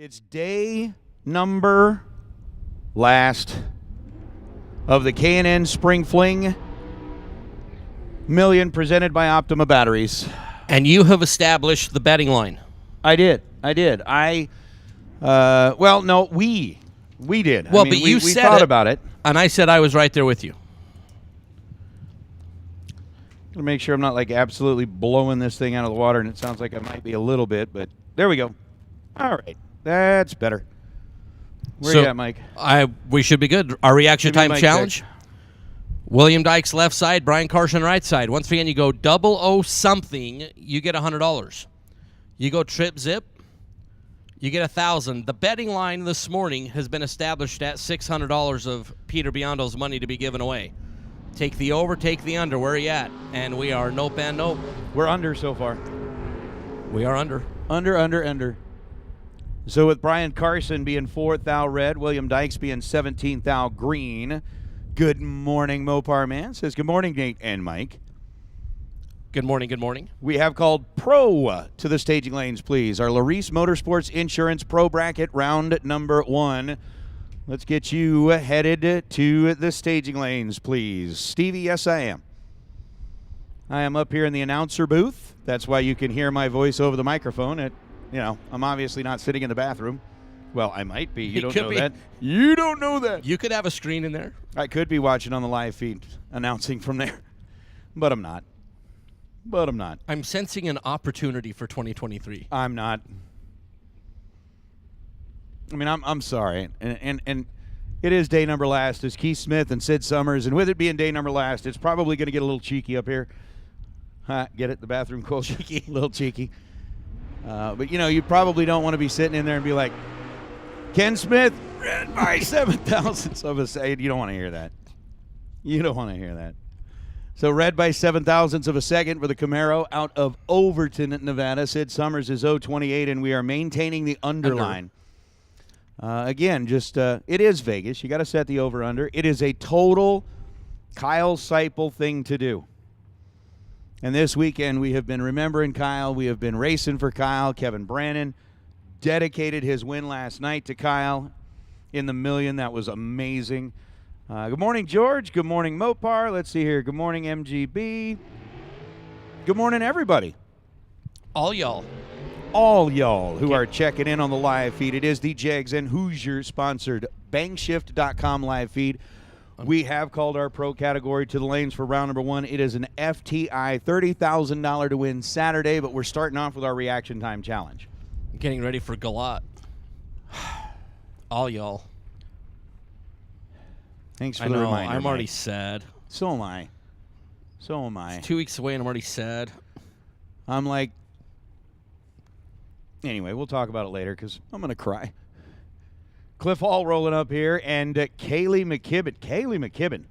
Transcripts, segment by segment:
It's day number last of the K&N Spring Fling Million presented by Optima Batteries. And you have established the betting line. I did. We did. Well, I mean, but you we said thought it, about it. And I said I was right there with you. To make sure I'm not like absolutely blowing this thing out of the water, and it sounds like I might be a little bit, but there we go. All right. That's better. Where you at, Mike? We should be good. Our reaction time challenge. Check. William Dykes left side, Brian Carson right side. Once again, you go 00 something, you get $100. You go trip zip, you get $1,000. The betting line this morning has been established at $600 of Peter Biondo's money to be given away. Take the over, take the under. Where are you at? And we are nope and nope. We're under so far. We are under. Under. So with Brian Carson being 4th thou red, William Dykes being 17th thou green. Good morning, Mopar Man. Says good morning, Nate and Mike. Good morning. We have called Pro to the staging lanes, please. Our Larice Motorsports Insurance Pro Bracket round number 1. Let's get you headed to the staging lanes, please. Stevie, yes, I am. I am up here in the announcer booth. That's why you can hear my voice over the microphone. I'm obviously not sitting in the bathroom. Well, I might be. You don't know that. You don't know that. You could have a screen in there. I could be watching on the live feed, announcing from there. But I'm not. I'm sensing an opportunity for 2023. I'm not. I mean, I'm sorry. And it is day number last. It's Keith Smith and Sid Summers. And with it being day number last, it's probably going to get a little cheeky up here. Get it? The bathroom quote? Cheeky. A little cheeky. But, you probably don't want to be sitting in there and be like, Ken Smith, red by 7 thousandths of a second. You don't want to hear that. So red by 7 thousandths of a second for the Camaro out of Overton, Nevada. Sid Summers is 028, and we are maintaining the underline. Again, it is Vegas. You got to set the over-under. It is a total Kyle Seipel thing to do. And this weekend, we have been remembering Kyle. We have been racing for Kyle. Kevin Brannon dedicated his win last night to Kyle in the Million. That was amazing. Good morning, George. Good morning, Mopar. Let's see here. Good morning, MGB. Good morning, everybody. All y'all who are checking in on the live feed. It is the Jags and Hoosiers sponsored BANGshift.com live feed. We have called our pro category to the lanes for round number 1. It is an FTI $30,000 to win Saturday, but we're starting off with our reaction time challenge. Getting ready for Galat. All y'all. Thanks for the reminder. I'm already sad. So am I. It's 2 weeks away and I'm already sad. I'm like, anyway, we'll talk about it later because I'm going to cry. Cliff Hall rolling up here, and Kaylee McKibben.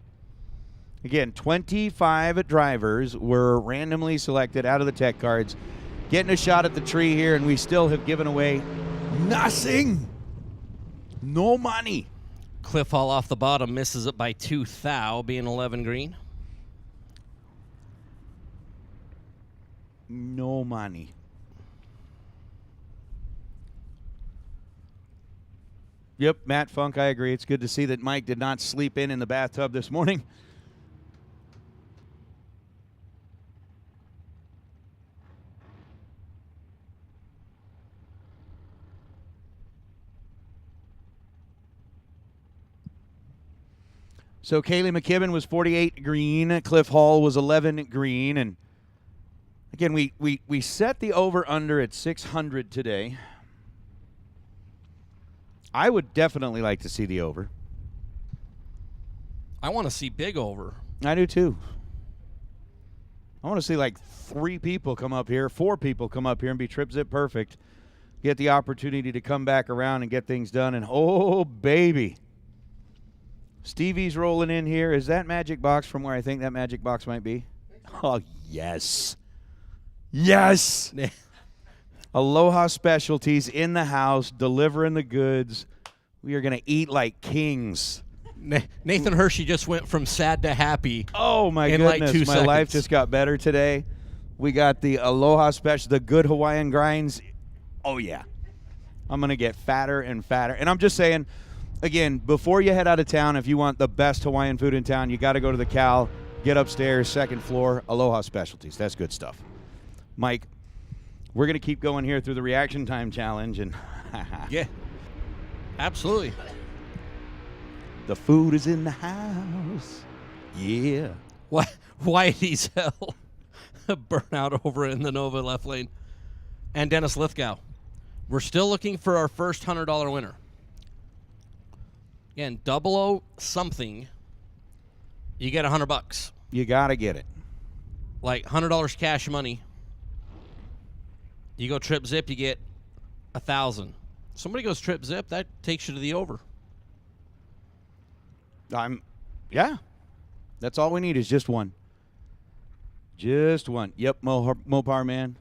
Again, 25 drivers were randomly selected out of the tech cards, getting a shot at the tree here, and we still have given away nothing. No money. Cliff Hall off the bottom misses it by 2 thou, being 11 green. No money. Yep, Matt Funk, I agree. It's good to see that Mike did not sleep in the bathtub this morning. So Kaylee McKibben was 48 green. Cliff Hall was 11 green. And again, we set the over-under at 600 today. I would definitely like to see the over. I want to see big over. I do too. I want to see like 4 people come up here and be trip zip perfect. Get the opportunity to come back around and get things done. And oh, baby. Stevie's rolling in here. Is that magic box from where I think that magic box might be? Oh, yes. Yes. Aloha Specialties in the house, delivering the goods. We are going to eat like kings. Nathan Hershey just went from sad to happy. Oh, my goodness. Like 2 my seconds. Life just got better today. We got the Aloha Special, the good Hawaiian grinds. Oh, yeah. I'm going to get fatter and fatter. And I'm just saying, again, before you head out of town, if you want the best Hawaiian food in town, you got to go to the Cal, get upstairs, second floor, Aloha Specialties. That's good stuff. Mike, we're going to keep going here through the reaction time challenge. And Yeah, absolutely. The food is in the house. Yeah. Why Diesel burnout over in the Nova left lane. And Dennis Lithgow. We're still looking for our first $100 winner. Again, 00 something. You get $100. You got to get it. Like $100 cash money. You go trip zip, you get 1,000. Somebody goes trip zip, that takes you to the over. Yeah. That's all we need is just one. Just one. Yep, Mopar Man.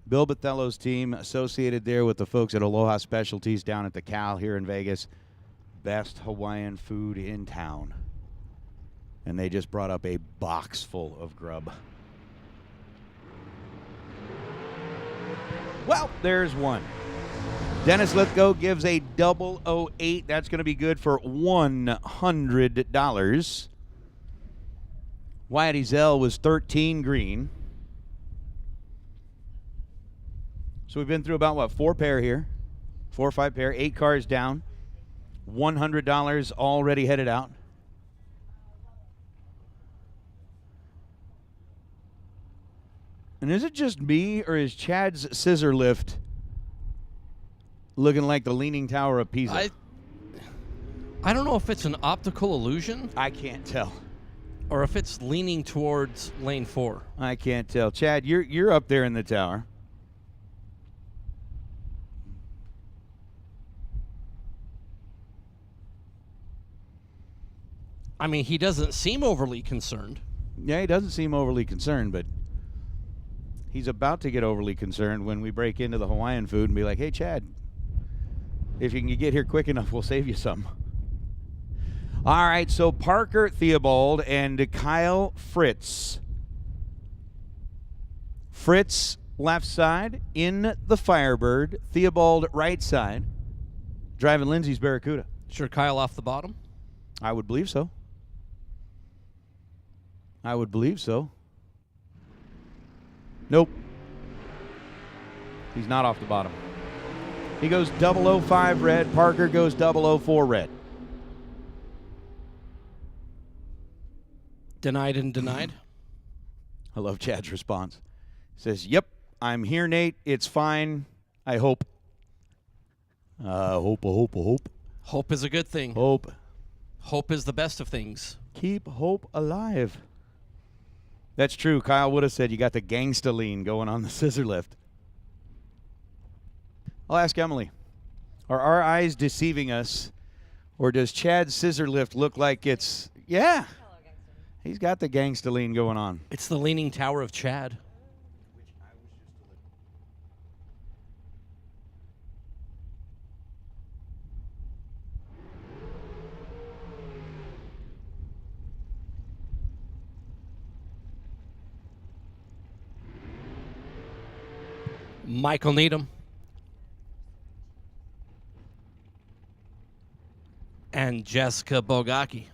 Bill Bathello's team, associated there with the folks at Aloha Specialties down at the Cal here in Vegas. Best Hawaiian food in town. And they just brought up a box full of grub. Well, there's one. Dennis Lithgow gives a 008. That's going to be good for $100. Wyatt Ezel was 13 green. So we've been through about, what, 4 pair here? 4 or 5 pair, 8 cars down. $100 already headed out. And is it just me, or is Chad's scissor lift looking like the Leaning Tower of Pisa? I don't know if it's an optical illusion I can't tell. or if it's leaning towards lane 4. I can't tell. Chad, you're up there in the tower. I mean, he doesn't seem overly concerned. Yeah, he doesn't seem overly concerned, but he's about to get overly concerned when we break into the Hawaiian food and be like, hey, Chad, if you can get here quick enough, we'll save you some. All right, so Parker Theobald and Kyle Fritz. Fritz left side in the Firebird. Theobald right side, driving Lindsay's Barracuda. Sure, Kyle off the bottom. I would believe so. I would believe so. Nope. He's not off the bottom. He goes 005 red. Parker goes 004 red. Denied and denied. I love Chad's response. He says, yep, I'm here, Nate. It's fine. I hope. Hope. Hope is a good thing. Hope. Hope is the best of things. Keep hope alive. That's true. Kyle would have said you got the gangsta lean going on the scissor lift. I'll ask Emily, are our eyes deceiving us, or does Chad's scissor lift look like it's, yeah, he's got the gangsta lean going on. It's the Leaning Tower of Chad. Michael Needham. And Jessica Bogaki.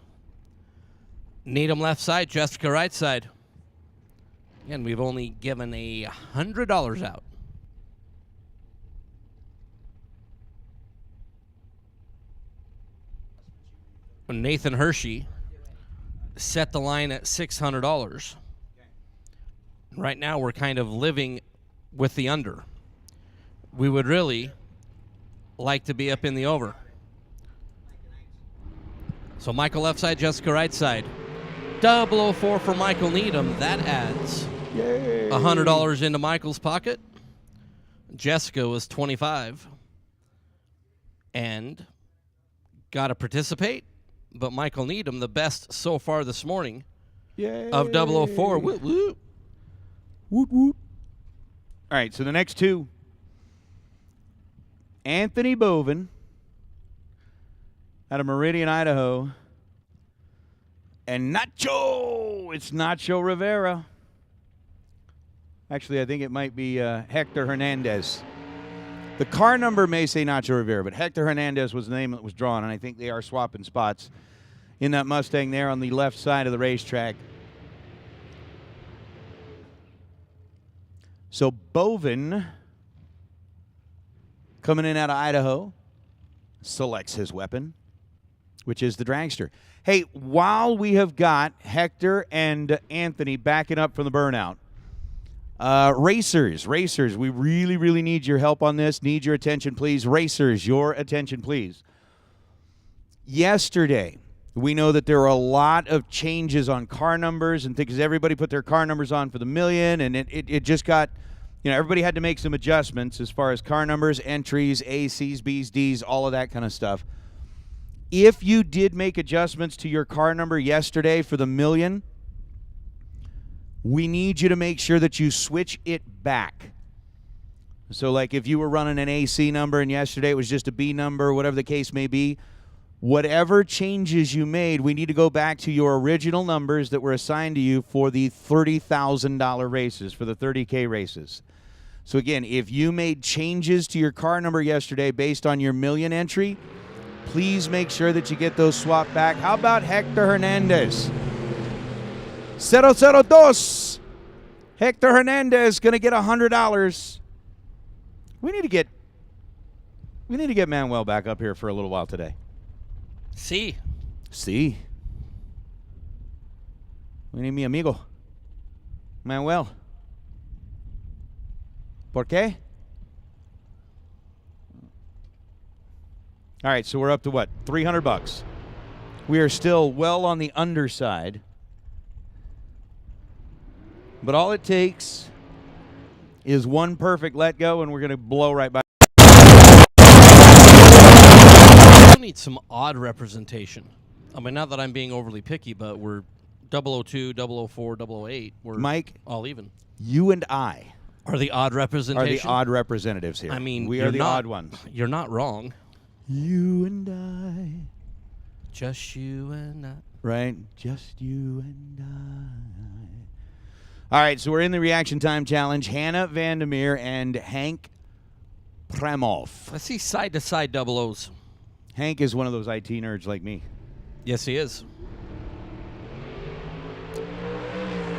Needham left side, Jessica right side. And we've only given $100 out. Nathan Hershey set the line at $600. Right now we're kind of living with the under. We would really like to be up in the over. So Michael left side, Jessica right side. 004 for Michael Needham. That adds $100 into Michael's pocket. Jessica was 25 and got to participate. But Michael Needham, the best so far this morning of 004. Woo, woo. Woot, woot. All right, so the next two. Anthony Bovin out of Meridian, Idaho. And Nacho. It's Nacho Rivera. Actually, I think it might be Hector Hernandez. The car number may say Nacho Rivera, but Hector Hernandez was the name that was drawn, and I think they are swapping spots in that Mustang there on the left side of the racetrack. So Bovin, coming in out of Idaho, selects his weapon, which is the dragster. Hey, while we have got Hector and Anthony backing up from the burnout, racers, we really, really need your help on this. Need your attention, please. Racers, your attention, please. Yesterday, we know that there were a lot of changes on car numbers and things. Everybody put their car numbers on for the million, and it just got, everybody had to make some adjustments as far as car numbers, entries, ACs, Bs, Ds, all of that kind of stuff. If you did make adjustments to your car number yesterday for the million, we need you to make sure that you switch it back. So like if you were running an AC number and yesterday it was just a B number, whatever the case may be, whatever changes you made, we need to go back to your original numbers that were assigned to you for the $30,000 races, for the 30K races. So again, if you made changes to your car number yesterday based on your million entry, please make sure that you get those swapped back. How about Hector Hernandez? 002. Hector Hernandez going to get $100. We need to get Manuel back up here for a little while today. Sí. We need mi amigo Manuel. ¿Por qué? All right, so we're up to what? $300. We are still well on the underside. But all it takes is one perfect let go, and we're going to blow right by. We need some odd representation. I mean, not that I'm being overly picky, but we're 002, 004, 008. We're Mike, all even. You and I Are the odd representation? are the odd representatives here. I mean, we are the odd ones. You're not wrong. You and I. Just you and I. Right? Just you and I. All right, so we're in the reaction time challenge. Hannah Vandermeer and Hank Premov. I see side-to-side double O's. Hank is one of those IT nerds like me. Yes, he is.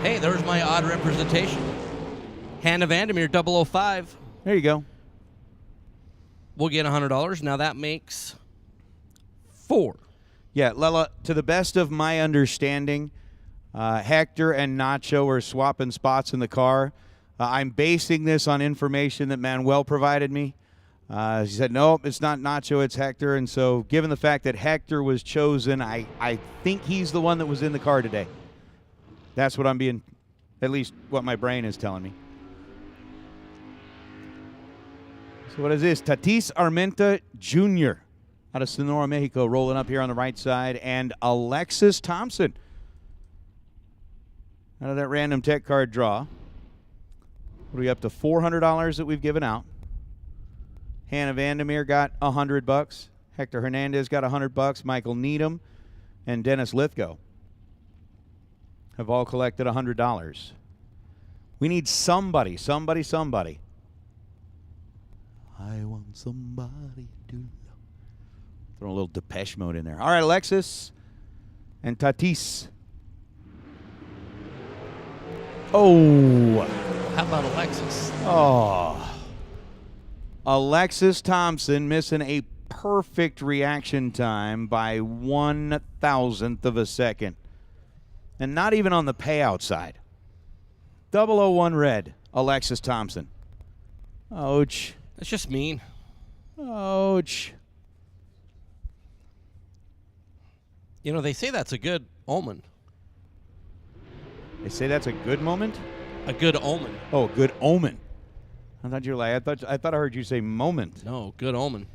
Hey, there's my odd representation. Hannah Vandermeer, 005. There you go. We'll get $100. Now that makes 4. Yeah, Lela, to the best of my understanding, Hector and Nacho are swapping spots in the car. I'm basing this on information that Manuel provided me. He said, no, it's not Nacho, it's Hector. And so given the fact that Hector was chosen, I think he's the one that was in the car today. That's what I'm being, at least what my brain is telling me. So what is this? Tatis Armenta Jr. out of Sonora, Mexico, rolling up here on the right side. And Alexis Thompson out of that random tech card draw. What are we up to? $400 that we've given out. Hannah Vandermeer got $100. Hector Hernandez got $100. Michael Needham and Dennis Lithgow have all collected $100. We need somebody. I want somebody to love. Throw a little Depeche Mode in there. All right, Alexis and Tatis. Oh. How about Alexis? Oh. Alexis Thompson missing a perfect reaction time by 1,000th of a second. And not even on the payout side. 001 red, Alexis Thompson. Ouch. That's just mean. Ouch. You know, they say that's a good omen. They say that's a good moment? A good omen. Oh, good omen. I thought you were like, I thought I heard you say moment. No, good omen.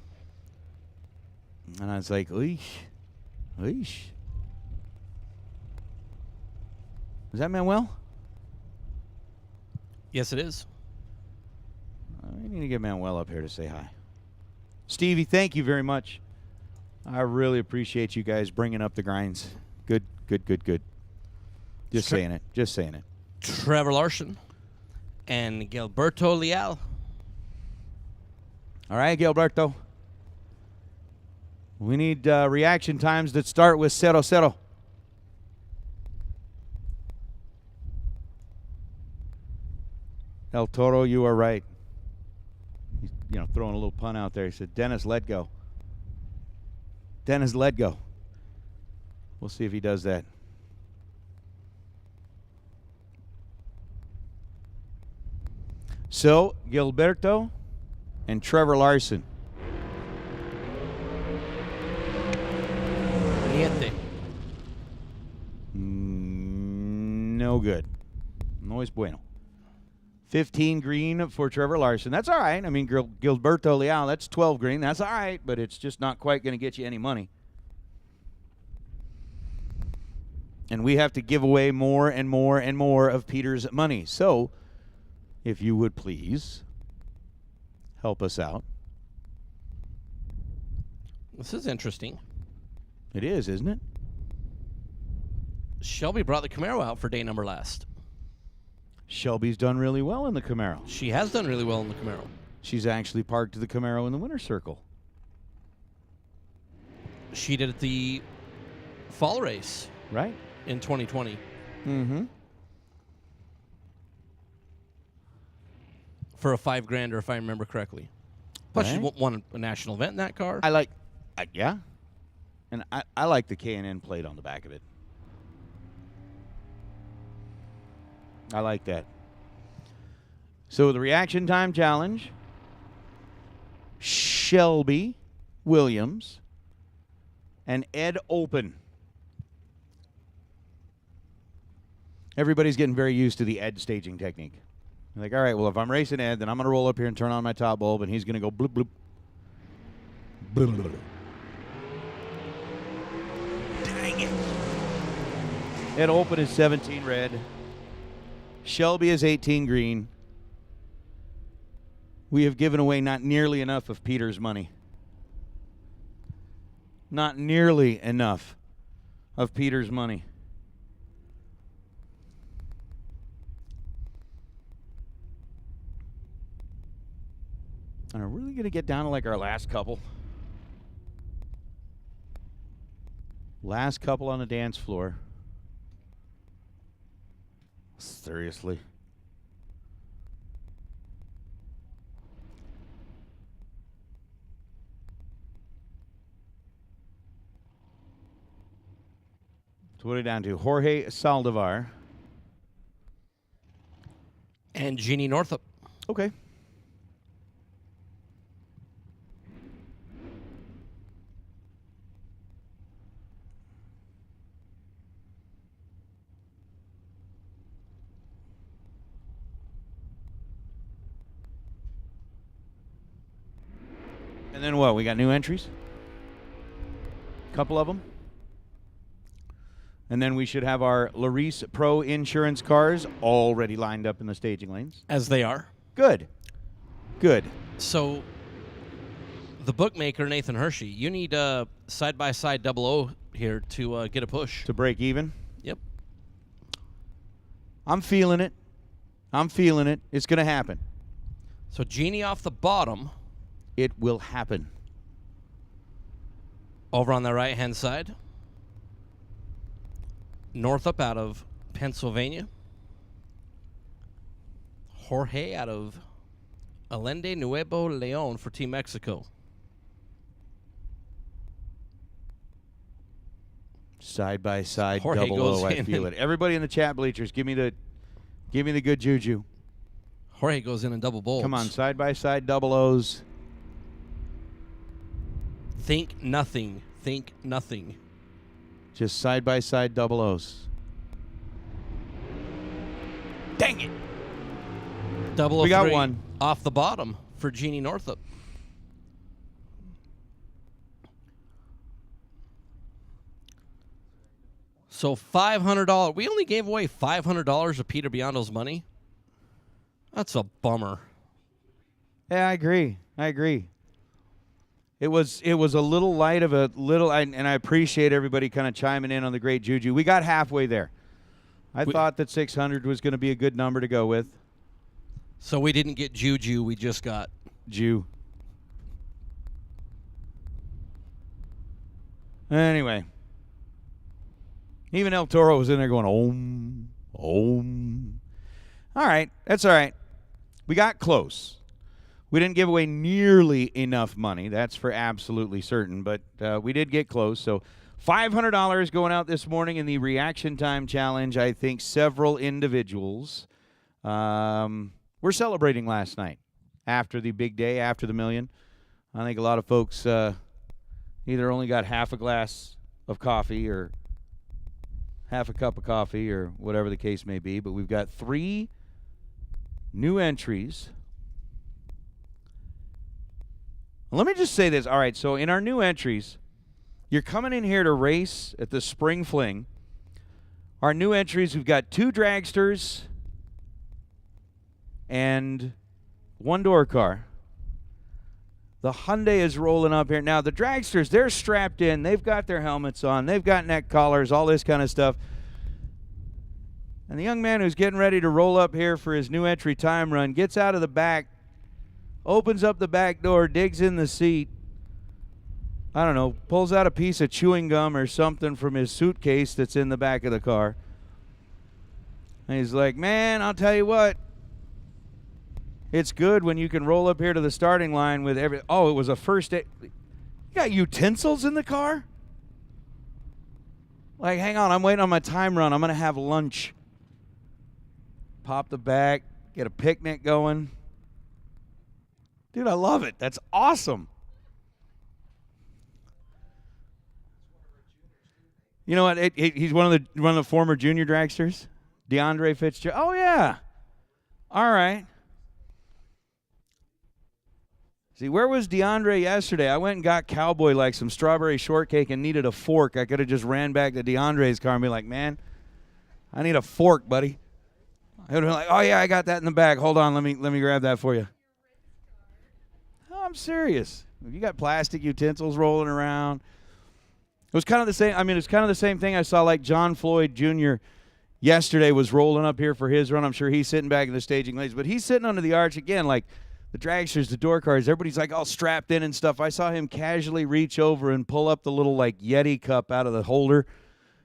And I was like, eesh. Eesh. Is that Manuel? Yes, it is. I need to get Manuel up here to say hi. Stevie, thank you very much. I really appreciate you guys bringing up the grinds. Good. Just saying it. Trevor Larson and Gilberto Leal. All right, Gilberto. We need reaction times that start with 0-0. El Toro, you are right. He's, throwing a little pun out there. He said, Dennis, let go. Dennis, let go. We'll see if he does that. So, Gilberto and Trevor Larson. Niente. No good. No es bueno. 15 green for Trevor Larson. That's all right. I mean, Gilberto Leal, that's 12 green. That's all right, but it's just not quite going to get you any money. And we have to give away more and more and more of Peter's money. So, if you would please help us out. This is interesting. It is, isn't it? Shelby brought the Camaro out for day number last. Shelby's done really well in the Camaro. She has done really well in the Camaro. She's actually parked the Camaro in the winner's circle. She did the fall race Right? in 2020. Mm-hmm. For a $5,000, if I remember correctly. Plus, she Right. won a national event in that car. Yeah. And I like the K&N plate on the back of it. I like that. So the reaction time challenge, Shelby Williams and Ed Open. Everybody's getting very used to the Ed staging technique. They're like, all right, well, if I'm racing Ed, then I'm going to roll up here and turn on my top bulb, and he's going to go bloop, bloop. Bloop, bloop. Dang it. Ed Open is 17 red. Shelby is 18 green. We have given away not nearly enough of Peter's money. Not nearly enough of Peter's money. And I'm really going to get down to like our last couple. Last couple on the dance floor. Seriously. So what are we down to? Jorge Saldivar. And Jeannie Northup. Okay. And then what? We got new entries? Couple of them? And then we should have our Larice Pro Insurance cars already lined up in the staging lanes. As they are. Good. Good. So, the bookmaker, Nathan Hershey, you need a side-by-side 00 here to get a push. To break even? Yep. I'm feeling it. I'm feeling it. It's going to happen. So, Jeannie off the bottom. It will happen. Over on the right-hand side. Northup out of Pennsylvania. Jorge out of Allende Nuevo Leon for Team Mexico. Side by side, Jorge double goes O. I in feel and- it. Everybody in the chat bleachers, give me the good juju. Jorge goes in double bulbs. Come on, side by side, double O's. Think nothing. Think nothing. Just side by side, double O's. Dang it! 003 We got one. off the bottom for Jeannie Northup. So $500. We only gave away $500 of Peter Biondo's money. That's a bummer. Yeah, I agree. It was a little light of a little, and I appreciate everybody kind of chiming in on the great juju. We got halfway there. I thought that 600 was going to be a good number to go with. So we didn't get Juju. We just got Jew. Anyway. Even El Toro was in there going, om, om. All right. That's all right. We got close. We didn't give away nearly enough money. That's for absolutely certain. But we did get close. So $500 going out this morning in the Reaction Time Challenge. I think several individuals were celebrating last night after the big day, after the million. I think a lot of folks either only got half a glass of coffee or half a cup of coffee or whatever the case may be. But we've got 3 new entries. Let me just say this. All right, so in our new entries, you're coming in here to race at the Spring Fling. Our new entries, we've got 2 dragsters and 1 door car. The Hyundai is rolling up here. Now, the dragsters, they're strapped in. They've got their helmets on. They've got neck collars, all this kind of stuff. And the young man who's getting ready to roll up here for his new entry time run gets out of the back, opens up the back door, digs in the seat. I don't know, pulls out a piece of chewing gum or something from his suitcase that's in the back of the car. And he's like, man, I'll tell you what. It's good when you can roll up here to the starting line with every... Oh, it was a first day. You got utensils in the car? Like, hang on, I'm waiting on my time run. I'm going to have lunch. Pop the back, get a picnic going. Dude, I love it. That's awesome. You know what? He's one of the former junior dragsters. DeAndre Fitzgerald. Oh, yeah. All right. See, where was DeAndre yesterday? I went and got Cowboy like some strawberry shortcake and needed a fork. I could have just ran back to DeAndre's car and be like, man, I need a fork, buddy. I would have been like, oh, yeah, I got that in the bag. Hold on, let me grab that for you. Oh, I'm serious. You got plastic utensils rolling around. It was kind of the same. I mean, it's kind of the same thing I saw like John Floyd Jr. yesterday was rolling up here for his run. I'm sure he's sitting back in the staging lanes, but he's sitting under the arch again like, the dragsters, the door cars, everybody's like all strapped in and stuff. I saw him casually reach over and pull up the little like Yeti cup out of the holder,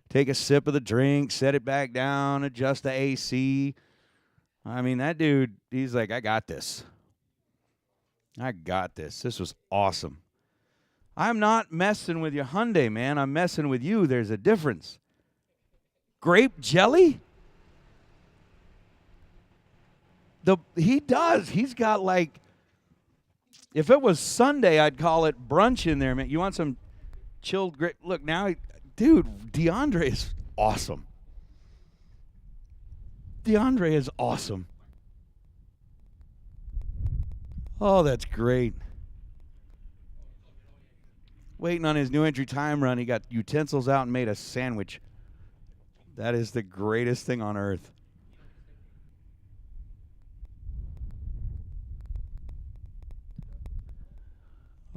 take a sip of the drink, set it back down, adjust the AC. I mean, that dude, he's like, I got this. I got this. This was awesome. I'm not messing with your Hyundai, man. I'm messing with you. There's a difference. Grape jelly? He does. He's got like, if it was Sunday, I'd call it brunch in there, man. You want some chilled grape? Look, now, dude, DeAndre is awesome. DeAndre is awesome. Oh, that's great. Waiting on his new entry time run. He got utensils out and made a sandwich. That is the greatest thing on earth.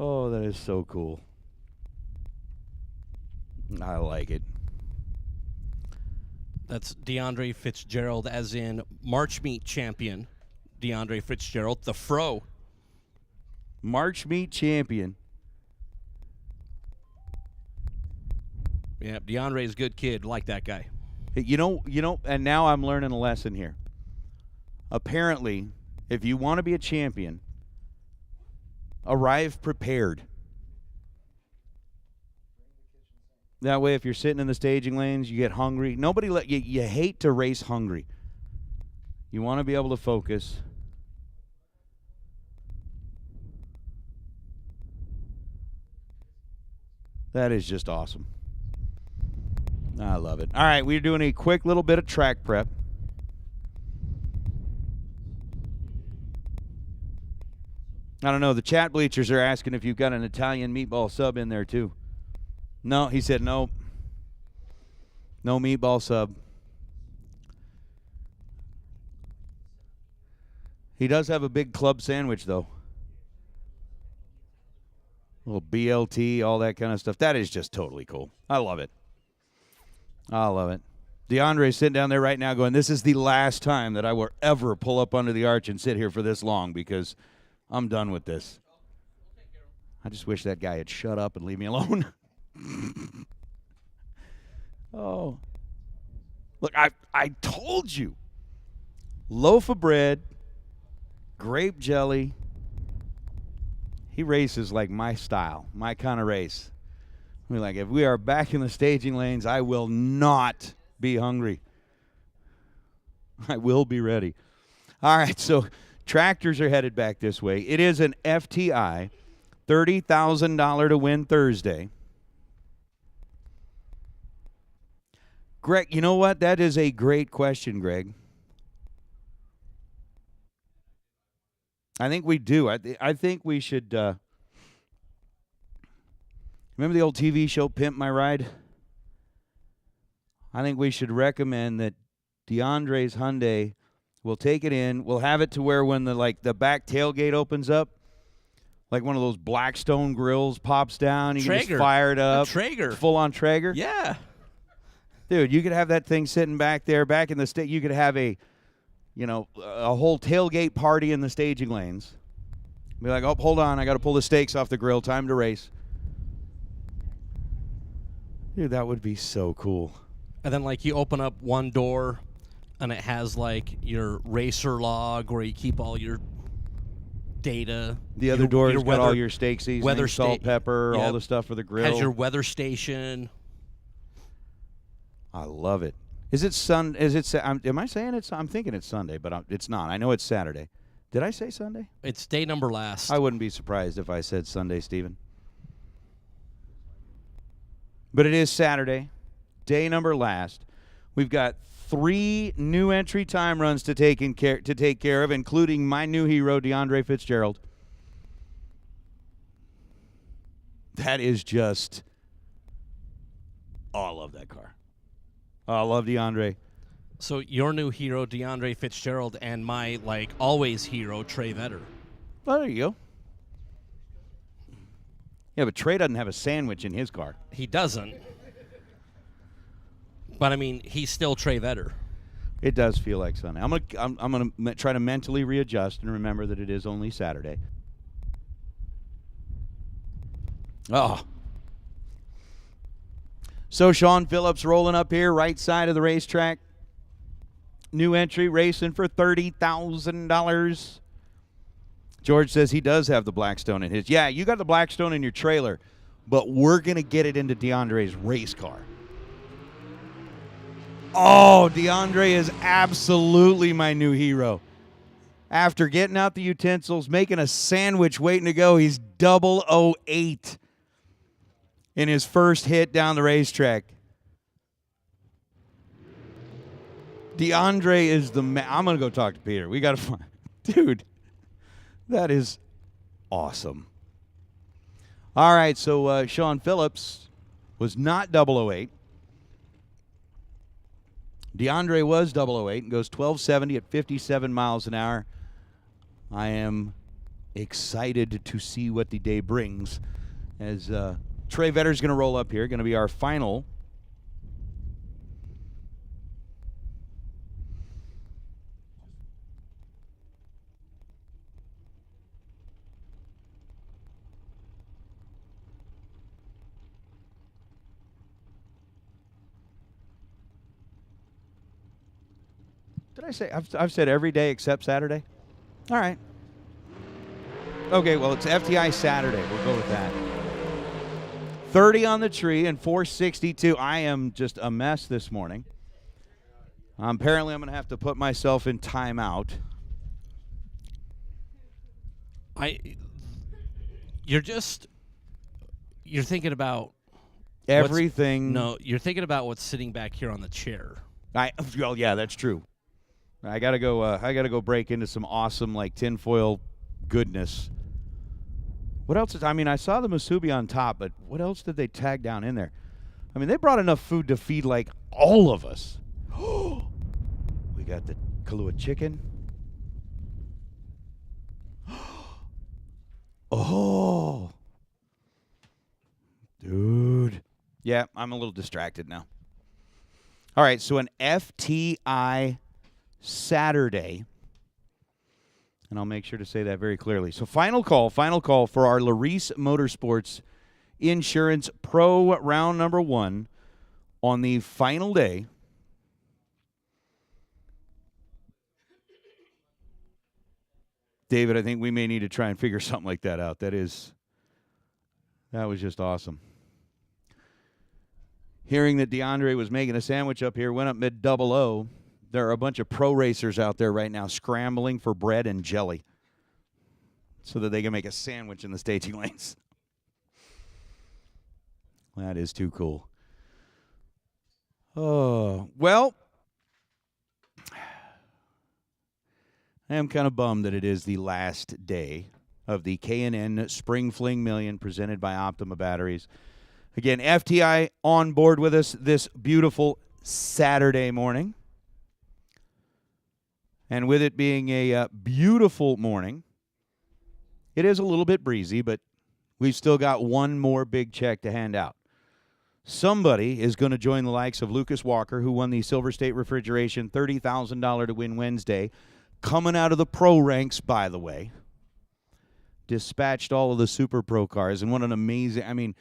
Oh, that is so cool. I like it. That's DeAndre Fitzgerald, as in March Meet champion. DeAndre Fitzgerald, the Fro. March Meet champion. Yeah, DeAndre's a good kid. Like that guy. You know, and now I'm learning a lesson here. Apparently, if you want to be a champion, arrive prepared. That way, if you're sitting in the staging lanes, you get hungry. You hate to race hungry. You want to be able to focus. That is just awesome. I love it. All right, we're doing a quick little bit of track prep. I don't know. The chat bleachers are asking if you've got an Italian meatball sub in there, too. No, he said no. No meatball sub. He does have a big club sandwich, though. A little BLT, all that kind of stuff. That is just totally cool. I love it. I love it. DeAndre's sitting down there right now going, this is the last time that I will ever pull up under the arch and sit here for this long because I'm done with this. I just wish that guy had shut up and leave me alone. Oh. Look, I told you. Loaf of bread, grape jelly. He races like my style, my kind of race. We're like, if we are back in the staging lanes, I will not be hungry. I will be ready. All right, so tractors are headed back this way. It is an FTI, $30,000 to win Thursday. Greg, you know what? That is a great question, Greg. I think we do. I think we should. Remember the old TV show Pimp My Ride? I think we should recommend that DeAndre's Hyundai will take it in. We'll have it to where when the back tailgate opens up, like one of those Blackstone grills pops down, you can just fire it up. Traeger. Full on Traeger? Yeah. Dude, you could have that thing sitting back there. Back in the state, you could have a whole tailgate party in the staging lanes. Be like, oh, hold on, I got to pull the steaks off the grill. Time to race. Dude, that would be so cool. And then, you open up one door, and it has, your racer log where you keep all your data. The other door's got all your steak seasoning, salt, pepper, all the stuff for the grill. Has your weather station. I love it. Is it am I saying it's? I'm thinking it's Sunday, but it's not. I know it's Saturday. Did I say Sunday? It's day number last. I wouldn't be surprised if I said Sunday, Stephen. But it is Saturday, day number last. We've got 3 new entry time runs to take care of, including my new hero, DeAndre Fitzgerald. That is just. Oh, I love that car. Oh, I love DeAndre. So your new hero, DeAndre Fitzgerald, and my, always hero, Trey Vetter. Well, there you go. Yeah, but Trey doesn't have a sandwich in his car. He doesn't. But, he's still Trey Vetter. It does feel like Sunday. I'm gonna try to mentally readjust and remember that it is only Saturday. Oh. So Sean Phillips rolling up here, right side of the racetrack. New entry, racing for $30,000. George says he does have the Blackstone in his. Yeah, you got the Blackstone in your trailer, but we're going to get it into DeAndre's race car. Oh, DeAndre is absolutely my new hero. After getting out the utensils, making a sandwich waiting to go, he's 008 in his first hit down the racetrack. DeAndre is the man. I'm going to go talk to Peter. We got to find. Dude, that is awesome. All right, so Sean Phillips was not 008. DeAndre was 008 and goes 1270 at 57 miles an hour. I am excited to see what the day brings as Trey Vetter's going to roll up here, going to be our final. Did I say? I've said every day except Saturday? All right. Okay, well, it's FTI Saturday. We'll go with that. 30 on the tree and 462. I am just a mess this morning. Apparently, I'm going to have to put myself in timeout. You're thinking about everything. No, you're thinking about what's sitting back here on the chair. Well, yeah, that's true. I gotta go break into some awesome tinfoil goodness. What else is? I saw the musubi on top, but what else did they tag down in there? They brought enough food to feed all of us. We got the Kahlua chicken. Oh, dude. Yeah, I'm a little distracted now. All right, so an FTI Saturday, and I'll make sure to say that very clearly. So final call for our Larice Motorsports Insurance Pro round number 1 on the final day. David, I think we may need to try and figure something like that out. That was just awesome. Hearing that DeAndre was making a sandwich up here, went up mid-00. There are a bunch of pro racers out there right now scrambling for bread and jelly so that they can make a sandwich in the staging lanes. That is too cool. Oh, well, I am kind of bummed that it is the last day of the K&N Spring Fling Million presented by Optima Batteries. Again, FTI on board with us this beautiful Saturday morning. And with it being a beautiful morning, it is a little bit breezy, but we've still got one more big check to hand out. Somebody is going to join the likes of Lucas Walker, who won the Silver State Refrigeration $30,000 to win Wednesday, coming out of the pro ranks, by the way. Dispatched all of the Super Pro cars, and what an amazing,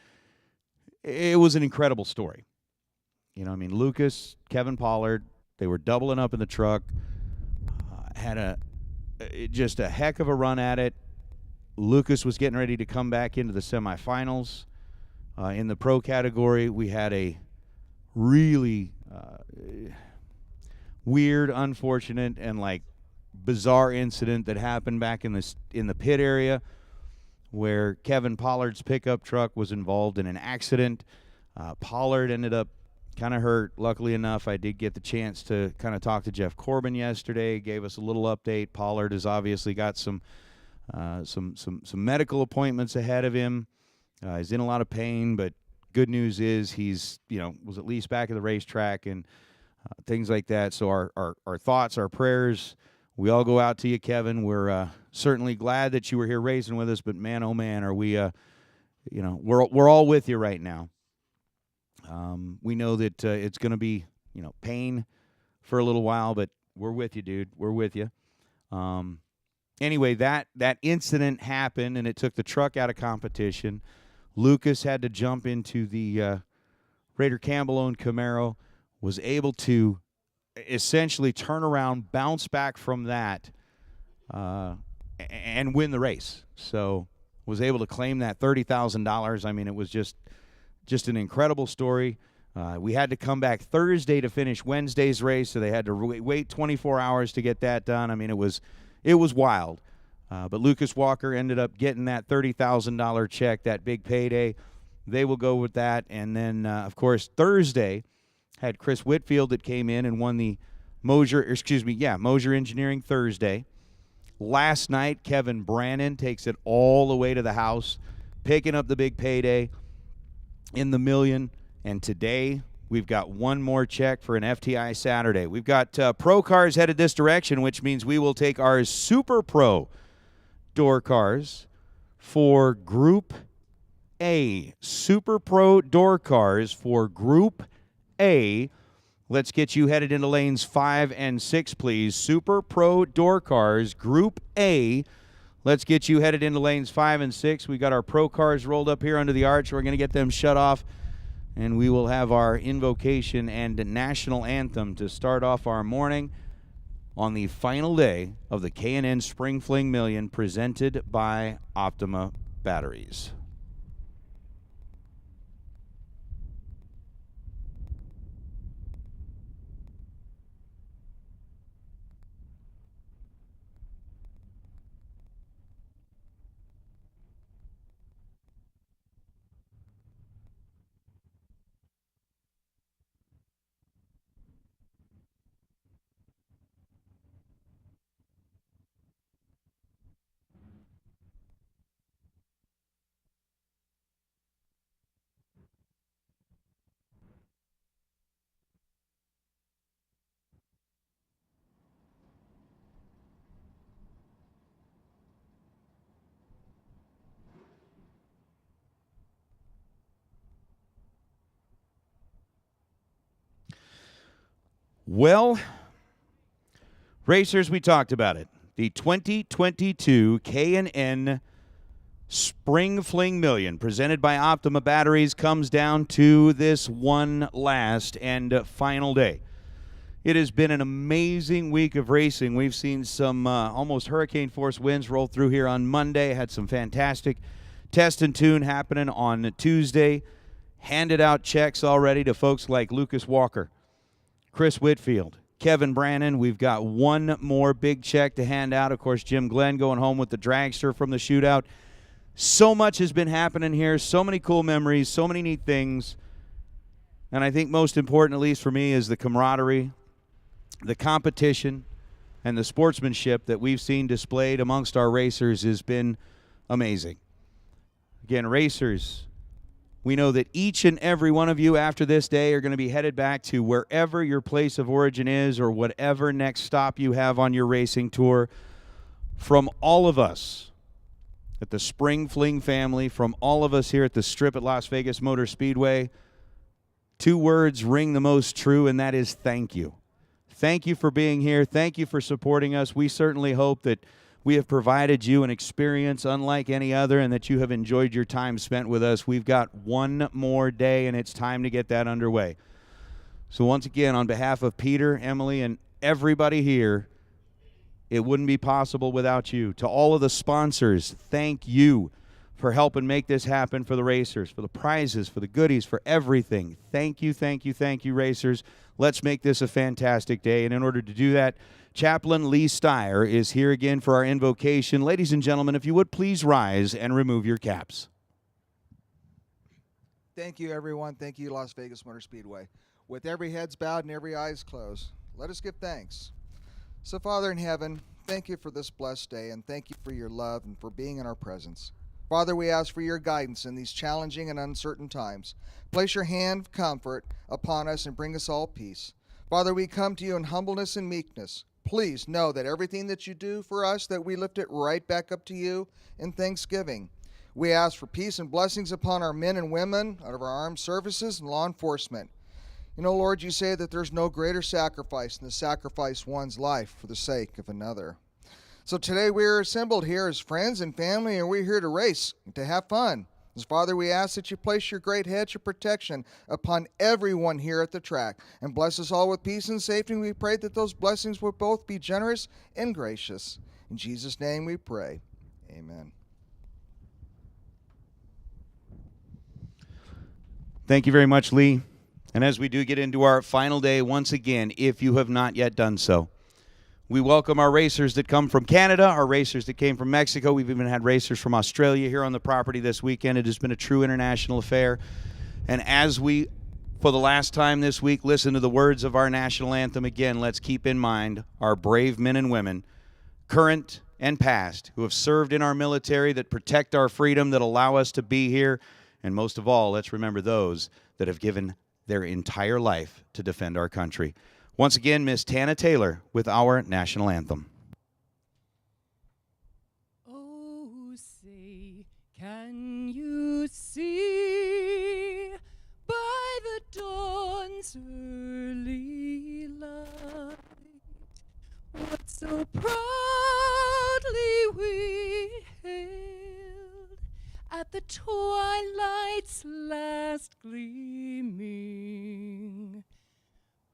it was an incredible story. Lucas, Kevin Pollard, they were doubling up in the truck, had just a heck of a run at it. Lucas was getting ready to come back into the semifinals. In the pro category, we had a really weird, unfortunate, and bizarre incident that happened back in the pit area, where Kevin Pollard's pickup truck was involved in an accident. Pollard ended up kind of hurt. Luckily enough, I did get the chance to kind of talk to Jeff Corbin yesterday. Gave us a little update. Pollard has obviously got some medical appointments ahead of him. He's in a lot of pain, but good news is he's was at least back at the racetrack and things like that. So our thoughts, our prayers, we all go out to you, Kevin. We're certainly glad that you were here racing with us, but man, oh man, are we we're all with you right now. We know that it's going to be pain for a little while, but we're with you, dude. We're with you. Anyway, that incident happened, and it took the truck out of competition. Lucas had to jump into the Raider Campbell-owned Camaro, was able to essentially turn around, bounce back from that, and win the race. So was able to claim that $30,000. It was just an incredible story. We had to come back Thursday to finish Wednesday's race, so they had to wait 24 hours to get that done. It was wild. But Lucas Walker ended up getting that $30,000 check, that big payday. They will go with that. And then, of course, Thursday had Chris Whitfield that came in and won the Mosier Engineering Thursday. Last night, Kevin Brannon takes it all the way to the house, picking up the big payday in the million. And today, we've got one more check for an FTI Saturday. We've got pro cars headed this direction, which means we will take our Super Pro door cars for Group A. Super Pro door cars for Group A. Let's get you headed into lanes 5 and 6, please. Super Pro door cars, Group A. Let's get you headed into lanes 5 and 6. We got our pro cars rolled up here under the arch. We're going to get them shut off, and we will have our invocation and national anthem to start off our morning on the final day of the K&N Spring Fling Million presented by Optima Batteries. Well, racers, we talked about it. The 2022 K&N Spring Fling Million, presented by Optima Batteries, comes down to this one last and final day. It has been an amazing week of racing. We've seen some almost hurricane force winds roll through here on Monday. Had some fantastic test and tune happening on Tuesday. Handed out checks already to folks like Lucas Walker, Chris Whitfield, Kevin Brannon. We've got one more big check to hand out. Of course, Jim Glenn going home with the dragster from the shootout. So much has been happening here. So many cool memories. So many neat things. And I think most important, at least for me, is the camaraderie, the competition, and the sportsmanship that we've seen displayed amongst our racers has been amazing. Again, racers, we know that each and every one of you after this day are going to be headed back to wherever your place of origin is or whatever next stop you have on your racing tour. From all of us at the Spring Fling family, from all of us here at the Strip at Las Vegas Motor Speedway, two words ring the most true, and that is thank you. Thank you for being here. Thank you for supporting us. We certainly hope that we have provided you an experience unlike any other and that you have enjoyed your time spent with us. We've got one more day, and it's time to get that underway. So once again, on behalf of Peter, Emily, and everybody here, it wouldn't be possible without you. To all of the sponsors, thank you for helping make this happen for the racers, for the prizes, for the goodies, for everything. Thank you, thank you, thank you, racers. Let's make this a fantastic day. And in order to do that, Chaplain Lee Steyer is here again for our invocation. Ladies and gentlemen, if you would please rise and remove your caps. Thank you, everyone. Thank you, Las Vegas Motor Speedway. With every head's bowed and every eye's closed, let us give thanks. So, Father in heaven, thank you for this blessed day, and thank you for your love and for being in our presence. Father, we ask for your guidance in these challenging and uncertain times. Place your hand of comfort upon us and bring us all peace. Father, we come to you in humbleness and meekness. Please know that everything that you do for us, that we lift it right back up to you in thanksgiving. We ask for peace and blessings upon our men and women out of our armed services and law enforcement. You know, Lord, you say that there's no greater sacrifice than to sacrifice one's life for the sake of another. So today we are assembled here as friends and family, and we're here to race, and to have fun. So Father, we ask that you place your great hedge of protection upon everyone here at the track, and bless us all with peace and safety. We pray that those blessings will both be generous and gracious. In Jesus' name we pray. Amen. Thank you very much, Lee. And as we do get into our final day, once again, if you have not yet done so, we welcome our racers that come from Canada, our racers that came from Mexico. We've even had racers from Australia here on the property this weekend. It has been a true international affair. And as we, for the last time this week, listen to the words of our national anthem again, let's keep in mind our brave men and women, current and past, who have served in our military, that protect our freedom, that allow us to be here. And most of all, let's remember those that have given their entire life to defend our country. Once again, Miss Tana Taylor with our national anthem. Oh, say, can you see by the dawn's early light what so proudly we hailed at the twilight's last gleaming,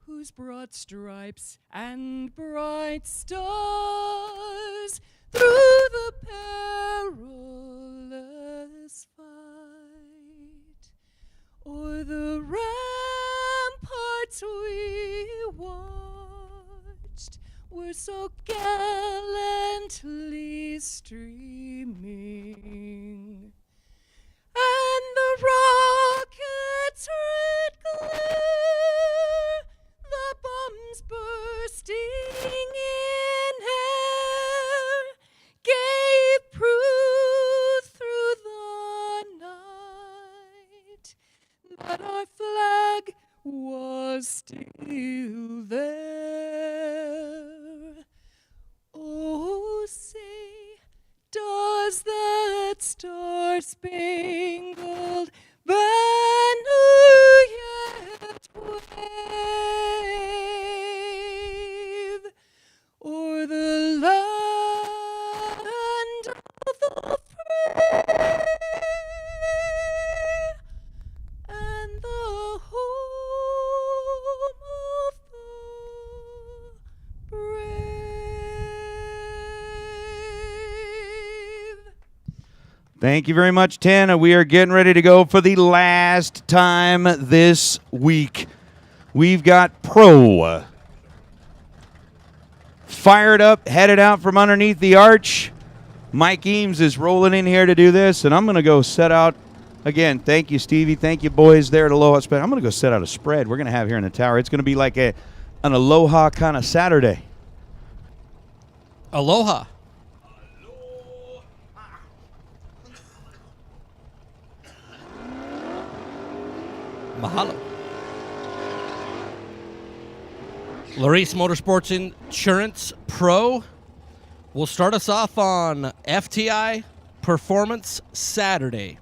whose broad stripes and bright stars through the perilous fight o'er the ramparts we watched were so gallantly streaming, and the rockets' red glare, the bombs bursting in air, gave proof through the night that our flag was still there. Oh, say, does that star-spangled banner yet wave o'er the land of the free? Thank you very much, 10. We are getting ready to go for the last time this week. We've got Pro fired up, headed out from underneath the arch. Mike Eames is rolling in here to do this, and I'm going to go set out. Again, thank you, Stevie. Thank you, boys, there at Aloha Spread. I'm going to go set out a spread we're going to have here in the tower. It's going to be like an Aloha kind of Saturday. Aloha. Mahalo. Larice Motorsports Insurance Pro will start us off on FTI Performance Saturday.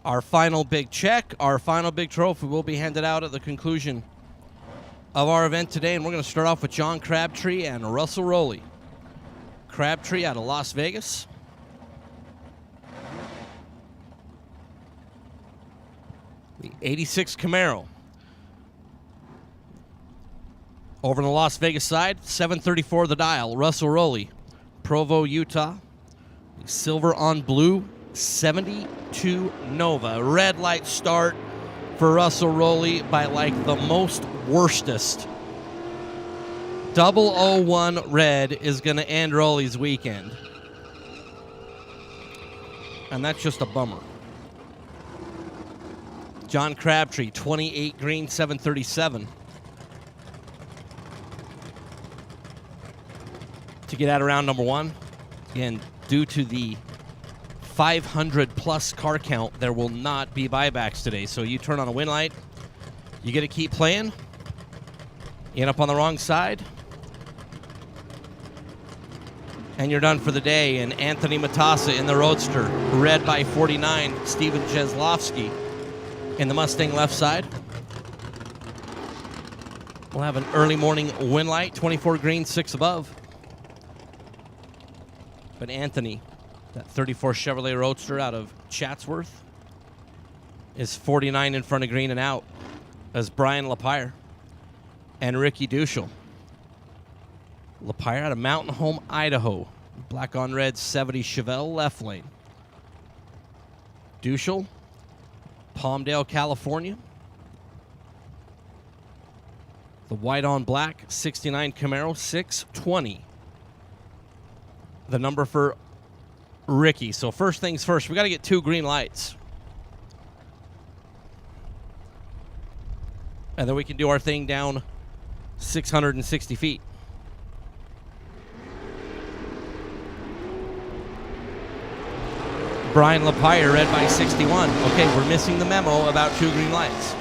Our final big check, our final big trophy will be handed out at the conclusion of our event today, and we're going to start off with John Crabtree and Russell Rowley. Crabtree out of Las Vegas. The 86 Camaro. Over on the Las Vegas side, 734 the dial, Russell Rowley, Provo, Utah. Silver on blue, 72 Nova. Red light start for Russell Rowley by like the most worstest. 001 red is going to end Rowley's weekend. And that's just a bummer. John Crabtree, 28 green, 737. To get out of round number one. Again, due to the 500-plus car count, there will not be buybacks today. So you turn on a win light, you get to keep playing, you end up on the wrong side, and you're done for the day. And Anthony Matassa in the Roadster, red by 49, Steven Jeslovsky in the Mustang left side. We'll have an early morning win light, 24 green, 6 above. But Anthony, that 34 Chevrolet Roadster out of Chatsworth, is 49 in front of green and out, as Brian Lapire and Ricky Duschel. Lapire out of Mountain Home, Idaho. Black on red 70 Chevelle left lane. Duschel, Palmdale, California. The white on black 69 Camaro 620. The number for Ricky. So first things first, we got to get 2 green lights. And then we can do our thing down 660 feet. Brian Lapire, red by 61. Okay, we're missing the memo about 2 green lights.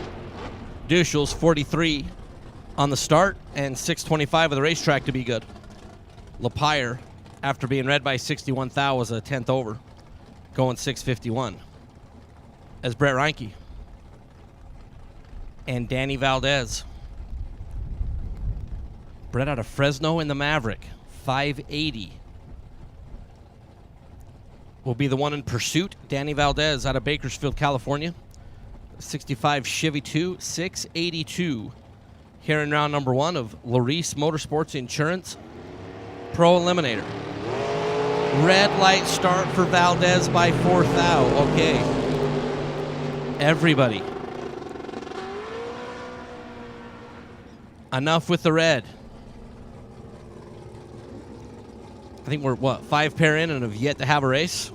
Duschel's 43 on the start and 625 of the racetrack to be good. Lapire, after being red by 61 thou, was a 10th over, going 651. As Brett Reinke and Danny Valdez. Brett out of Fresno in the Maverick, 580. Will be the one in pursuit. Danny Valdez out of Bakersfield, California. 65 Chevy 2, 682. Here in round number 1 of Larice Motorsports Insurance Pro Eliminator. Red light start for Valdez by 4 thou. Okay. Everybody. Enough with the red. I think we're, 5 pair in and have yet to have a race?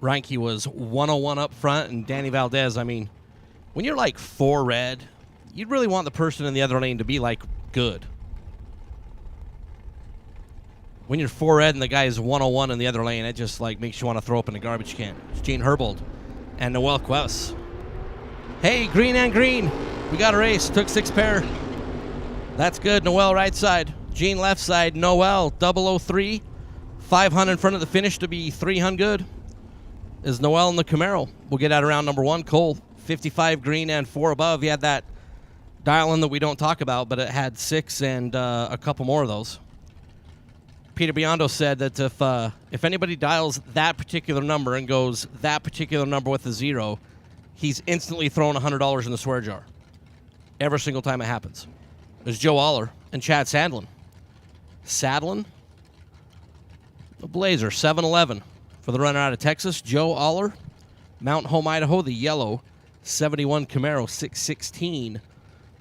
Reinke was 101 up front, and Danny Valdez, I mean, when you're like 4 red, you'd really want the person in the other lane to be like good. When you're 4 red and the guy is 101 in the other lane, it just like makes you want to throw up in a garbage can. It's Gene Herbold and Noel Quest. Hey, green and green. We got a race. Took 6 pair. That's good. Noel right side. Gene left side. Noel 003. 500 in front of the finish to be 300 good. Is Noel in the Camaro. We'll get out of round number 1. Cole, 55 green and 4 above. He had that dial-in that we don't talk about, but it had 6 and a couple more of those. Peter Biondo said that if anybody dials that particular number and goes that particular number with a 0, he's instantly throwing $100 in the swear jar. every single time it happens. There's Joe Aller and Chad Sadlin. Sadlin, the Blazer, 7-11 for the runner out of Texas. Joe Aller, Mountain Home, Idaho, the yellow 71 Camaro, 616.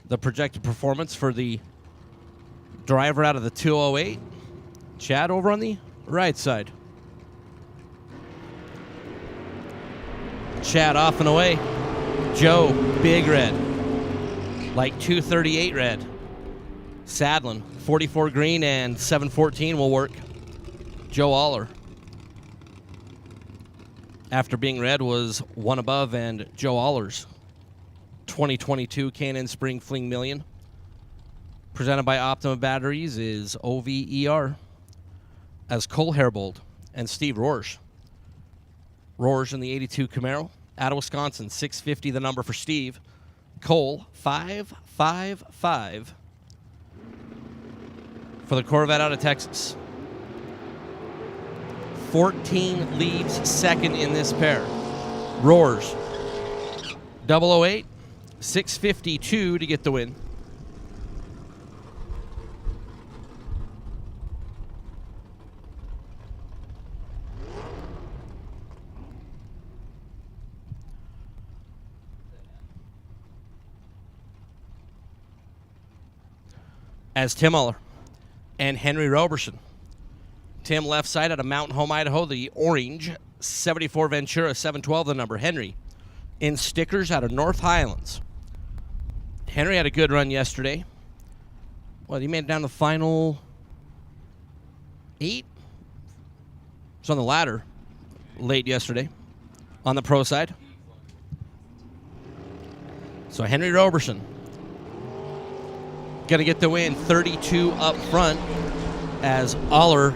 The projected performance for the driver out of the 208. Chad over on the right side. Chad off and away. Joe, big red. Like 238 red. Sadlin, 44 green and 714 will work. Joe Aller, after being red, was one above, and Joe Aller's 2022 K&N Spring Fling Million, presented by Optima Batteries, is OVER as Cole Herbold and Steve Rohrsch. Rohrsch in the 82 Camaro, out of Wisconsin, 650 the number for Steve. Cole, 555 for the Corvette out of Texas. 14 leaves second in this pair. Rohrsch, 008, 652 to get the win. As Tim Aller and Henry Roberson. Tim left side out of Mountain Home, Idaho, the orange 74 Ventura, 712 the number. Henry in stickers out of North Highlands. Henry had a good run yesterday. Well, he made it down to the final 8. It's on the ladder late yesterday on the pro side. So Henry Roberson going to get the win, 32 up front, as Aller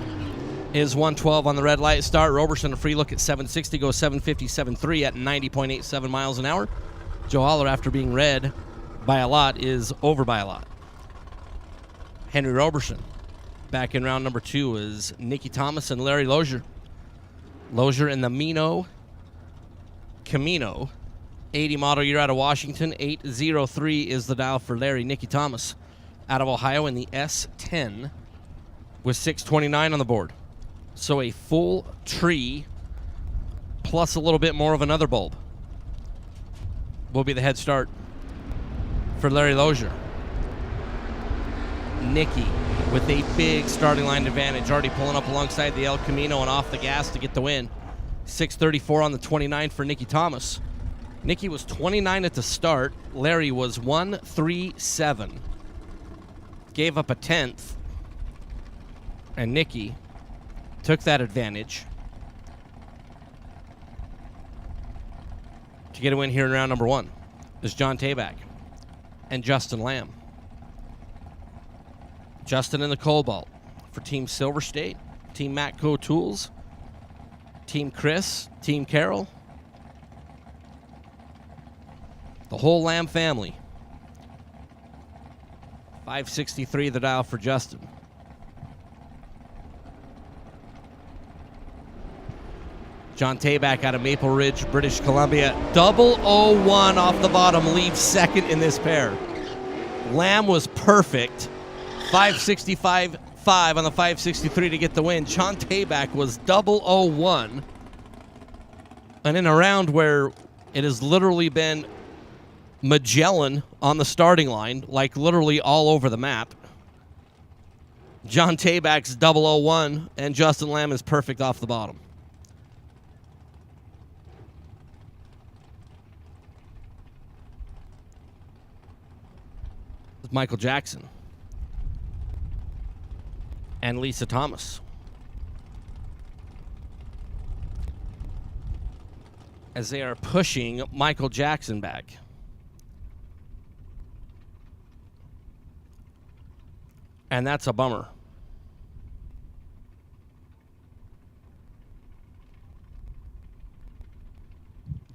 is 112 on the red light start. Roberson a free look at 760, goes 757.3 at 90.87 miles an hour. Joe Aller, after being red by a lot, is over by a lot. Henry Roberson back in round number 2 is Nicky Thomas and Larry Lozier. Lozier in the Mino Camino, 80 model year out of Washington. 803 is the dial for Larry. Nicky Thomas out of Ohio in the S10 with 629 on the board. So a full tree plus a little bit more of another bulb will be the head start for Larry Lozier. Nicky with a big starting line advantage, already pulling up alongside the El Camino and off the gas to get the win. 634 on the 29 for Nicky Thomas. Nicky was 29 at the start. Larry was 137. Gave up a 10th. And Nicky took that advantage to get a win here in round number 1. Is John Tabak and Justin Lamb. Justin in the Cobalt for Team Silver State, Team Matco Tools, Team Chris, Team Carroll. The whole Lamb family. 563 the dial for Justin. John Tabak out of Maple Ridge, British Columbia. 001 off the bottom, leaves second in this pair. Lamb was perfect. 565.5 on the 563 to get the win. John Tabak was 001. And in a round where it has literally been Magellan on the starting line, like literally all over the map, John Tabak's 001 and Justin Lamb is perfect off the bottom. Michael Jackson and Lisa Thomas as they are pushing Michael Jackson back. And that's a bummer.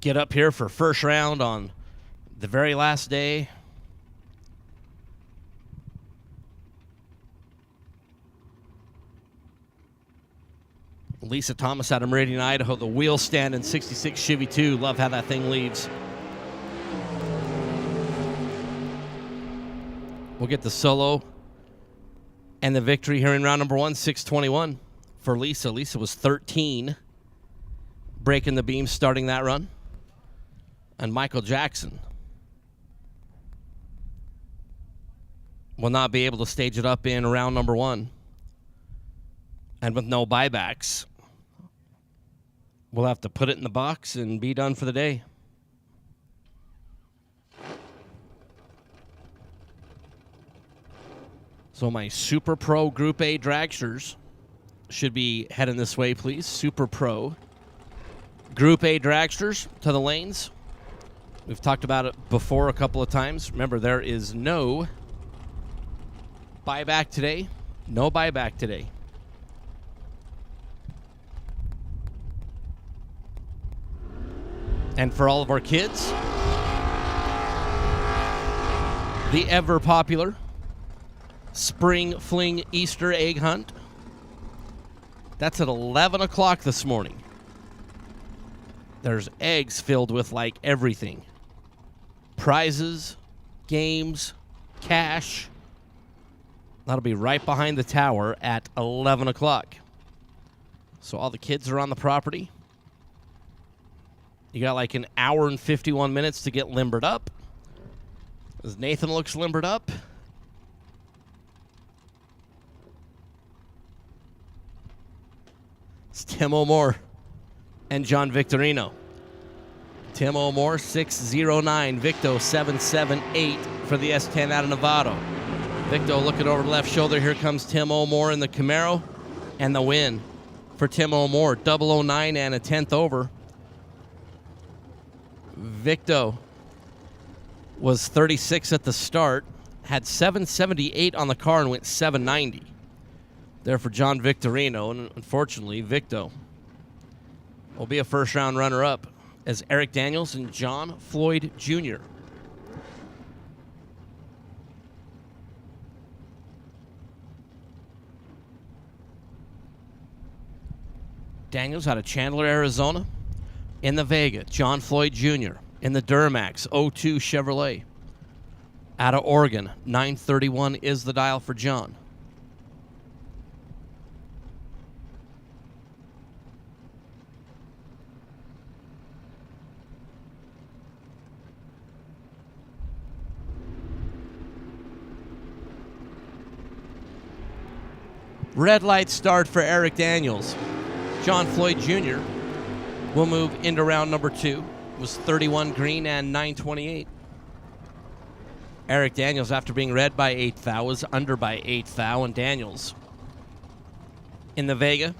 Get up here for first round on the very last day. Lisa Thomas out of Meridian, Idaho. The wheel stand in 66 Chevy 2. Love how that thing leaves. We'll get the solo and the victory here in round number 1, 6:21 for Lisa. Lisa was 13, breaking the beam, starting that run. And Michael Jackson will not be able to stage it up in round number 1. And with no buybacks, we'll have to put it in the box and be done for the day. So my Super Pro Group A dragsters should be heading this way, please. Super Pro Group A dragsters to the lanes. We've talked about it before a couple of times. Remember, there is no buyback today. No buyback today. And for all of our kids, the ever popular Spring Fling Easter egg hunt. That's at 11 o'clock this morning. There's eggs filled with like everything. Prizes, games, cash. That'll be right behind the tower at 11 o'clock. So all the kids are on the property. You got like an hour and 51 minutes to get limbered up. As Nathan looks limbered up. It's Tim O'More and John Victorino. Tim O'More, 609. Victo, 778 for the S10 out of Novato. Victo looking over the left shoulder. Here comes Tim O'More in the Camaro. And the win for Tim O'More. 009 and a 10th over. Victo was 36 at the start. Had 778 on the car and went 790. There for John Victorino, and unfortunately, Victo will be a first-round runner-up as Eric Daniels and John Floyd Jr. Daniels out of Chandler, Arizona. In the Vega, John Floyd Jr. In the Duramax 02 Chevrolet. Out of Oregon, 931 is the dial for John. Red light start for Eric Daniels. John Floyd Jr. will move into round number 2. Was 31 green and 928. Eric Daniels, after being red by 8 thou, was under by 8 thou, and Daniels in the Vega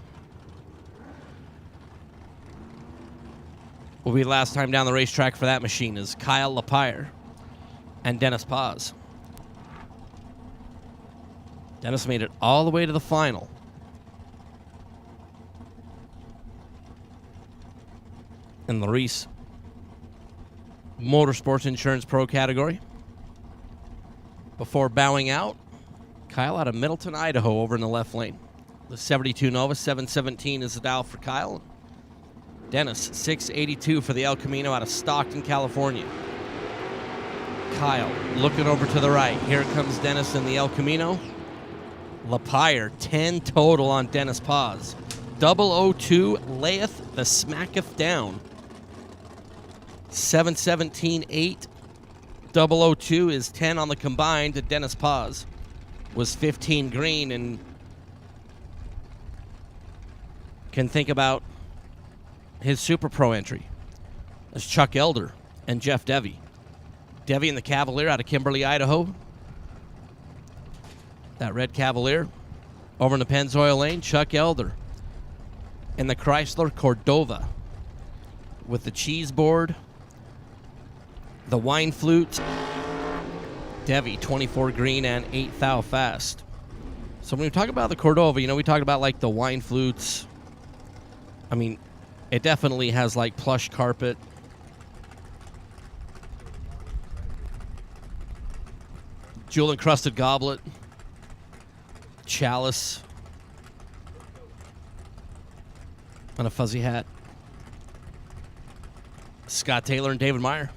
will be last time down the racetrack for that machine is Kyle Lapire and Dennis Paz. Dennis made it all the way to the final. In the Reese Motorsports Insurance Pro category. Before bowing out, Kyle out of Middleton, Idaho over in the left lane. The 72 Nova, 717 is the dial for Kyle. Dennis, 682 for the El Camino out of Stockton, California. Kyle looking over to the right. Here comes Dennis in the El Camino. Lapire, 10 total on Dennis Paz. 002 layeth the smacketh down. 717.8. 002 is 10 on the combined. Dennis Paz was 15 green and can think about his Super Pro entry. That's Chuck Elder and Jeff Devy. Devy in the Cavalier out of Kimberly, Idaho. That red Cavalier over in the Pennzoil lane. Chuck Elder in the Chrysler Cordova with the cheese board, the wine flute. Devy, 24 green and 8 thou fast. So when we talk about the Cordova, you know, we talk about like the wine flutes. I mean, it definitely has like plush carpet. Jewel encrusted goblet. Chalice. And a fuzzy hat. Scott Taylor and David Meyer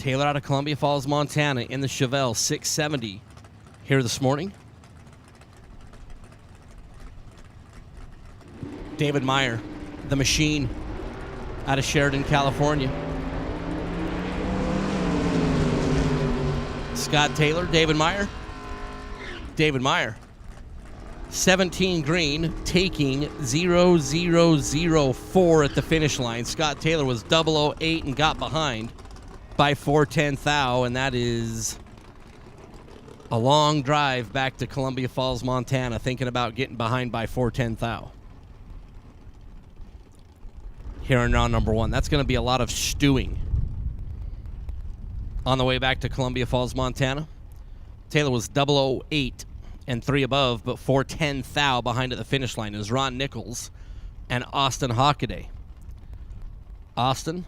Taylor out of Columbia Falls, Montana in the Chevelle 670 here this morning. David Meyer, the machine, out of Sheridan, California. Scott Taylor, David Meyer. David Meyer, 17 green, taking 0004 at the finish line. Scott Taylor was 008 and got behind by 410 thou, and that is a long drive back to Columbia Falls, Montana, thinking about getting behind by 410 thou. Here in round number 1. That's going to be a lot of stewing. On the way back to Columbia Falls, Montana, Taylor was 008 and 3 above, but 410 thou behind at the finish line is Ron Nichols and Austin Hockaday. Austin,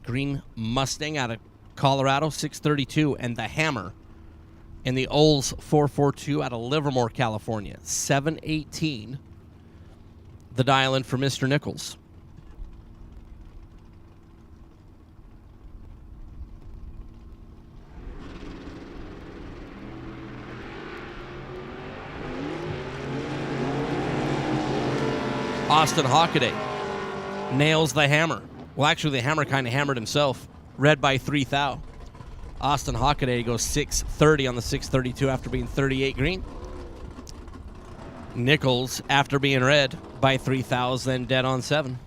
green Mustang out of Colorado, 632, and the Hammer in the Olds 442 out of Livermore, California, 718. The dial-in for Mr. Nichols. Austin Hockaday nails the Hammer. Well, actually, the Hammer kind of hammered himself. Red by 3 thou. Austin Hockaday goes 630 on the 632 after being 38 green. Nichols, after being red by 3 thou, then dead on 7.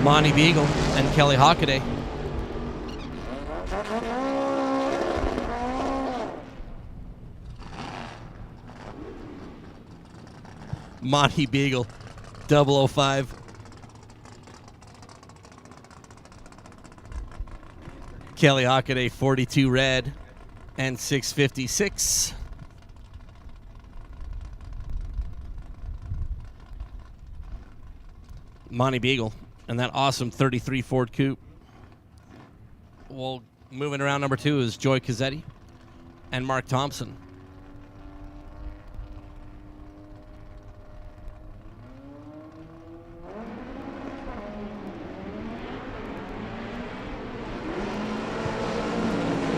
Monty Beagle and Kelly Hockaday. Monty Beagle, 005. Kelly Hockaday, 42 red and 656. Monty Beagle and that awesome 33 Ford Coupe. Well, moving around number 2 is Joy Cazzetti and Mark Thompson.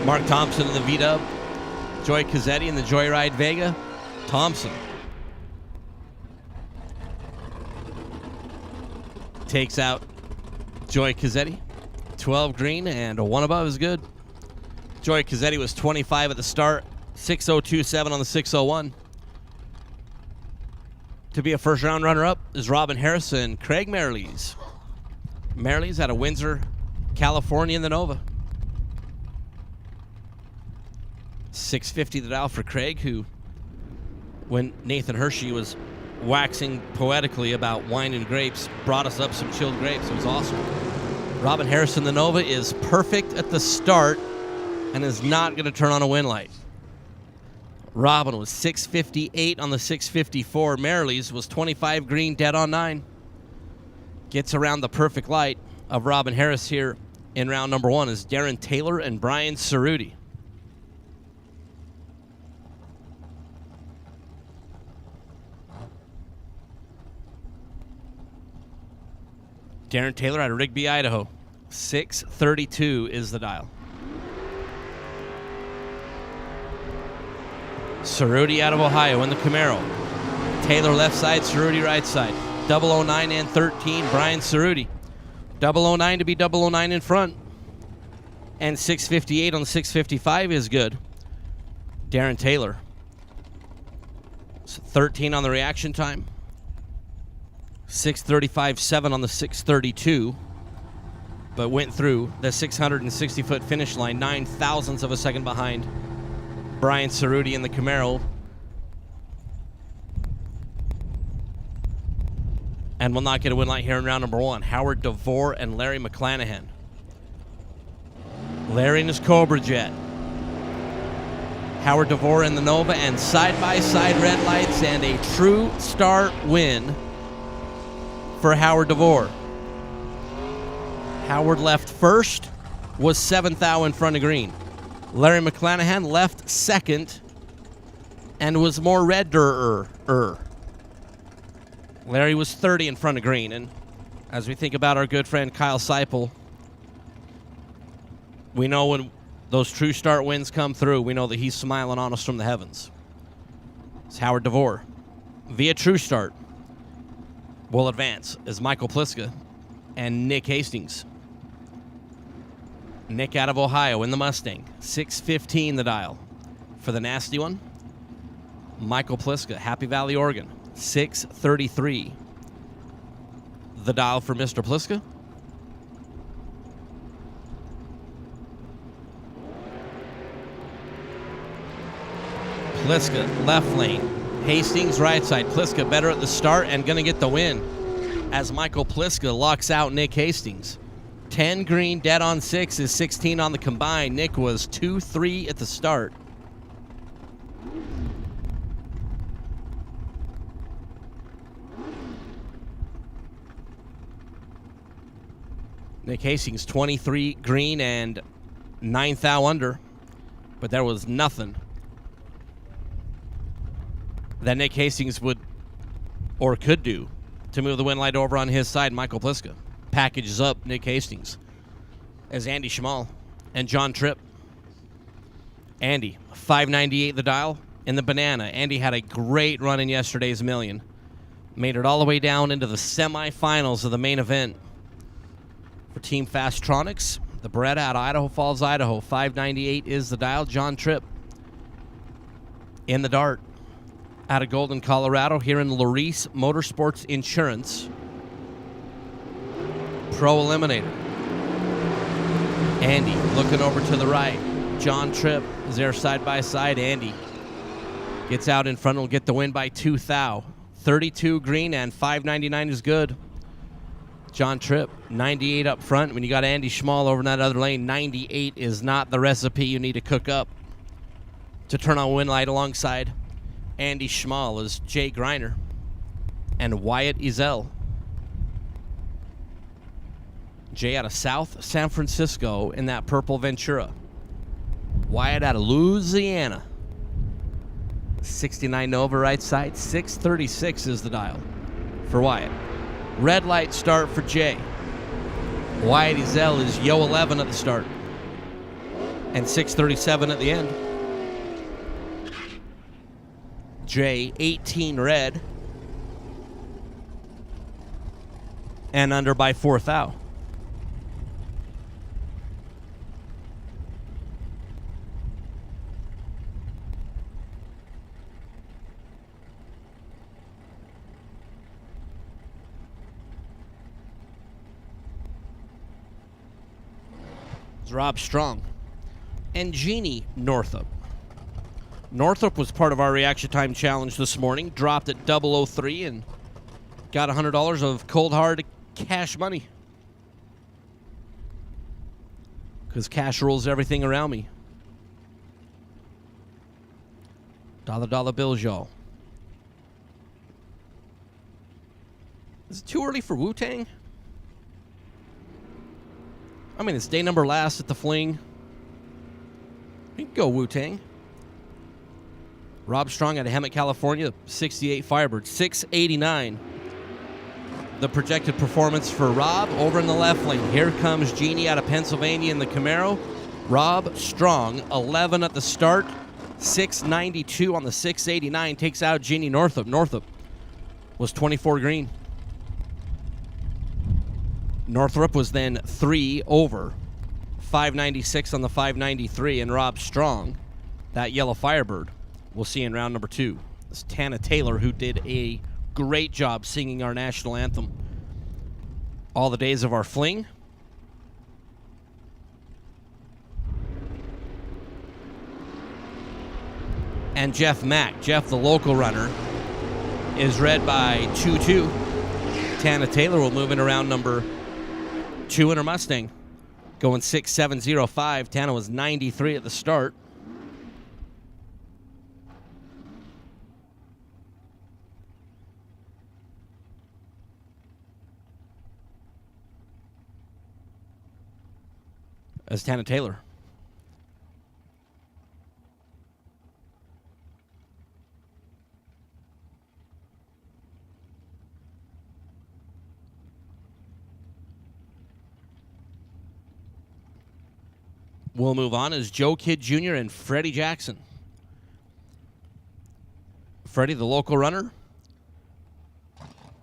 Mark Thompson in the V-Dub. Joy Cazzetti in the Joyride Vega. Thompson takes out Joy Cazzetti. 12 green and a 1 above is good. Joy Cazzetti was 25 at the start. 6027 on the 601. To be a first round runner-up is Robin Harrison, Craig Merleys. Merleys out of Windsor, California in the Nova. 650 the dial for Craig, who, when Nathan Hershey was waxing poetically about wine and grapes, brought us up some chilled grapes. It was awesome. Robin Harrison, the Nova, is perfect at the start and is not going to turn on a wind light. Robin was 658 on the 654. Merleys was 25 green, dead on 9. Gets around the perfect light of Robin Harris here in round number 1 is Darren Taylor and Brian Cerruti. Darren Taylor out of Rigby, Idaho. 632 is the dial. Cerruti out of Ohio in the Camaro. Taylor left side, Cerruti right side. 009 and 13, Brian Cerruti. 009 to be 009 in front. And 658 on the 655 is good. Darren Taylor. So 13 on the reaction time. 635.7 on the 632, but went through the 660-foot finish line, 9 thousandths of a second behind Brian Cerruti in the Camaro. And will not get a win light here in round number 1. Howard DeVore and Larry McClanahan. Larry in his Cobra Jet. Howard DeVore in the Nova, and side-by-side red lights and a true start win for Howard DeVore. Howard left first, was 7th thou in front of green. Larry McClanahan left second and was more redder. Larry was 30 in front of green. And as we think about our good friend Kyle Seipel, we know when those true start wins come through, we know that he's smiling on us from the heavens. It's Howard DeVore. Via true start will advance as Michael Pliska and Nick Hastings. Nick out of Ohio in the Mustang. 6:15 the dial. For the nasty one, Michael Pliska, Happy Valley, Oregon. 6:33 the dial for Mr. Pliska. Pliska, left lane. Hastings, right side. Pliska better at the start and going to get the win as Michael Pliska locks out Nick Hastings. 10 green, dead on 6 is 16 on the combine. Nick was 2-3 at the start. Nick Hastings, 23 green and 9th thou under, but there was nothing that Nick Hastings would or could do to move the win light over on his side. Michael Pliska packages up Nick Hastings as Andy Schmal and John Tripp. Andy, 598 the dial in the Banana. Andy had a great run in yesterday's Million. Made it all the way down into the semifinals of the main event for Team Fastronics. The Beretta out of Idaho Falls, Idaho. 598 is the dial. John Tripp in the Dart out of Golden, Colorado, here in Larice Motorsports Insurance. Pro Eliminator. Andy looking over to the right. John Tripp is there side by side. Andy gets out in front and will get the win by 2 thou. 32 green and 599 is good. John Tripp, 98 up front. When you got Andy Schmal over in that other lane, 98 is not the recipe you need to cook up to turn on win light alongside Andy Schmal is Jay Greiner and Wyatt Ezel. Jay out of South San Francisco in that purple Ventura. Wyatt out of Louisiana. 69 Nova right side. 636 is the dial for Wyatt. Red light start for Jay. Wyatt Ezel is Yo 11 at the start. And 637 at the end. Jay, 18 red. And under by 4 thou. It's Rob Strong and Jeannie Northup. Northup was part of our reaction time challenge this morning. Dropped at 003 and got $100 of cold hard cash money. Because cash rules everything around me. Dollar bills, y'all. Is it too early for Wu-Tang? I mean, it's day number last at the Fling. You can go Wu-Tang. Rob Strong out of Hemet, California, 68 Firebird, 689. The projected performance for Rob over in the left lane. Here comes Jeannie out of Pennsylvania in the Camaro. Rob Strong, 11 at the start, 692 on the 689, takes out Jeannie Northup. Northup was 24 green. Northup was then 3 over, 596 on the 593, and Rob Strong, that yellow Firebird, we'll see in round number 2. It's Tana Taylor, who did a great job singing our national anthem all the days of our Fling. And Jeff Mack, Jeff the local runner, is read by 2-2. Tana Taylor will move in around number 2 in her Mustang, going 6.705. Tana was 93 at the start. as Tana Taylor. We'll move on as Joe Kidd Jr. and Freddie Jackson. Freddie, the local runner.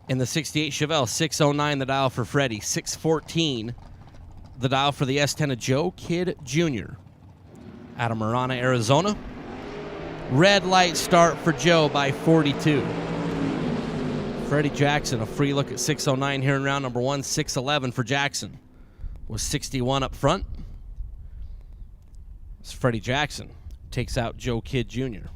In the 68 Chevelle, 609 the dial for Freddie. 614 the dial for the S10 of Joe Kidd Jr. out of Marana, Arizona. Red light start for Joe by 42. Freddie Jackson, a free look at 609 here in round number 1. 611 for Jackson. Was 61 up front. As Freddie Jackson takes out Joe Kidd Jr.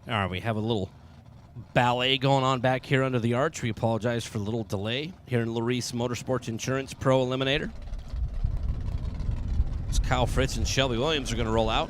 All right, we have a little ballet going on back here under the arch. We apologize for the little delay here in Larice Motorsports Insurance Pro Eliminator. As Kyle Fritz and Shelby Williams are going to roll out.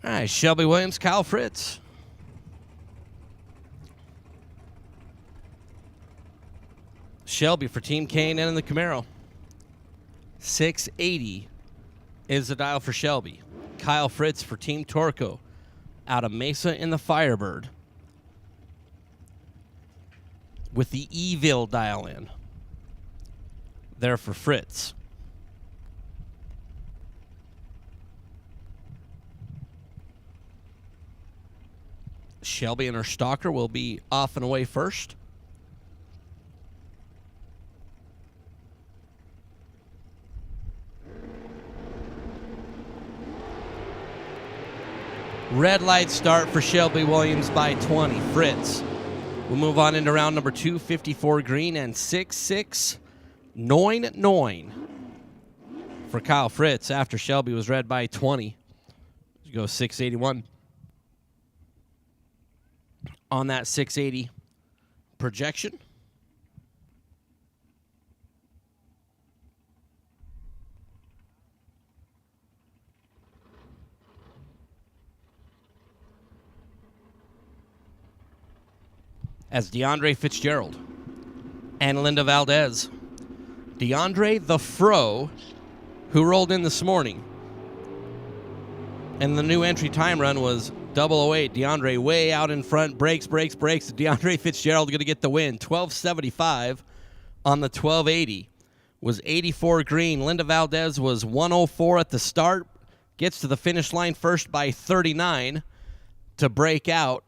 All right, Shelby Williams, Kyle Fritz. Shelby for Team K&N in the Camaro. 680 is the dial for Shelby. Kyle Fritz for Team Torco out of Mesa in the Firebird with the Evil dial in. There for Fritz. Shelby and her stalker will be off and away first. Red light start for Shelby Williams by 20. Fritz. We'll move on into round number 2, 54 green and 6-6-9-9 for Kyle Fritz after Shelby was red by 20. You go 681. On that 680 projection. As DeAndre Fitzgerald and Linda Valdez. DeAndre the Fro, who rolled in this morning. And the new entry time run was 008. DeAndre way out in front. Brakes. DeAndre Fitzgerald going to get the win. 1275 on the 1280. Was 84 green. Linda Valdez was 104 at the start. Gets to the finish line first by 39 to break out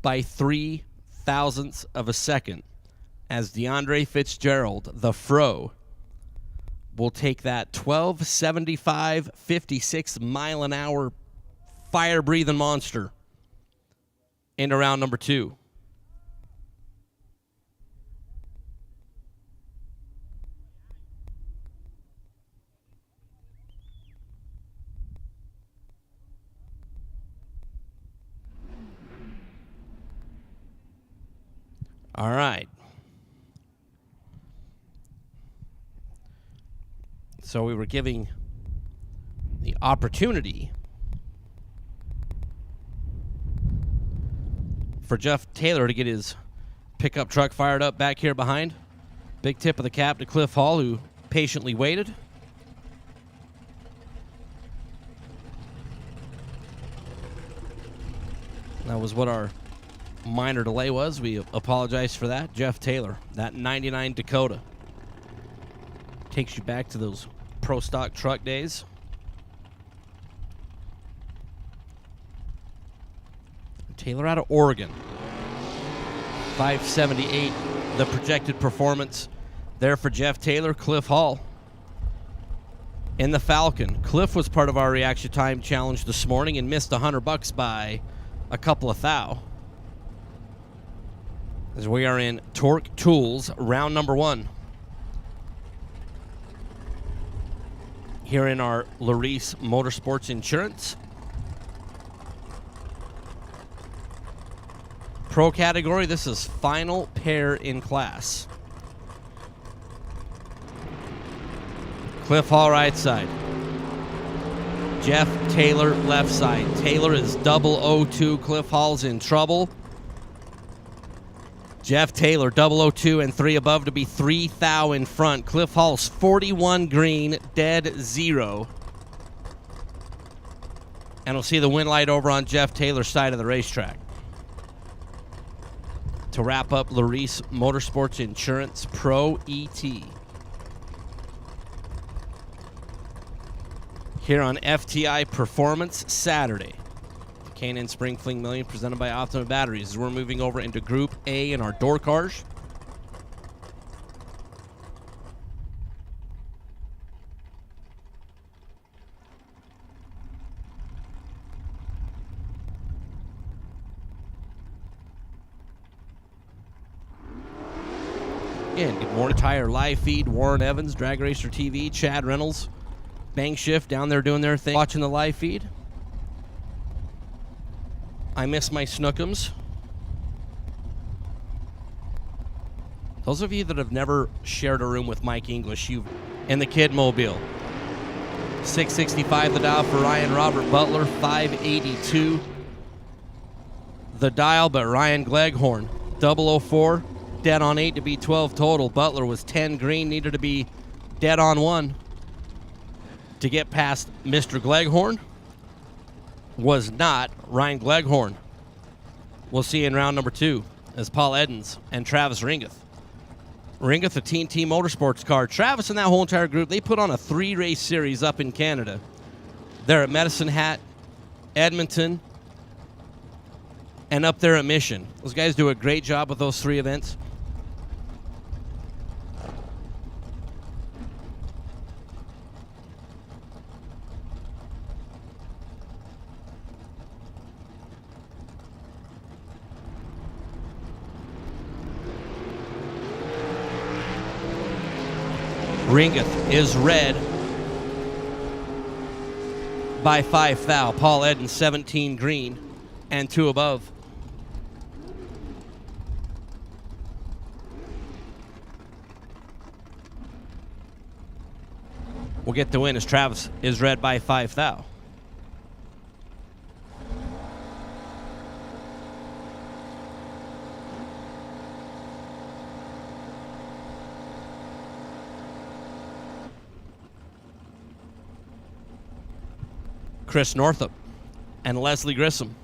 by 3 thousandths of a second. As DeAndre Fitzgerald, the Fro, will take that 1275 56 mile an hour fire-breathing monster into round number 2. All right. So we were giving the opportunity for Jeff Taylor to get his pickup truck fired up back here behind. Big tip of the cap to Cliff Hall, who patiently waited. That was what our minor delay was. We apologize for that. Jeff Taylor, that 99 Dakota. Takes you back to those pro stock truck days. Taylor out of Oregon. 578, the projected performance there for Jeff Taylor. Cliff Hall in the Falcon. Cliff was part of our reaction time challenge this morning and missed $100 by a couple of thou. As we are in Torque Tools, round number 1. Here in our Larice Motorsports Insurance. Pro category, this is final pair in class. Cliff Hall right side. Jeff Taylor left side. Taylor is 002. Cliff Hall's in trouble. Jeff Taylor 002 and 3 above to be 3 thou in front. Cliff Hall's 41 green, dead 0. And we'll see the win light over on Jeff Taylor's side of the racetrack. To wrap up Larice Motorsports Insurance Pro ET. Here on FTI Performance Saturday. K&N Spring Fling Million presented by Optima Batteries. As we're moving over into Group A in our door cars. Again, good morning. Tire live feed, Warren Evans, Drag Racer TV, Chad Reynolds, BANGshift down there doing their thing, watching the live feed. I miss my Snookums. Those of you that have never shared a room with Mike English, you in the Kid Mobile. 665 the dial for Ryan Robert Butler, 582 the dial, but Ryan Gleghorn, 004, dead on 8 to be 12 total. Butler was 10 green, needed to be dead on 1 to get past Mr. Gleghorn. Was not Ryan Gleghorn. We'll see in round number 2 as Paul Edens and Travis Ringeth. Ringeth, a Team Motorsports car. Travis and that whole entire group, they put on a 3-race series up in Canada. They're at Medicine Hat, Edmonton, and up there at Mission. Those guys do a great job with those 3 events. Ringeth is red by 5 thou. Paul Eden 17 green and 2 above. We'll get the win as Travis is red by 5 thou. Chris Northup and Leslie Grissom.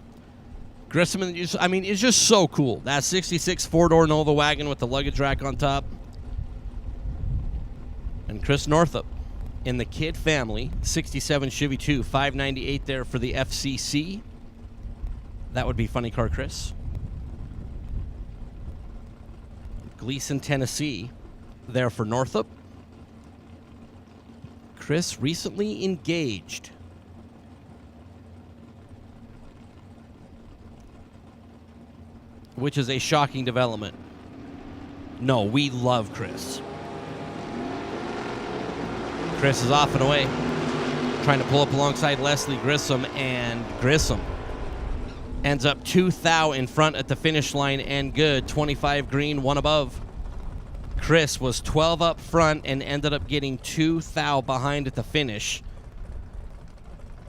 Grissom, I mean, it's just so cool. That 66 4-door Nova wagon with the luggage rack on top. And Chris Northup in the Kid family, 67 Chevy 2, 598 there for the FCC. That would be Funny Car Chris. Gleason, Tennessee, there for Northup. Chris recently engaged. Which is a shocking development. No, we love Chris. Chris is off and away, trying to pull up alongside Leslie Grissom, and Grissom ends up 2 thou in front at the finish line and good. 25 green, 1 above. Chris was 12 up front and ended up getting 2 thou behind at the finish,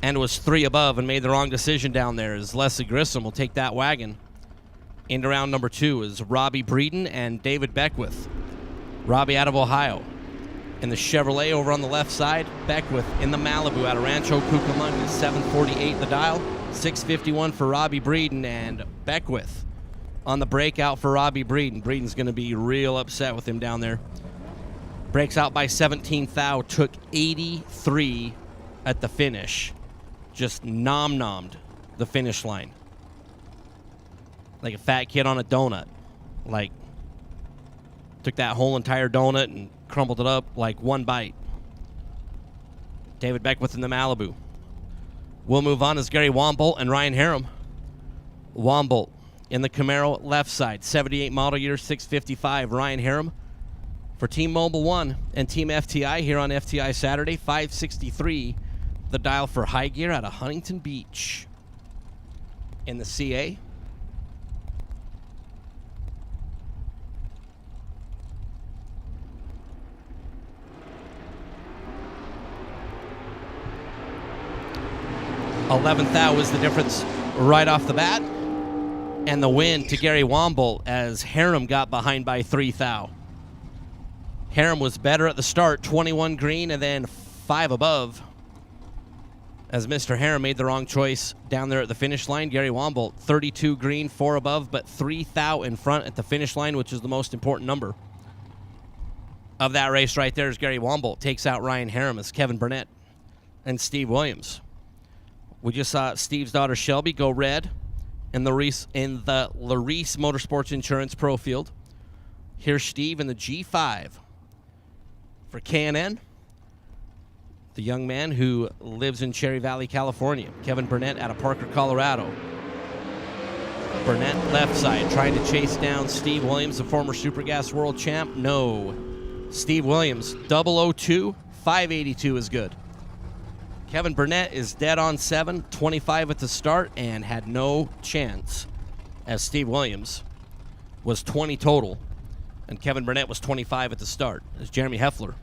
and was 3 above and made the wrong decision down there, as Leslie Grissom will take that wagon into round number 2 is Robbie Breeden and David Beckwith. Robbie out of Ohio in the Chevrolet over on the left side. Beckwith in the Malibu out of Rancho Cucamonga. 748 the dial. 651 for Robbie Breeden, and Beckwith on the breakout for Robbie Breeden. Breeden's going to be real upset with him down there. Breaks out by 17 thou. Took 83 at the finish. Just nom-nommed the finish line. Like a fat kid on a donut. Like, took that whole entire donut and crumbled it up like one bite. David Beckwith in the Malibu. We'll move on as Gary Wombolt and Ryan Harem. Wombolt in the Camaro left side, 78 model year, 655. Ryan Harem for Team Mobile 1 and Team FTI here on FTI Saturday, 563. The dial for High Gear out of Huntington Beach in the CA. $11 thou was the difference right off the bat. And the win to Gary Wombolt as Harem got behind by 3 thou. Harem was better at the start, 21 green and then 5 above. As Mr. Harem made the wrong choice down there at the finish line. Gary Wombolt, 32 green, 4 above, but 3 thou in front at the finish line, which is the most important number of that race right there. As Gary Wombolt takes out Ryan Harem as Kevin Burnett and Steve Williams. We just saw Steve's daughter Shelby go red in the Larice Motorsports Insurance Pro Field. Here's Steve in the G5 for K&N. The young man who lives in Cherry Valley, California. Kevin Burnett out of Parker, Colorado. Burnett left side trying to chase down Steve Williams, the former Supergas World Champ. No. Steve Williams, 002, 582 is good. Kevin Burnett is dead on 7, 25 at the start, and had no chance, as Steve Williams was 20 total, and Kevin Burnett was 25 at the start, as Jeremy Heffler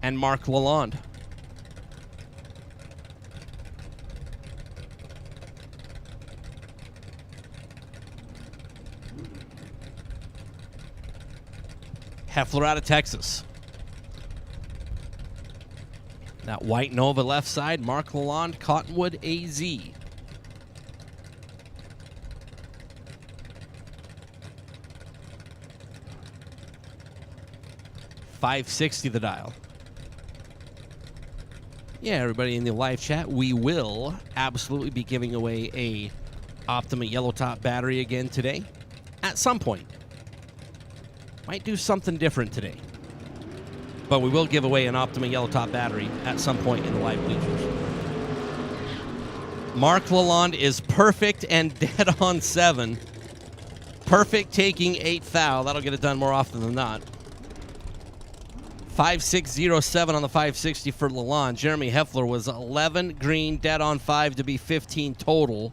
and Mark Lalonde. Heffler out of Texas. That white Nova left side, Mark Lalonde, Cottonwood, AZ. $560 the dial. Yeah, everybody in the live chat, we will absolutely be giving away a Optima Yellow Top battery again today. At some point. Might do something different today. But we will give away an Optima Yellow Top battery at some point in the live bleachers. Mark Lalonde is perfect and dead on 7. Perfect taking 8 thou. That'll get it done more often than not. 5607 on the 560 for Lalonde. Jeremy Heffler was 11 green, dead on 5 to be 15 total.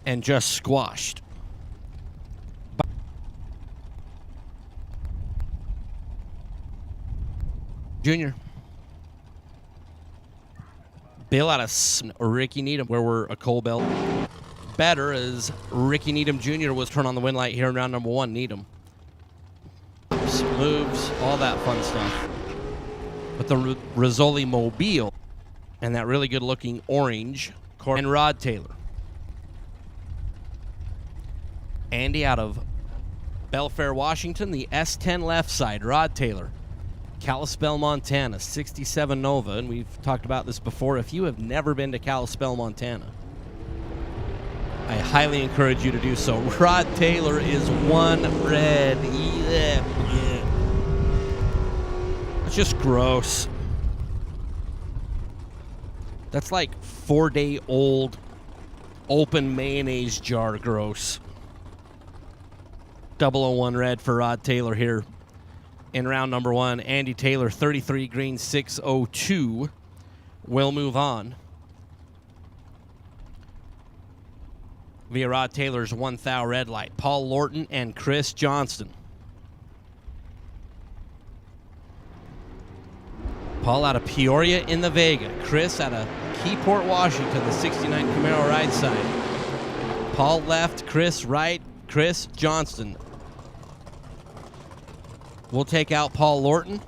And just squashed. Junior. Bill out of Ricky Needham, where we're a coal belt. Better as Ricky Needham Jr. was turned on the win light here in round number 1. Needham. Moves, all that fun stuff. But the Rizzoli Mobile and that really good looking orange. And Rod Taylor. Andy out of Belfair, Washington. The S10 left side, Rod Taylor. Kalispell, Montana, 67 Nova, and we've talked about this before. If you have never been to Kalispell, Montana, I highly encourage you to do so. Rod Taylor is 1 red. Yeah. It's just gross. That's like 4-day-old open mayonnaise jar gross. 001 red for Rod Taylor here. In round number 1, Andy Taylor, 33 green, 602. Will move on. Via Rod Taylor's 1 thou red light. Paul Lorton and Chris Johnston. Paul out of Peoria in the Vega. Chris out of Keyport, Washington, the 69 Camaro right side. Paul left, Chris right, Chris Johnston. We'll take out Paul Lorton.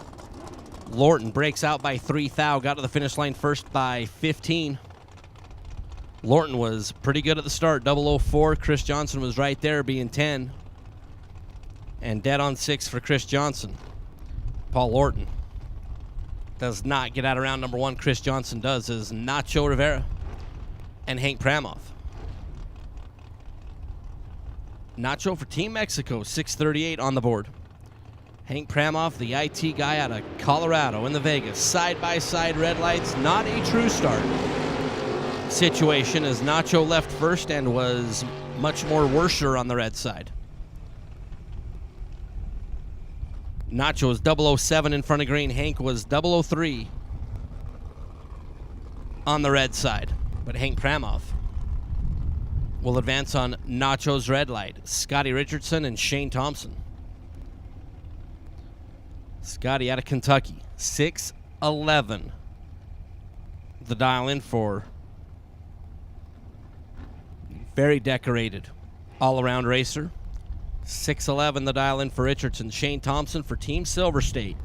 Lorton breaks out by 3 thou, got to the finish line first by 15. Lorton was pretty good at the start, 004. Chris Johnson was right there, being 10. And dead on 6 for Chris Johnson. Paul Lorton does not get out of round number 1. Chris Johnson does, is Nacho Rivera and Hank Pramoff. Nacho for Team Mexico, 638 on the board. Hank Pramoff, the IT guy out of Colorado in the Vegas. Side-by-side red lights, not a true start situation as Nacho left first and was much more worser on the red side. Nacho was 007 in front of green. Hank was 003 on the red side. But Hank Pramoff will advance on Nacho's red light. Scotty Richardson and Shane Thompson. Scotty out of Kentucky, 6'11". The dial in for very decorated all-around racer. 6'11", the dial in for Richardson. Shane Thompson for Team Silver State.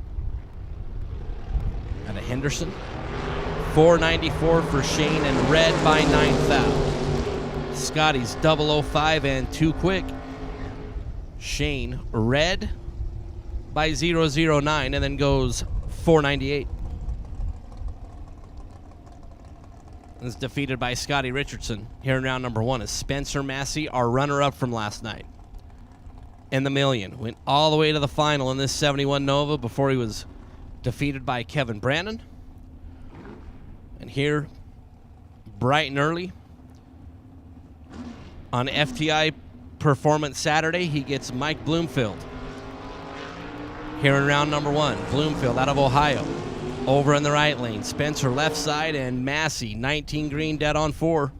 Out of Henderson. 494 for Shane and red by 9 thou. Scotty's 005 and too quick. Shane red by 009 and then goes 498. Is defeated by Scotty Richardson here in round number 1 is Spencer Massey, our runner-up from last night. In the Million. Went all the way to the final in this 71 Nova before he was defeated by Kevin Brandon. And here, bright and early, on FTI Performance Saturday, he gets Mike Bloomfield. Here in round number 1, Bloomfield out of Ohio. Over in the right lane, Spencer left side, and Massey, 19 green, dead on 4.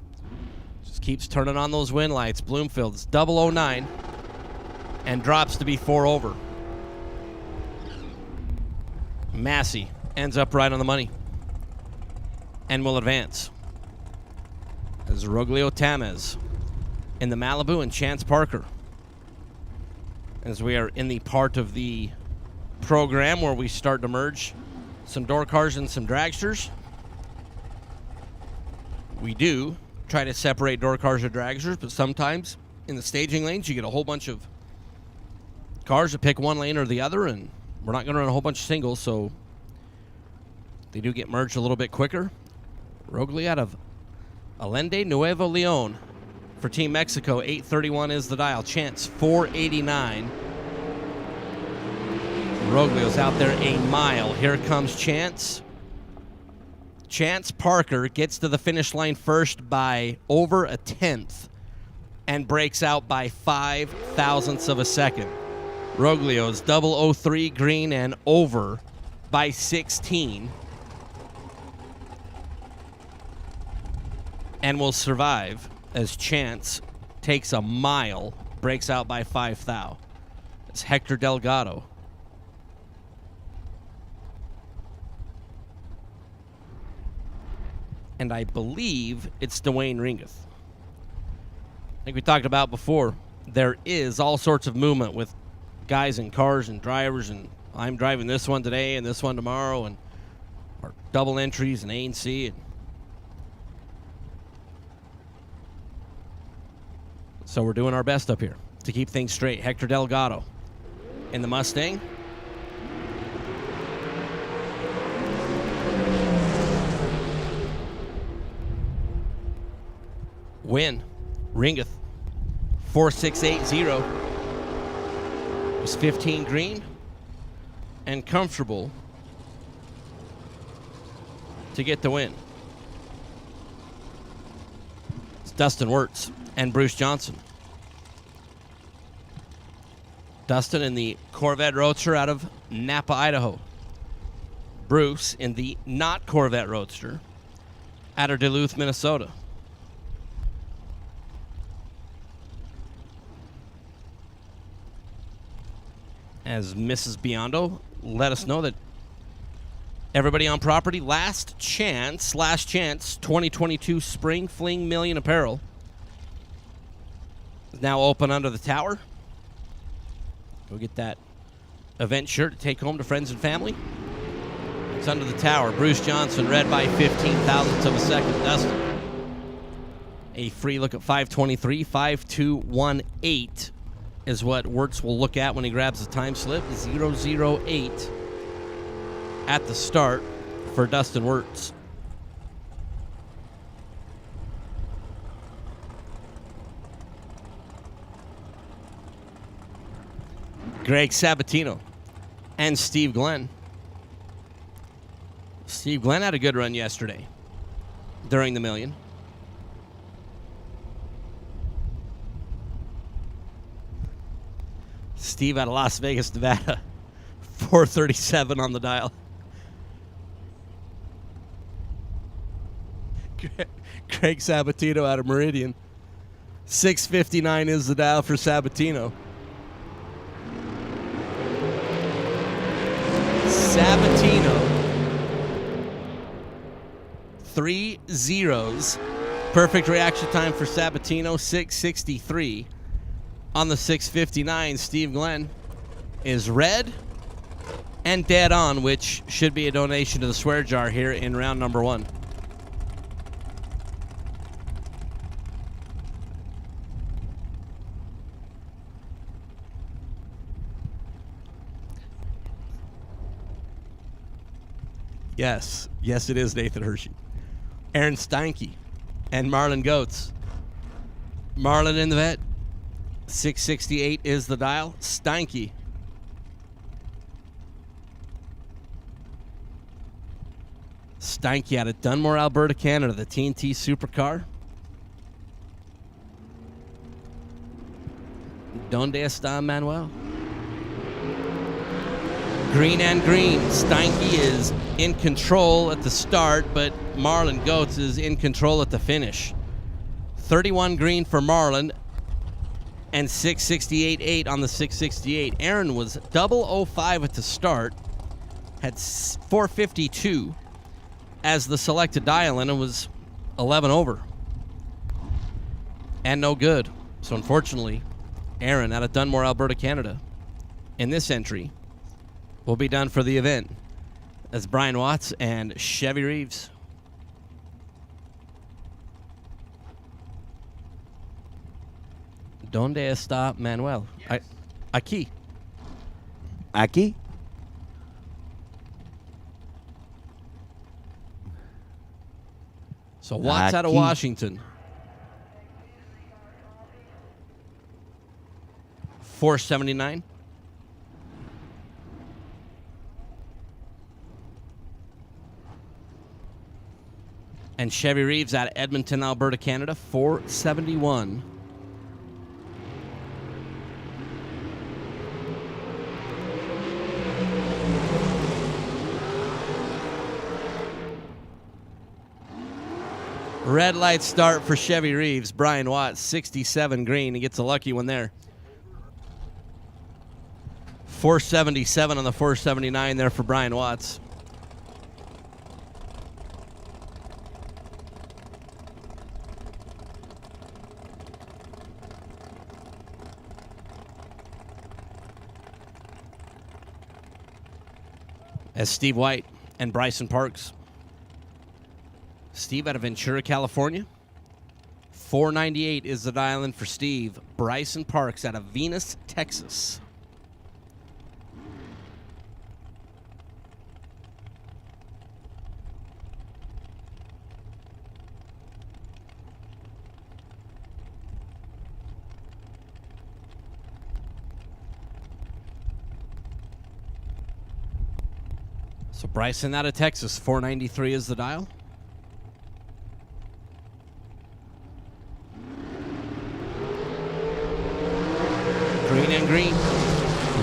Just keeps turning on those win lights. Bloomfield's 009 and drops to be 4 over. Massey ends up right on the money and will advance. As Roglio Tamez in the Malibu and Chance Parker. As we are in the part of the program where we start to merge some door cars and some dragsters. We do try to separate door cars or dragsters, but sometimes in the staging lanes you get a whole bunch of cars that pick one lane or the other, and we're not going to run a whole bunch of singles, so they do get merged a little bit quicker. Rogli out of Allende Nuevo Leon for Team Mexico. 831 is the dial. Chance 489. Roglio's out there a mile. Here comes Chance. Chance Parker gets to the finish line first by over a tenth and breaks out by 5 thousandths of a second. Roglio's 003 green and over by 16 and will survive as Chance takes a mile, breaks out by 5 thou. It's Hector Delgado. And I believe it's Dwayne Ringeth. Like we talked about before, there is all sorts of movement with guys and cars and drivers, and I'm driving this one today and this one tomorrow, and our double entries and A&C. And so we're doing our best up here to keep things straight. Hector Delgado in the Mustang. Win. Ringeth. 4680. Was 15 green and comfortable to get the win. It's Dustin Wirtz and Bruce Johnson. Dustin in the Corvette Roadster out of Napa, Idaho. Bruce in the not Corvette Roadster out of Duluth, Minnesota. As Mrs. Biondo let us know that Everybody on property, last chance, 2022 Spring Fling Million apparel. Is now open under the tower. Go get that event shirt to take home to friends and family. It's under the tower. Bruce Johnson, red by 15 thousandths of a second. Dustin. A free look at 5:23, 5:218 is what Wirtz will look at when he grabs the time slip. 008 at the start for Dustin Wirtz. Greg Sabatino and Steve Glenn. Steve Glenn had a good run yesterday during the million. Steve out of Las Vegas, Nevada. 437 on the dial. Craig Sabatino out of Meridian. 659 is the dial for Sabatino. Sabatino. 3 zeros. Perfect reaction time for Sabatino, 663. On the 659, Steve Glenn is red and dead on, which should be a donation to the swear jar here in round number 1. Yes, it is Nathan Hershey. Aaron Steinke and Marlon Goetz. Marlon in the vet. 668 is the dial. Steinke. Steinke out of Dunmore, Alberta, Canada. The TNT Supercar. Donde está Manuel? Green and green. Steinke is in control at the start, but Marlon Goetz is in control at the finish. 31 green for Marlon and 668.8 on the 668. Aaron was 005 at the start, had 452 as the selected dial, and it was 11 over. And no good. So unfortunately, Aaron out of Dunmore, Alberta, Canada, in this entry, will be done for the event. That's Brian Watts and Chevy Reeves. Donde está Manuel? Yes. Aquí. Aki? So Watts out of Aquí. Washington. 479. And Chevy Reeves out of Edmonton, Alberta, Canada, 471. Red light start for Chevy Reeves. Brian Watts, 67 green. He gets a lucky one there. 477 on the 479 there for Brian Watts. As Steve White and Bryson Parks. Steve out of Ventura, California. 498 is the dial-in for Steve. Bryson Parks out of Venus, Texas. So Bryson out of Texas, 493 is the dial. Green and green.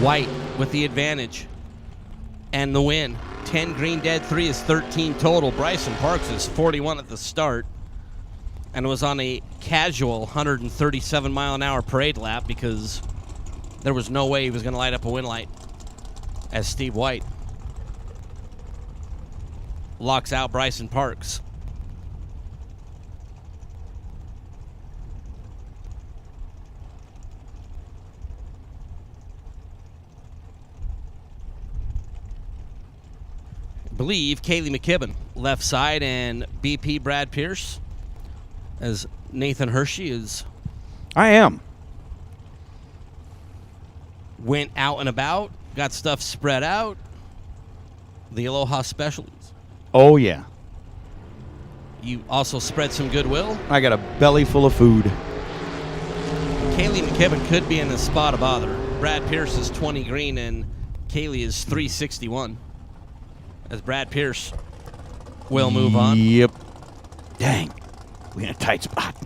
White with the advantage and the win. 10 green, dead 3 is 13 total. Bryson Parks is 41 at the start and was on a casual 137 mile an hour parade lap because there was no way he was going to light up a win light as Steve White. locks out Bryson Parks. I believe Kaylee McKibben, left side, and BP Brad Pierce, as Nathan Hershey I am. went out and about, got stuff spread out. The Aloha Specialties. Oh, yeah. You also spread some goodwill. I got a belly full of food. Kaylee McKibben could be in the spot of bother. Brad Pierce is 20 green and Kaylee is 361. As Brad Pierce will move on. Yep. Dang. We in a tight spot.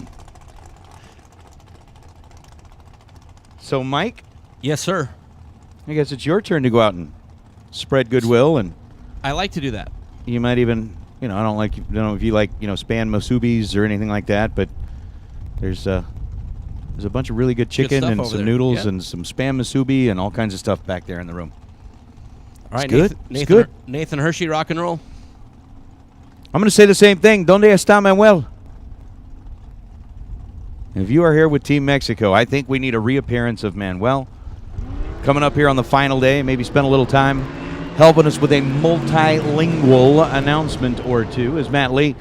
So, Mike, Yes, sir. I guess it's your turn to go out and spread goodwill, and I like to do that. you might even, I don't know if you like, span masubis or anything like that, but there's a bunch of really good chicken stuff and over some there. noodles Yeah. and some spam masubi and all kinds of stuff back there in the room. All right, good. Nathan, It's good. Nathan Hershey, rock and roll. I'm going to say the same thing. Donde está Manuel? If you are here with Team Mexico, I think we need a reappearance of Manuel. Coming up here on the final day, maybe spend a little time helping us with a multilingual announcement or two. As Matt Lee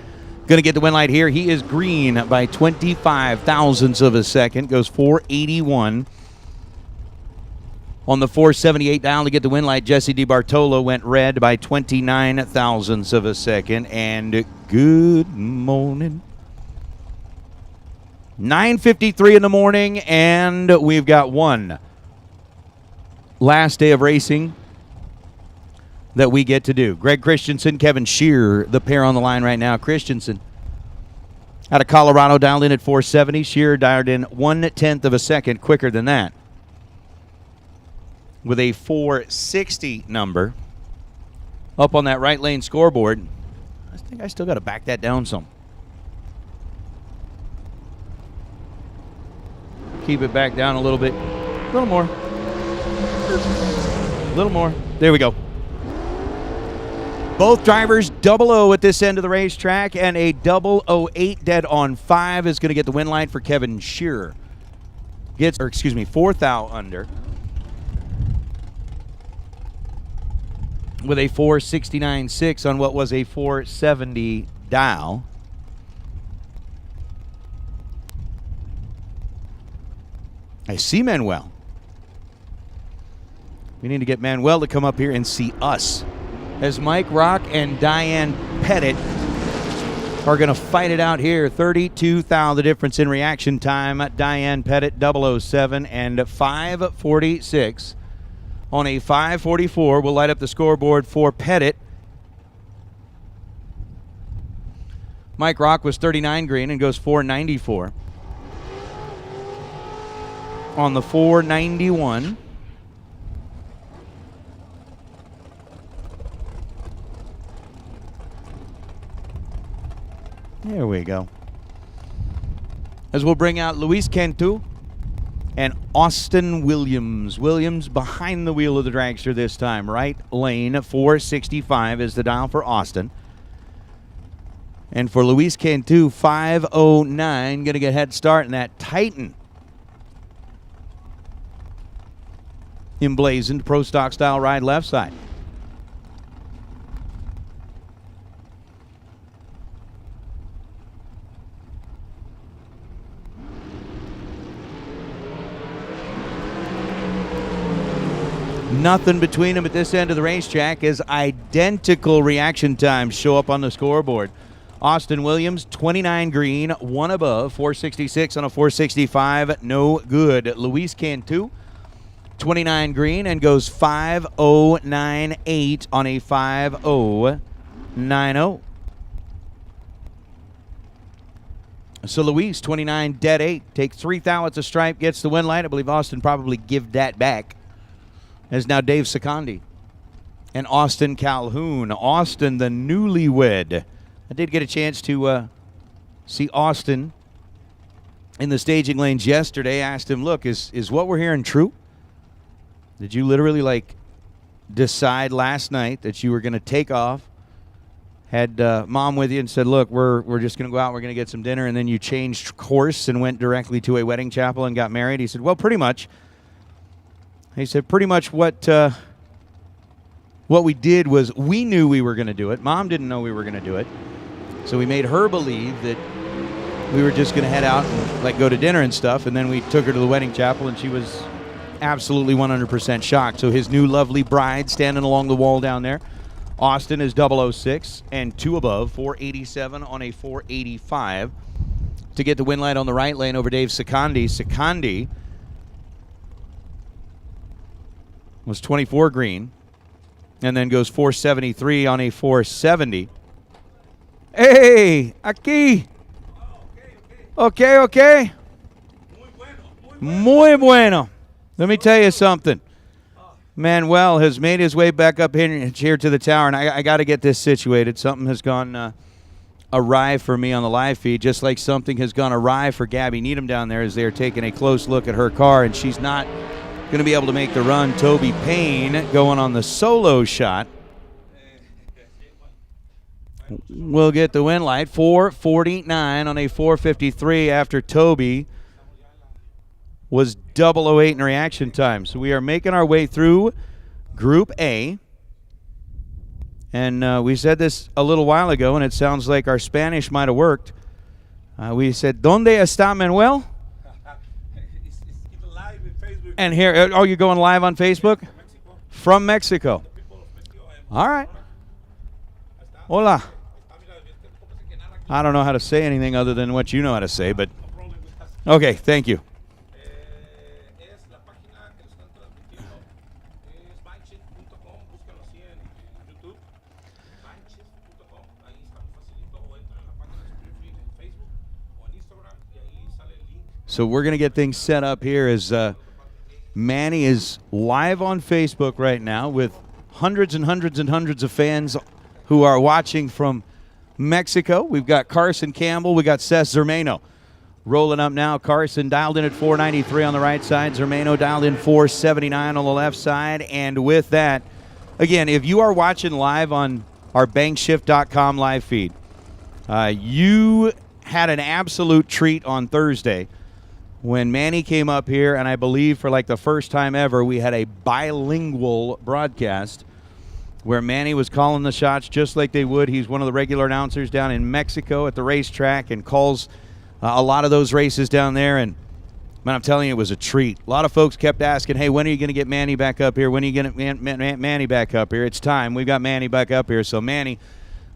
going to get the win light here. He is green by 25 thousandths of a second. Goes 481. On the 478 down to get the win light, Jesse DiBartolo went red by 29 thousandths of a second. And good morning. 9:53 in the morning, and we've got one last day of racing that we get to do. Greg Christensen, Kevin Shear, the pair on the line right now. Christensen out of Colorado, dialed in at 470. Shear dialed in 1/10 of a second quicker than that, with a 460 number up on that right lane scoreboard. I think I still got to back that down some. Keep it back down a little bit. A little more. A little more. There we go. Both drivers 00 at this end of the racetrack, and a 008 dead on 5 is going to get the win light for Kevin Shearer. Fourth out under. With a 469.6 on what was a 470 dial. I see Manuel. We need to get Manuel to come up here and see us, as Mike Rock and Diane Pettit are going to fight it out here. 32,000 the difference in reaction time. Diane Pettit 007 and 546 on a 544 will light up the scoreboard for Pettit. Mike Rock was 39 green and goes 494. On the 491. There we go. As we'll bring out Luis Cantu and Austin Williams. Williams behind the wheel of the dragster this time. Right lane, 465 is the dial for Austin. And for Luis Cantu, 509. Going to get head start in that Titan. Emblazoned pro stock style ride left side. Nothing between them at this end of the racetrack as identical reaction times show up on the scoreboard. Austin Williams, 29 green, 1 above, 466 on a 465, no good. Luis Cantu, 29 green and goes 5098 on a 5090. So Luis, 29 dead 8, take 3 thou at the stripe, gets the win light. I believe Austin probably give that back. As now Dave Secondi and Austin Calhoun. Austin, the newlywed. I did get a chance to see Austin in the staging lanes yesterday. Asked him, look, is what we're hearing true? Did you literally decide last night that you were going to take off, had Mom with you and said, look, we're just going to go out, we're going to get some dinner, and then you changed course and went directly to a wedding chapel and got married? He said, well, pretty much. He said, pretty much what we did was we knew we were going to do it. Mom didn't know we were going to do it. So we made her believe that we were just going to head out and like go to dinner and stuff, and then we took her to the wedding chapel, and she was absolutely 100% shocked. So his new lovely bride standing along the wall down there. Austin is 006 and 2 above, 487 on a 485 to get the win light on the right lane over Dave Secondi. Secondi was 24 green and then goes 473 on a 470. Hey, aquí. Okay. Muy bueno. Let me tell you something. Manuel has made his way back up here to the tower, and I got to get this situated. Something has gone awry for me on the live feed, just like something has gone awry for Gabby Needham down there as they're taking a close look at her car, and she's not going to be able to make the run. Toby Payne going on the solo shot. We'll get the win light. 449 on a 453 after Toby was 008 in reaction time. So we are making our way through Group A. And we said this a little while ago, and it sounds like our Spanish might have worked. We said, ¿Dónde está Manuel? It's live in Facebook. And here, oh, you're going live on Facebook? Mexico. From Mexico. All right. Hola. I don't know how to say anything other than what you know how to say, but okay, thank you. Es la página que lo están transmitiendo. Es BANGshift.com. Búscalo así en YouTube. BANGshift.com. Ahí está muy facilito. O entra en la página de Spring Fling en Facebook o en Instagram y ahí sale el link. So we're going to get things set up here as Manny is live on Facebook right now with hundreds and hundreds and hundreds of fans who are watching from Mexico. We've got Carson Campbell. We got Seth Zermano rolling up now. Carson dialed in at 493 on the right side. Zermano dialed in 479 on the left side. And with that, again, if you are watching live on our BANGshift.com live feed, you had an absolute treat on Thursday when Manny came up here, and I believe for like the first time ever, we had a bilingual broadcast where Manny was calling the shots just like they would. He's one of the regular announcers down in Mexico at the racetrack and calls a lot of those races down there. And, man, I'm telling you, it was a treat. A lot of folks kept asking, hey, when are you going to get Manny back up here? When are you going to get Manny back up here? It's time. We've got Manny back up here. So, Manny,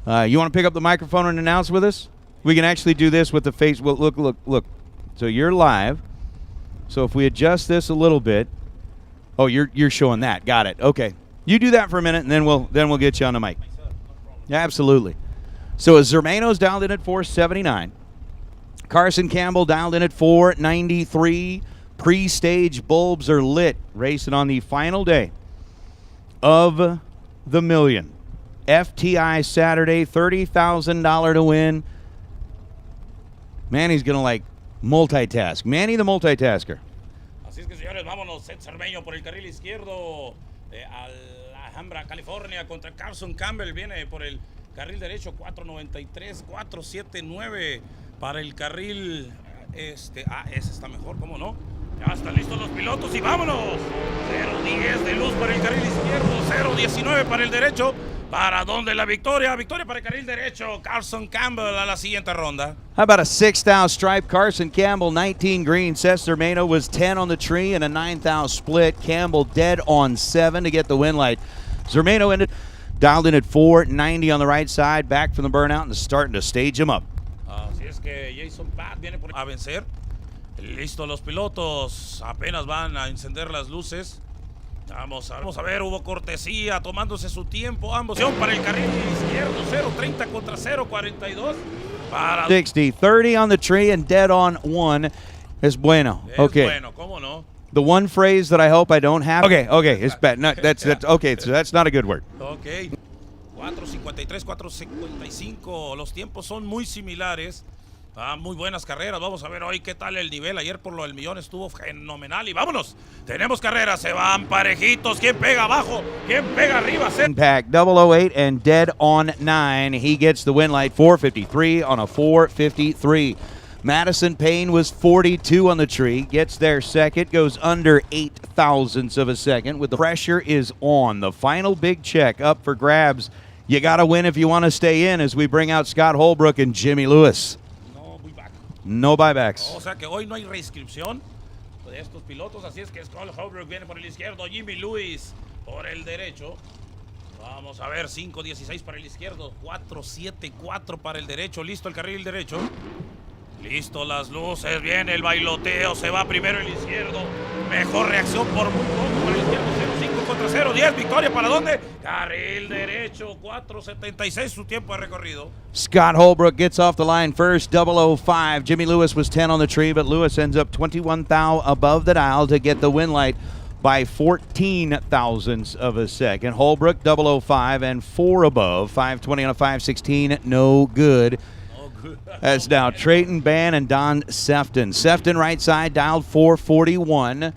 you want to pick up the microphone and announce with us? We can actually do this with the face. Well, look. So you're live. So if we adjust this a little bit. Oh, you're showing that. Got it. Okay. You do that for a minute, and then we'll get you on the mic. Yeah, absolutely. So as Zermano's dialed in at 479. Carson Campbell dialed in at 493. Pre-stage bulbs are lit, racing on the final day of the Million. FTI Saturday, $30,000 to win. Manny's going to like multitask. Manny the multitasker. Así es que, señores, vámonos. Seth Zermano por el carril izquierdo de Alhambra, California, contra Carson Campbell. Viene por el carril derecho, 493, 479 para el carril ese está mejor, ¿cómo no? Ya están listos los pilotos y vámonos. 0.10 de luz para el carril izquierdo, 0.19 para el derecho. ¿Para dónde la victoria? Victoria para el carril derecho. Carson Campbell a la siguiente ronda. How about a 6,000 stripe? Carson Campbell, 19 green. Seth Zermano was 10 on the tree and a 9,000 split. Campbell dead on 7 to get the win light. Zermano dialed in at 490 on the right side. Back from the burnout and starting to stage him up. Así es que Jason Pat viene a vencer. Listo los pilotos. Apenas van a encender las luces. Vamos a ver, hubo cortesía, tomándose su tiempo. Ambos para el carril izquierdo, 0.30 contra 0.42. Para 60, 30 on the tree and dead on 1 es bueno. Okay. Bueno, ¿cómo no? The one phrase that I hope I don't have. Okay, it's bad. No, that's okay. So that's not a good word. Ok. 4.53, 4.55. Los tiempos son muy similares. Muy buenas carreras. Vamos a ver hoy qué tal el nivel. Ayer por lo del millón estuvo fenomenal. Y vámonos. Tenemos carreras. Se van parejitos. ¿Quién pega abajo? ¿Quién pega arriba? Impact 008 and dead on 9. He gets the win light 453 on a 453. Madison Payne was 42 on the tree. Gets there second. Goes under 8 thousandths of a second. With the pressure is on. The final big check up for grabs. You got to win if you want to stay in as we bring out Scott Holbrook and Jimmy Lewis. No buybacks. O sea que hoy no hay reinscripción de estos pilotos, así es que Scott Holbrook viene por el izquierdo, Jimmy Lewis por el derecho. Vamos a ver, 5.16 para el izquierdo, 4.74 para el derecho. Listo el carril derecho. Listo las luces, viene el bailoteo, se va primero el izquierdo. Mejor reacción por muy poco para el izquierdo, 0.5 contra 0.10. Victoria para dónde? Carril derecho, 4.76 su tiempo de recorrido. Scott Holbrook gets off the line first, 005. Jimmy Lewis was 10 on the tree, but Lewis ends up 21 thou above the dial to get the win light by 14 thousandths of a second. Holbrook 005 and 4 above, 520 on a 516, no good. That's now Trayton Ban and Don Sefton. Sefton right side dialed 441.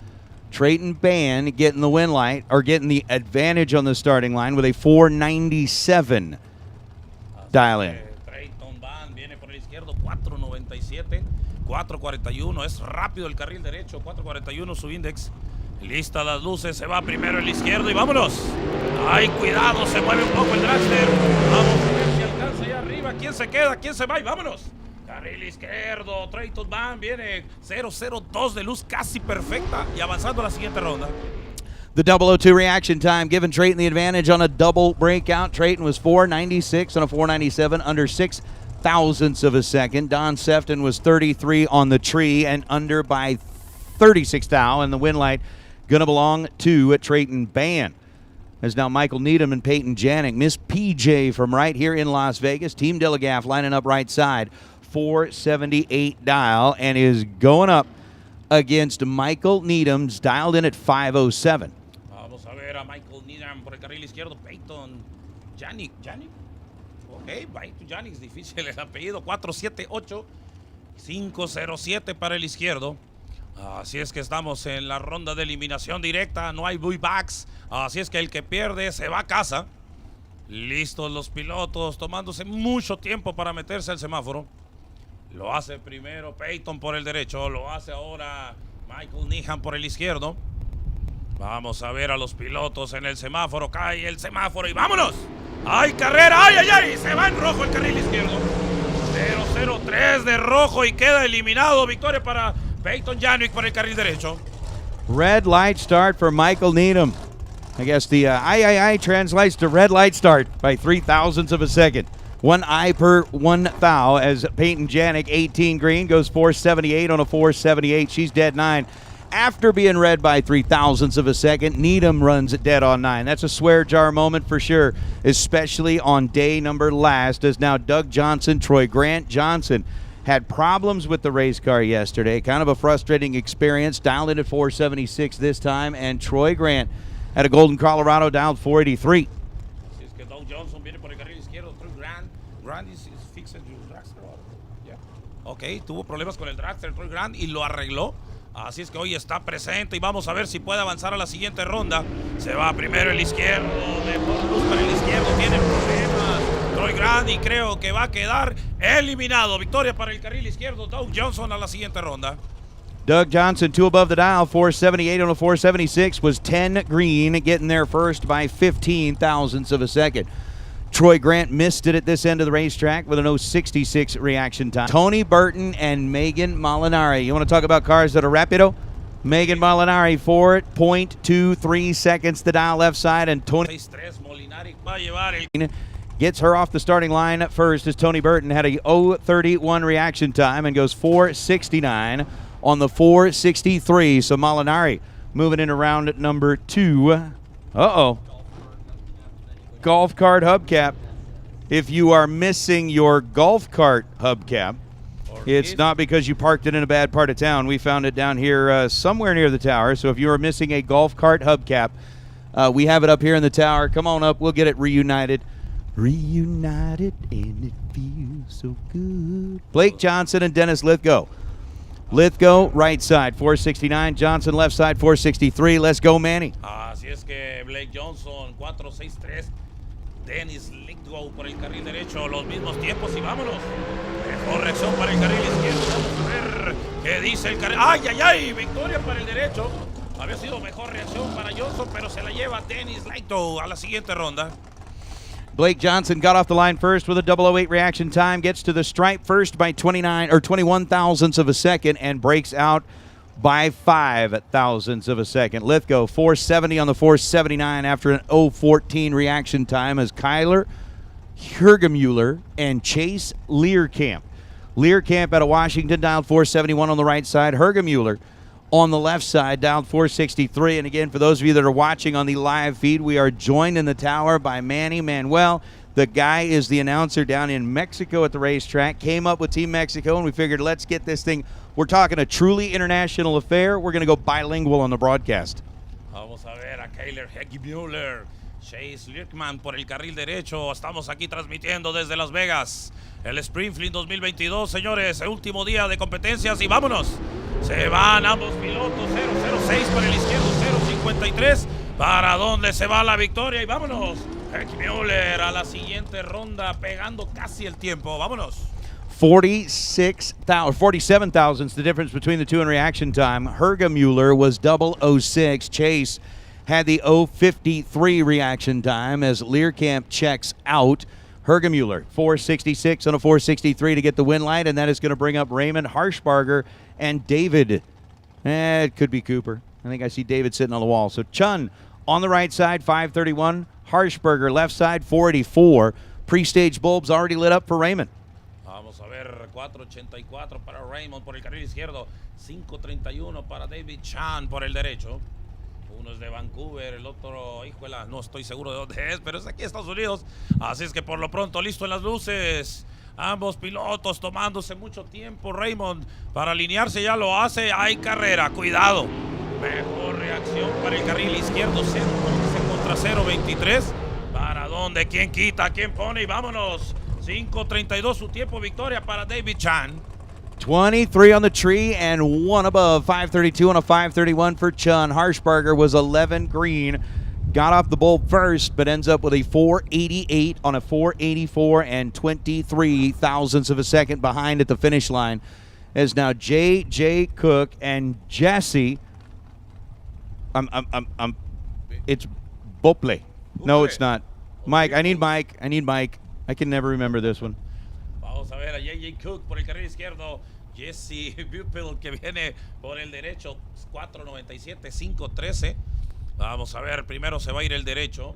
Trayton Ban getting the win light, or getting the advantage on the starting line with a 497 dial in. Trayton Ban viene por el izquierdo, 497, 441. Es rápido el carril derecho, 441 su index. Listas las luces, se va primero el izquierdo y vámonos. Ay, cuidado, se mueve un poco el dragster. Vamos a ver si alcanza allá arriba. ¿Quién se queda? ¿Quién se va? Y vámonos. Carril izquierdo, Trayton Ban viene 0.02 de luz casi perfecta y avanzando a la siguiente ronda. The 002 reaction time giving Trayton the advantage on a double breakout. Trayton was 496 on a 497, under 6 thousandths of a second. Don Sefton was 33 on the tree and under by 36 thou, and the win light going to belong to Trayton Ban. As now Michael Needham and Peyton Janik. Miss PJ from right here in Las Vegas. Team Delegaff lining up right side. 478 dial and is going up against Michael Needham's dialed in at 507. Vamos a ver a Michael Needham por el carril izquierdo. Peyton Janik. Ok, Peyton Janik es difícil el apellido. 478, 507 para el izquierdo. Así es que estamos en la ronda de eliminación directa, no hay buybacks, así es que el que pierde se va a casa. Listos los pilotos, tomándose mucho tiempo para meterse al semáforo. Lo hace primero Peyton por el derecho, lo hace ahora Michael Needham por el izquierdo. Vamos a ver a los pilotos en el semáforo, cae el semáforo y ¡vámonos! ¡Hay carrera! ¡Ay! Se va en rojo el carril izquierdo. 003 de rojo y queda eliminado. Victoria para Peyton Janik por el carril derecho. Red light start for Michael Needham. I guess the I translates to red light start by 3 thousandths of a second. 1 I per 1 thou as Peyton Janik, 18 green, goes 478 on a 478. She's dead 9. After being red by 3 thousandths of a second, Needham runs it dead on 9. That's a swear jar moment for sure, especially on day number last, as now Doug Johnson, Troy Grant Johnson had problems with the race car yesterday. Kind of a frustrating experience. Dialed in at 476 this time, and Troy Grant had a Golden Colorado dialed 483. Así es que Doug Johnson viene por el carril izquierdo. Troy Grant. Grant is fixed your dragster. Yeah. Ok, tuvo problemas con el dragster Troy Grant y lo arregló. Así es que hoy está presente y vamos a ver si puede avanzar a la siguiente ronda. Se va primero el izquierdo, mejor luz para el izquierdo, tiene problemas Troy Grant y creo que va a quedar eliminado. Victoria para el carril izquierdo, Doug Johnson a la siguiente ronda. Doug Johnson, 2 above the dial, 478 on a 476, was 10 green, getting there first by 15 thousandths of a second. Troy Grant missed it at this end of the racetrack with an 066 reaction time. Tony Burton and Megan Molinari. You want to talk about cars that are rapido? Megan Molinari, 4.23 seconds to dial left side, and Tony 6-3, Molinari va a llevar el... gets her off the starting line at first as Tony Burton had a 031 reaction time and goes 469 on the 463. So Molinari moving in around number 2. Golf cart hubcap. If you are missing your golf cart hubcap, it's not because you parked it in a bad part of town. We found it down here somewhere near the tower. So if you are missing a golf cart hubcap, we have it up here in the tower. Come on up. We'll get it reunited. Reunited and it feels so good. Blake Johnson and Dennis Lithgow. Lithgow, right side, 469. Johnson, left side, 463. Let's go, Manny. Así es que Blake Johnson, 463. Dennis Lithgow por el carril derecho, los mismos tiempos y vámonos. Mejor reacción para el carril izquierdo. Vamos a ver qué dice el carril. ¡Ay, ay, ay! Victoria para el derecho. Había sido mejor reacción para Johnson, pero se la lleva Dennis Lithgow a la siguiente ronda. Blake Johnson got off the line first with a 008 reaction time, gets to the stripe first by 21 thousandths of a second, and breaks out by 5 thousandths of a second. Lithgow, 470 on the 479 after an 014 reaction time as Kyler Hergemuller and Chase Learcamp. Learcamp out of Washington dialed 471 on the right side. Hergemuller on the left side, dialed 463. And again, for those of you that are watching on the live feed, we are joined in the tower by Manny Manuel. The guy is the announcer down in Mexico at the racetrack. Came up with Team Mexico, and we figured, let's get this thing. We're talking a truly international affair. We're going to go bilingual on the broadcast. Vamos a ver a Kyler Hergemuller, Chase Learcamp por el carril derecho. Estamos aquí transmitiendo desde Las Vegas. El Spring Fling 2022, señores. El último día de competencias y vámonos. Se van ambos pilotos, 006 para el izquierdo, 053. ¿Para dónde se va la victoria? Y vámonos. Hergemuller a la siguiente ronda, pegando casi el tiempo. Vámonos. 47 thousandths the difference between the two in reaction time. Hergemuller was 006. Chase had the 053 reaction time as Learcamp checks out. Hergemuller, 466 on a 463 to get the win light, and that is going to bring up Raymond Harshbarger and David. It could be Cooper. I think I see David sitting on the wall. So Chun on the right side, 531. Harshbarger left side, 484. Pre-stage bulbs already lit up for Raymond. Vamos a ver, 484 para Raymond por el carril izquierdo, 531 para David Chan por el derecho. Uno es de Vancouver, el otro, híjola, no estoy seguro de dónde es, pero es aquí en Estados Unidos. Así es que por lo pronto listo en las luces. Ambos pilotos tomándose mucho tiempo. Raymond para alinearse ya lo hace. Hay carrera, cuidado. Mejor reacción para el carril izquierdo, 0.11 contra 0.23. ¿Para dónde? ¿Quién quita? ¿Quién pone? Y vámonos. 5.32 su tiempo, victoria para David Chan. 23 on the tree and one above. 532 on a 531 for Chun. Harshbarger was 11 green. Got off the bulb first, but ends up with a 488 on a 484 and 23 thousandths of a second behind at the finish line. As now J.J. Cook and Jesse. It's Bople. No, it's not. Mike, I need Mike. I can never remember this one. Vamos a ver a J.J. Cook por el carril izquierdo. Jesse Buppel que viene por el derecho. 4.97, 5.13. Vamos a ver, primero se va a ir el derecho.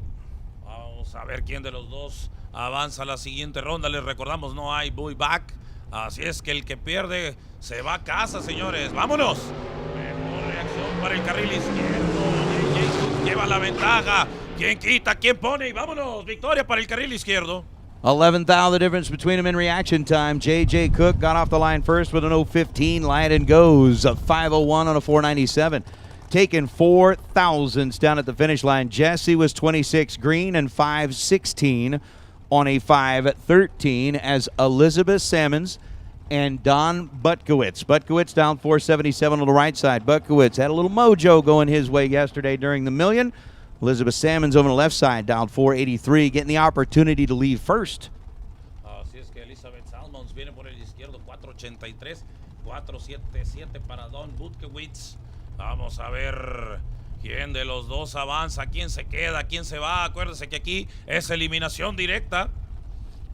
Vamos a ver quién de los dos avanza a la siguiente ronda. Les recordamos, no hay buyback. Así es que el que pierde se va a casa, señores. ¡Vámonos! Mejor reacción para el carril izquierdo. J.J. Cook lleva la ventaja. ¿Quién quita? ¿Quién pone? Y vámonos. Victoria para el carril izquierdo. 11th thou the difference between them in reaction time. J.J. Cook got off the line first with an 015. Light and goes a 501 on a 497. Taking 4 thousandths down at the finish line. Jesse was 26 green and 516 on a 513 as Elizabeth Salmons and Don Butkowitz. Butkowitz down 477 on the right side. Butkowitz had a little mojo going his way yesterday during the million. Elizabeth Salmons over the left side, dialed 483, getting the opportunity to leave first. Así es que Elizabeth Salmons viene por el izquierdo, 483, 477 para Don Butkowitz. Vamos a ver quién de los dos avanza, quién se queda, quién se va. Acuérdense que aquí es eliminación directa.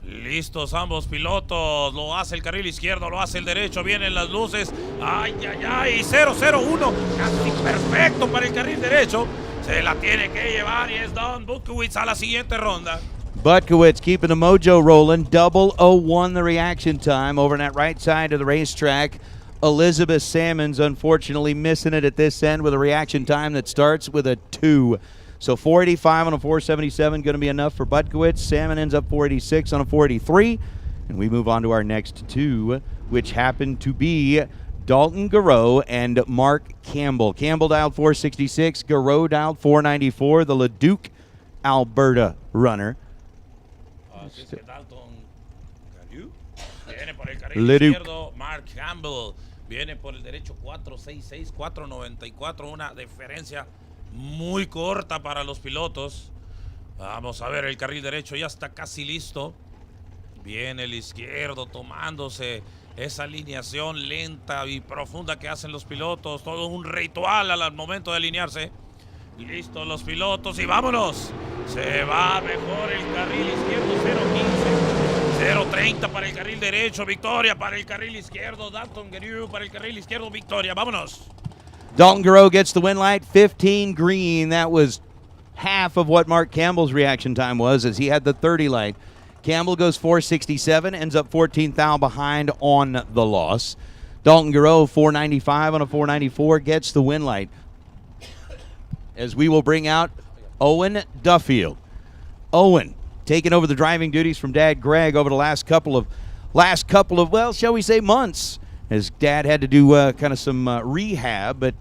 Listos ambos pilotos, lo hace el carril izquierdo, lo hace el derecho, vienen las luces. Ay, ay, ay, 001, casi perfecto para el carril derecho. Se la tiene que llevar y es Don Butkowitz a la siguiente ronda. Butkowitz keeping the mojo rolling. 001 the reaction time over on that right side of the racetrack. Elizabeth Salmons unfortunately missing it at this end with a reaction time that starts with a 2. So 485 on a 477 going to be enough for Butkowitz. Salmon ends up 486 on a 483. And we move on to our next two, which happen to be Dalton Garreau and Mark Campbell. Campbell dialed 466, Garreau dialed 494, the Leduc, Alberta runner. Así es que Dalton Galiu viene por el carril Leduc. izquierdo. Mark Campbell viene por el derecho. 4.66, 4.94. Una diferencia muy corta para los pilotos. Vamos a ver, el carril derecho ya está casi listo. Viene el izquierdo tomándose esa alineación lenta y profunda que hacen los pilotos. Todo un ritual al momento de alinearse. Listos los pilotos y vámonos. Se va mejor el carril izquierdo. 0.15. 0.30 para el carril derecho. Victoria para el carril izquierdo. Dalton Galiu para el carril izquierdo. Victoria. Vámonos. Dalton Garo gets the win light, 15 green. That was half of what Mark Campbell's reaction time was, as he had the 30 light. Campbell goes 4.67, ends up 14th thou behind on the loss. Dalton Garo, 4.95 on a 4.94, gets the win light. As we will bring out Owen Duffield. Owen taking over the driving duties from Dad Greg over the last couple of, well, shall we say months, as Dad had to do kind of some rehab, but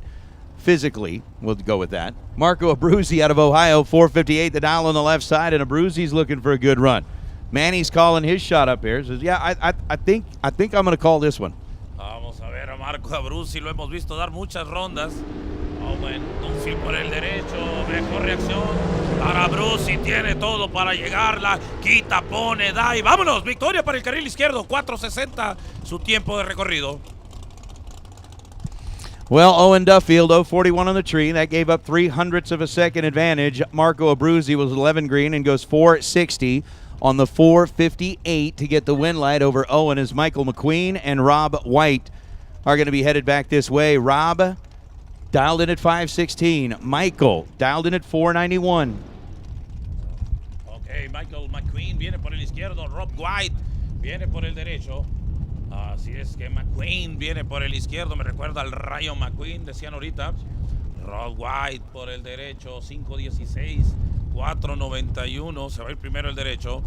physically, we'll go with that. Marco Abruzzi out of Ohio, 4.58, the dial on the left side, and Abruzzi's looking for a good run. Manny's calling his shot up here. Says, yeah, I think I'm going to call this one. Vamos a ver a Marco Abruzzi, lo hemos visto dar muchas rondas. Owen Duffield por el derecho, mejor reacción para Abruzzi, tiene todo para llegarla, quita, pone, da y vámonos, victoria para el carril izquierdo, 4.60 su tiempo de recorrido. Well, Owen Duffield, 0.41 on the tree. That gave up 0.03 of a second advantage. Marco Abruzzi was 11 green and goes 4.60 on the 4.58 to get the win light over Owen, as Michael McQueen and Rob White are going to be headed back this way. Rob dialed in at 5.16. Michael dialed in at 4.91. Ok, Michael McQueen viene por el izquierdo, Rob White viene por el derecho. Así es que McQueen viene por el izquierdo, me recuerda al Rayo McQueen, decían ahorita. Rob White por el derecho, 5.16, 4.91, se va a ir primero el derecho.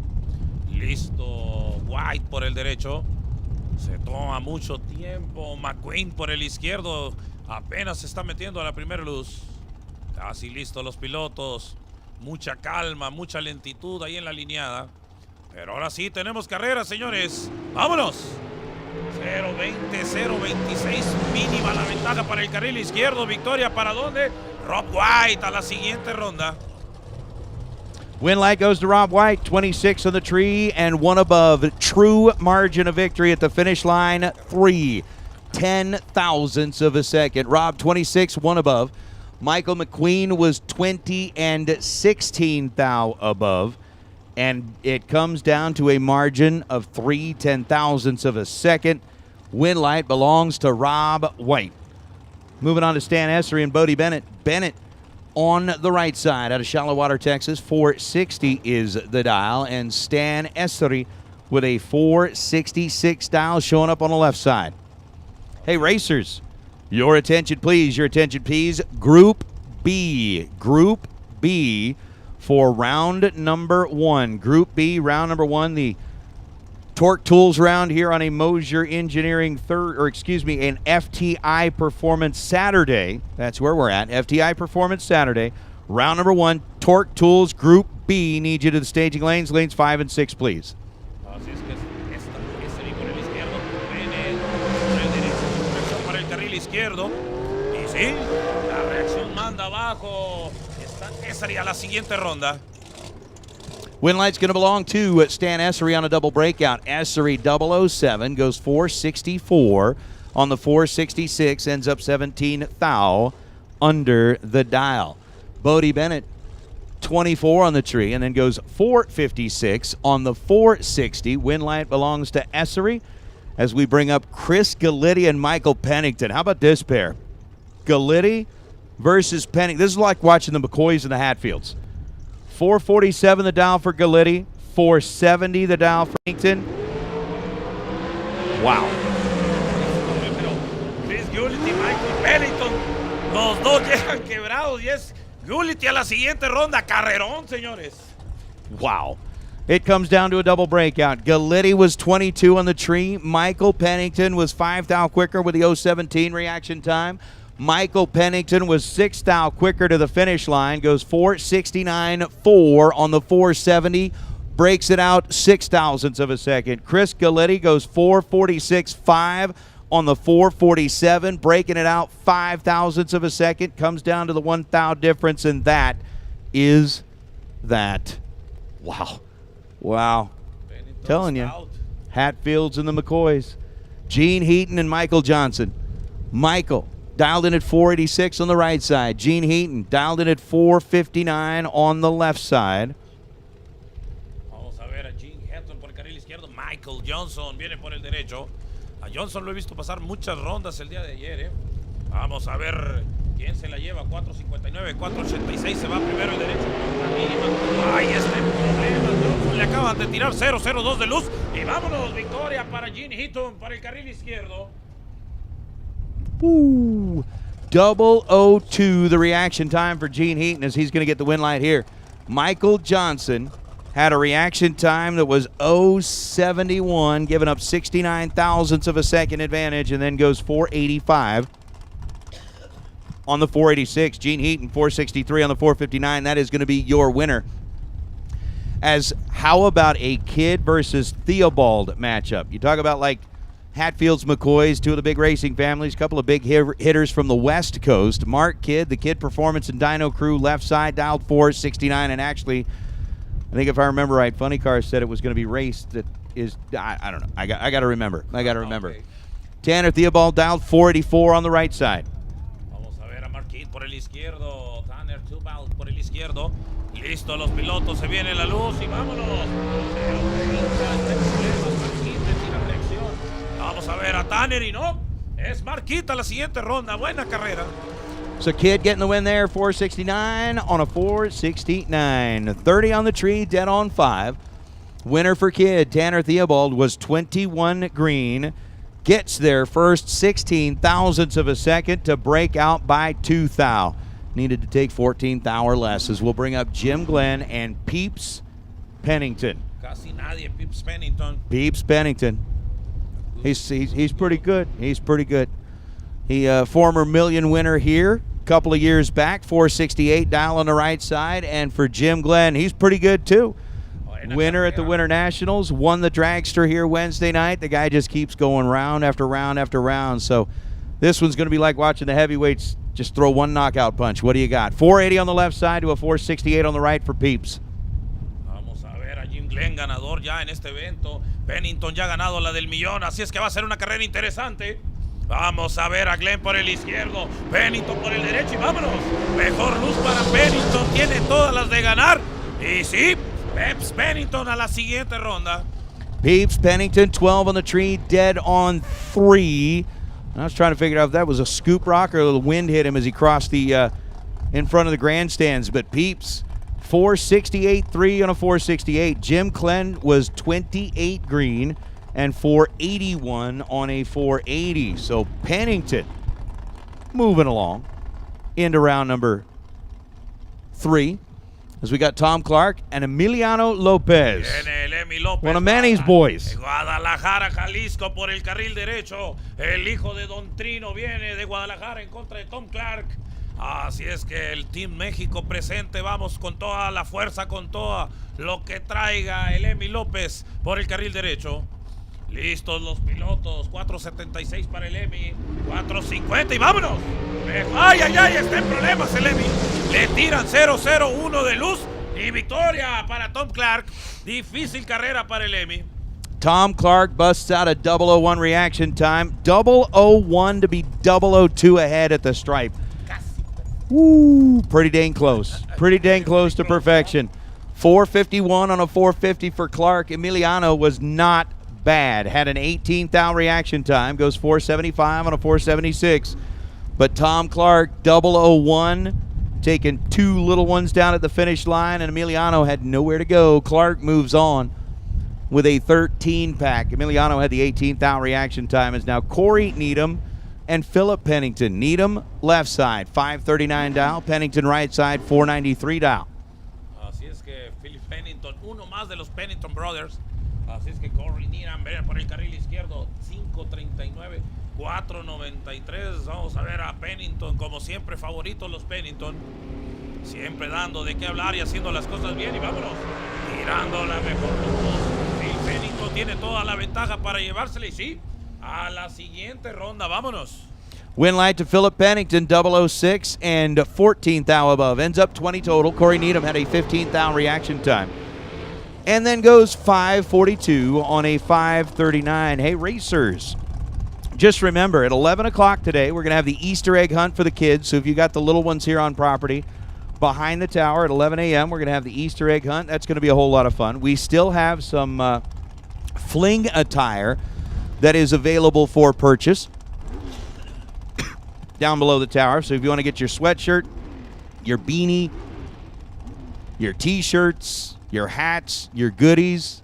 Listo, White por el derecho. Se toma mucho tiempo, McQueen por el izquierdo, apenas se está metiendo a la primera luz. Casi listos los pilotos, mucha calma, mucha lentitud ahí en la lineada. Pero ahora sí tenemos carrera, señores. ¡Vámonos! 0.20, 0.26, mínima la ventaja para el carril izquierdo. Victoria para dónde? Rob White a la siguiente ronda. Win light goes to Rob White, 26 on the tree and one above. True margin of victory at the finish line, 0.3 of a second. Rob 26, one above. Michael McQueen was 20 and 16 thou above. And it comes down to a margin of 0.3 of a second. Win light belongs to Rob White. Moving on to Stan Essery and Bodie Bennett. Bennett on the right side out of Shallow Water, Texas. 4.60 is the dial. And Stan Essery with a 4.66 dial showing up on the left side. Hey, racers, your attention, please. Your attention, please. Group B. Group B. For round number one. Group B, round number one, the Torque Tools round here on a Mosier Engineering an FTI Performance Saturday. That's where we're at, FTI Performance Saturday. Round number one, Torque Tools Group B. Need you to the staging lanes, lanes 5 and 6, please. Así es que esta por el izquierdo, viene por el derecho, reacción para el carril izquierdo. Y sí, la reacción manda abajo. Esa sería la siguiente ronda. Win light's going to belong to Stan Essery on a double breakout. Essery 007 goes 4.64 on the 4.66, ends up 17th thou under the dial. Bodie Bennett 24 on the tree and then goes 4.56 on the 4.60. Win light belongs to Essery as we bring up Chris Galitti and Michael Pennington. How about this pair? Galitti versus Pennington. This is like watching the McCoys and the Hatfields. 4.47 the dial for Galitti, 4.70 the dial for Pennington. Wow. Chris Galitti, Michael Pennington, los dos llegan quebrados y es Galitti a la siguiente ronda. Carrerón, señores. Wow. It comes down to a double breakout. Galitti was 22 on the tree. Michael Pennington was 5 thou quicker with the 0.17 reaction time. Michael Pennington was 6 thou quicker to the finish line, goes 4.69.4 on the 4.70. breaks it out 0.06 of a second. Chris Galletti goes 4:46.5 on the 4:47, breaking it out 0.05 of a second. Comes down to the 1 thou difference, and that is that. Wow. Wow. Pennington's Telling you. out. Hatfields and the McCoys. Gene Heaton and Michael Johnson. Michael dialed in at 486 on the right side. Gene Heaton dialed in at 459 on the left side. Vamos a ver a Gene Hatton por el carril izquierdo. Michael Johnson viene por el derecho. A Johnson lo he visto pasar muchas rondas el día de ayer. Vamos a ver quién se la lleva. 4.59, 4.86. Se va primero el derecho. Ahí está el problema. Johnson le acaban de tirar 0.02 de luz. Y vámonos, victoria para Gene Hatton para el carril izquierdo. Woo. 002 the reaction time for Gene Heaton as he's going to get the win light here. Michael Johnson had a reaction time that was 071, giving up 69 thousandths of a second advantage, and then goes 485 on the 486. Gene Heaton 463 on the 459. That is going to be your winner. As how about a Kidd versus Theobald matchup? You talk about like Hatfields, McCoys, two of the big racing families, a couple of big hitters from the West Coast. Mark Kidd, the Kidd Performance and Dyno Crew, left side, dialed 469, and actually, I think if I remember right, Funny Car said it was going to be raced. That is, I don't know. I got to remember. Okay. Tanner Theobald dialed 484 on the right side. Vamos a ver a Mark Kidd por el izquierdo. Tanner Theobald por el izquierdo. Listo, los pilotos, se viene la luz y vámonos. Vamos a ver a Tanner y no, es Marquita la siguiente ronda. Buena carrera. So Kidd getting the win there, 469 on a 469. 30 on the tree, dead on 5. Winner for Kidd, Tanner Theobald, was 21 green. Gets there first 16 thousandths of a second to break out by 2 thou. Needed to take 14 thou or less as we'll bring up Jim Glenn and Peeps Pennington. Casi nadie, Pips Pennington. Peeps Pennington. He's pretty good. He's pretty good. He former million winner here a couple of years back, 468 dial on the right side. And for Jim Glenn, he's pretty good too. Winner at the Winter Nationals, won the dragster here Wednesday night. The guy just keeps going round after round after round. So this one's going to be like watching the heavyweights just throw one knockout punch. What do you got? 480 on the left side to a 468 on the right for Peeps. Vamos a ver a Jim Glenn, ganador ya en este evento. Pennington ya ha ganado la del millón, así es que va a ser una carrera interesante. Vamos a ver a Glenn por el izquierdo, Pennington por el derecho y vámonos. Mejor luz para Pennington, tiene todas las de ganar. Y sí, Peps Pennington a la siguiente ronda. Peeps Pennington, 12 on the tree, dead on 3. I was trying to figure out if that was a scoop rock or the wind hit him as he crossed the in front of the grandstands. But Peeps, 468.3 on a 468. Jim Glenn was 28 green and 481 on a 480. So Pennington moving along into round number 3. As we got Tom Clark and Emiliano Lopez. Viene el Emi López. One of Manny's boys. Guadalajara, Jalisco por el carril derecho. El hijo de Don Trino viene de Guadalajara en contra de Tom Clark. Así es que el Team México presente. Vamos con toda la fuerza, con todo lo que traiga el Emi López por el carril derecho. Listos los pilotos. 4.76 para el Emi. 4.50 y vámonos. Ay, ay, ay, está en problemas el Emi. Le tiran 0.01 de luz y victoria para Tom Clark. Difícil carrera para el Emi. Tom Clark busts out a 001 reaction time. 001 to be 002 ahead at the stripe. Woo, pretty dang close. Pretty dang close to perfection. 451 on a 450 for Clark. Emiliano was not bad. Had an 18 thou reaction time. Goes 475 on a 476. But Tom Clark, 001, taking 2 little ones down at the finish line, and Emiliano had nowhere to go. Clark moves on with a 13 pack. Emiliano had the 18 thou reaction time. Is now Corey Needham and Philip Pennington. Needham left side, 539 dial. Pennington right side, 493 dial. Así es que Philip Pennington, uno más de los Pennington Brothers. Así es que Corey Needham viene por el carril izquierdo, 5.39, 4.93. Vamos a ver a Pennington, como siempre, favoritos los Pennington. Siempre dando de qué hablar y haciendo las cosas bien. Y vámonos. tirando la mejor luz. El Pennington tiene toda la ventaja para llevársela y sí, a la siguiente ronda. Vámonos. Win light to Philip Pennington, 006 and 14 thou above. Ends up 20 total. Corey Needham had a 15 thou reaction time. And then goes 542 on a 539. Hey, racers, just remember, at 11 o'clock today, we're going to have the Easter egg hunt for the kids. So if you got the little ones here on property, behind the tower at 11 a.m., we're going to have the Easter egg hunt. That's going to be a whole lot of fun. We still have some fling attire that is available for purchase down below the tower. So if you want to get your sweatshirt, your beanie, your t-shirts, your hats, your goodies,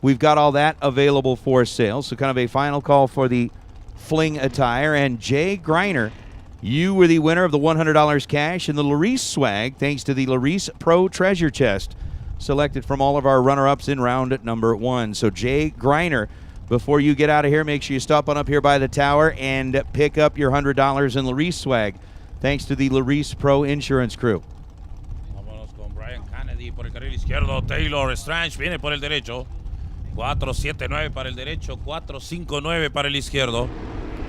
we've got all that available for sale. So kind of a final call for the fling attire. And Jay Greiner, you were the winner of the $100 cash and the Larice swag, thanks to the Larice Pro Treasure Chest, selected from all of our runner-ups in round number 1. So Jay Greiner, before you get out of here, make sure you stop on up here by the tower and pick up your $100 in Larice swag, thanks to the Larice Pro Insurance crew. Vámonos con Brian Kennedy por el carril izquierdo. Taylor Strange viene por el derecho. 4-7-9 para el derecho, 4-5-9 para el izquierdo.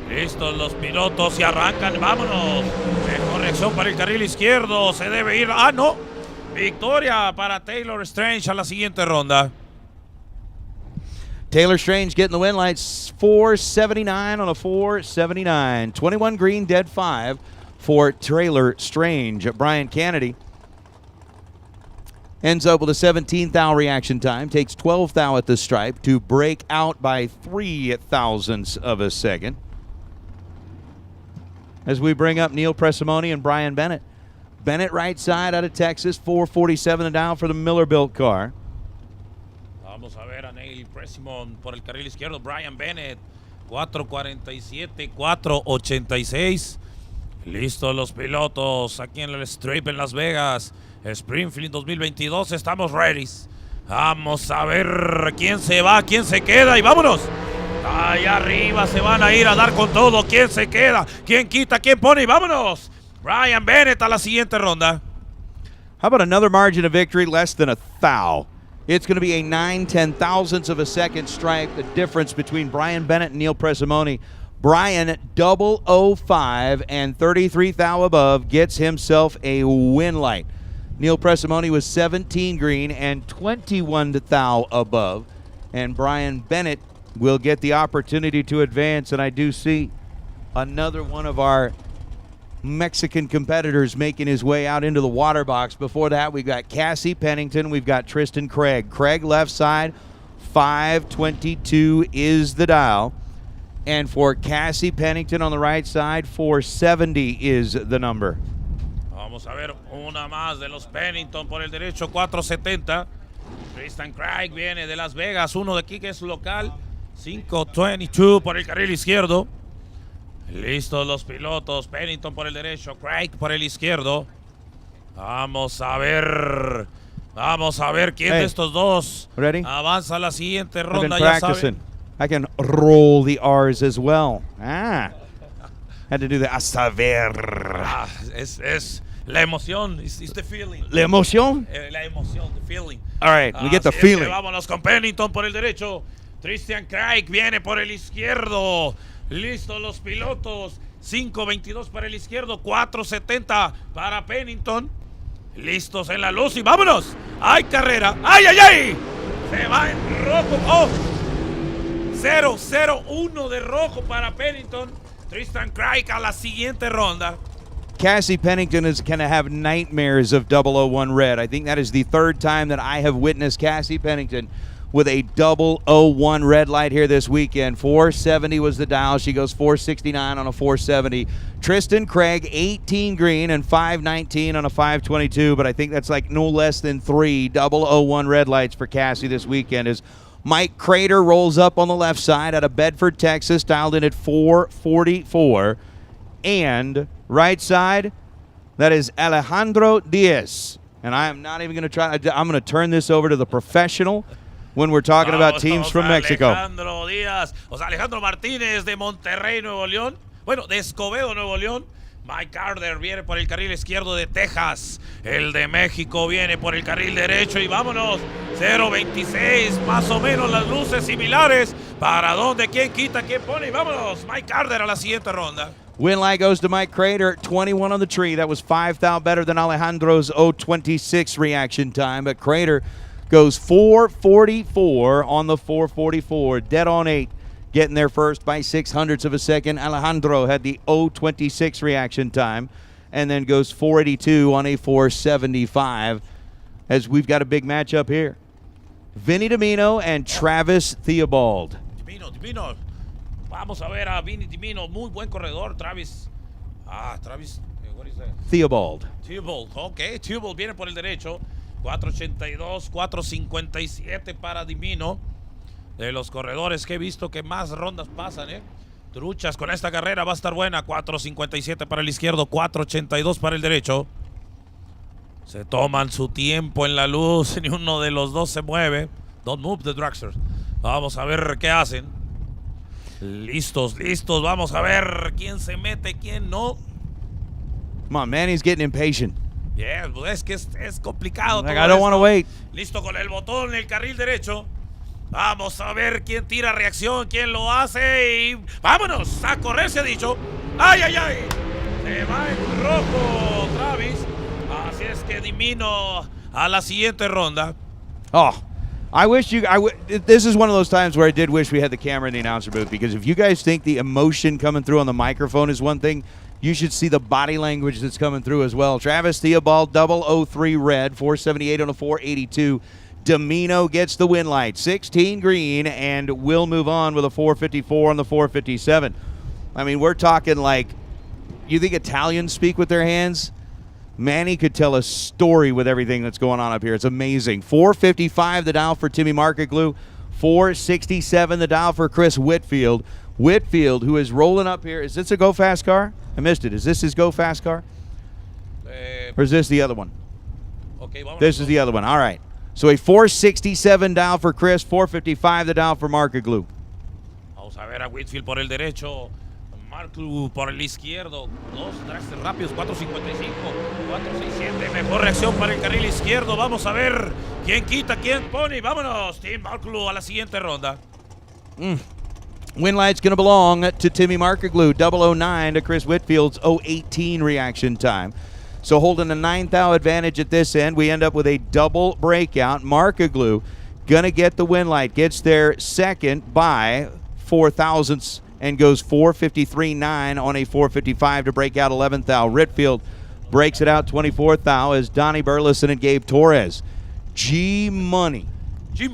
Listos los pilotos y arrancan. Vámonos. Mejor reacción para el carril izquierdo. Se debe ir. ¡Ah, no! Victoria para Taylor Strange a la siguiente ronda. Taylor Strange getting the win lights, 479 on a 479. 21 green, dead 5 for Taylor Strange. Brian Kennedy ends up with a 17 thou reaction time, takes 12 thou at the stripe to break out by 3 thousandths of a second. As we bring up Neil Presimoni and Brian Bennett. Bennett right side out of Texas, 447 and down for the Miller-built car. Vamos a ver a Neil Presimon por el carril izquierdo. Brian Bennett, 447, 486. Listos los pilotos aquí en el Strip en Las Vegas. Spring Fling 2022, estamos ready. Vamos a ver quién se va, quién se queda y vámonos. Allá arriba se van a ir a dar con todo. ¿Quién se queda? ¿Quién quita? ¿Quién pone? Y vámonos. Brian Bennett a la siguiente ronda. How about another margin of victory less than a thou? It's going to be a 9/10 thousandths of a second stripe, the difference between Brian Bennett and Neil Presimoni. Brian, 005 and 33 thou above, gets himself a win light. Neil Presimoni was 17 green and 21 thou above. And Brian Bennett will get the opportunity to advance. And I do see another one of our Mexican competitors making his way out into the water box. Before that, we've got Cassie Pennington. We've got Tristan Craig. Craig left side, 522 is the dial. And for Cassie Pennington on the right side, 470 is the number. Vamos a ver una más de los Pennington por el derecho, 470. Tristan Craig viene de Las Vegas, uno de aquí que es local, 522 por el carril izquierdo. Listos los pilotos, Pennington por el derecho, Craig por el izquierdo. Vamos a ver quién de estos dos ready? Avanza a la siguiente I've been ronda. Ya practicing. saben. I can roll the R's as well. Had to do that. A saber. Es la emoción, it's the feeling. La emoción? La emoción, the feeling. All right, we get the Así es que feeling. vámonos con Pennington por el derecho. Tristan Craig viene por el izquierdo. Listos los pilotos. 5.22 para el izquierdo. 4.70 para Pennington. Listos en la luz y vámonos. ¡Hay carrera! ¡Ay, ay, ay! Se va en rojo. ¡Oh! 0-0-1 de rojo para Pennington. Tristan Craig a la siguiente ronda. Cassie Pennington is going to have nightmares of 001 red. I think that is the third time that I have witnessed Cassie Pennington with a 001 red light here this weekend. 470 was the dial. She goes 469 on a 470. Tristan Craig, 18 green and 519 on a 522, but I think that's like no less than 3 001 red lights for Cassie this weekend as Mike Crater rolls up on the left side out of Bedford, Texas, dialed in at 444. And right side, that is Alejandro Diaz. And I am not even going to try. I'm going to turn this over to the professional when we're talking about teams from Mexico. Alejandro Díaz, Alejandro Martínez de Monterrey, Nuevo León. Bueno, de Escobedo, Nuevo León. Mike Carter viene por el carril izquierdo de Texas. El de México viene por el carril derecho y vámonos. 0.26, más o menos las luces similares. ¿Para dónde? ¿Quién quita? ¿Quién pone? Y vámonos, Mike Carter a la siguiente ronda. Win light goes to Mike Crater, 21 on the tree. That was 5 thou better than Alejandro's 0.26 reaction time. But Crater goes 4.44 on the 4.44. Dead on 8. Getting there first by 0.06 of a second. Alejandro had the 0.26 reaction time. And then goes 4.82 on a 4.75. As we've got a big matchup here. Vinny Dimino and Travis Theobald. Dimino. Vamos a ver a Vinny Dimino, muy buen corredor, Travis. Travis, what is that? Theobald. Ok, Theobald viene por el derecho. 4.82, 4.57 para Dimino. De los corredores que he visto que más rondas pasan, Truchas con esta carrera va a estar buena. 4.57 para el izquierdo, 4.82 para el derecho. Se toman su tiempo en la luz, ni uno de los dos se mueve. Don't move the dragsters. Vamos a ver qué hacen. Listos. Vamos a ver quién se mete, quién no. Come on, man, he's getting impatient. Yeah, es que es complicado. Like, todo I don't want to esto. wait. Listo con el botón en el carril derecho. Vamos a ver quién tira reacción, quién lo hace y vámonos a correr, se ha dicho. ¡Ay! Se va en rojo, Travis. Así es que Dimino a la siguiente ronda. Oh, this is one of those times where I did wish we had the camera in the announcer booth, because if you guys think the emotion coming through on the microphone is one thing, you should see the body language that's coming through as well. Travis Theobald, 003 red, 478 on a 482. Dimino gets the win light, 16 green, and will move on with a 454 on the 457. I mean, we're talking like, you think Italians speak with their hands? Manny could tell a story with everything that's going on up here. It's amazing. 455 the dial for Timmy Marketglue. 467 the dial for Chris Whitfield. Whitfield, who is rolling up here. Is this a Go Fast car? I missed it. Is this his Go Fast car? Or is this the other one? Okay, this is the other one. All right. So a 467 dial for Chris. 455 the dial for Marketglue. Vamos a ver a Whitfield por el derecho. Marketglue por el izquierdo. Dos trastes rápidos, 4.55, 4.67. Mejor reacción para el carril izquierdo. Vamos a ver quién quita, quién pone. Vámonos, Team Marketglue a la siguiente ronda. Win light's going to belong to Timmy Marketglue. 009 to Chris Whitfield's 018 reaction time. So holding a 9 thou advantage at this end, we end up with a double breakout. Marketglue going to get the win light. Gets there second by 4 thousandths. And goes 4.53.9 on a 4.55 to break out 11th thou. Whitfield breaks it out 24th thou as Donnie Burleson and Gabe Torres. G-Money. You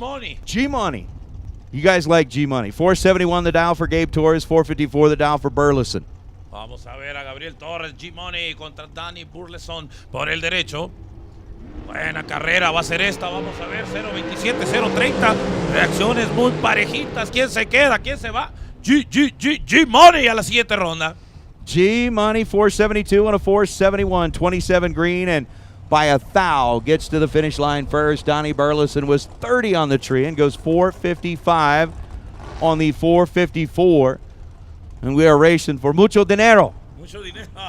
guys like G-Money. 471 the dial for Gabe Torres, 454 the dial for Burleson. Vamos a ver a Gabriel Torres, G-Money contra Danny Burleson por el derecho. Buena carrera va a ser esta, vamos a ver, 0.27, 0.30. Reacciones muy parejitas. ¿Quién se queda? ¿Quién se va? G-Money a la siguiente ronda. G-Money, 472 on a 471, 27 green, and by a thou gets to the finish line first. Donnie Burleson was 30 on the tree and goes 455 on the 454. And we are racing for mucho dinero.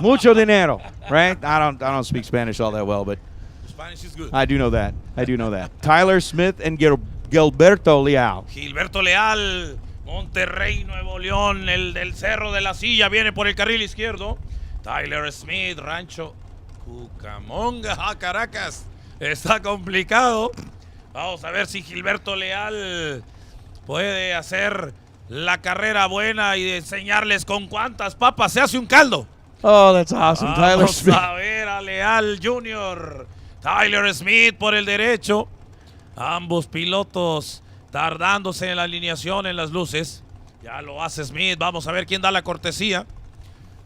Mucho dinero, right? I don't speak Spanish all that well, but Spanish is good. I do know that. Tyler Smith and Gilberto Leal. Gilberto Leal, Monterrey, Nuevo León, el del Cerro de la Silla, viene por el carril izquierdo. Tyler Smith, Rancho Cucamonga, Caracas. Está complicado. Vamos a ver si Gilberto Leal puede hacer la carrera buena y enseñarles con cuántas papas se hace un caldo. Oh, that's awesome. Tyler Smith. Vamos a ver a Leal Jr. Tyler Smith por el derecho. Ambos pilotos tardándose en la alineación en las luces. Ya lo hace Smith. Vamos a ver quién da la cortesía.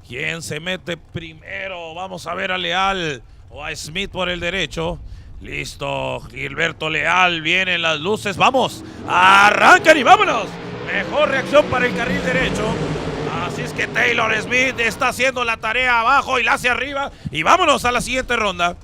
¿Quién se mete primero? Vamos a ver a Leal o a Smith por el derecho. Listo. Gilberto Leal viene en las luces. Vamos. Arrancan y vámonos. Mejor reacción para el carril derecho. Así es que Taylor Smith está haciendo la tarea abajo y la hacia arriba. Y vámonos a la siguiente ronda.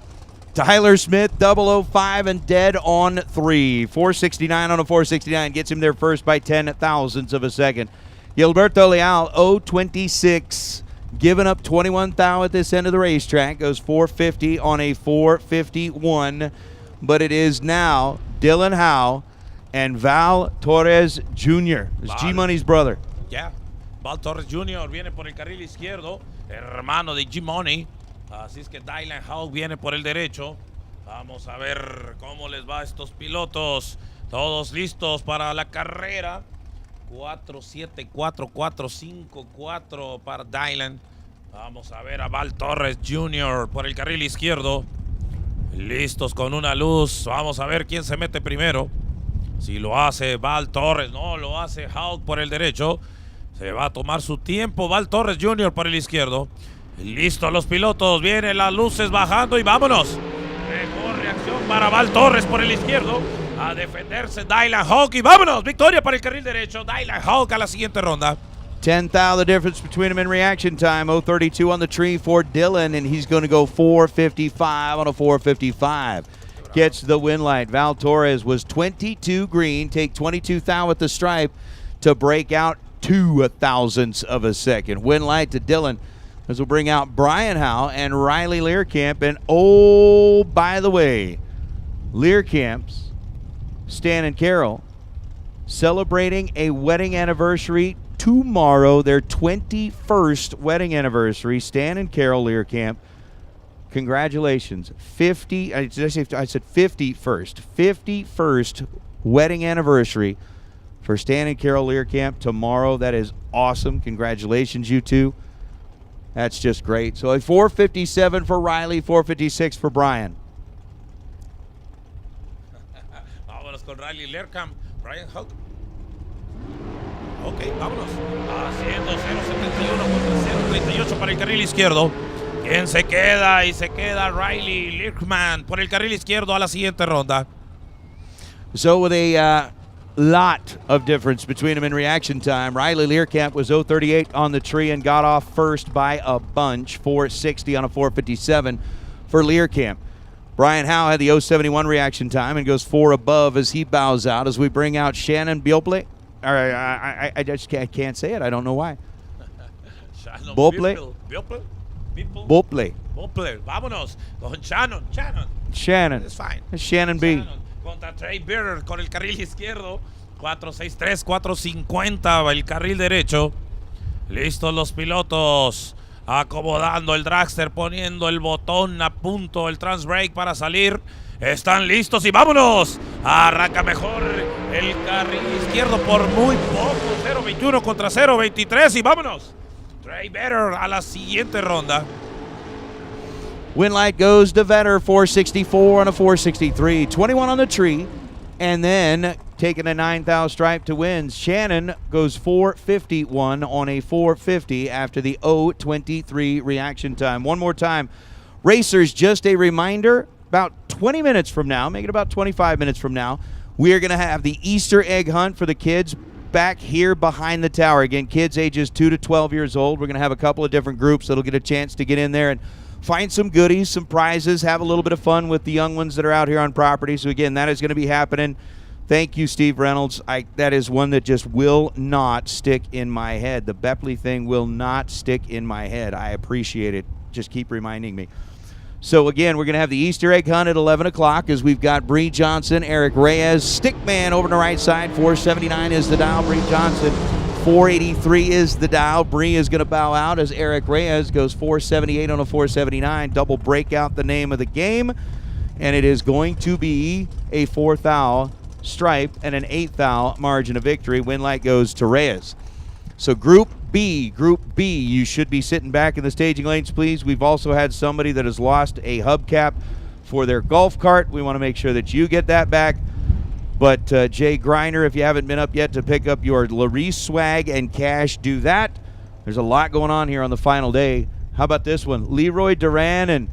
Tyler Smith, 005 and dead on 3. 469 on a 469 gets him there first by 10 thousandths of a second. Gilberto Leal, 026, giving up 21 thou at this end of the racetrack. Goes 450 on a 451. But it is now Dylan Howe and Val Torres Jr. It's Val. G-Money's brother. Ya. Val Torres Jr. viene por el carril izquierdo, hermano de G-Money. Así es que Dylan Howe viene por el derecho. Vamos a ver cómo les va a estos pilotos. Todos listos para la carrera. 4-7-4-4-5-4 para Dylan. Vamos a ver a Val Torres Jr. por el carril izquierdo. Listos con una luz. Vamos a ver quién se mete primero. Si lo hace Val Torres, no, lo hace Howe por el derecho. Se va a tomar su tiempo Val Torres Jr. por el izquierdo. Listos los pilotos. Vienen las luces bajando y vámonos. Mejor reacción para Val Torres por el izquierdo. A defenderse Dylan Hawk y vámonos. Victoria para el carril derecho. Dylan Hawk a la siguiente ronda. 10th the difference between them in reaction time. 0.32 on the tree for Dylan, and he's going to go 4.55 on a 4.55. Gets the win light. Val Torres was 22 green. Take 22 thou at the stripe to break out 0.02 of a second. Win light to Dylan. As we'll bring out Brian Howe and Riley Learcamp. And oh, by the way, Learcamp's Stan and Carol celebrating a wedding anniversary tomorrow, their 21st wedding anniversary. Stan and Carol Learcamp, congratulations. I said 51st. 51st wedding anniversary for Stan and Carol Learcamp tomorrow. That is awesome. Congratulations, you two. That's just great. So a 4.57 for Riley, 4.56 for Brian. Vámonos con Riley Learcamp. Brian Hawk. Ok, vámonos. Haciendo 0.71 contra 0.38 para el carril izquierdo. ¿Quién se queda? Y se queda Riley Learcamp por el carril izquierdo a la siguiente ronda. So with a lot of difference between them in reaction time, Riley Learcamp was 0.38 on the tree and got off first by a bunch. 4.60 on a 4.57 for Learcamp. Brian Howe had the 0.71 reaction time and goes 4 above as he bows out as we bring out Shannon Biople. I just can't say it. I don't know why. Bople. Bople. Vámonos con Shannon. Shannon. It's fine. It's Shannon B. Shannon contra Trey Bearer con el carril izquierdo. 4.63, 4.50 el carril derecho. Listos los pilotos. Acomodando el dragster, poniendo el botón a punto, el trans brake para salir. Están listos y vámonos. Arranca mejor el carril izquierdo por muy poco. 0.21 contra 0.23 y vámonos. Trey Better a la siguiente ronda. Win light goes to Vetter, 4.64 on a 4.63. 21 on the tree. And then taking a 9 thou stripe to wins. Shannon goes 4.51 on a 4.50 after the 0.23 reaction time. One more time. Racers, just a reminder, about 20 minutes from now, make it about 25 minutes from now, we are going to have the Easter egg hunt for the kids back here behind the tower. Again, kids ages 2 to 12 years old. We're going to have a couple of different groups that'll get a chance to get in there and find some goodies, some prizes, have a little bit of fun with the young ones that are out here on property. So again, that is going to be happening. Thank you, Steve Reynolds. That is one that just will not stick in my head. The Bepley thing will not stick in my head. I appreciate it. Just keep reminding me. So again, we're going to have the Easter egg hunt at 11 o'clock as we've got Bree Johnson, Eric Reyes, Stickman over on the right side. 479 is the dial. Bree Johnson, 483 is the dial. Bree is going to bow out as Eric Reyes goes 478 on a 479. Double breakout, the name of the game. And it is going to be a 4 thou stripe and an 8 thou margin of victory. Win light goes to Reyes. So Group B, you should be sitting back in the staging lanes, please. We've also had somebody that has lost a hubcap for their golf cart. We want to make sure that you get that back. But Jay Griner, if you haven't been up yet to pick up your Larice swag and cash, do that. There's a lot going on here on the final day. How about this one? Leroy Duran and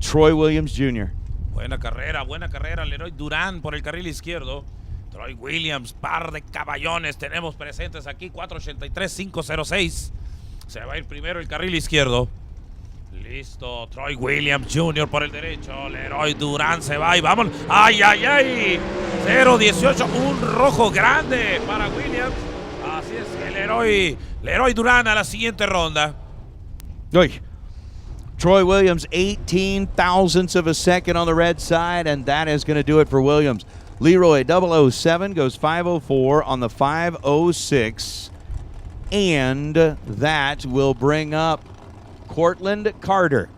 Troy Williams Jr. Buena carrera. Leroy Durán por el carril izquierdo. Troy Williams, par de caballones tenemos presentes aquí, 483-506. Se va a ir primero el carril izquierdo. Listo, Troy Williams Jr. por el derecho. Leroy Durán se va y vamos. ¡Ay! 0-18, un rojo grande para Williams. Así es que Leroy Durán a la siguiente ronda. Oy. Troy Williams, 18 thousandths of a second on the red side, and that is going to do it for Williams. Leroy 007 goes 504 on the 506. And that will bring up Cortland Carter.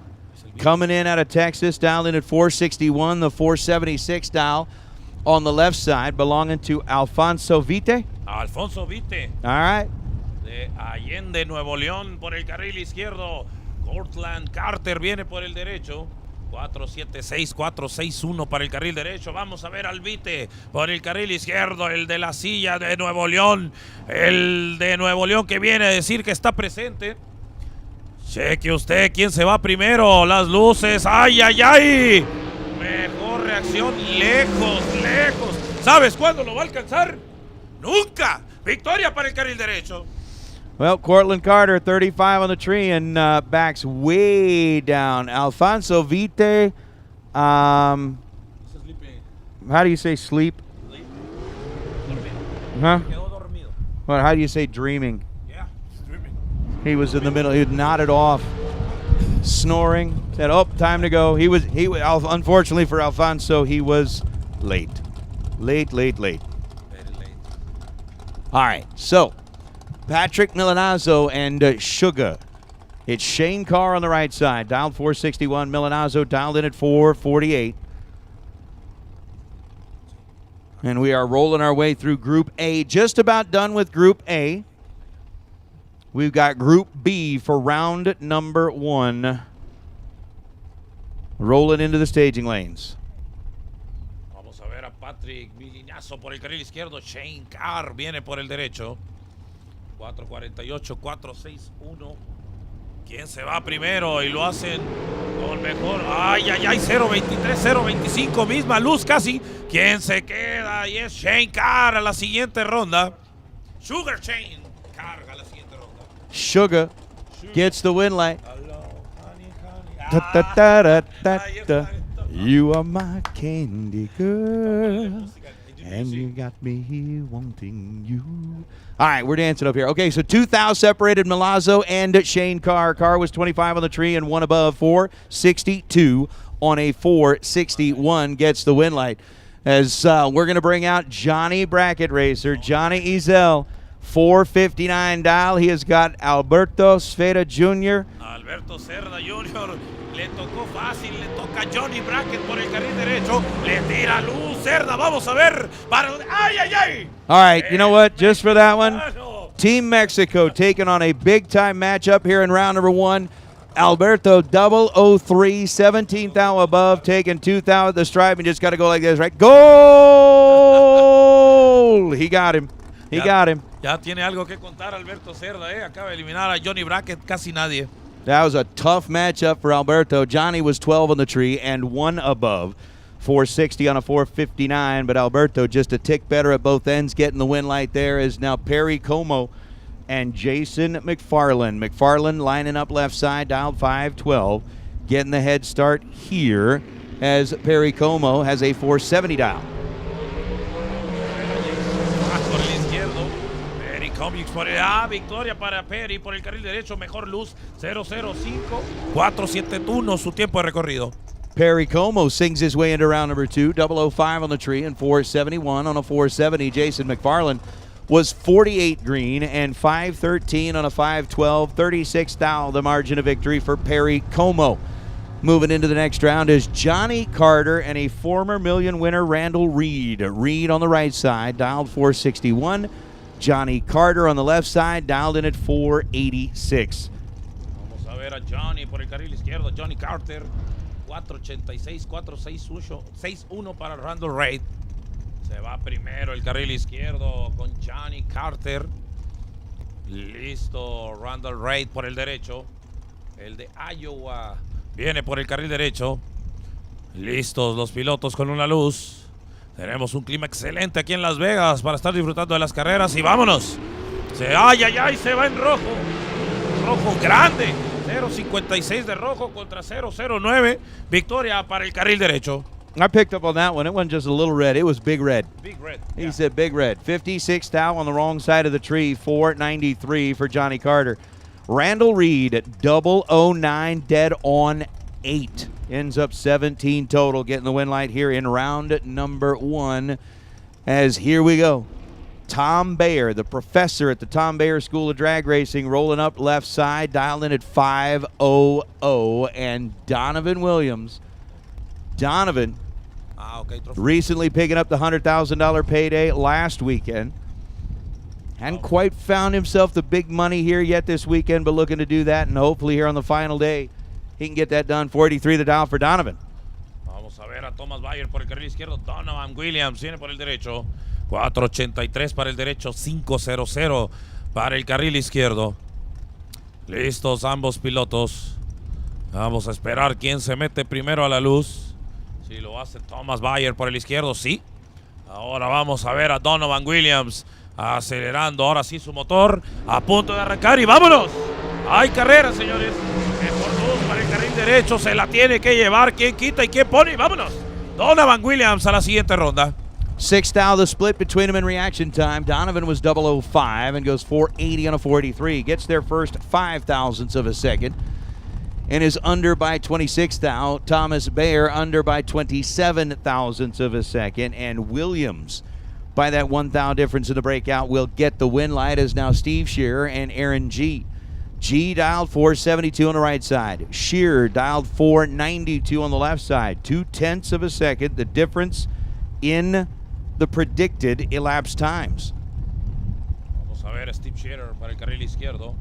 Coming in out of Texas, dialed in at 461, the 476 dial on the left side, belonging to Alfonso Vite. Alfonso Vite. All right. De Allende, Nuevo León, por el carril izquierdo. Cortland Carter viene por el derecho. 476, 461 para el carril derecho. Vamos a ver al Vite por el carril izquierdo, el de la silla de Nuevo León. El de Nuevo León que viene a decir que está presente. Cheque usted quién se va primero. Las luces. ¡Ay, ay, ay! Mejor reacción. Lejos, lejos. ¿Sabes cuándo lo va a alcanzar? ¡Nunca! Victoria para el carril derecho. Well, Cortland Carter, 35 on the tree, and backs way down. Alfonso Vite, how do you say sleep? Huh? Well, how do you say dreaming? Yeah, dreaming. He was in the middle. He nodded off, snoring. Said, "Oh, time to go." He was. Unfortunately for Alfonso, he was late. Late. Very late. All right, so Patrick Milanazzo and Sugar. It's Shane Carr on the right side, dialed 461. Milanazzo dialed in at 448. And we are rolling our way through Group A. Just about done with Group A. We've got Group B for round number 1. Rolling into the staging lanes. Vamos a ver a Patrick Milanazzo por el carril izquierdo. Shane Carr viene por el derecho. 448, 461. ¿Quién se va primero? Y lo hacen con mejor. ¡Ay, ay, ay! 023, 025, misma luz casi. ¿Quién se queda? Y es Shane Carr a la siguiente ronda. Sugar Shane Carr a la siguiente ronda. Sugar gets the win light. Hello, honey, honey. Da, da, da, da, da, Ahí da. está, ahí está. You are my candy girl, and you got me wanting you. All right, we're dancing up here. Okay, so 2 thou separated Milazzo and Shane Carr. Carr was 25 on the tree and one above. 462 on a 461 gets the win light. As we're going to bring out Johnny Bracket Racer, Johnny Ezel, 459 dial. He has got Alberto Sfera Jr. Alberto Cerda Jr. Le tocó fácil, le toca Johnny Bracket por el carril derecho. Le tira luz Cerda. Vamos a ver. ¡Ay, ay, ay! All right, you know what? Just for that one, Mexicano. Team Mexico taking on a big-time matchup here in round number 1. Alberto 003, 17 thou above, taking 2 thou at the stripe, and just got to go like this, right? Goal! He got him. He got him. Ya tiene algo que contar Alberto Cerda, Acaba de eliminar a Johnny Bracket, casi nadie. That was a tough matchup for Alberto. Johnny was 12 on the tree and 1 above. 460 on a 459, but Alberto just a tick better at both ends, getting the win light there is now Perry Como and Jason McFarland. McFarland lining up left side, dialed 512, getting the head start here as Perry Como has a 470 dial. Por el izquierdo, Perry Comics por el victoria para Perry por el carril derecho, mejor luz 005, 471 su tiempo de recorrido. Perry Como sings his way into round number 2, 005 on the tree and 471 on a 470. Jason McFarland was 48 green and 513 on a 512, 36 thou the margin of victory for Perry Como. Moving into the next round is Johnny Carter and a former million winner, Randall Reed. Reed on the right side, dialed 461. Johnny Carter on the left side, dialed in at 486. Vamos a ver a Johnny por el carril izquierdo, Johnny Carter, 486, 461 para Randall Reed. Se va primero el carril izquierdo con Johnny Carter. Listo, Randall Reed por el derecho. El de Iowa viene por el carril derecho. Listos los pilotos con una luz. Tenemos un clima excelente aquí en Las Vegas para estar disfrutando de las carreras. Y vámonos. ¡Ay, ay, ay! Se va en rojo. Rojo grande. 0.56 de rojo contra 0.09. Victoria para el carril derecho. I picked up on that one. It wasn't just a little red. It was big red. Big red. He said big red. 56 thou on the wrong side of the tree. 493 for Johnny Carter. Randall Reed at 009 dead on 8. Ends up 17 total, getting the win light here in round number 1. As here we go. Tom Bayer, the professor at the Tom Bayer School of Drag Racing, rolling up left side, dialed in at 500. And Donovan Williams. Donovan recently picking up the $100,000 payday last weekend. Hadn't quite found himself the big money here yet this weekend, but looking to do that, and hopefully here on the final day, he can get that done. 43 the dial for Donovan. Vamos a ver a Thomas Bayer por el carril izquierdo. Donovan Williams viene por el derecho. 483 para el derecho. 500 para el carril izquierdo. Listos ambos pilotos. Vamos a esperar quién se mete primero a la luz. Si lo hace Thomas Bayer por el izquierdo, sí. Ahora vamos a ver a Donovan Williams acelerando ahora sí su motor. A punto de arrancar y vámonos. Hay carrera, señores. Por luz para el carril derecho. Se la tiene que llevar. ¿Quién quita y quién pone? Y vámonos. Donovan Williams a la siguiente ronda. 6th thou, the split between them in reaction time. Donovan was 005 and goes 480 on a 43. Gets there first 5 thousandths of a second and is under by 26 thou. Thomas Bayer under by 27 thousandths of a second. And Williams, by that 1 thou difference in the breakout, will get the win light as now Steve Shearer and Aaron G. G dialed 472 on the right side. Shearer dialed 492 on the left side. 0.2 of a second, the difference in the predicted elapsed times. Vamos a ver a Steve Shearer para el carril izquierdo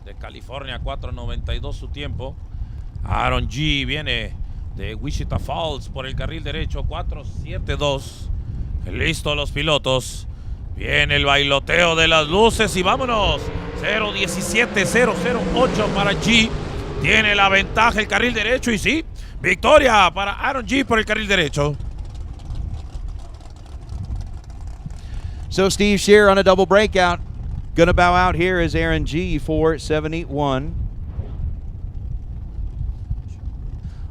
de California, 4.92 su tiempo. Aaron G viene de Wichita Falls por el carril derecho, 4.72. Listos los pilotos. Viene el bailoteo de las luces y vámonos. 0.17.008 para G. Tiene la ventaja el carril derecho y sí, victoria para Aaron G por el carril derecho. So Steve Shearer on a double breakout. Gonna bow out here is Aaron G. 471.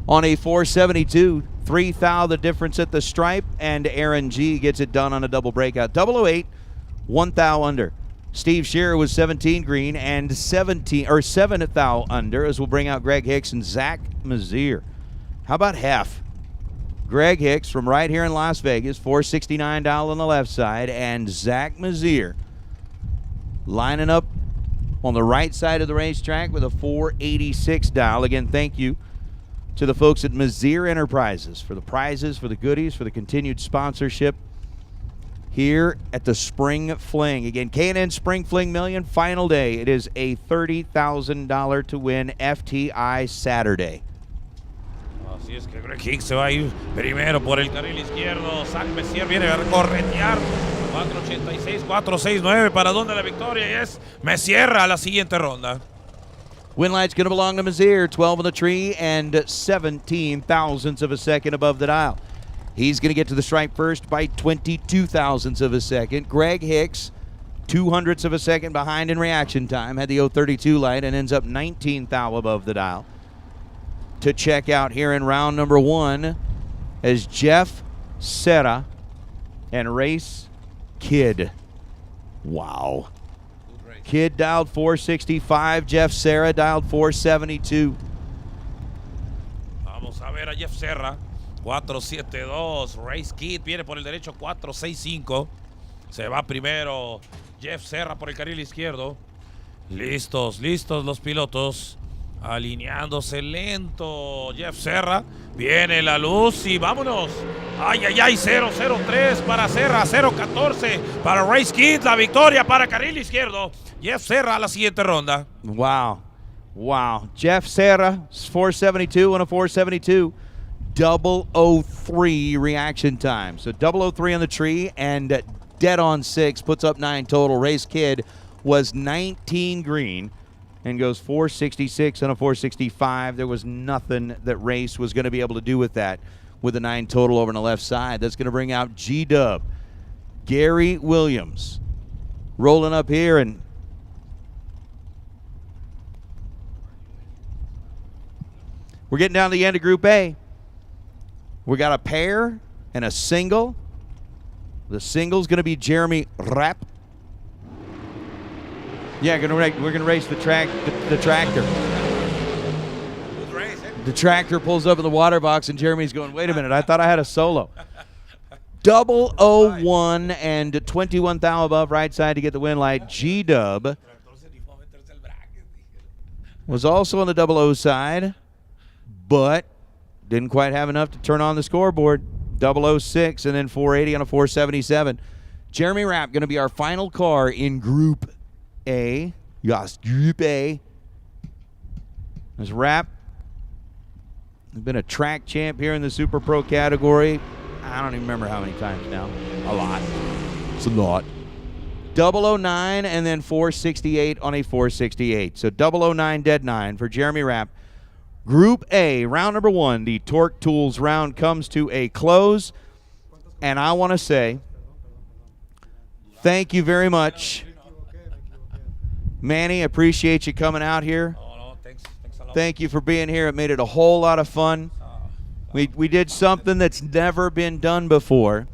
On a 472, 3 thou the difference at the stripe, and Aaron G. gets it done on a double breakout. 008, 1 thou under. Steve Shearer was 17 green and 7 thou under, as we'll bring out Greg Hicks and Zach Mazier. How about Hef? Greg Hicks from right here in Las Vegas, 469 dial on the left side, and Zach Mazier lining up on the right side of the racetrack with a 486 dial. Again, thank you to the folks at Mazier Enterprises for the prizes, for the goodies, for the continued sponsorship here at the Spring Fling. Again, K&N Spring Fling Million, final day. It is a $30,000 to win FTI Saturday. Así es que Greg Hicks se va a ir primero por el carril izquierdo. Zach Messier viene a corretear. 4.86, 4.69. ¿Para dónde la victoria? Y es Messier a la siguiente ronda. Win light's going to belong to Mazier. 12 on the tree and 17 thousandths of a second above the dial. He's going to get to the stripe first by 22 thousandths of a second. Greg Hicks, 200ths of a second behind in reaction time. Had the 032 light and ends up 19 thou above the dial. To check out here in round number 1 as Jeff Serra and Race Kid. Wow. Kid dialed 465. Jeff Serra dialed 472. Vamos a ver a Jeff Serra. 472. Race Kid viene por el derecho. 465. Se va primero Jeff Serra por el carril izquierdo. Listos los pilotos. Alineándose lento Jeff Serra. Viene la luz y vámonos. Ay, 003 para Serra. 014 para Race Kid. La victoria para carril izquierdo. Jeff Serra a la siguiente ronda. Wow. Jeff Serra, 472 on a 472. 003 reaction time. So 003 on the tree and dead on 6. Puts up 9 total. Race Kid was 19 green and goes 466 on a 465. There was nothing that Race was going to be able to do with that with a 9 total over on the left side. That's going to bring out G-Dub. Gary Williams rolling up here, and we're getting down to the end of Group A. We got a pair and a single. The single's going to be Jeremy Rapp. Yeah, we're gonna race the tractor. The tractor pulls up in the water box, and Jeremy's going, wait a minute, I thought I had a solo. 001 and 21 thou above right side to get the win light. G-Dub was also on the 00 side, but didn't quite have enough to turn on the scoreboard. 006 and then 480 on a 477. Jeremy Rapp going to be our final car in Group A. Yes, Group A. This Rapp has been a track champ here in the Super Pro category. I don't even remember how many times now. A lot. It's a lot. 009 and then 468 on a 468. So 009 dead 9 for Jeremy Rapp. Group A, round number 1, the Torque Tools round comes to a close. And I want to say thank you very much. Manny, appreciate you coming out here. Thanks a lot. Thank you for being here. It made it a whole lot of fun. We did something that's never been done before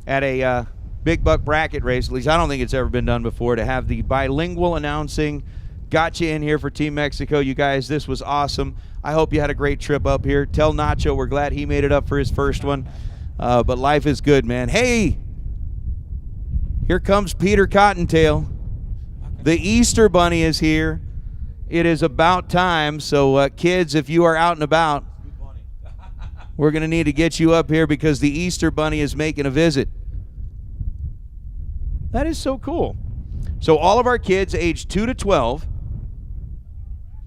at a big buck bracket race. At least I don't think it's ever been done before, to have the bilingual announcing. Got you in here for Team Mexico. You guys, this was awesome. I hope you had a great trip up here. Tell Nacho we're glad he made it up for his first one. But life is good, man. Hey, here comes Peter Cottontail. The Easter Bunny is here. It is about time. So, kids, if you are out and about, we're going to need to get you up here because the Easter Bunny is making a visit. That is so cool. So all of our kids aged 2 to 12,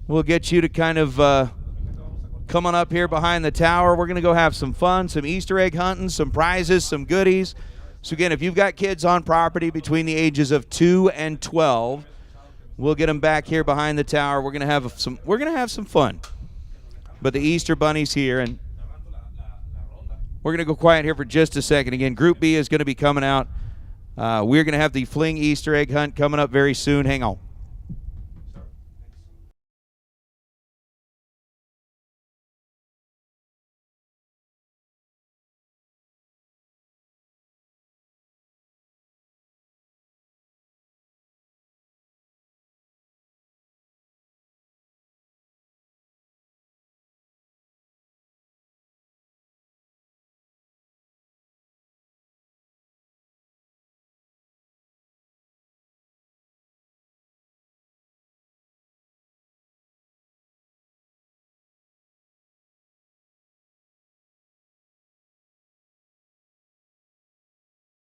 we'll get you to kind of come on up here behind the tower. We're going to go have some fun, some Easter egg hunting, some prizes, some goodies. So again, if you've got kids on property between the ages of 2 and 12, we'll get them back here behind the tower. We're going to have some fun. But the Easter Bunny's here, and we're going to go quiet here for just a second. Again, Group B is going to be coming out. We're going to have the Fling Easter egg hunt coming up very soon. Hang on.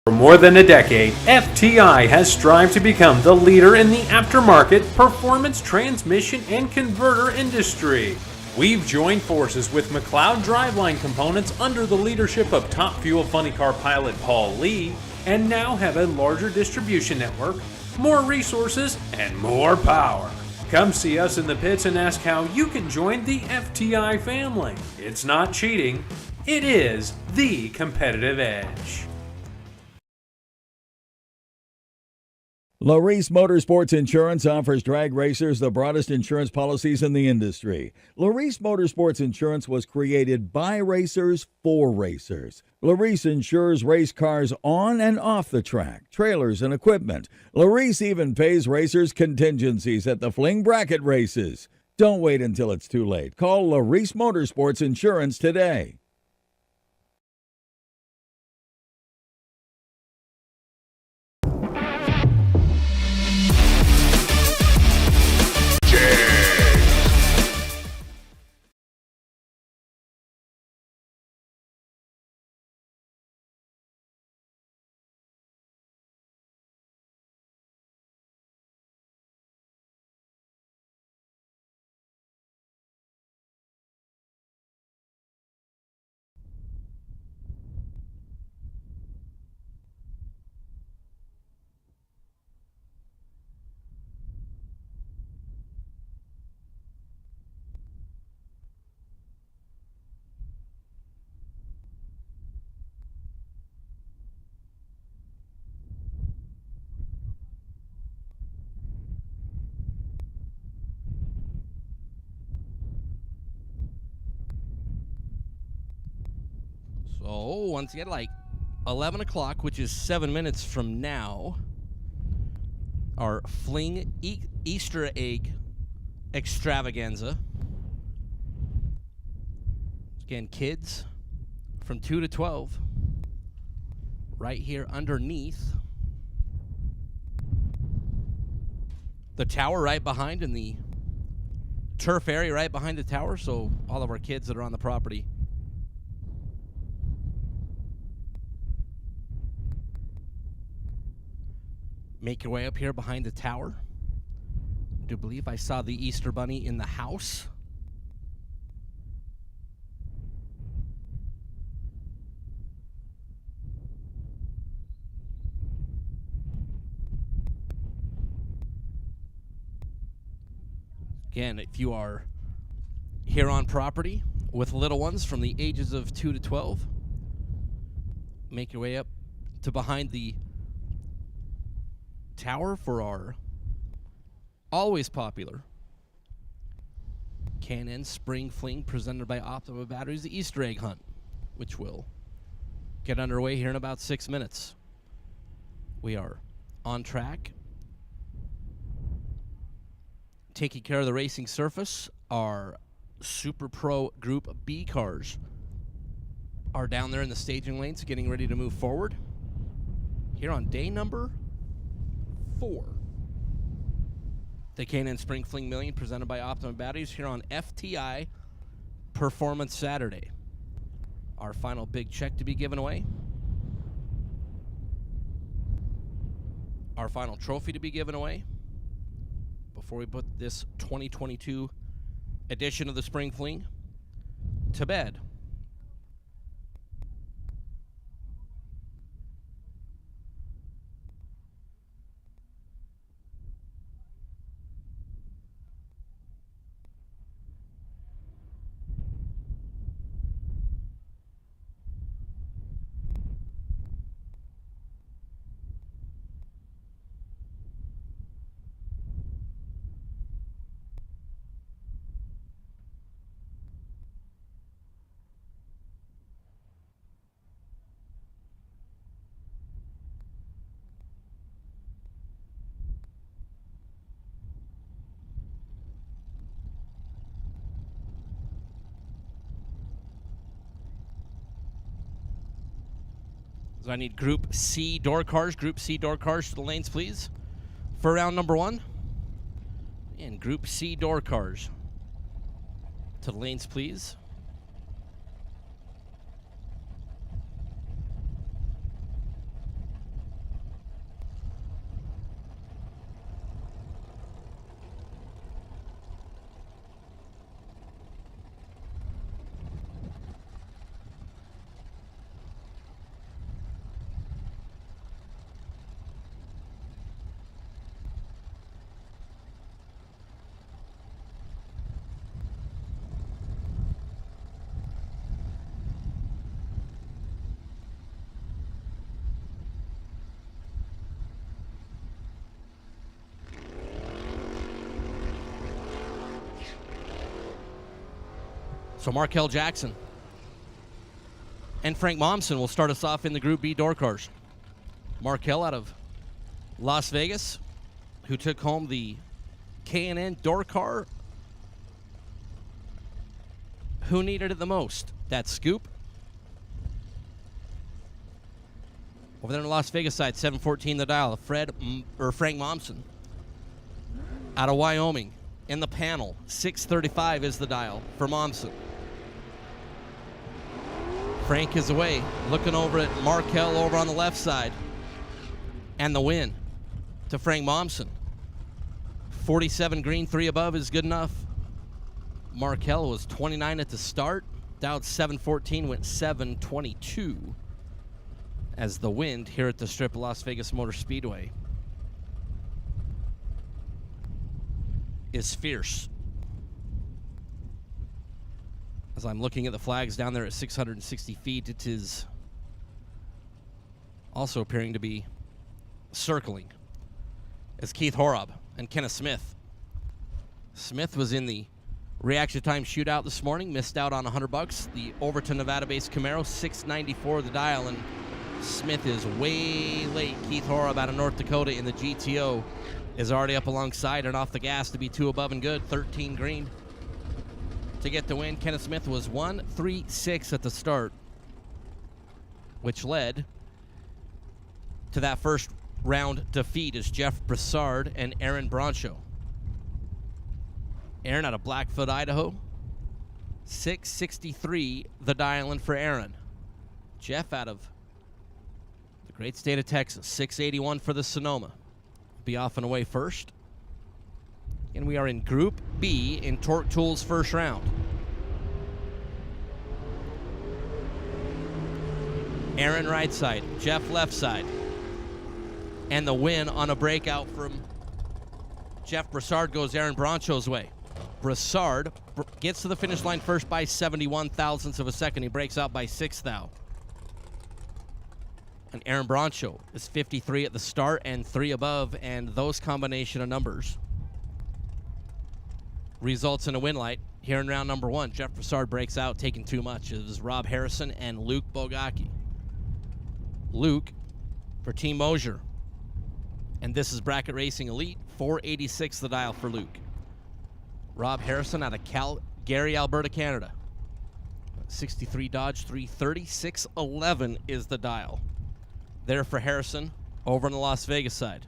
For more than a decade, FTI has strived to become the leader in the aftermarket performance transmission and converter industry. We've joined forces with McLeod Driveline Components under the leadership of Top Fuel Funny Car pilot Paul Lee, and now have a larger distribution network, more resources, and more power. Come see us in the pits and ask how you can join the FTI family. It's not cheating, it is the competitive edge. Larice Motorsports Insurance offers drag racers the broadest insurance policies in the industry. Larice Motorsports Insurance was created by racers for racers. Larice insures race cars on and off the track, trailers and equipment. Larice even pays racers contingencies at the Fling bracket races. Don't wait until it's too late. Call Larice Motorsports Insurance today. So once again, like 11 o'clock, which is 7 minutes from now, our Fling Easter egg extravaganza Again, kids from 2 to 12, right here underneath the tower right behind, in the turf area right behind the tower, so all of our kids that are on the property make your way up here behind the tower. I do believe I saw the Easter Bunny in the house. Again, if you are here on property with little ones from the ages of 2 to 12, make your way up to behind the tower for our always popular K&N Spring Fling presented by Optima Batteries, the Easter egg hunt, which will get underway here in about 6 minutes. We are on track, taking care of the racing surface. Our Super Pro Group B cars are down there in the staging lanes getting ready to move forward. Here on day number 4, the K&N Spring Fling Million presented by Optima Batteries here on FTI Performance Saturday. Our final big check to be given away. Our final trophy to be given away before we put this 2022 edition of the Spring Fling to bed. So I need Group C door cars. Group C door cars to the lanes, please, for round number 1. And Group C door cars to the lanes, please. So Markel Jackson and Frank Momsen will start us off in the Group B door cars. Markel out of Las Vegas, who took home the K&N door car. Who needed it the most? That scoop. Over there on the Las Vegas side, 714 the dial. Frank Momsen out of Wyoming in the panel. 635 is the dial for Momsen. Frank is away, looking over at Markel over on the left side. And the win to Frank Momsen. 47 green, 3 above is good enough. Markel was 29 at the start. Dowd 714, went 722 as the wind here at the strip of Las Vegas Motor Speedway is fierce. As I'm looking at the flags down there at 660 feet, it is also appearing to be circling as Keith Horab and Kenneth Smith. Smith was in the reaction time shootout this morning, missed out on $100. The Overton, Nevada-based Camaro, 694 the dial, and Smith is way late. Keith Horab out of North Dakota in the GTO is already up alongside and off the gas to be 2 above and good, 13 green. To get the win, Kenneth Smith was 1-3-6 at the start, which led to that first round defeat as Jeff Broussard and Aaron Broncho. Aaron out of Blackfoot, Idaho. 663 the dial-in for Aaron. Jeff out of the great state of Texas. 681 for the Sonoma. Be off and away first. And we are in Group B in Torque Tools' first round. Aaron right side, Jeff left side. And the win on a breakout from Jeff Broussard goes Aaron Broncho's way. Broussard gets to the finish line first by 71 thousandths of a second. He breaks out by 6 thou. And Aaron Broncho is 53 at the start and 3 above, and those combination of numbers results in a win light. Here in round number 1, Jeff Broussard breaks out, taking too much. It was Rob Harrison and Luke Bogacki. Luke for Team Mosier. And this is Bracket Racing Elite, 486 the dial for Luke. Rob Harrison out of Calgary, Alberta, Canada. 63 Dodge 330, 611 is the dial. There for Harrison, over on the Las Vegas side.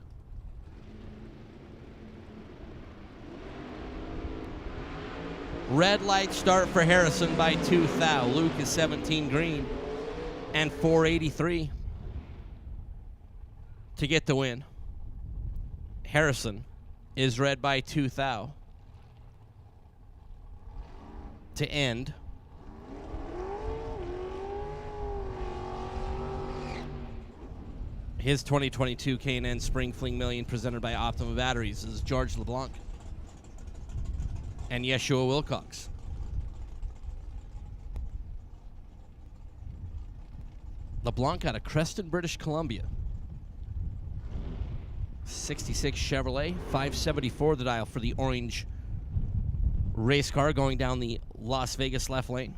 Red light start for Harrison by 2 thou. Luke is 17 green and 483 to get the win. Harrison is red by 2 thou to end. His 2022 K&N Spring Fling Million presented by Optima Batteries is George LeBlanc and Yeshua Wilcox. LeBlanc out of Creston, British Columbia. 66 Chevrolet, 574 the dial for the orange race car going down the Las Vegas left lane.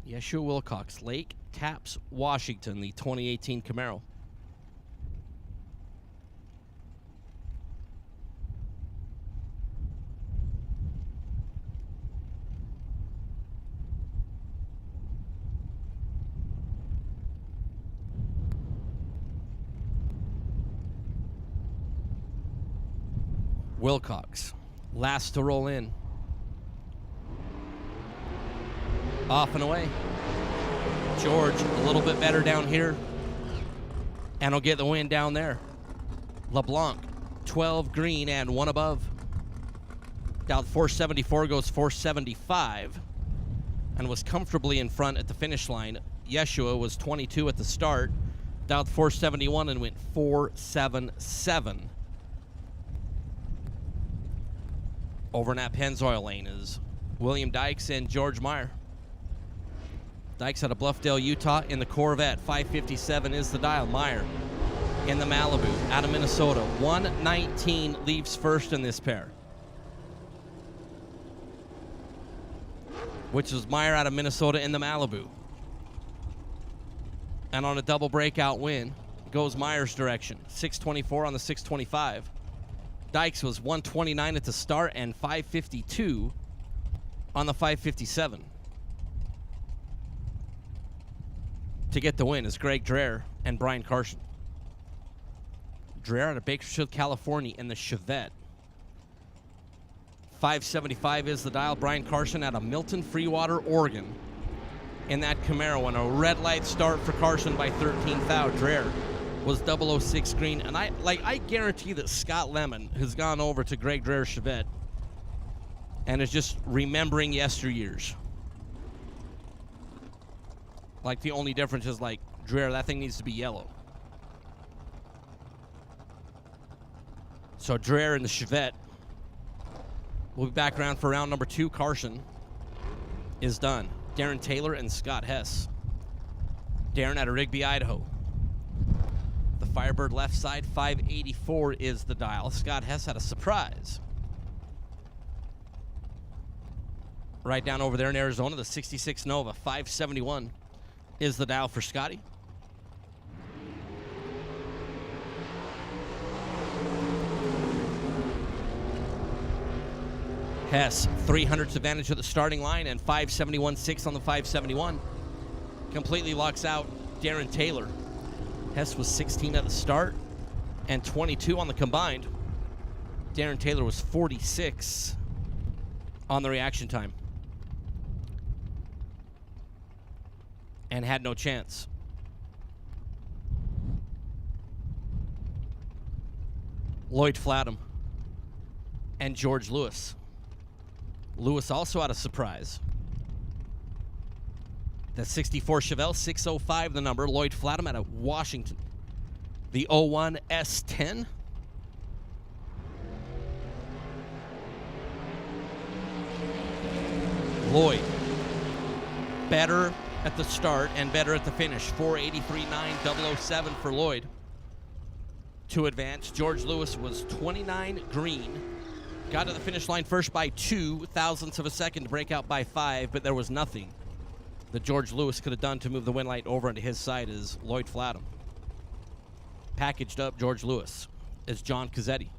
Yeshua Wilcox, Lake Taps, Washington, the 2018 Camaro. Wilcox, last to roll in. Off and away. George, a little bit better down here. And will get the win down there. LeBlanc, 12 green and 1 above. Down 474 goes 475. And was comfortably in front at the finish line. Yeshua was 22 at the start. Down 471 and went 477. Over in that Pennzoil lane is William Dykes and George Meyer. Dykes out of Bluffdale, Utah in the Corvette. 557 is the dial. Meyer in the Malibu out of Minnesota. 119 leaves first in this pair, which is Meyer out of Minnesota in the Malibu. And on a double breakout win goes Meyer's direction. 624 on the 625. Dykes was 129 at the start and 552 on the 557. To get the win is Greg Dreher and Brian Carson. Dreher out of Bakersfield, California in the Chevette. 575 is the dial. Brian Carson out of Milton, Freewater, Oregon in that Camaro. And a red light start for Carson by 13 thou. Dreher was 006 green. And I guarantee that Scott Lemon has gone over to Greg Dreher's Chevette and is just remembering yesteryears. Like, the only difference is, like, Dreher, that thing needs to be yellow. So Dreher in the Chevette. We'll be back around for round number 2. Carson is done. Darren Taylor and Scott Hess. Darren out of Rigby, Idaho. The Firebird left side, 584 is the dial. Scott Hess had a surprise. Right down over there in Arizona, the 66 Nova, 571 is the dial for Scotty. Hess, 300s advantage at the starting line and 571.6 on the 571. Completely locks out Darren Taylor. Hess was 16 at the start and 22 on the combined. Darren Taylor was 46 on the reaction time and had no chance. Lloyd Flatham and George Lewis. Lewis also had a surprise. The 64 Chevelle, 605 the number. Lloyd Flatham out of Washington. The 01 S10. Lloyd, better at the start and better at the finish. 483.9, 007 for Lloyd to advance. George Lewis was 29 green. Got to the finish line first by 2 thousandths of a second to break out by 5, but there was nothing that George Lewis could have done to move the win light over onto his side as Lloyd Flatham. Packaged up George Lewis as John Cazzetti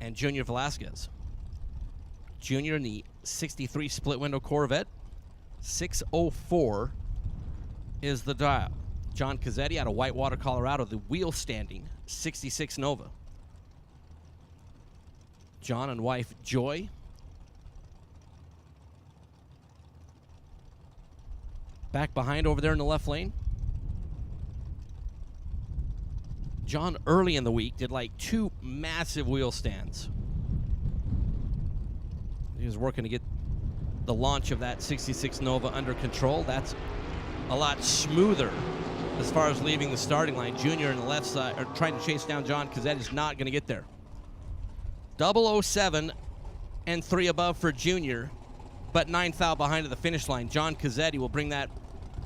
and Junior Velasquez. Junior in the 63 split window Corvette. 604 is the dial. John Cazzetti out of Whitewater, Colorado, the wheel standing 66 Nova. John and wife Joy. Back behind over there in the left lane. John early in the week did like 2 massive wheel stands. He was working to get the launch of that 66 Nova under control. That's a lot smoother as far as leaving the starting line. Junior on the left side, or trying to chase down John Cazzetti's not going to get there. 007 and 3 above for Junior, but 9 thou behind at the finish line. John Cazzetti will bring that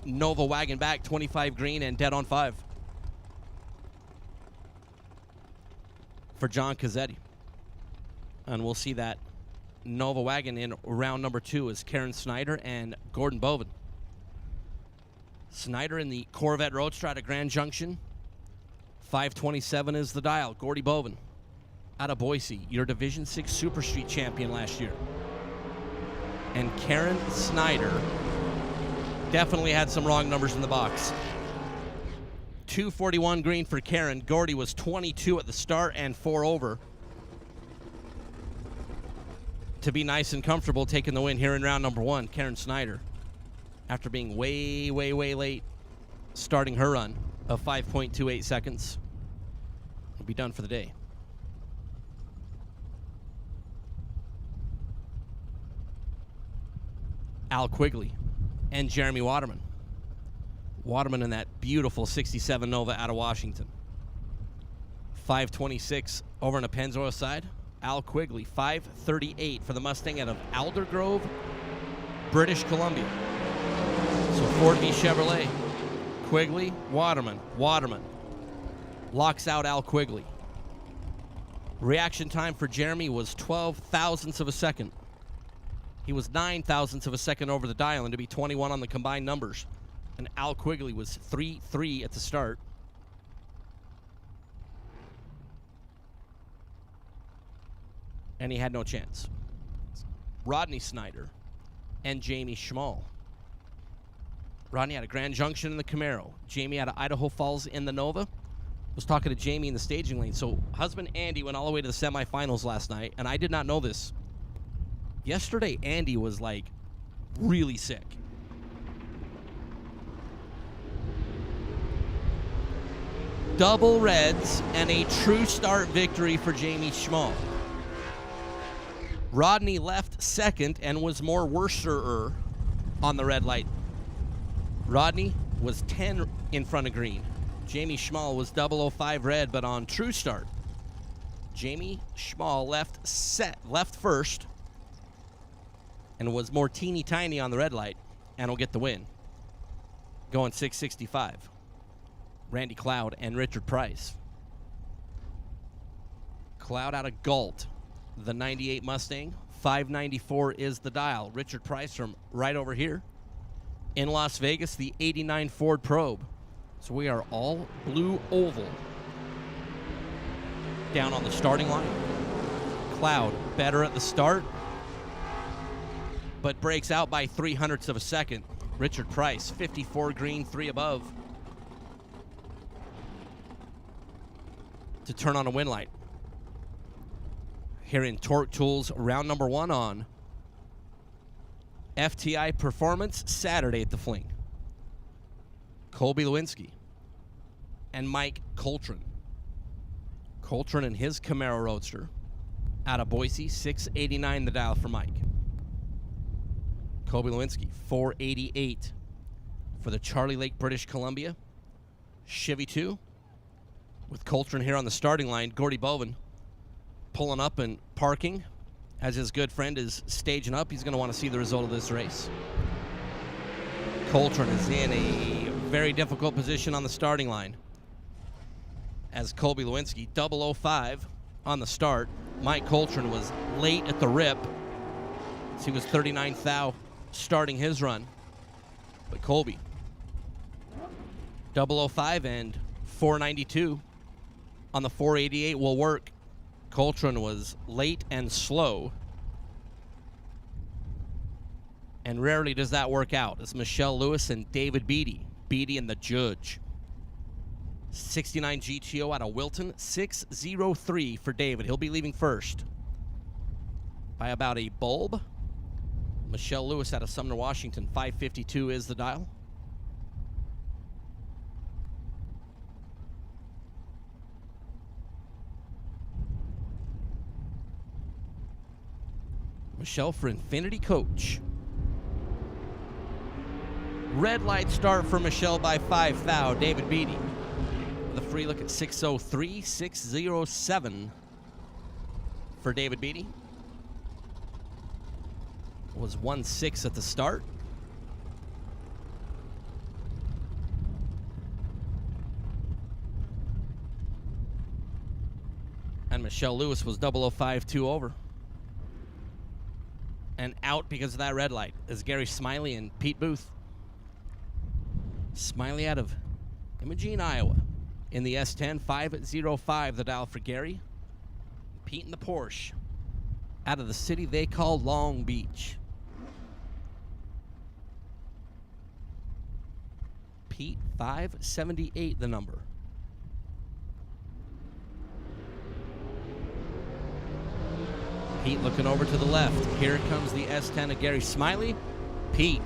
Nova wagon back, 25 green and dead on 5 for John Cazzetti. And we'll see that Nova wagon in round number 2 is Karen Snyder and Gordon Boven. Snyder in the Corvette Roadster out of Grand Junction. 527 is the dial. Gordy Boven out of Boise, your Division 6 Super Street champion last year. And Karen Snyder definitely had some wrong numbers in the box. 241 green for Karen. Gordy was 22 at the start and 4 over to be nice and comfortable taking the win here in round number 1. Karen Snyder, after being way late starting her run of 5.28 seconds, will be done for the day. Al Quigley and Jeremy Waterman. Waterman in that beautiful 67 Nova out of Washington. 526 over on the Pennzoil side. Al Quigley, 538 for the Mustang out of Aldergrove, British Columbia. So Ford v Chevrolet. Quigley, Waterman. Waterman locks out Al Quigley. Reaction time for Jeremy was 12 thousandths of a second. He was 9 thousandths of a second over the dial, and to be 21 on the combined numbers. And Al Quigley was 3-3 at the start. And he had no chance. Rodney Snyder and Jamie Schmall. Rodney had a Grand Junction in the Camaro. Jamie had Idaho Falls in the Nova. Was talking to Jamie in the staging lane. So husband Andy went all the way to the semifinals last night, and I did not know this. Yesterday, Andy was like really sick. Double reds and a true start victory for Jamie Schmall. Rodney left second and was more worser on the red light. Rodney was 10 in front of green. Jamie Schmall was 005 red, but on true start, Jamie Schmall left first and was more teeny tiny on the red light and will get the win. Going 665. Randy Cloud and Richard Price. Cloud out of Galt. The 98 Mustang, 594 is the dial. Richard Price from right over here. In Las Vegas, the 89 Ford Probe. So we are all blue oval. Down on the starting line. Cloud better at the start but breaks out by 0.03 of a second. Richard Price, 54 green, 3 above, to turn on a win light. Here in Torque Tools, round number 1 on FTI Performance Saturday at the Fling. Colby Lewinsky and Mike Coltrane. Coltrane and his Camaro Roadster out of Boise, 689 the dial for Mike. Colby Lewinsky, 488 for the Charlie Lake, British Columbia Chevy 2. With Coltrane here on the starting line, Gordy Boven pulling up and parking as his good friend is staging up. He's going to want to see the result of this race. Coltrane is in a very difficult position on the starting line as Colby Lewinsky, 005 on the start. Mike Coltrane was late at the rip. He was 39th thou starting his run. But Colby, 005 and 492 on the 488 will work. Coltrane was late and slow. And rarely does that work out. It's Michelle Lewis and David Beatty. Beatty and the judge. 69 GTO out of Wilton, 603 for David. He'll be leaving first by about a bulb. Michelle Lewis out of Sumner, Washington, 552 is the dial. Michelle for Infinity Coach. Red light start for Michelle by 5 thou. David Beatty with a free look at 603, 607 for David Beatty. Was 1-6 at the start. And Michelle Lewis was 005, 2 over. And out because of that red light is Gary Smiley and Pete Booth. Smiley out of Imogene, Iowa in the S10, 505 the dial for Gary. Pete in the Porsche out of the city they call Long Beach. Pete, 578 the number. Pete looking over to the left. Here comes the S10 of Gary Smiley. Pete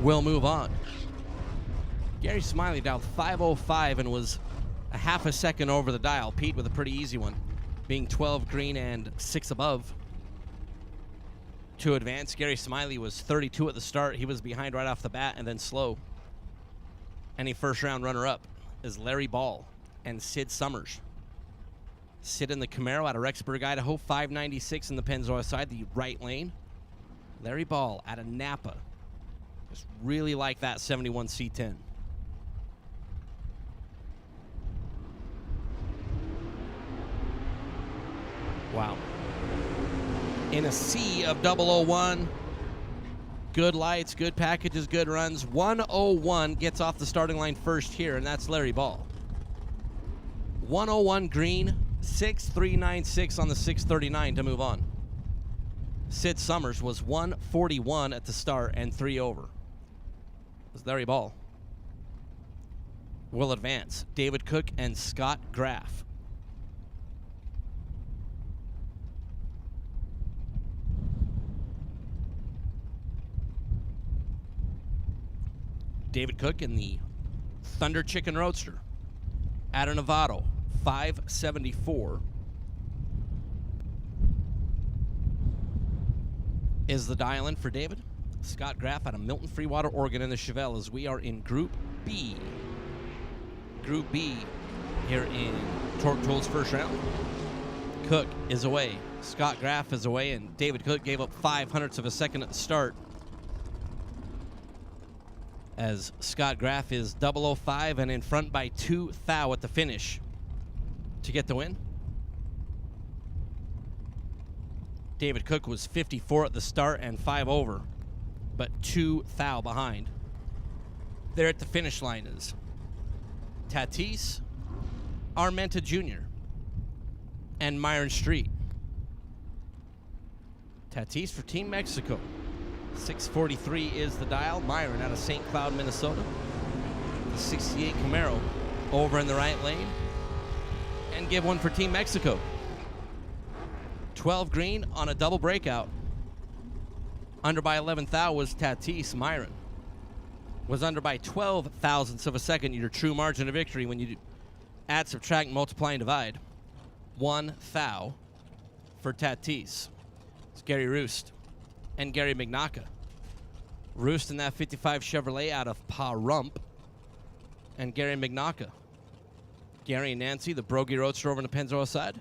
will move on. Gary Smiley dialed 505 and was a half a second over the dial. Pete with a pretty easy one, being 12 green and 6 above to advance. Gary Smiley was 32 at the start. He was behind right off the bat and then slow. Any first round runner-up is Larry Ball and Sid Summers. Sid in the Camaro out of Rexburg, Idaho, 596 in the Pennzoil side, the right lane. Larry Ball out of Napa. Just really like that 71 C10. Wow. In a sea of 001, good lights, good packages, good runs. 101 gets off the starting line first here, and that's Larry Ball. 101 green, 6396 on the 639 to move on. Sid Summers was 141 at the start and 3 over. It was Larry Ball. Will advance. David Cook and Scott Graff. David Cook in the Thunder Chicken Roadster out of Novato, 574 is the dial-in for David. Scott Graff out of Milton, Freewater, Oregon in the Chevelle as we are in Group B. Group B here in Torque Tools first round. Cook is away. Scott Graff is away, and David Cook gave up 0.05 of a second at the start as Scott Graff is 005 and in front by 2 thou at the finish to get the win. David Cook was 54 at the start and 5 over, but 2 thou behind. There at the finish line is Tatis, Armenta Jr., and Myron Street. Tatis for Team Mexico. 643 is the dial. Myron out of St. Cloud, Minnesota. The 68 Camaro over in the right lane. And give one for Team Mexico. 12 green on a double breakout. Under by 11 thou was Tatis. Myron was under by 12 thousandths of a second. Your true margin of victory when you add, subtract, multiply, and divide. 1 thou for Tatis. It's Gary Roost and Gary Mignacca. Roost in that 55 Chevrolet out of Pahrump. And Gary Mignacca. Gary and Nancy, the Brogy Roadster over on the Pennzoil side.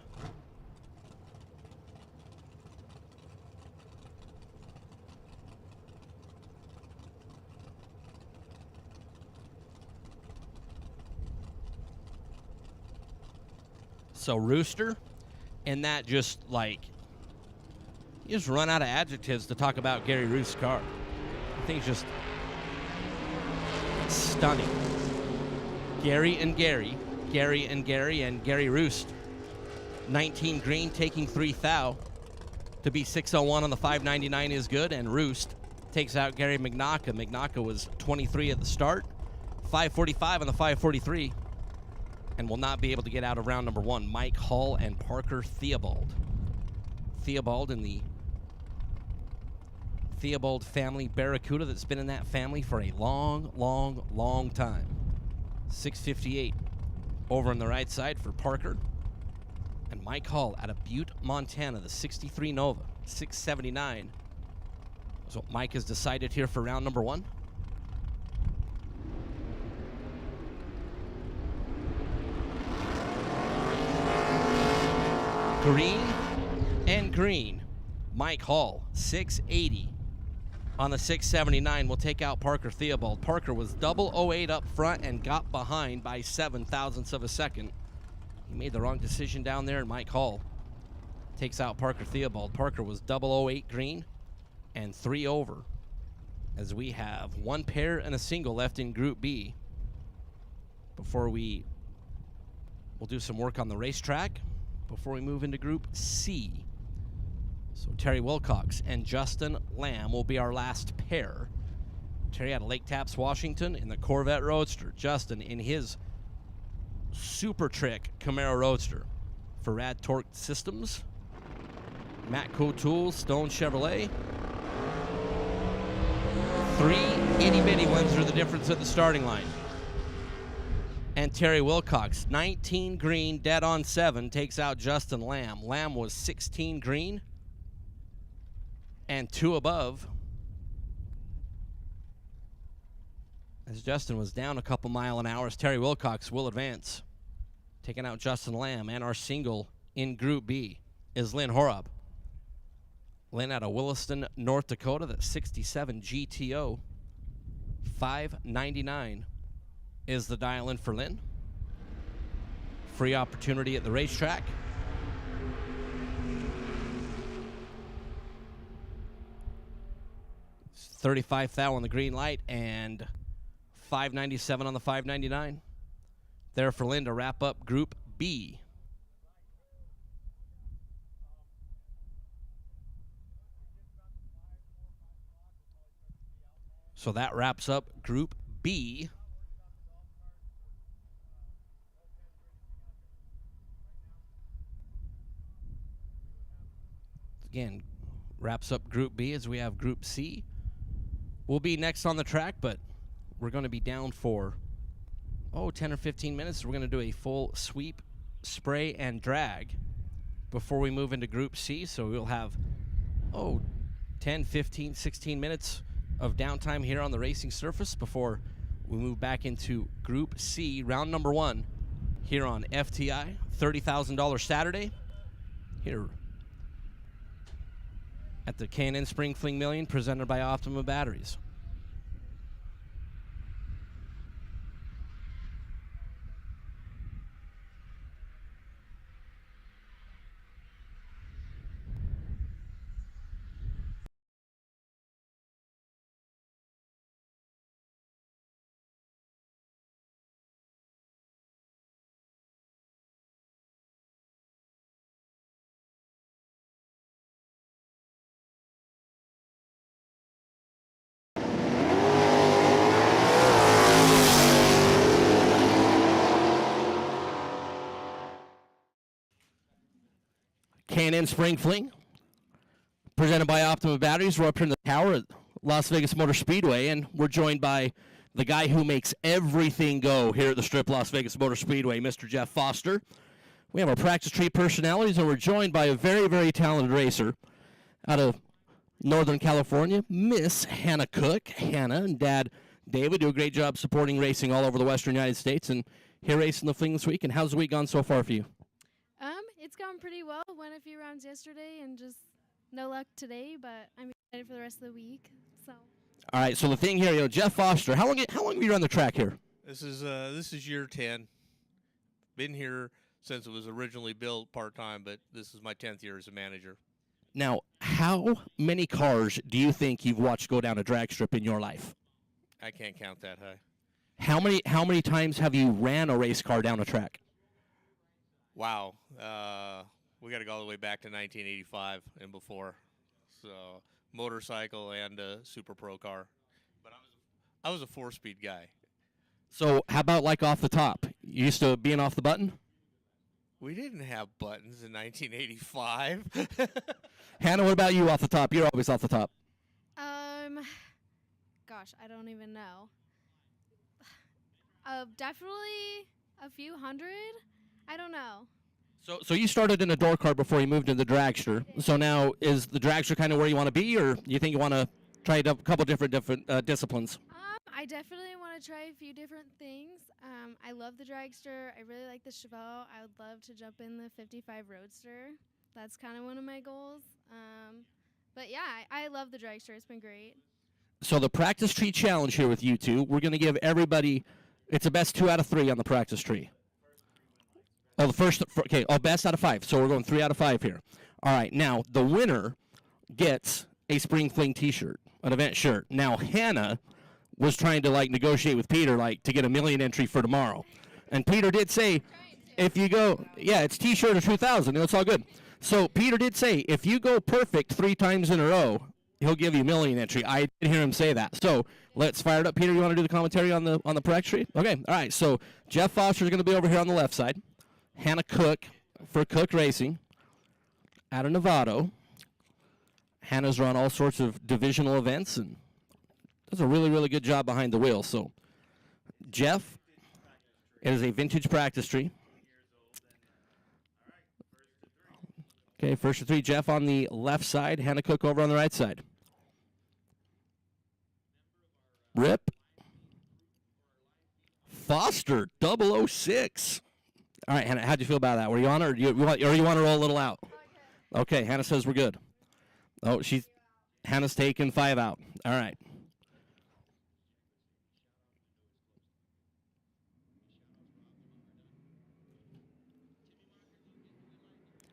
So Rooster, and that just like, you just run out of adjectives to talk about Gary Roost's car. I think it's just stunning. Gary and Gary, Gary and Gary, and Gary Roost. 19 green, taking 3 thou. To be 601 on the 599 is good, and Roost takes out Gary Mignacca. Mignacca was 23 at the start, 545 on the 543. And will not be able to get out of round number 1. Mike Hall and Parker Theobald. Theobald in the Theobald family Barracuda that's been in that family for a long, long, long time. 658 over on the right side for Parker. And Mike Hall out of Butte, Montana, the 63 Nova. 679 is what Mike has decided here for round number 1. Green and green. Mike Hall, 680 on the 679 will take out Parker Theobald. Parker was 008 up front and got behind by 7 thousandths of a second. He made the wrong decision down there, and Mike Hall takes out Parker Theobald. Parker was 008 green and 3 over, as we have one pair and a single left in Group B before we'll do some work on the racetrack before we move into Group C. So Terry Wilcox and Justin Lamb will be our last pair. Terry out of Lake Tapps, Washington in the Corvette Roadster. Justin in his Super Trick Camaro Roadster for Rad Torque Systems. Matt Couture, Stone Chevrolet. 3 itty-bitty ones are the difference at the starting line. And Terry Wilcox, 19 green, dead on 7, takes out Justin Lamb. Lamb was 16 green and 2 above, as Justin was down a couple mile an hour, as Terry Wilcox will advance. Taking out Justin Lamb, and our single in Group B is Lynn Horab. Lynn out of Williston, North Dakota, the 67 GTO. 599 is the dial-in for Lynn. Free opportunity at the racetrack. It's 35 thou on the green light and 597 on the 599. There for Lynn to wrap up Group B. So that wraps up Group B. Again, wraps up Group B as we have Group C. We'll be next on the track, but we're going to be down for, 10 or 15 minutes. We're going to do a full sweep, spray, and drag before we move into Group C. So we'll have, 10, 15, 16 minutes of downtime here on the racing surface before we move back into Group C, round number 1 here on FTI. $30,000 Saturday here at the K&N Spring Fling Million, presented by Optima Batteries. K&N Spring Fling, presented by Optima Batteries. We're up here in the tower at Las Vegas Motor Speedway, and we're joined by the guy who makes everything go here at the Strip Las Vegas Motor Speedway, Mr. Jeff Foster. We have our practice tree personalities, and we're joined by a very, very talented racer out of Northern California, Miss Hannah Cook. Hannah and Dad David do a great job supporting racing all over the Western United States, and here racing the Fling this week. And how's the week gone so far for you? It's gone pretty well. Went a few rounds yesterday and just no luck today, but I'm excited for the rest of the week. So. All right. So the thing here, Jeff Foster. How long have you run the track here? This is year 10. Been here since it was originally built part-time, but this is my 10th year as a manager. Now, how many cars do you think you've watched go down a drag strip in your life? I can't count that high. How many times have you ran a race car down a track? Wow. We got to go all the way back to 1985 and before. So motorcycle and a Super Pro car. But I was a 4-speed guy. So how about like off the top? You used to being off the button? We didn't have buttons in 1985. Hannah, what about you off the top? You're always off the top. Gosh, I don't even know. Definitely a few hundred. I don't know. So you started in a door cart before you moved into the dragster. So now is the dragster kind of where you want to be, or you think you want to try a couple different disciplines? I definitely want to try a few different things. I love the dragster. I really like the Chevelle. I would love to jump in the 55 Roadster. That's kind of one of my goals. But yeah, I love the dragster. It's been great. So the practice tree challenge here with you two, we're going to give everybody, it's a best 2 out of 3 on the practice tree. Oh, best out of 5. So we're going 3 out of 5 here. All right, now the winner gets a Spring Fling t-shirt, an event shirt. Now Hannah was trying to negotiate with Peter to get a million entry for tomorrow. And Peter did say, if you go, it's t-shirt or 2,000, it's all good. So Peter did say, if you go perfect 3 times in a row, he'll give you a million entry. I did hear him say that. So let's fire it up. Peter, you want to do the commentary on the practice tree? Okay, all right. So Jeff Foster is going to be over here on the left side. Hannah Cook for Cook Racing out of Novato. Hannah's run all sorts of divisional events and does a really, really good job behind the wheel. So Jeff, it is a vintage practice tree. Okay, first to 3, Jeff on the left side, Hannah Cook over on the right side. Rip. Foster, 006. All right, Hannah, how'd you feel about that? Were you on it, or you want to roll a little out? Okay, Hannah says we're good. Oh, Hannah's taking 5 out. All right.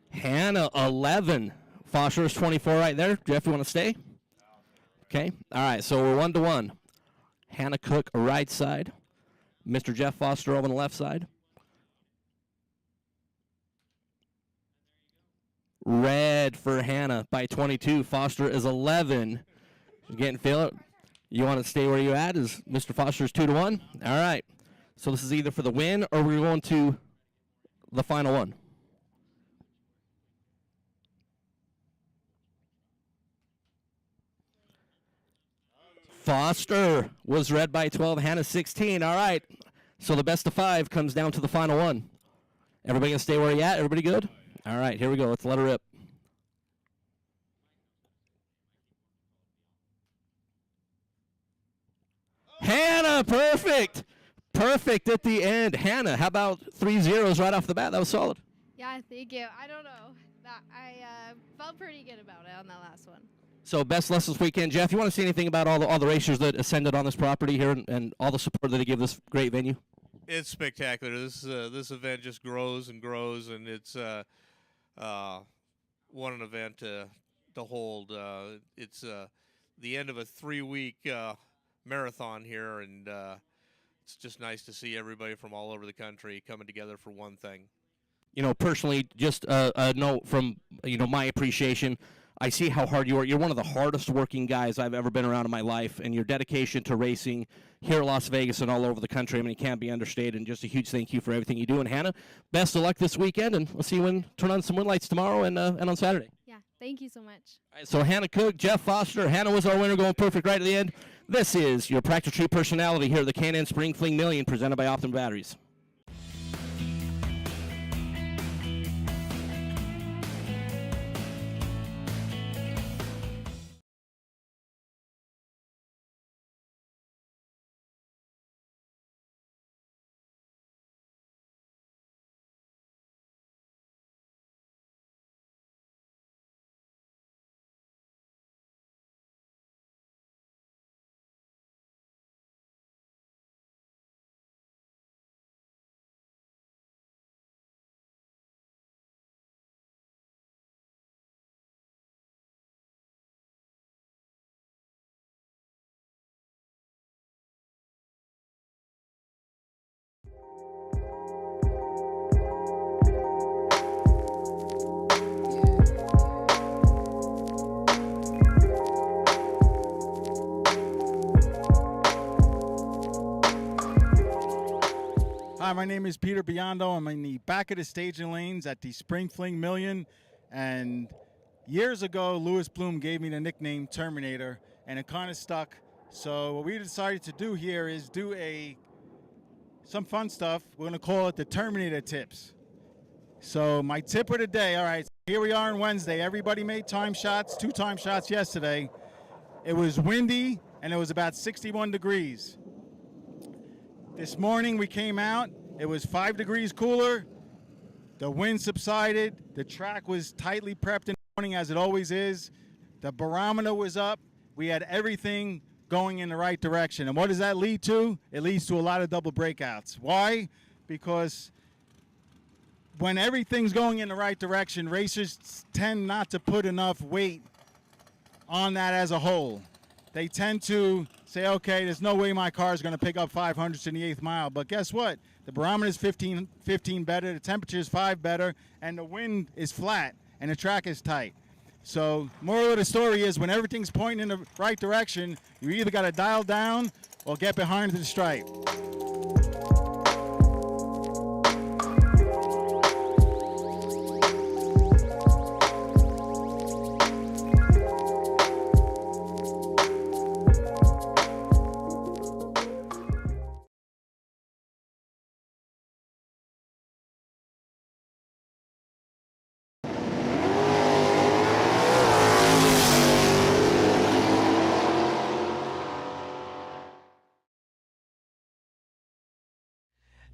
Hannah, 11. Foster is 24 right there. Jeff, you want to stay? Okay. All right, so we're 1-1. Hannah Cook, right side. Mr. Jeff Foster over on the left side. Red for Hannah by 22. Foster is 11. She's getting feel it. You want to stay where you at? Is Mr. Foster's 2-1? All right. So this is either for the win or we're going to the final one. Foster was red by 12. Hannah 16. All right. So the best of 5 comes down to the final one. Everybody gonna stay where you at? Everybody good? All right. Here we go. Let's let her rip. Hannah, perfect. Perfect at the end. Hannah, how about 3 zeros right off the bat? That was solid. Yeah, thank you. I don't know. I felt pretty good about it on that last one. So best lessons weekend. Jeff, you want to say anything about all the racers that ascended on this property here and all the support that they give this great venue? It's spectacular. This event just grows and grows, and it's what an event to hold. It's the end of a 3-week marathon here, and it's just nice to see everybody from all over the country coming together for one thing. Personally, just a note from my appreciation. I see how hard you are. You're one of the hardest working guys I've ever been around in my life, and your dedication to racing here in Las Vegas and all over the country, I mean, it can't be understated. And just a huge thank you for everything you do. And Hannah, best of luck this weekend, and we'll see you turn on some win lights tomorrow and on Saturday. Yeah, thank you so much. All right, so Hannah Cook, Jeff Foster. Hannah was our winner, going perfect right at the end. This is your Practice Tree personality here at the K&N Spring Fling Million, presented by Optimum Batteries. Hi, my name is Peter Biondo. I'm in the back of the staging lanes at the Spring Fling Million. And years ago, Louis Bloom gave me the nickname Terminator, and it kind of stuck. So what we decided to do here is do some fun stuff. We're going to call it the Terminator Tips. So my tip of the day, all right, here we are on Wednesday. Everybody made time shots, 2 time shots yesterday. It was windy, and it was about 61 degrees. This morning we came out, it was 5 degrees cooler, the wind subsided, the track was tightly prepped in the morning as it always is, the barometer was up, we had everything going in the right direction. And what does that lead to? It leads to a lot of double breakouts. Why? Because when everything's going in the right direction, racers tend not to put enough weight on that as a whole. They tend to say, okay, there's no way my car is going to pick up 500s in the 8th mile. But guess what? The barometer is 15 better, the temperature is 5 better, and the wind is flat, and the track is tight. So moral of the story is when everything's pointing in the right direction, you either got to dial down or get behind the stripe.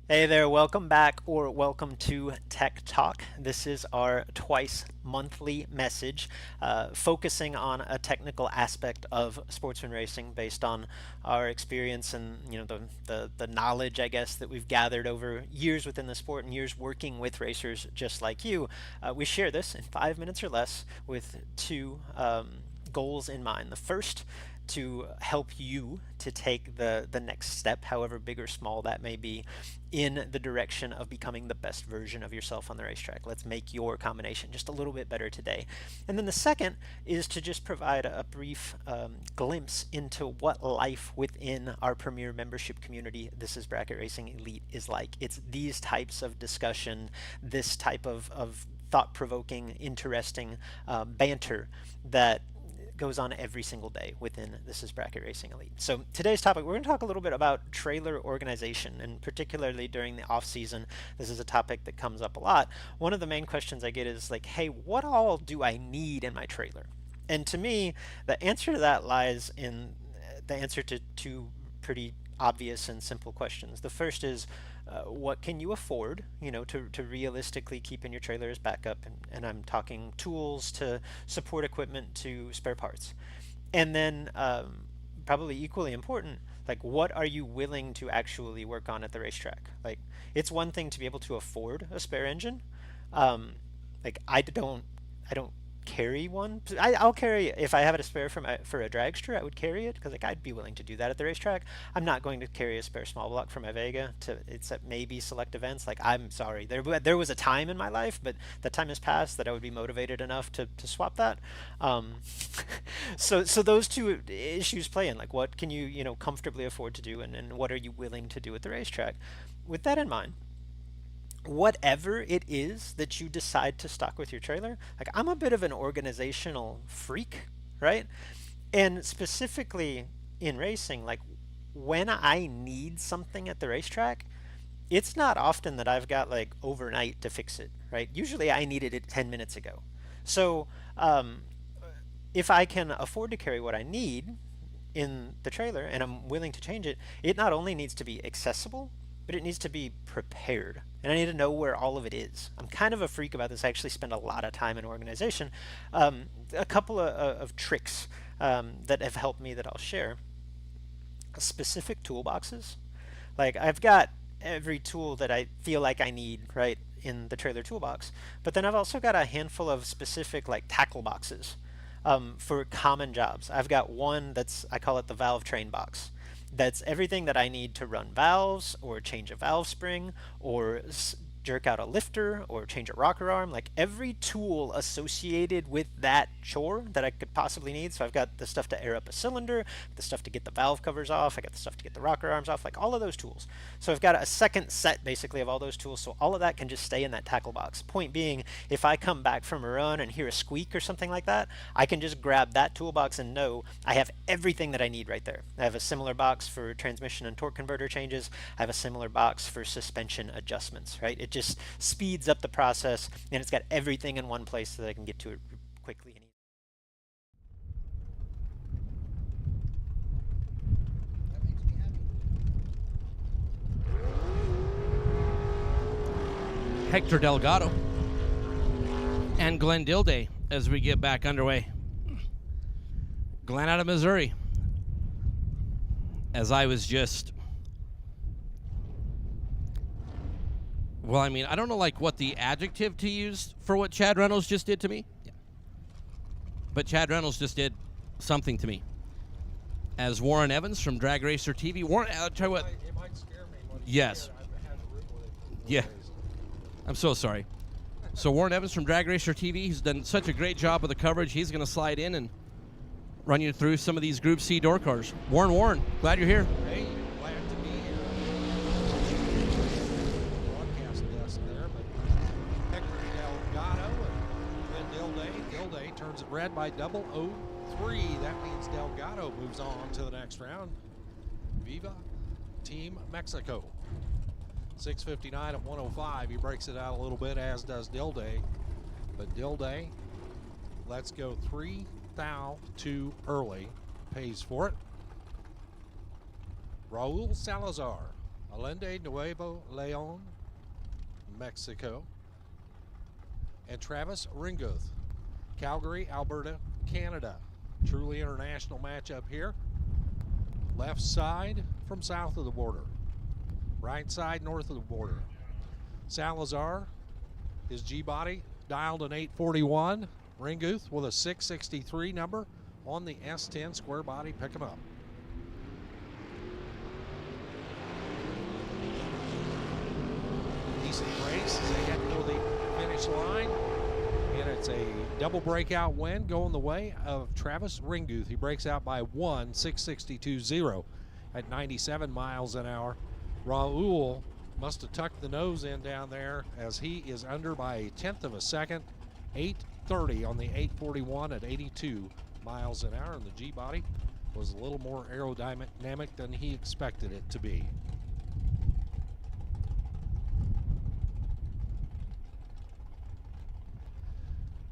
Hey there, welcome back or welcome to Tech Talk. This is our twice monthly message focusing on a technical aspect of sportsman racing based on our experience and the knowledge, I guess, that we've gathered over years within the sport and years working with racers just like you. We share this in 5 minutes or less with 2 goals in mind. The first, to help you to take the next step, however big or small that may be, in the direction of becoming the best version of yourself on the racetrack. Let's make your combination just a little bit better today. And then the second is to just provide a brief glimpse into what life within our premier membership community, This is Bracket Racing Elite, is like. It's these types of discussion, this type of thought-provoking, interesting banter that goes on every single day within This is Bracket Racing Elite. So today's topic, we're going to talk a little bit about trailer organization, and particularly during the off season, this is a topic that comes up a lot. One of the main questions I get is like, hey, what all do I need in my trailer? And to me, the answer to that lies in the answer to 2 pretty obvious and simple questions. The first is, what can you afford, to realistically keep in your trailer as backup? And I'm talking tools to support equipment to spare parts. And then probably equally important, like, what are you willing to actually work on at the racetrack? Like, it's one thing to be able to afford a spare engine. Like, I don't carry one. I'll carry, if I have it a spare for a dragster, I would carry it because like I'd be willing to do that at the racetrack. I'm not going to carry a spare small block for my Vega except maybe select events. Like, I'm sorry, there was a time in my life, but that time has passed that I would be motivated enough to swap that. So those two issues play in, like what can you comfortably afford to do, and what are you willing to do at the racetrack. With that in mind, whatever it is that you decide to stock with your trailer, like I'm a bit of an organizational freak, right? And specifically in racing, like when I need something at the racetrack, it's not often that I've got like overnight to fix it, right? Usually I needed it 10 minutes ago. So if I can afford to carry what I need in the trailer and I'm willing to change it, it not only needs to be accessible, but it needs to be prepared. And I need to know where all of it is. I'm kind of a freak about this. I actually spend a lot of time in organization. A couple of tricks that have helped me that I'll share. Specific toolboxes. Like I've got every tool that I feel like I need, right, in the trailer toolbox. But then I've also got a handful of specific like tackle boxes for common jobs. I've got one I call it the valve train box. That's everything that I need to run valves or change a valve spring or jerk out a lifter or change a rocker arm, like every tool associated with that chore that I could possibly need. So I've got the stuff to air up a cylinder, the stuff to get the valve covers off, I got the stuff to get the rocker arms off, like all of those tools. So I've got a second set basically of all those tools, so all of that can just stay in that tackle box. Point being, if I come back from a run and hear a squeak or something like that, I can just grab that toolbox and know I have everything that I need right there. I have a similar box for transmission and torque converter changes. I have a similar box for suspension adjustments, right? It just speeds up the process, and it's got everything in one place so that I can get to it quickly and easily. That makes me happy. Hector Delgado and Glenn Dilday as we get back underway. Glenn out of Missouri. As I was just... Well, I mean, I don't know like what the adjective to use for what Chad Reynolds just did to me. Yeah. But Chad Reynolds just did something to me. As Warren Evans from Drag Racer TV. Warren, I'll tell you what. It might scare me. Yes. Yeah. I'm so sorry. So Warren Evans from Drag Racer TV, he's done such a great job of the coverage. He's going to slide in and run you through some of these Group C door cars. Warren, glad you're here. Hey, glad to be here. Broadcast desk there, but Hector Delgado and then Dilday turns it red by 003. That means Delgado moves on to the next round. Viva Team Mexico. 6:59 at 105. He breaks it out a little bit, as does Dilday. But Dilday lets go 3 thou too early. Pays for it. Raul Salazar, Allende Nuevo Leon, Mexico. And Travis Ringuth, Calgary, Alberta, Canada. Truly international matchup here. Left side from south of the border. Right side north of the border. Salazar, his G-body dialed an 841. Ringuth with a 663 number on the S10 square body. Pick him up. Decent race as they head for the finish line. And it's a double breakout win going the way of Travis Ringuth. He breaks out by 1:662.0 at 97 miles an hour. Raul must have tucked the nose in down there as he is under by a 1/10 of a second. 8:30 on the 841 at 82 miles an hour, and the G-body was a little more aerodynamic than he expected it to be.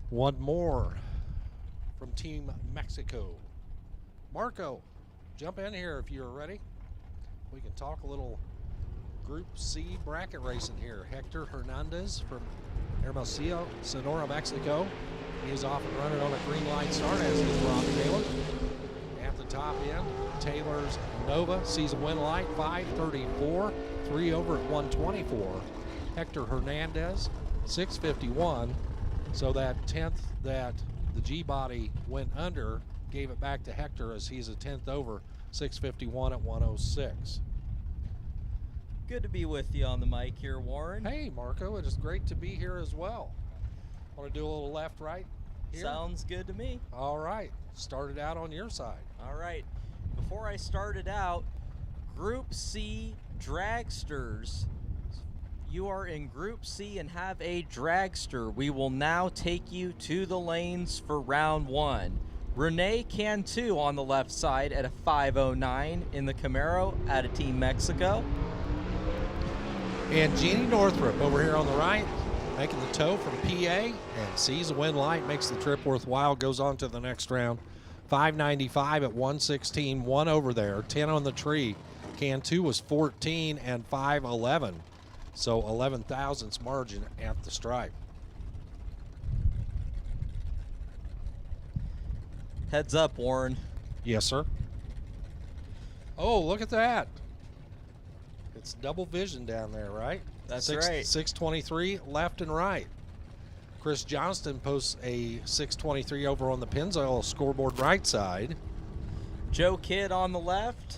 One more from Team Mexico. Marco, jump in here if you're ready. We can talk a little Group C bracket racing here. Hector Hernandez from Hermosillo, Sonora, Mexico. He is off and running on a green line start, as is Rob Taylor. At the top end, Taylor's Nova sees a win light, 5:34, 3 over at 1:24. Hector Hernandez, 6:51. So that 1/10 that The G-body went under, gave it back to Hector as he's a 10th over, 6:51 at 106. Good to be with you on the mic here, Warren. Hey, Marco, it is great to be here as well. Want to do a little left-right here? Sounds good to me. All right. Started out on your side. All right. Before I started out, Group C dragsters. You are in Group C and have a dragster. We will now take you to the lanes for round 1. Renee Cantu on the left side at a 5:09 in the Camaro out of Team Mexico. And Jeannie Northrup over here on the right, making the tow from PA, and sees a win light, makes the trip worthwhile, goes on to the next round. 595 at 116, 1 over there, 10 on the tree. Cantu was 14 and 511, so 11 thousandths margin at the stripe. Heads up, Warren. Yes, sir. Oh, look at that. It's double vision down there, right? That's right. 623 left and right. Chris Johnston posts a 623 over on the Pennzoil scoreboard right side. Joe Kidd on the left.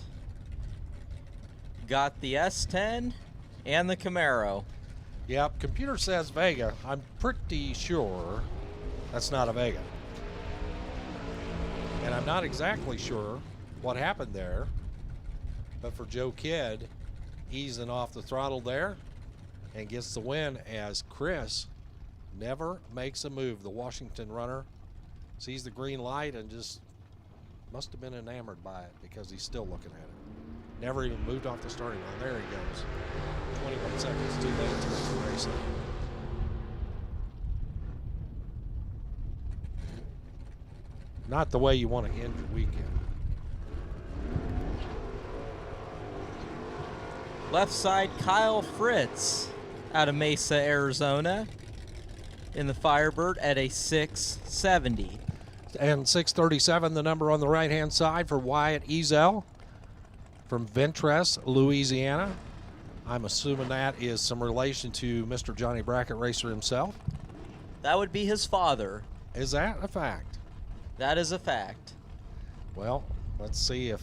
Got the S10 and the Camaro. Yep, computer says Vega. I'm pretty sure that's not a Vega. And I'm not exactly sure what happened there. But for Joe Kidd, easing off the throttle there and gets the win as Chris never makes a move. The Washington runner sees the green light and just must have been enamored by it because he's still looking at it. Never even moved off the starting line. There he goes. 21 seconds too late to make the race. Not the way you want to end your weekend. Left side, Kyle Fritz out of Mesa, Arizona in the Firebird at a 670. And 637, the number on the right-hand side for Wyatt Ezel from Ventress, Louisiana. I'm assuming that is some relation to Mr. Johnny Bracket Racer himself. That would be his father. Is that a fact? That is a fact. Well, let's see if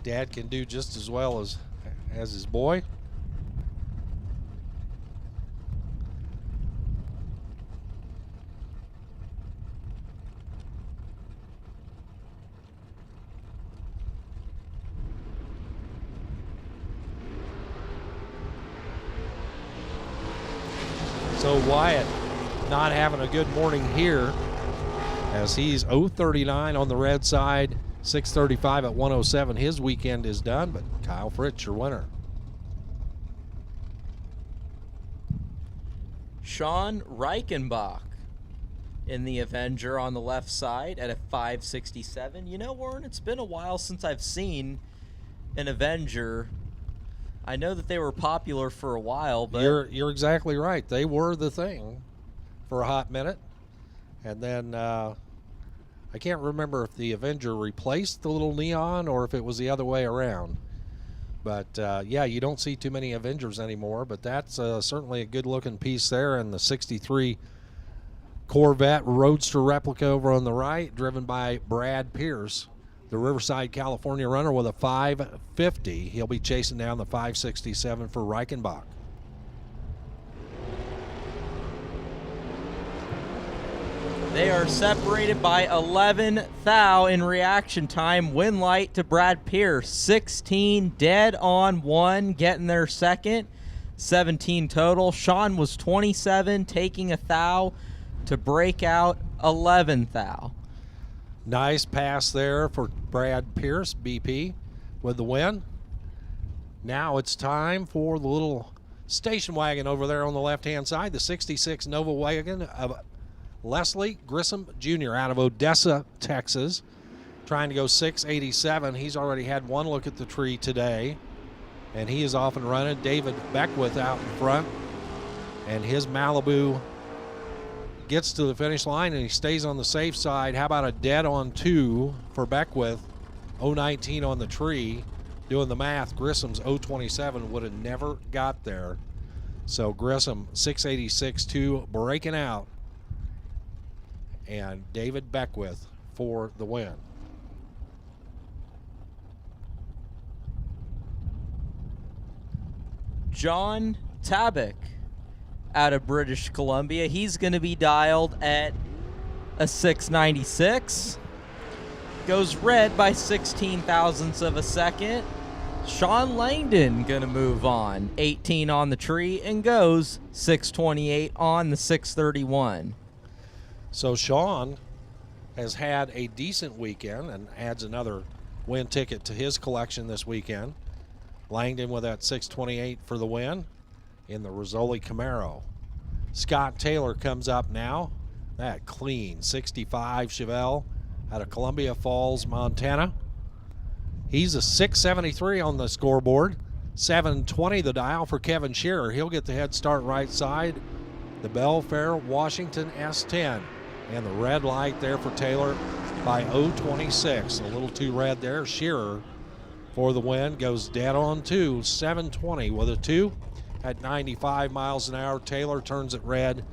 Dad can do just as well as his boy. So Wyatt not having a good morning here as he's 039 on the red side, 635 at 107. His weekend is done, but Kyle Fritz, your winner. Sean Reichenbach in the Avenger on the left side at a 567. You know, Warren, it's been a while since I've seen an Avenger. I know that they were popular for a while, but You're exactly right. They were the thing for a hot minute. And then I can't remember if the Avenger replaced the little neon or if it was the other way around. But, yeah, you don't see too many Avengers anymore, but that's certainly a good-looking piece there. And the 63 Corvette Roadster replica over on the right, driven by Brad Pierce, the Riverside, California runner with a 550. He'll be chasing down the 567 for Reichenbach. they are separated by 11 thou in reaction time. Win light to Brad Pierce. 16 dead on 1, getting their second. 17 total. Sean was 27, taking a thou to break out 11 thou. Nice pass there for Brad Pierce, BP, with the win. Now it's time for the little station wagon over there on the left-hand side, the 66 Nova wagon of Leslie Grissom Jr. out of Odessa, Texas, trying to go 687. He's already had one look at the tree today, and he is off and running. David Beckwith out in front, and his Malibu gets to the finish line, and he stays on the safe side. How about a dead on 2 for Beckwith? 019 on the tree. Doing the math, Grissom's 027 would have never got there. So Grissom 686-2 breaking out and David Beckwith for the win. John Tabak out of British Columbia. He's going to be dialed at a 696. Goes red by 16 thousandths of a second. Sean Langdon going to move on. 18 on the tree and goes 628 on the 631. So Sean has had a decent weekend and adds another win ticket to his collection this weekend. Langdon with that 628 for the win in the Rizzoli Camaro. Scott Taylor comes up now. That clean 65 Chevelle out of Columbia Falls, Montana. He's a 673 on the scoreboard. 720 the dial for Kevin Shearer. He'll get the head start right side. The Belfair Washington S10. And the red light there for Taylor by 026. A little too red there. Shearer for the win goes dead on 2. 720 with a 2 at 95 miles an hour. Taylor turns it red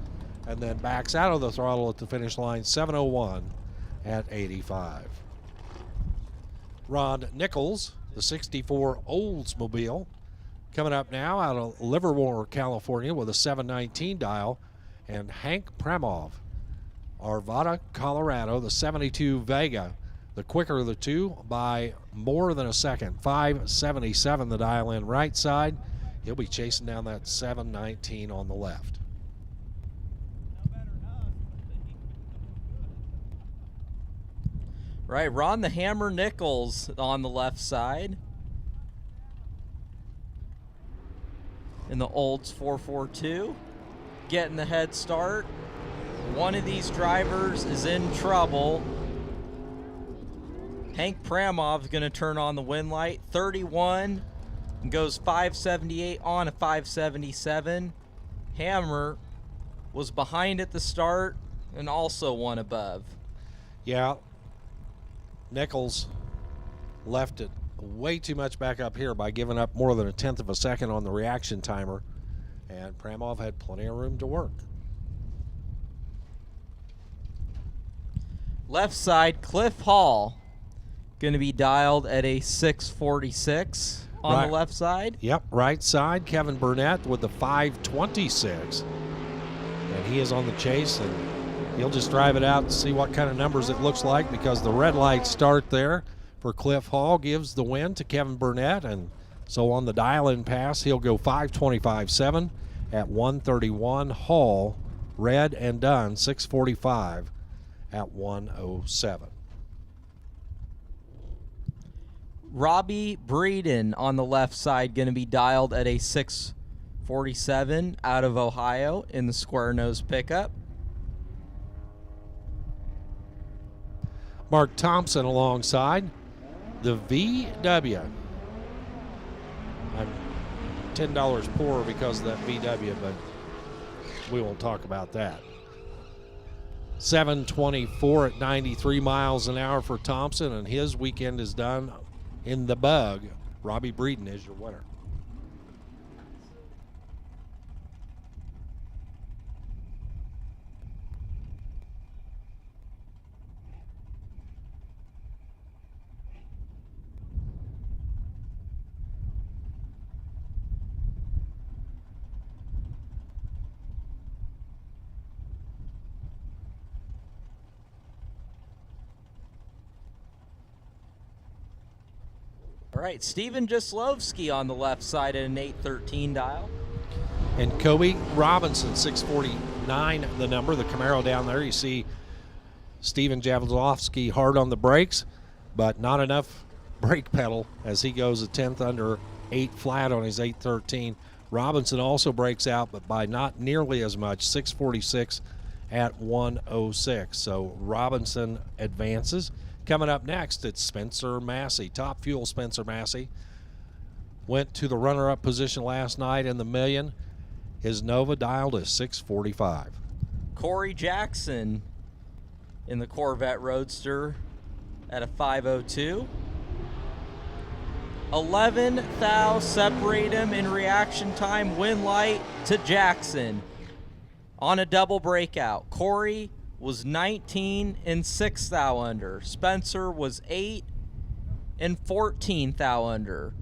and then backs out of the throttle at the finish line. 701 at 85. Ron Nichols, the 64 Oldsmobile, coming up now out of Livermore, California with a 719 dial. And Hank Premov, Arvada, Colorado, the 72 Vega, the quicker of the two by more than a second. 577 the dial in right side. He'll be chasing down that 719 on the left. Right, Ron the Hammer Nichols on the left side. In the Olds 442. Getting the head start. One of these drivers is in trouble. Hank Pramov's going to turn on the win light. 31 and goes 578 on a 577. Hammer was behind at the start and also one above. Yeah, Nichols left it way too much back up here by giving up more than a tenth of a second on the reaction timer, and Pramov had plenty of room to work. Left side, Cliff Hall, going to be dialed at a 646 on the left side. Yep, right side, Kevin Burnett with the 526. And he is on the chase, and he'll just drive it out and see what kind of numbers it looks like, because the red light start there for Cliff Hall gives the win to Kevin Burnett. And so on the dial-in pass, he'll go 525.7 at 131. Hall, red and done, 645 at 107. Robbie Breeden on the left side, going to be dialed at a 647 out of Ohio in the square nose pickup. Mark Thompson alongside the VW. I'm $10 poorer because of that VW, but we won't talk about that. 724 at 93 miles an hour for Thompson, and his weekend is done in the bug. Robbie Breeden is your winner. All right, Steven Jaslovsky on the left side at an 813 dial. And Kobe Robinson, 649 the number. The Camaro down there, you see Steven Jaslovsky hard on the brakes, but not enough brake pedal as he goes a tenth under 8 flat on his 813. Robinson also breaks out, but by not nearly as much, 646 at 106. So Robinson advances. Coming up next, it's Spencer Massey. Top Fuel Spencer Massey went to the runner-up position last night in the Million. His Nova dialed is 645. Corey Jackson in the Corvette Roadster at a 502. 11 thou separate him in reaction time. Win light to Jackson on a double breakout. Corey was 19 and 6 thou under. Spencer was 8 and 14 thou under,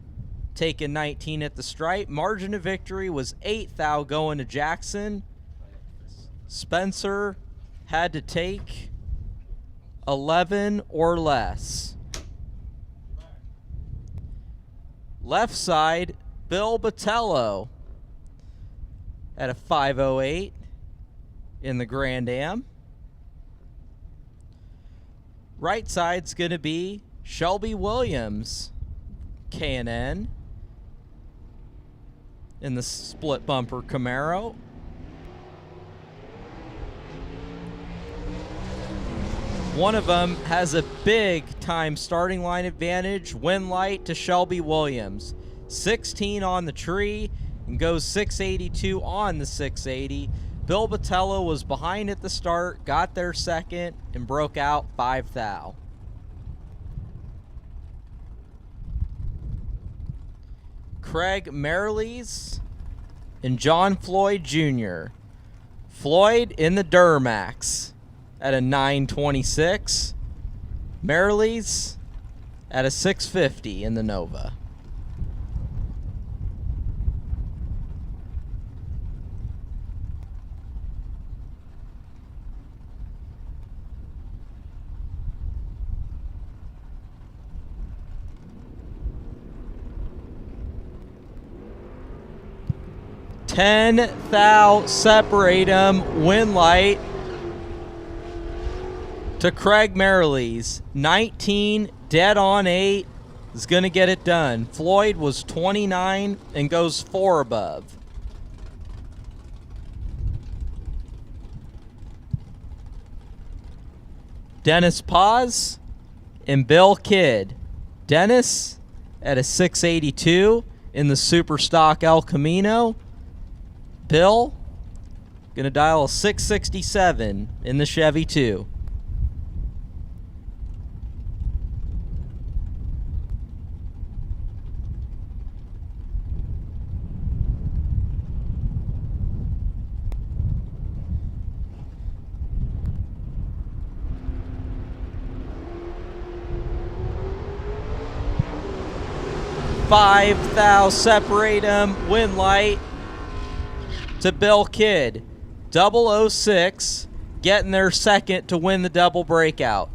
taking 19 at the stripe. Margin of victory was 8 thou going to Jackson. Spencer had to take 11 or less. Left side, Bill Botello at a 508 in the Grand Am. Right side's going to be Shelby Williams, K&N, in the split bumper Camaro. One of them has a big time starting line advantage. Win light to Shelby Williams. 16 on the tree and goes 682 on the 680. Bill Botello was behind at the start, got there second, and broke out 5 thou. Craig Merrilies and John Floyd Jr. Floyd in the Duramax at a 926. Merrilies at a 650 in the Nova. $10 thou separate 'em. Win light to Craig Merrilies. 19 dead on 8 is going to get it done. Floyd was 29 and goes 4 above. Dennis Paz and Bill Kidd. Dennis at a 682 in the Super Stock El Camino. Bill gonna dial a 667 in the Chevy 2. $5 thou separate 'em. Win light to Bill Kidd. 006 getting their second to win the double breakout.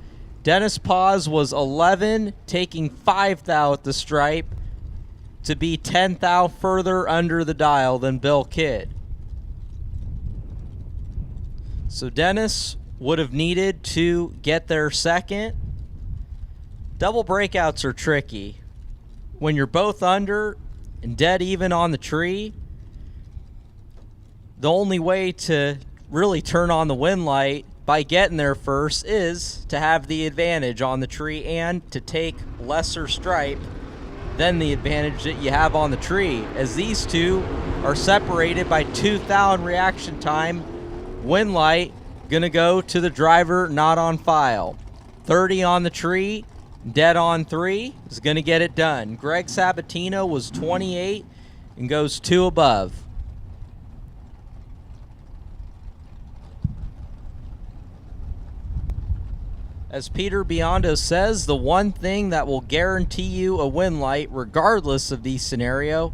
Dennis Paz was 11, taking 5 thou at the stripe to be 10 thou further under the dial than Bill Kidd. So Dennis would have needed to get their second. Double breakouts are tricky. When you're both under and dead even on the tree, the only way to really turn on the win light by getting there first is to have the advantage on the tree and to take lesser stripe than the advantage that you have on the tree. As these two are separated by 2 thou in reaction time, win light gonna go to the driver not on file. 30 on the tree, dead on 3 is gonna get it done. Greg Sabatino was 28 and goes 2 above. As Peter Biondo says, the one thing that will guarantee you a win light, regardless of the scenario,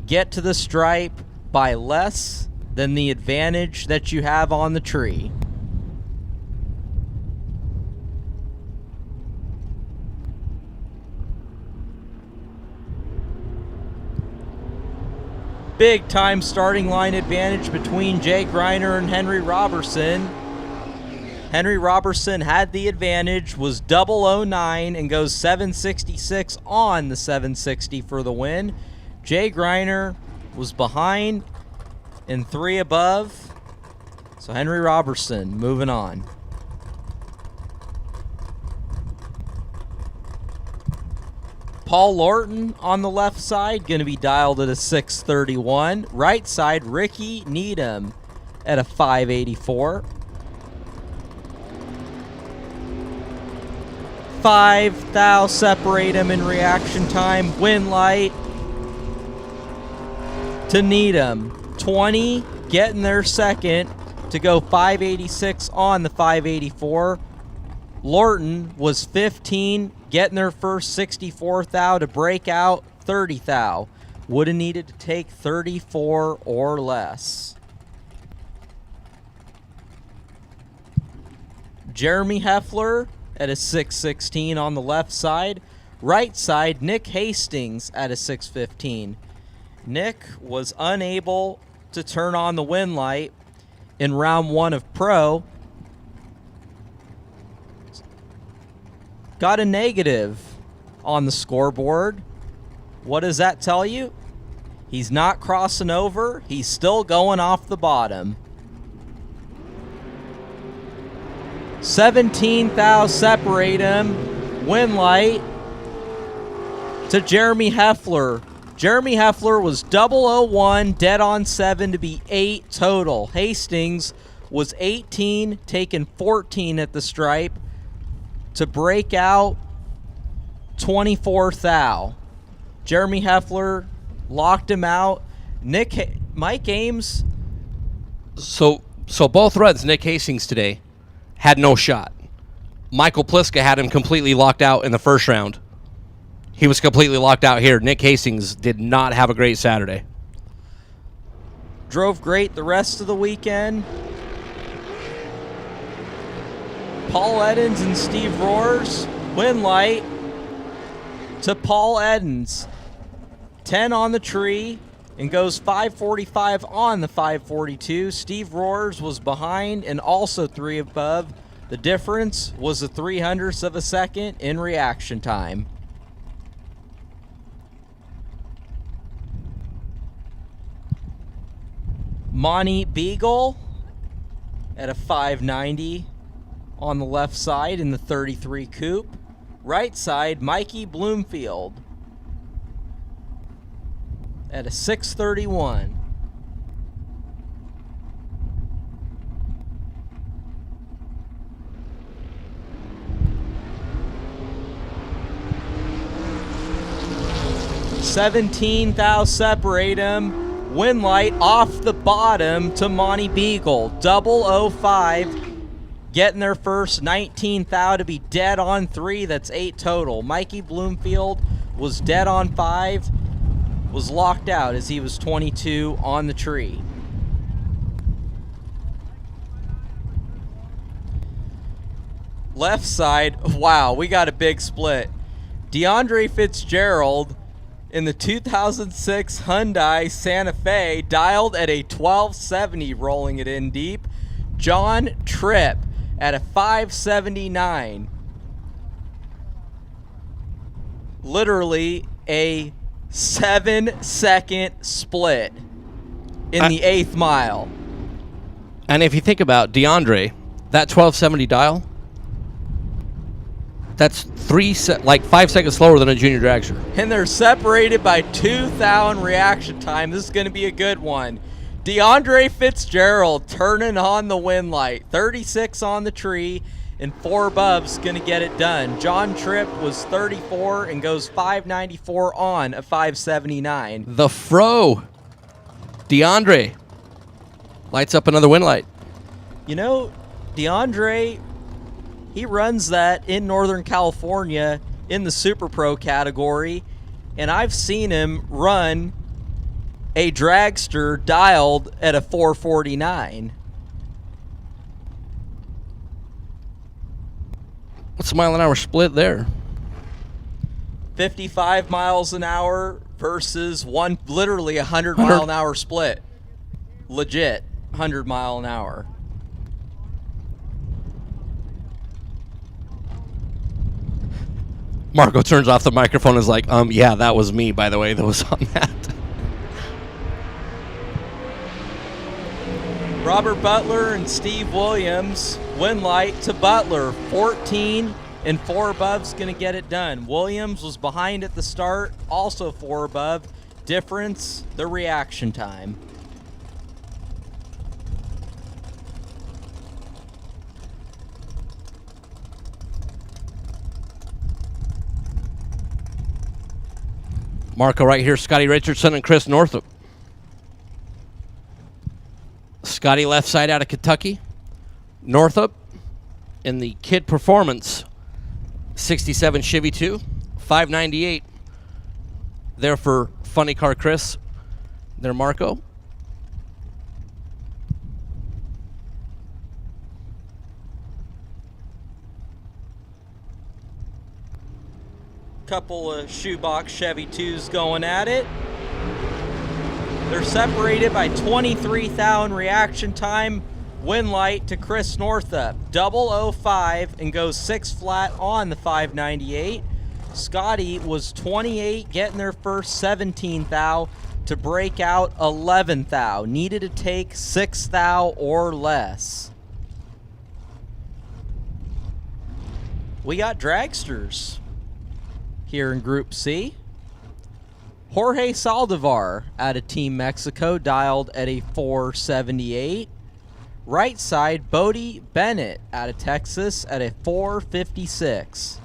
get to the stripe by less than the advantage that you have on the tree. Big time starting line advantage between Jay Greiner and Henry Robertson. Henry Robertson had the advantage, was 009 and goes 766 on the 760 for the win. Jay Greiner was behind and 3 above. So Henry Robertson moving on. Paul Lorton on the left side, going to be dialed at a 631. Right side, Ricky Needham at a 584. 5 thou separate him in reaction time. Win light to Needham. 20 getting their second to go 586 on the 584. Lorton was 15, getting their first 64th thou to break out 30 thou. Would have needed to take 34 or less. Jeremy Heffler at a 616 on the left side. Right side, Nick Hastings at a 615. Nick was unable to turn on the wind light in round 1 of Pro. Got a negative on the scoreboard. What does that tell you? He's not crossing over. He's still going off the bottom. 17 thou separate him. Wind light to Jeremy Heffler. Jeremy Heffler was 001, dead on 7 to be 8 total. Hastings was 18, taking 14 at the stripe to break out 24 thou. Jeremy Heffler locked him out. Mike Ames. So both reds, Nick Hastings today, had no shot. Michael Pliska had him completely locked out in the first round. He was completely locked out here. Nick Hastings did not have a great Saturday. Drove great the rest of the weekend. Paul Edens and Steve Roars. Wind light to Paul Edens. 10 on the tree and goes 545 on the 542. Steve Roars was behind and also 3 above. The difference was a 300th of a second in reaction time. Monty Beagle at a 590 on the left side in the 33 coupe. Right side, Mikey Bloomfield at a 631. $17 thou separate him. Wind light off the bottom to Monty Beagle. 005 getting their first 19 thou to be dead on 3. That's 8 total. Mikey Bloomfield was dead on 5. Was locked out as he was 22 on the tree. Left side, wow, we got a big split. DeAndre Fitzgerald in the 2006 Hyundai Santa Fe dialed at a 1270, rolling it in deep. John Tripp at a 579. Literally a 7-second split in the 8th mile. And if you think about DeAndre, that 1270 dial, that's 5 seconds slower than a junior dragster. And they're separated by 2 thou in reaction time. This is going to be a good one. DeAndre Fitzgerald turning on the wind light. 36 on the tree, and 4 above's going to get it done. John Tripp was 34 and goes 594 on a 579. The Fro, DeAndre, lights up another wind light. You know, DeAndre, he runs that in Northern California in the Super Pro category, and I've seen him run a dragster dialed at a 449. What's the mile an hour split there? 55 miles an hour versus literally 100 mile an hour split. Legit 100 mile an hour. Marco turns off the microphone and is like, yeah, that was me, by the way, that was on that. Robert Butler and Steve Williams. Wind light to Butler. 14 and 4 above's going to get it done. Williams was behind at the start, also 4 above. Difference, the reaction time. Marco right here, Scotty Richardson and Chris Northup. Scotty left side out of Kentucky. Northup in the Kid Performance 67 Chevy 2. 598 there for Funny Car Chris. There Marco. Couple of shoebox Chevy 2s going at it. They're separated by 23 thou in reaction time. Win light to Chris Northup. 005 and goes 6 flat on the 598. Scotty was 28, getting their first 17 thou to break out 11 thou. Needed to take 6 thou or less. We got dragsters here in Group C. Jorge Saldivar out of Team Mexico, dialed at a 478. Right side, Bodie Bennett out of Texas at a 456.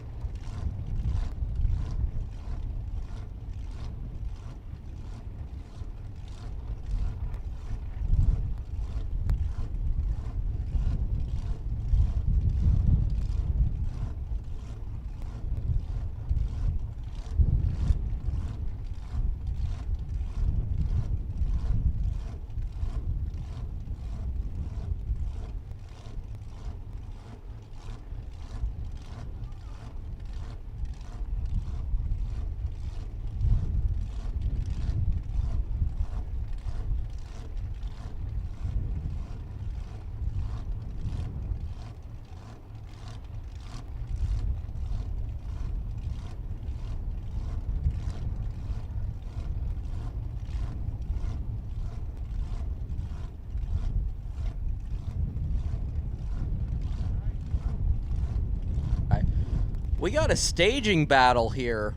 We got a staging battle here.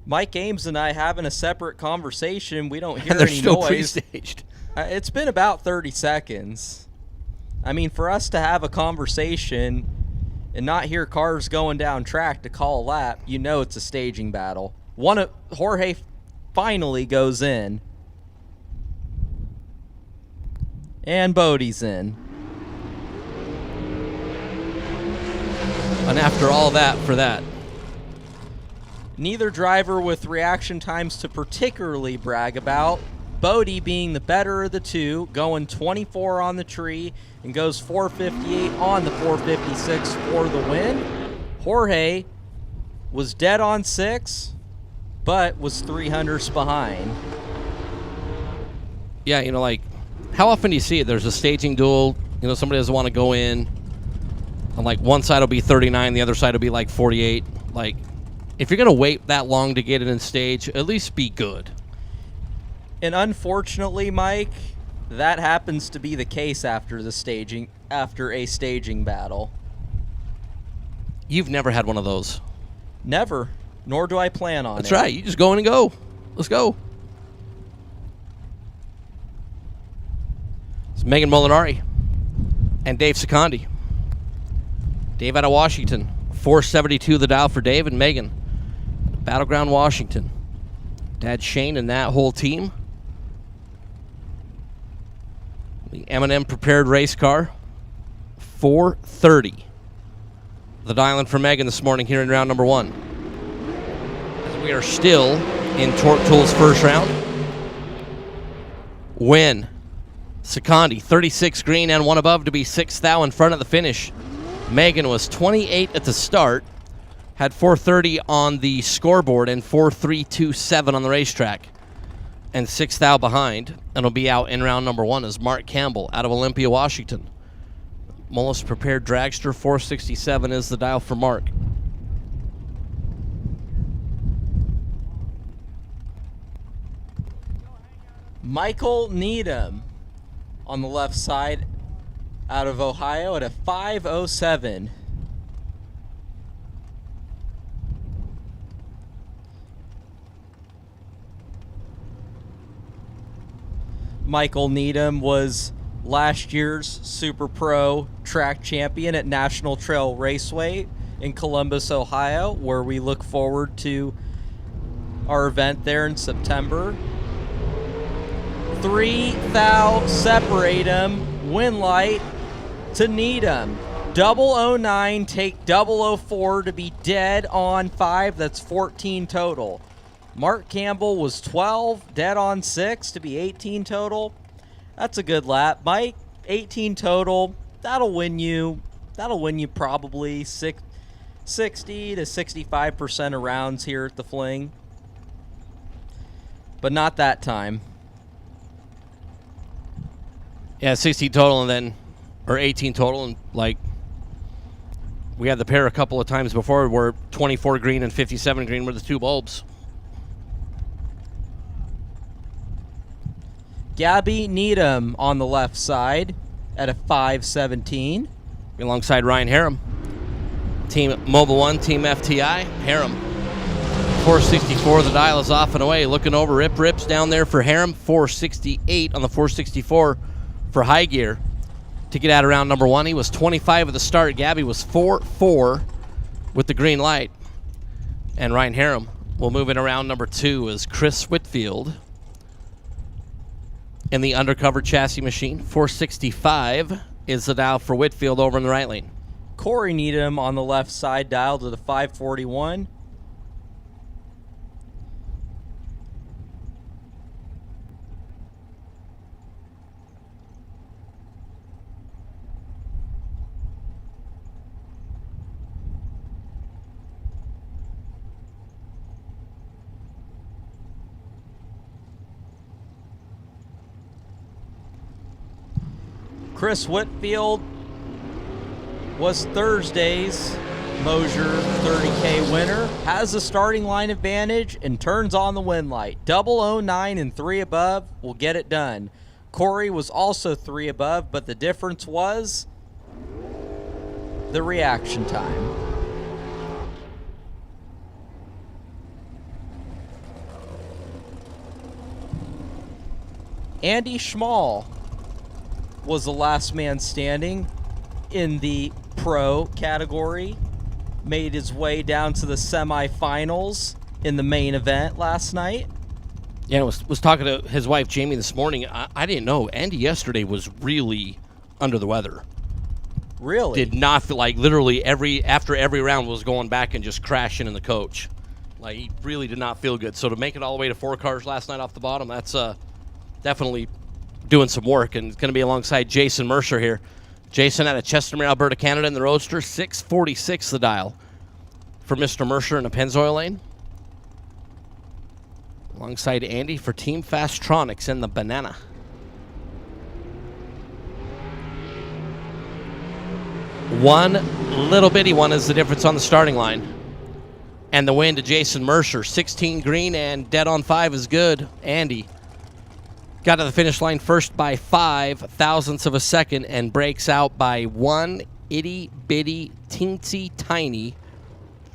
Mike Ames and I having a separate conversation. We don't hear And they're any still noise. pre-staged. It's been about 30 seconds. I mean, for us to have a conversation and not hear cars going down track to call a lap, you know it's a staging battle. Jorge finally goes in. And Bodie's in. And after all that, for that. Neither driver with reaction times to particularly brag about. Bodie being the better of the two, going 24 on the tree and goes 458 on the 456 for the win. Jorge was dead on 6, but was 300s behind. Yeah, you know, like, how often do you see it? There's a staging duel, you know, somebody doesn't want to go in, and like one side will be 39, the other side will be like 48. Like, if you're going to wait that long to get it in stage, at least be good. And unfortunately, Mike, that happens to be the case after a staging battle. You've never had one of those. Never, nor do I plan on it. That's right. You just go in and go. Let's go. It's Megan Molinari and Dave Secondi. Dave out of Washington. 472 the dial for Dave and Megan. Battleground, Washington. Dad Shane and that whole team. The M&M prepared race car. 430. The dial in for Megan this morning here in round number 1. As we are still in Torque Tools' first round. Win. Secondi, 36 green and 1 above to be 6th thou in front of the finish. Megan was 28 at the start, had 430 on the scoreboard and 4.327 on the racetrack, and 6th thou behind, and will be out in round number 1 is Mark Campbell out of Olympia, Washington. Mullis prepared dragster, 467 is the dial for Mark. Michael Needham on the left side out of Ohio at a 507. Michael Needham was last year's Super Pro track champion at National Trail Raceway in Columbus, Ohio, where we look forward to our event there in September. 3 thou separate 'em, win light to Needham. 009 take 004 to be dead on 5. That's 14 total. Mark Campbell was 12, dead on 6 to be 18 total. That's a good lap. Mike, 18 total. That'll win you probably 60 to 65% of rounds here at the Fling. But not that time. Yeah, 16 total or 18 total, and like we had the pair a couple of times before where 24 green and 57 green were the two bulbs. Gabby Needham on the left side at a 517. Alongside Ryan Harem. Team Mobile 1, Team FTI, Harem. 464, the dial is off and away. Looking over, rips down there for Harem. 468 on the 464 for High Gear. To get out of round number 1, he was 25 at the start. Gabby was 4-4 with the green light. And Ryan Harem will move in around number 2 as Chris Whitfield in the undercover chassis machine. 465 is the dial for Whitfield over in the right lane. Corey Needham on the left side, dialed to the 541. Chris Whitfield was Thursday's Mosier 30K winner, has the starting line advantage, and turns on the win light. 009 and 3 above will get it done. Corey was also 3 above, but the difference was the reaction time. Andy Schmall was the last man standing in the pro category. Made his way down to the semifinals in the main event last night. Yeah, I was talking to his wife Jamie this morning. I didn't know Andy yesterday was really under the weather. Really? Did not feel like literally after every round was going back and just crashing in the coach. Like he really did not feel good. So to make it all the way to 4 cars last night off the bottom, that's definitely doing some work, and it's going to be alongside Jason Mercer here. Jason out of Chestermere, Alberta, Canada in the Roadster. 646 the dial for Mr. Mercer in the Pennzoil lane. Alongside Andy for Team Fastronics in the Banana. One little bitty one is the difference on the starting line. And the win to Jason Mercer. 16 green and dead on 5 is good. Andy got to the finish line first by 5 thousandths of a second and breaks out by 1 itty bitty teensy tiny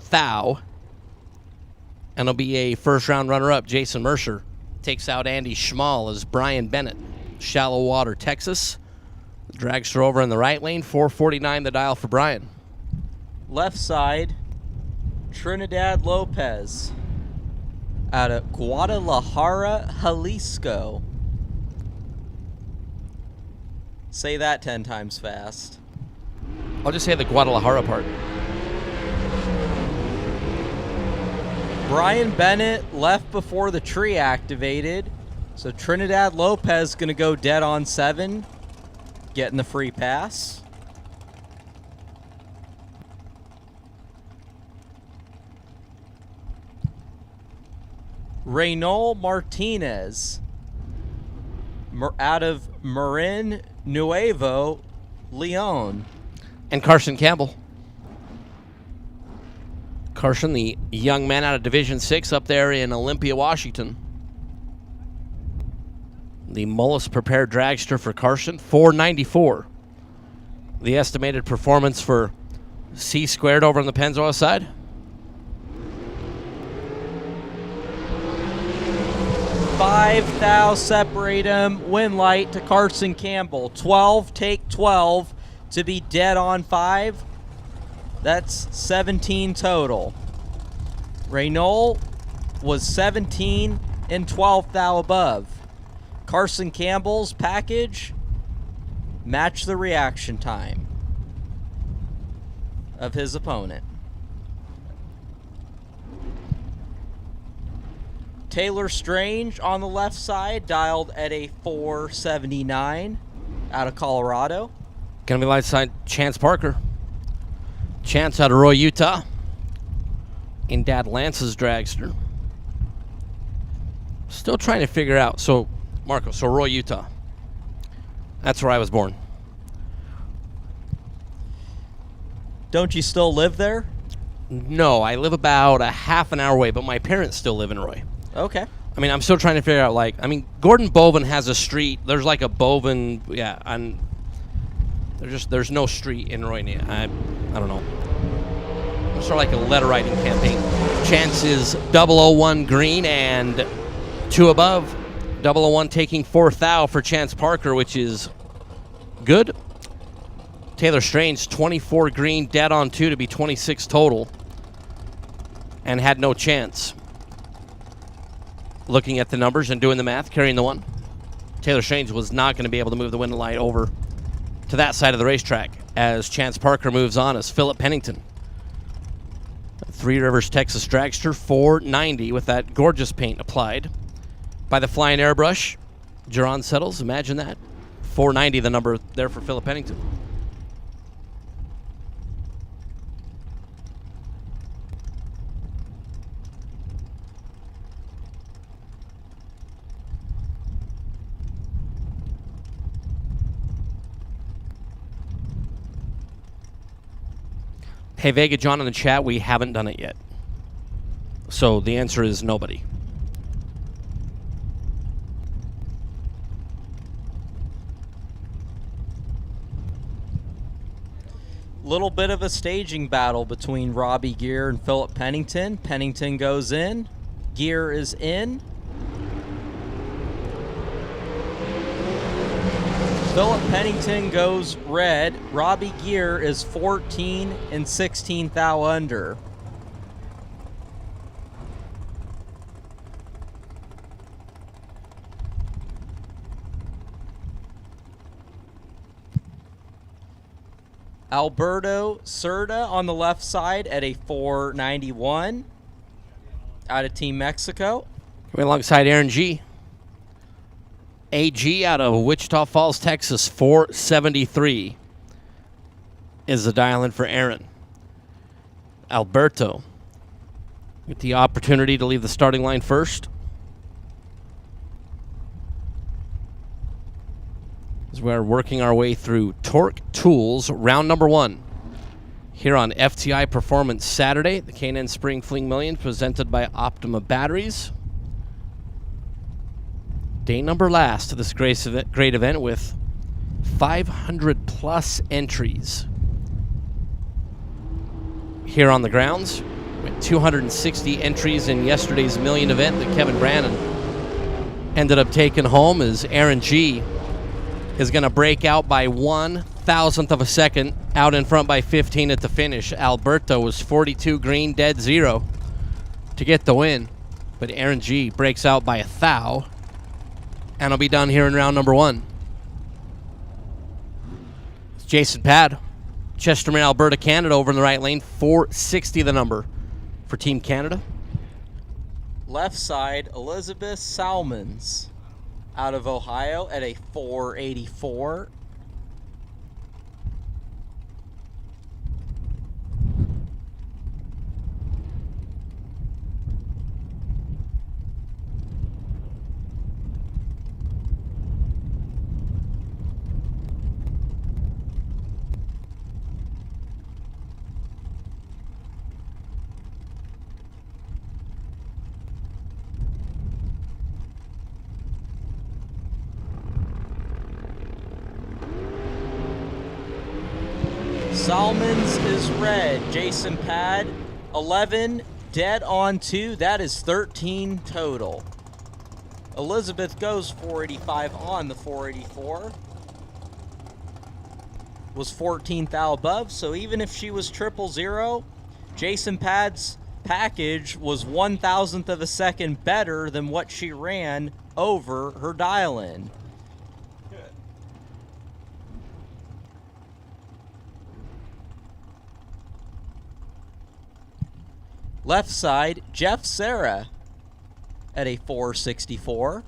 thou. And it'll be a first round runner up. Jason Mercer takes out Andy Schmall as Brian Bennett, Shallow Water, Texas. The dragster over in the right lane. 449 the dial for Brian. Left side, Trinidad Lopez out of Guadalajara, Jalisco. Say that 10 times fast. I'll just say the Guadalajara part. Brian Bennett left before the tree activated. So Trinidad Lopez going to go dead on 7, getting the free pass. Reynol Martinez out of Marin Nuevo, Leon. And Carson Campbell. Carson, the young man out of Division 6 up there in Olympia, Washington. The Mullis prepared dragster for Carson, 494. The estimated performance for C squared over on the Pennzoil side. Five thou separate him, win light to Carson Campbell. 12, take 12 to be dead on 5. That's 17 total. Reynol was 17 and 12 thou above. Carson Campbell's package, match the reaction time of his opponent. Taylor Strange on the left side, dialed at a 479 out of Colorado. Gonna be light side Chance Parker. Chance out of Roy, Utah. In Dad Lance's dragster. Still trying to figure out. So, Marco, so Roy, Utah. That's where I was born. Don't you still live there? No, I live about a half an hour away, but my parents still live in Roy. Okay. I mean, I'm still trying to figure out, like, I mean, Gordon Boven has a street. There's like a Boven, yeah, and there's no street in Roy. I don't know. It's sort of like a letter writing campaign. Chance is 001 green and 2 above. 001 taking 4th thou for Chance Parker, which is good. Taylor Strange, 24 green, dead on 2 to be 26 total. And had no chance. Looking at the numbers and doing the math, carrying the 1. Taylor Strange was not going to be able to move the window light over to that side of the racetrack as Chance Parker moves on as Philip Pennington. Three Rivers, Texas dragster, 490 with that gorgeous paint applied by the flying airbrush. Geron Settles, imagine that. 490, the number there for Philip Pennington. Hey, Vega John in the chat, we haven't done it yet. So the answer is nobody. Little bit of a staging battle between Robbie Gear and Philip Pennington. Pennington goes in. Gear is in. Philip Pennington goes red. Robbie Gear is 14 and 16 thou under. Alberto Cerda on the left side at a 491 out of Team Mexico. Coming alongside Aaron G. AG out of Wichita Falls, Texas, 473 is the dial-in for Aaron. Alberto with the opportunity to leave the starting line first. As we're working our way through Torque Tools, round number 1. Here on FTI Performance Saturday, the K&N Spring Fling Million presented by Optima Batteries. Day number last to this great event with 500 plus entries. Here on the grounds, with 260 entries in yesterday's million event that Kevin Brannon ended up taking home, as Aaron G is going to break out by 1/1000th of a second, out in front by 15 at the finish. Alberto was 42 green, dead 0 to get the win, but Aaron G breaks out by 1 thou. And I'll be done here in round number 1. It's Jason Pad, Chestermere, Alberta, Canada, over in the right lane. 460 the number for Team Canada. Left side, Elizabeth Salmons out of Ohio at a 484. Salmons is red. Jason Pad, 11, dead on 2. That is 13 total. Elizabeth goes 485 on the 484. Was 14 thou above, so even if she was 000, Jason Pad's package was 1/1000th of a second better than what she ran over her dial-in. Left side, Jeff Sarah at a 464.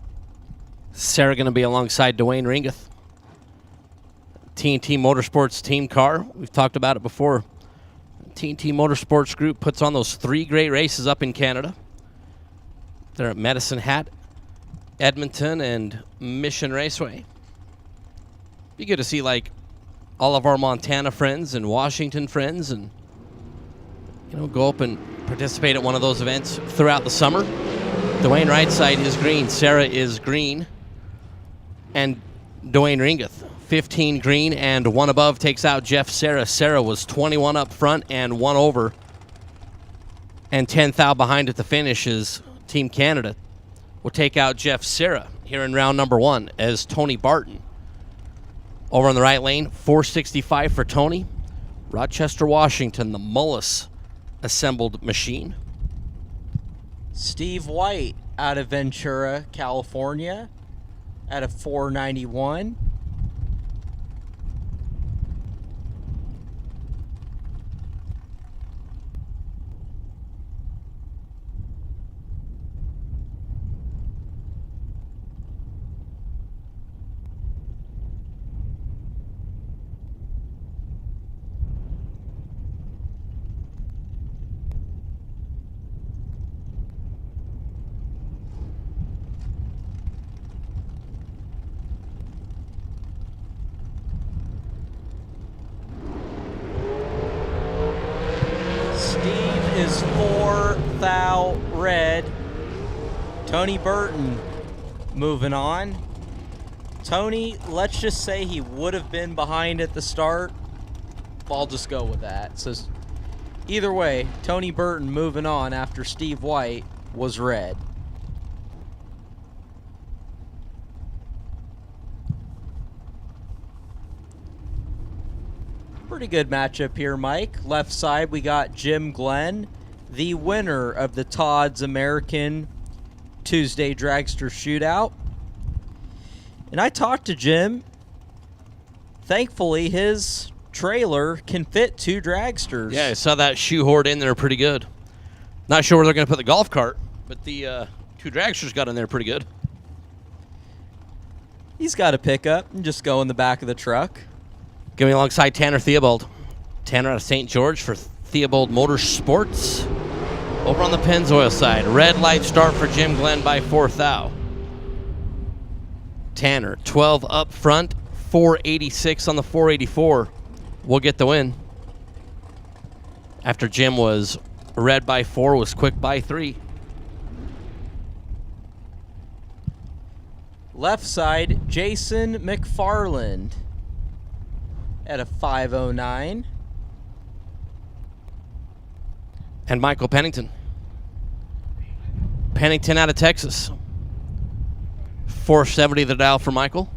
Sarah going to be alongside Dwayne Ringeth. TNT Motorsports team car. We've talked about it before. TNT Motorsports Group puts on those 3 great races up in Canada. They're at Medicine Hat, Edmonton, and Mission Raceway. Be good to see like all of our Montana friends and Washington friends, and go up and participate at one of those events throughout the summer. Dwayne right side is green, Sarah is green, and Dwayne Ringeth 15 green, and 1 above takes out Jeff Sarah. Sarah was 21 up front and 1 over, and 10 thou behind at the finish is Team Canada will take out Jeff Sarah here in round number 1 as Tony Barton. Over on the right lane, 465 for Tony. Rochester, Washington, the Mullis assembled machine. Steve White out of Ventura, California at a 491. Is 4 thou red. Tony Burton moving on. Tony, let's just say he would have been behind at the start. I'll just go with that. So either way, Tony Burton moving on after Steve White was red. Pretty good matchup here, Mike. Left side, we got Jim Glenn, the winner of the Todd's American Tuesday Dragster Shootout. And I talked to Jim. Thankfully, his trailer can fit 2 dragsters. Yeah, I saw that shoehorned in there pretty good. Not sure where they're going to put the golf cart, but the 2 dragsters got in there pretty good. He's got a pickup and just go in the back of the truck. Going alongside Tanner Theobald. Tanner out of St. George for Theobald Motorsports. Over on the Pennzoil side, red light start for Jim Glenn by 4 thou. Tanner, 12 up front, 486 on the 484. Will get the win. After Jim was red by 4, was quick by 3. Left side, Jason McFarland at a 509. And Michael Pennington. Pennington out of Texas. 470 the dial for Michael.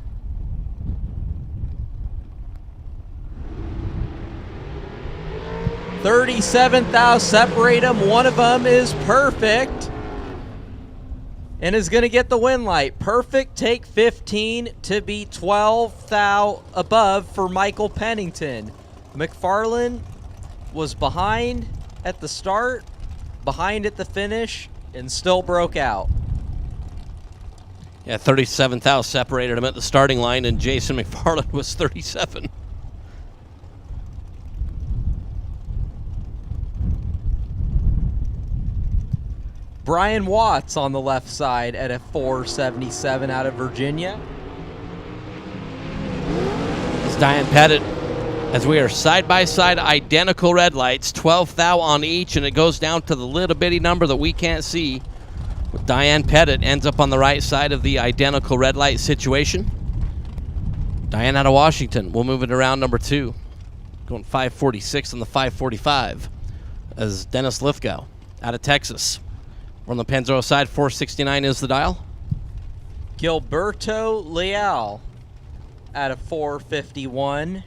$37,000 separate them. One of them is perfect and is going to get the win light. Perfect, take 15 to be 12,000 above for Michael Pennington. McFarland was behind at the start, behind at the finish, and still broke out. Yeah, 37,000 separated him at the starting line, and Jason McFarland was 37. Brian Watts on the left side at a 477 out of Virginia. It's Diane Pettit. As we are side-by-side identical red lights, 12 thou on each, and it goes down to the little bitty number that we can't see. With Diane Pettit ends up on the right side of the identical red light situation. Diane out of Washington. We'll move it around number 2. Going 546 on the 545 as Dennis Lithgow out of Texas. We're on the Pennzoil side, 469 is the dial. Gilberto Leal at a 451.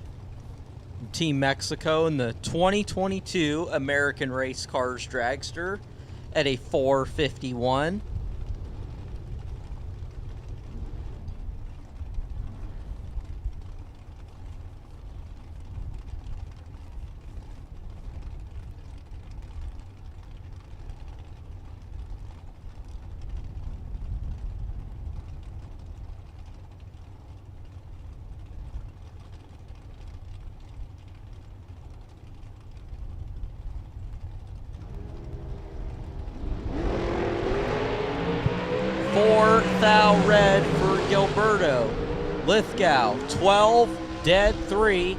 Team Mexico in the 2022 American Race Cars Dragster at a 451. 4 thou red for Gilberto. Lithgow, 12, dead 3,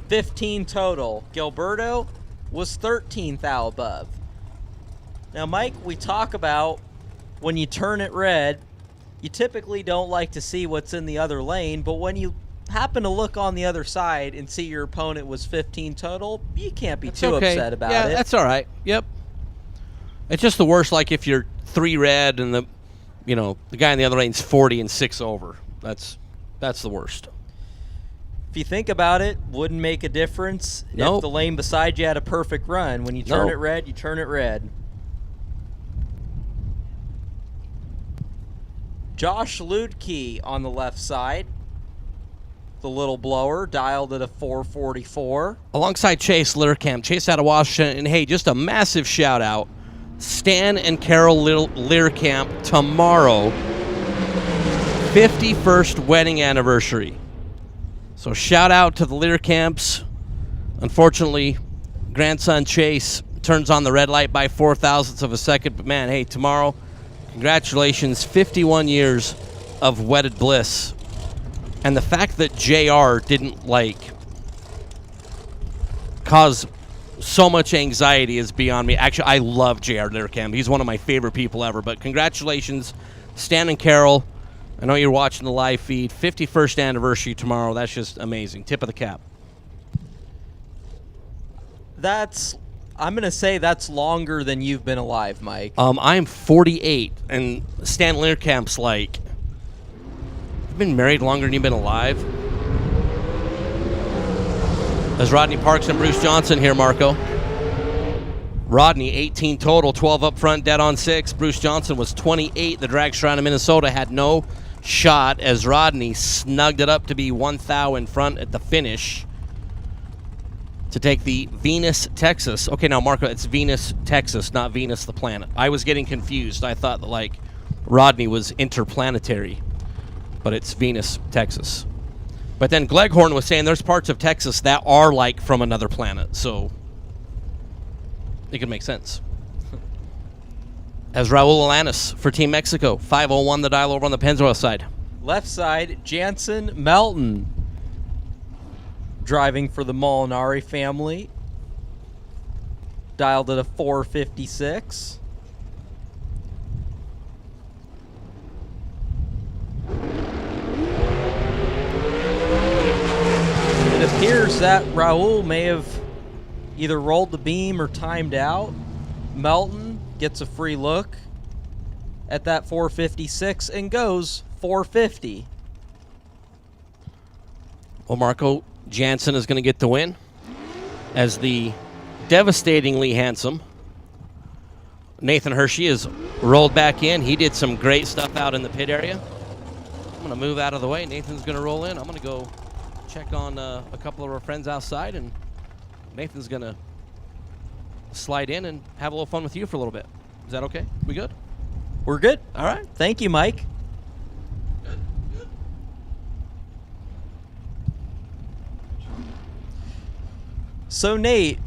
15 total. Gilberto was 13 thou above. Now, Mike, we talk about when you turn it red, you typically don't like to see what's in the other lane, but when you happen to look on the other side and see your opponent was 15 total, you can't be too upset about yeah, it. That's all right. Yep. It's just the worst, like if you're 3 red and the guy in the other lane's 40 and 6 over. That's the worst. If you think about it, wouldn't make a difference Nope. if the lane beside you had a perfect run. When you turn Nope. it red, you turn it red. Josh Ludke on the left side. The little blower dialed at a 444. Alongside Chase Learcamp. Chase out of Washington. And hey, just a massive shout out. Stan and Carol Learcamp tomorrow. 51st wedding anniversary. So shout out to the Learcamps. Unfortunately, grandson Chase turns on the red light by 0.004 of a second. But man, hey, tomorrow, congratulations, 51 years of wedded bliss. And the fact that JR didn't cause so much anxiety is beyond me. Actually, I love JR Learcamp. He's one of my favorite people ever. But congratulations, Stan and Carol. I know you're watching the live feed. 51st anniversary tomorrow. That's just amazing. Tip of the cap. I'm going to say that's longer than you've been alive, Mike. I'm 48, and Stan Learcamp's you've been married longer than you've been alive. There's Rodney Parks and Bruce Johnson here, Marco. Rodney, 18 total, 12 up front, dead on 6. Bruce Johnson was 28. The dragster out of Minnesota had no shot as Rodney snugged it up to be 1 thou in front at the finish to take the Venus, Texas. Okay, now, Marco, it's Venus, Texas, not Venus, the planet. I was getting confused. I thought that, Rodney was interplanetary, but it's Venus, Texas. But then Gleghorn was saying there's parts of Texas that are from another planet, so it could make sense. As Raul Alanis for Team Mexico, 501 the dial over on the Pennzoil side. Left side, Jansen Melton driving for the Molinari family. Dialed at a 456. It appears that Raul may have either rolled the beam or timed out. Melton gets a free look at that 456 and goes 450. Well, Marco, Jansen is going to get the win as the devastatingly handsome Nathan Hershey is rolled back in. He did some great stuff out in the pit area. I'm going to move out of the way. Nathan's going to roll in. I'm going to go check on a couple of our friends outside, and Nathan's going to slide in and have a little fun with you for a little bit. Is that okay? We good? We're good. All right. Thank you, Mike. So, Nate,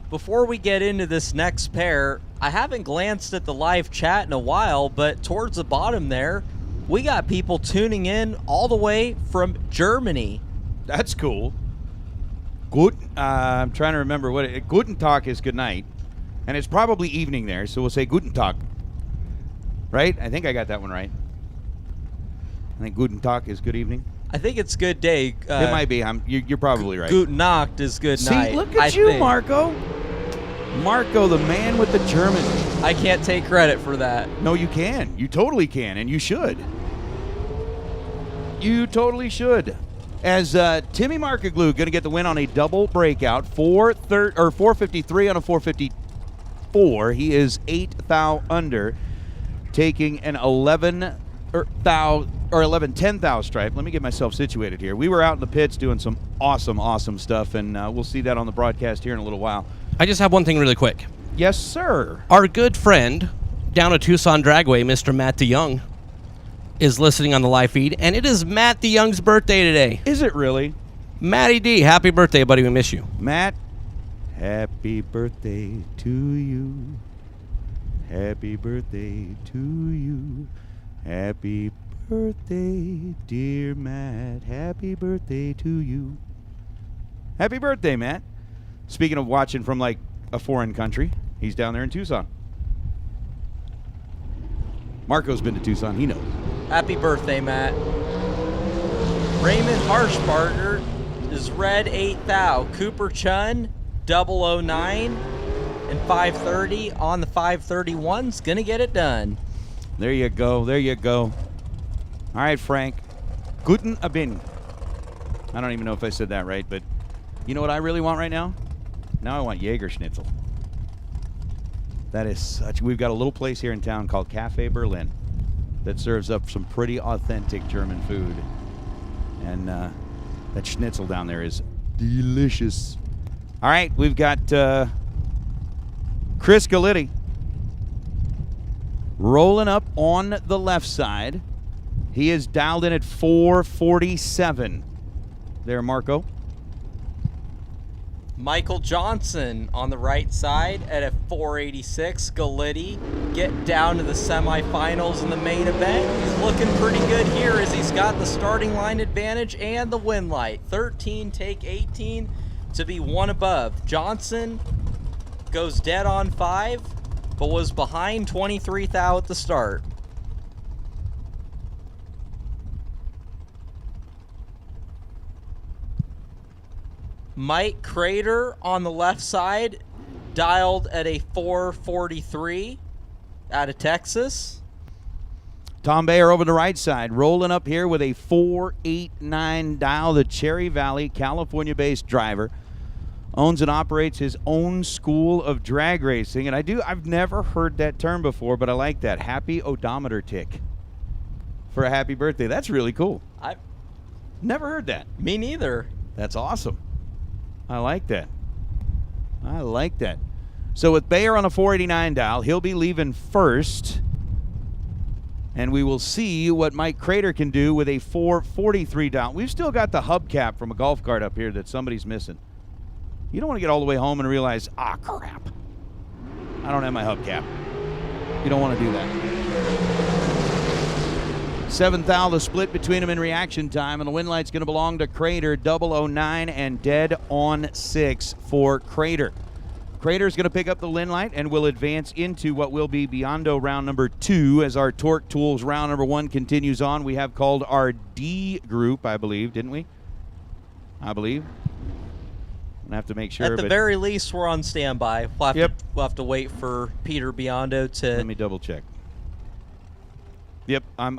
before we get into this next pair, I haven't glanced at the live chat in a while, but towards the bottom there, we got people tuning in all the way from Germany. That's cool. Good. I'm trying to remember Guten Tag is good night, and it's probably evening there, so we'll say Guten Tag. Right? I think I got that one right. I think Guten Tag is good evening. I think it's good day. It might be. You're probably right. Guten Nacht is good night. See, look at you, Marco. Marco, the man with the German. I can't take credit for that. No, you can. You totally can, and you should. You totally should. As Timmy Markoglu going to get the win on a double breakout, 453 on a 454. He is 8 thou under, taking an 10 thou stripe. Let me get myself situated here. We were out in the pits doing some awesome stuff, and we'll see that on the broadcast here in a little while. I just have one thing really quick. Yes, sir. Our good friend down at Tucson Dragway, Mr. Matt DeYoung, is listening on the live feed, and it is Matt DeYoung's birthday today. Is it really? Matty D, happy birthday, buddy. We miss you. Matt, happy birthday to you. Happy birthday to you. Happy birthday, dear Matt. Happy birthday to you. Happy birthday, Matt. Speaking of watching from like a foreign country, he's down there in Tucson. Marco's been to Tucson. He knows. Happy birthday, Matt. Raymond Harshbarger is red 8 thou. Cooper Chun 009 and 530 on the 531's gonna get it done. There you go. There you go. All right, Frank. Guten Abend. I don't even know if I said that right, but you know what I really want right now? Now I want Jaeger Schnitzel. That is such. We've got a little place here in town called Cafe Berlin that serves up some pretty authentic German food. And that schnitzel down there is delicious. All right, we've got Chris Galitti rolling up on the left side. He is dialed in at 447. There, Marco. Michael Johnson on the right side at a 486. Galitti get down to the semifinals in the main event. He's looking pretty good here as he's got the starting line advantage and the win light. 13 take 18 to be one above. Johnson goes dead on 5, but was behind 23 thou at the start. Mike Crater on the left side, dialed at a 443 out of Texas. Tom Bayer over the right side, rolling up here with a 489 dial. The Cherry Valley, California-based driver. Owns and operates his own school of drag racing. And I've never heard that term before, but I like that. Happy odometer tick for a happy birthday. That's really cool. I've never heard that. Me neither. That's awesome. I like that. I like that. So with Bayer on a 489 dial, he'll be leaving first. And we will see what Mike Crater can do with a 443 dial. We've still got the hubcap from a golf cart up here that somebody's missing. You don't want to get all the way home and realize, crap. I don't have my hubcap. You don't want to do that. 7th thou, the split between them in reaction time, and the win light's going to belong to Crater, 009 and dead on 6 for Crater. Crater's going to pick up the win light and will advance into what will be Biondo round number 2 as our Torque Tools round number 1 continues on. We have called our D group, I believe, didn't we? I believe. I have to make sure. At the very least, we're on standby. We'll have to wait for Peter Biondo to. Let me double check. Yep, I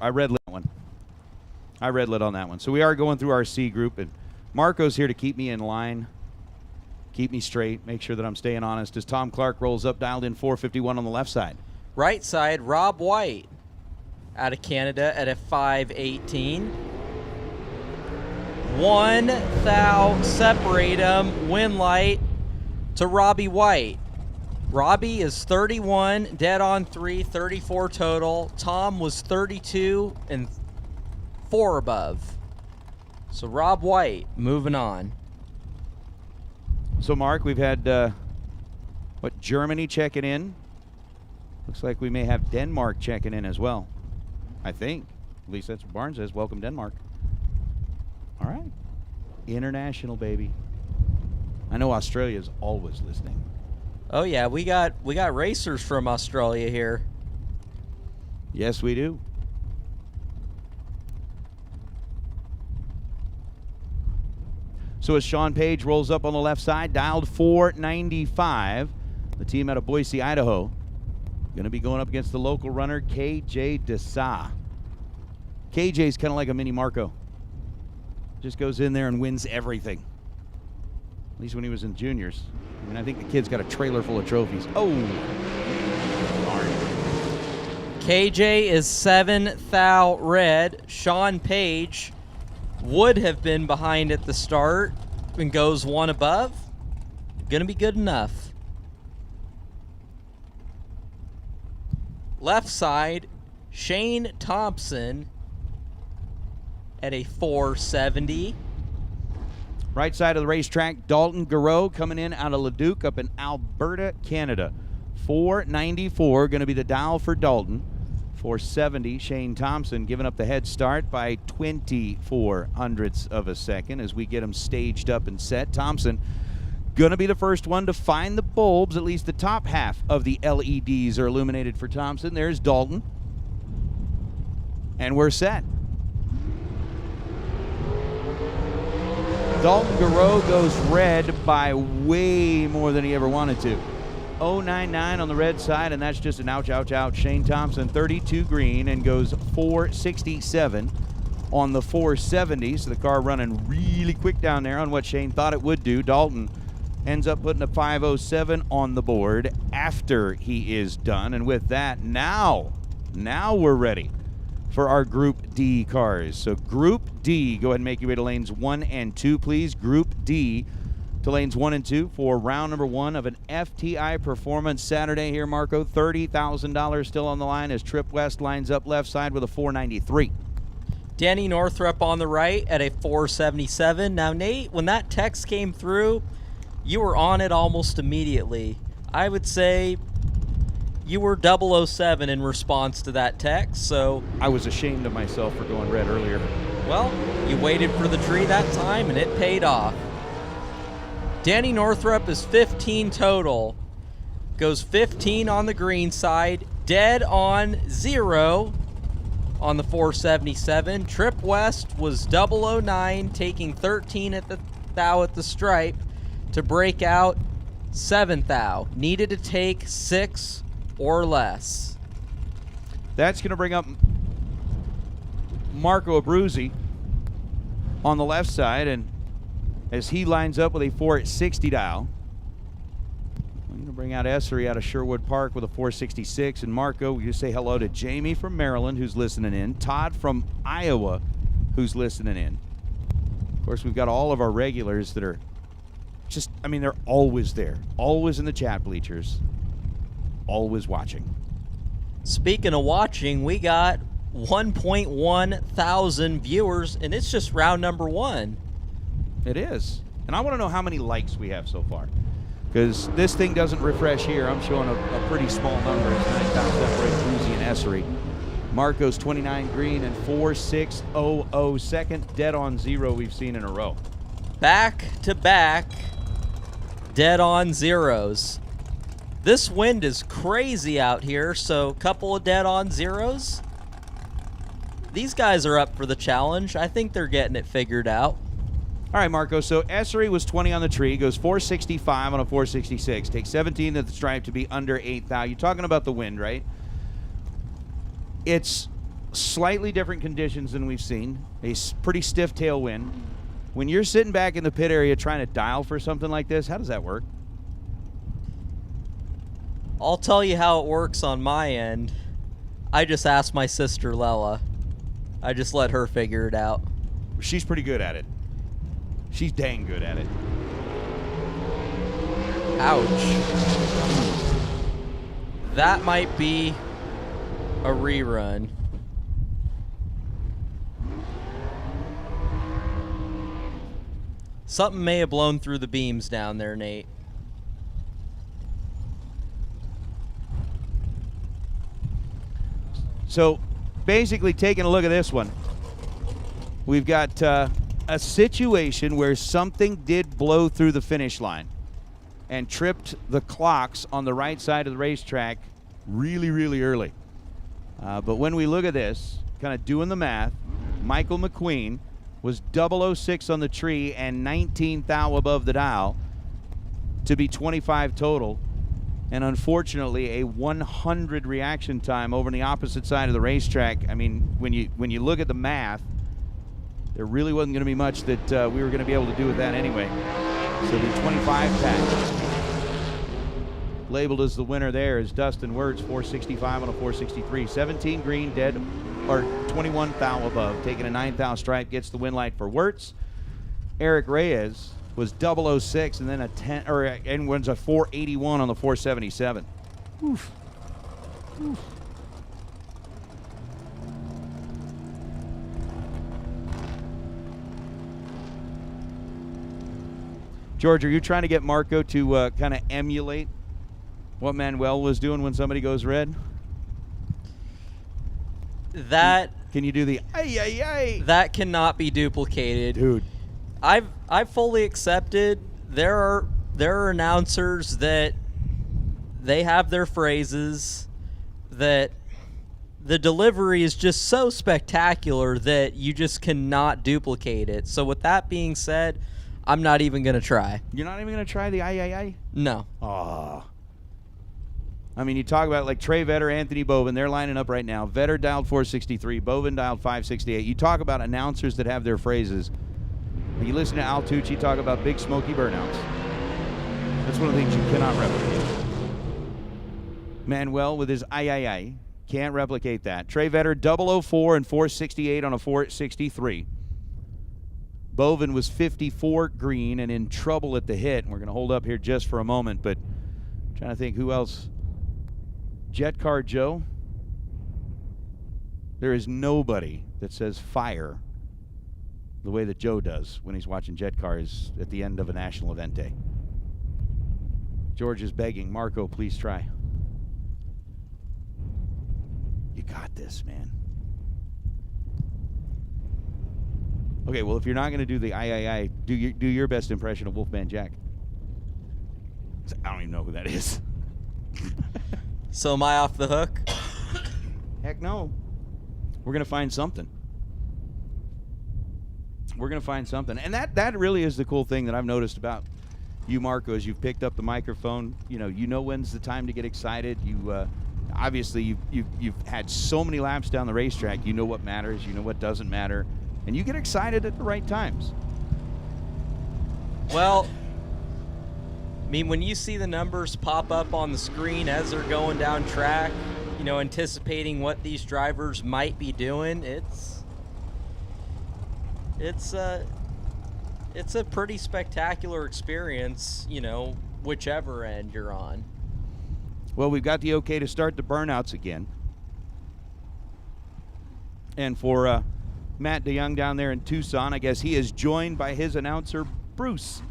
red lit that one. I red lit on that one. So we are going through our C group, and Marco's here to keep me in line, keep me straight, make sure that I'm staying honest. As Tom Clark rolls up, dialed in 451 on the left side. Right side, Rob White out of Canada at a 518. 1 thou separate him, win light to Robbie White. Robbie is 31, dead on 3, 34 total. Tom was 32 and 4 above. So Rob White moving on. So Mark, we've had Germany checking in. Looks like we may have Denmark checking in as well. I think. At least that's what Barnes says. Welcome, Denmark. All right. International, baby. I know Australia's always listening. Oh yeah, we got racers from Australia here. Yes, we do. So as Sean Page rolls up on the left side, dialed 495. The team out of Boise, Idaho. Going to be going up against the local runner, KJ Desa. KJ's kind of like a mini Marco. Just goes in there and wins everything. At least when he was in juniors. I mean, I think the kid's got a trailer full of trophies. Oh! Darn. KJ is 7 thou red. Sean Page would have been behind at the start and goes 1 above. Gonna be good enough. Left side, Shane Thompson at a 470. Right side of the racetrack, Dalton Garreau coming in out of Leduc up in Alberta, Canada. 494, going to be the dial for Dalton. 470, Shane Thompson giving up the head start by 24 hundredths of a second as we get him staged up and set. Thompson going to be the first one to find the bulbs. At least the top half of the LEDs are illuminated for Thompson. There's Dalton. And we're set. Dalton Garreau goes red by way more than he ever wanted to. 099 on the red side, and that's just an ouch, ouch, ouch. Shane Thompson, 32 green, and goes 467 on the 470. So the car running really quick down there on what Shane thought it would do. Dalton ends up putting a 507 on the board after he is done. And with that, now we're ready for our Group D cars. So Group D, go ahead and make your way to lanes 1 and 2, please. Group D to lanes 1 and 2 for round number 1 of an FTI Performance Saturday here, Marco. $30,000 still on the line as Trip West lines up left side with a 493. Danny Northrup on the right at a 477. Now, Nate, when that text came through, you were on it almost immediately. I would say you were 007 in response to that text, so... I was ashamed of myself for going red earlier. Well, you waited for the tree that time, and it paid off. Danny Northrup is 15 total. Goes 15 on the green side, dead on 0 on the 477. Trip West was 009, taking 13 at the thou at the stripe to break out 7th thou. Needed to take 6 or less. That's going to bring up Marco Abruzzi on the left side, and as he lines up with a 460 dial, I'm going to bring out Essery out of Sherwood Park with a 466, and Marco, we just say hello to Jamie from Maryland who's listening in, Todd from Iowa who's listening in. Of course, we've got all of our regulars that are just, I mean, they're always there, always in the chat bleachers, always watching. Speaking of watching, we got 1.1 thousand viewers, and it's just round number 1. It is. And I want to know how many likes we have so far, because this thing doesn't refresh here. I'm showing a pretty small number. It's 9,000 separate Uzi and Essery. Marco's 29 green and 4600, second dead on 0 we've seen in a row. Back to back dead on zeros. This wind is crazy out here, so a couple of dead on zeros. These guys are up for the challenge. I think they're getting it figured out. All right, Marco, so Essery was 20 on the tree, goes 465 on a 466, takes 17 at the stripe to be under 8 thou. You're talking about the wind, right? It's slightly different conditions than we've seen, a pretty stiff tailwind. When you're sitting back in the pit area trying to dial for something like this, how does that work? I'll tell you how it works on my end. I just asked my sister Lela. I just let her figure it out. She's pretty good at it. She's dang good at it. Ouch. That might be a rerun. Something may have blown through the beams down there, Nate. So basically taking a look at this one, we've got a situation where something did blow through the finish line and tripped the clocks on the right side of the racetrack really, really early. But when we look at this, kind of doing the math, Michael McQueen was 006 on the tree and 19 thou above the dial to be 25 total. And unfortunately, a 100 reaction time over on the opposite side of the racetrack. I mean, when you look at the math, there really wasn't going to be much that we were going to be able to do with that anyway. So the 25 patch labeled as the winner there is Dustin Wirtz, 465 on a 463. 17 green, dead, or 21 thou above. Taking a 9 thou stripe, gets the win light for Wirtz. Eric Reyes was 006 and then a 10, and wins a 481 on the 477. Oof. Oof. George, are you trying to get Marco to kind of emulate what Manuel was doing when somebody goes red? That Can you do the ay ay ay? that cannot be duplicated. Dude. I've fully accepted there are announcers that they have their phrases that the delivery is just so spectacular that you just cannot duplicate it. So with that being said, I'm not even going to try. You're not even going to try the ay ay ay? No. Aw. I mean, you talk about like Trey Vetter, Anthony Bovin, they're lining up right now. Vetter dialed 463, Bovin dialed 568. You talk about announcers that have their phrases. You listen to Al Tucci talk about big smoky burnouts. That's one of the things you cannot replicate. Manuel with his ay ay ay. Can't replicate that. Trey Vetter, 004 and 468 on a 463. Bovin was 54 green and in trouble at the hit. And we're going to hold up here just for a moment, but I'm trying to think who else. Jet Car Joe. There is nobody that says fire the way that Joe does when he's watching jet cars at the end of a national event day. George is begging, Marco, please try. You got this, man. Okay, well, if you're not going to do the I, do your best impression of Wolfman Jack. I don't even know who that is. So am I off the hook? Heck no. We're going to find something. We're going to find something. And that really is the cool thing that I've noticed about you, Marco, is you've picked up the microphone. You know when's the time to get excited. You obviously you've had so many laps down the racetrack. You know what matters. You know what doesn't matter. And you get excited at the right times. Well, I mean, when you see the numbers pop up on the screen as they're going down track, anticipating what these drivers might be doing, it's a pretty spectacular experience, whichever end you're on. Well, we've got the okay to start the burnouts again. And for Matt DeYoung down there in Tucson, I guess he is joined by his announcer, Bruce.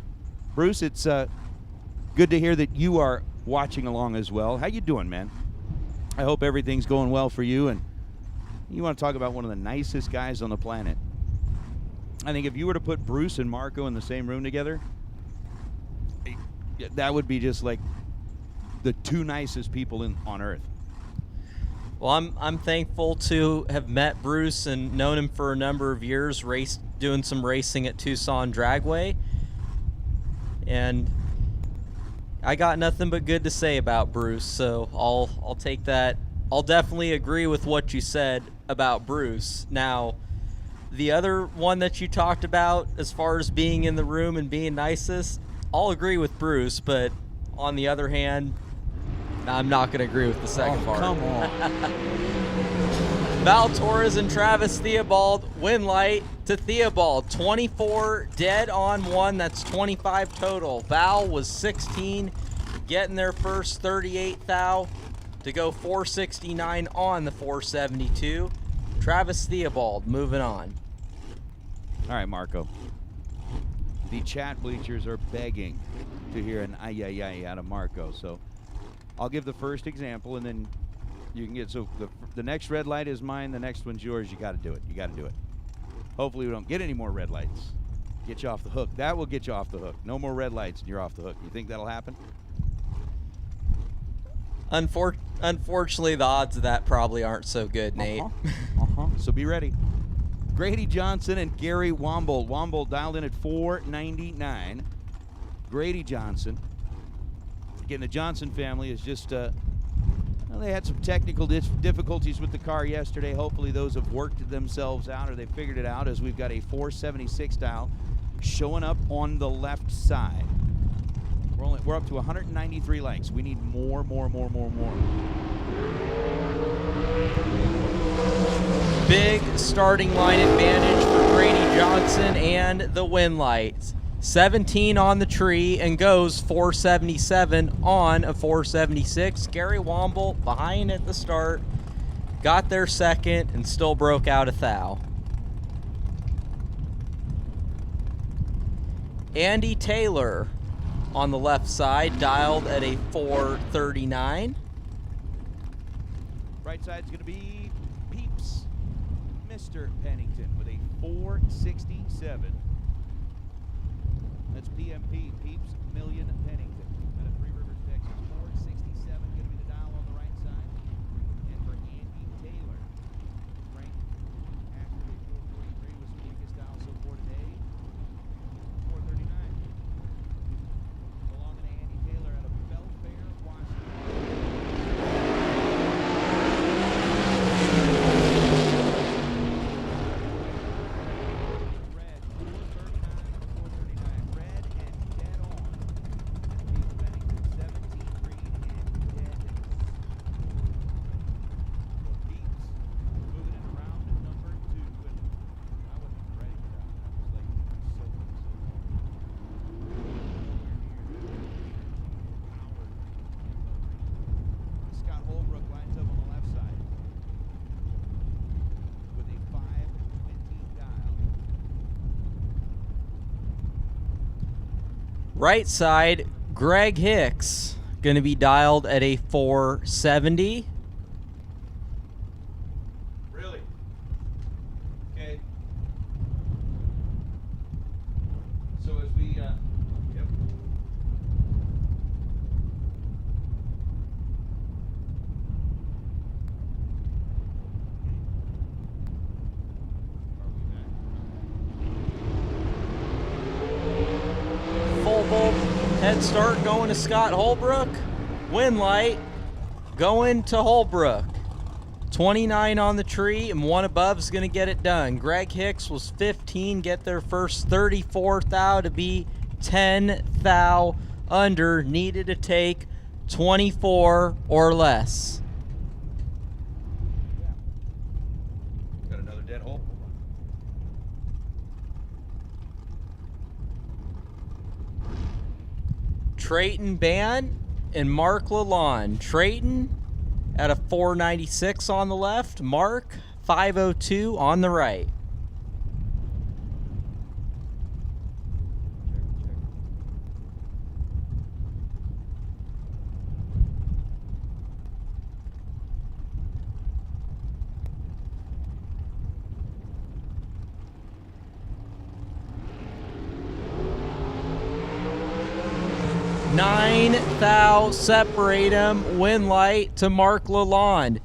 Bruce, it's good to hear that you are watching along as well. How you doing, man? I hope everything's going well for you. And you want to talk about one of the nicest guys on the planet. I think if you were to put Bruce and Marco in the same room together, that would be just like the two nicest people on earth. Well, I'm thankful to have met Bruce and known him for a number of years, doing some racing at Tucson Dragway, and I got nothing but good to say about Bruce. So I'll take that. I'll definitely agree with what you said about Bruce. Now, the other one that you talked about, as far as being in the room and being nicest, I'll agree with Bruce, but on the other hand, I'm not going to agree with the second part. Come on. Val Torres and Travis Theobald, win light to Theobald. 24 dead on one. That's 25 total. Val was 16, getting their first 38 thou to go 469 on the 472. Travis Theobald moving on. All right, Marco. The chat bleachers are begging to hear an ay ay ay out of Marco. So I'll give the first example, and then you can get, so the next red light is mine, the next one's yours. You got to do it. You got to do it. Hopefully we don't get any more red lights. Get you off the hook. That will get you off the hook. No more red lights and you're off the hook. You think that'll happen? Unfortunately, the odds of that probably aren't so good, Nate. So be ready. Grady Johnson and Gary Womble. Womble dialed in at 499. Grady Johnson. Again, the Johnson family is just, they had some technical difficulties with the car yesterday. Hopefully those have worked themselves out, or they figured it out, as we've got a 476 dial showing up on the left side. We're up to 193 likes. We need more. Big starting line advantage for Grady Johnson and the win lights. 17 on the tree and goes 477 on a 476. Gary Womble behind at the start, got there second and still broke out a thou. Andy Taylor on the left side, dialed at a 439. Right side's going to be Peeps. Mr. Pennington with a 467. That's PMP, Peeps Million Pennington. Out of Three Rivers, Texas. 467 going to be the dial on the right side. And for Andy Taylor, Frank Ackerley 443 was the weakest dial so far today. 439. Belonging to Andy Taylor out of Belfair, Washington. Red 439, 439. Red and dead on. Keith Bennington 17 green and dead. So Peeps moving it around at number 2, and I wasn't even ready for that one. That was like so Scott Holbrook lines up on the left side with a 520 dial. Right side, Greg Hicks, going to be dialed at a 470. Really? Okay. So as we, yep. Are we back? Full bolt head start going to Scott Holbrook. Wind light going to Holbrook. 29 on the tree, and one above is going to get it done. Greg Hicks was 15, get their first 34 thou to be 10 thou under. Needed to take 24 or less. Got another dead hole. Trayton Ban and Mark Lalonde. Trayton at a 496 on the left. Mark 502 on the right. Nine thou separate him. Wind light to Mark Lalonde.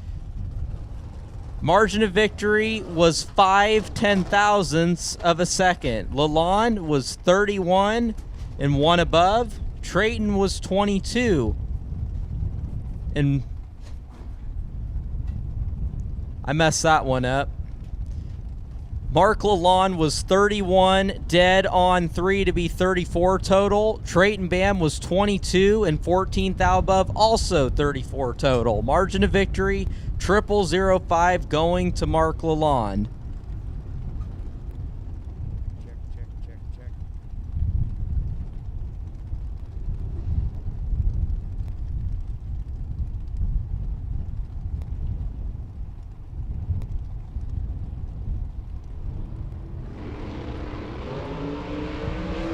Margin of victory was 5/10,000ths of a second. Lalonde was 31 and one above. Trayton was 22. And I messed that one up. Mark Lalonde was 31, dead on 3 to be 34 total. Trayton Bam was 22 and 14 thou above, also 34 total. Margin of victory, 0005 going to Mark Lalonde. Check, check, check, check.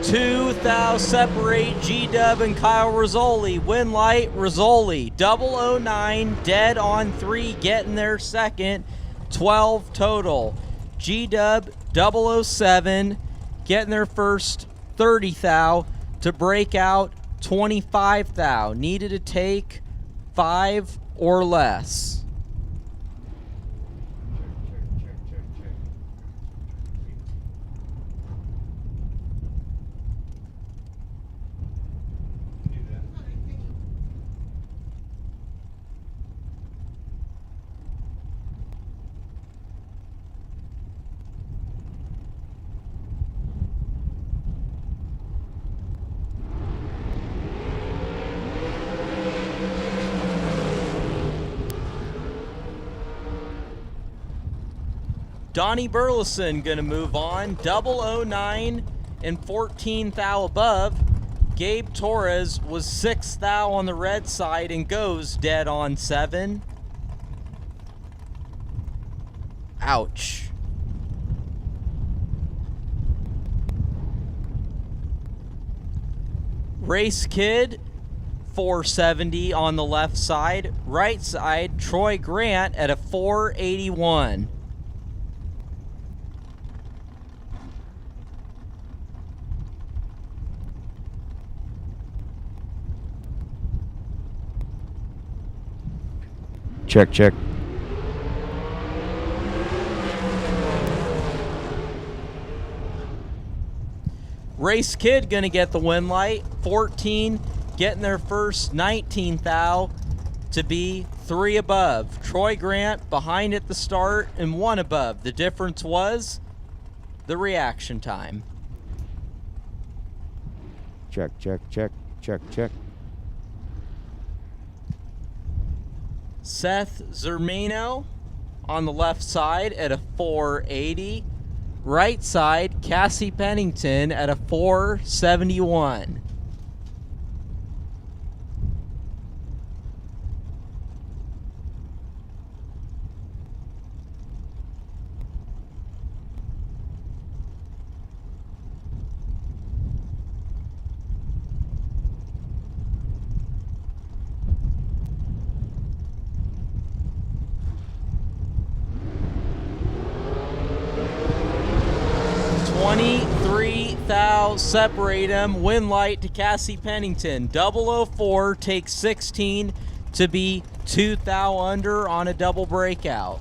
2 thou separate G-Dub and Kyle Rizzoli. Win light, Rizzoli. 009, dead on 3, getting their second. 12 total. G-Dub, 007, getting their first 30 thou to break out 25 thou. Needed to take 5 or less. Donnie Burleson gonna move on. 009 and 14 thou above. Gabe Torres was 6 thou on the red side and goes dead on 7. Ouch. Race Kid, 470 on the left side. Right side, Troy Grant at a 481. Check, check. Race Kid gonna get the win light. 14 getting their first 19th thou to be 3 above. Troy Grant behind at the start and 1 above. The difference was the reaction time. Check, check, check, check, check. Seth Zermano on the left side at a 480. Right side, Cassie Pennington at a 471. Separate them. Win light to Cassie Pennington. 004 takes 16 to be 2 thou under on a double breakout.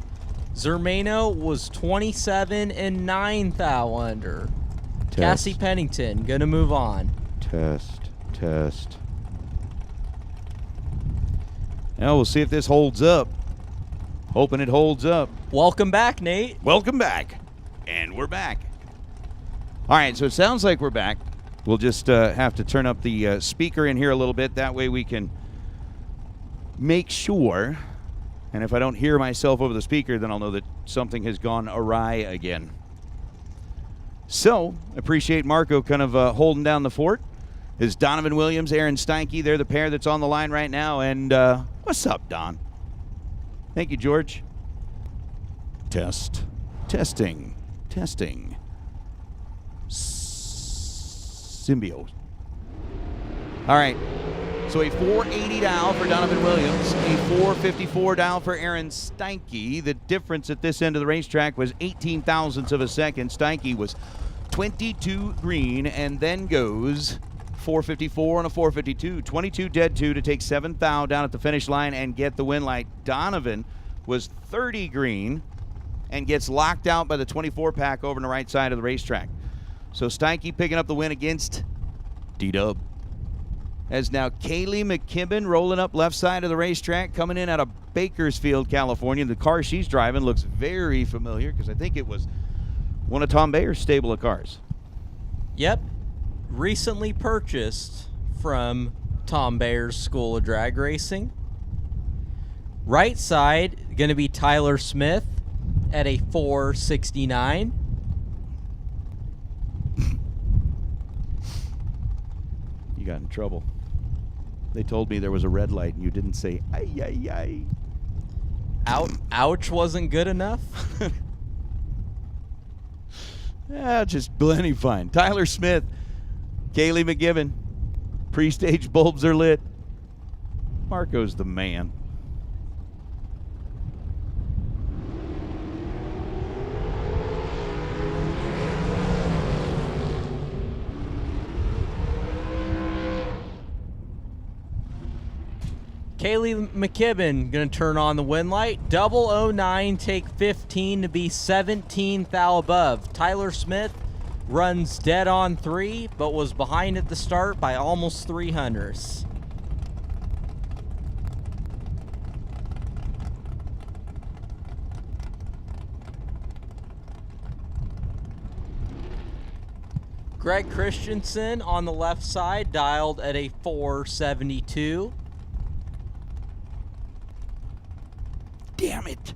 Zermano was 27 and 9 thou under. Test. Cassie Pennington gonna move on. Test, test. Now we'll see if this holds up. Hoping it holds up. Welcome back, Nate. Welcome back. And we're back. All right, so it sounds like we're back. We'll just have to turn up the speaker in here a little bit. That way we can make sure. And if I don't hear myself over the speaker, then I'll know that something has gone awry again. So, appreciate Marco kind of holding down the fort. Is Donovan Williams, Aaron Steinke. They're the pair that's on the line right now. And what's up, Don? Thank you, George. Test. Testing. Testing. Symbiote. All right. So a 480 down for Donovan Williams, a 454 down for Aaron Steinke. The difference at this end of the racetrack was 18 thousandths of a second. Steinke was 22 green and then goes 454 and a 452. 22 dead 2 to take 7 thou down at the finish line and get the win light. Donovan was 30 green and gets locked out by the 24 pack over on the right side of the racetrack. So Steinke picking up the win against D-Dub. As now Kaylee McKibben rolling up left side of the racetrack, coming in out of Bakersfield, California. The car she's driving looks very familiar because I think it was one of Tom Bayer's stable of cars. Yep. Recently purchased from Tom Bayer's School of Drag Racing. Right side going to be Tyler Smith at a 469. You got in trouble. They told me there was a red light and you didn't say, ay, ay, ay. Ouch wasn't good enough? Yeah, just plenty fine. Tyler Smith, Kaylee McGibbon. Pre-stage bulbs are lit. Marco's the man. Kaylee McKibben going to turn on the win light. 009 take 15 to be 17 thou above. Tyler Smith runs dead on 3, but was behind at the start by almost 300ths. Greg Christensen on the left side, dialed at a 472. Damn it.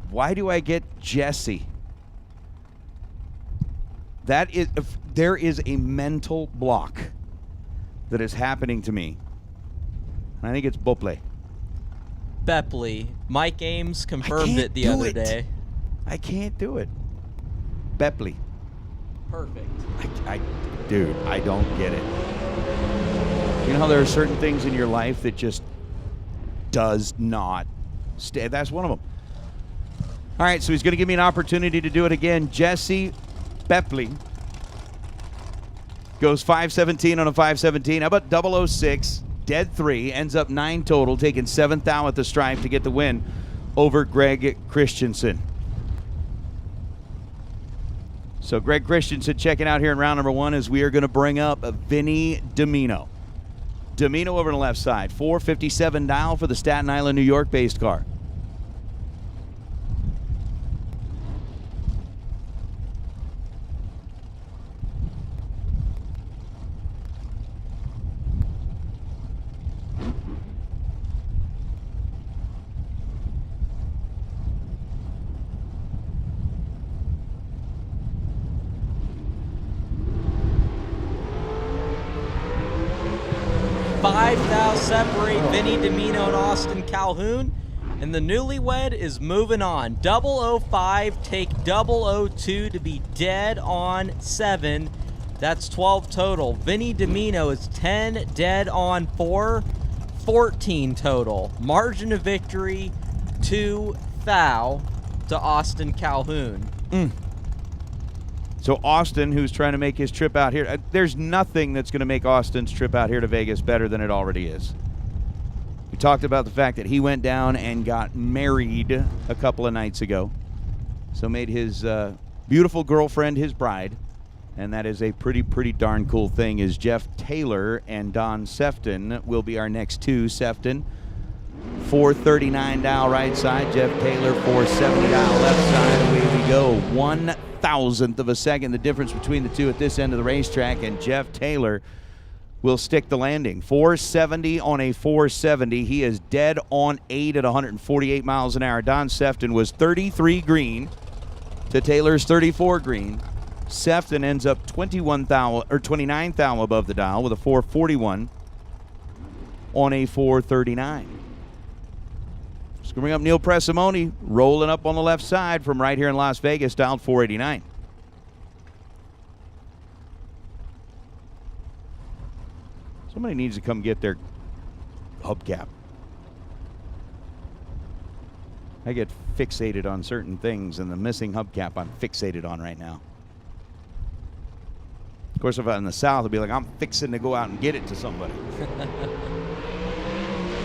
Why do I get Jesse? That is, there is a mental block that is happening to me. I think it's Bople. Bepley. Mike Ames confirmed it the other day. I can't do it. Bepley. Perfect. Dude, I don't get it. You know how there are certain things in your life that just does not stay. That's one of them. All right, so he's going to give me an opportunity to do it again. Jesse Bepley goes 517 on a 517. How about 006? dead 3, ends up 9 total, taking 7th thou at the stripe to get the win over Greg Christensen. So Greg Christensen checking out here in round number 1 as we are going to bring up Vinny Domino. Domino over on the left side, 457 dial for the Staten Island, New York-based car. Separate Vinny Domino and Austin Calhoun, and the newlywed is moving on. 005 take 002 to be dead on 7. That's 12 total. Vinny Domino is 10 dead on 4, 14 total. Margin of victory 2 thou to Austin Calhoun. So Austin, who's trying to make his trip out here, there's nothing that's going to make Austin's trip out here to Vegas better than it already is. We talked about the fact that he went down and got married a couple of nights ago. So made his beautiful girlfriend his bride. And that is a pretty darn cool thing, is Jeff Taylor and Don Sefton will be our next two. Sefton, 439 dial right side. Jeff Taylor, 470 dial left side. Away we go. 1/1000th of a second, the difference between the two at this end of the racetrack, and Jeff Taylor will stick the landing. 470 on a 470. He is dead on 8 at 148 miles an hour. Don Sefton was 33 green to Taylor's 34 green. Sefton ends up 29 thou above the dial with a 441 on a 439. Just gonna bring up Neil Presimone, rolling up on the left side from right here in Las Vegas, dialed 489. Somebody needs to come get their hubcap. I get fixated on certain things, and the missing hubcap I'm fixated on right now. Of course, if I'm in the South, I'll be like, I'm fixing to go out and get it to somebody.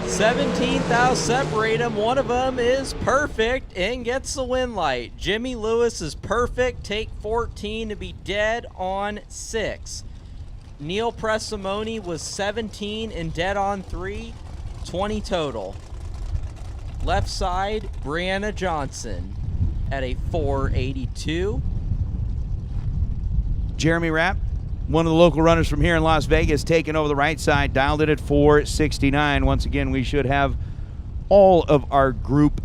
17 thou separate them. One of them is perfect and gets the win light. Jimmy Lewis is perfect. Take 14 to be dead on 6. Neil Presimone was 17 and dead on 3. 20 total. Left side, Brianna Johnson at a 482. Jeremy Rapp, one of the local runners from here in Las Vegas, taking over the right side, dialed it at 469. Once again, we should have all of our Group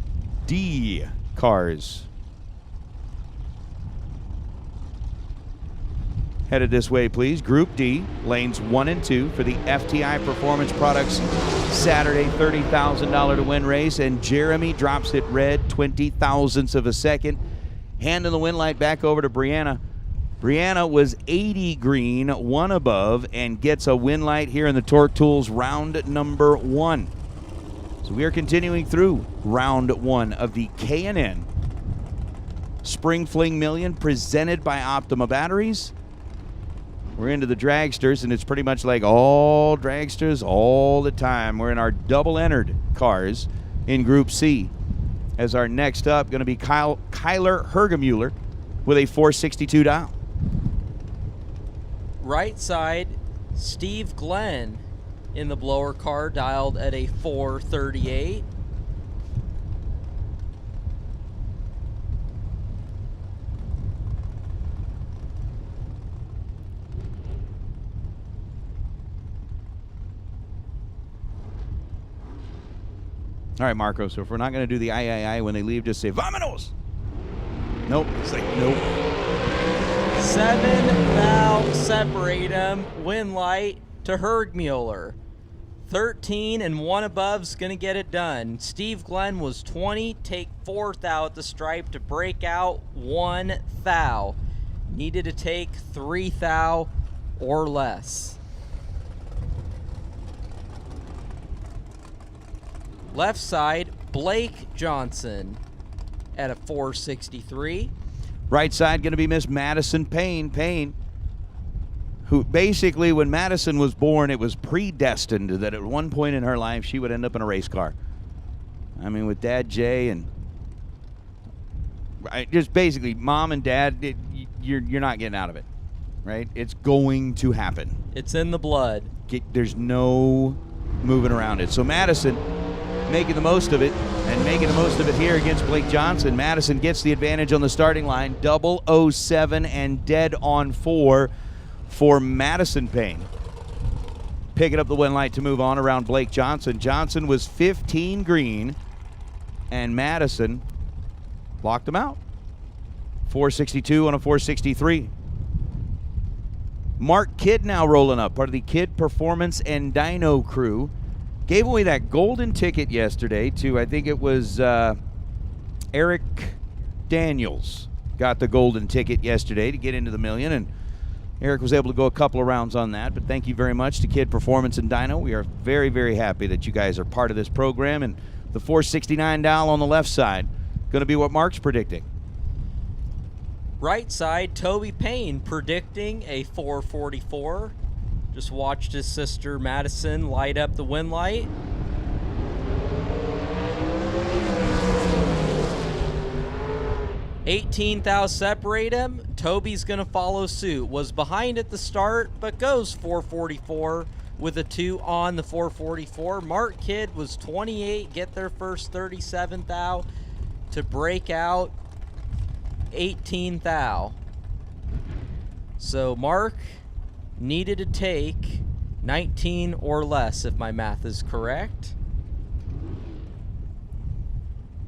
D cars headed this way, please. Group D, lanes 1 and 2 for the FTI Performance Products Saturday $30,000 to win race, and Jeremy drops it red, 20,000ths of a second, handing the win light back over to Brianna. Brianna was 80 green, 1 above, and gets a win light here in the Torque Tools round number 1. So we are continuing through round 1 of the K&N Spring Fling Million presented by Optima Batteries. We're into the dragsters, and it's pretty much like all dragsters all the time. We're in our double-entered cars in Group C. As our next up, going to be Kyler Hergemuller with a 462 dial. Right side, Steve Glenn in the blower car, dialed at a 438. All right, Marco, so if we're not going to do the I when they leave, just say, Vamonos! Nope. Say nope. 7 thou separate them. Win light to Hergmuller. 13 and 1 above's going to get it done. Steve Glenn was 20. Take 4 thou at the stripe to break out 1 thou. Needed to take 3 thou or less. Left side, Blake Johnson at a 463. Right side going to be Miss Madison Payne. Payne, who basically, when Madison was born, it was predestined that at one point in her life she would end up in a race car. I mean, with Dad Jay and just basically mom and dad, you're not getting out of it, right? It's going to happen. It's in the blood. There's no moving around it. So Madison making the most of it, and making the most of it here against Blake Johnson. Madison gets the advantage on the starting line. 007 and dead on 4 for Madison Payne. Picking up the win light to move on around Blake Johnson. Johnson was 15 green, and Madison blocked him out. 462 on a 463. Mark Kidd now rolling up, part of the Kidd Performance and Dyno crew. Gave away that golden ticket yesterday to, I think it was Eric Daniels. Got the golden ticket yesterday to get into the million, and Eric was able to go a couple of rounds on that. But thank you very much to Kidd Performance and Dyno. We are very, very happy that you guys are part of this program. And the 469 dial on the left side, going to be what Mark's predicting. Right side, Toby Payne predicting a 444. Just watched his sister Madison light up the win light. $18,000 separate him. Toby's gonna follow suit. Was behind at the start, but goes 444 with a 2 on the 444. Mark Kidd was 28, get their first 37,000 to break out 18,000. So Mark needed to take 19 or less, if my math is correct.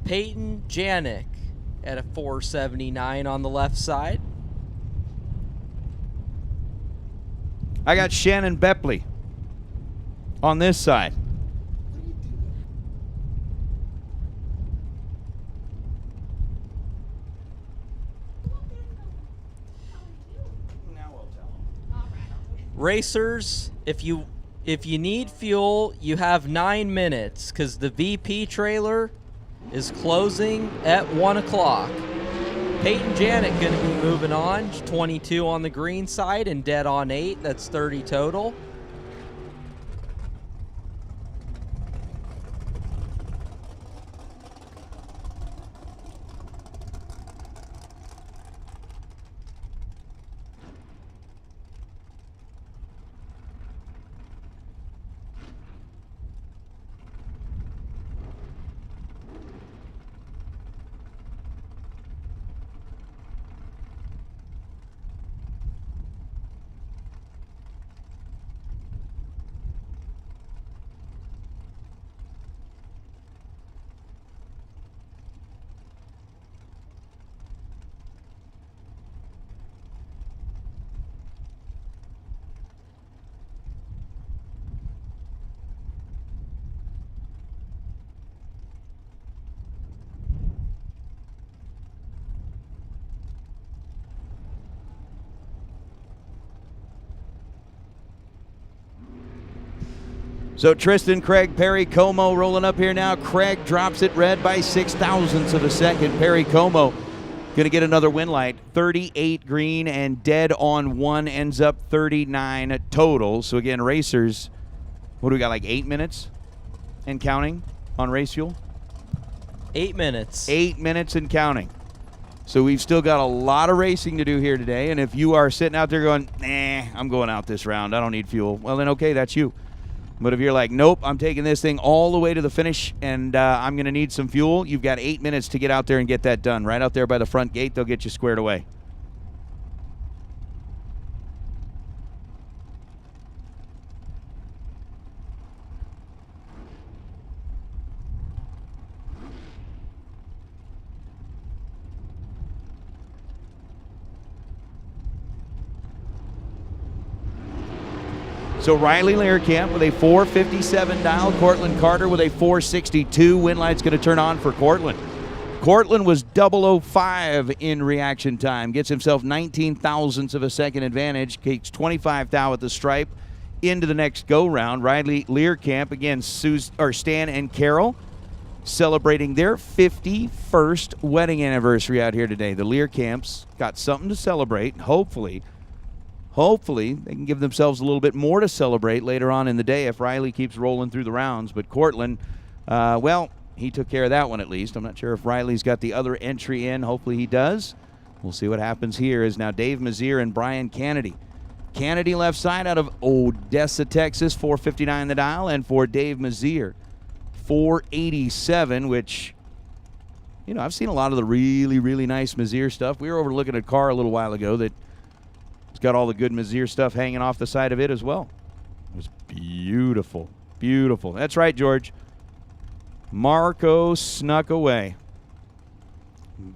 Peyton Janik at a 479 on the left side. I got Shannon Bepley on this side. Racers, if you need fuel, you have 9 minutes because the VP trailer is closing at 1 o'clock. Peyton Janet going to be moving on, 22 on the green side and dead on 8. That's 30 total. So Tristan, Craig, Perry, Como rolling up here now. Craig drops it red by 6 thousandths of a second. Perry Como going to get another win light. 38 green and dead on 1, ends up 39 total. So again, racers, what do we got, like 8 minutes and counting on race fuel? 8 minutes. 8 minutes and counting. So we've still got a lot of racing to do here today. And if you are sitting out there going, nah, I'm going out this round, I don't need fuel. Well, then, okay, that's you. But if you're like, nope, I'm taking this thing all the way to the finish and I'm going to need some fuel, you've got 8 minutes to get out there and get that done. Right out there by the front gate, they'll get you squared away. So Riley Learcamp with a 457 dial. Cortland Carter with a 462. Win light's going to turn on for Cortland. Cortland was 005 in reaction time. Gets himself 19 thousandths of a second advantage. Takes 25 thou at the stripe into the next go-round. Riley Learcamp, again, Stan and Carol celebrating their 51st wedding anniversary out here today. The Learcamps got something to celebrate. Hopefully hopefully they can give themselves a little bit more to celebrate later on in the day if Riley keeps rolling through the rounds. But Cortland, well, he took care of that one at least. I'm not sure if Riley's got the other entry in. Hopefully he does. We'll see what happens here is now Dave Mazier and Brian Kennedy. Kennedy left side out of Odessa, Texas, 459 the dial. And for Dave Mazier, 487, which, you know, I've seen a lot of the really, really nice Mazier stuff. We were overlooking a car a little while ago that it's got all the good Mazier stuff hanging off the side of it as well. It was beautiful, beautiful. That's right, George. Marco snuck away.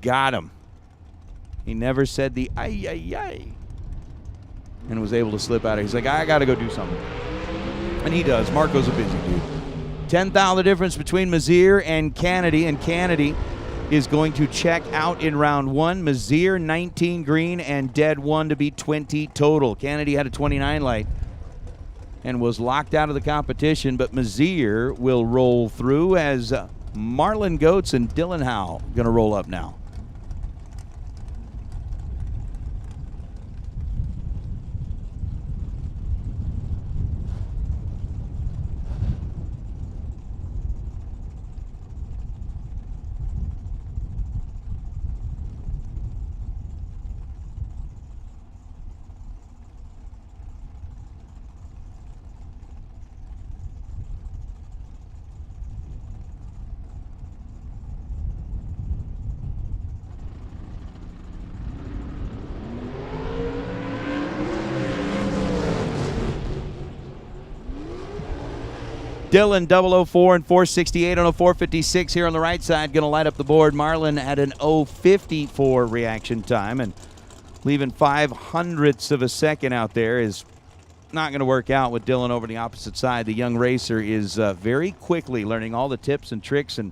Got him. He never said the ay, ay, ay, and was able to slip out of it. He's like, I got to go do something. And he does. Marco's a busy dude. 10,000 the difference between Mazier and Kennedy is going to check out in round one. Mazier 19 green and dead one to be 20 total. Kennedy had a 29 light and was locked out of the competition, but Mazier will roll through as Marlon Goetz and Dylan Howe going to roll up now. Dylan 004 and 468 on a 456 here on the right side. Going to light up the board. Marlon at an 054 reaction time, and leaving 0.05 of a second out there is not going to work out with Dylan over the opposite side. The young racer is very quickly learning all the tips and tricks and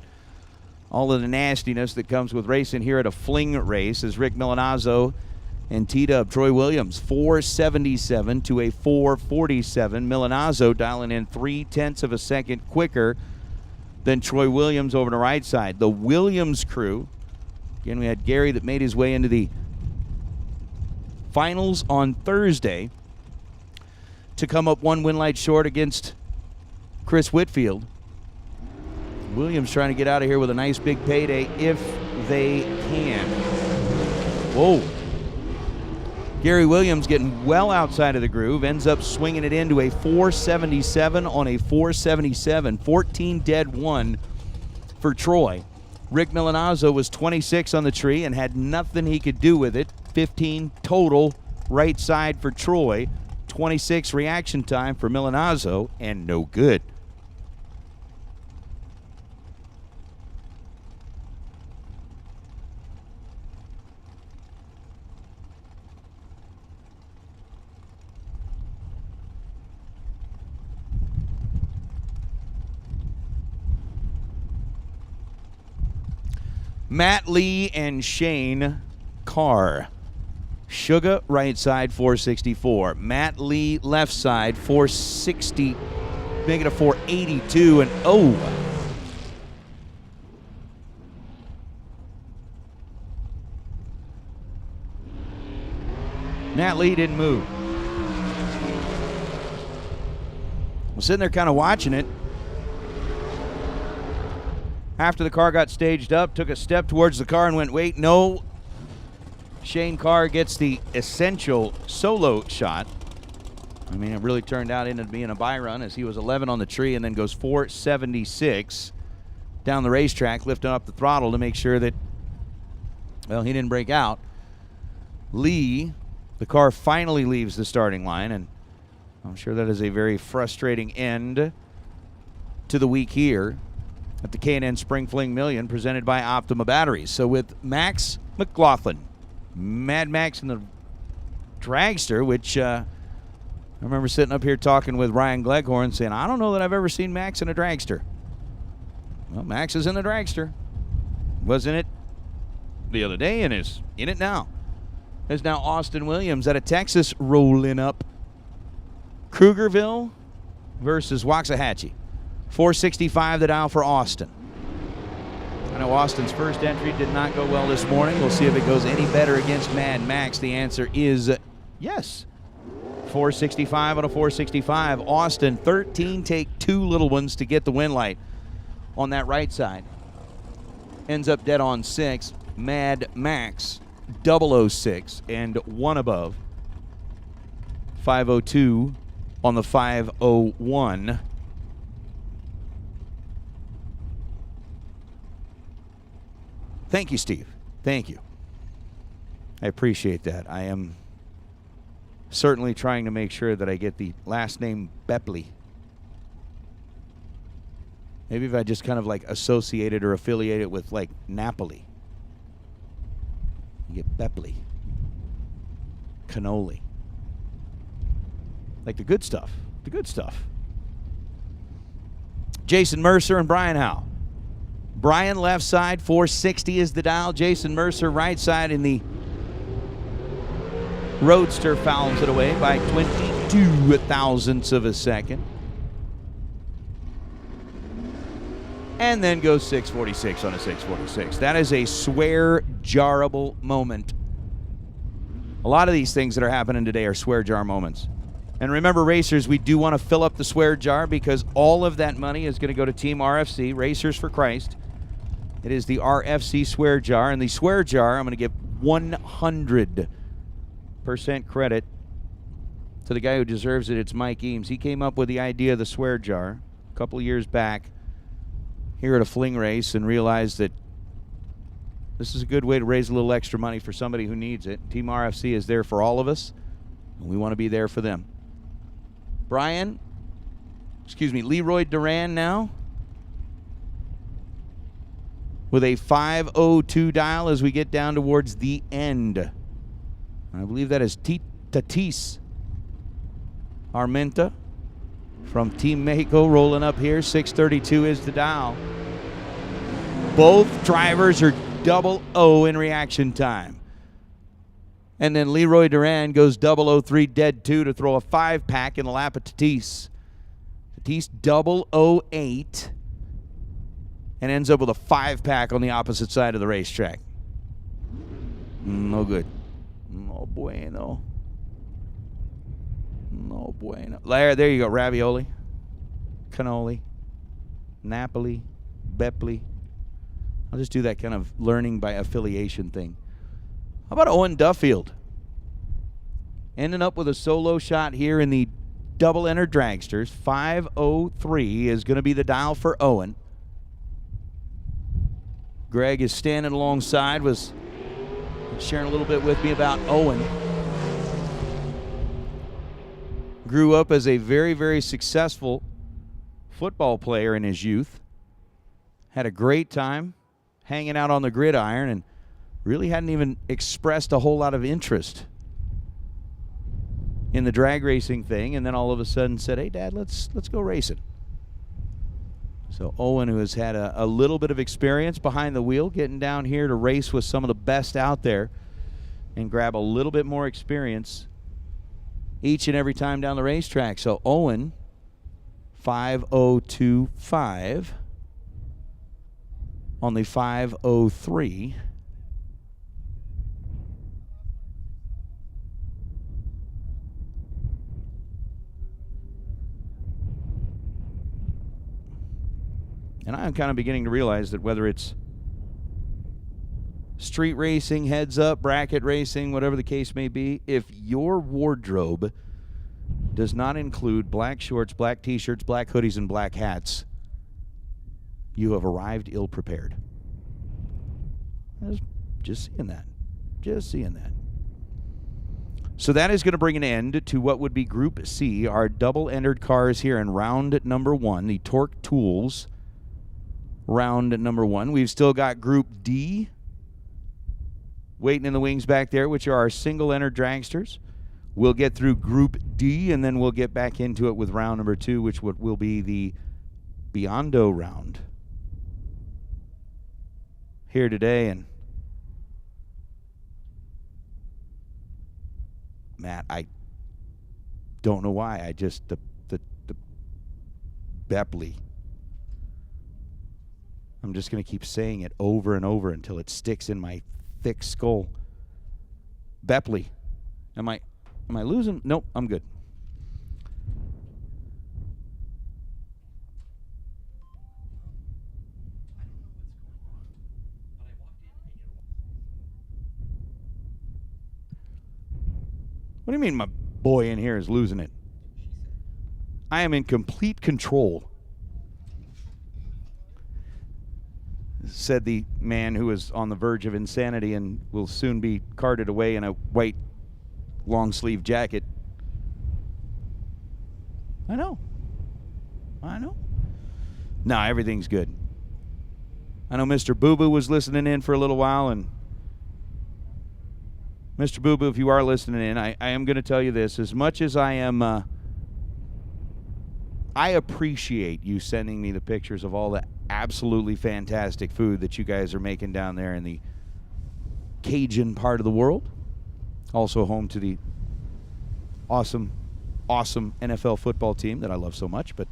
all of the nastiness that comes with racing here at a fling race as Rick Milanazzo and T-Dub Troy Williams 477 to a 447. Milanazzo dialing in 0.3 of a second quicker than Troy Williams over the right side. The Williams crew, again, we had Gary that made his way into the finals on Thursday to come up one win light short against Chris Whitfield. Williams trying to get out of here with a nice big payday if they can. Whoa. Gary Williams getting well outside of the groove, ends up swinging it into a 477 on a 477. 14 dead one for Troy. Rick Milanazzo was 26 on the tree and had nothing he could do with it. 15 total right side for Troy. 26 reaction time for Milanazzo, and no good. Matt Lee and Shane Carr. Sugar right side 464. Matt Lee left side 460. Make it a 482 and oh. Matt Lee didn't move. I'm sitting there kind of watching it. After the car got staged up, took a step towards the car and went, wait, no. Shane Carr gets the essential solo shot. I mean, it really turned out into being a buy run as he was 11 on the tree and then goes 476 down the racetrack, lifting up the throttle to make sure that, well, he didn't break out. Lee, the car finally leaves the starting line, and I'm sure that is a very frustrating end to the week here at the K&N Spring Fling Million presented by Optima Batteries. So with Max McLaughlin, Mad Max in the dragster, which I remember sitting up here talking with Ryan Gleghorn saying, I don't know that I've ever seen Max in a dragster. Well, Max is in the dragster. Was in it the other day and is in it now. There's now Austin Williams out of Texas rolling up. Krugerville versus Waxahachie. 465 the dial for Austin. I know Austin's first entry did not go well this morning. We'll see if it goes any better against Mad Max. The answer is yes. 465 on a 465. Austin, 13, take 2 little ones to get the win light on that right side. Ends up dead on 6. Mad Max, 006, and 1 above. 502 on the 501. Thank you, Steve. Thank you. I appreciate that. I am certainly trying to make sure that I get the last name Bepley. Maybe if I just kind of like associate it or affiliate it with like Napoli. You get Bepley. Cannoli. Like the good stuff. The good stuff. Jason Mercer and Brian Howe. Brian left side, 460 is the dial. Jason Mercer right side in the Roadster fouls it away by 22 thousandths of a second. And then goes 646 on a 646. That is a swear-jarable moment. A lot of these things that are happening today are swear jar moments. And remember, racers, we do want to fill up the swear jar because all of that money is going to go to Team RFC, Racers for Christ. It is the RFC swear jar. And the swear jar, I'm going to give 100% credit to the guy who deserves it. It's Mike Eames. He came up with the idea of the swear jar a couple of years back here at a fling race and realized that this is a good way to raise a little extra money for somebody who needs it. Team RFC is there for all of us, and we want to be there for them. Leroy Duran now with a 502 dial as we get down towards the end. I believe that is Tatis Armenta from Team Mexico rolling up here. 632 is the dial. Both drivers are 00 in reaction time. And then Leroy Duran goes 003 dead 2 to throw a 5-pack in the lap of Tatis. Tatis 008 and ends up with a 5-pack on the opposite side of the racetrack. No good. No bueno. No bueno. There you go. Ravioli, cannoli, Napoli, Bepley. I'll just do that kind of learning by affiliation thing. How about Owen Duffield? Ending up with a solo shot here in the double-enter dragsters. 503 is going to be the dial for Owen. Greg is standing alongside, was sharing a little bit with me about Owen. Grew up as a very, very successful football player in his youth. Had a great time hanging out on the gridiron and really hadn't even expressed a whole lot of interest in the drag racing thing, and then all of a sudden said, hey, Dad, let's go racing. So Owen, who has had a little bit of experience behind the wheel, getting down here to race with some of the best out there and grab a little bit more experience each and every time down the racetrack. So Owen, 5:02.5 on the 5:03. And I'm kind of beginning to realize that whether it's street racing, heads up, bracket racing, whatever the case may be, if your wardrobe does not include black shorts, black t-shirts, black hoodies, and black hats, you have arrived ill-prepared. Just seeing that. Just seeing that. So that is going to bring an end to what would be Group C, our double-entered cars here in round number 1, the Torque Tools round number 1. We've still got Group D waiting in the wings back there, which are our single-entered dragsters. We'll get through Group D, and then we'll get back into it with round number 2, which will be the Biondo round here today. And Matt, I don't know why. I just, the Bepley. I'm just going to keep saying it over and over until it sticks in my thick skull. Bepley. Am I losing? Nope, I'm good. What do you mean my boy in here is losing it? I am in complete control, said the man who is on the verge of insanity and will soon be carted away in a white long-sleeve jacket. I know. No, everything's good. I know Mr. Boo Boo was listening in for a little while, and Mr. Boo Boo, if you are listening in, I am going to tell you this. As much as I am, I appreciate you sending me the pictures of all the absolutely fantastic food that you guys are making down there in the Cajun part of the world. Also home to the awesome NFL football team that I love so much, but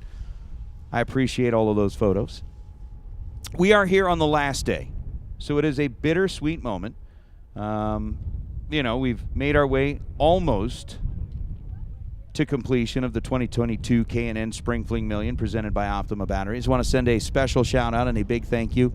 I appreciate all of those photos. We are here on the last day, so it is a bittersweet moment. We've made our way almost to completion of the 2022 K&N Spring Fling Million presented by Optima Batteries. I want to send a special shout out and a big thank you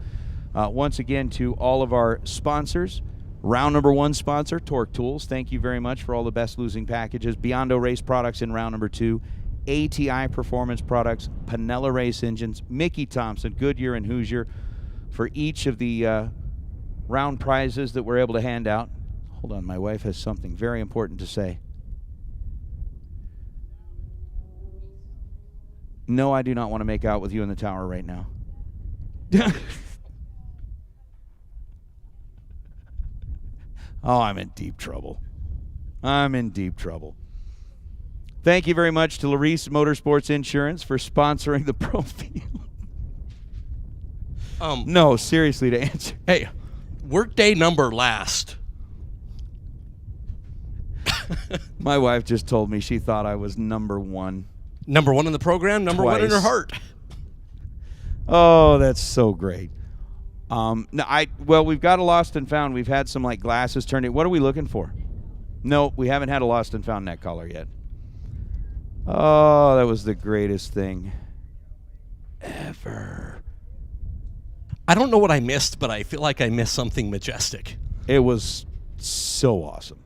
once again to all of our sponsors. Round number 1 sponsor, Torque Tools. Thank you very much for all the best losing packages. Biondo Race Products in round number 2. ATI Performance Products, Panella Race Engines, Mickey Thompson, Goodyear, and Hoosier for each of the round prizes that we're able to hand out. Hold on, my wife has something very important to say. No, I do not want to make out with you in the tower right now. Oh, I'm in deep trouble. Thank you very much to Larice Motorsports Insurance for sponsoring the Pro Field. No, seriously, to answer. Hey, workday number last. My wife just told me she thought I was number 1. Number 1 in the program, number 1 in her Twice. heart. Oh, that's so great. We've got a lost and found. We've had some like glasses turned in. What are we looking for? No, we haven't had a lost and found neck collar yet. Oh, that was the greatest thing ever. I don't know what I missed, but I feel like I missed something majestic. It was so awesome.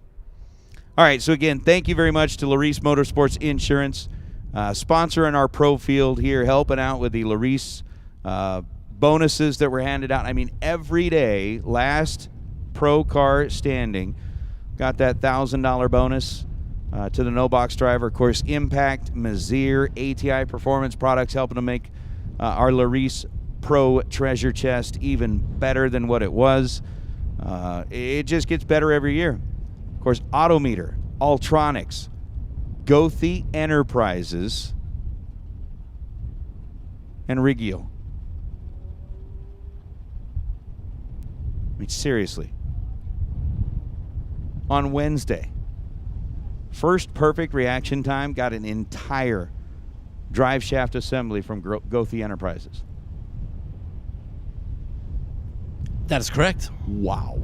All right, so again, thank you very much to Larice Motorsports Insurance, sponsoring our Pro Field here, helping out with the Larice bonuses that were handed out. I mean, every day, last pro car standing got that $1,000 bonus to the no-box driver. Of course, Impact, Mazir, ATI Performance Products helping to make our Larice Pro treasure chest even better than what it was. It just gets better every year. Of course, Autometer, Ultronics, Gothi Enterprises, and Rigio. I mean, seriously. On Wednesday, first perfect reaction time got an entire drive shaft assembly from Gothi Enterprises. That is correct. Wow.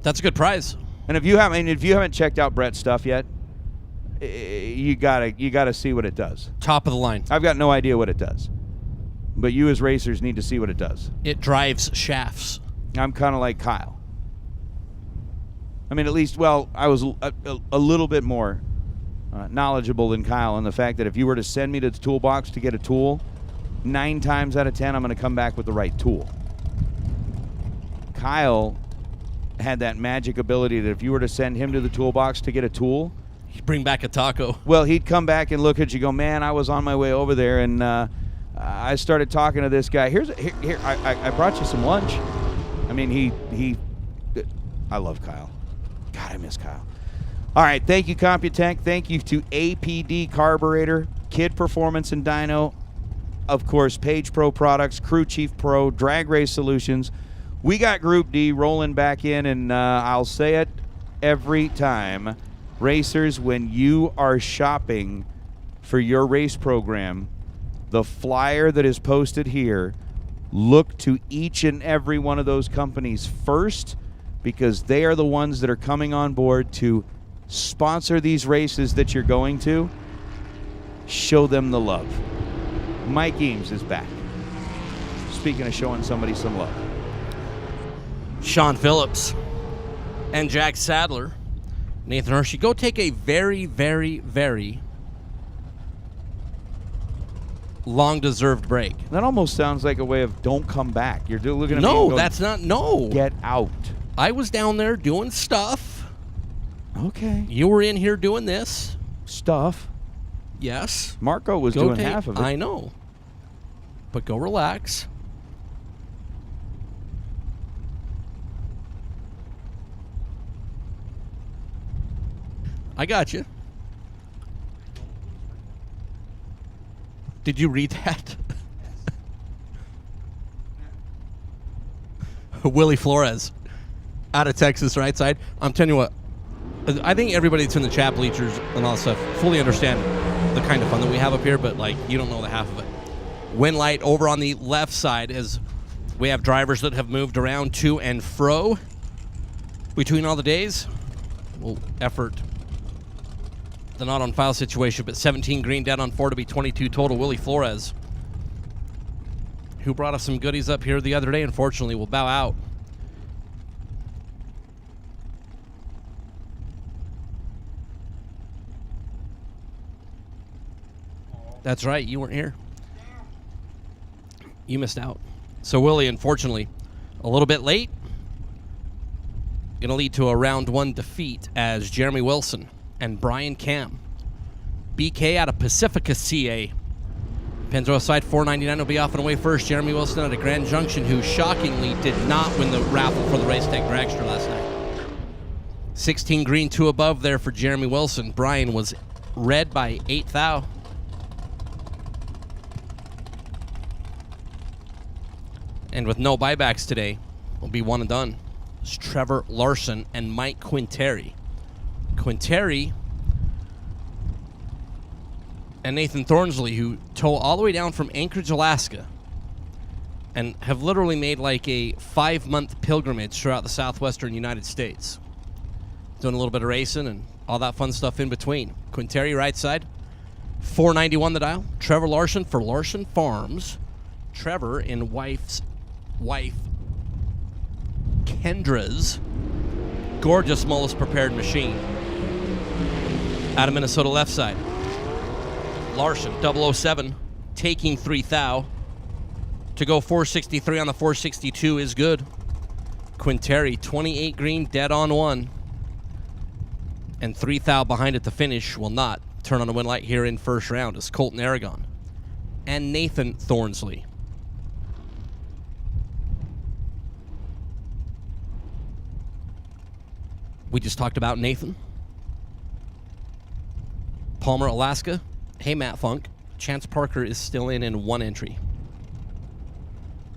That's a good prize. And if you haven't checked out Brett's stuff yet, you gotta see what it does. Top of the line. I've got no idea what it does, but you as racers need to see what it does. It drives shafts. I'm kind of like Kyle. I mean, at least, I was a little bit more knowledgeable than Kyle in the fact that if you were to send me to the toolbox to get a tool, 9 times out of 10, I'm going to come back with the right tool. Kyle had that magic ability that if you were to send him to the toolbox to get a tool, he'd bring back a taco. Well, he'd come back and look at you, go, man, I was on my way over there, and I started talking to this guy. Here, I brought you some lunch. I mean, I love Kyle. God, I miss Kyle. All right, thank you, Computech. Thank you to APD Carburetor, Kid Performance and Dyno, of course, Page Pro Products, Crew Chief Pro, Drag Race Solutions. We got Group D rolling back in, and I'll say it every time. Racers, when you are shopping for your race program, the flyer that is posted here, look to each and every one of those companies first, because they are the ones that are coming on board to sponsor these races that you're going to. Show them the love. Mike Eames is back. Speaking of showing somebody some love. Sean Phillips and Jack Sadler Nathan Hershey, go take a very, very, very long-deserved break. That almost sounds like a way of don't come back. You're looking at me. No, going, that's not. No. Get out. I was down there doing stuff. Okay. You were in here doing this. Stuff. Yes. Marco was Go doing take- half of it. I know. But go relax. I got you. Did you read that? Willie Flores out of Texas, right side. I'm telling you what, I think everybody that's in the chat bleachers and all that stuff fully understand the kind of fun that we have up here, but like you don't know the half of it. Wind light over on the left side as we have drivers that have moved around to and fro between all the days. Well, effort. The not on file situation, but 17 green, dead on 4 to be 22 total. Willie Flores, who brought us some goodies up here the other day, unfortunately will bow out. That's right, you weren't here. You missed out. So Willie, unfortunately, a little bit late. Going to lead to a round 1 defeat as Jeremy Wilson and Brian Cam. BK out of Pacifica, CA. Pennzoil side 499 will be off and away first. Jeremy Wilson out of Grand Junction, who shockingly did not win the raffle for the Race Tech Dragster last night. 16 green, 2 above there for Jeremy Wilson. Brian was red by 8 thou. And with no buybacks today, will be one and done. It's Trevor Larson and Mike Quinteri. Quinteri and Nathan Thornsley, who tow all the way down from Anchorage, Alaska, and have literally made like a 5-month pilgrimage throughout the southwestern United States. Doing a little bit of racing and all that fun stuff in between. Quinteri right side, 491 the dial. Trevor Larson for Larson Farms. Trevor and wife Kendra's gorgeous Mullis prepared machine. Out of Minnesota left side. Larson, 007, taking 3 thou. To go 463 on the 462 is good. Quinteri, 28 green, dead on 1. And 3 thou behind it to finish will not turn on a win light here in first round as Colton Aragon and Nathan Thornsley. We just talked about Nathan. Palmer, Alaska. Hey, Matt Funk. Chance Parker is still in 1 entry.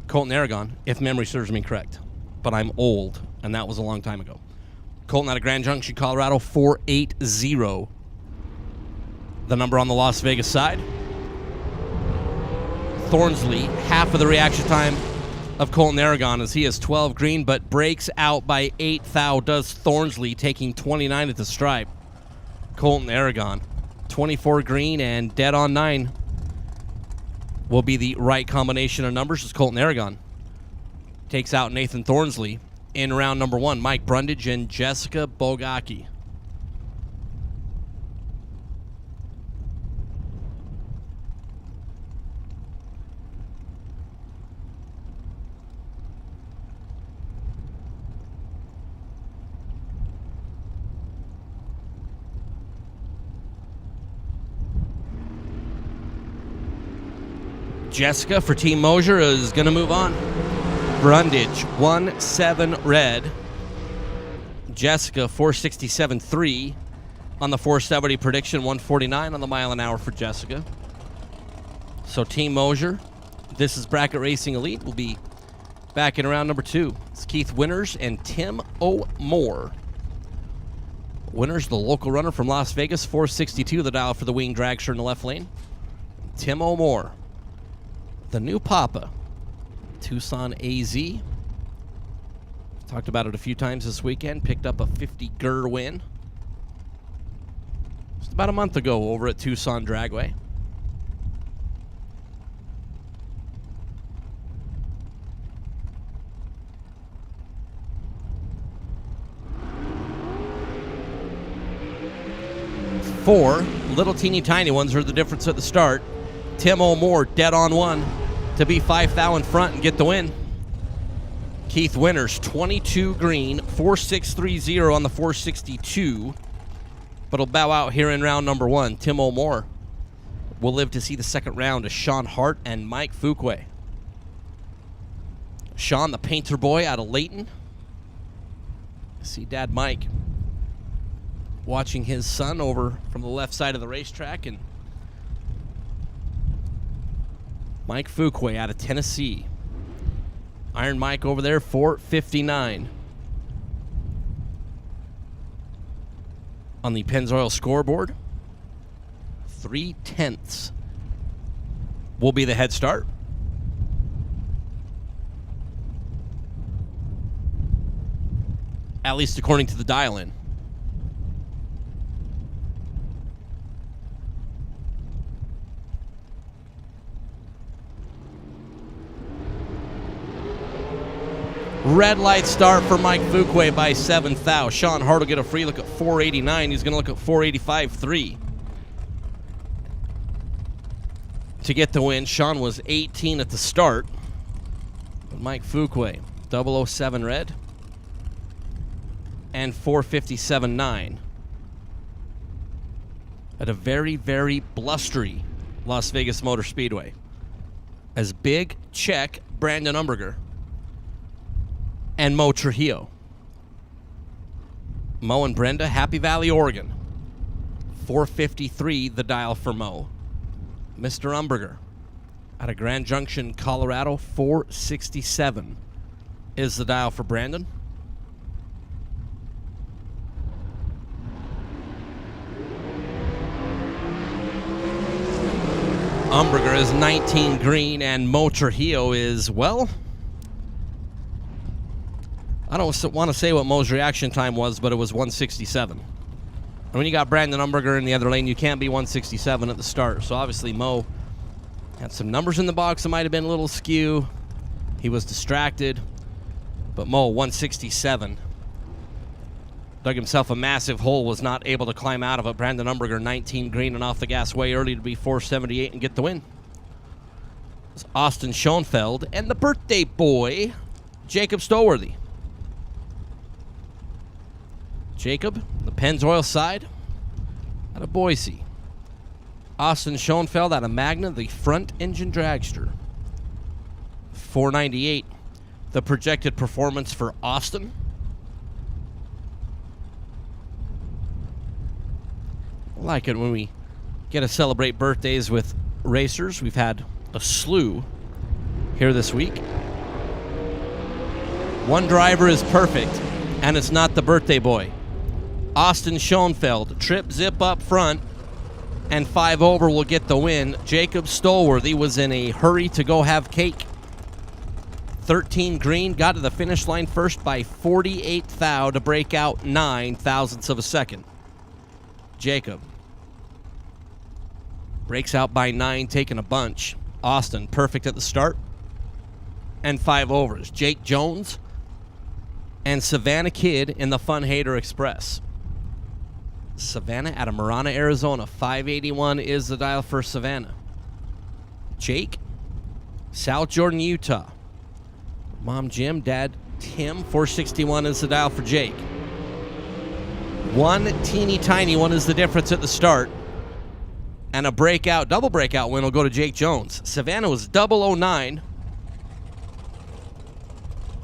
Colton Aragon, if memory serves me correct. But I'm old, and that was a long time ago. Colton out of Grand Junction, Colorado, 480. The number on the Las Vegas side. Thornsley, half of the reaction time of Colton Aragon as he has 12 green, but breaks out by 8 thou does Thornsley, taking 29 at the stripe. Colton Aragon, 24 green and dead on 9 will be the right combination of numbers as Colton Aragon takes out Nathan Thornsley in round number 1. Mike Brundage and Jessica Bogacki. Jessica for Team Mosier is going to move on. Brundage, 1-7 red. Jessica, 467.3 on the 470 prediction, 149 on the mile an hour for Jessica. So Team Mosier, this is Bracket Racing Elite, will be back in round number 2. It's Keith Winters and Tim O'More. Winters, the local runner from Las Vegas, 462 the dial for the wing dragster in the left lane. Tim O'More, the new Papa, Tucson AZ. Talked about it a few times this weekend. Picked up a 50 GER win just about a month ago over at Tucson Dragway. 4 little teeny tiny ones are the difference at the start. Tim O'More dead on 1 to be 5 thou in front and get the win. Keith Winters 22 green, 4630 on the 462, but will bow out here in round number 1. Tim O'More will live to see the second round as Sean Hart and Mike Fuquay. Sean, the painter boy out of Layton. See Dad Mike watching his son over from the left side of the racetrack, and Mike Fuquay out of Tennessee. Iron Mike over there, 459. On the Pennzoil scoreboard, 3/10 will be the head start. At least according to the dial-in. Red light start for Mike Fuquay by 7 thou. Sean Hart will get a free look at 489. He's going to look at 485.3. To get the win, Sean was 18 at the start. But Mike Fuquay, 007 red. And 457.9 at a very, very blustery Las Vegas Motor Speedway. As Big Check, Brandon Umberger, and Mo Trujillo. Mo and Brenda, Happy Valley, Oregon. 453, the dial for Mo. Mr. Umberger, out of Grand Junction, Colorado, 467 is the dial for Brandon. Umberger is 19 green, and Mo Trujillo is, well, I don't want to say what Mo's reaction time was, but it was 167. And when you got Brandon Umberger in the other lane, you can't be 167 at the start. So obviously Mo had some numbers in the box that might have been a little skew. He was distracted. But Mo, 167. Dug himself a massive hole, was not able to climb out of it. Brandon Umberger, 19 green and off the gas way early to be 478 and get the win. It's Austin Schoenfeld and the birthday boy, Jacob Stolworthy. Jacob, the Pennzoil side, out of Boise. Austin Schoenfeld out of Magna, the front engine dragster. 498, the projected performance for Austin. I like it when we get to celebrate birthdays with racers. We've had a slew here this week. One driver is perfect, and it's not the birthday boy. Austin Schoenfeld, trip zip up front, and 5 over will get the win. Jacob Stolworthy was in a hurry to go have cake. 13 green, got to the finish line first by 48 thou to break out 9 thousandths of a second. Jacob breaks out by 9, taking a bunch. Austin, perfect at the start. And 5 overs. Jake Jones and Savannah Kidd in the Fun Hater Express. Savannah out of Marana, Arizona. 581 is the dial for Savannah. Jake, South Jordan, Utah. Mom Jim, Dad Tim, 461 is the dial for Jake. One teeny tiny one is the difference at the start. And a breakout, double breakout win will go to Jake Jones. Savannah was 009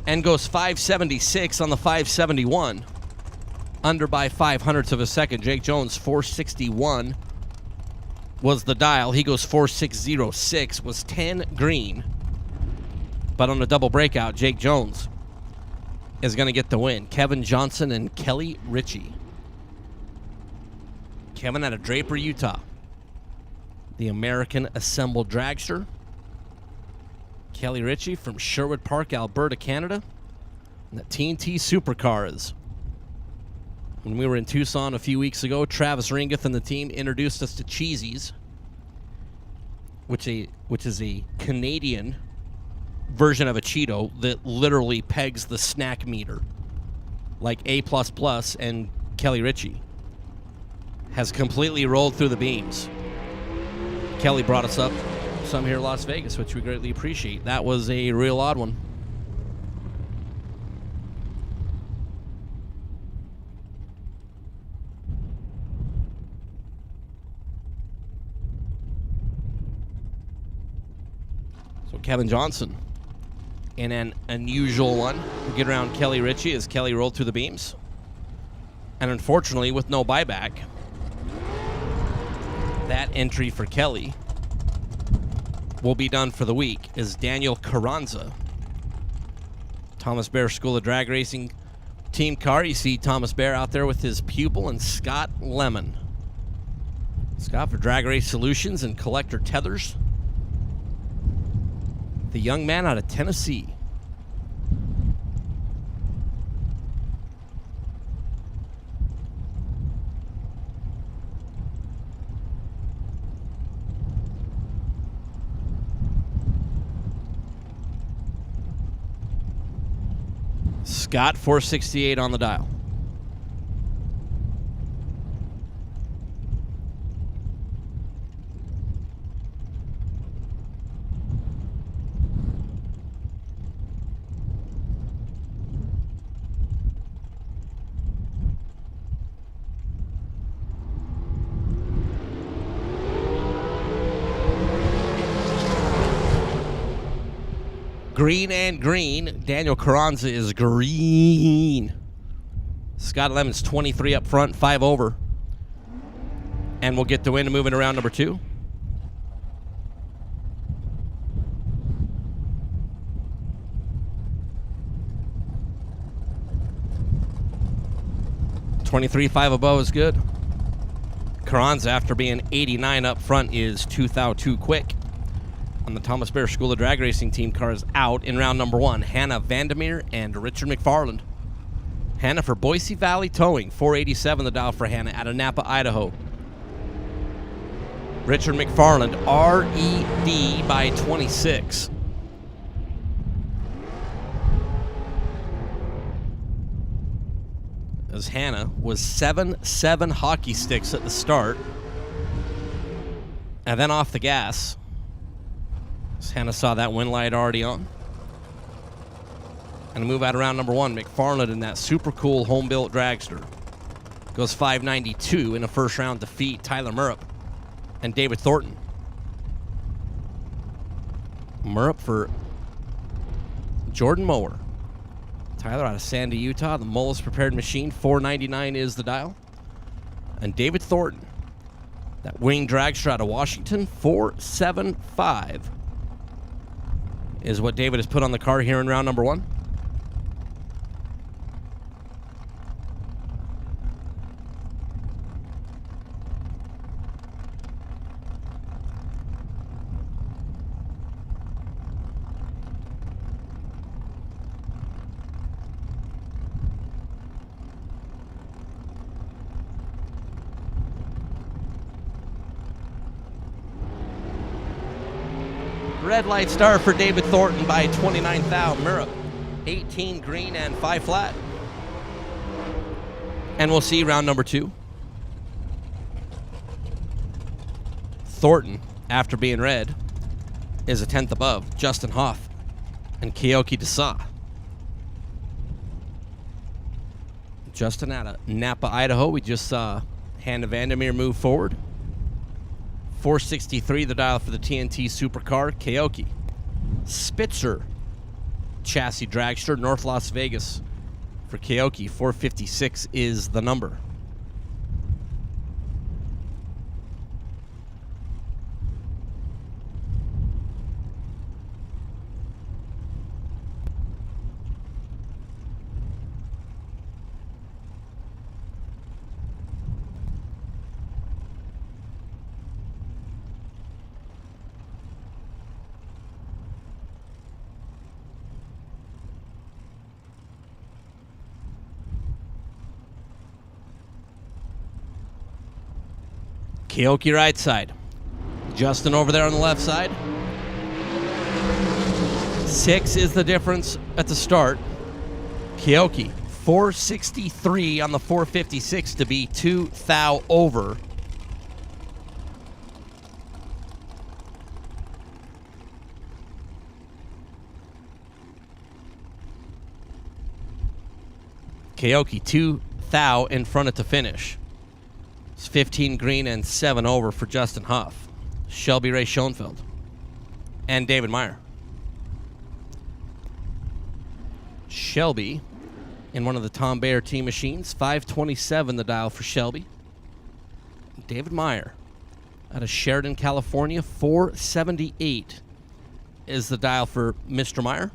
and goes 576 on the 571. Under by 0.05 of a second. Jake Jones, 461 was the dial. He goes 4606, was 10 green. But on a double breakout, Jake Jones is going to get the win. Kevin Johnson and Kelly Ritchie. Kevin out of Draper, Utah. The American Assembled Dragster. Kelly Ritchie from Sherwood Park, Alberta, Canada. And the TNT Supercars. When we were in Tucson a few weeks ago, Travis Ringeth and the team introduced us to Cheesies, which is a Canadian version of a Cheeto that literally pegs the snack meter, like A++ and Kelly Ritchie. has completely rolled through the beams. Kelly brought us up some here in Las Vegas, which we greatly appreciate. That was a real odd one. So Kevin Johnson in an unusual one. We get around Kelly Ritchie as Kelly rolled through the beams. And unfortunately, with no buyback, that entry for Kelly will be done for the week. Is Daniel Carranza. Thomas Bear School of Drag Racing team car. You see Thomas Bear out there with his pupil and Scott Lemon. Scott for Drag Race Solutions and Collector Tethers. The young man out of Tennessee. Scott 468 on the dial. Green and green. Daniel Carranza is green. Scott Lemon's 23 up front, 5 over. And we'll get the win moving around number 2. $23.5 above is good. Carranza, after being 89 up front, is 2,002 quick. On the Thomas Bear School of Drag Racing team cars out in round number 1, Hannah Vandermeer and Richard McFarland. Hannah for Boise Valley Towing, 487 the dial for Hannah out of Napa, Idaho. Richard McFarland, RED by 26. As Hannah was 7-7 hockey sticks at the start. And then off the gas. Hannah saw that win light already on. And move out around number 1, McFarland in that super cool home-built dragster. Goes 592 in a first-round defeat. Tyler Murrup and David Thornton. Murrup for Jordan Mower. Tyler out of Sandy, Utah. The Mullis Prepared Machine, 499 is the dial. And David Thornton, that wing dragster out of Washington, 475. Is what David has put on the car here in round number 1. Red light star for David Thornton by 29 thou. Murrup, 18 green and 5 flat. And we'll see round number 2. Thornton, after being red, is a 10th above. Justin Hoff and Keoki Desa. Justin out of Napa, Idaho. We just saw Hannah Vandermeer move forward. 463 the dial for the TNT Supercar. Keoki. Spitzer chassis dragster, North Las Vegas for Keoki. 456 is the number. Keoki right side. Justin over there on the left side. 6 is the difference at the start. Keoki 463 on the 456 to be 2 thou over. Keoki 2 thou in front at the finish. It's 15 green and 7 over for Justin Huff, Shelby Ray Schoenfeld, and David Meyer. Shelby in one of the Tom Bayer team machines, 527 the dial for Shelby. David Meyer out of Sheridan, California, 478 is the dial for Mr. Meyer.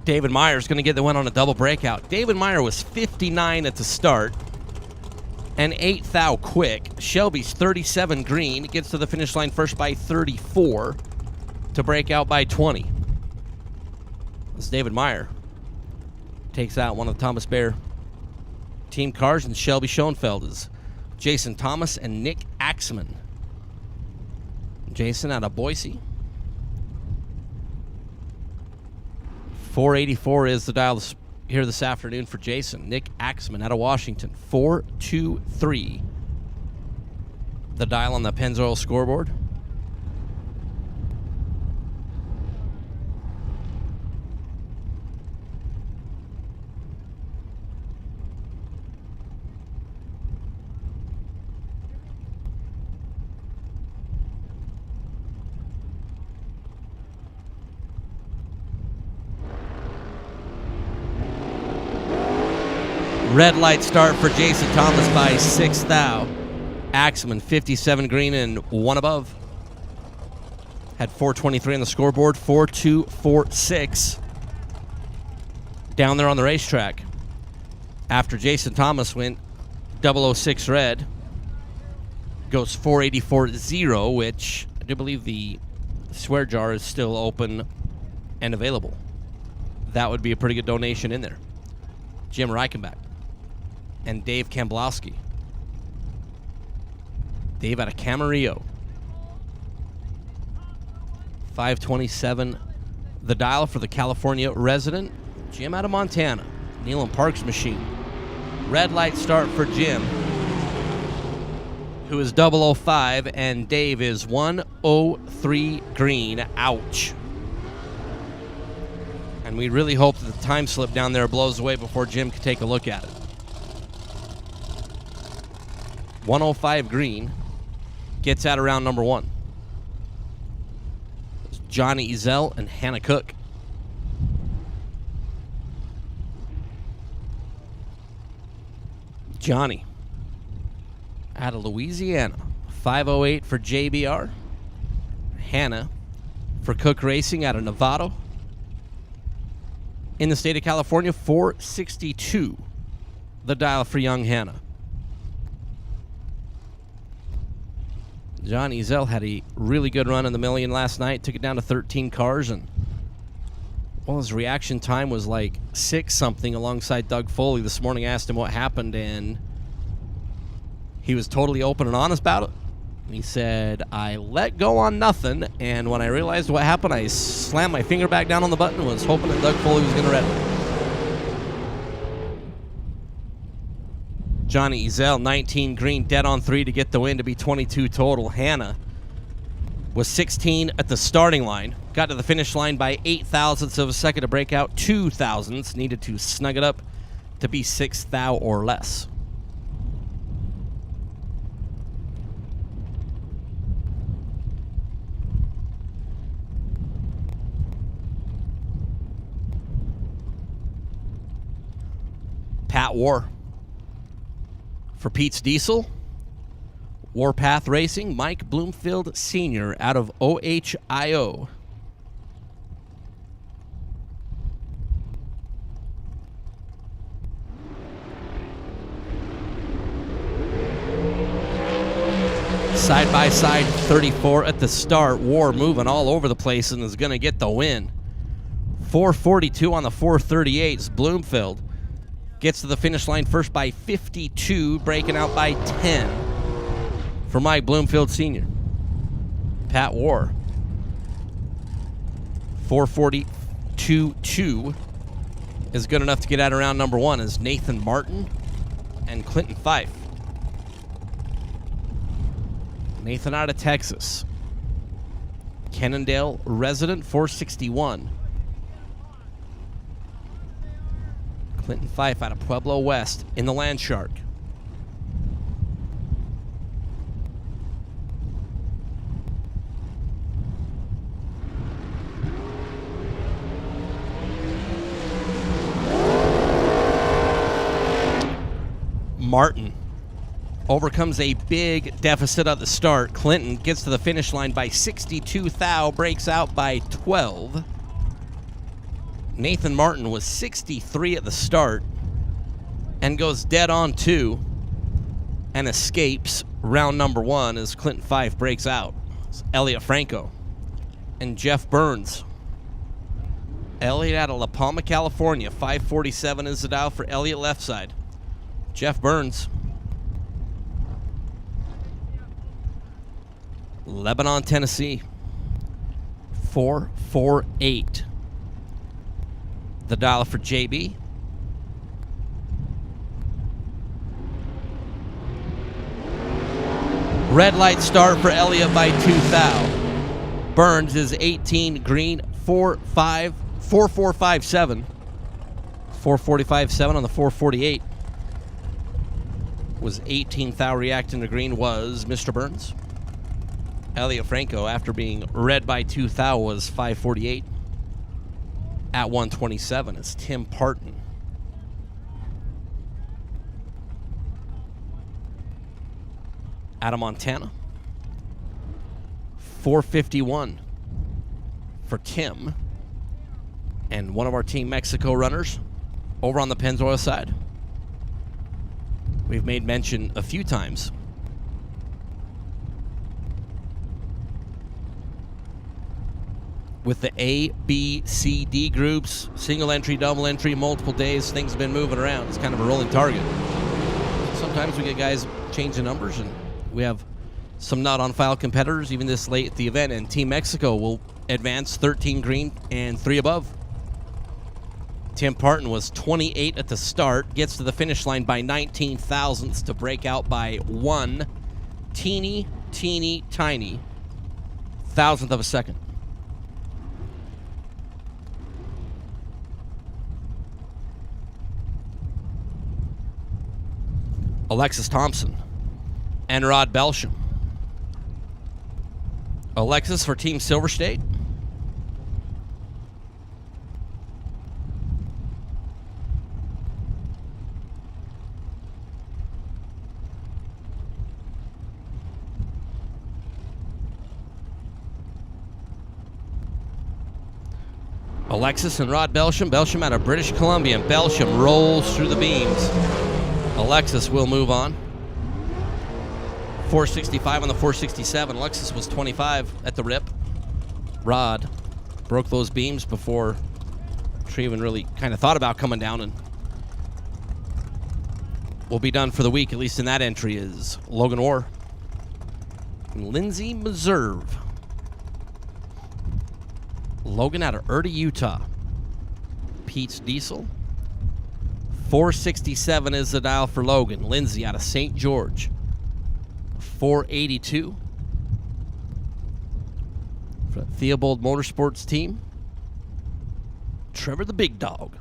David Meyer's going to get the win on a double breakout. David Meyer was 59 at the start and 8 thou quick. Shelby's 37 green, gets to the finish line first by 34 to break out by 20. As David Meyer takes out one of the Thomas Bayer team cars, and Shelby Schoenfeld is Jason Thomas and Nick Axman. Jason out of Boise. 484 is the dial here this afternoon for Jason. Nick Axman out of Washington, 423. The dial on the Pennzoil scoreboard. Red light start for Jason Thomas by 6 thou. Axman, 57 green and 1 above. Had 423 on the scoreboard, 4246. Down there on the racetrack. After Jason Thomas went 006 red, goes 484-0, which I do believe the swear jar is still open and available. That would be a pretty good donation in there. Jim Reichenbach and Dave Kamblowski. Dave out of Camarillo. 527 the dial for the California resident. Jim out of Montana. Neil and Parks machine. Red light start for Jim, who is 005, and Dave is 103 green. Ouch. And we really hope that the time slip down there blows away before Jim can take a look at it. 105 green gets out around number 1. It's Johnny Ezell and Hannah Cook. Johnny out of Louisiana, 508 for JBR. Hannah for Cook Racing out of Novato. In the state of California, 462 the dial for young Hannah. John Ezell had a really good run in the Million last night. Took it down to 13 cars, and well, his reaction time was like 6-something alongside Doug Foley. This morning, asked him what happened, and he was totally open and honest about it. And he said, I let go on nothing, and when I realized what happened, I slammed my finger back down on the button and was hoping that Doug Foley was going to red it. Johnny Ezell, 19 green, dead on 3 to get the win, to be 22 total. Hannah was 16 at the starting line. Got to the finish line by 8 thousandths of a second to break out. 2 thousandths needed to snug it up to be 6 thou or less. Pat War for Pete's Diesel. Warpath Racing, Mike Bloomfield Sr. out of OHIO. Side by side, 34 at the start. War moving all over the place and is going to get the win. 4:42 on the 4:38. Bloomfield gets to the finish line first by 52, breaking out by 10 for Mike Bloomfield Sr. Pat War. 4:42.2 is good enough to get out of round number 1 as Nathan Martin and Clinton Fife. Nathan out of Texas. Cannondale resident, 461. Clinton Fife out of Pueblo West in the Land Shark. Martin overcomes a big deficit at the start. Clinton gets to the finish line by 62 thou, breaks out by 12. Nathan Martin was 63 at the start and goes dead on 2 and escapes round number 1 as Clinton Fife breaks out. It's Elliot Franco and Jeff Burns. Elliot out of La Palma, California. 5:47 is the dial for Elliot left side. Jeff Burns. Lebanon, Tennessee. 4:48. The dial for JB. Red light start for Elliott by 2 thou. Burns is 18 green, 4.457. 4:45.7 on the 4:48. Was 18 thou reacting to green was Mr. Burns. Elliot Franco, after being red by 2 thou, was 5:48. At 1:27 is Tim Parton. Out of Montana. 4:51 for Tim. And one of our Team Mexico runners over on the Pennzoil side. We've made mention a few times. With the A, B, C, D groups, single entry, double entry, multiple days, things have been moving around. It's kind of a rolling target. Sometimes we get guys change the numbers, and we have some not on file competitors even this late at the event, and Team Mexico will advance 13 green and 3 above. Tim Parton was 28 at the start, gets to the finish line by 19 thousandths to break out by 1 teeny tiny thousandth of a second. Alexis Thompson and Rod Belsham. Alexis for Team Silver State. Alexis and Rod Belsham. Belsham out of British Columbia. And Belsham rolls through the beams. Alexis will move on. 465 on the 467. Alexis was 25 at the rip. Rod broke those beams before she even really kind of thought about coming down, and will be done for the week, at least in that entry, is Logan Orr and Lindsay Meserve. Logan out of Erta, Utah. Pete's Diesel. 467 is the dial for Logan. Lindsay out of St. George. 482. For the Theobald Motorsports team. Trevor the Big Dog.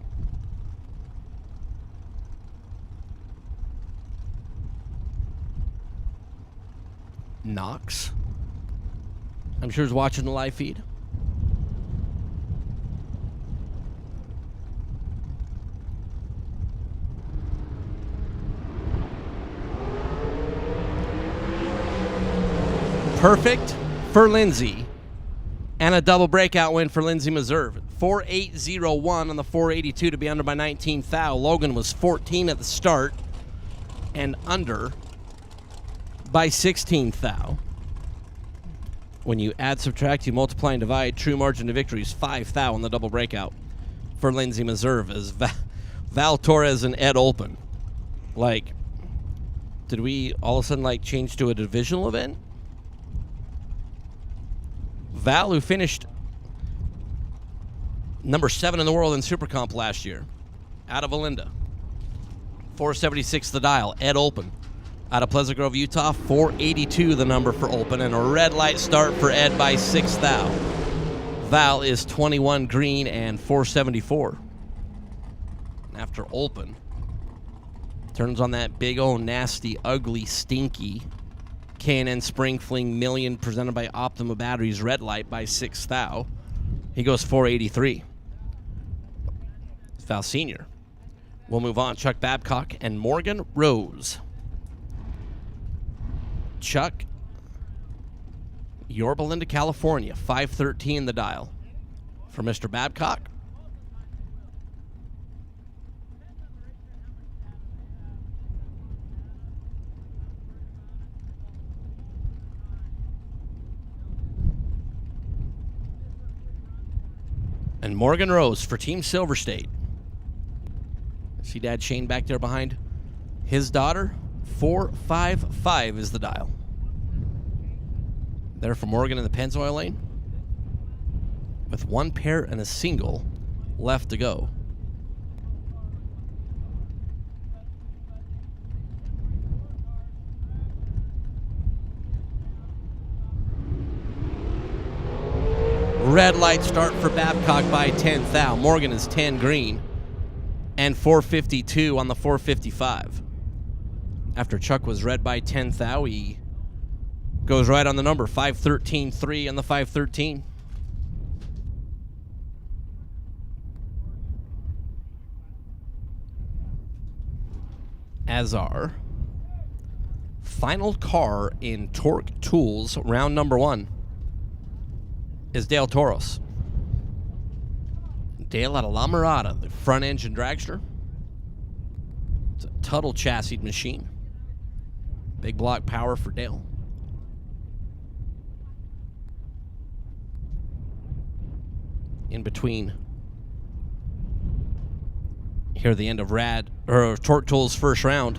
Knox. I'm sure is watching the live feed. Perfect for Lindsay, and a double breakout win for Lindsay Meserve. 4.801 on the 482 to be under by 19 thou. Logan was 14 at the start and under by 16 thou. When you add, subtract, you multiply, and divide. True margin of victory is 5,000 on the double breakout. For Lindsay Meserve is Val Torres and Ed Olpen. Like, did we all of a sudden, like, change to a divisional event? Val, who finished number 7 in the world in Super Comp last year, out of Olinda. 476 the dial. Ed Olpen, out of Pleasant Grove, Utah. 482 the number for Olpen, and a red light start for Ed by 6 thou. Val is 21 green and 474. After Olpen turns on that big old nasty, ugly, stinky K&N Spring Fling Million presented by Optima Batteries red light by 6 thou. He goes 483. Val Senior. We'll move on. Chuck Babcock and Morgan Rose. Chuck, Yorba Linda, California. 513 the dial. For Mr. Babcock. And Morgan Rose for Team Silver State. See Dad Shane back there behind his daughter. 455 is the dial. There for Morgan in the Pennzoil lane. With one pair and a single left to go. Red light start for Babcock by 10 thou. Morgan is 10 green and 452 on the 455. After Chuck was red by 10 thou, he goes right on the number. 513-3 on the 513. As our final car in Torque Tools, round number 1, is Dale Toros. Dale out of La Mirada, the front engine dragster. It's a Tuttle chassis machine. Big block power for Dale. In between here at the end of Torque Tools' first round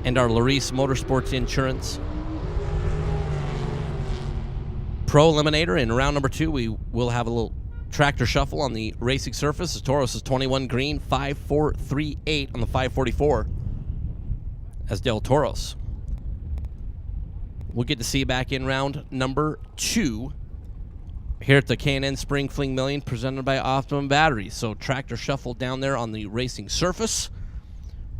and our Larice Motorsports Insurance Pro Eliminator. In round number 2, we will have a little tractor shuffle on the racing surface. The Toros is 21 green, 5438 on the 544 as Del Toros. We'll get to see you back in round number 2 here at the K&N Spring Fling Million presented by Optimum Batteries. So tractor shuffle down there on the racing surface.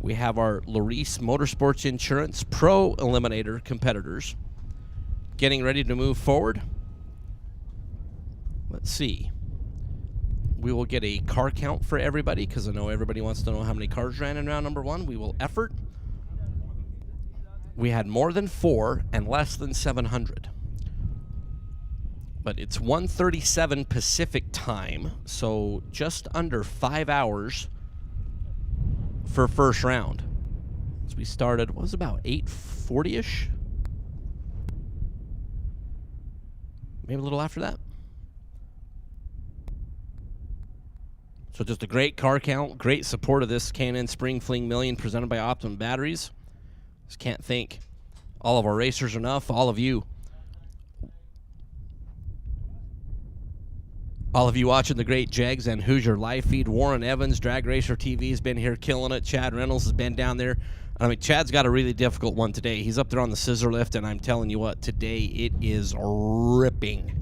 We have our Larice Motorsports Insurance Pro Eliminator competitors getting ready to move forward. Let's see. We will get a car count for everybody because I know everybody wants to know how many cars ran in round number 1. We will effort. We had more than 4 and less than 700. But it's 1:37 Pacific time, so just under 5 hours for first round. So we started, what was it, about 8:40-ish? Maybe a little after that. So just a great car count, great support of this K&N Spring Fling Million presented by Optimum Batteries. Just can't thank all of our racers enough, all of you watching the great Jegs and Hoosier live feed. Warren Evans, Drag Racer TV, has been here killing it. Chad Reynolds has been down there. I mean, Chad's got a really difficult one today. He's up there on the scissor lift, and I'm telling you what, today it is ripping.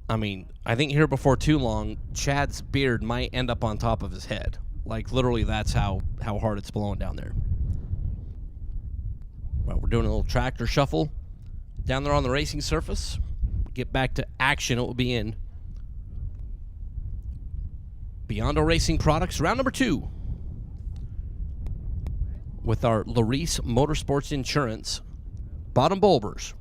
I mean, I think here before too long, Chad's beard might end up on top of his head. Like, literally, that's how hard it's blowing down there. Well, we're doing a little tractor shuffle down there on the racing surface. Get back to action. It will be in Beyond Racing Products, round number 2, with our Larice Motorsports Insurance bottom bulbers.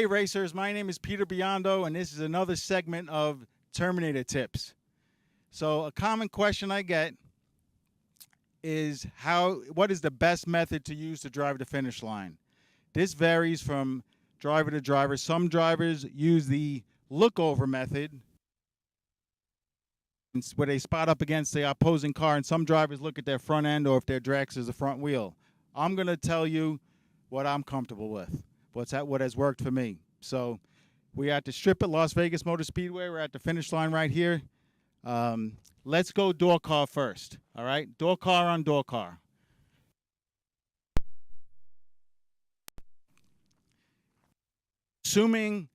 Hey racers, my name is Peter Biondo, and this is another segment of Terminator Tips. So a common question I get is what is the best method to use to drive the finish line? This varies from driver to driver. Some drivers use the look-over method, where they spot up against the opposing car, and some drivers look at their front end, or if their Drex is the front wheel. I'm going to tell you what I'm comfortable with, what has worked for me. So we're at the strip at Las Vegas Motor Speedway. We're at the finish line right here. Let's go door car first, all right? Door car on door car. Assuming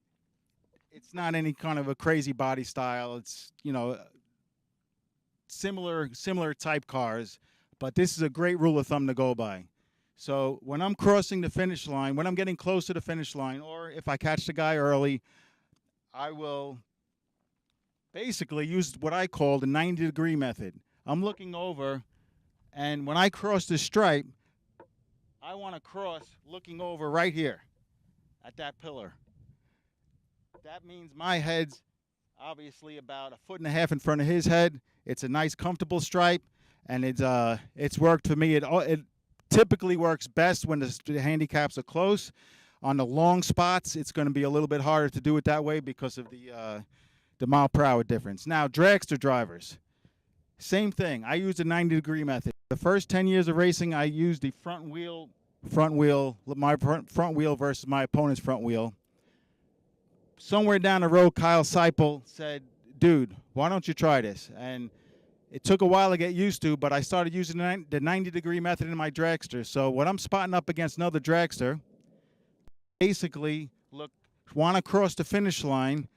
it's not any kind of a crazy body style, it's, you know, similar type cars, but this is a great rule of thumb to go by. So when I'm crossing the finish line, when I'm getting close to the finish line, or if I catch the guy early, I will basically use what I call the 90-degree method. I'm looking over, and when I cross the stripe, I want to cross looking over right here at that pillar. That means my head's obviously about 1.5 feet in front of his head. It's a nice, comfortable stripe, and it's worked for me. It typically works best when the handicaps are close. On the long spots, it's going to be a little bit harder to do it that way because of the mile per hour difference. Now, dragster drivers, same thing. I use the 90-degree method. The first 10 years of racing, I used the my front wheel versus my opponent's front wheel. Somewhere down the road, Kyle Seipel said, dude, why don't you try this? And it took a while to get used to, but I started using the 90-degree method in my dragster. So when I'm spotting up against another dragster, basically want to cross the finish line,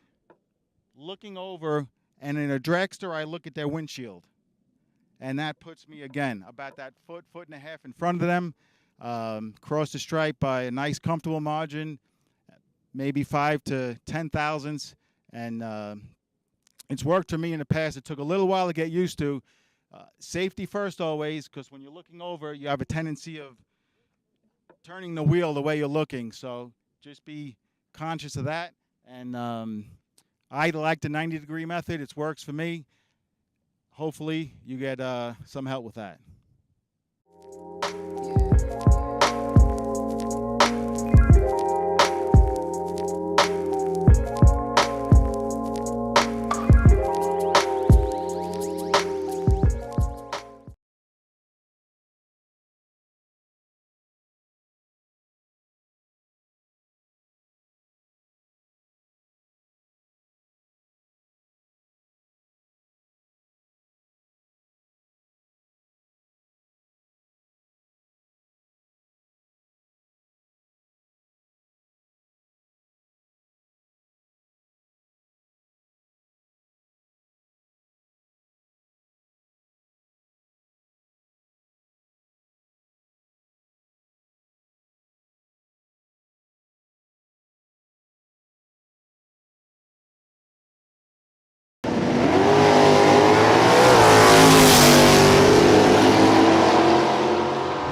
looking over, and in a dragster, I look at their windshield. And that puts me, again, about that foot and a half in front of them, cross the stripe by a nice, comfortable margin, maybe 5 to 10 thousandths. And it's worked for me in the past. It took a little while to get used to. Safety first always, because when you're looking over, you have a tendency of turning the wheel the way you're looking. So just be conscious of that. And I like the 90-degree method. It works for me. Hopefully you get some help with that.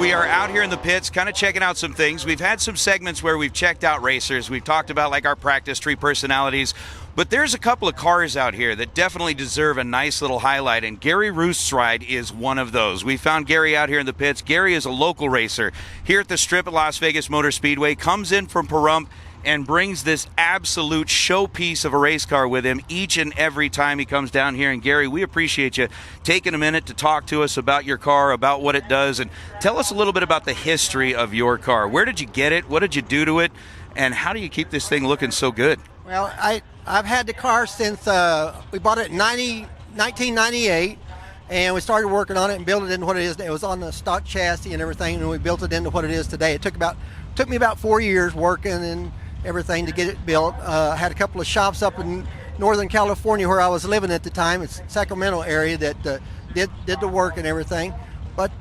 We are out here in the pits kind of checking out some things. We've had some segments where we've checked out racers. We've talked about like our practice tree personalities. But there's a couple of cars out here that definitely deserve a nice little highlight, and Gary Roost's ride is one of those. We found Gary out here in the pits. Gary is a local racer here at the strip at Las Vegas Motor Speedway, comes in from Pahrump and brings this absolute showpiece of a race car with him each and every time he comes down here. And Gary, we appreciate you taking a minute to talk to us about your car, about what it does, and tell us a little bit about the history of your car. Where did you get it? What did you do to it? And how do you keep this thing looking so good? Well, I've had the car since we bought it in 1998, and we started working on it and built it into what it is. It was on the stock chassis and everything, and we built it into what it is today. It took me about 4 years working and everything to get it built. I had a couple of shops up in Northern California where I was living at the time. It's Sacramento area that did the work and everything. But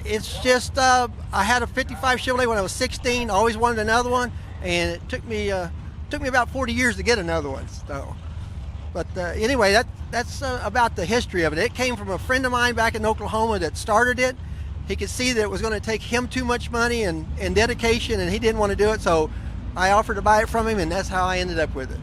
it's just I had a 55 Chevrolet when I was 16. Always wanted another one, and it took me about 40 years to get another one. So, but anyway, that's about the history of it. It came from a friend of mine back in Oklahoma that started it. He could see that it was going to take him too much money and dedication, and he didn't want to do it. So I offered to buy it from him, and that's how I ended up with it.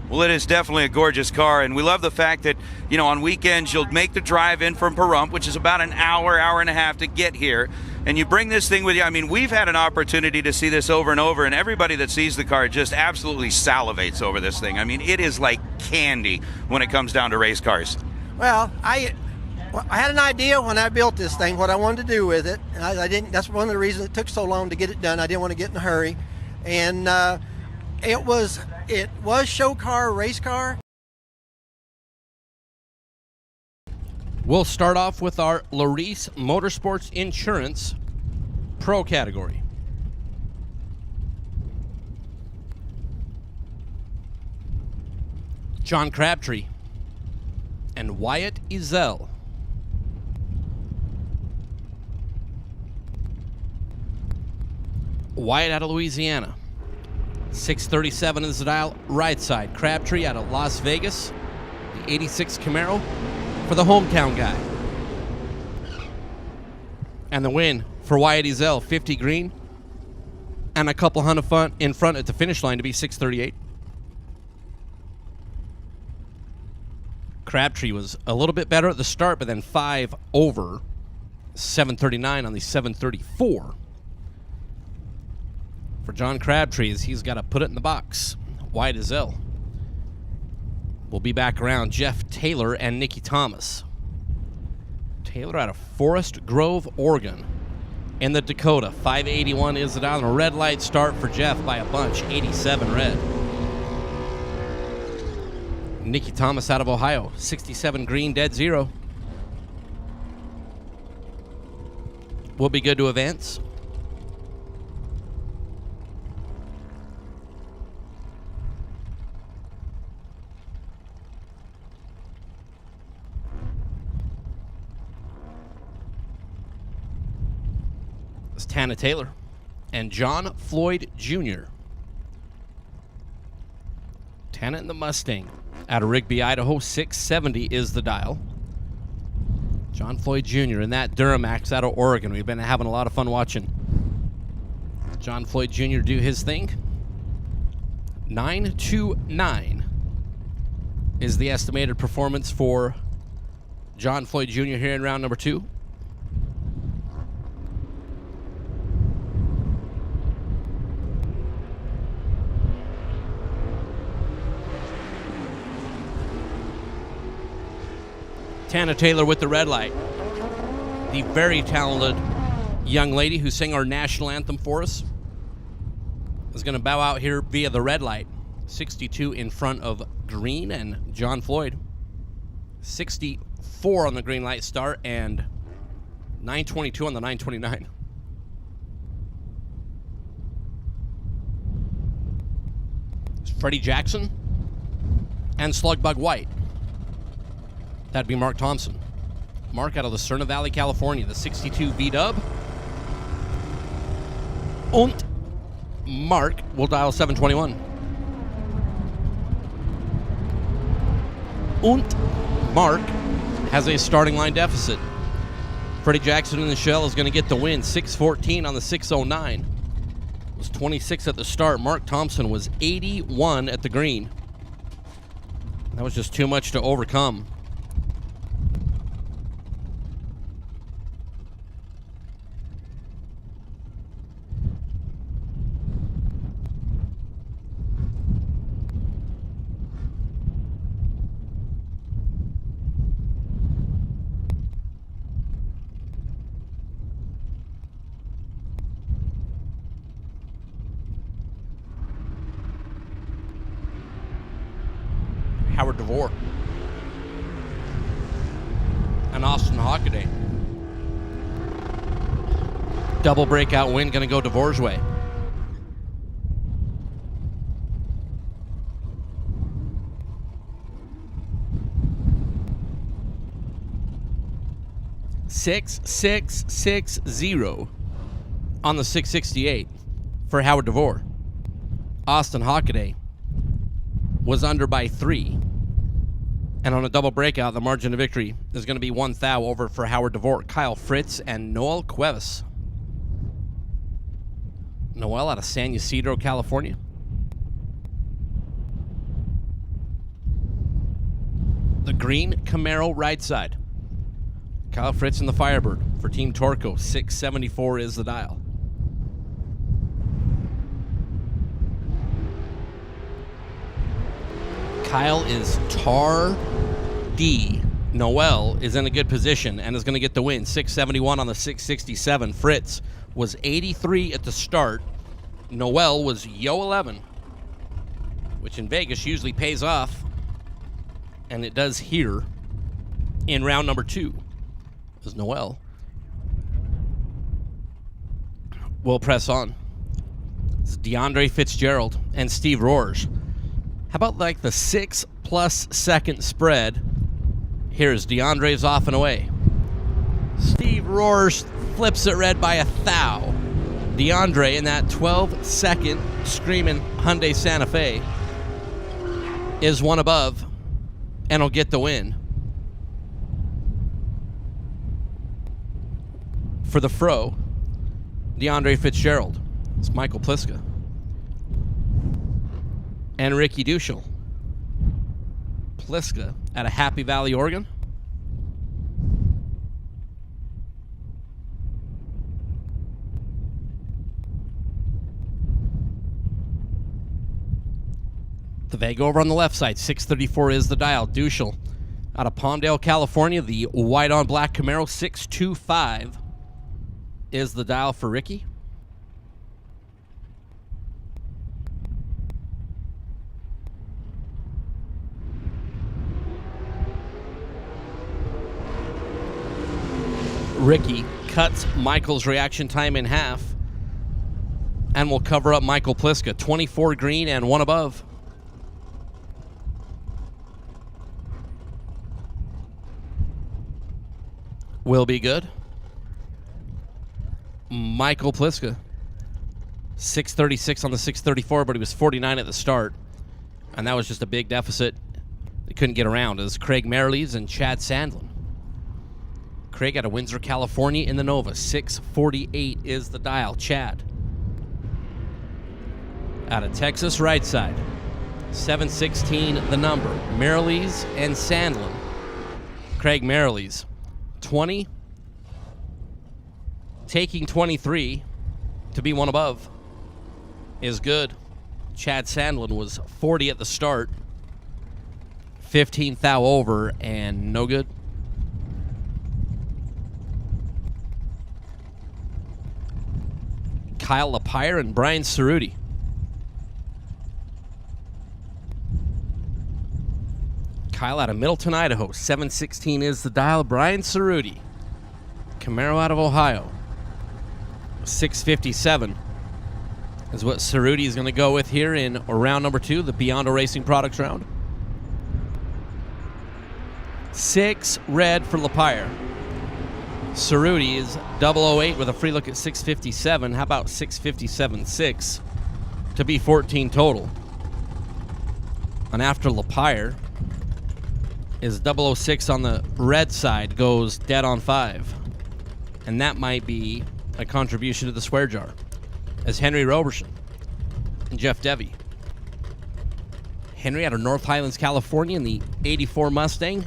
Well, it is definitely a gorgeous car, and we love the fact that, you know, on weekends you'll make the drive in from Pahrump, which is about an hour, hour and a half to get here, and you bring this thing with you. I mean, we've had an opportunity to see this over and over, and everybody that sees the car just absolutely salivates over this thing. I mean, it is like candy when it comes down to race cars. Well, I had an idea when I built this thing what I wanted to do with it. And I didn't. That's one of the reasons it took so long to get it done. I didn't want to get in a hurry, and it was show car, race car. We'll start off with our Larice Motorsports Insurance Pro category. John Crabtree and Wyatt Ezell. Wyatt out of Louisiana. 637 is the dial, right side. Crabtree out of Las Vegas. The 86 Camaro for the hometown guy. And the win for Wyatt Ezell, 50 green. And a couple hundred fun in front at the finish line to be 638. Crabtree was a little bit better at the start, but then 5 over. 739 on the 734. For John Crabtree, as he's got to put it in the box. Wyatt Ezell will be back around. Jeff Taylor and Nikki Thomas. Taylor out of Forest Grove, Oregon. In the Dakota, 581 is the dial. And a red light start for Jeff by a bunch, 87 red. Nikki Thomas out of Ohio, 67 green, dead zero. Will be good to advance. It's Tana Taylor and John Floyd Jr. Tana in the Mustang out of Rigby, Idaho, 670 is the dial. John Floyd Jr. in that Duramax out of Oregon. We've been having a lot of fun watching John Floyd Jr. do his thing. 929 is the estimated performance for John Floyd Jr. here in round number 2. Tana Taylor with the red light. The very talented young lady who sang our national anthem for us is going to bow out here via the red light. 62 in front of green and John Floyd. 64 on the green light start and 922 on the 929. It's Freddie Jackson and Slugbug White. That'd be Mark Thompson. Mark out of the Cerna Valley, California, the 62 V-Dub. Und Mark will dial 721. Und Mark has a starting line deficit. Freddie Jackson in the shell is going to get the win. 614 on the 609. Was 26 at the start. Mark Thompson was 81 at the green. That was just too much to overcome. Howard DeVore and Austin Hockaday. Double breakout win, going to go DeVore's way. Six, 660 on the 668 for Howard DeVore. Austin Hockaday was under by 3. And on a double breakout, the margin of victory is going to be 1 thou over for Howard DeVore, Kyle Fritz, and Noel Cuevas. Noel out of San Ysidro, California. The green Camaro right side. Kyle Fritz and the Firebird for Team Torco. 674 is the dial. Kyle is tar D. Noel is in a good position and is going to get the win. 671 on the 667. Fritz was 83 at the start. Noel was yo 11, which in Vegas usually pays off, and it does here in round number 2, as Noel will press on. It's DeAndre Fitzgerald and Steve Roars. How about like the 6+ second spread? Here's DeAndre's off and away. Steve Roars flips it red by 1,000. DeAndre in that 12-second screaming Hyundai Santa Fe is one above and will get the win. For the Fro, DeAndre Fitzgerald. It's Michael Pliska. And Ricky Duschel. Pliska out of Happy Valley, Oregon. The Vega over on the left side. 634 is the dial. Duschel out of Palmdale, California. The white on black Camaro. 625 is the dial for Ricky. Ricky cuts Michael's reaction time in half and will cover up Michael Pliska. 24 green and one above. Will be good. Michael Pliska. 636 on the 634, but he was 49 at the start. And that was just a big deficit. They couldn't get around. It was Craig Merrilees and Chad Sandlin. Craig out of Windsor, California in the Nova. 648 is the dial. Chad out of Texas, right side. 716 the number. Merrilees and Sandlin. Craig Merrilees. 20. Taking 23 to be one above is good. Chad Sandlin was 40 at the start. 15 thou over and no good. Kyle Lapire and Brian Cerruti. Kyle out of Middleton, Idaho. 716 is the dial. Brian Cerruti. Camaro out of Ohio. 657 is what Cerruti is going to go with here in round number 2, the Biondo Racing Products round. 6 red for Lapire. Cerruti is 008 with a free look at 657. How about 657.6 to be 14 total? And after Lapire is 006 on the red side, goes dead on 5. And that might be a contribution to the swear jar, as Henry Roberson and Jeff Devy. Henry out of North Highlands, California in the 84 Mustang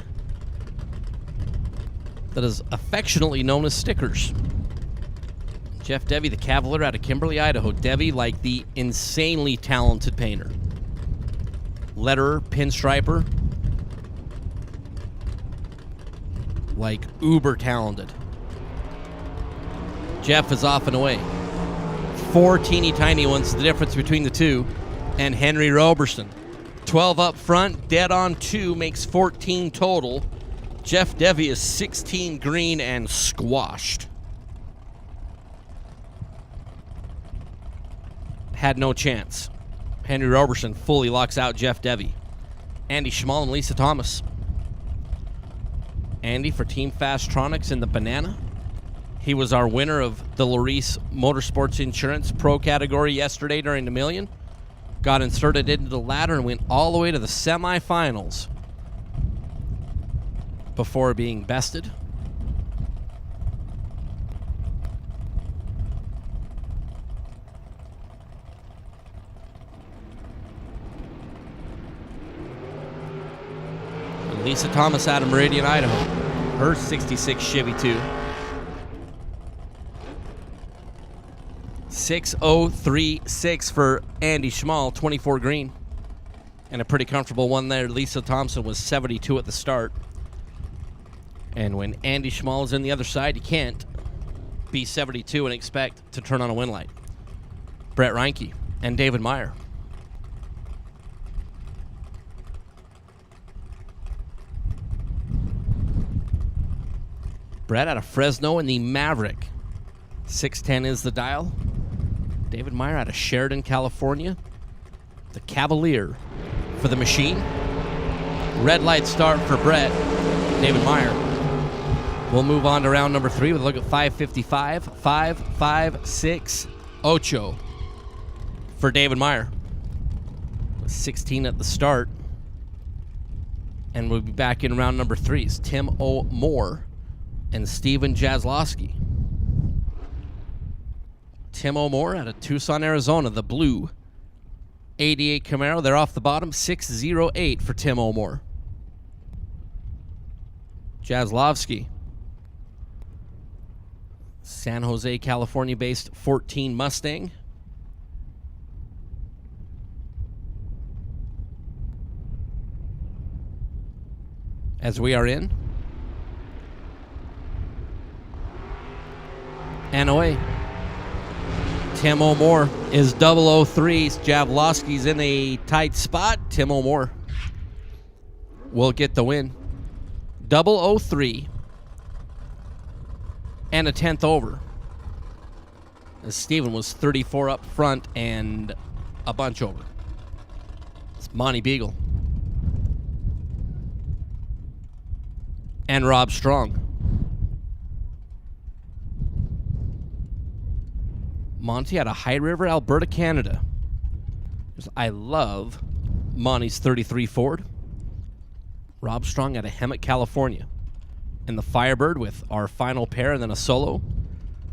that is affectionately known as Stickers. Jeff Devy, the Cavalier out of Kimberly, Idaho. Devy, like the insanely talented painter. Letterer, pinstriper. Like uber talented. Jeff is off and away. 4 teeny tiny ones, the difference between the two. And Henry Roberson. 12 up front, dead on 2, makes 14 total. Jeff Devy is 16 green and squashed. Had no chance. Henry Roberson fully locks out Jeff Devy. Andy Schmall and Lisa Thomas. Andy for Team Fastronics in the Banana. He was our winner of the Larice Motorsports Insurance Pro category yesterday during the Million. Got inserted into the ladder and went all the way to the semifinals before being bested. Lisa Thomas out of Meridian, Idaho. Her 66 Chevy 2. 6:03.6 for Andy Schmall, 24 green. And a pretty comfortable one there. Lisa Thompson was 72 at the start. And when Andy Schmall is in the other side, you can't be 72 and expect to turn on a win light. Brett Reinke and David Meyer. Brett out of Fresno in the Maverick. 610 is the dial. David Meyer out of Sheridan, California. The Cavalier for the Machine. Red light start for Brett. David Meyer. We'll move on to round number 3 with a look at 555. 5, 5, 6, ocho for David Meyer. 16 at the start. And we'll be back in round number 3. It's Tim O. Moore and Steven Jaslowski. Tim O'More out of Tucson, Arizona, the blue 88 Camaro. They're off the bottom, 608 for Tim O'More. Jaslowski, San Jose, California-based 14 Mustang. As we are in and away. Tim O'More is 003. Jablowski's in a tight spot. Tim O'More will get the win. 003 and a 10th over. As Steven was 34 up front and a bunch over. It's Monty Beagle. And Rob Strong. Monty out of High River, Alberta, Canada. I love Monty's 33 Ford. Rob Strong out of Hemet, California. And the Firebird with our final pair and then a solo.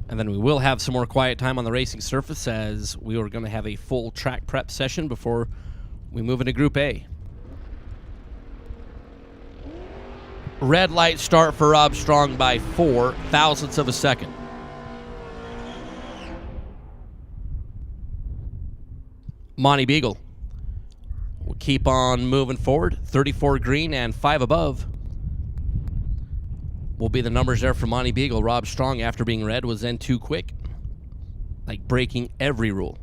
And then we will have some more quiet time on the racing surface as we are going to have a full track prep session before we move into Group A. Red light start for Rob Strong by 4 thousandths of a second. Monty Beagle will keep on moving forward. 34 green and 5 above will be the numbers there for Monty Beagle. Rob Strong, after being red, was then too quick, like breaking every rule.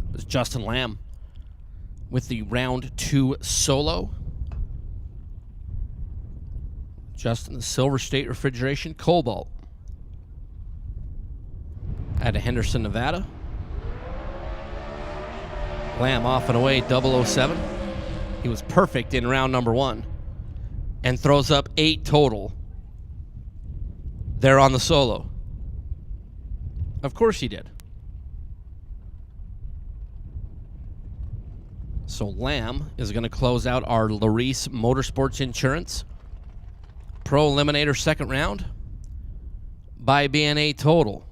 It was Justin Lamb with the round 2 solo. Justin, the Silver State Refrigeration Cobalt out of Henderson, Nevada. Lamb off and away, 007. He was perfect in round number 1 and throws up 8 total there on the solo. Of course he did. So Lamb is going to close out our Larice Motorsports Insurance Pro Eliminator second round by being 8 total.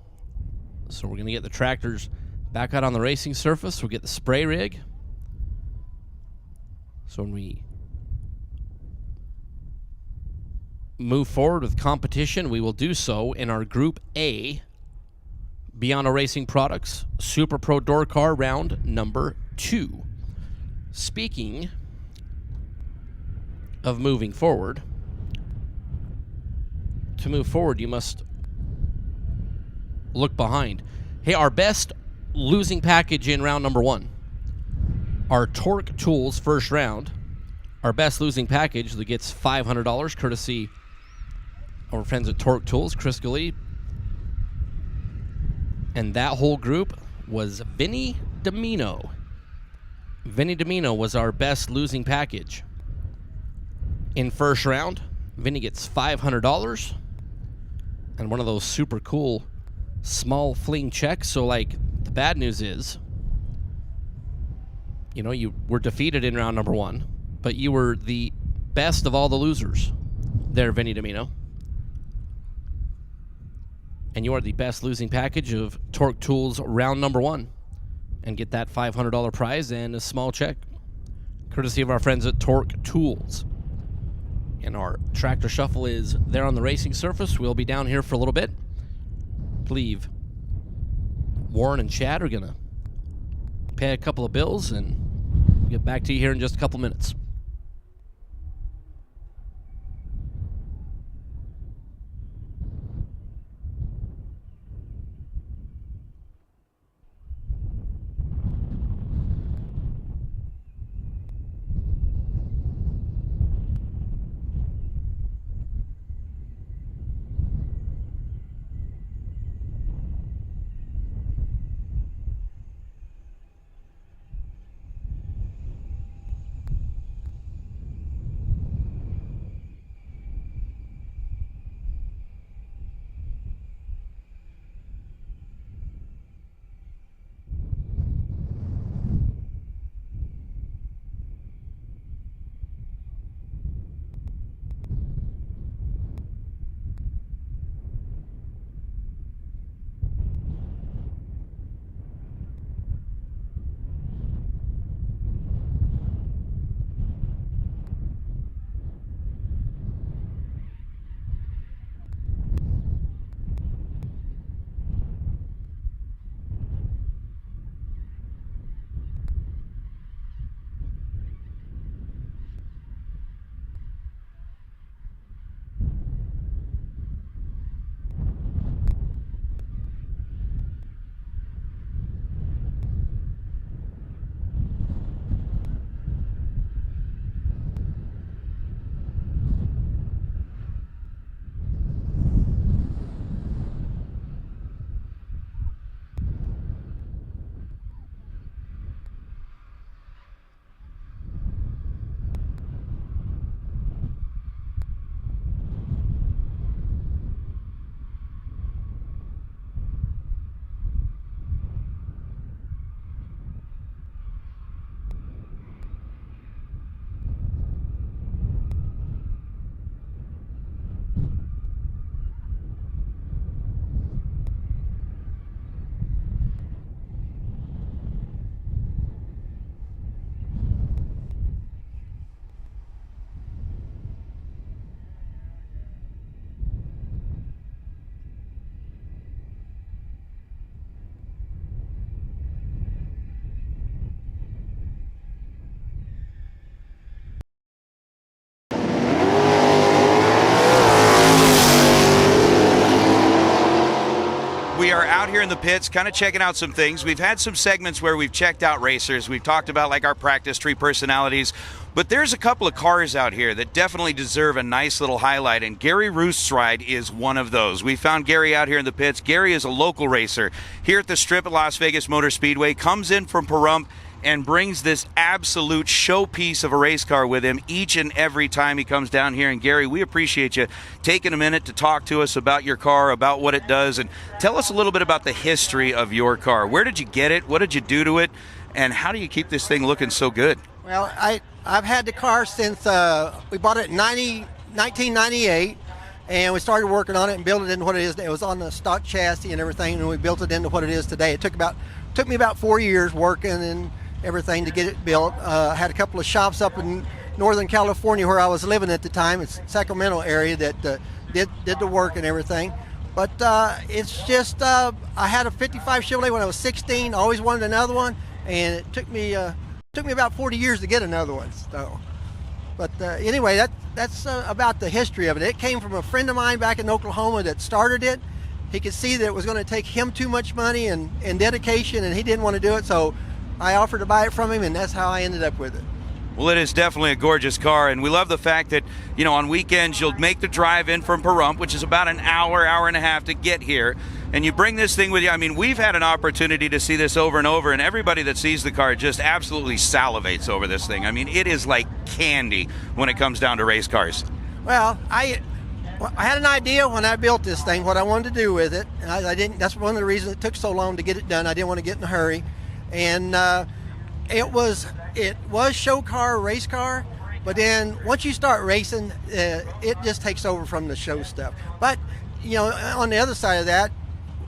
So we're going to get the tractors back out on the racing surface. We'll get the spray rig. So when we move forward with competition, we will do so in our Group A Beyond Racing Products Super Pro Door Car round number 2. Speaking of moving forward, to move forward, you must look behind. Hey, our best losing package in round number 1. Our Torque Tools first round. Our best losing package that gets $500 courtesy of our friends at Torque Tools, Chris Gully. And that whole group was Vinny Domino. Vinny Domino was our best losing package. In first round, Vinny gets $500 and one of those super cool small fling checks. So, like, the bad news is, you know, you were defeated in round number 1, but you were the best of all the losers there, Vinny Domino. and you are the best losing package of Torque Tools round number 1, and get that $500 prize and a small check, courtesy of our friends at Torque Tools. And our tractor shuffle is there on the racing surface. We'll be down here for a little bit. I believe Warren and Chad are going to pay a couple of bills, and we'll get back to you here in just a couple minutes. We are out here in the pits kind of checking out some things. We've had some segments where we've checked out racers. We've talked about like our practice tree personalities. But there's a couple of cars out here that definitely deserve a nice little highlight, and Gary Roost's ride is one of those. We found Gary out here in the pits. Gary is a local racer here at the Strip at Las Vegas Motor Speedway, comes in from Pahrump and brings this absolute showpiece of a race car with him each and every time he comes down here. And Gary, we appreciate you taking a minute to talk to us about your car, about what it does, and tell us a little bit about the history of your car. Where did you get it? What did you do to it? And how do you keep this thing looking so good? Well, I've had the car since we bought it in 1998, and we started working on it and built it into what it is. It was on the stock chassis and everything, and we built it into what it is today. It took me about 4 years working and everything to get it built. I had a couple of shops up in Northern California where I was living at the time. It's Sacramento area that did the work and everything. But it's just I had a 55 Chevrolet when I was 16. Always wanted another one, and it took me about 40 years to get another one. So, but anyway, that's about the history of it. It came from a friend of mine back in Oklahoma that started it. He could see that it was going to take him too much money and dedication, and he didn't want to do it. So I offered to buy it from him, and that's how I ended up with it. Well, it is definitely a gorgeous car, and we love the fact that, you know, on weekends you'll make the drive in from Pahrump, which is about an hour and a half to get here, and you bring this thing with you. I mean, we've had an opportunity to see this over and over, and everybody that sees the car just absolutely salivates over this thing. I mean, it is like candy when it comes down to race cars. Well, I had an idea when I built this thing, what I wanted to do with it. I didn't. That's one of the reasons it took so long to get it done. I didn't want to get in a hurry, and it was show car, race car, but then once you start racing, it just takes over from the show stuff. But you know, on the other side of that,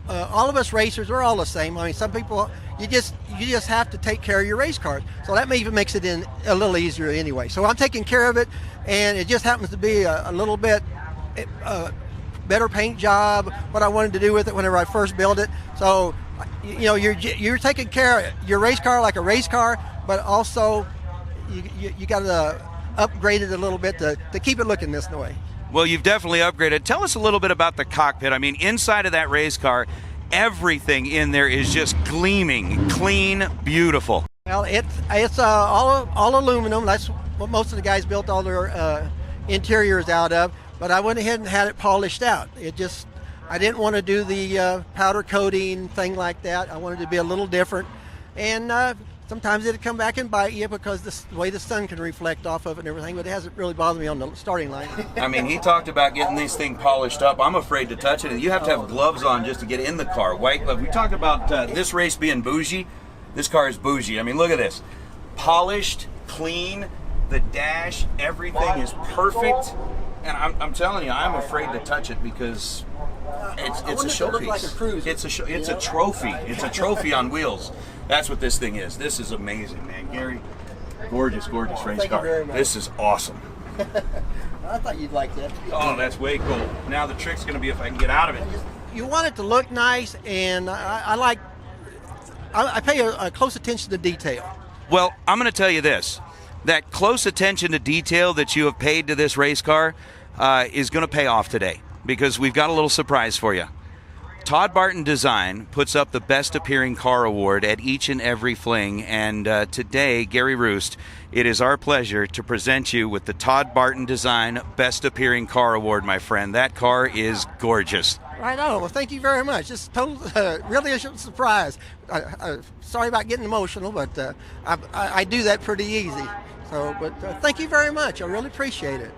all of us racers, we're all the same. I mean, some people, you just have to take care of your race car. So that even makes it in a little easier anyway. So I'm taking care of it, and it just happens to be a little bit better paint job, what I wanted to do with it whenever I first built it. So, you're taking care of your race car like a race car, but also you got to upgrade it a little bit to keep it looking this way. Well, you've definitely upgraded. Tell us a little bit about the cockpit. I mean, inside of that race car, everything in there is just gleaming, clean, beautiful. Well, it's all aluminum. That's what most of the guys built all their interiors out of. But I went ahead and had it polished out. I didn't want to do the powder coating thing like that. I wanted it to be a little different. And sometimes it'd come back and bite you because the way the sun can reflect off of it and everything, but it hasn't really bothered me on the starting line. I mean, he talked about getting this thing polished up. I'm afraid to touch it. You have to have gloves on just to get in the car. White glove. We talked about this race being bougie. This car is bougie. I mean, look at this. Polished, clean, the dash, everything is perfect. And I'm telling you, I'm afraid to touch it because it's a showpiece. Like it's a trophy. It's a trophy on wheels. That's what this thing is. This is amazing, man. Gary, gorgeous race car. This is awesome. I thought you'd like that. Oh, that's way cool. Now the trick's going to be if I can get out of it. You want it to look nice, and I pay a close attention to detail. Well, I'm going to tell you this. That close attention to detail that you have paid to this race car is going to pay off today because we've got a little surprise for you. Todd Barton Design puts up the Best Appearing Car Award at each and every fling, and today, Gary Roost, it is our pleasure to present you with the Todd Barton Design Best Appearing Car Award, my friend. That car is gorgeous. Right on. Well, thank you very much. Just total, really a surprise. Sorry about getting emotional, but I do that pretty easy. So, but thank you very much. I really appreciate it.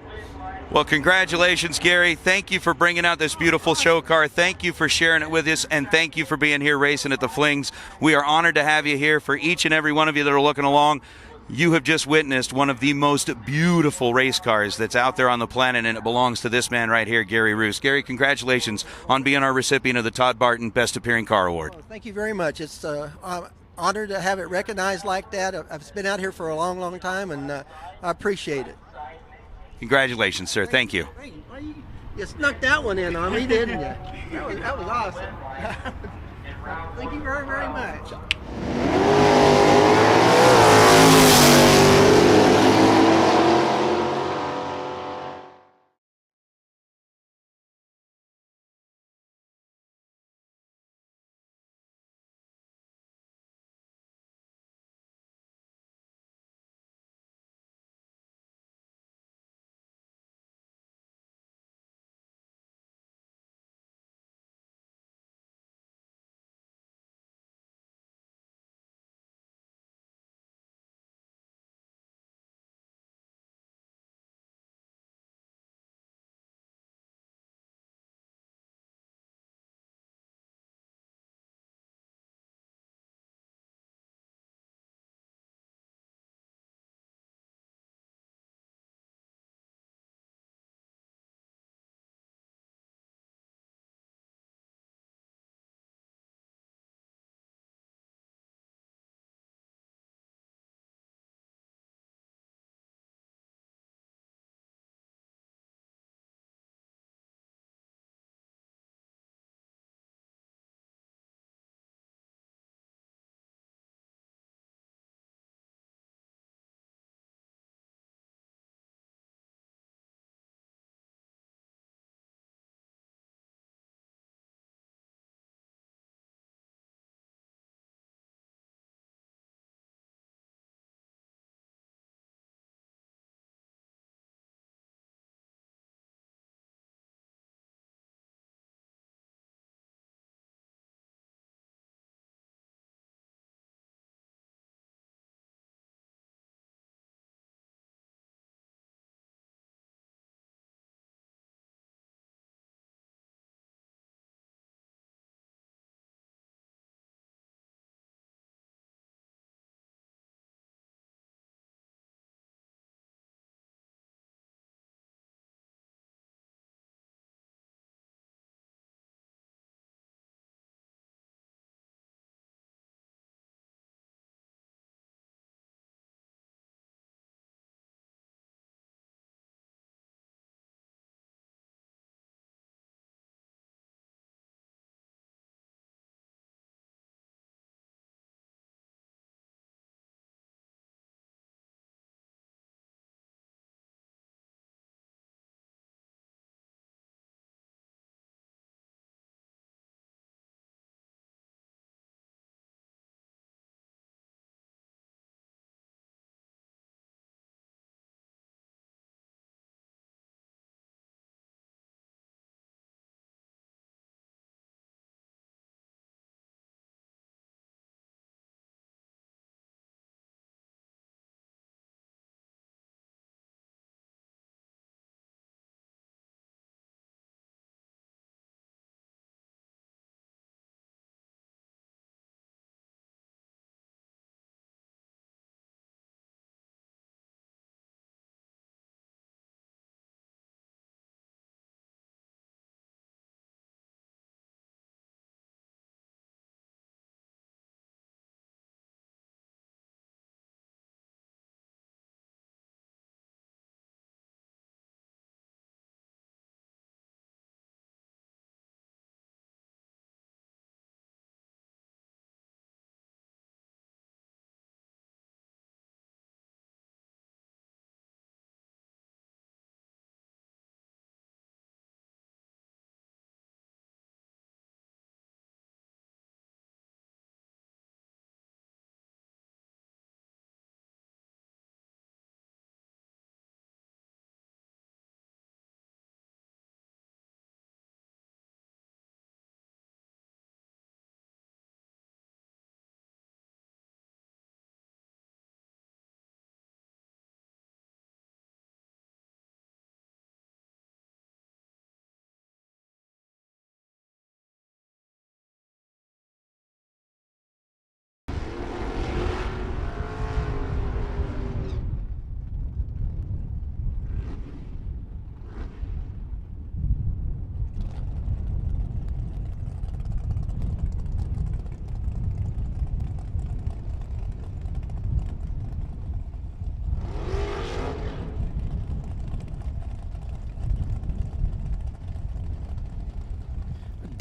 Well, congratulations, Gary. Thank you for bringing out this beautiful show car. Thank you for sharing it with us, and thank you for being here racing at the Flings. We are honored to have you here. For each and every one of you that are looking along, you have just witnessed one of the most beautiful race cars that's out there on the planet, and it belongs to this man right here, Gary Roost. Gary, congratulations on being our recipient of the Todd Barton Best Appearing Car Award. Oh, thank you very much. It's I'm honored to have it recognized like that. I've been out here for a long time, and I appreciate it. Congratulations, sir. Thank you. You snuck that one in on me, didn't you? That was awesome. Thank you very much.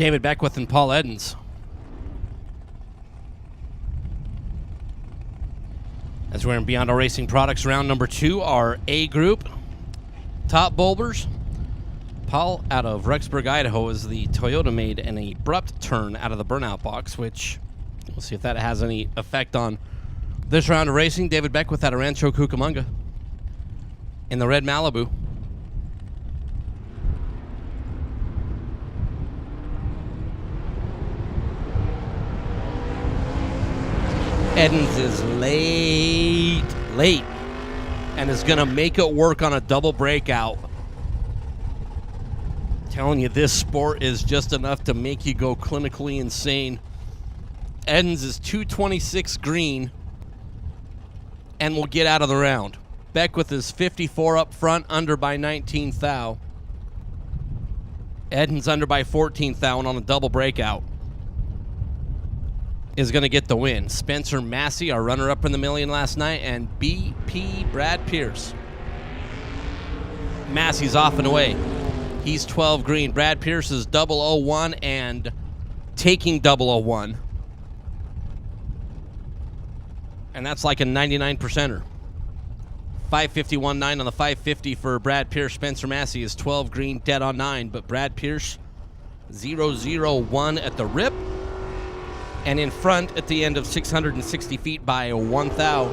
David Beckwith and Paul Edens. As we're in Beyond Our Racing Products, round number 2, our A group. Top bowlers. Paul out of Rexburg, Idaho, as the Toyota made an abrupt turn out of the burnout box, which we'll see if that has any effect on this round of racing. David Beckwith out of Rancho Cucamonga in the red Malibu. Edens is late, and is going to make it work on a double breakout. Telling you, this sport is just enough to make you go clinically insane. Edens is 226 green and will get out of the round. Beckwith is 54 up front, under by 19 thou. Edens under by 14 thou, and on a double breakout is going to get the win. Spencer Massey, our runner-up in the million last night, and BP Brad Pierce. Massey's off and away. He's 12 green. Brad Pierce is 001 and taking 001. And that's like a 99%er. 551.9 on the 550 for Brad Pierce. Spencer Massey is 12 green, dead on 9. But Brad Pierce, 001 at the rip. And in front at the end of 660 feet by 1 thou.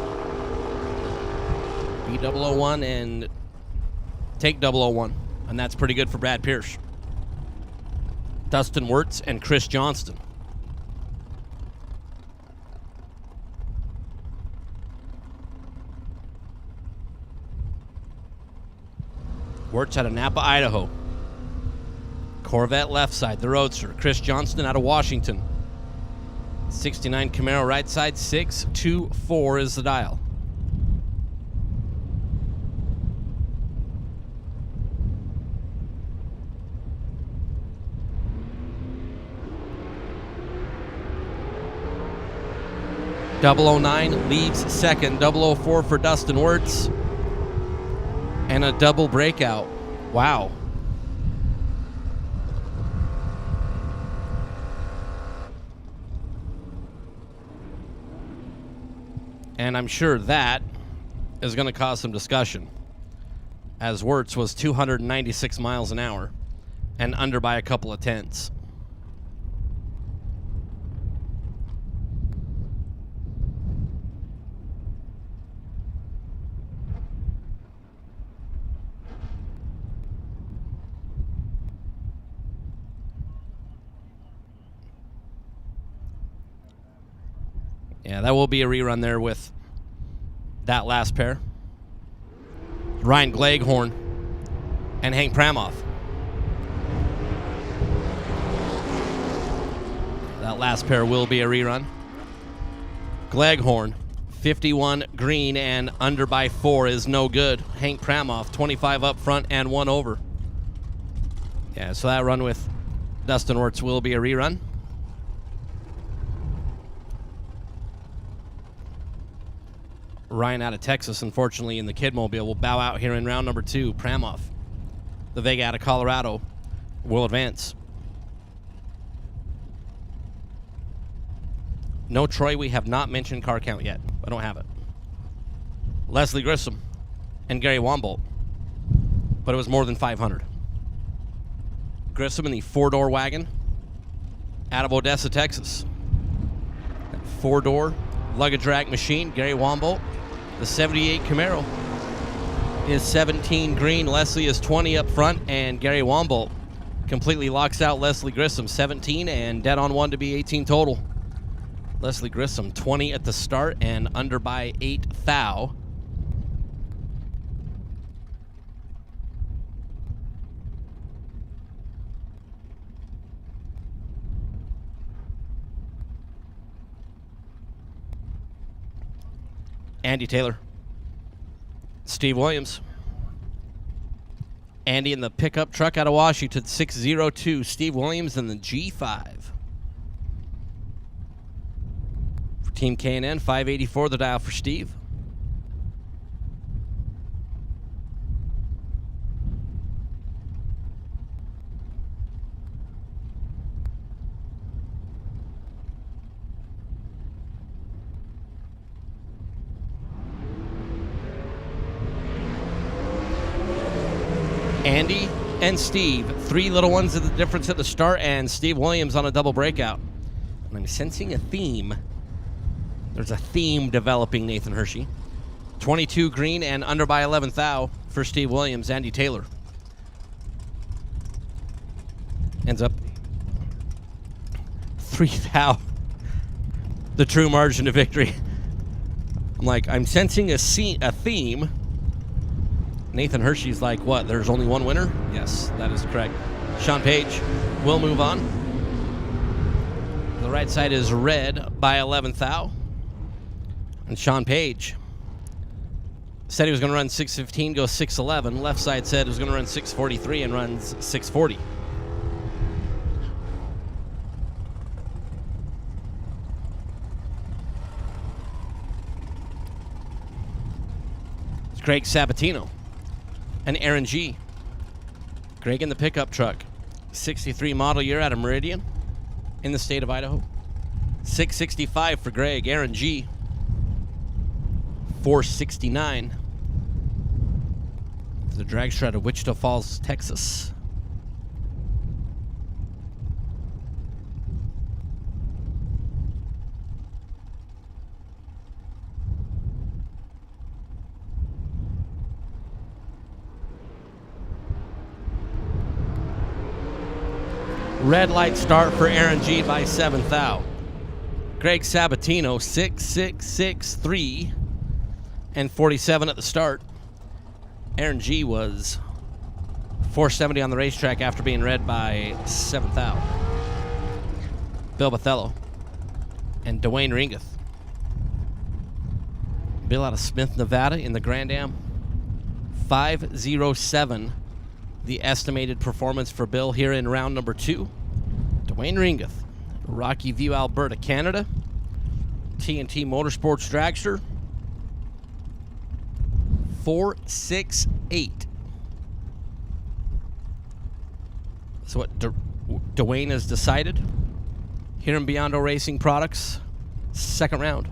B001 and take 001. And that's pretty good for Brad Pierce. Dustin Wirtz and Chris Johnston. Wirtz out of Napa, Idaho. Corvette left side, the Roadster. Chris Johnston out of Washington. 69 Camaro right side, 624 is the dial. .009 leaves second. 004 for Dustin Wirtz. And a double breakout. Wow. And I'm sure that is going to cause some discussion, as Wirtz was 296 miles an hour and under by a couple of tenths. Yeah, that will be a rerun there with that last pair. Ryan Gleghorn and Hank Pramoff. That last pair will be a rerun. Gleghorn, 51 green and under by 4 is no good. Hank Pramoff, 25 up front and 1 over. Yeah, so that run with Dustin Wirtz will be a rerun. Ryan out of Texas, unfortunately, in the Kidmobile, will bow out here in round number 2. Pramoff, the Vega out of Colorado, will advance. No Troy, we have not mentioned car count yet. I don't have it. Leslie Grissom and Gary Wombolt, but it was more than 500. Grissom in the 4-door wagon out of Odessa, Texas. 4-door luggage rack machine. Gary Wombolt, the 78 Camaro, is 17 green. Leslie is 20 up front, and Gary Wombolt completely locks out Leslie Grissom, 17 and dead on 1 to be 18 total. Leslie Grissom, 20 at the start and under by 8 thou. Andy Taylor. Steve Williams. Andy in the pickup truck out of Washington, 602. Steve Williams in the G5. For Team K&N, 584 the dial for Steve. Andy and Steve, 3 little ones of the difference at the start, and Steve Williams on a double breakout. And I'm sensing a theme. There's a theme developing, Nathan Hershey. 22 green and under by 11th thou for Steve Williams. Andy Taylor ends up 3 thou. The true margin of victory. I'm sensing a theme. Nathan Hershey's like, what, there's only one winner? Yes, that is correct. Sean Page will move on. The right side is red by 11th thou. And Sean Page said he was going to run 6:15, goes 6:11. Left side said he was going to run 6:43 and runs 6:40. It's Greg Sabatino and Aaron G. Greg in the pickup truck. 63 model year out of Meridian in the state of Idaho. 665 for Greg. Aaron G. 469. The dragster out of Wichita Falls, Texas. Red light start for Aaron G by 7th thou. Greg Sabatino, 6.663 and 47 at the start. Aaron G was 470 on the racetrack after being red by 7th thou. Bill Bathello and Dwayne Ringeth. Bill out of Smith, Nevada in the Grand Am. 507. The estimated performance for Bill here in round number 2. Dwayne Ringeth, Rocky View, Alberta, Canada. TNT Motorsports dragster. 468. So what Dwayne has decided here in Biondo Racing Products, second round.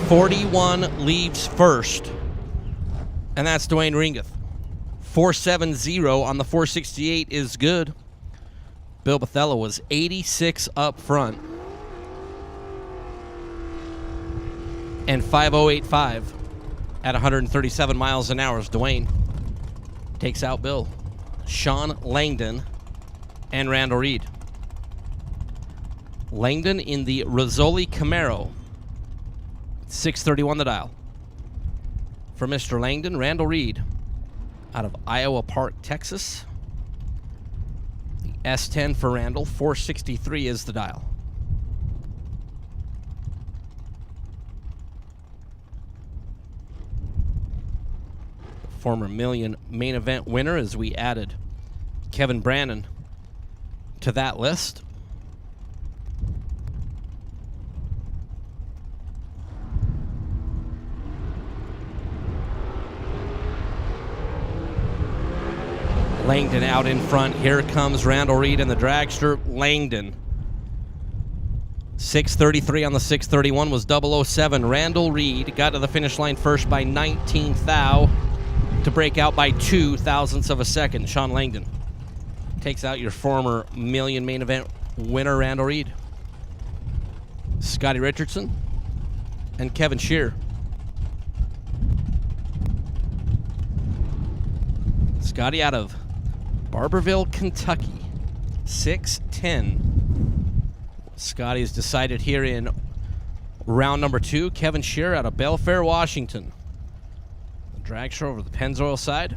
.41 leaves first, and that's Dwayne Ringeth. 470 on the 468 is good. Bill Bathello was 86 up front. And 5085 at 137 miles an hour as Dwayne takes out Bill. Sean Langdon and Randall Reed. Langdon in the Rizzoli Camaro. 631 the dial. For Mr. Langdon, Randall Reed out of Iowa Park, Texas. The S10 for Randall, 463 is the dial. Former Million main event winner as we added Kevin Brannon to that list. Langdon out in front. Here comes Randall Reed and the dragster. Langdon. 6:33 on the 6:31 was 007. Randall Reed got to the finish line first by 19th thou to break out by 2 thousandths of a second. Sean Langdon takes out your former Million main event winner, Randall Reed. Scotty Richardson and Kevin Shear. Scotty out of Barberville, Kentucky. 6:10. Scotty's decided here in round number 2. Kevin Shear out of Belfair, Washington. The dragster over the Pennzoil side.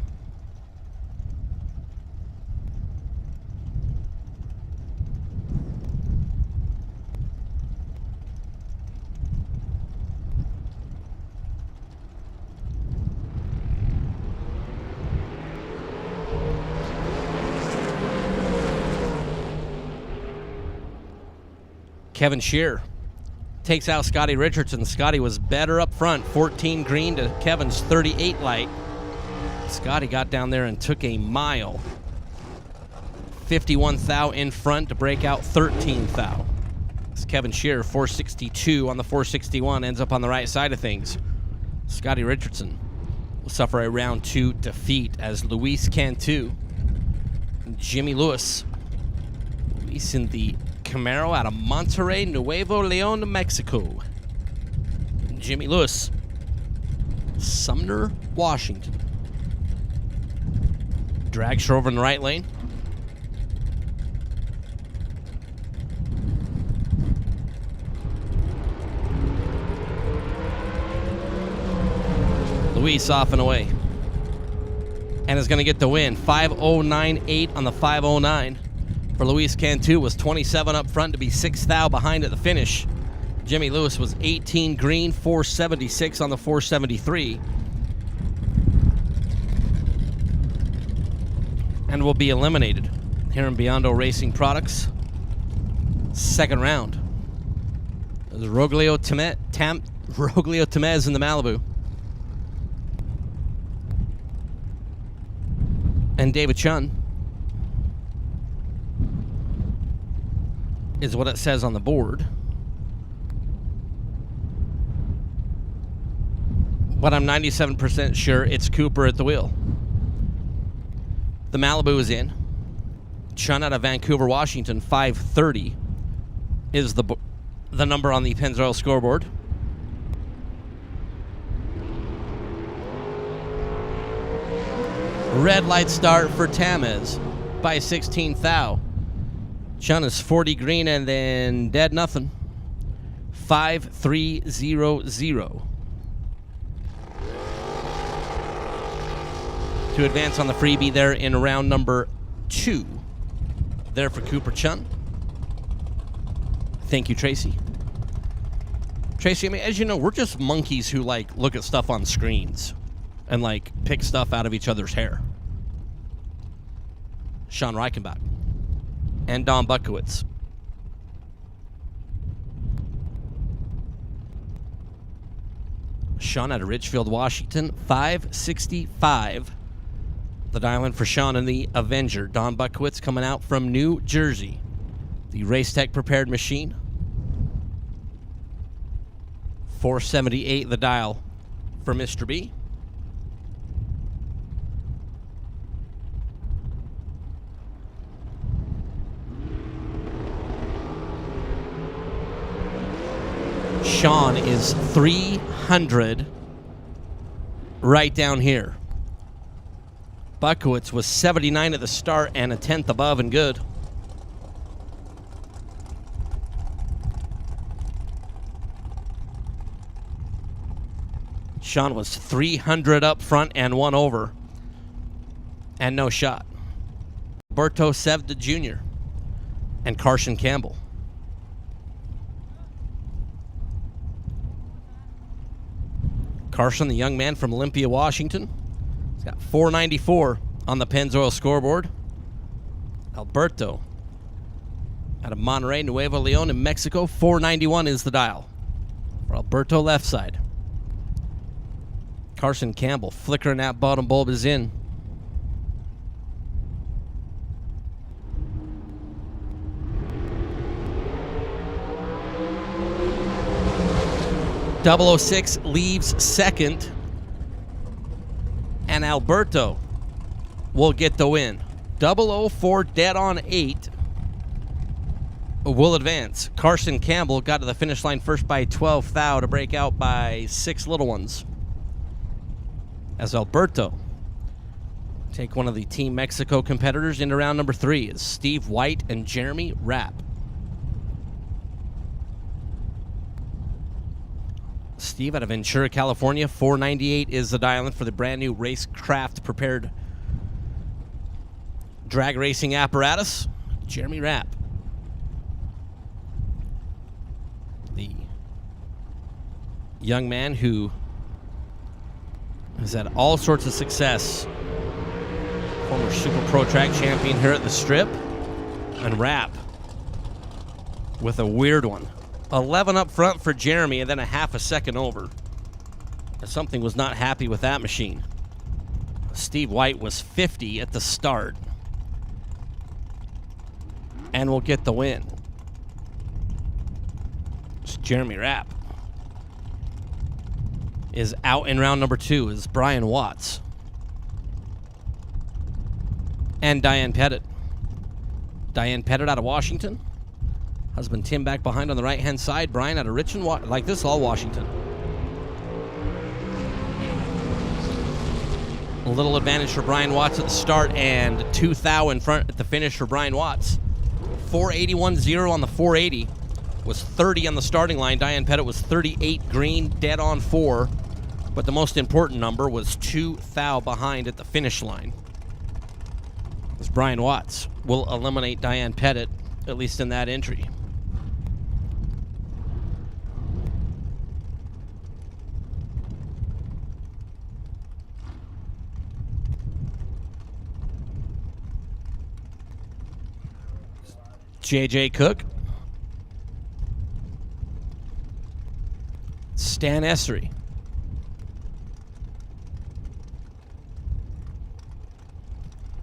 Kevin Shear takes out Scotty Richardson. Scotty was better up front, 14 green to Kevin's 38 light. Scotty got down there and took a mile. 51 thou in front to break out 13 thou. It's Kevin Shearer, 462 on the 461, ends up on the right side of things. Scotty Richardson will suffer a round 2 defeat as Luis Cantu and Jimmy Lewis. Luis in the Camaro out of Monterrey, Nuevo Leon, Mexico. Jimmy Lewis, Sumner, Washington. Dragster over in the right lane. Luis off and away. And is going to get the win. 5:09.8 on the 5:09. For Luis Cantu was 27 up front to be 6 thou behind at the finish. Jimmy Lewis was 18 green, 476 on the 473. And will be eliminated here in Biondo Racing Products. Second round. There's Roglio Temez in the Malibu. And David Chun is what it says on the board. But I'm 97% sure it's Cooper at the wheel. The Malibu is in. Chun out of Vancouver, Washington, 530 is the number on the Pennzoil scoreboard. Red light start for Tamez by 16 thou. Chun is 40 green and then dead nothing. 5-3-0-0. To advance on the freebie there in round number 2. There for Cooper Chun. Thank you, Tracy. Tracy, I mean, as you know, we're just monkeys who, like, look at stuff on screens and, like, pick stuff out of each other's hair. Sean Reichenbach and Don Buckowitz. Sean out of Ridgefield, Washington, 565. The dial-in for Sean and the Avenger. Don Buckowitz coming out from New Jersey. The Race Tech prepared machine. 478 the dial for Mr. B. Sean is 300 right down here. Buckowitz was 79 at the start and a 10th above and good. Sean was 300 up front and 1 over. And no shot. Berto Sevda Jr. and Carson Campbell. Carson, the young man from Olympia, Washington. He's got 494 on the Pennzoil scoreboard. Alberto out of Monterrey, Nuevo Leon in Mexico. 491 is the dial for Alberto left side. Carson Campbell flickering that bottom bulb is in. .006 leaves second, and Alberto will get the win. 004 dead on 8 will advance. Carson Campbell got to the finish line first by 12 thou to break out by 6 little ones. As Alberto take one of the Team Mexico competitors into round number 3 is Steve White and Jeremy Rapp. Steve out of Ventura, California. 498 is the dial-in for the brand new Racecraft prepared drag racing apparatus. Jeremy Rapp, the young man who has had all sorts of success. Former Super Pro Track champion here at the Strip. And Rapp with a weird one. 11 up front for Jeremy and then a half a second over. Something was not happy with that machine. Steve White was 50 at the start. and will get the win. It's Jeremy Rapp is out in round number 2 is Brian Watts and Diane Pettit. Diane Pettit out of Washington. Husband Tim back behind on the right-hand side. Brian out of Richmond. Like this, all Washington. A little advantage for Brian Watts at the start and 2 thou in front at the finish for Brian Watts. 481.0 on the 480. Was 30 on the starting line. Diane Pettit was 38 green, dead on 4. But the most important number was 2 thou behind at the finish line. As Brian Watts will eliminate Diane Pettit, at least in that entry. JJ Cook. Stan Essery.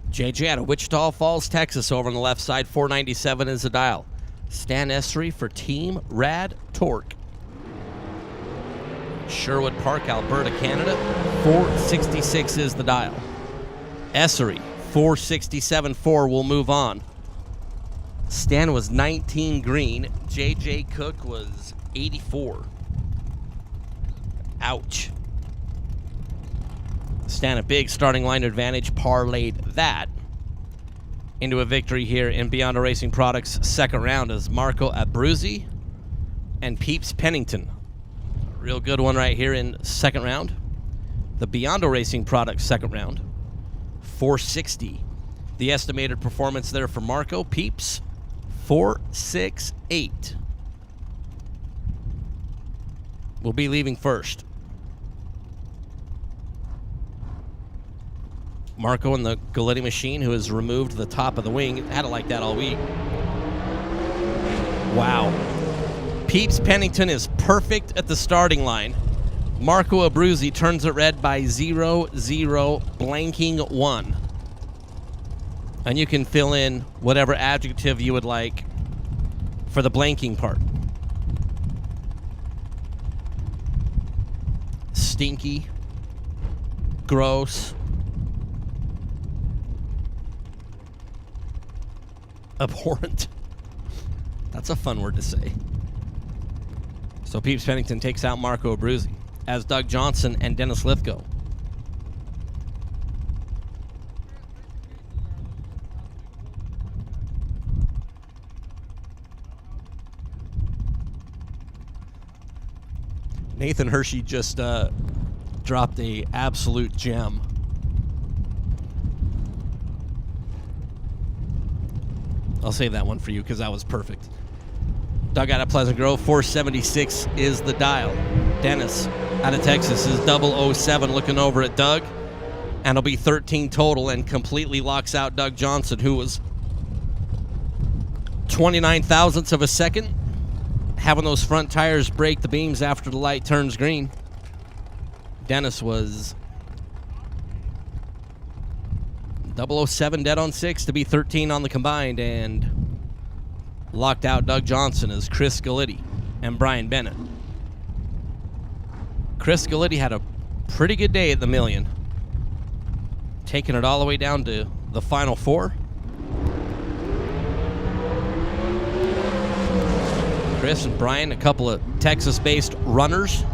JJ out of Wichita Falls, Texas, over on the left side. 497 is the dial. Stan Essery for Team Rad Torque. Sherwood Park, Alberta, Canada. 466 is the dial. Essery, 467.4 will move on. Stan was 19 green. JJ Cook was 84. Ouch. Stan a big starting line advantage, parlayed that into a victory here in Beyond Racing Products' second round as Marco Abruzzi and Peeps Pennington. Real good one right here in second round. The Beyond Racing Products second round. 460. The estimated performance there for Marco. Peeps, 468. Will be leaving first. Marco in the Galetti machine, who has removed the top of the wing. Had it like that all week. Wow. Peeps Pennington is perfect at the starting line. Marco Abruzzi turns it red by 0-0, blanking 1. And you can fill in whatever adjective you would like for the blanking part. Stinky. Gross. Abhorrent. That's a fun word to say. So Peeps Pennington takes out Marco Abruzzi, as Doug Johnson and Dennis Lithgow. Nathan Hershey just dropped a absolute gem. I'll save that one for you because that was perfect. Doug out of Pleasant Grove, 476 is the dial. Dennis out of Texas is 007 looking over at Doug. And it'll be 13 total and completely locks out Doug Johnson, who was 29 thousandths of a second. Having those front tires break the beams after the light turns green. Dennis was 007 dead on 6 to be 13 on the combined, and locked out Doug Johnson as Chris Galitti and Brian Bennett. Chris Galitti had a pretty good day at the Million, taking it all the way down to the final 4. Chris and Brian, a couple of Texas-based runners.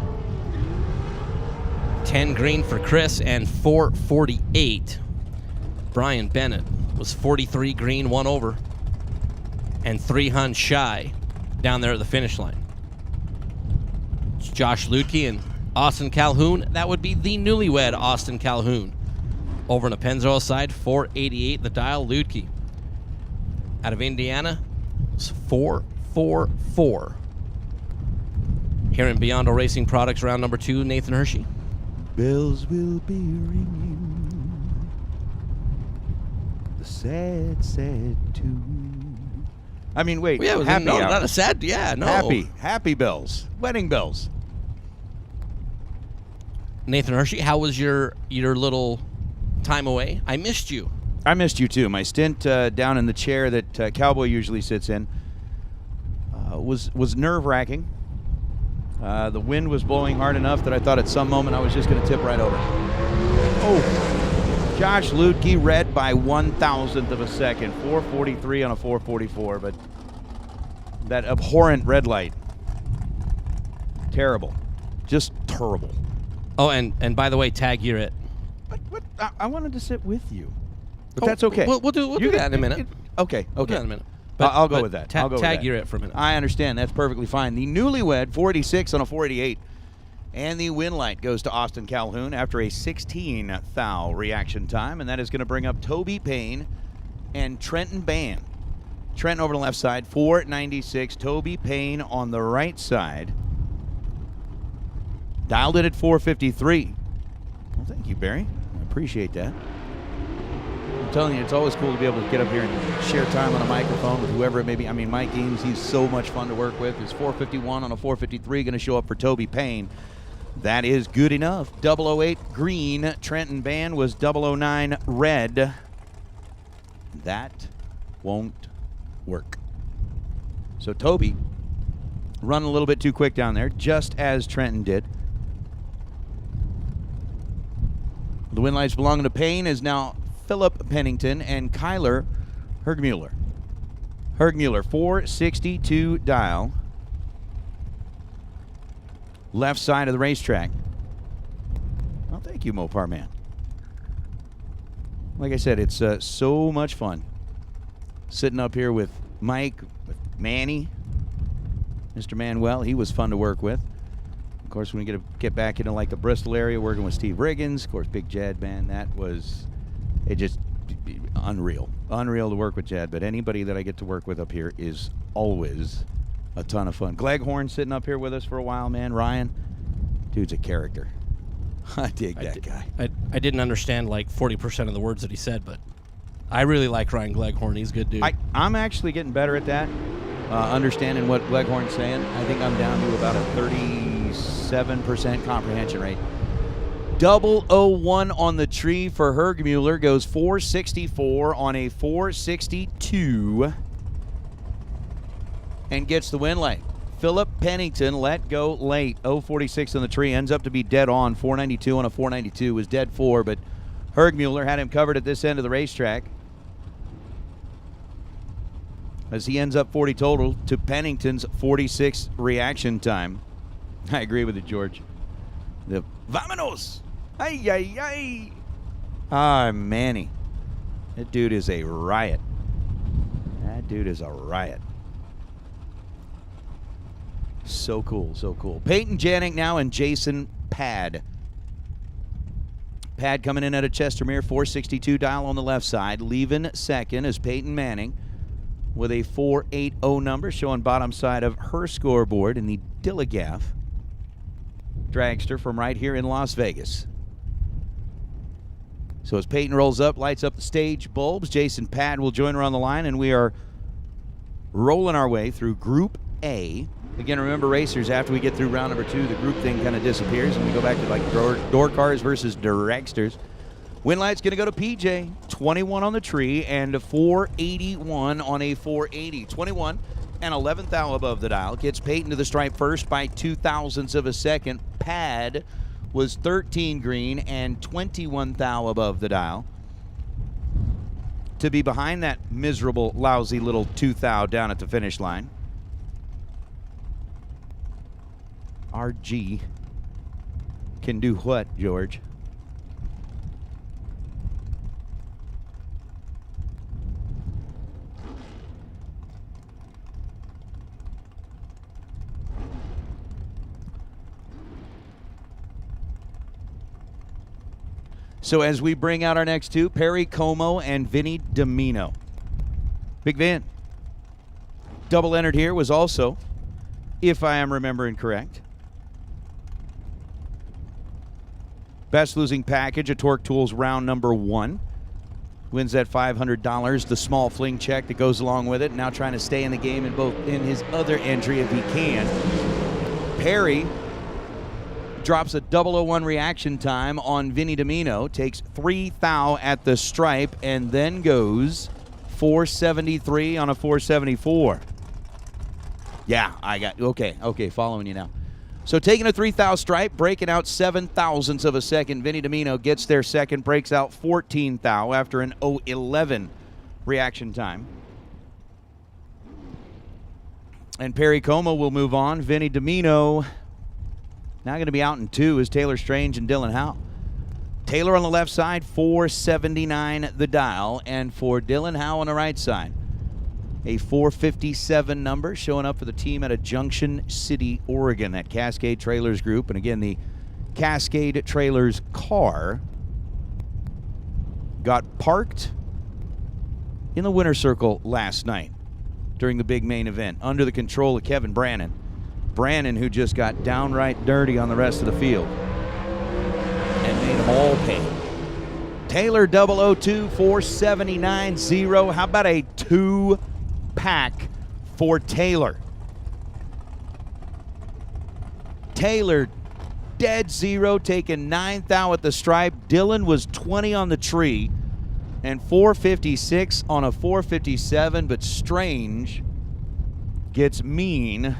10 green for Chris and 448. Brian Bennett was 43 green, 1 over, and 3 hun shy down there at the finish line. It's Josh Lutke and Austin Calhoun. That would be the newlywed Austin Calhoun. Over on the Pennzoil side, 488 the dial. Lutke out of Indiana was 444. Here in Beyond Racing Products, round number 2, Nathan Hershey. Bells will be ringing. The sad, sad tune. I mean, wait. Well, yeah, it was happy no, hour. not a sad. Yeah, no. Happy bells. Wedding bells. Nathan Hershey, how was your little time away? I missed you. I missed you too. My stint down in the chair that Cowboy usually sits in was nerve-wracking. The wind was blowing hard enough that I thought at some moment I was just going to tip right over. Oh, Josh Lutke red by 1,000th of a second. 443 on a 444, but that abhorrent red light. Terrible. Just terrible. Oh, and by the way, tag you're it. What? I wanted to sit with you. But that's okay. We'll do that in a minute. Okay. We'll do that in a minute. But, I'll go with that. I'll go with tag that. you're it for a minute. I understand. That's perfectly fine. The newlywed 486 on a 488. And the win light goes to Austin Calhoun after a 16 thou reaction time. And that is going to bring up Toby Payne and Trenton Ban. Trenton over the left side, 496. Toby Payne on the right side. Dialed in at 453. Well, thank you, Barry. I appreciate that. I'm telling you, it's always cool to be able to get up here and share time on a microphone with whoever it may be. I mean, Mike Eames, he's so much fun to work with. It's 451 on a 453 going to show up for Toby Payne. That is good enough. 008 green. Trenton Ban was 009 red. That won't work. So Toby run a little bit too quick down there, just as Trenton did. The win lights belonging to Payne is now Philip Pennington and Kyler Hergmuller. Hergmuller, 462 dial. Left side of the racetrack. Well, thank you, Mopar Man. Like I said, it's so much fun sitting up here with Mike, with Manny, Mr. Manuel. He was fun to work with. Of course, when we get back into like the Bristol area, working with Steve Riggins, of course, Big Jad, man, that was just unreal to work with Jad. But anybody that I get to work with up here is always a ton of fun. Gleghorn sitting up here with us for a while, man. Ryan, dude's a character. I dig that guy. I didn't understand like 40% of the words that he said, but I really like Ryan Gleghorn. He's a good dude. I'm actually getting better at that, understanding what Gleghorn's saying. I think I'm down to about a 37% comprehension rate. 001 on the tree for Hergmuller, goes 464 on a 462 and gets the win light. Philip Pennington let go late. 046 on the tree, ends up to be dead on. 492 on a 492, was dead 4, but Hergmuller had him covered at this end of the racetrack as he ends up 40 total to Pennington's 46 reaction time. I agree with you, George. The Vamonos! Ay, ay, ay! Ah, Manny. That dude is a riot. That dude is a riot. So cool, so cool. Peyton Janik now and Jason Pad. Pad coming in at a Chestermere, 462 dial on the left side. Leaving second is Peyton Manning with a 480 number, showing bottom side of her scoreboard in the Dilligaff dragster from right here in Las Vegas. So as Peyton rolls up, lights up the stage bulbs, Jason Pad will join her on the line, and we are rolling our way through Group A. Again, remember, racers, after we get through round number 2, the group thing kind of disappears, and we go back to like door cars versus dragsters. Win light's going to go to PJ. 21 on the tree and 481 on a 480. 21 and 11th thou above the dial. Gets Peyton to the stripe first by 0.02 of a second. Pad was 13 green and 21 thou above the dial. To be behind that miserable, lousy little 2 thou down at the finish line. RG can do what, George? So as we bring out our next two, Perry Como and Vinny Domino. Big Vin. Double entered here was also, if I am remembering correct, best losing package, a Torque Tools round number 1. Wins that $500, the small fling check that goes along with it. Now trying to stay in the game in his other entry if he can. Perry drops a 001 reaction time on Vinny Domino, takes 3 thou at the stripe, and then goes 473 on a 474. Yeah, I got, okay, following you now. So taking a 3 thou stripe, breaking out 7 thousandths of a second. Vinny Domino gets there second, breaks out 14 thou after an 011 reaction time. And Perry Como will move on. Vinny Domino now going to be out in 2 is Taylor Strange and Dylan Howe. Taylor on the left side, 479 the dial. And for Dylan Howe on the right side, a 457 number showing up for the team out of Junction City, Oregon, at Cascade Trailers Group. And again, the Cascade Trailers car got parked in the winner circle last night during the big main event under the control of Kevin Brannon. Brannon, who just got downright dirty on the rest of the field and made them all pay. Taylor 002, 479.0. How about a 2-pack for Taylor? Taylor dead zero, taking 9 thou at the stripe. Dylan was 20 on the tree and 456 on a 457, but Strange gets mean.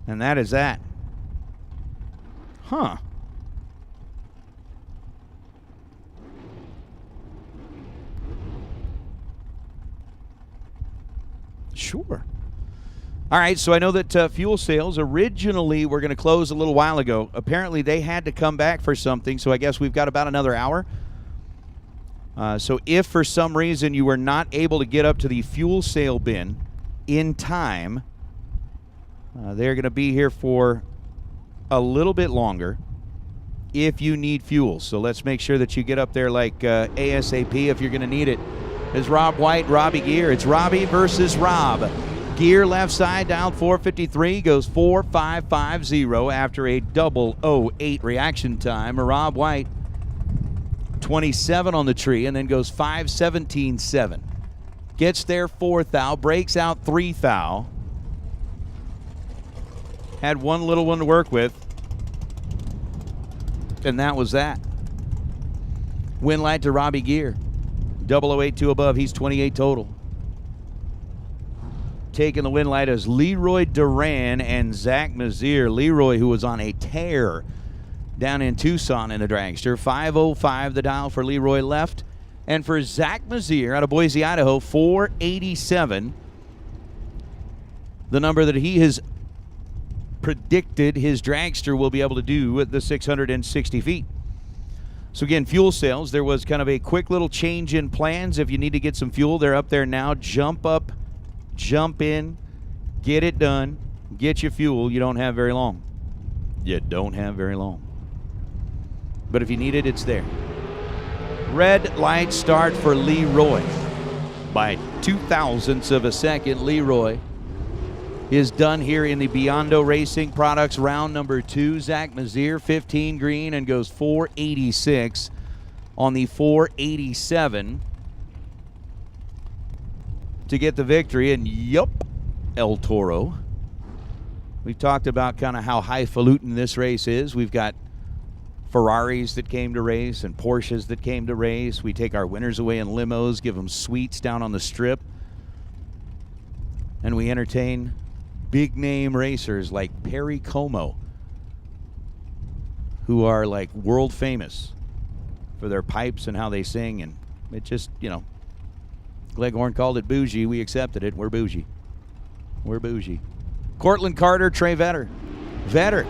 And that is that. Huh. Sure. All right, so I know that fuel sales originally were going to close a little while ago. Apparently, they had to come back for something, so I guess we've got about another hour. So if for some reason you were not able to get up to the fuel sale bin in time, they're going to be here for a little bit longer if you need fuel. So let's make sure that you get up there like ASAP if you're going to need it. There's Rob White, Robbie Gear. It's Robbie versus Rob. Gear left side down 453, goes 4550 after a 008 reaction time. Rob White 27 on the tree and then goes 517.7. Gets there 4 thou, breaks out 3 thou. Had one little one to work with, and that was that. Win light to Robbie Gear. 008-2 above, he's 28 total. Taking the win light is Leroy Duran and Zach Mazier. Leroy, who was on a tear down in Tucson in the dragster. 505 the dial for Leroy left. And for Zach Mazier out of Boise, Idaho, 487. The number that he has predicted his dragster will be able to do at the 660 feet. So again, fuel sales, there was kind of a quick little change in plans. If you need to get some fuel, they're up there now. Jump up, jump in, get it done, get your fuel. You don't have very long. You don't have very long. But if you need it, it's there. Red light start for Leroy. By 0.02 of a second, Leroy is done here in the Biondo Racing Products round number 2. Zach Mazier, 15 green, and goes 486 on the 487 to get the victory. And yup, El Toro. We've talked about kind of how highfalutin this race is. We've got Ferraris that came to race and Porsches that came to race. We take our winners away in limos, give them suites down on the strip, and we entertain big name racers like Perry Como, who are like world famous for their pipes and how they sing. And it just, you know, Gleghorn called it bougie. We accepted it. We're bougie. We're bougie. Cortland Carter, Trey Vetter. Vetter,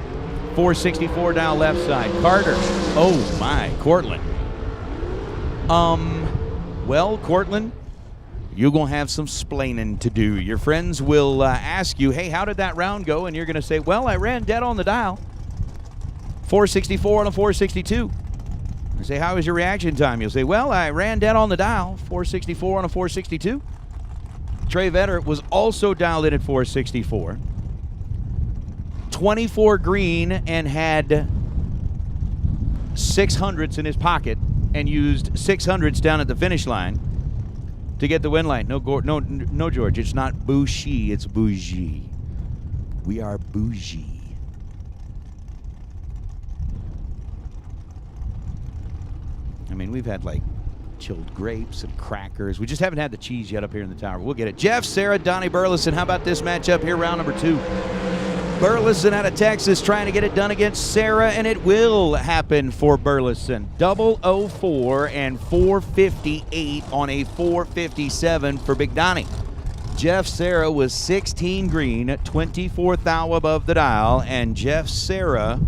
464 down left side. Carter, oh my, Cortland. Well, Cortland, you're going to have some splaining to do. Your friends will ask you, hey, how did that round go? And you're going to say, well, I ran dead on the dial. 464 on a 462. I say, how was your reaction time? You'll say, well, I ran dead on the dial. 464 on a 462. Trey Vetter was also dialed in at 464. 24 green and had 600s in his pocket and used 600s down at the finish line to get the win line. No, George. It's not bougie. It's bougie. We are bougie. I mean, we've had like chilled grapes and crackers. We just haven't had the cheese yet up here in the tower. We'll get it. Jeff, Sarah, Donnie Burleson. How about this matchup here, round number 2? Burleson out of Texas trying to get it done against Sarah, and it will happen for Burleson. 004 and 458 on a 457 for Big Donnie. Jeff Sarah was 16 green, 24th thou above the dial, and Jeff Sarah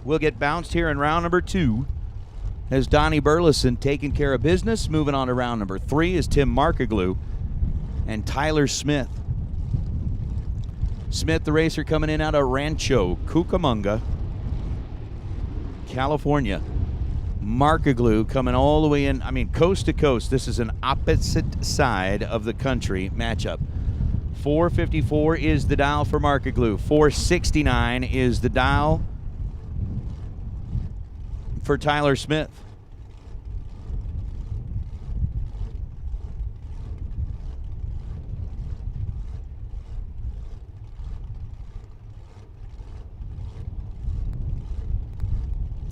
will get bounced here in round number 2 as Donnie Burleson taking care of business. Moving on to round number 3 is Tim Markaglu and Tyler Smith. Smith, the racer, coming in out of Rancho Cucamonga, California. Markaglu coming all the way in, coast to coast. This is an opposite side of the country matchup. 454 is the dial for Markaglu. 469 is the dial for Tyler Smith.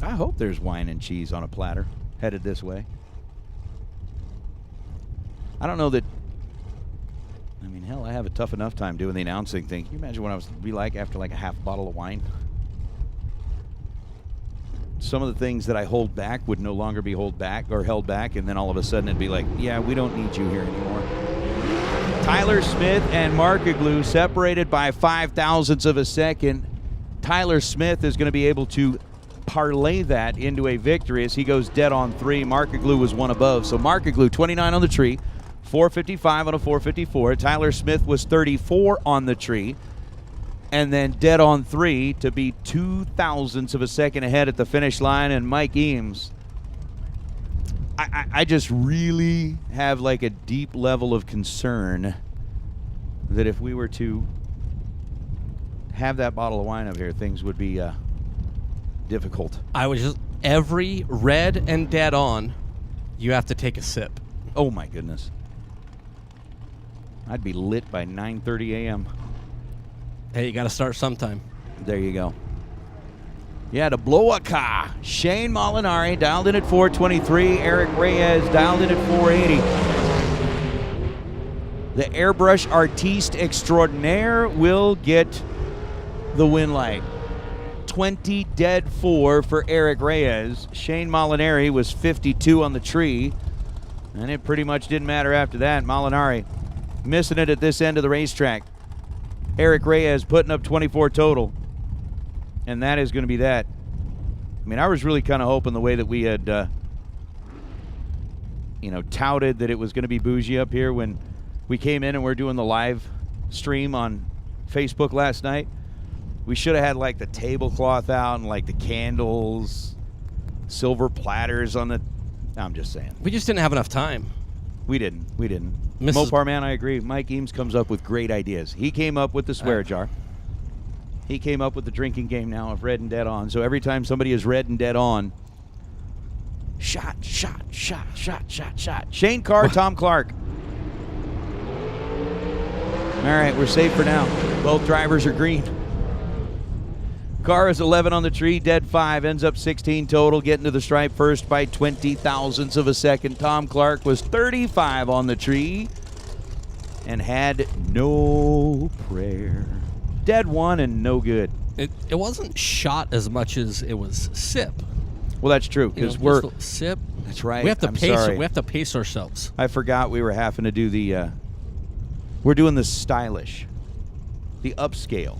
I hope there's wine and cheese on a platter headed this way. I don't know that. Hell, I have a tough enough time doing the announcing thing. Can you imagine what I was be like after like a half bottle of wine? Some of the things that I hold back would no longer be held back, and then all of a sudden it'd be like, yeah, we don't need you here anymore. Tyler Smith and Markaglu separated by 0.005 of a second. Tyler Smith is going to be able to parlay that into a victory as he goes dead on 3. Markaglu was one above. So Markaglu, 29 on the tree, 455 on a 454. Tyler Smith was 34 on the tree, and then dead on 3 to be 0.02 of a second ahead at the finish line. And Mike Eames, I just really have like a deep level of concern that if we were to have that bottle of wine up here, things would be difficult. I was just, every red and dead on, you have to take a sip. Oh my goodness. I'd be lit by 9:30 a.m. Hey, you got to start sometime. There you go. Yeah, to blow a car. Shane Molinari dialed in at 423. Eric Reyes dialed in at 480. The airbrush artiste extraordinaire will get the win light. 20 dead 4 for Eric Reyes. Shane Molinari was 52 on the tree, and it pretty much didn't matter after that. Molinari missing it at this end of the racetrack. Eric Reyes putting up 24 total, and that is going to be that. I was really kind of hoping the way that we had, touted that it was going to be bougie up here when we came in and we're doing the live stream on Facebook last night. We should have had like the tablecloth out and like the candles, silver platters on the. I'm just saying. We just didn't have enough time. We didn't. Mopar man, I agree. Mike Eames comes up with great ideas. He came up with the swear jar. He came up with the drinking game now of red and dead on. So every time somebody is red and dead on, shot. Shane Carr, Tom Clark. All right, we're safe for now. Both drivers are green. Carr is 11 on the tree, dead 5, ends up 16 total, getting to the stripe first by 0.20 of a second. Tom Clark was 35 on the tree and had no prayer. Dead 1 and no good. It wasn't shot as much as it was sip. Well, that's true because we're sip. That's right. We have to I'm pace. sorry. We have to pace ourselves. I forgot we were having to do the. We're doing the stylish, the upscale.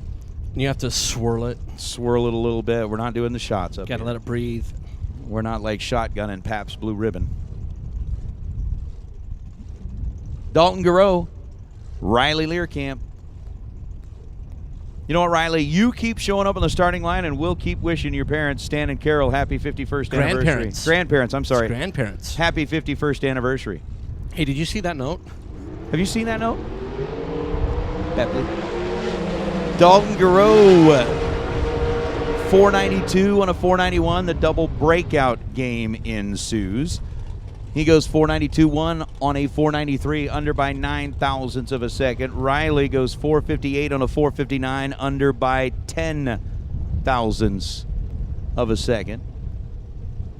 You have to swirl it. Swirl it a little bit. We're not doing the shots up Got to let it breathe. We're not like shotgunning Pabst Blue Ribbon. Dalton Garreau, Riley Learcamp. You know what, Riley? You keep showing up on the starting line, and we'll keep wishing your parents, Stan and Carol, happy 51st anniversary. Grandparents, I'm sorry. It's grandparents. Happy 51st anniversary. Hey, did you see that note? Have you seen that note? Bepley. Dalton Garreau, 492 on a 491. The double breakout game ensues. He goes 492.1 on a 493, under by 9 thousandths of a second. Riley goes 458 on a 459, under by 10 thousandths of a second.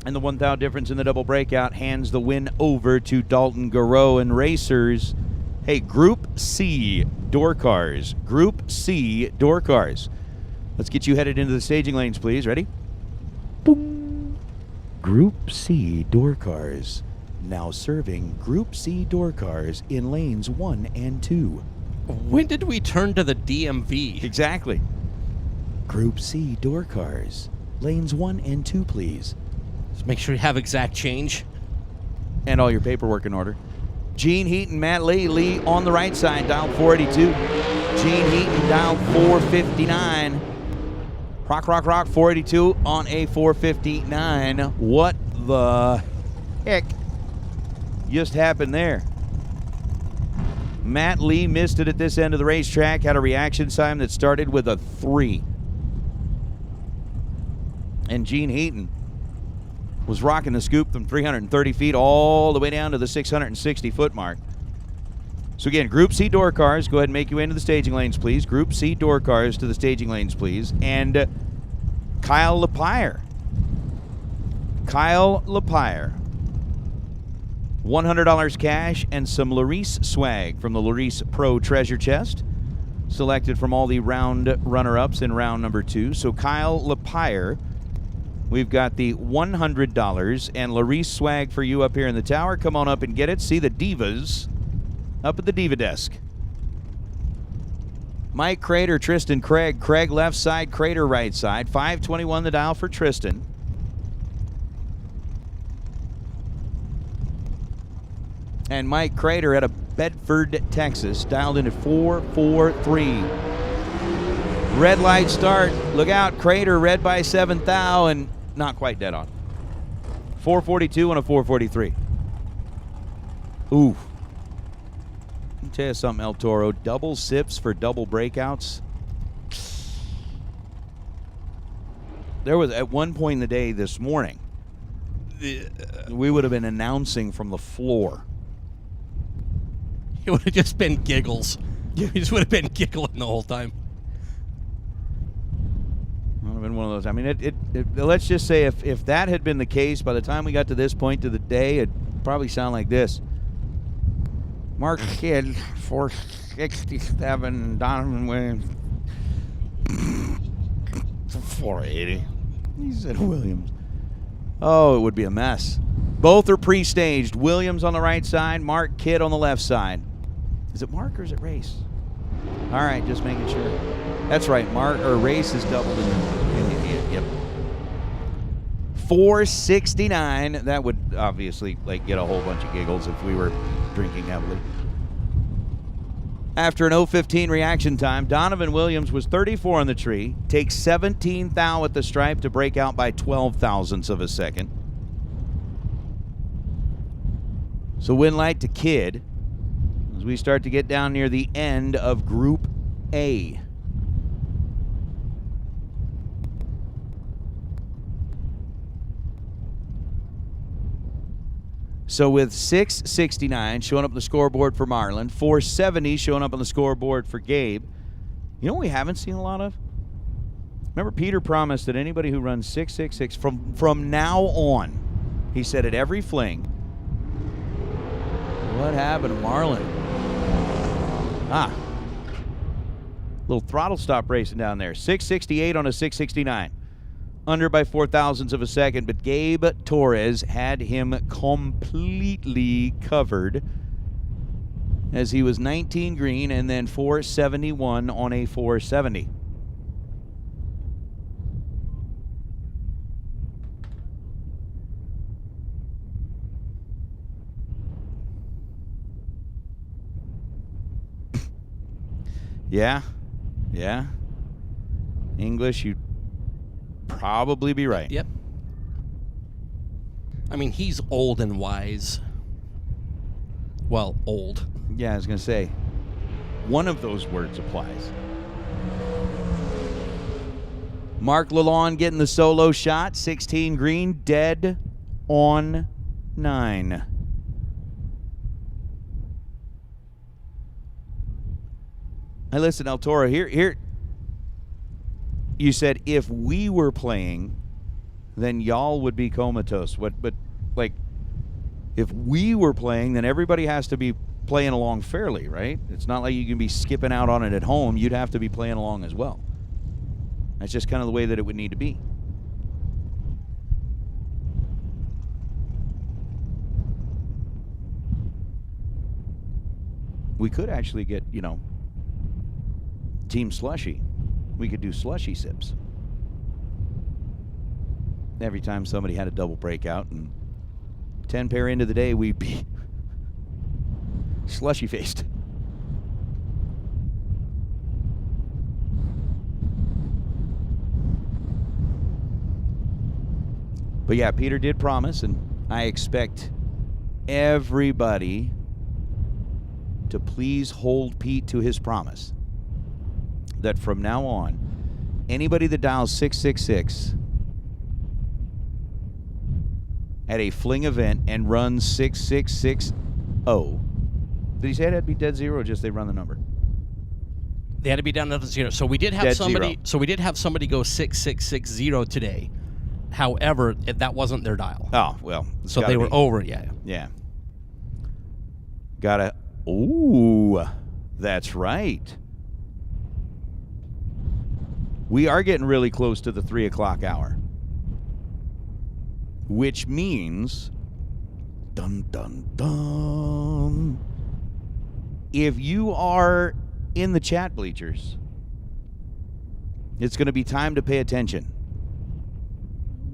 And the 1 thou difference in the double breakout hands the win over to Dalton Garreau. And racers, hey, Group C door cars. Group C door cars. Let's get you headed into the staging lanes, please. Ready? Boom. Group C door cars. Now serving Group C door cars in lanes 1 and 2. When did we turn to the DMV? Exactly. Group C door cars. Lanes 1 and 2, please. Just make sure you have exact change. And all your paperwork in order. Gene Heaton, Matt Lee. Lee on the right side, dialed 482. Gene Heaton, dialed 459. Rock, 482 on a 459. What the heck just happened there? Matt Lee missed it at this end of the racetrack, had a reaction time that started with a 3. And Gene Heaton was rocking the scoop from 330 feet all the way down to the 660-foot mark. So again, Group C door cars, go ahead and make your way into the staging lanes, please. Group C door cars to the staging lanes, please. And Kyle Lepire. Kyle Lepire. $100 cash and some Larice swag from the Larice Pro Treasure Chest. Selected from all the round runner-ups in round number 2. So Kyle Lepire, we've got the $100 and Larice swag for you up here in the tower. Come on up and get it. See the Divas up at the Diva desk. Mike Crater, Tristan Craig. Craig left side, Crater right side. 521 the dial for Tristan. And Mike Crater out of Bedford, Texas, dialed into 443. Red light start. Look out, Crater, red by 7 thou, and not quite dead on. 442 and a 443. Ooh. Let me tell you something, El Toro. Double sips for double breakouts. There was, at one point in the day this morning, we would have been announcing from the floor. It would have just been giggles. You just would have been giggling the whole time. Would have been one of those. I mean, let's just say if that had been the case, by the time we got to this point of the day, it'd probably sound like this. Mark Kidd, 467, Donovan Williams, 480. He said Williams. Oh, it would be a mess. Both are pre-staged. Williams on the right side, Mark Kidd on the left side. Is it Mark or is it Race? All right, just making sure. That's right, Mark or Race is doubled in the yep. 469. That would obviously get a whole bunch of giggles if we were drinking heavily. After an 0:15 reaction time, Donovan Williams was 34 on the tree, takes 17 thou at the stripe to break out by 12 thousandths of a second. So win light to Kidd as we start to get down near the end of Group A. So with 669 showing up on the scoreboard for Marlon, 470 showing up on the scoreboard for Gabe. You know what we haven't seen a lot of? Remember, Peter promised that anybody who runs 666 from now on, he said at every fling. What happened to Marlon? Little throttle stop racing down there. 668 on a 669. Under by 4 thousandths of a second, but Gabe Torres had him completely covered as he was 19 green and then 471 on a 470. Yeah. English, you'd probably be right. Yep. I mean, he's old and wise. Well, old. Yeah, I was going to say, one of those words applies. Mark Lalonde getting the solo shot, 16 green, dead on 9. Hey, listen, El Toro, here. You said if we were playing, then y'all would be comatose. But like, if we were playing, then everybody has to be playing along fairly, right? It's not like you can be skipping out on it at home. You'd have to be playing along as well. That's just kind of the way that it would need to be. We could actually get, Team Slushy. We could do slushy sips. Every time somebody had a double breakout, and 10 pair into the day, we'd be slushy faced. But yeah, Peter did promise, and I expect everybody to please hold Pete to his promise that from now on, anybody that dials 666 at a fling event and runs 6660, did he say it had to be dead zero or just they run the number? They had to be down to 0. So we did have Dead somebody. zero. So we did have somebody go 6660 today. However, that wasn't their dial. Oh well. So they were over. Yeah. Yeah. Gotta. Ooh, that's right. We are getting really close to the 3 o'clock hour, which means, dun dun dun. If you are in the chat bleachers, it's going to be time to pay attention.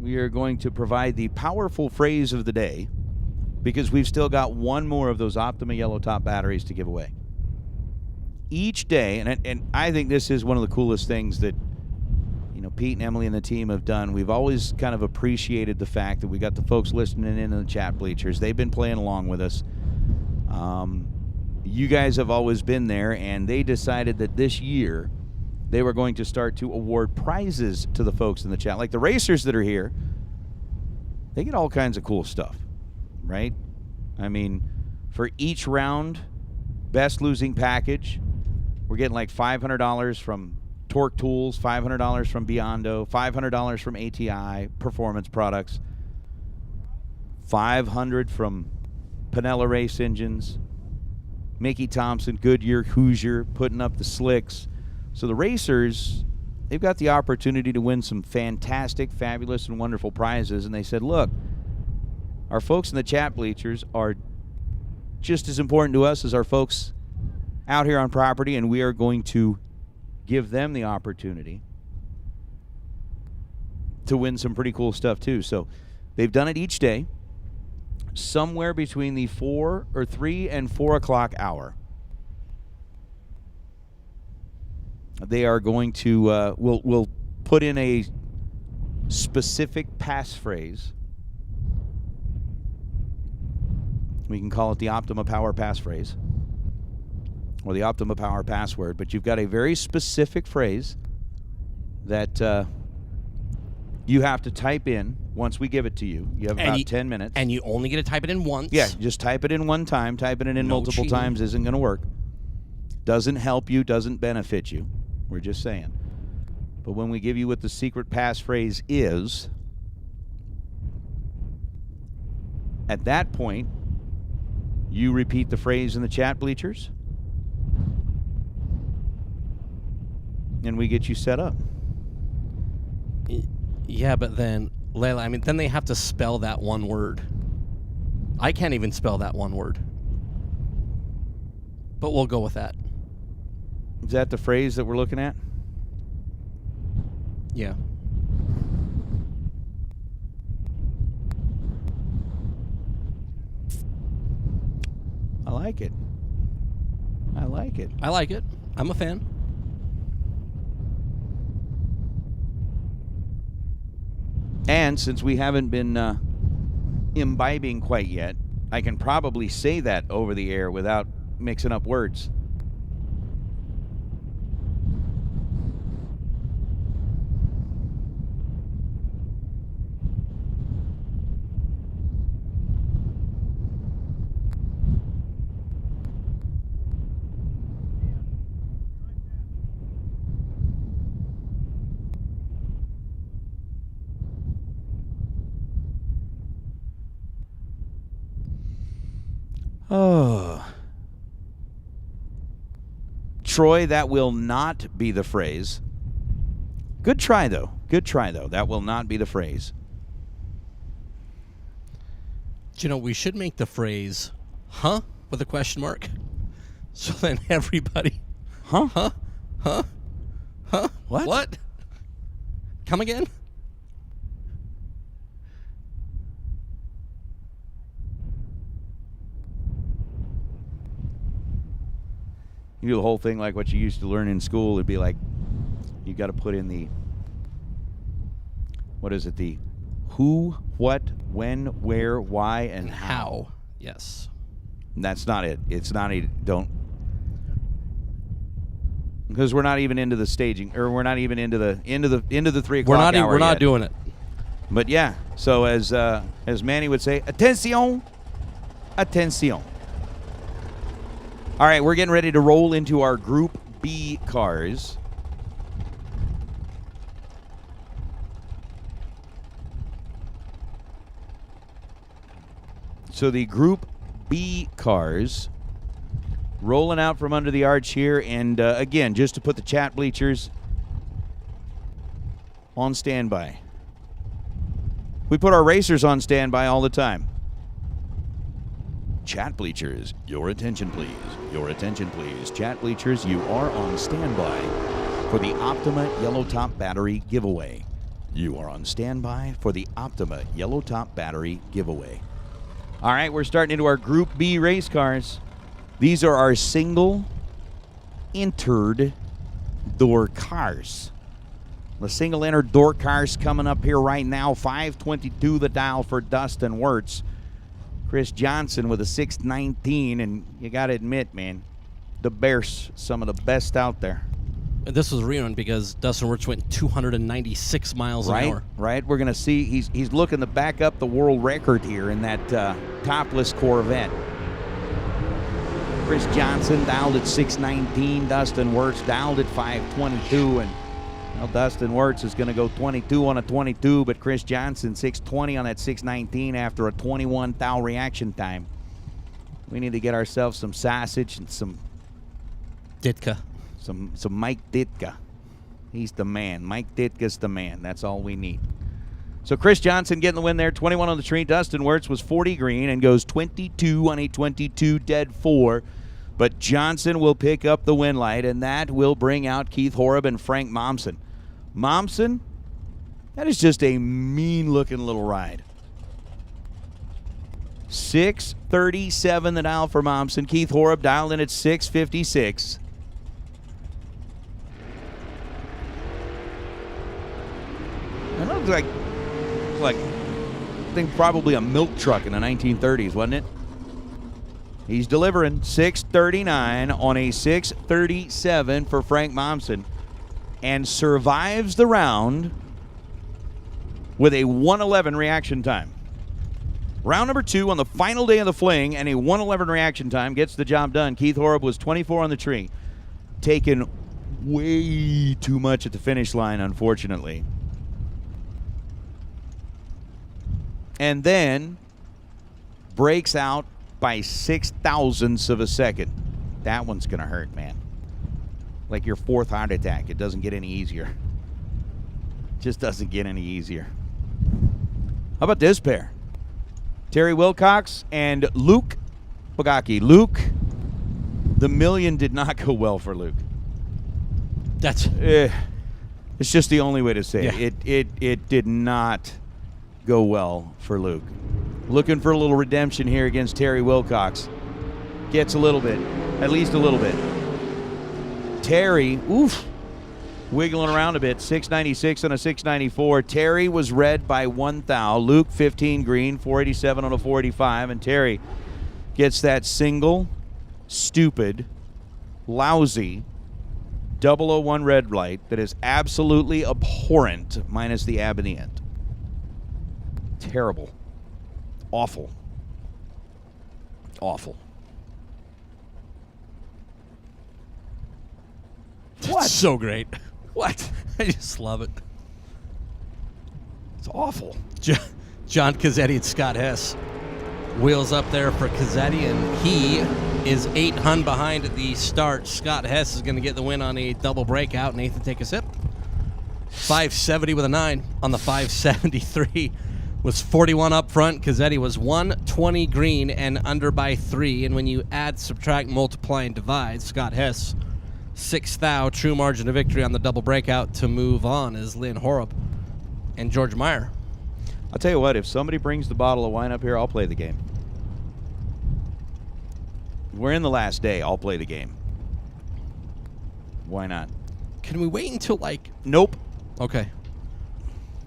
We are going to provide the powerful phrase of the day because we've still got one more of those Optima yellow top batteries to give away. Each day, and I think this is one of the coolest things that Pete and Emily and the team have done. We've always kind of appreciated the fact that we got the folks listening in the chat bleachers. They've been playing along with us. You guys have always been there, and they decided that this year they were going to start to award prizes to the folks in the chat. Like the racers that are here, they get all kinds of cool stuff, right? I mean, for each round, best losing package, we're getting like $500 from Torque Tools, $500 from Biondo, $500 from ATI Performance Products, $500 from Pinella Race Engines, Mickey Thompson, Goodyear, Hoosier, putting up the slicks. So the racers, they've got the opportunity to win some fantastic, fabulous, and wonderful prizes. And they said, look, our folks in the chat bleachers are just as important to us as our folks out here on property, and we are going to give them the opportunity to win some pretty cool stuff too. So they've done it each day, somewhere between the 3 and 4 o'clock hour. They are going to we'll put in a specific passphrase. We can call it the Optima Power passphrase or the Optima Power password, but you've got a very specific phrase that you have to type in once we give it to you. You have about 10 minutes. And you only get to type it in once. Yeah, just type it in one time. Typing it in multiple times isn't going to work. Doesn't help you, doesn't benefit you. We're just saying. But when we give you what the secret passphrase is, at that point, you repeat the phrase in the chat bleachers, and we get you set up. Yeah, but then, Layla, then they have to spell that one word. I can't even spell that one word. But we'll go with that. Is that the phrase that we're looking at? Yeah. I like it. I like it. I like it. I'm a fan. And since we haven't been imbibing quite yet, I can probably say that over the air without mixing up words. Oh. Troy, that will not be the phrase. Good try, though. Good try, though. That will not be the phrase. Do you know, we should make the phrase, huh, with a question mark. So then everybody, huh? Huh? Huh? Huh? What? What? Come again? You do the whole thing like what you used to learn in school. It'd be like, you got to put in the, what is it? The who, what, when, where, why, and how. Yes. And that's not it. It's not don't. Because we're not even into the staging, or we're not even into the 3 o'clock hour We're not yet. doing it. But yeah, so as Manny would say, attention, attention. All right, we're getting ready to roll into our Group B cars. So the Group B cars rolling out from under the arch here. And again, just to put the chat bleachers on standby. We put our racers on standby all the time. Chat bleachers, your attention please. Your attention please. Chat bleachers, you are on standby for the Optima Yellow Top Battery giveaway. You are on standby for the Optima Yellow Top Battery giveaway. All right, we're starting into our Group B race cars. These are our single entered door cars. The single entered door cars coming up here right now. 522 the dial for Dustin Wirtz. Chris Johnson with a 619, and you got to admit, man, the Bears, some of the best out there. And this was a rerun because Dustin Wirtz went 296 miles an hour. Right. We're going to see he's looking to back up the world record here in that topless Corvette. Chris Johnson dialed at 619. Dustin Wirtz dialed at 522, and well, Dustin Wirtz is going to go 22 on a 22, but Chris Johnson 620 on that 619 after a 21 thou reaction time. We need to get ourselves some sausage and some Ditka. Some Mike Ditka. He's the man. Mike Ditka's the man. That's all we need. So Chris Johnson getting the win there, 21 on the tree. Dustin Wirtz was 40 green and goes 22 on a 22 dead 4. But Johnson will pick up the win light, and that will bring out Keith Horeb and Frank Momsen. Momsen, that is just a mean-looking little ride. 637 the dial for Momsen. Keith Horeb dialed in at 656. That looks like I think probably a milk truck in the 1930s, wasn't it? He's delivering 639 on a 637 for Frank Momsen and survives the round with a 111 reaction time. Round number 2 on the final day of the fling and a 111 reaction time gets the job done. Keith Horeb was 24 on the tree. Taken way too much at the finish line, unfortunately. And then breaks out by 6,000ths of a second. That one's going to hurt, man. Like your 4th heart attack. It doesn't get any easier. Just doesn't get any easier. How about this pair? Terry Wilcox and Luke Bogacki. Luke, the Million did not go well for Luke. That's it's just the only way to say Yeah. it. It did not go well for Luke. Looking for a little redemption here against Terry Wilcox. Gets a little bit, at least a little bit. Terry, wiggling around a bit, 696 on a 694. Terry was red by 1 thou. Luke 15 green, 487 on a 485, and Terry gets that single, stupid, lousy 001 red light that is absolutely abhorrent, minus the ab in the end. Terrible. Awful. Awful. What? So great. What? I just love it. It's awful. John Cazzetti and Scott Hess. Wheels up there for Cazzetti, and he is 8 hun behind at the start. Scott Hess is going to get the win on a double breakout. Nathan, take a sip. 570 with a 9 on the 573. Was 41 up front. Cazzetti was 120 green and under by 3. And when you add, subtract, multiply, and divide, Scott Hess, 6 thou, true margin of victory on the double breakout to move on is Lynn Horrup and George Meyer. I'll tell you what, if somebody brings the bottle of wine up here, I'll play the game. We're in the last day. I'll play the game. Why not? Can we wait until, like... Nope. Okay.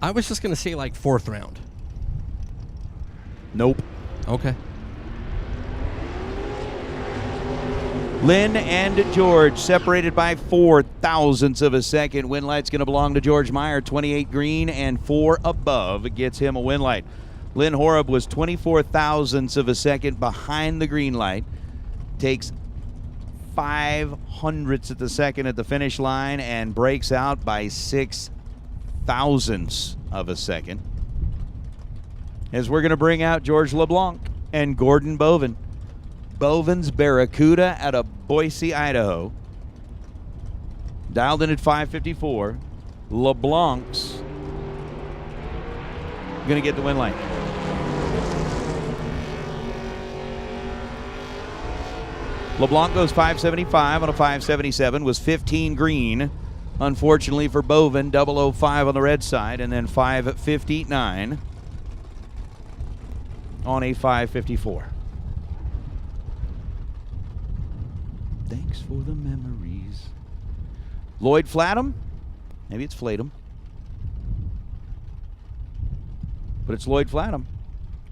I was just going to say, like, 4th round. Nope. Okay. Lynn and George separated by 4 thousandths of a second. Win light's going to belong to George Meyer. 28 green and 4 above gets him a win light. Lynn Horrup was 24 thousandths of a second behind the green light. Takes 5 hundredths of the second at the finish line and breaks out by 6 thousandths of a second. As we're going to bring out George LeBlanc and Gordon Boven. Boven's Barracuda out of Boise, Idaho. Dialed in at 554. LeBlanc's going to get the win light. LeBlanc goes 575 on a 577, was 15 green. Unfortunately for Boven, 005 on the red side, and then 559 on a 554. Thanks for the memories. Lloyd Flatham. Maybe it's Flatham. But it's Lloyd Flatham.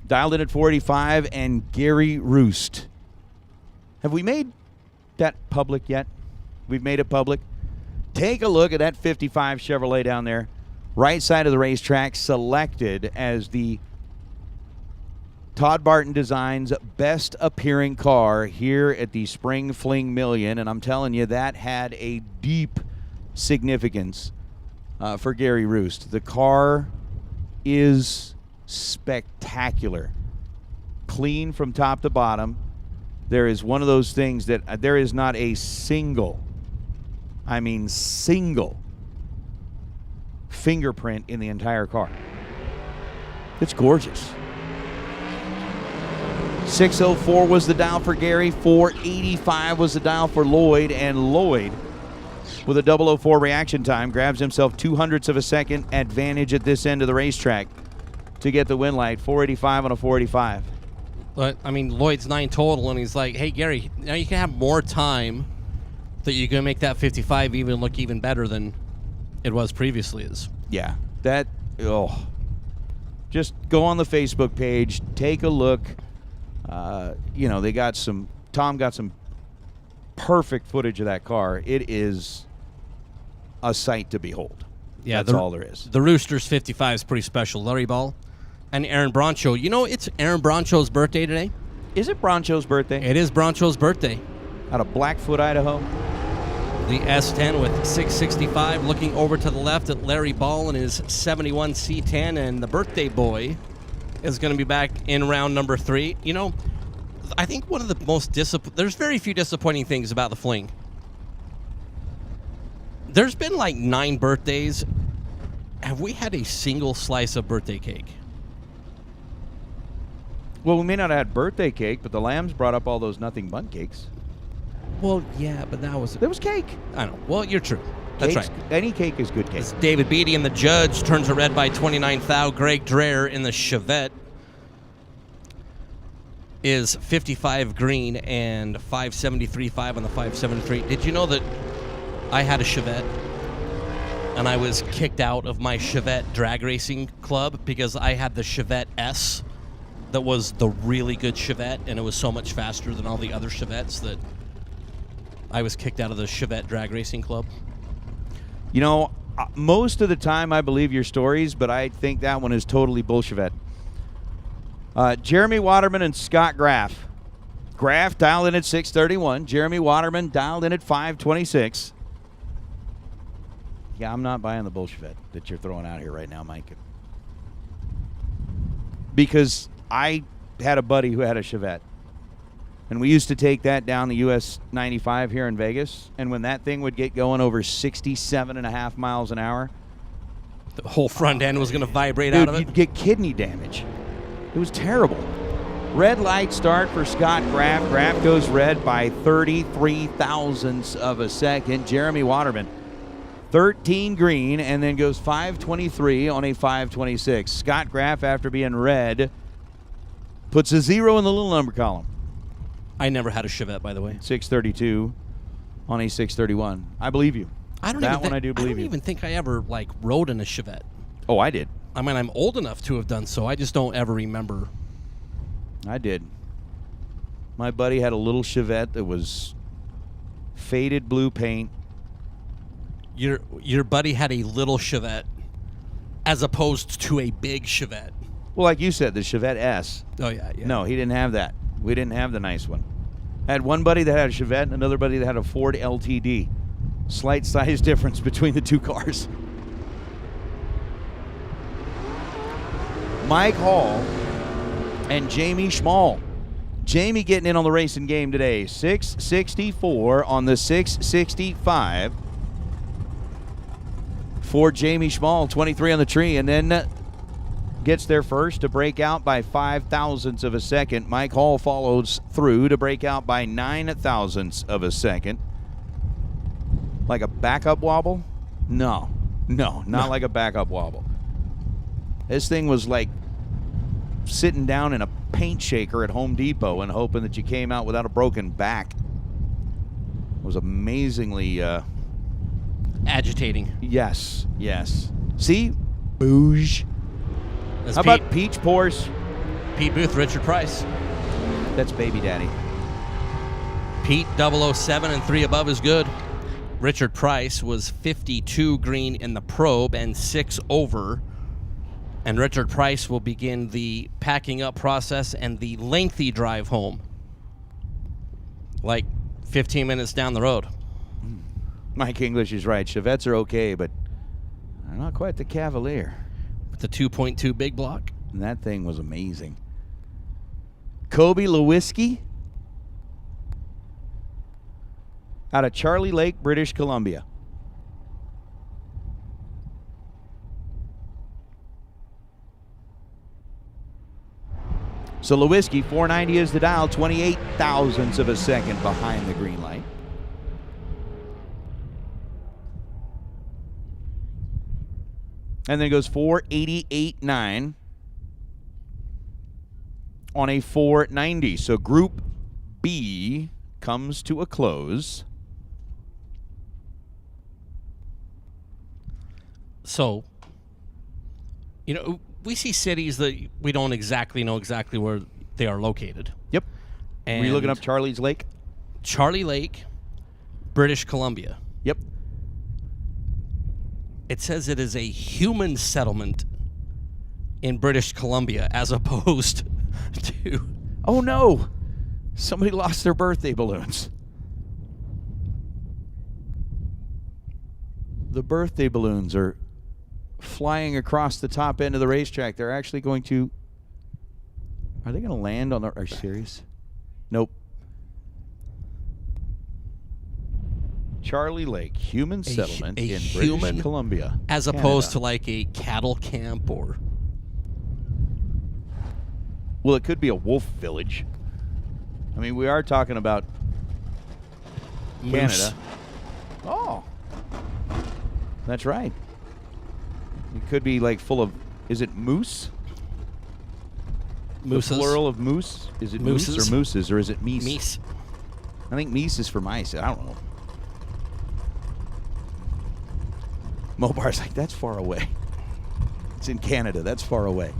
Dialed in at 485, and Gary Roost. Have we made that public yet? We've made it public. Take a look at that 55 Chevrolet down there. Right side of the racetrack, selected as the Todd Barton Designs best appearing car here at the Spring Fling Million. And I'm telling you, that had a deep significance for Gary Roost. The car is spectacular. Clean from top to bottom. There is one of those things that there is not a single, I mean single, fingerprint in the entire car. It's gorgeous. 604 was the dial for Gary. 485 was the dial for Lloyd. And Lloyd, with a 004 reaction time, grabs himself 200ths of a second advantage at this end of the racetrack to get the win light. 485 on a 485. But, I mean, Lloyd's 9 total, and he's like, hey, Gary, now you can have more time that you can make that 55 even look even better than it was previously is. Yeah. That, just go on the Facebook page, take a look. They got Tom got some perfect footage of that car. It is a sight to behold. Yeah, that's all there is. The Roosters 55 is pretty special. Larry Ball and Aaron Broncho. You know, it's Aaron Broncho's birthday today. Is it Broncho's birthday? It is Broncho's birthday. Out of Blackfoot, Idaho. The S10 with 665, looking over to the left at Larry Ball and his 71 C10, and the birthday boy is going to be back in round number 3. You know, I think one of the most there's very few disappointing things about the Fling. There's been like 9 birthdays. Have we had a single slice of birthday cake? Well, we may not have had birthday cake, but the Lambs brought up all those nothing bun cakes. Well, yeah, but there was cake. I know. Well, you're true. That's right. Any cake is good cake. It's David Beatty and the judge turns a red by 29 thou. Greg Dreher in the Chevette is 55 green and 573.5 on the 573. Did you know that I had a Chevette and I was kicked out of my Chevette drag racing club because I had the Chevette S that was the really good Chevette, and it was so much faster than all the other Chevettes that I was kicked out of the Chevette drag racing club. You know, most of the time I believe your stories, but I think that one is totally bullshit. Jeremy Waterman and Scott Graff. Graff dialed in at 631. Jeremy Waterman dialed in at 526. Yeah, I'm not buying the bullshit that you're throwing out here right now, Mike. Because I had a buddy who had a Chevette. And we used to take that down the US 95 here in Vegas. And when that thing would get going over 67.5 miles an hour, the whole front end was going to vibrate dude, out of it. you'd get kidney damage. It was terrible. Red light start for Scott Graff. Graff goes red by 33 thousandths of a second. Jeremy Waterman, 13 green, and then goes 523 on a 526. Scott Graff, after being red, puts a 0 in the little number column. I never had a Chevette, by the way. 632 on a 631. I believe you. I don't that even one I do believe I don't you. even think I ever rode in a Chevette. Oh, I did. I mean, I'm old enough to have done so. I just don't ever remember. I did. My buddy had a little Chevette that was faded blue paint. Your buddy had a little Chevette as opposed to a big Chevette. Well, like you said, the Chevette S. Oh, yeah. No, he didn't have that. We didn't have the nice one. I had one buddy that had a Chevette and another buddy that had a Ford LTD. Slight size difference between the two cars. Mike Hall and Jamie Schmall. Jamie getting in on the racing game today. 664 on the 665 for Jamie Schmall. 23 on the tree, and then gets there first to break out by 5 thousandths of a second. Mike Hall follows through to break out by 9 thousandths of a second. Like a backup wobble? No, not like a backup wobble. This thing was like sitting down in a paint shaker at Home Depot and hoping that you came out without a broken back. It was amazingly agitating. Yes. See? Booge. How about Peach Pours? Pete Booth, Richard Price. That's Baby Daddy. Pete 007 and 3 above is good. Richard Price was 52 green in the probe and 6 over. And Richard Price will begin the packing up process and the lengthy drive home. Like 15 minutes down the road. Mike English is right. Chevettes are okay, but not quite the Cavalier. With the 2.2 big block. And that thing was amazing. Kobe Lewinsky out of Charlie Lake, British Columbia. So Lewinsky, 490 is the dial, 28 thousandths of a second behind the green light. And then goes 488.9 on a 490. So Group B comes to a close. So, we see cities that we don't exactly know where they are located. Yep. And were you looking up Charlie's Lake? Charlie Lake, British Columbia. Yep. It says it is a human settlement in British Columbia as opposed to... Oh, no. Somebody lost their birthday balloons. The birthday balloons are flying across the top end of the racetrack. They're actually going to... Are they going to land on the... Are you serious? Nope. Charlie Lake, human settlement in British Columbia. As opposed to like a cattle camp or... Well, it could be a wolf village. I mean, we are talking about Moose. Canada. Oh. That's right. It could be like full of... Is it moose? Mooses. The plural of moose? Is it moose or mooses, or is it meese? Meese. I think meese is for mice. I don't know. Mobar's like, that's far away. It's in Canada. That's far away.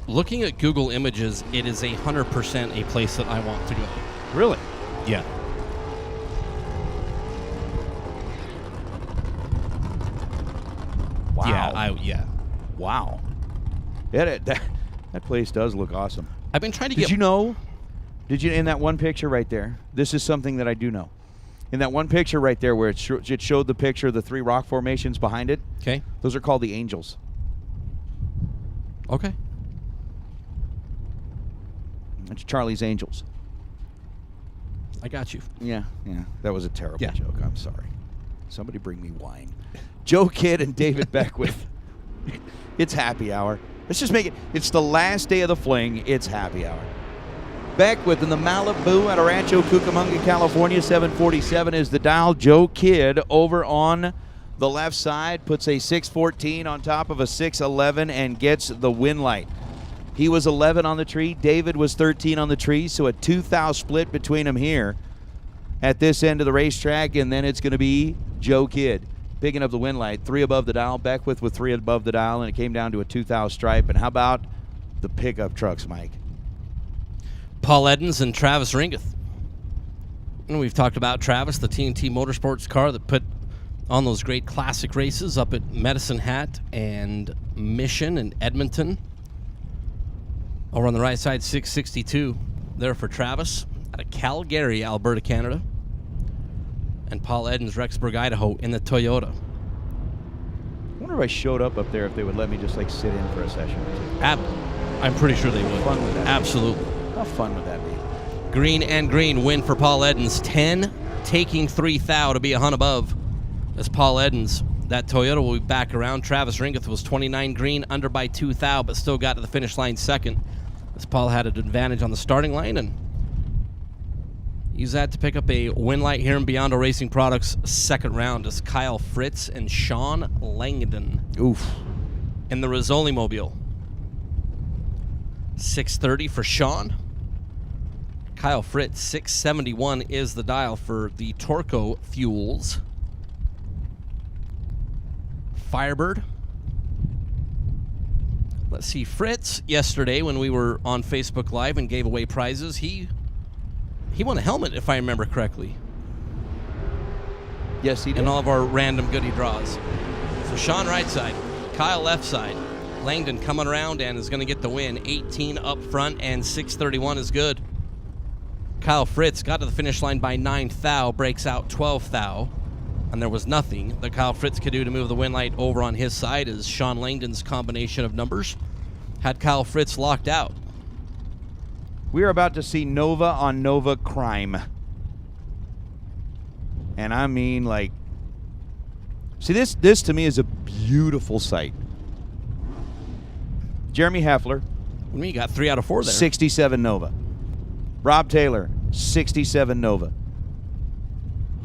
Looking at Google Images, it is 100% a place that I want to go. Really? Yeah. Wow. Yeah. Wow. Yeah, that place does look awesome. I've been trying to get... Did you know? Did you, in that one picture right there, this is something that I do know. In that one picture right there where it showed the picture of the 3 rock formations behind it, okay, those are called the Angels. Okay. It's Charlie's Angels. I got you. Yeah. That was a terrible Yeah. joke. I'm sorry. Somebody bring me wine. Joe Kidd and David Beckwith. It's happy hour. Let's just make it. It's the last day of the fling. It's happy hour. Beckwith in the Malibu out of Rancho Cucamonga, California. 747 is the dial. Joe Kidd over on the left side puts a 614 on top of a 611 and gets the win light. He was 11 on the tree. David was 13 on the tree, so a 2,000 split between them here at this end of the racetrack, and then it's going to be Joe Kidd picking up the win light. 3 above the dial. Beckwith with 3 above the dial, and it came down to a 2,000 stripe. And how about the pickup trucks, Mike? Paul Edens and Travis Ringeth. And we've talked about Travis, the TNT Motorsports car that put on those great classic races up at Medicine Hat and Mission and Edmonton. Over on the right side, 662 there for Travis out of Calgary, Alberta, Canada. And Paul Edens, Rexburg, Idaho in the Toyota. I wonder if I showed up there if they would let me just like sit in for a session or two. I'm pretty sure they would. Fun with that. Absolutely. How fun would that be? Green and green win for Paul Edens. 10, taking 3,000 to be a hunt above. As Paul Edens, that Toyota will be back around. Travis Ringeth was 29 green, under by 2,000, but still got to the finish line second. As Paul had an advantage on the starting line and use that to pick up a win light here in Beyond Racing Products second round as Kyle Fritz and Sean Langdon. Oof. In the Rizzoli Mobile. 630 for Sean. Kyle Fritz, 671 is the dial for the Torco Fuels. Firebird. Let's see, Fritz, yesterday when we were on Facebook Live and gave away prizes, he won a helmet, if I remember correctly. Yes, he did. In all of our random goodie draws. So Sean right side, Kyle left side. Langdon coming around and is going to get the win. 18 up front and 631 is good. Kyle Fritz got to the finish line by 9,000, breaks out 12,000. And there was nothing that Kyle Fritz could do to move the win light over on his side as Sean Langdon's combination of numbers had Kyle Fritz locked out. We are about to see Nova on Nova crime. And I mean, like, see, this to me is a beautiful sight. Jeremy Heffler. What do you mean, you got 3 out of 4 there? 67 Nova. Rob Taylor, 67 Nova.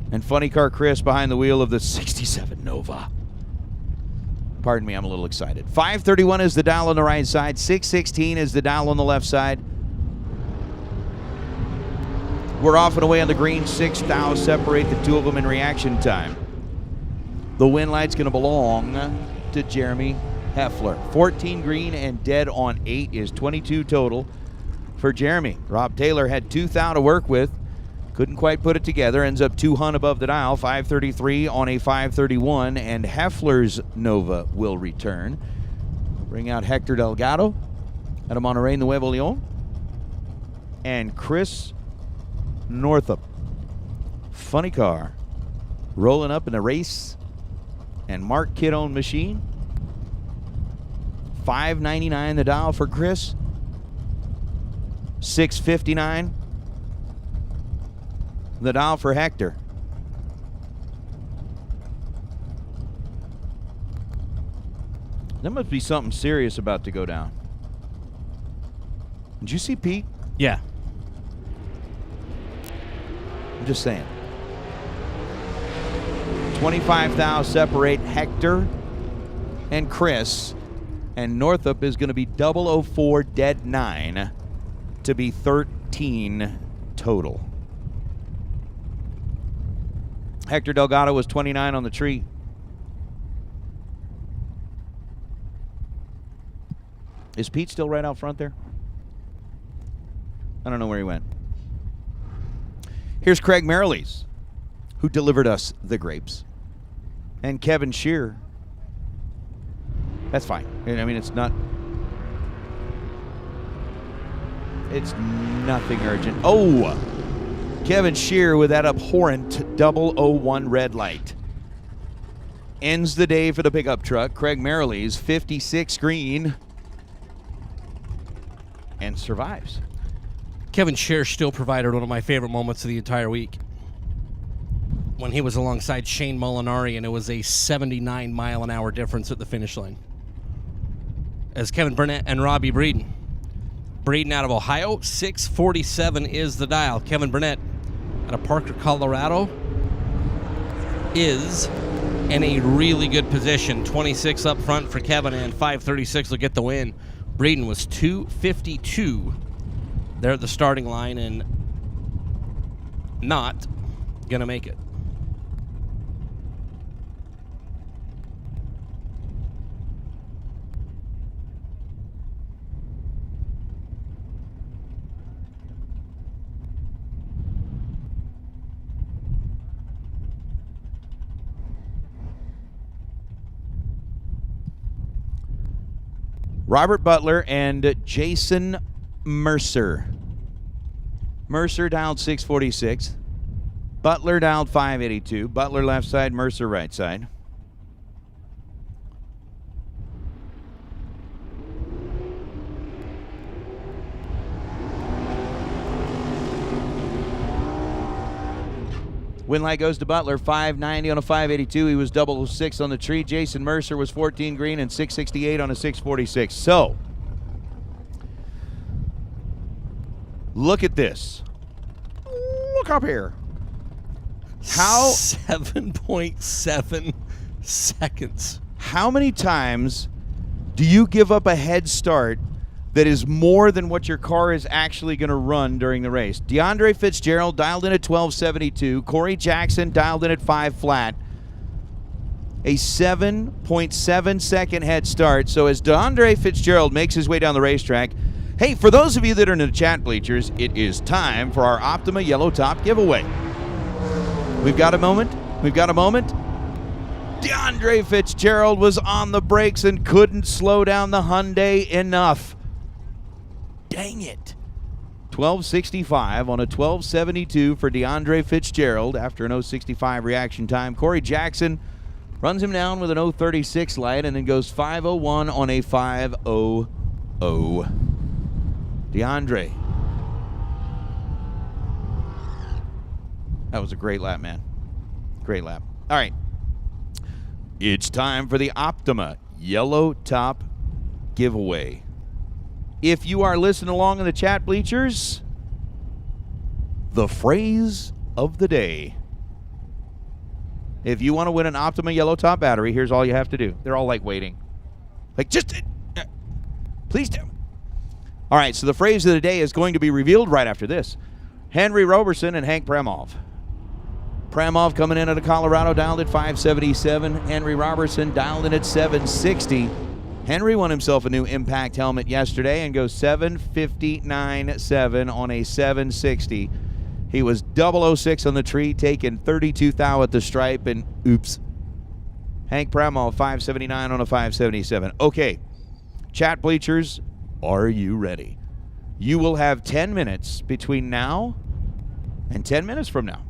And Funny Car Chris behind the wheel of the 67 Nova. Pardon me, I'm a little excited. 531 is the dial on the right side. 616 is the dial on the left side. We're off and away on the green. 6,000 separate the two of them in reaction time. The win light's going to belong to Jeremy Heffler. 14 green and dead on 8 is 22 total for Jeremy. Rob Taylor had 2,000 to work with. Couldn't quite put it together. Ends up 200 above the dial. 533 on a 531. And Heffler's Nova will return. Bring out Hector Delgado out of Monterrey, Nuevo Leon. And Chris Northup. Funny car. Rolling up in the race. And Mark Kidd-owned machine. 599 the dial for Chris. 659 the dial for Hector. There must be something serious about to go down. Did you see Pete? Yeah. I'm just saying. 25,000 separate Hector and Chris. And Northup is going to be 004 dead 9 to be 13 total. Hector Delgado was 29 on the tree. Is Pete still right out front there? I don't know where he went. Here's Craig Merrilees, who delivered us the grapes. And Kevin Shear. That's fine. I mean, it's not... It's nothing urgent. Oh! Kevin Shear with that abhorrent 001 red light. Ends the day for the pickup truck. Craig Merrilees, 56 green. And survives. Kevin Scher still provided one of my favorite moments of the entire week. When he was alongside Shane Molinari, and it was a 79-mile-an-hour difference at the finish line. As Kevin Burnett and Robbie Breeden. Breeden out of Ohio, 647 is the dial. Kevin Burnett out of Parker, Colorado, is in a really good position. 26 up front for Kevin, and 536 will get the win. Breeden was 252 there at the starting line, and not going to make it. Robert Butler and Jason Mercer. Mercer dialed 646. Butler dialed 582. Butler left side, Mercer right side. Win light goes to Butler, 590 on a 582. He was 006 on the tree. Jason Mercer was 14 green and 668 on a 646. So, look at this. Look up here. How 7.7 seconds. How many times do you give up a head start that is more than what your car is actually going to run during the race? DeAndre Fitzgerald dialed in at 1272. Corey Jackson dialed in at 5 flat. A 7.7 second head start. So as DeAndre Fitzgerald makes his way down the racetrack, hey, for those of you that are in the chat bleachers, it is time for our Optima Yellow Top giveaway. We've got a moment. We've got a moment. DeAndre Fitzgerald was on the brakes and couldn't slow down the Hyundai enough. Dang it. 1265 on a 1272 for DeAndre Fitzgerald after an 065 reaction time. Corey Jackson runs him down with an 036 light and then goes 501 on a 500. DeAndre. That was a great lap, man. Great lap. All right. It's time for the Optima Yellow Top giveaway. If you are listening along in the chat bleachers, the phrase of the day. If you want to win an Optima Yellow Top battery, here's all you have to do. They're all like waiting. Like, just, please do. All right, so the phrase of the day is going to be revealed right after this. Henry Roberson and Hank Premov. Premov coming in out of Colorado, dialed at 577. Henry Robertson dialed in at 760. Henry won himself a new Impact helmet yesterday and goes 759.7 on a 760. He was 006 on the tree, taking 32 thou at the stripe, and oops. Hank Premov, 579 on a 577. Okay, chat bleachers, are you ready? You will have 10 minutes between now and 10 minutes from now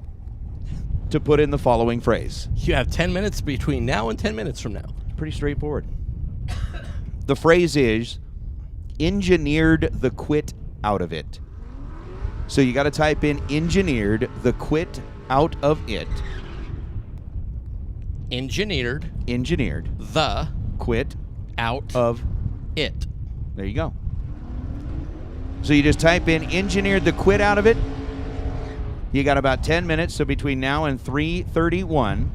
to put in the following phrase. You have 10 minutes between now and 10 minutes from now. Pretty straightforward. The phrase is, engineered the quit out of it. So you got to type in engineered the quit out of it. Engineered the quit out of it. There you go. So you just type in engineered the quit out of it. You got about 10 minutes, so between now and 3:31.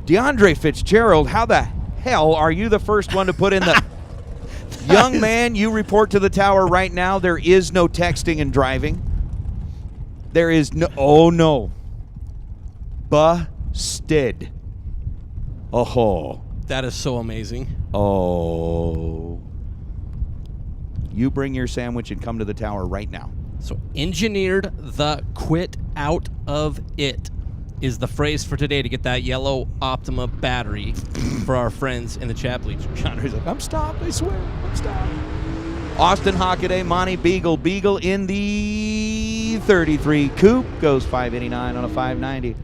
DeAndre Fitzgerald, how the hell are you the first one to put in the... Young man, you report to the tower right now. There is no texting and driving. There is no... Oh, no. Busted. Oh. That is so amazing. Oh. You bring your sandwich and come to the tower right now. So, engineered the quit out of it is the phrase for today to get that yellow Optima battery for our friends in the chat bleachers. Connor's like, I'm stopped, I swear, I'm stopped. Austin Hockaday, Monty Beagle. Beagle in the 33 coupe. Goes 589 on a 590.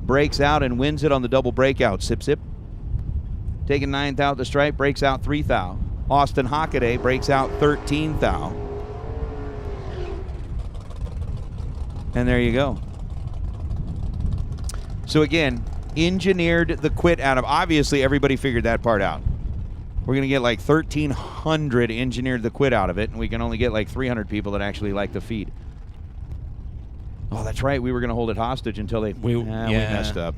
Breaks out and wins it on the double breakout. Sip, sip. Taking 9th out the stripe, breaks out 3th out. Austin Hockaday breaks out 13th out. And there you go. So again, engineered the quit out of, obviously everybody figured that part out. We're going to get like 1,300 engineered the quit out of it, and we can only get like 300 people that actually like the feed. Oh, that's right. We were going to hold it hostage until they... We messed up.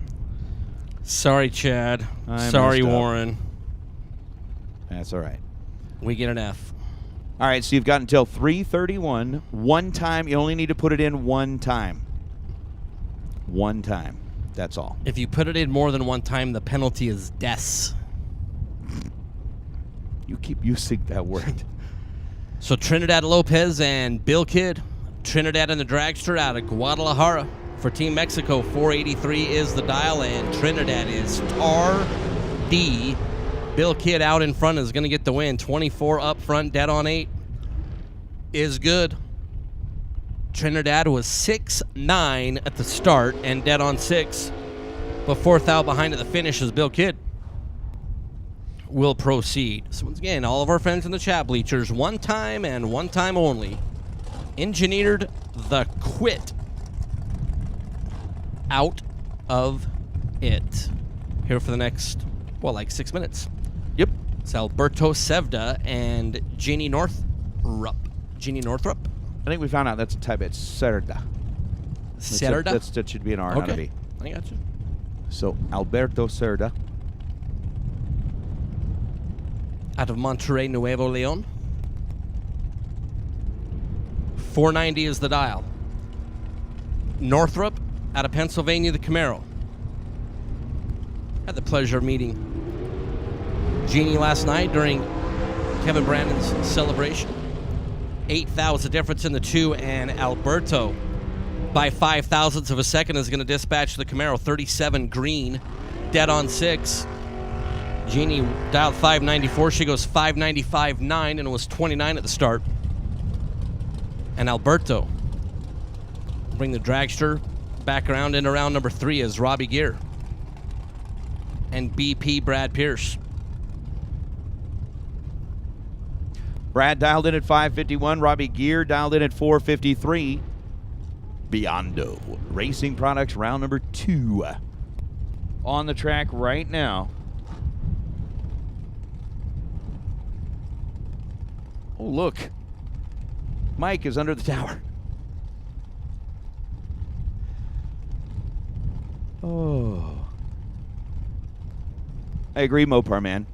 Sorry, Chad. I Sorry, messed up. Warren. That's all right. We get an F. All right, so you've got until 3:31. One time. You only need to put it in one time. One time. That's all. If you put it in more than one time, the penalty is deaths. You keep using that word. So Trinidad Lopez and Bill Kidd. Trinidad in the dragster out of Guadalajara. For Team Mexico, 483 is the dial, and Trinidad is RD. Bill Kidd out in front is going to get the win. 24 up front, dead on 8 is good. Trinidad was 6-9 at the start and dead on 6. But fourth out behind at the finish is Bill Kidd. Will proceed. So once again, all of our friends in the chat bleachers, one time and one time only, engineered the quit out of it. Here for the next, well, like 6 minutes. Yep. It's Alberto Sevda and Jeannie Northrup. Jeannie Northrup? I think we found out that's a type. It's Cerda. Cerda? That should be an R, not a Okay. B. I got you. So, Alberto Cerda. Out of Monterrey, Nuevo Leon. 490 is the dial. Northrup out of Pennsylvania, the Camaro. Had the pleasure of meeting Jeannie last night during Kevin Brandon's celebration. 8,000 was the difference in the two, and Alberto, by 5 thousandths of a second, is going to dispatch the Camaro. 37 green, dead on 6. Jeannie dialed 594. She goes 595.9 and was 29 at the start. And Alberto bring the dragster back around into round number 3 as Robbie Gear and BP Brad Pierce. Brad dialed in at 551. Robbie Gear dialed in at 453. Biondo Racing Products round number 2 on the track right now. Oh, look. Mike is under the tower. Oh. I agree, Mopar, man.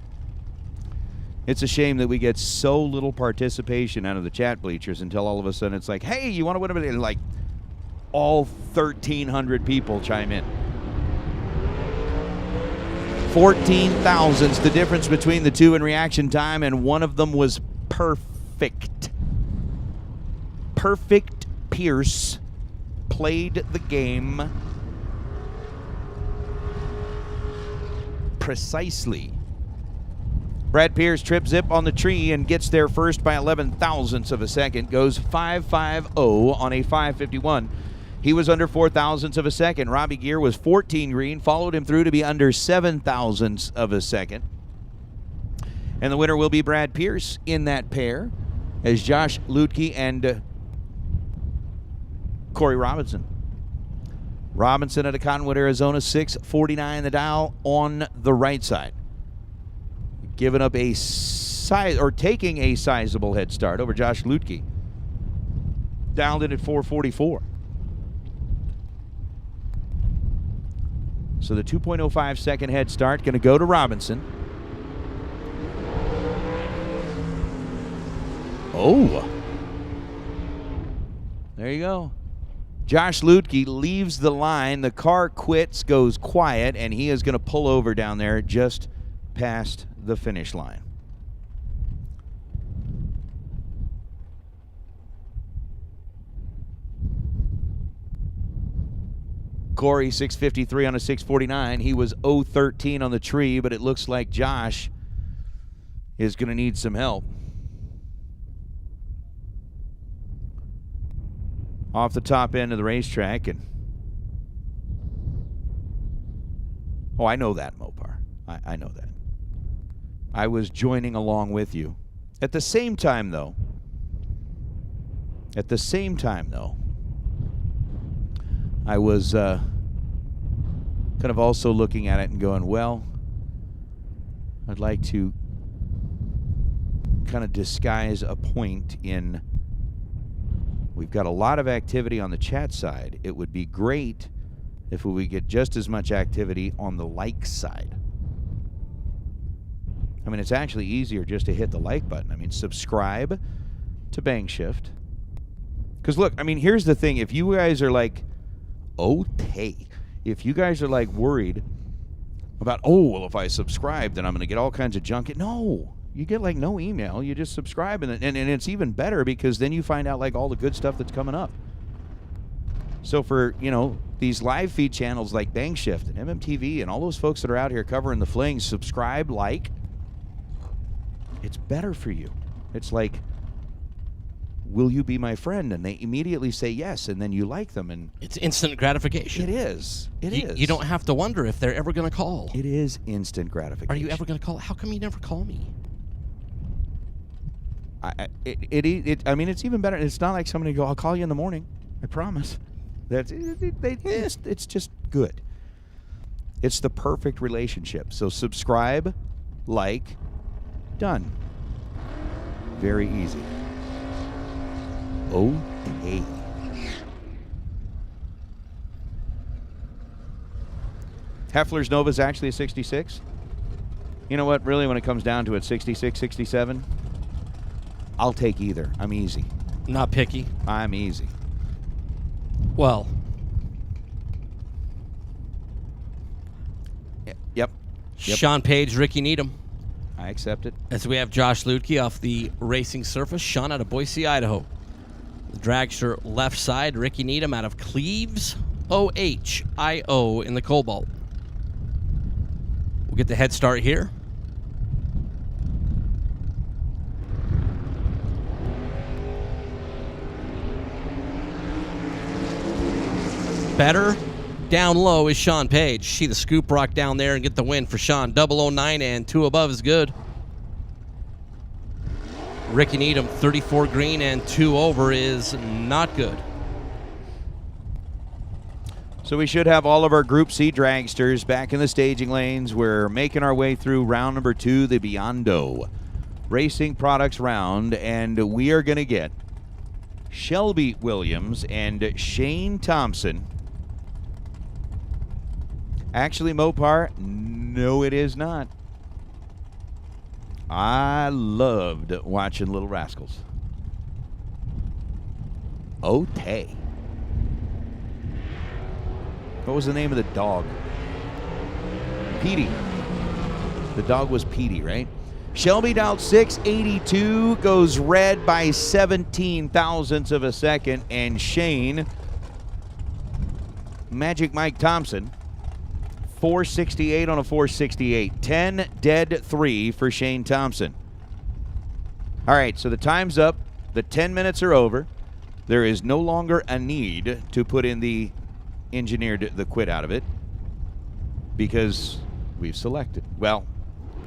It's a shame that we get so little participation out of the chat bleachers until all of a sudden it's like, hey, you want to win a minute? Like, all 1,300 people chime in. 14 thousandths the difference between the two in reaction time, and one of them was perfect. Perfect Pierce played the game precisely. Brad Pierce trip zip on the tree and gets there first by 11 thousandths of a second. Goes 550 on a 551. He was under 4 thousandths of a second. Robbie Gear was 14 green, followed him through to be under 7 thousandths of a second. And the winner will be Brad Pierce in that pair, as Josh Lutke and Corey Robinson. Robinson out of Cottonwood, Arizona, 649 the dial on the right side. Giving up a size, or taking a sizable head start over Josh Lutke. Dialed in at 444. So the 2.05 second head start going to go to Robinson. Oh. There you go. Josh Lutke leaves the line. The car quits, goes quiet, and he is going to pull over down there just past the finish line. Corey, 653 on a 649. He was 013 on the tree, but it looks like Josh is going to need some help. Off the top end of the racetrack, and oh, I know that, Mopar. I know that. I was joining along with you. At the same time, though, I was kind of also looking at it and going, well, I'd like to kind of disguise a point in, we've got a lot of activity on the chat side. It would be great if we get just as much activity on the like side. I mean, it's actually easier just to hit the like button. I mean, subscribe to BANGshift. Because look, I mean, here's the thing. If you guys are like, if you guys are like worried about, well, if I subscribe, then I'm going to get all kinds of junk. No, you get like no email. You just subscribe, and it's even better because then you find out like all the good stuff that's coming up. So for, these live feed channels like BANGshift and MMTV and all those folks that are out here covering the flings, subscribe, like. It's better for you. It's like, will you be my friend? And they immediately say yes, and then you like them. And it's instant gratification. It is. It is. You don't have to wonder if they're ever going to call. It is instant gratification. Are you ever going to call? How come you never call me? I mean, it's even better. It's not like somebody go, I'll call you in the morning. I promise. It's just good. It's the perfect relationship. So subscribe, like, done. Very easy. Okay. Heffler's Nova is actually a 66. You know what? Really, when it comes down to it, 66, 67, I'll take either. I'm easy. Not picky. I'm easy. Well. Yep. Sean Page, Ricky Needham. I accept it. As we have Josh Ludke off the racing surface. Sean out of Boise, Idaho. The dragster left side. Ricky Needham out of Cleves, Ohio in the Cobalt. We'll get the head start here. Better down low is Sean Page. See the scoop rock down there and get the win for Sean. 009 and 2 above is good. Ricky Needham, 34 green and 2 over is not good. So we should have all of our Group C dragsters back in the staging lanes. We're making our way through round number 2, the Biondo Racing Products round, and we are going to get Shelby Williams and Shane Thompson. Actually, Mopar, no, it is not. I loved watching Little Rascals. Okay. What was the name of the dog? Petey. The dog was Petey, right? Shelby dialed 682, goes red by 17 thousandths of a second, and Shane, Magic Mike Thompson, 468 on a 468. 10 dead 3 for Shane Thompson. All right, so the time's up. The 10 minutes are over. There is no longer a need to put in the engineered the quit out of it because we've selected. Well,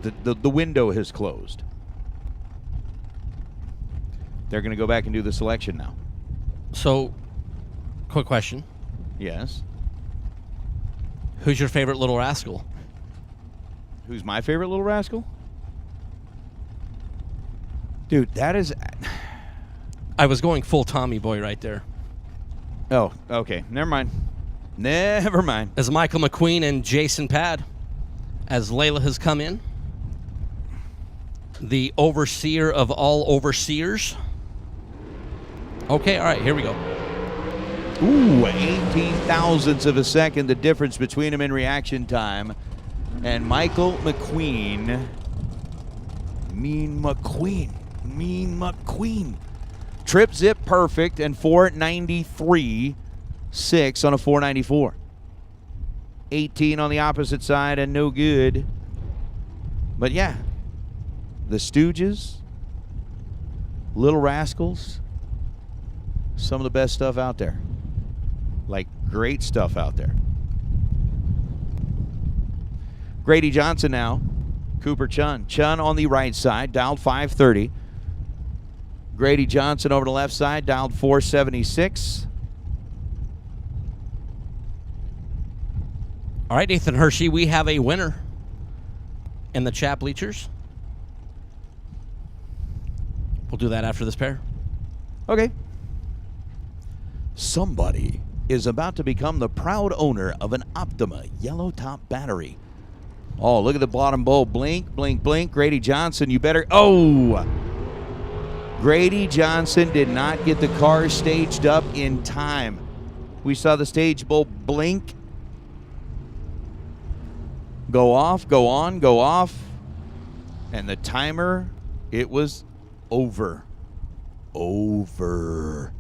the window has closed. They're going to go back and do the selection now. So, quick question. Yes. Who's your favorite Little Rascal? Who's my favorite Little Rascal? Dude, that is... I was going full Tommy Boy right there. Oh, okay. Never mind. Never mind. As Michael McQueen and Jason Pad, as Layla has come in, the overseer of all overseers. Okay, all right, here we go. Ooh, 18 thousandths of a second, the difference between them in reaction time. And Michael McQueen, Mean McQueen. Trip zip perfect and 493.6 on a 494. 18 on the opposite side and no good. But yeah, the Stooges, Little Rascals, some of the best stuff out there. Like, great stuff out there. Grady Johnson now. Cooper Chun. Chun on the right side, dialed 530. Grady Johnson over the left side, dialed 476. All right, Nathan Hershey, we have a winner in the chat bleachers. We'll do that after this pair. Okay. Somebody is about to become the proud owner of an Optima yellow top battery. Oh, look at the bottom bowl. Blink, blink, blink. Grady Johnson, you better. Oh! Grady Johnson did not get the car staged up in time. We saw the stage bowl blink. Go off, go on, go off. And the timer, it was over. Over.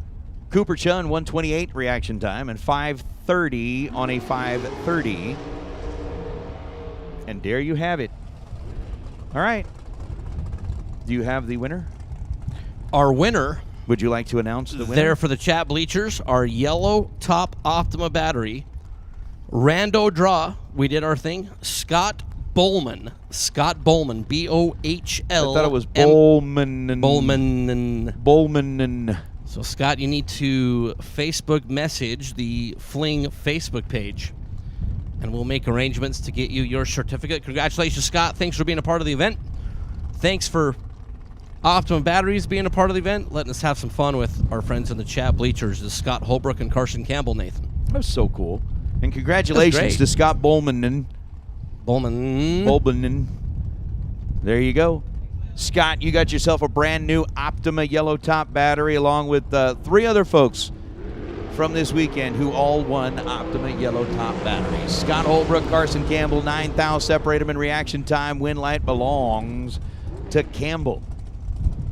Cooper Chun, 128 reaction time and 5:30 on a 5:30. And there you have it. All right. Do you have the winner? Our winner. Would you like to announce the winner? There for the chat bleachers, our yellow top Optima battery. Rando draw. We did our thing. Scott Bowman. Scott Bowman. B-O-H-L. I thought it was Bowman. Bowman. So, Scott, you need to Facebook message the Fling Facebook page, and we'll make arrangements to get you your certificate. Congratulations, Scott. Thanks for being a part of the event. Thanks for Optimum Batteries being a part of the event, letting us have some fun with our friends in the chat bleachers, is Scott Holbrook and Carson Campbell, Nathan. That was so cool. And congratulations to Scott Bowman. Bowman. There you go. Scott, you got yourself a brand new Optima yellow top battery along with 3 other folks from this weekend who all won Optima yellow top batteries. Scott Holbrook, Carson Campbell, 9 thou. Separate them in reaction time. Win light belongs to Campbell.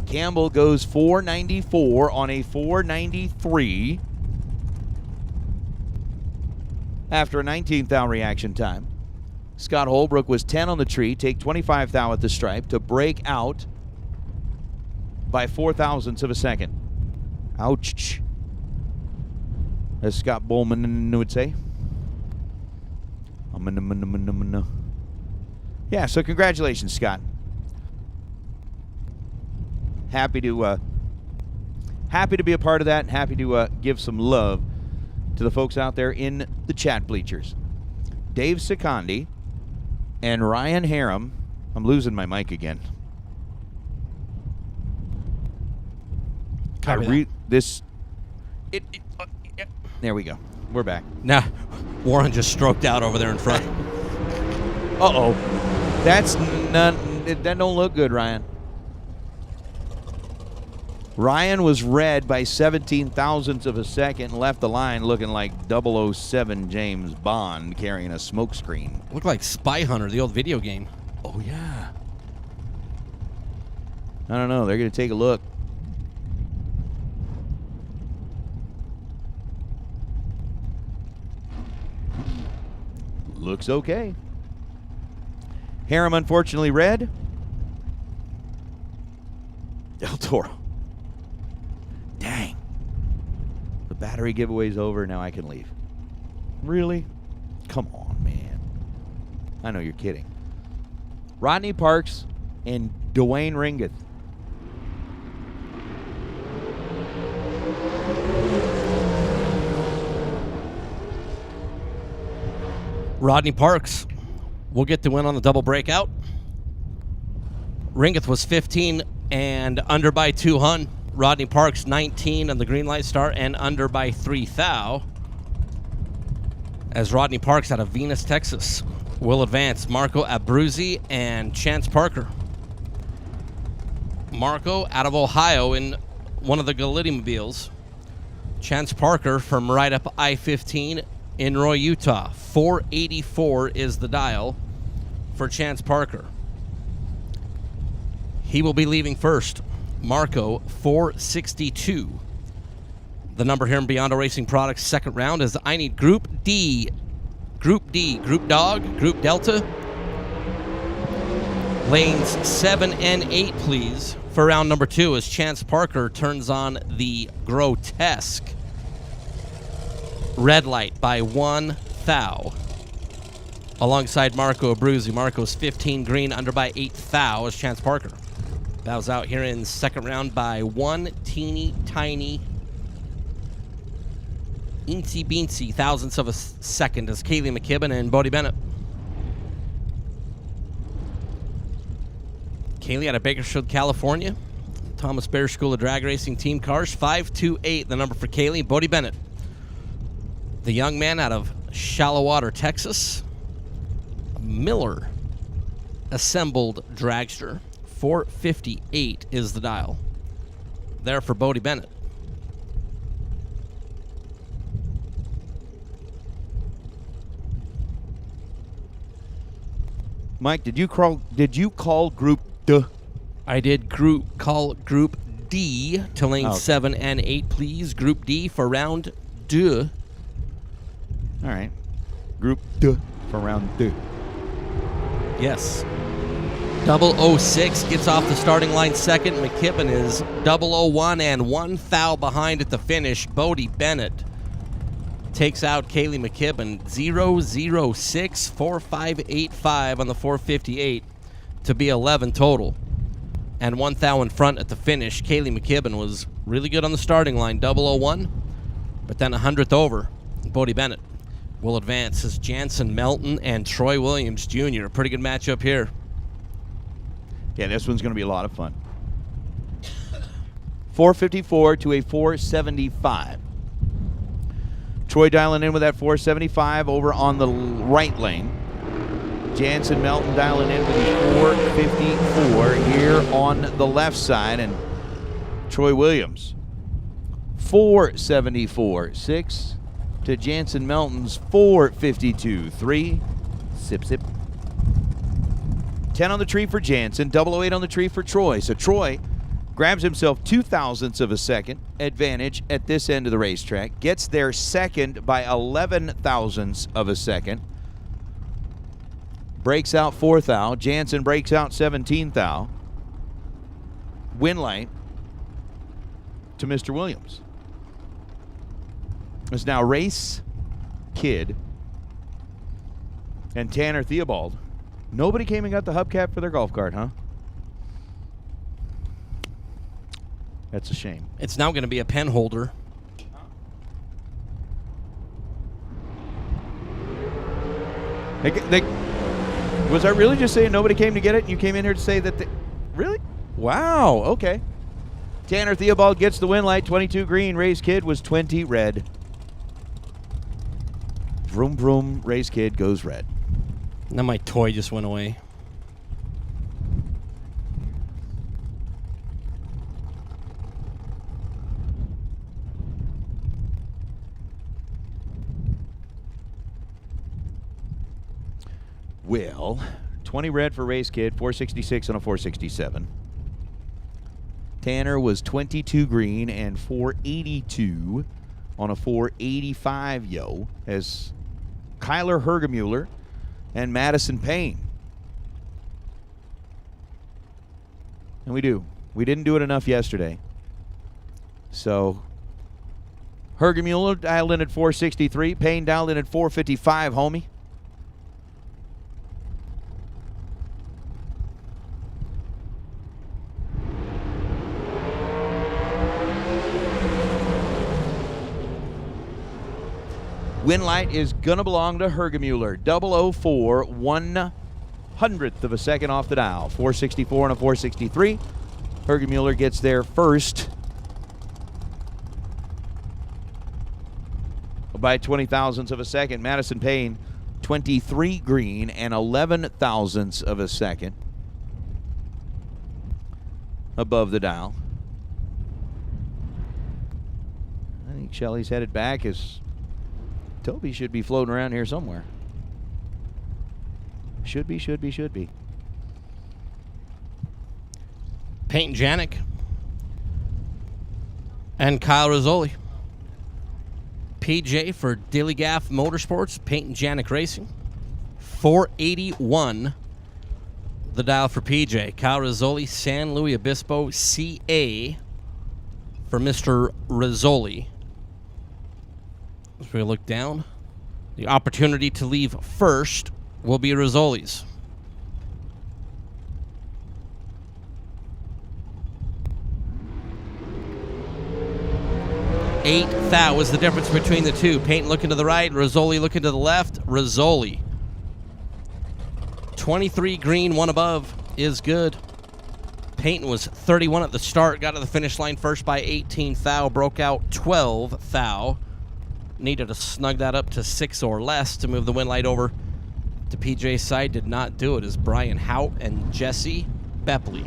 Campbell goes 494 on a 493 after a 19 thou reaction time. Scott Holbrook was 10 on the tree, take 25 thou at the stripe to break out by 0.04 of a second. Ouch. As Scott Bowman would say. Yeah, so congratulations, Scott. Happy to be a part of that, and happy to give some love to the folks out there in the chat bleachers. Dave Secondi and Ryan Harem. I'm losing my mic again. There we go. We're back. Now, Warren just stroked out over there in front. Uh-oh. That don't look good, Ryan. Ryan was red by 17 thousandths of a second and left the line looking like 007 James Bond carrying a smoke screen. Looked like Spy Hunter, the old video game. Oh, yeah. I don't know. They're going to take a look. Looks okay. Harem, unfortunately, red. Del Toro. Dang. The battery giveaway's over. Now I can leave. Really? Come on, man. I know you're kidding. Rodney Parks and Dwayne Ringgold. Rodney Parks will get the win on the double breakout. Ringgold was 15 and under by 200. Rodney Parks 19 on the green light start and under by 3 thou. As Rodney Parks out of Venus, Texas will advance Marco Abruzzi and Chance Parker. Marco out of Ohio in one of the Galidimobiles. Chance Parker from right up I-15 in Roy, Utah. 484 is the dial for Chance Parker. He will be leaving first. Marco, 462. The number here in Beyond Racing Products second round is I need Group D. Group D, Group Dog, Group Delta. Lanes 7 and 8, please, for round number 2 as Chance Parker turns on the grotesque red light by 1 thou. Alongside Marco Abruzzi. Marco's 15 green, under by 8 thou as Chance Parker bows out here in second round by 1 teeny tiny Eensy beensy thousandths of a second as Kaylee McKibben and Bodie Bennett. Kaylee out of Bakersfield, California. Thomas Bear School of Drag Racing Team Cars. 528, the number for Kaylee. Bodie Bennett. The young man out of Shallow Water, Texas. Miller assembled dragster. 458 is the dial. There for Bodie Bennett. Mike, did you call Group D? I did call Group D to lanes 7 and 8, please. Group D for round 2. All right. Group D for round 2. Yes. 006 gets off the starting line second. McKibben is 001 and 1 foul behind at the finish. Bodie Bennett takes out Kaylee McKibben. 006, 4585 on the 458 to be 11 total. And 1 thou in front at the finish. Kaylee McKibben was really good on the starting line. 001, but then 100th over. Bodie Bennett will advance as Jansen Melton and Troy Williams Jr. A pretty good matchup here. Yeah, this one's going to be a lot of fun. 454 to a 475. Troy dialing in with that 475 over on the right lane. Jansen Melton dialing in with the 454 here on the left side. And Troy Williams, 474. 6 to Jansen Melton's 452. 3. Sip, sip. 10 on the tree for Jansen, 008 on the tree for Troy. So Troy grabs himself 2 thousandths of a second advantage at this end of the racetrack, gets there second by 11 thousandths of a second, breaks out 4 thou. Jansen breaks out 17 thou. Win light to Mr. Williams. It's now Race Kid and Tanner Theobald. Nobody came and got the hubcap for their golf cart, huh? That's a shame. It's now going to be a pen holder. Was I really just saying nobody came to get it and you came in here to say that really? Wow, okay. Tanner Theobald gets the win light, 22 green. Race Kid was 20 red. Vroom, vroom, Race Kid goes red. Now my toy just went away. Well, 20 red for Race Kid, 466 on a 467. Tanner was 22 green and 482 on a 485, yo, as Kyler Hergemuller and Madison Payne. And we didn't do it enough yesterday. So Hergemuller dialed in at 463. Payne dialed in at 455, homie. Win light is going to belong to Hergemuller. 004, 1/100th of a second off the dial. 464 and a 463. Hergemuller gets there first by 20 thousandths of a second. Madison Payne, 23 green and 11 thousandths of a second above the dial. I think Shelly's headed back as Toby should be floating around here somewhere. Should be. Peyton Janik and Kyle Rizzoli. PJ for Dilly Gaff Motorsports, Peyton Janik Racing. 481, the dial for PJ. Kyle Rizzoli, San Luis Obispo, CA for Mr. Rizzoli. As we look down, the opportunity to leave first will be Rizzoli's. 8 thou was the difference between the two. Payton looking to the right, Rizzoli looking to the left. Rizzoli. 23 green, 1 above is good. Payton was 31 at the start, got to the finish line first by 18 thou, broke out 12 thou. Needed to snug that up to 6 or less to move the win light over to PJ's side. Did not do it as Brian Hout and Jesse Bepley.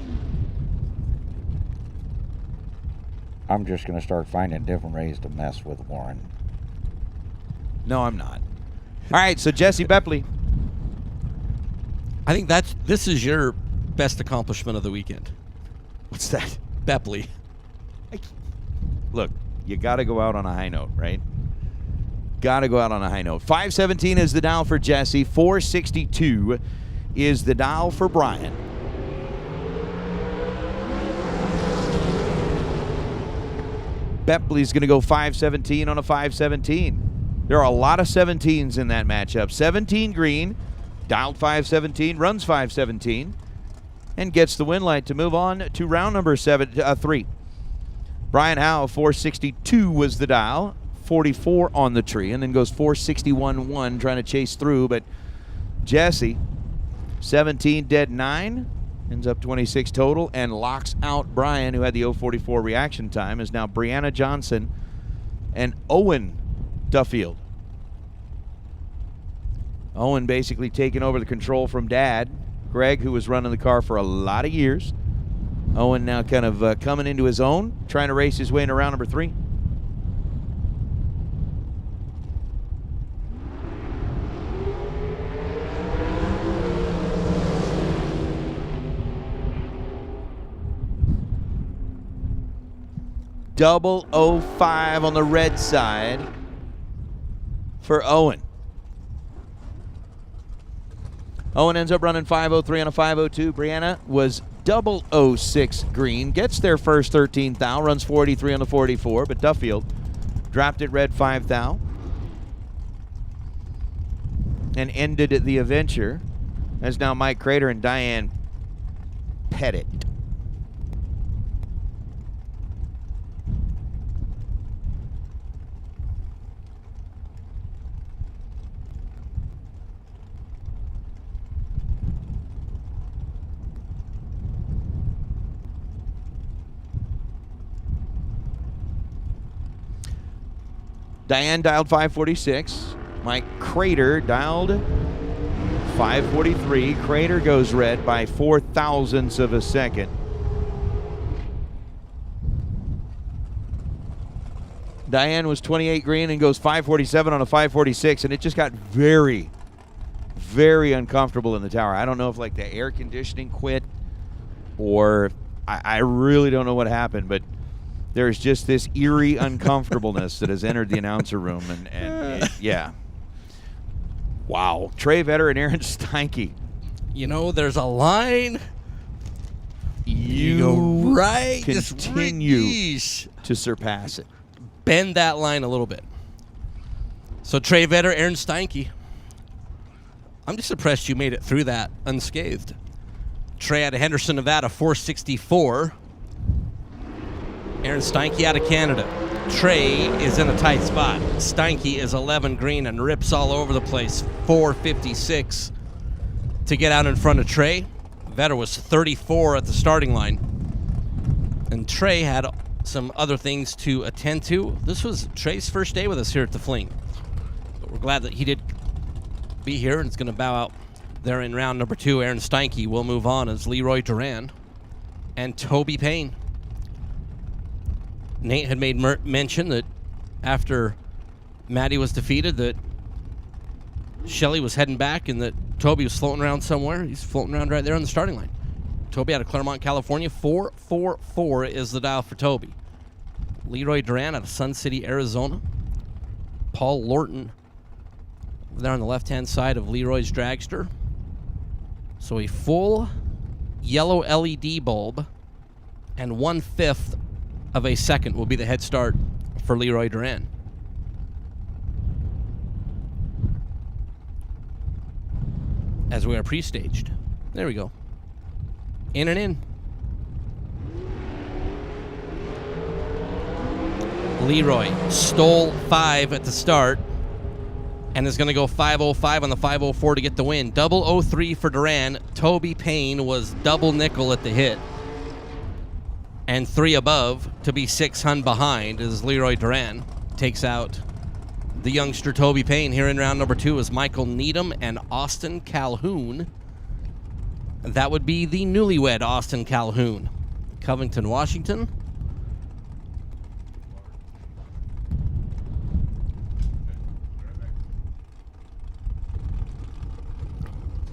I'm just going to start finding different ways to mess with Warren. No, I'm not. All right, so Jesse Bepley. I think this is your best accomplishment of the weekend. What's that? Bepley. Look, you got to go out on a high note, right? Got to go out on a high note. 517 is the dial for Jesse. 462 is the dial for Brian. Bepley's going to go 517 on a 517. There are a lot of 17s in that matchup. 17 green, dialed 517, runs 517, and gets the win light to move on to round number 3. Brian Howe, 462 was the dial, 44 on the tree, and then goes 461-1 trying to chase through. But Jesse, 17 dead 9, ends up 26 total and locks out Brian, who had the 044 reaction time, is now Brianna Johnson and Owen Duffield. Owen basically taking over the control from Dad, Greg, who was running the car for a lot of years. Owen now kind of coming into his own, trying to race his way into round number 3. .005 on the red side for Owen. Owen ends up running 503 on a 502. Brianna was 006 green. Gets their first 13 thou. Runs 483 on the 44. But Duffield dropped it red 5 thou. And ended the adventure as now Mike Crater and Diane Pettit. Diane dialed 546. Mike Crater dialed 543. Crater goes red by 4 thousandths of a second. Diane was 28 green and goes 547 on a 546, and it just got very, very uncomfortable in the tower. I don't know if like the air conditioning quit or I really don't know what happened, but there's just this eerie uncomfortableness that has entered the announcer room, and yeah. Wow. Trey Vetter and Aaron Steinke. You know, there's a line. You go right. Continue to surpass it. Bend that line a little bit. So Trey Vetter, Aaron Steinke. I'm just impressed you made it through that unscathed. Trey out of Henderson, Nevada, 464. Aaron Steinke out of Canada. Trey is in a tight spot. Steinke is 11 green and rips all over the place. 456 to get out in front of Trey. Vetter was 34 at the starting line. And Trey had some other things to attend to. This was Trey's first day with us here at the Fling. But we're glad that he did be here, and it's going to bow out there in round number 2. Aaron Steinke will move on as Leroy Duran and Toby Payne. Nate had made mention that after Maddie was defeated that Shelley was heading back and that Toby was floating around somewhere. He's floating around right there on the starting line. Toby out of Claremont, California. 444 is the dial for Toby. Leroy Duran out of Sun City, Arizona. Paul Lorton over there on the left-hand side of Leroy's dragster. So a full yellow LED bulb and 1/5 of a second will be the head start for Leroy Duran. As we are pre-staged. There we go. In and in. Leroy stole 5 at the start and is going to go 505 on the 504 to get the win. 003 for Duran. Toby Payne was double nickel at the hit. And 3 above to be 6 hun behind as Leroy Duran takes out the youngster Toby Payne. Here in round number 2 is Michael Needham and Austin Calhoun. That would be the newlywed Austin Calhoun. Covington, Washington.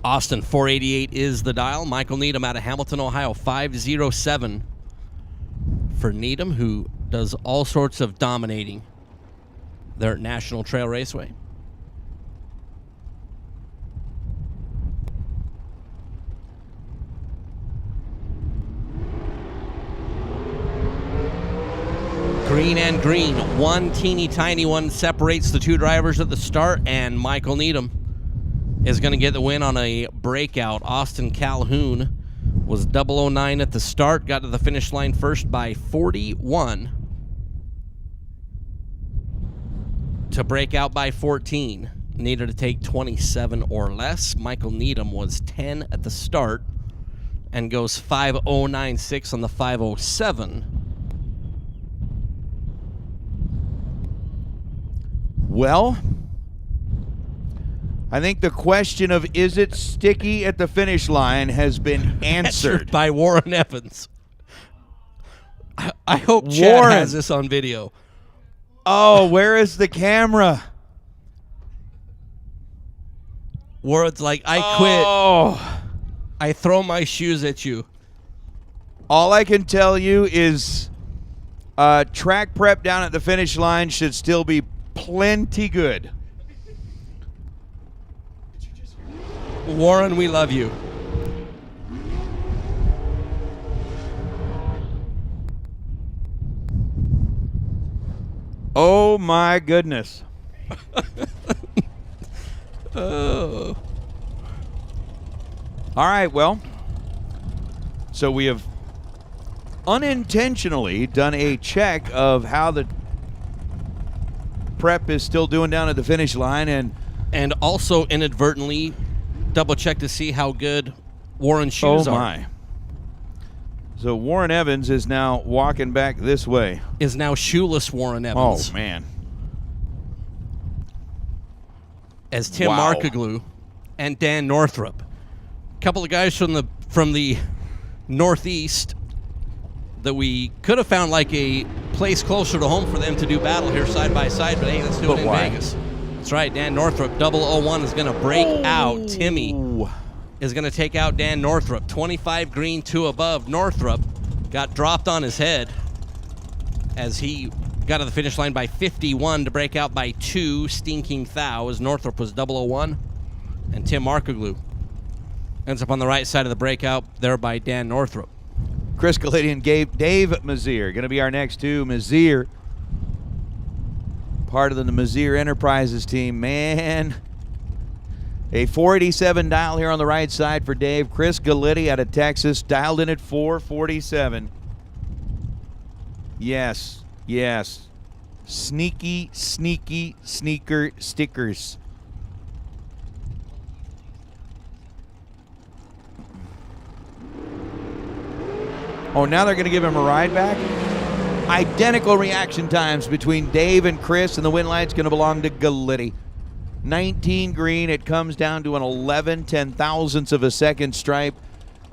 Austin 488 is the dial. Michael Needham out of Hamilton, Ohio, 507 for Needham, who does all sorts of dominating there at National Trail Raceway. Green and green. One teeny tiny one separates the two drivers at the start, and Michael Needham is going to get the win on a breakout. Austin Calhoun was 009 at the start, got to the finish line first by 41 to break out by 14. Needed to take 27 or less. Michael Needham was 10 at the start and goes 5:09.6 on the 5:07. Well, I think the question of is it sticky at the finish line has been answered by Warren Evans. I hope Chad has this on video. Oh, where is the camera? Warren's like, I quit. Oh. I throw my shoes at you. All I can tell you is track prep down at the finish line should still be plenty good. Warren, we love you. Oh my goodness. Oh. All right, well, so we have unintentionally done a check of how the prep is still doing down at the finish line, and also inadvertently double check to see how good Warren's shoes are. Oh my. So Warren Evans is now walking back this way. Is now shoeless Warren Evans. Oh man. As Tim Markoglu and Dan Northrup, a couple of guys from the Northeast that we could have found like a place closer to home for them to do battle here side by side, but hey, let's do it in Vegas. That's right, Dan Northrup, 001 is going to break out. Timmy is going to take out Dan Northrup. 25 green, 2 above. Northrup got dropped on his head as he got to the finish line by 51 to break out by 2. Stinking thou as Northrup was 001. And Tim Markoglu ends up on the right side of the breakout there by Dan Northrup. Chris Gallitti and Dave Mazier going to be our next two. Mazier, part of the Mazier Enterprises team. Man, a 487 dial here on the right side for Dave. Chris Gallitti out of Texas, dialed in at 447. Yes, yes. Sneaky, sneaky, sneaker stickers. Oh, now they're going to give him a ride back? Identical reaction times between Dave and Chris, and the win light's going to belong to Gallitti. 19 green, it comes down to an 11 ten-thousandths of a second stripe.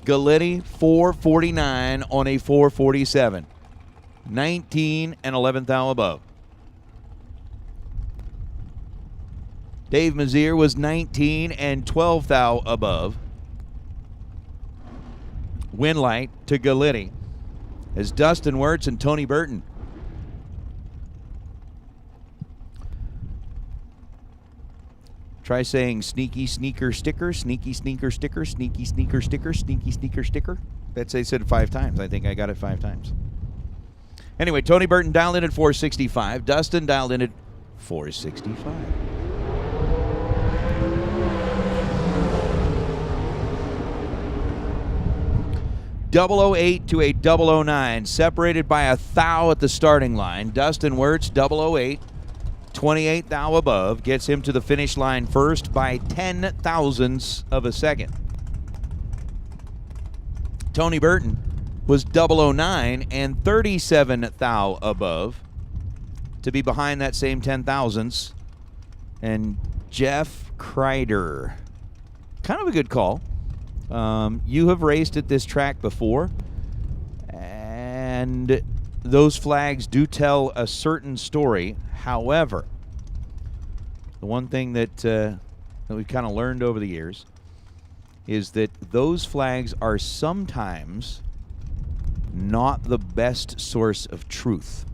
Gallitti, 449 on a 447. 19 and 11 thou above. Dave Mazier was 19 and 12 thou above. Win light to Gallitti as Dustin Wirtz and Tony Burton. Try saying sneaky sneaker sticker, sneaky sneaker sticker, sneaky sneaker sticker, sneaky sneaker sticker. That's they said 5 times. I think I got it 5 times. Anyway, Tony Burton dialed in at 465. Dustin dialed in at 465. 008 to a 009, separated by a thou at the starting line. Dustin Wirtz, 008, 28 thou above, gets him to the finish line first by 10 thousandths of a second. Tony Burton was 009 and 37 thou above to be behind that same 10 thousandths. And Jeff Kreider, kind of a good call. You have raced at this track before, and those flags do tell a certain story. However, the one thing that we've kind of learned over the years is that those flags are sometimes not the best source of truth.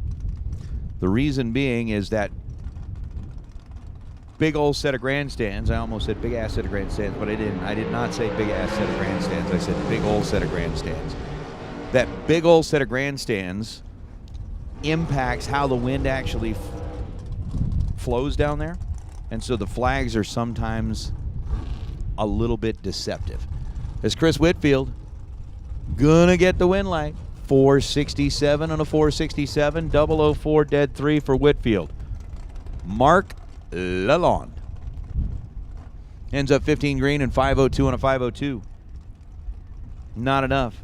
The reason being is that big old set of grandstands. I almost said big ass set of grandstands, but I didn't. I did not say big ass set of grandstands. I said big old set of grandstands. That big old set of grandstands impacts how the wind actually flows down there. And so the flags are sometimes a little bit deceptive. As Chris Whitfield gonna get the win light. 467 on a 467, 004 dead 3 for Whitfield. Mark Lalonde ends up 15 green and 502 on a 502. Not enough.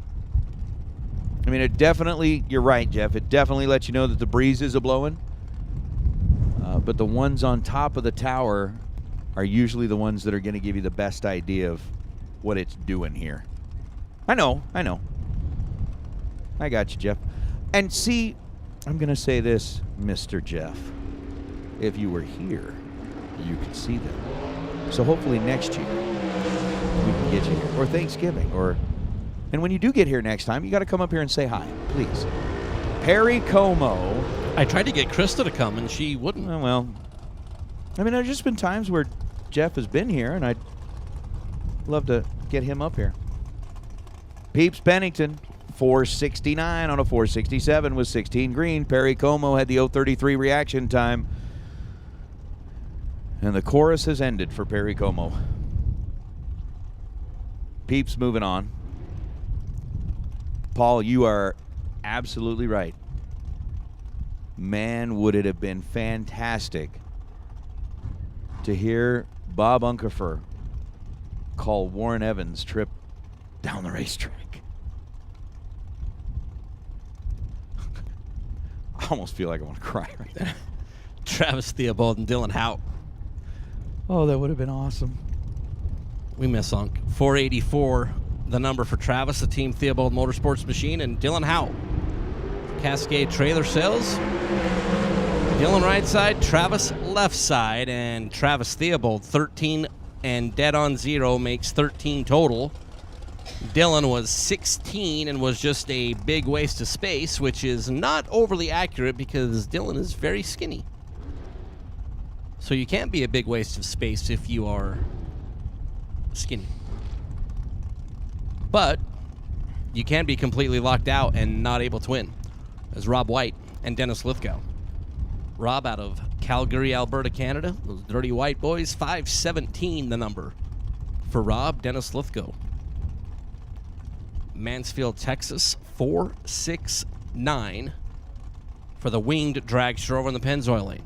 I mean, it definitely, you're right, Jeff, it definitely lets you know that the breezes are blowing. But the ones on top of the tower are usually the ones that are going to give you the best idea of what it's doing here. I know. I got you, Jeff. And see, I'm going to say this, Mr. Jeff. If you were here, you could see them. So hopefully next year, we can get you here. Or Thanksgiving. And when you do get here next time, you got to come up here and say hi, please. Perry Como. I tried to get Krista to come, and she wouldn't. Well, I mean, there's just been times where Jeff has been here, and I'd love to get him up here. Peeps Pennington, 469 on a 467 with 16 green. Perry Como had the 033 reaction time. And the chorus has ended for Perry Como. Peeps moving on. Paul, you are absolutely right. Man, would it have been fantastic to hear Bob Unkefer call Warren Evans' trip down the racetrack. I almost feel like I want to cry right now. Travis Theobald and Dylan Hout. Oh, that would have been awesome. We miss Unk. 484, the number for Travis, the Team Theobald Motorsports Machine, and Dylan Hout. Cascade Trailer Sales. Dylan right side, Travis left side, and Travis Theobald 13 and dead on 0 makes 13 total. Dylan was 16 and was just a big waste of space, which is not overly accurate because Dylan is very skinny. So you can't be a big waste of space if you are skinny. But you can be completely locked out and not able to win, as Rob White and Dennis Lithgow. Rob out of Calgary, Alberta, Canada. Those dirty white boys. 517 the number for Rob. Dennis Lithgow. Mansfield, Texas. 469 for the winged dragster over in the Pennzoil lane.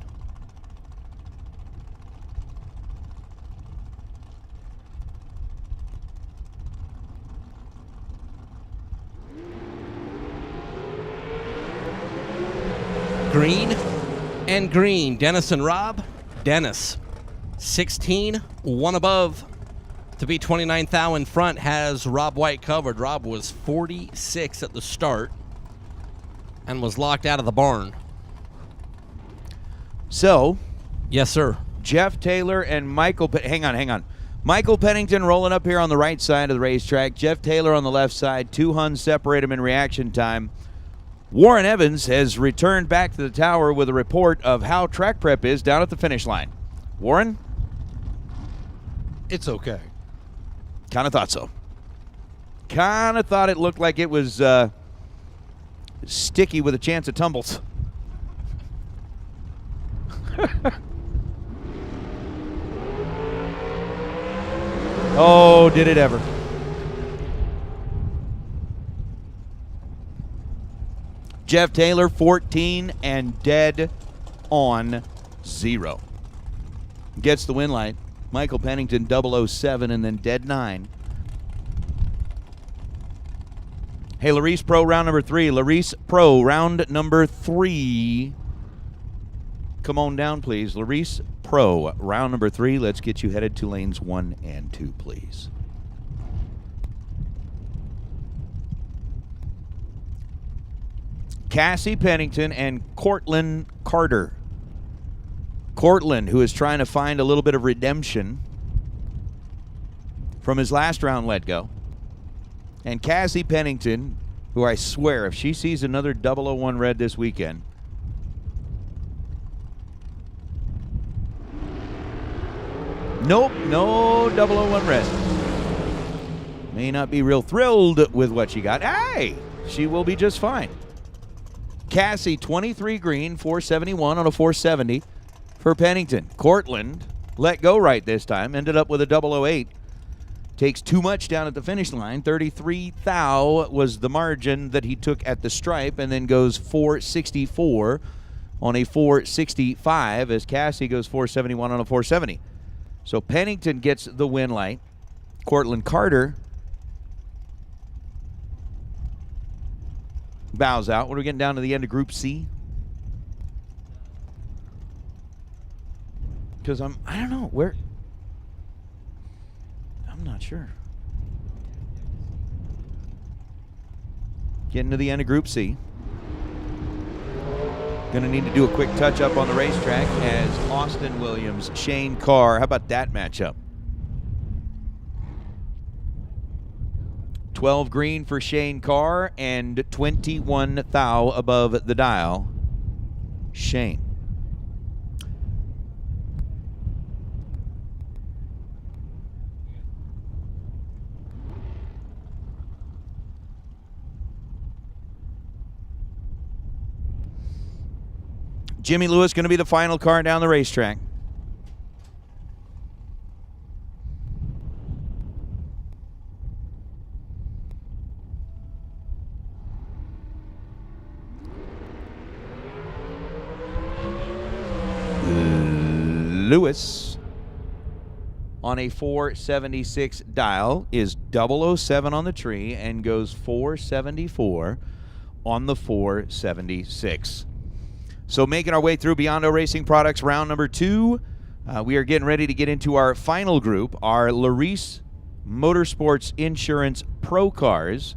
Green and green. Dennis and Rob. Dennis, 16, one above. To be 29th thou in front has Rob White covered. Rob was 46 at the start and was locked out of the barn. So, yes, sir. Jeff Taylor and Michael. Hang on. Michael Pennington rolling up here on the right side of the racetrack. Jeff Taylor on the left side. Two Huns separate him in reaction time. Warren Evans has returned back to the tower with a report of how track prep is down at the finish line. Warren? It's okay. Kind of thought so. Kind of thought it looked like it was sticky with a chance of tumbles. Oh, did it ever. Jeff Taylor, 14 and dead on 0. Gets the win light. Michael Pennington, 007, and then dead 9. Hey, Larice Pro, round number 3. Larice Pro, round number 3. Come on down, please. Larice Pro, round number 3. Let's get you headed to lanes 1 and 2, please. Cassie Pennington and Cortland Carter. Cortland, who is trying to find a little bit of redemption from his last round let go. And Cassie Pennington, who I swear, if she sees another 001 red this weekend, nope, no 001 red. May not be real thrilled with what she got. Hey, she will be just fine. Cassie, 23 green, 471 on a 470 for Pennington. Cortland let go right this time, ended up with a 008. Takes too much down at the finish line. 33 thou was the margin that he took at the stripe, and then goes 464 on a 465 as Cassie goes 471 on a 470. So Pennington gets the win light. Cortland Carter bows out. What are we getting down to the end of Group C? Because I don't know where. I'm not sure. Getting to the end of Group C. Going to need to do a quick touch up on the racetrack as Austin Williams, Shane Carr. How about that matchup? 12 green for Shane Carr and 21 thou above the dial. Shane. Jimmy Lewis going to be the final car down the racetrack. Lewis on a 476 dial is 007 on the tree and goes 474 on the 476. So making our way through Biondo Racing Products round number 2. We are getting ready to get into our final group, our Larice Motorsports Insurance Pro Cars.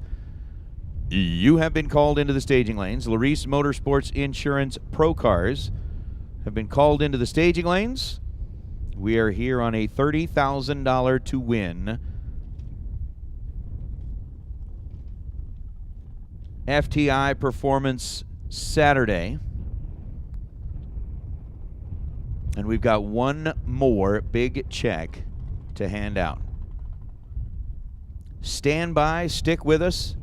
You have been called into the staging lanes. Larice Motorsports Insurance Pro Cars have been called into the staging lanes. We are here on a $30,000 to win FTI Performance Saturday. And we've got one more big check to hand out. Stand by, stick with us.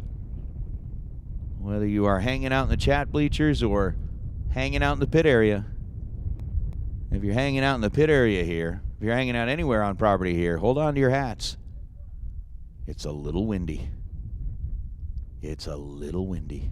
Whether you are hanging out in the chat bleachers or hanging out in the pit area. If you're hanging out in the pit area here, if you're hanging out anywhere on property here, hold on to your hats. It's a little windy. It's a little windy.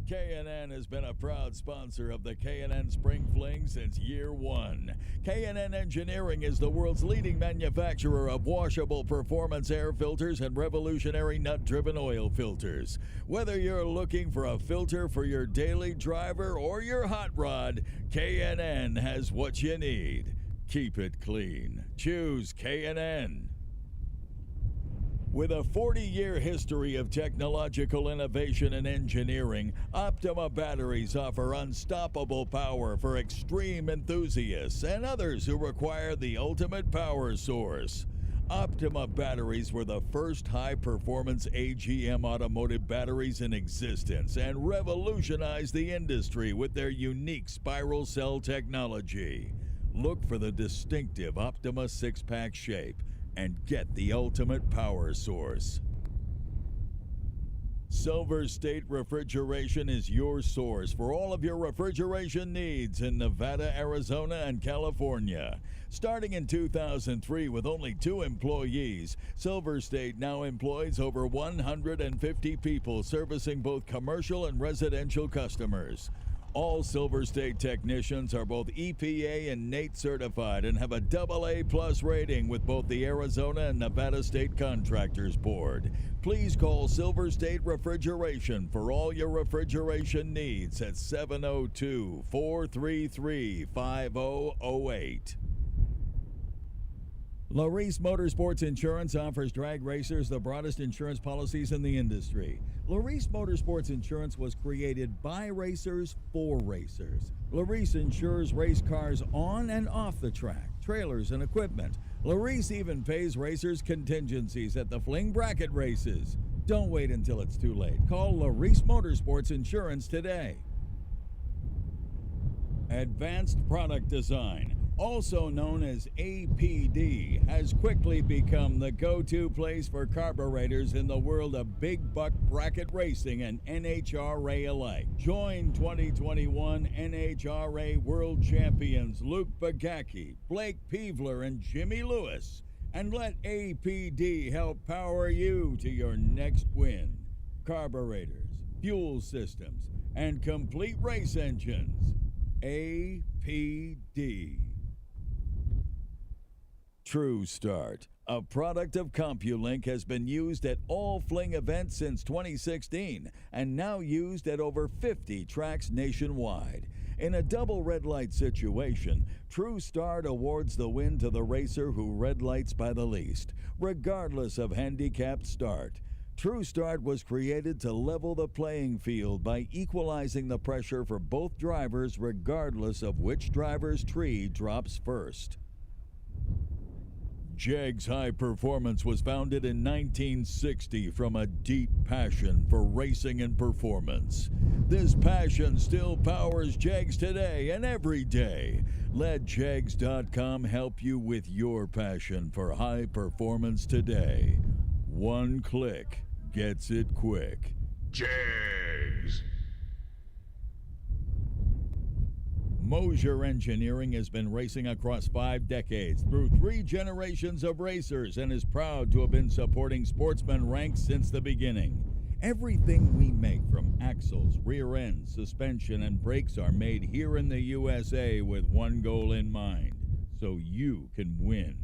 K&N has been a proud sponsor of the K&N Spring Fling since year 1. K&N Engineering is the world's leading manufacturer of washable performance air filters and revolutionary nut-driven oil filters. Whether you're looking for a filter for your daily driver or your hot rod, K&N has what you need. Keep it clean. Choose K&N. With a 40-year history of technological innovation and engineering, Optima batteries offer unstoppable power for extreme enthusiasts and others who require the ultimate power source. Optima batteries were the first high-performance AGM automotive batteries in existence and revolutionized the industry with their unique spiral cell technology. Look for the distinctive Optima 6-pack shape and get the ultimate power source. Silver State Refrigeration is your source for all of your refrigeration needs in Nevada, Arizona, and California. Starting in 2003 with only 2 employees, Silver State now employs over 150 people servicing both commercial and residential customers. All Silver State technicians are both EPA and NATE certified and have a AA+ rating with both the Arizona and Nevada State Contractors Board. Please call Silver State Refrigeration for all your refrigeration needs at 702-433-5008. Larice Motorsports Insurance offers drag racers the broadest insurance policies in the industry. Larice Motorsports Insurance was created by racers for racers. Larice insures race cars on and off the track, trailers, and equipment. Larice even pays racers contingencies at the Fling bracket races. Don't wait until it's too late. Call Larice Motorsports Insurance today. Advanced Product Design, also known as APD, has quickly become the go-to place for carburetors in the world of big buck bracket racing and NHRA alike. Join 2021 NHRA World Champions Luke Bagacki, Blake Peevler, and Jimmy Lewis, and let APD help power you to your next win. Carburetors, fuel systems, and complete race engines. APD. True Start, a product of CompuLink, has been used at all Fling events since 2016 and now used at over 50 tracks nationwide. In a double red light situation, True Start awards the win to the racer who red lights by the least, regardless of handicapped start. True Start was created to level the playing field by equalizing the pressure for both drivers regardless of which driver's tree drops first. JEG's High Performance was founded in 1960 from a deep passion for racing and performance. This passion still powers JEGs today and every day. Let JEGs.com help you with your passion for high performance today. One click gets it quick. JEGs. Mosier Engineering has been racing across 5 decades through 3 generations of racers and is proud to have been supporting sportsman ranks since the beginning. Everything we make, from axles, rear ends, suspension, and brakes, are made here in the USA with one goal in mind: so you can win.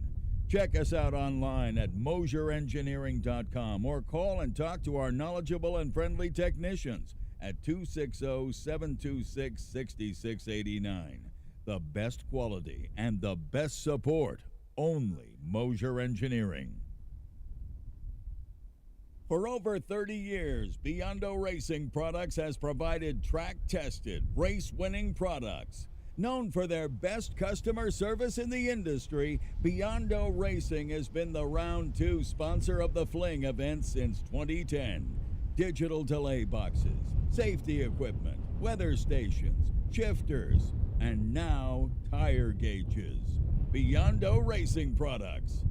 Check us out online at mosierengineering.com or call and talk to our knowledgeable and friendly technicians at 260-726-6689. The best quality and the best support, only Mosier Engineering. For over 30 years, Biondo Racing Products has provided track-tested, race-winning products. Known for their best customer service in the industry, Biondo Racing has been the Round 2 sponsor of the Fling event since 2010. Digital delay boxes, safety equipment, weather stations, shifters, and now tire gauges. Biondo Racing Products.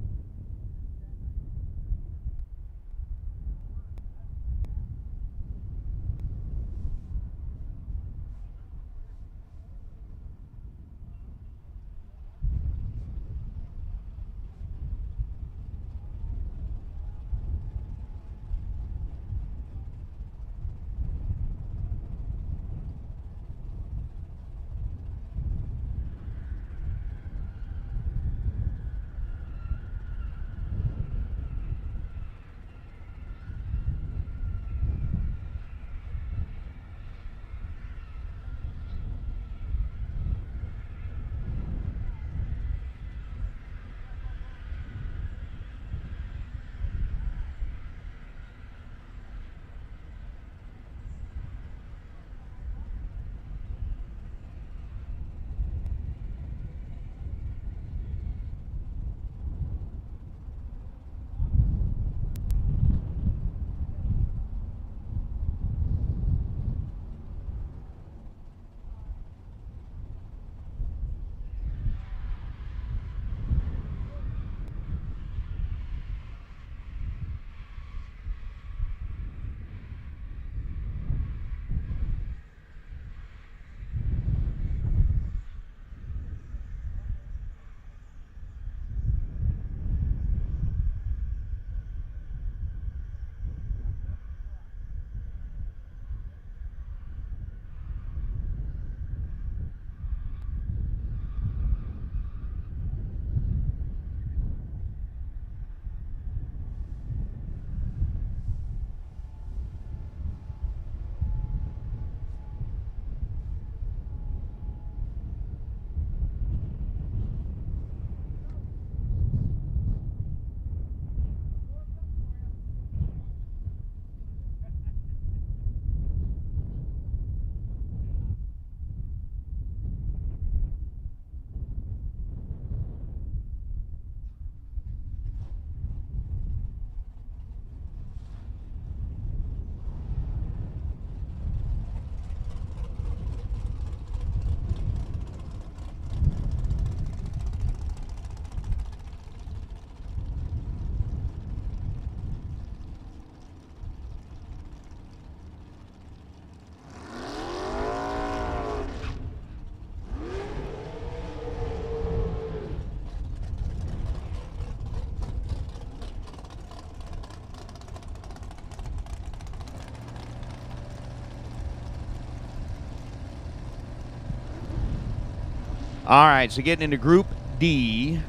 All right, so getting into Group D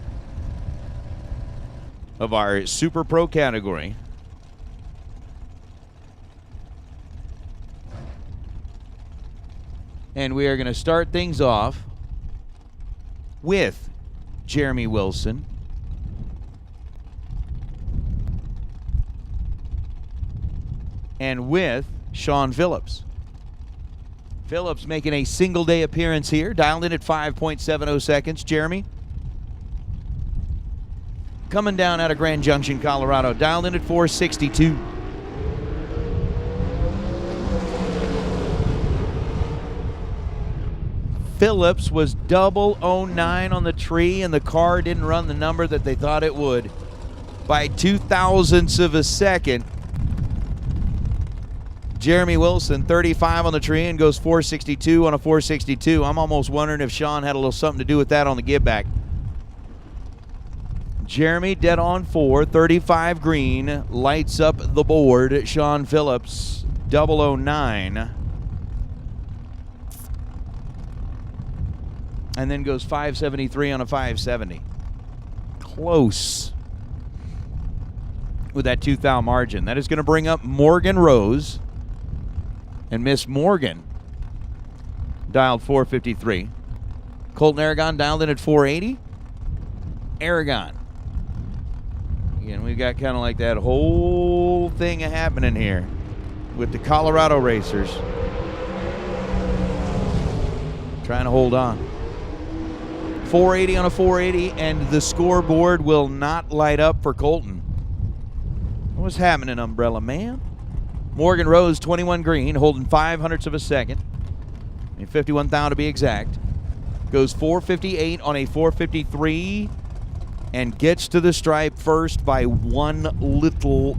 of our Super Pro category. And we are going to start things off with Jeremy Wilson. And with Sean Phillips. Phillips making a single day appearance here, dialed in at 5.70 seconds. Jeremy coming down out of Grand Junction, Colorado, dialed in at 462. Phillips was 009 on the tree, and the car didn't run the number that they thought it would by 0.02 of a second. Jeremy Wilson, 35 on the tree and goes 462 on a 462. I'm almost wondering if Sean had a little something to do with that on the give back. Jeremy dead on 4, 35 green, lights up the board. Sean Phillips, 009. And then goes 573 on a 570. Close with that 2 thou margin. That is going to bring up Morgan Rose. And Miss Morgan dialed 453. Colton Aragon dialed in at 480. Aragon. Again, we've got kind of like that whole thing happening here with the Colorado racers trying to hold on. 480 on a 480, and the scoreboard will not light up for Colton. What's happening, Umbrella Man? Morgan Rose, 21 green, holding 0.05 of a second. 51 thou to be exact. Goes 458 on a 453 and gets to the stripe first by 1 little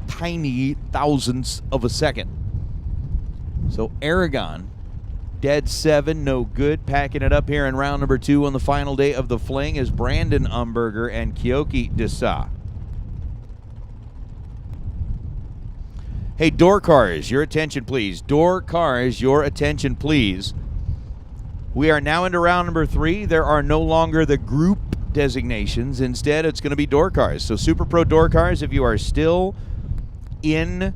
tiny thousandth of a second. So Aragon, dead 7, no good. Packing it up here in round number 2 on the final day of the fling is Brandon Umberger and Kyoki Desa. Hey, door cars, your attention, please. Door cars, your attention, please. We are now into round number 3. There are no longer the group designations. Instead, it's going to be door cars. So Super Pro door cars, if you are still in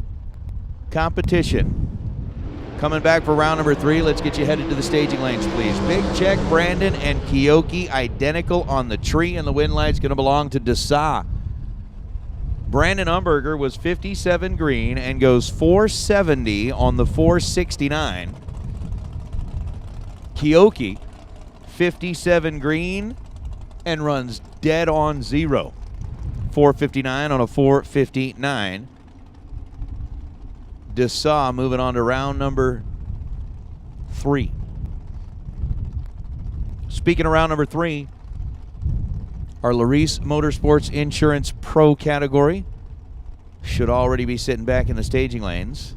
competition, coming back for round number 3, let's get you headed to the staging lanes, please. Big Check, Brandon, and Kyoki identical on the tree, and the win light's going to belong to Desa. Brandon Umberger was 57 green and goes 470 on the 469. Kyoki, 57 green and runs dead on 0. 459 on a 459. Desa moving on to round number 3. Speaking of round number 3, our Larice Motorsports Insurance Pro category should already be sitting back in the staging lanes.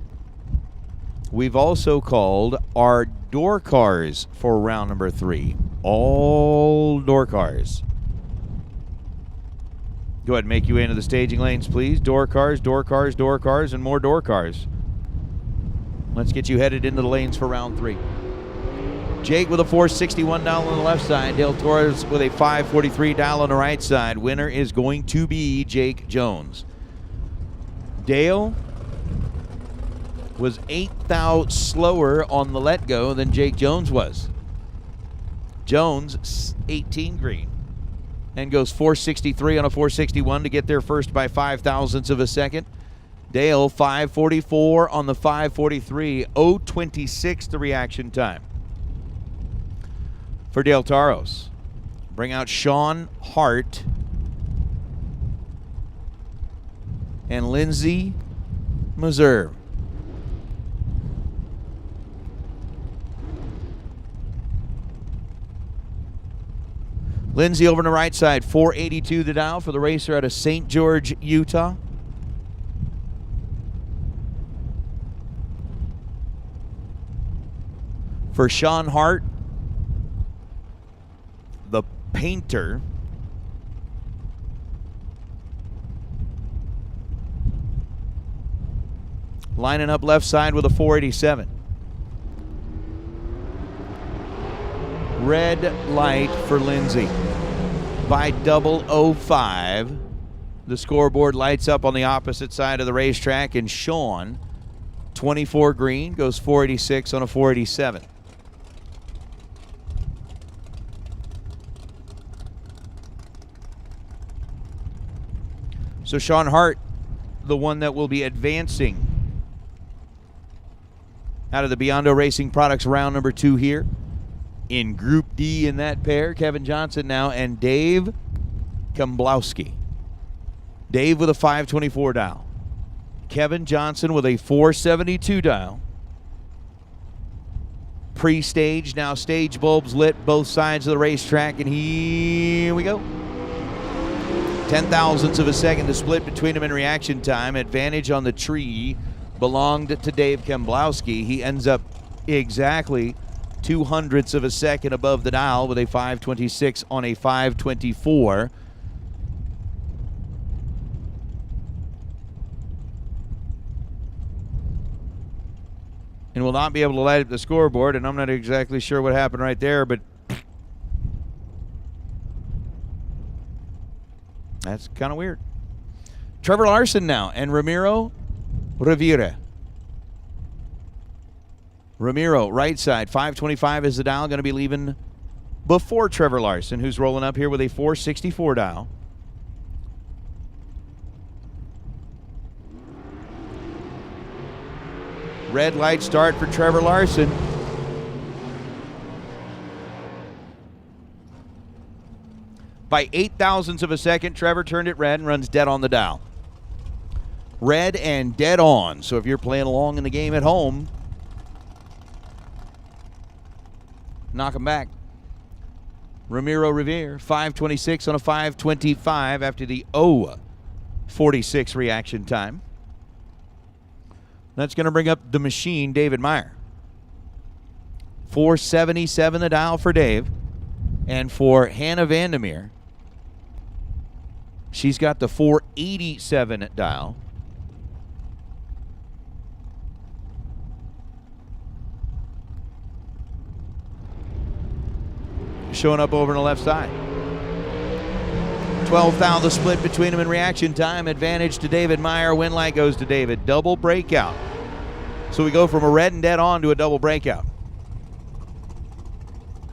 We've also called our door cars for round number 3. All door cars. Go ahead and make your way into the staging lanes, please. Door cars, door cars, door cars, and more door cars. Let's get you headed into the lanes for round 3. Jake with a 461 down on the left side. Dale Torres with a 543 down on the right side. Winner is going to be Jake Jones. Dale was 8 thou slower on the let go than Jake Jones was. Jones, 18 green, and goes 463 on a 461 to get there first by 0.05 of a second. Dale, 544 on the 543. 0.26 the reaction time. For Dale Taros, bring out Sean Hart and Lindsey Meserve. Lindsey over on the right side, 482 the dial for the racer out of St. George, Utah. For Sean Hart, the painter, lining up left side with a 487. Red light for Lindsay. By 005, the scoreboard lights up on the opposite side of the racetrack, and Sean, 24 green, goes 486 on a 487. So Sean Hart, the one that will be advancing out of the Biondo Racing Products round number 2 here. In Group D in that pair, Kevin Johnson now and Dave Kemblowski. Dave with a 524 dial. Kevin Johnson with a 472 dial. Pre-stage, now stage bulbs lit both sides of the racetrack, and here we go. 10,000ths of a second to split between them in reaction time. Advantage on the tree belonged to Dave Kemblowski. He ends up exactly 0.02 of a second above the dial with a 526 on a 524. And will not be able to light up the scoreboard, and I'm not exactly sure what happened right there, but that's kind of weird. Trevor Larson now and Ramiro Rivera. Ramiro, right side, 525 is the dial, going to be leaving before Trevor Larson, who's rolling up here with a 464 dial. Red light start for Trevor Larson. By 0.08 of a second, Trevor turned it red and runs dead on the dial. Red and dead on. So if you're playing along in the game at home, knock him back. Ramiro Rivera, 526 on a 525 after the 0.46 reaction time. That's going to bring up the machine, David Meyer. 477 the dial for Dave. And for Hannah Vandermeer, she's got the 487 dial. Showing up over on the left side. 12,000 the split between them in reaction time. Advantage to David Meyer. Win light goes to David. Double breakout. So we go from a red and dead on to a double breakout.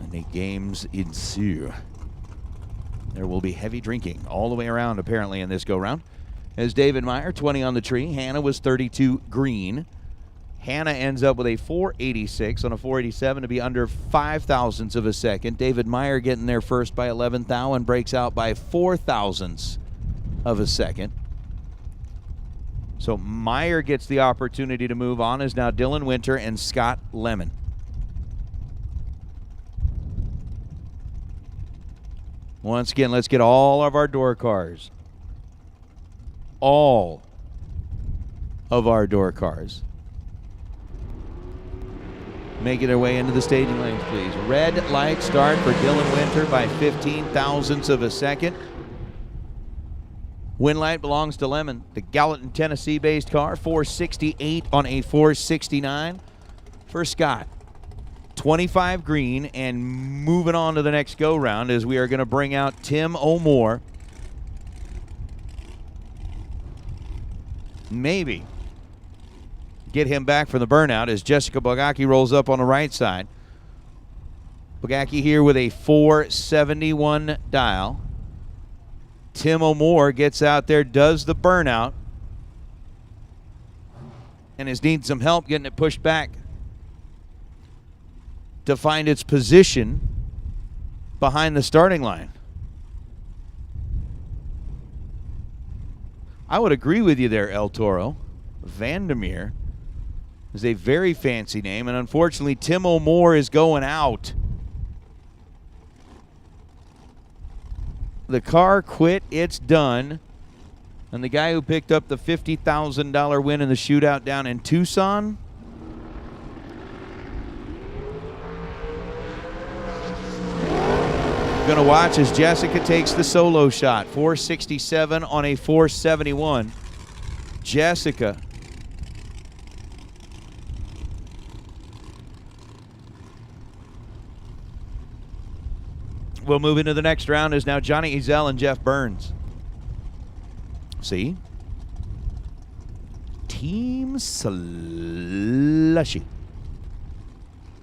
And the games ensue. There will be heavy drinking all the way around apparently in this go-round. As David Meyer, 20 on the tree. Hannah was 32 green. Hannah ends up with a 486 on a 487 to be under 0.05 of a second. David Meyer getting there first by 11 thou and breaks out by 0.04 of a second. So Meyer gets the opportunity to move on as now Dylan Winter and Scott Lemon. Once again, let's get all of our door cars. All of our door cars making their way into the staging lanes, please. Red light start for Dylan Winter by 0.15 of a second. Win light belongs to Lemon, the Gallatin, Tennessee-based car, 468 on a 469. For Scott, 25 green and moving on to the next go-round as we are going to bring out Tim O'More. Maybe get him back from the burnout as Jessica Bogacki rolls up on the right side. Bogacki here with a 471 dial. Tim O'More gets out there, does the burnout, and has needed some help getting it pushed back to find its position behind the starting line. I would agree with you there, El Toro. Vandermeer is a very fancy name, and unfortunately Tim O'More is going out. The car quit, it's done. And the guy who picked up the $50,000 win in the shootout down in Tucson, gonna watch as Jessica takes the solo shot. 467 on a 471. Jessica We'll move into the next round is now Johnny Ezel and Jeff Burns. See? Team Slushy.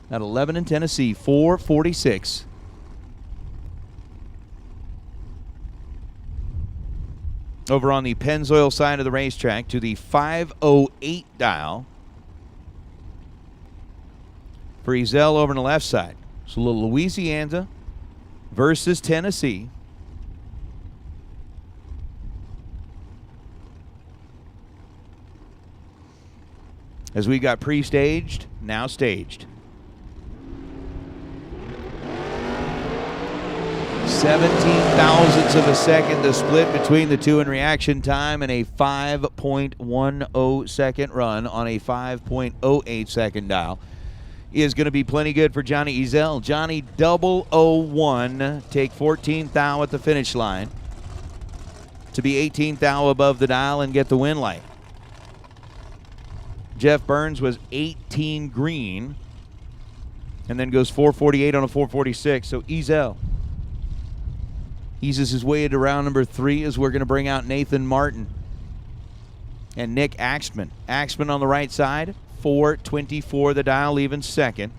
At 11 in Tennessee, 446. Over on the Pennzoil side of the racetrack to the 508 dial. For Ezel over on the left side. So a little Louisiana versus Tennessee. As we got pre-staged, now staged. 17 thousandths of a second, the split between the two in reaction time, and a 5.10 second run on a 5.08 second dial is going to be plenty good for Johnny Ezel. Johnny 001, take 14 thou at the finish line to be 18 thou above the dial and get the win light. Jeff Burns was 18 green and then goes 448 on a 446. So Ezel eases his way into round number 3 as we're going to bring out Nathan Martin and Nick Axman. Axman on the right side, 424 the dial, even second.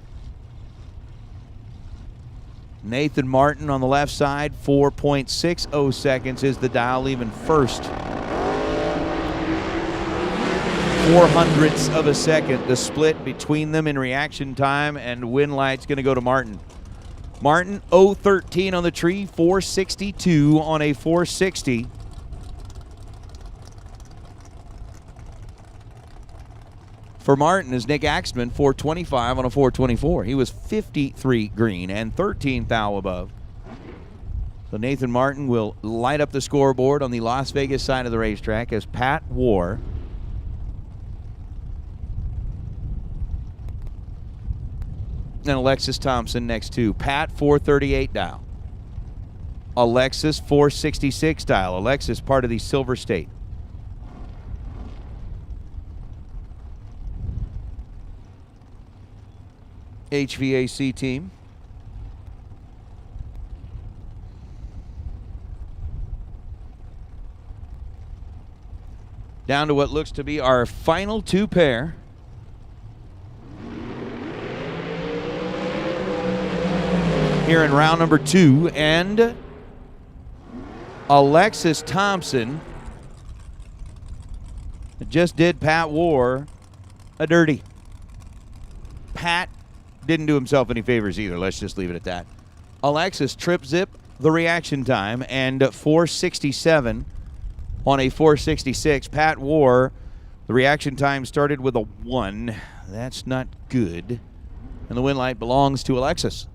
Nathan Martin on the left side, 4.60 seconds is the dial, even first. 0.04 of a second, the split between them in reaction time, and win light's going to go to Martin. Martin 013 on the tree, 462 on a 460. For Martin is Nick Axman, 425 on a 424. He was 53 green and 13 thou above. So Nathan Martin will light up the scoreboard on the Las Vegas side of the racetrack as Pat War and Alexis Thompson next to Pat, 438 dial. Alexis, 466 dial. Alexis, part of the Silver State. HVAC team. Down to what looks to be our final two pair. Here in round number 2, and Alexis Thompson just did Pat War a dirty. Pat didn't do himself any favors either. Let's just leave it at that. Alexis trip zip the reaction time and 467 on a 466. Pat War, the reaction time started with a 1. That's not good. And the win light belongs to Alexis.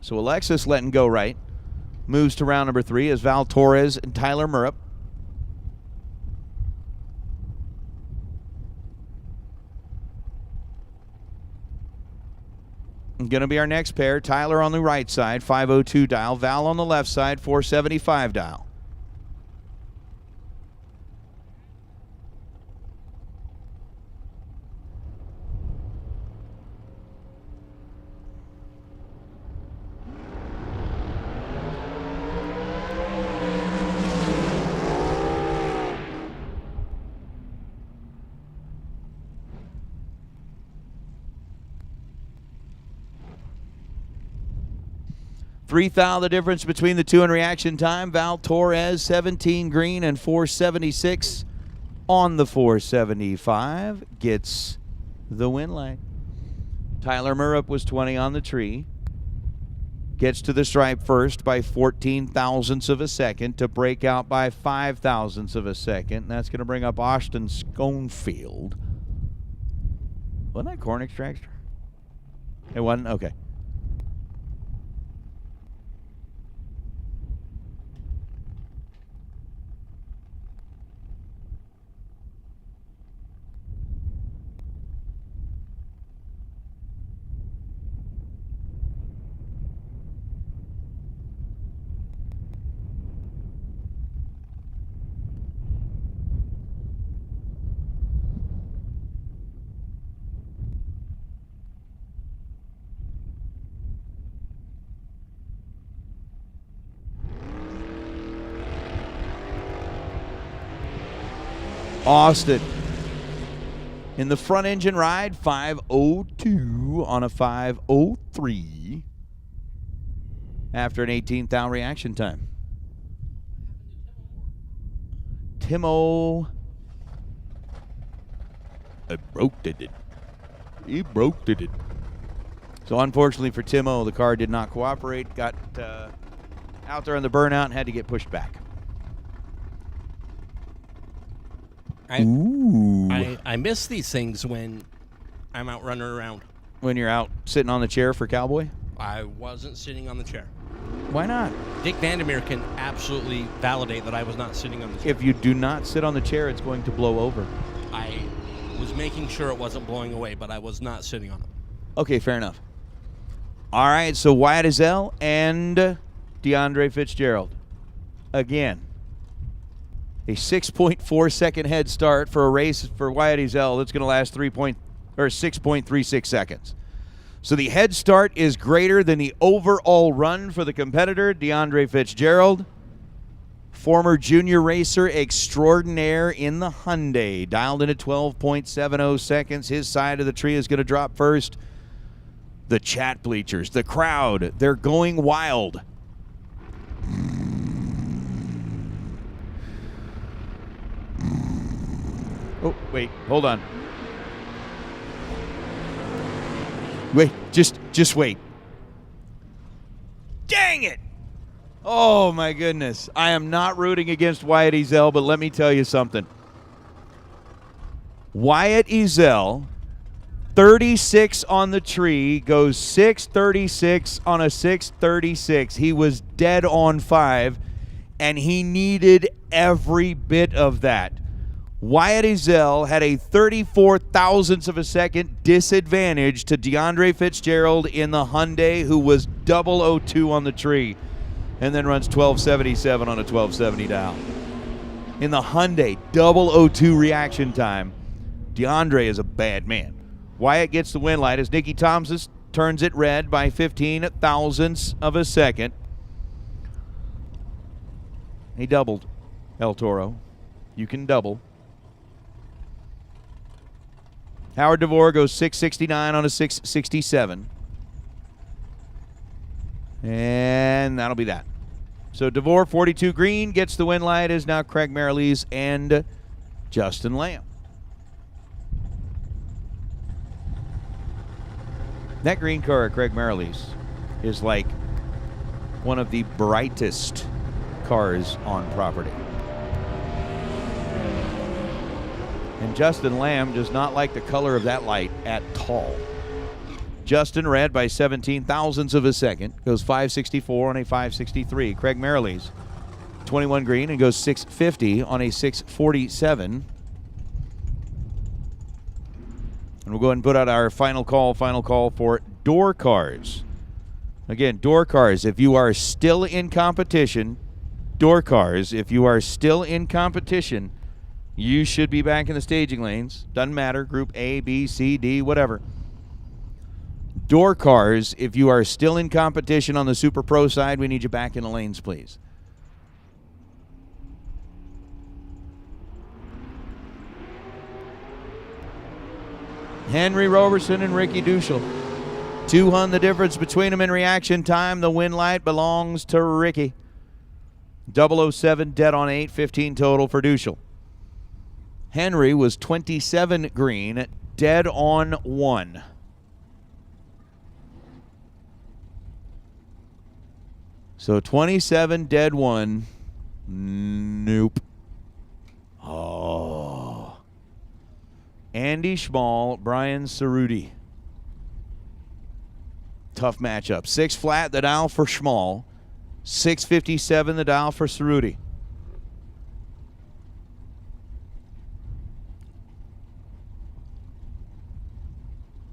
So Alexis letting go right. Moves to round number 3 as Val Torres and Tyler Murrup. Going to be our next pair. Tyler on the right side, 502 dial. Val on the left side, 475 dial. Three thou the difference between the two in reaction time. Val Torres, 17 green and 476 on the 475. Gets the win light. Tyler Murrup was 20 on the tree. Gets to the stripe first by 14 thousandths of a second to break out by 5 thousandths of a second. And that's going to bring up Austin Schoenfield. Wasn't that corn extractor? It wasn't? Okay. Austin. In the front engine ride, 5:02 on a 5:03 after an 18th reaction time. Timo. He broke it. So unfortunately for Timo, the car did not cooperate. Got out there on the burnout and had to get pushed back. I miss these things when I'm out running around. When you're out sitting on the chair for Cowboy? I wasn't sitting on the chair. Why not? Dick Vandermeer can absolutely validate that I was not sitting on the chair. If you do not sit on the chair, it's going to blow over. I was making sure it wasn't blowing away, but I was not sitting on it. Okay, fair enough. All right, so Wyatt Ezel and DeAndre Fitzgerald. Again, a 6.4 second head start for a race for Wyatt Ezel that's going to last 6.36 seconds. So the head start is greater than the overall run for the competitor, DeAndre Fitzgerald. Former junior racer extraordinaire in the Hyundai, dialed in at 12.70 seconds. His side of the tree is going to drop first. The chat bleachers, the crowd, they're going wild. Oh, wait, hold on. Wait, just wait. Dang it! Oh, my goodness. I am not rooting against Wyatt Ezel, but let me tell you something. Wyatt Ezel, 36 on the tree, goes 6:36 on a 6:36. He was dead on 5, and he needed every bit of that. Wyatt Ezel had a 34 thousandths of a second disadvantage to DeAndre Fitzgerald in the Hyundai, who was 002 on the tree, and then runs 1277 on a 1270 dial. In the Hyundai, 002 reaction time. DeAndre is a bad man. Wyatt gets the win light as Nicky Thompson turns it red by 15 thousandths of a second. He doubled, El Toro. You can double. Howard DeVore goes 669 on a 667. And that'll be that. So DeVore, 42 green, gets the win light, is now Craig Mariles and Justin Lamb. That green car at Craig Mariles is like one of the brightest cars on property. And Justin Lamb does not like the color of that light at all. Justin red by 17 thousandths of a second, goes 564 on a 563. Craig Mariles, 21 green, and goes 650 on a 647. And we'll go ahead and put out our final call for door cars. Again, door cars, if you are still in competition, door cars, if you are still in competition, you should be back in the staging lanes. Doesn't matter, group A, B, C, D, whatever. Door cars, if you are still in competition on the Super Pro side, we need you back in the lanes, please. Henry Roberson and Ricky Duschel. 200 the difference between them in reaction time. The win light belongs to Ricky. 007 dead on 8, 15 total for Duschel. Henry was 27 green, dead on 1. So 27 dead 1. Nope. Oh. Andy Schmall, Brian Cerruti. Tough matchup. 6 flat, the dial for Schmall. 657, the dial for Cerruti.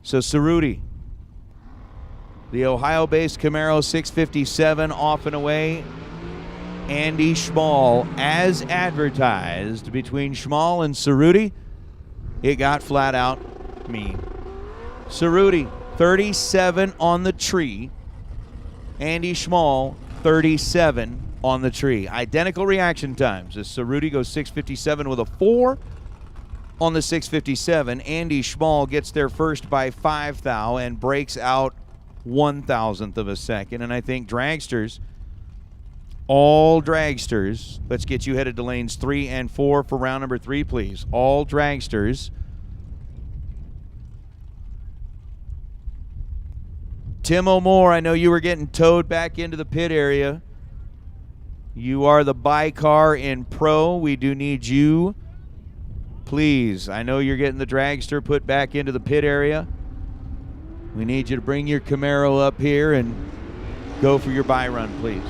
So Cerruti, the Ohio-based Camaro 657 off and away. Andy Schmall, as advertised, between Schmall and Cerruti, it got flat out mean. Cerruti, 37 on the tree. Andy Schmall, 37 on the tree. Identical reaction times as Cerruti goes 657 with a 4. on the 657. Andy Schmall gets there first by 5 thou and breaks out 1,000th of a second. And I think dragsters, all dragsters, let's get you headed to lanes 3 and 4 for round number 3, please. All dragsters. Tim O'More, I know you were getting towed back into the pit area. You are the bi-car in pro. We do need you. Please, I know you're getting the dragster put back into the pit area. We need you to bring your Camaro up here and go for your buy run, please.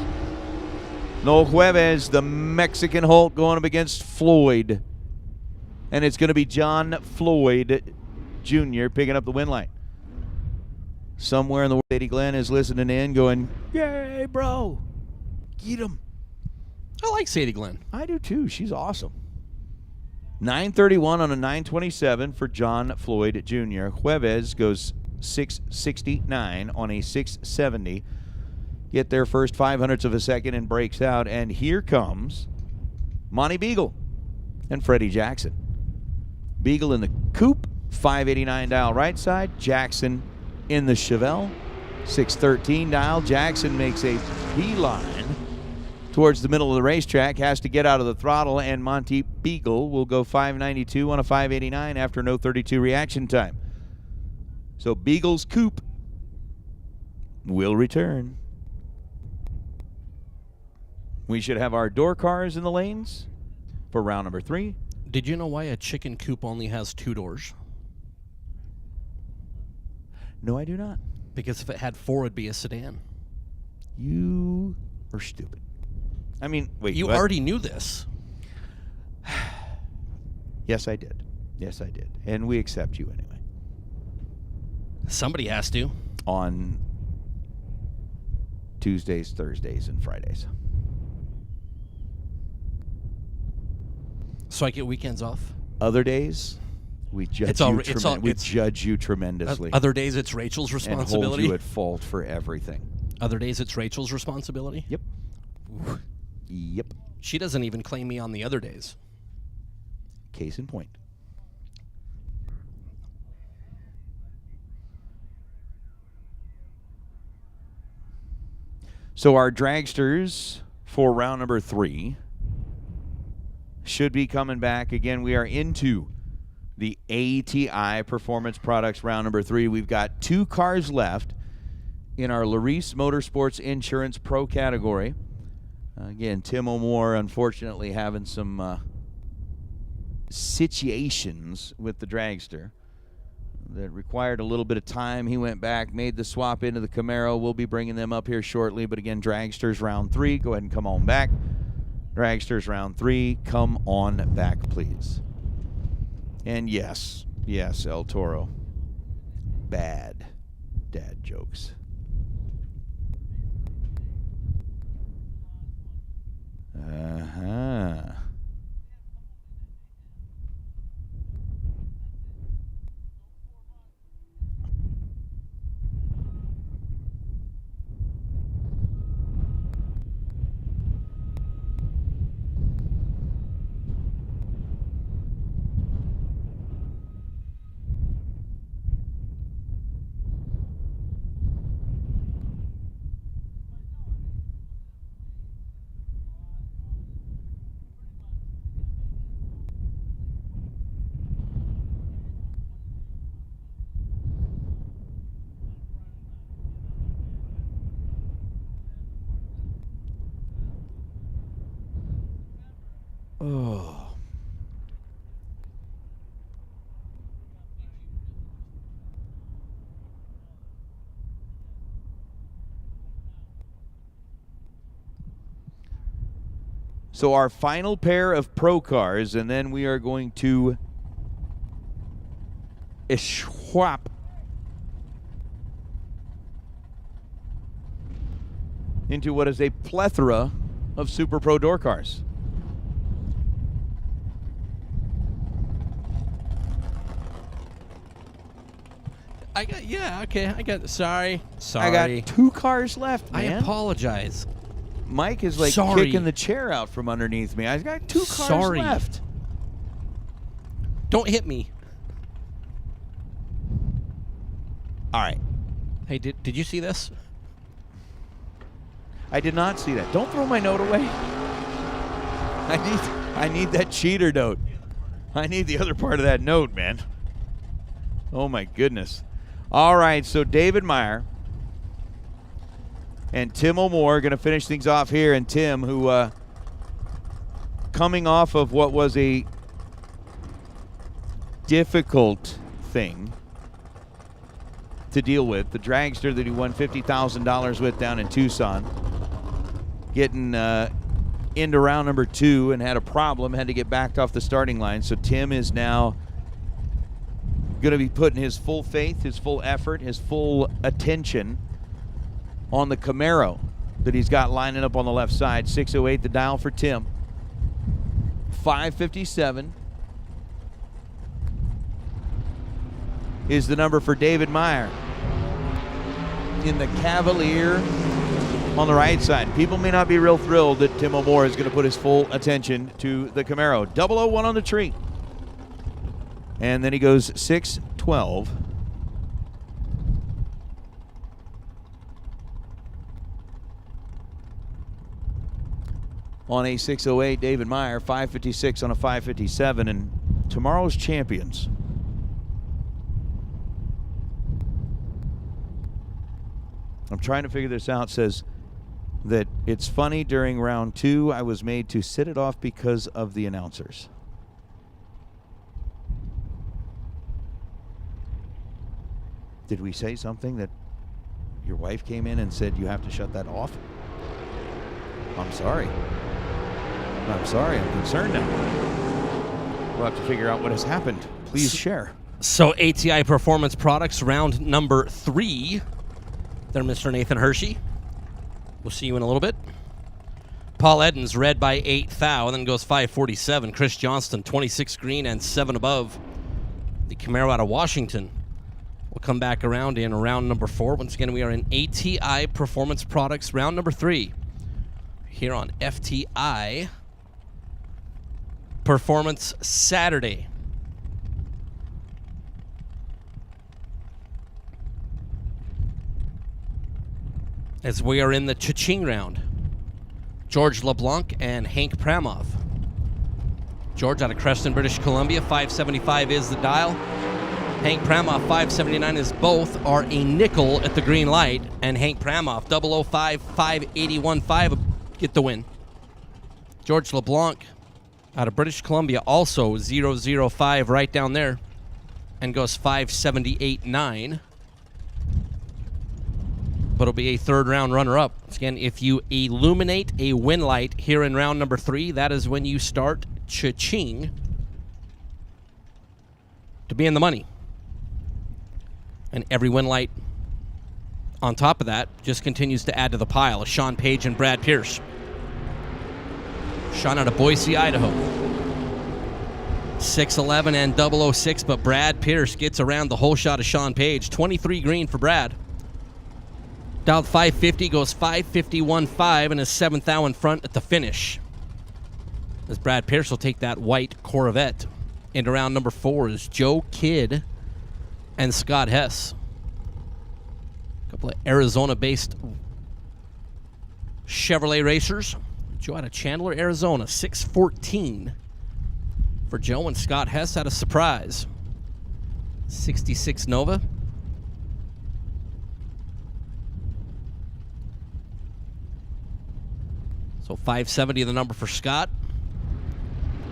No Jueves, the Mexican Holt, going up against Floyd. And it's going to be John Floyd Jr. picking up the win line. Somewhere in the world, Sadie Glenn is listening in going, yay, bro. Get him. I like Sadie Glenn. I do too. She's awesome. 931 on a 927 for John Floyd Jr. Jueves goes 669 on a 670. Get there first 500ths of a second and breaks out. And here comes Monty Beagle and Freddie Jackson. Beagle in the coupe, 589 dial right side. Jackson in the Chevelle, 613 dial. Jackson makes a beeline towards the middle of the racetrack, has to get out of the throttle, and Monty Beagle will go 592 on a 589 after no 32 reaction time. So Beagle's coupe will return. We should have our door cars in the lanes for round number 3. Did you know why a chicken coop only has 2 doors? No, I do not. Because if it had 4, it'd be a sedan. You are stupid. I mean, wait. You what? already knew this. Yes, I did. Yes, I did. And we accept you anyway. Somebody has to. On Tuesdays, Thursdays, and Fridays. So I get weekends off? Other days, we judge judge you tremendously. Other days, it's Rachel's responsibility. And hold you at fault for everything. Other days, it's Rachel's responsibility? Yep. Yep. She doesn't even claim me on the other days. Case in point. So our dragsters for round number 3 should be coming back. Again, we are into the ATI Performance Products round number 3. We've got 2 cars left in our Larice Motorsports Insurance Pro category. Again, Tim O'More unfortunately having some situations with the dragster that required a little bit of time. He went back, made the swap into the Camaro. We'll be bringing them up here shortly. But again, dragsters round 3, go ahead and come on back. Dragsters round 3, come on back, please. And yes, El Toro. Bad dad jokes. Uh-huh. Oh. So our final pair of pro cars, and then we are going to swap into what is a plethora of Super Pro door cars. Sorry. I got 2 cars left, man. I apologize. Mike is like kicking the chair out from underneath me. I've got 2 cars left. Don't hit me. All right. Hey, did you see this? I did not see that. Don't throw my note away. I need that cheater note. I need the other part of that note, man. Oh my goodness. All right, so David Meyer and Tim O'Moore are going to finish things off here. And Tim, who coming off of what was a difficult thing to deal with, the dragster that he won $50,000 with down in Tucson, getting into round number 2 and had a problem, had to get backed off the starting line. So Tim is now going to be putting his full faith, his full effort, his full attention on the Camaro that he's got lining up on the left side. 608 the dial for Tim. 557 is the number for David Meyer in the Cavalier on the right side. People may not be real thrilled that Tim O'Moore is going to put his full attention to the Camaro. 001 on the tree. And then he goes 612. On a 608, David Meyer, 556 on a 557, and tomorrow's champions. I'm trying to figure this out. Says that it's funny during round 2 I was made to sit it off because of the announcers. Did we say something that your wife came in and said you have to shut that off? I'm sorry. I'm sorry. I'm concerned now. We'll have to figure out what has happened. Please share. So ATI Performance Products, round number 3. They're Mr. Nathan Hershey. We'll see you in a little bit. Paul Eddins, red by 8 thou, and then goes 547. Chris Johnston, 26 green and 7 above. The Camaro out of Washington will come back around in round number 4. Once again, we are in ATI Performance Products, round number 3. Here on FTI Performance Saturday. As we are in the cha-ching round. George LeBlanc and Hank Pramoff. George out of Creston, British Columbia, 575 is the dial. Hank Pramoff, 579 is both are a nickel at the green light. And Hank Pramoff, 005, 581.5 get the win. George LeBlanc out of British Columbia, also 005 right down there. And goes 578.9. But it'll be a third round runner-up. Again, if you illuminate a win light here in round number 3, that is when you start cha-ching to be in the money. And every win light on top of that just continues to add to the pile. Sean Page and Brad Pierce. Sean out of Boise, Idaho. 611 and 006, but Brad Pierce gets around the whole shot of Sean Page. 23 green for Brad. Dialed 550, goes 551.5, and is 7th thou in front at the finish. As Brad Pierce will take that white Corvette. Into round number 4 is Joe Kidd and Scott Hess. A couple of Arizona-based Chevrolet racers. Joe out of Chandler, Arizona, 614 for Joe, and Scott Hess out of Surprise. 66 Nova. So 570 the number for Scott.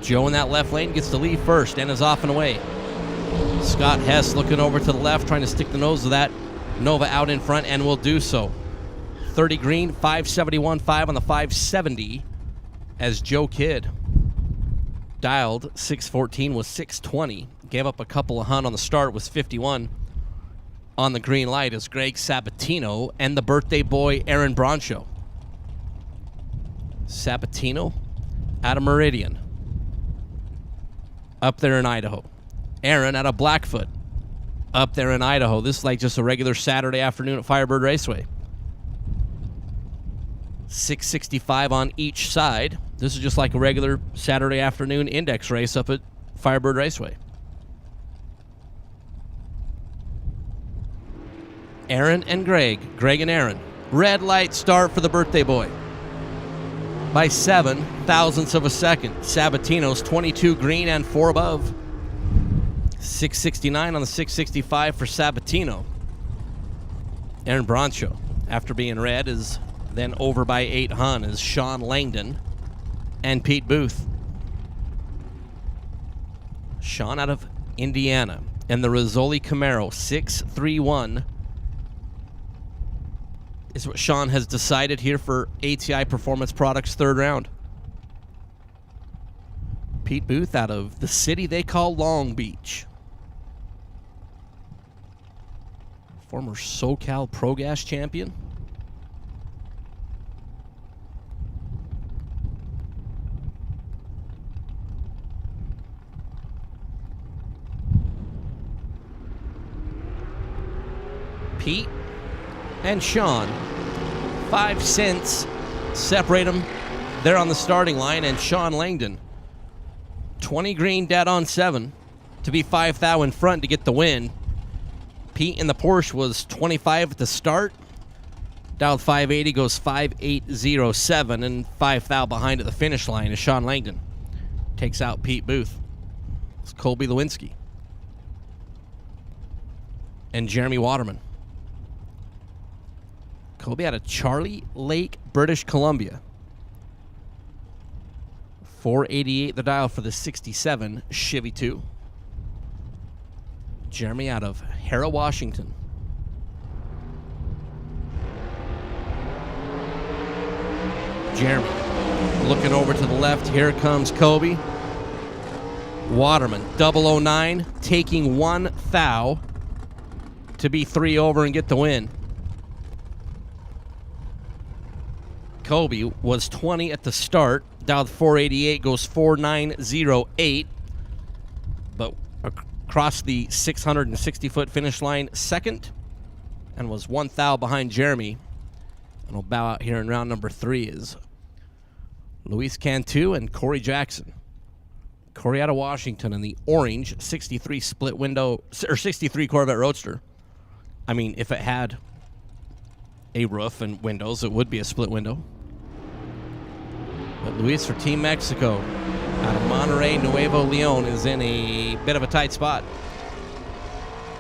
Joe in that left lane gets to lead first and is off and away. Scott Hess looking over to the left, trying to stick the nose of that Nova out in front, and will do so. 30 green, 571.5 on the 570 as Joe Kidd dialed 614 was 620. Gave up a couple of hunt on the start, was 51 on the green light as Greg Sabatino and the birthday boy Aaron Broncho. Sabatino out of Meridian. Up there in Idaho. Aaron out of Blackfoot. Up there in Idaho. This is like just a regular Saturday afternoon at Firebird Raceway. 665 on each side. This is just like a regular Saturday afternoon index race up at Firebird Raceway. Aaron and Greg. Greg and Aaron. Red light start for the birthday boy. By 7 thousandths of a second. Sabatino's 22 green and 4 above. 669 on the 665 for Sabatino. Aaron Broncho, after being red, is then over by 8 hun is Sean Langdon and Pete Booth. Sean out of Indiana. And the Rizzoli Camaro 631 is what Sean has decided here for ATI Performance Products third round. Pete Booth out of the city they call Long Beach. Former SoCal Pro Gas champion. Pete and Sean, 5 cents separate them. They're on the starting line, and Sean Langdon, 20 green, dead on 7 to be 5 thou in front to get the win. Pete in the Porsche was 25 at the start. Dialed 580, goes 5807, and 5 thou behind at the finish line is Sean Langdon. Takes out Pete Booth. It's Colby Lewinsky. And Jeremy Waterman. Colby out of Charlie Lake, British Columbia. 488 the dial for the 67 Chevy 2. Jeremy out of Hara, Washington. Jeremy looking over to the left. Here comes Colby. Waterman, 009, taking 1 thou to be 3 over and get the win. Colby was 20 at the start, dialed 488, goes 4908, but across the 660-foot finish line second, and was 1 thou behind Jeremy. And will bow out here in round number 3 is Luis Cantu and Corey Jackson. Corey out of Washington in the orange 63 split window, or 63 Corvette Roadster. I mean, if it had a roof and windows, it would be a split window. But Luis for Team Mexico out of Monterrey, Nuevo Leon is in a bit of a tight spot.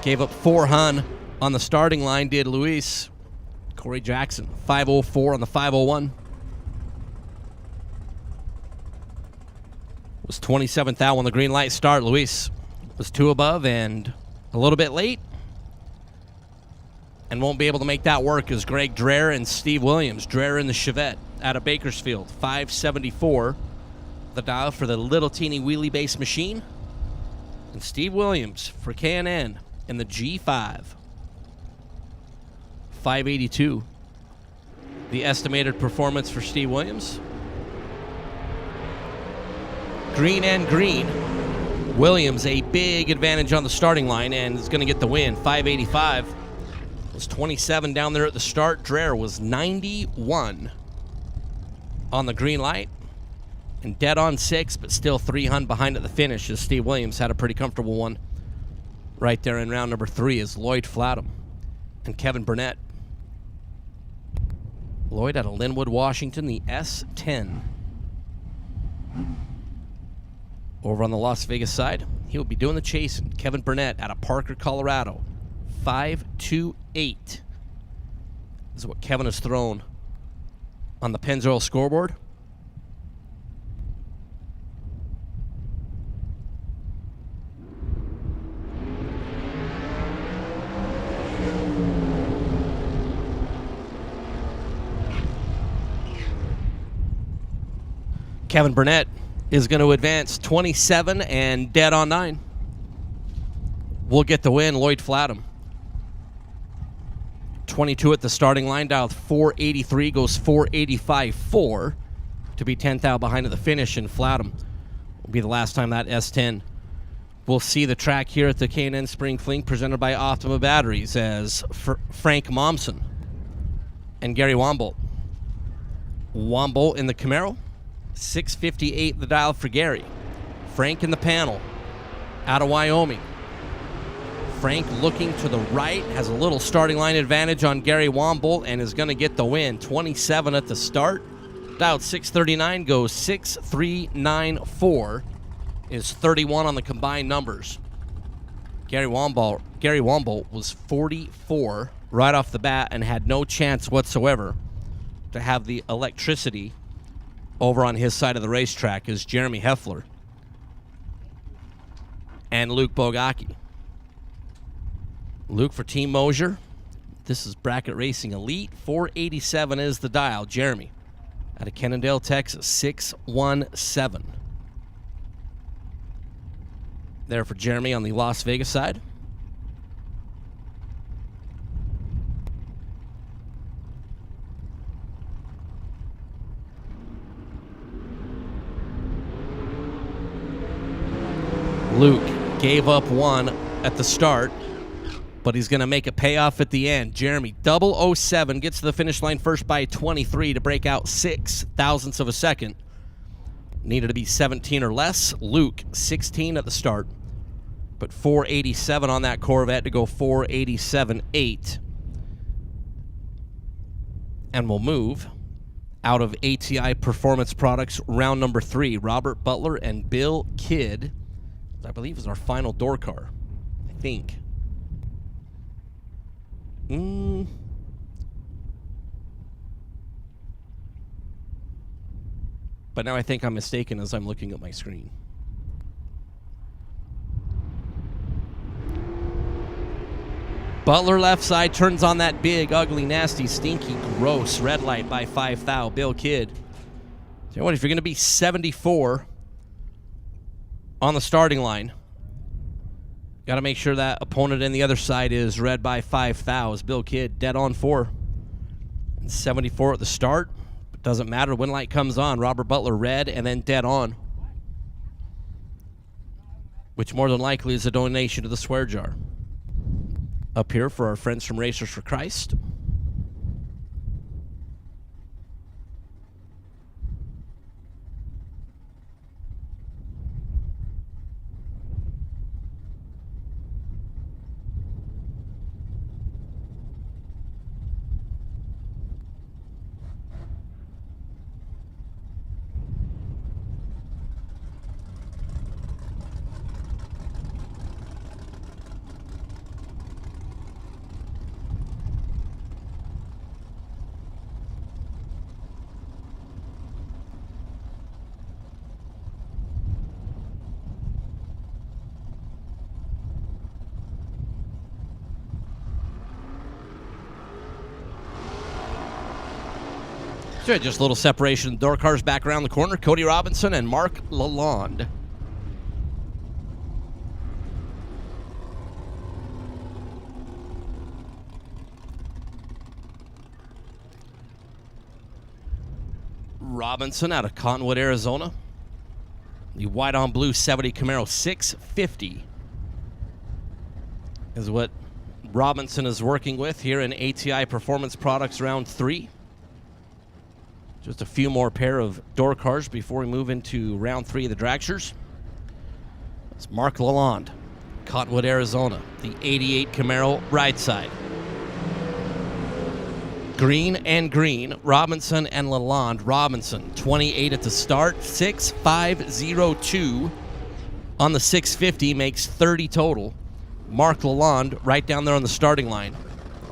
Gave up 4 hun on the starting line, did Luis. Corey Jackson, 504 on the 501. Was 27th thou on the green light start. Luis was 2 above and a little bit late. And won't be able to make that work as Greg Dreher and Steve Williams. Dreher in the Chevette out of Bakersfield. 574. The dial for the little teeny wheelie base machine. And Steve Williams for K&N in the G5. 582. The estimated performance for Steve Williams. Green and green. Williams a big advantage on the starting line and is going to get the win. 585. Was 27 down there at the start. Dreher was 91 on the green light and dead on 6, but still 3 hun behind at the finish as Steve Williams had a pretty comfortable one right there in round number 3 is Lloyd Flatham and Kevin Burnett. Lloyd out of Linwood, Washington, the S10. Over on the Las Vegas side, he'll be doing the chasing. Kevin Burnett out of Parker, Colorado. 528 is what Kevin has thrown on the Pennzoil scoreboard. Kevin Burnett is going to advance 27 and dead on 9. We'll get the win, Lloyd Flatham. 22 at the starting line, dialed 483, goes 485.4 to be 10 thou behind at the finish, and Flatham will be the last time that S10 will see the track here at the K&N Spring Fling presented by Optima Batteries as Frank Momsen and Gary Wombolt. Wombolt in the Camaro, 658 the dial for Gary. Frank in the panel, out of Wyoming. Frank looking to the right, has a little starting line advantage on Gary Wombolt and is going to get the win. 27 at the start. Dialed 639 goes 6394 is 31 on the combined numbers. Gary Wombolt was 44 right off the bat and had no chance whatsoever to have the electricity over on his side of the racetrack as Jeremy Heffler and Luke Bogacki. Luke for Team Mosier. This is Bracket Racing Elite. 487 is the dial. Jeremy out of Cannondale, Texas, 617. There for Jeremy on the Las Vegas side. Luke gave up one at the start, but he's going to make a payoff at the end. Jeremy, 007, gets to the finish line first by 23 to break out 6 thousandths of a second. Needed to be 17 or less. Luke, 16 at the start, but 487 on that Corvette to go 487.8. And we'll move out of ATI Performance Products round number 3. Robert Butler and Bill Kidd, I believe, is our final door car, I think. But now I think I'm mistaken as I'm looking at my screen. Butler left side turns on that big, ugly, nasty, stinky, gross red light by 5 thou. Bill Kidd. So you know what, if you're going to be 74 on the starting line, got to make sure that opponent in the other side is red by 5 thou. Bill Kidd dead on 4. And 74 at the start. But doesn't matter when light comes on. Robert Butler red and then dead on, which more than likely is a donation to the swear jar. Up here for our friends from Racers for Christ. So just a little separation. Door cars back around the corner. Cody Robinson and Mark Lalonde. Robinson out of Cottonwood, Arizona. The white on blue 70 Camaro 650 is what Robinson is working with here in ATI Performance Products Round 3. Just a few more pair of door cars before we move into round 3 of the dragsters. It's Mark Lalonde, Cottonwood, Arizona, the 88 Camaro right side. Green and green, Robinson and Lalonde. Robinson, 28 at the start, 6.502 on the 650, makes 30 total. Mark Lalonde right down there on the starting line.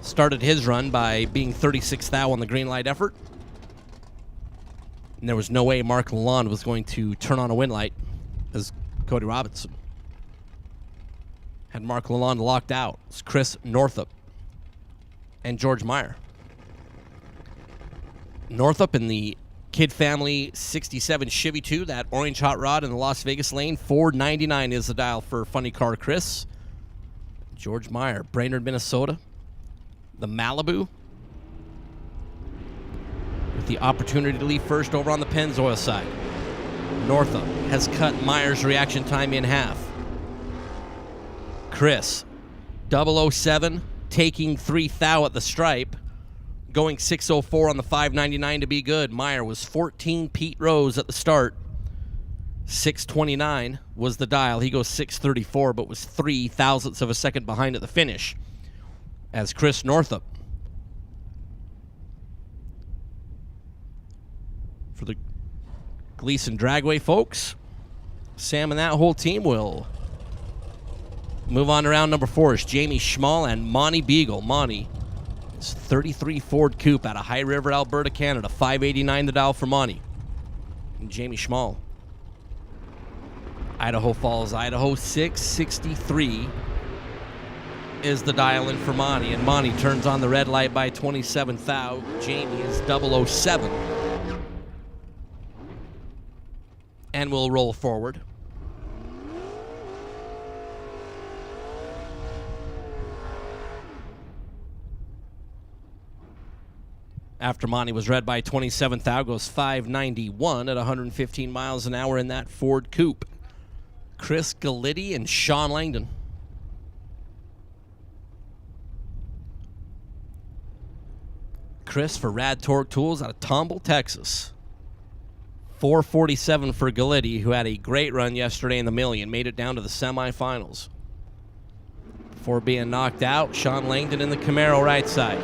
Started his run by being 36 thou on the green light effort. And there was no way Mark Lalonde was going to turn on a win light as Cody Robinson had Mark Lalonde locked out. It's Chris Northup and George Meyer. Northup in the Kid Family 67 Chevy 2, that orange hot rod in the Las Vegas lane. 499 is the dial for Funny Car Chris. George Meyer, Brainerd, Minnesota. The Malibu, with the opportunity to leave first over on the Pennzoil side. Northup has cut Meyer's reaction time in half. Chris, 007, taking 3 thou at the stripe, going 604 on the 599 to be good. Meyer was 14 Pete Rose at the start, 6:29 was the dial. He goes 6:34, but was 0.03 of a second behind at the finish. As Chris Northup, for the Gleason Dragway folks, Sam and that whole team will move on to round number 4. It's Jamie Schmall and Monty Beagle. Monty is 33 Ford Coupe out of High River, Alberta, Canada. 589 the dial for Monty. And Jamie Schmall, Idaho Falls, Idaho. 663 is the dial in for Monty. And Monty turns on the red light by 27 thou. Jamie is 007. And we'll roll forward. After Monty was red by 27 thou, goes 591 at 115 miles an hour in that Ford Coupe. Chris Galitti and Sean Langdon. Chris for Rad Torque Tools out of Tomball, Texas. 447 for Galitti, who had a great run yesterday in the Million. Made it down to the semifinals. Before being knocked out, Sean Langdon in the Camaro right side.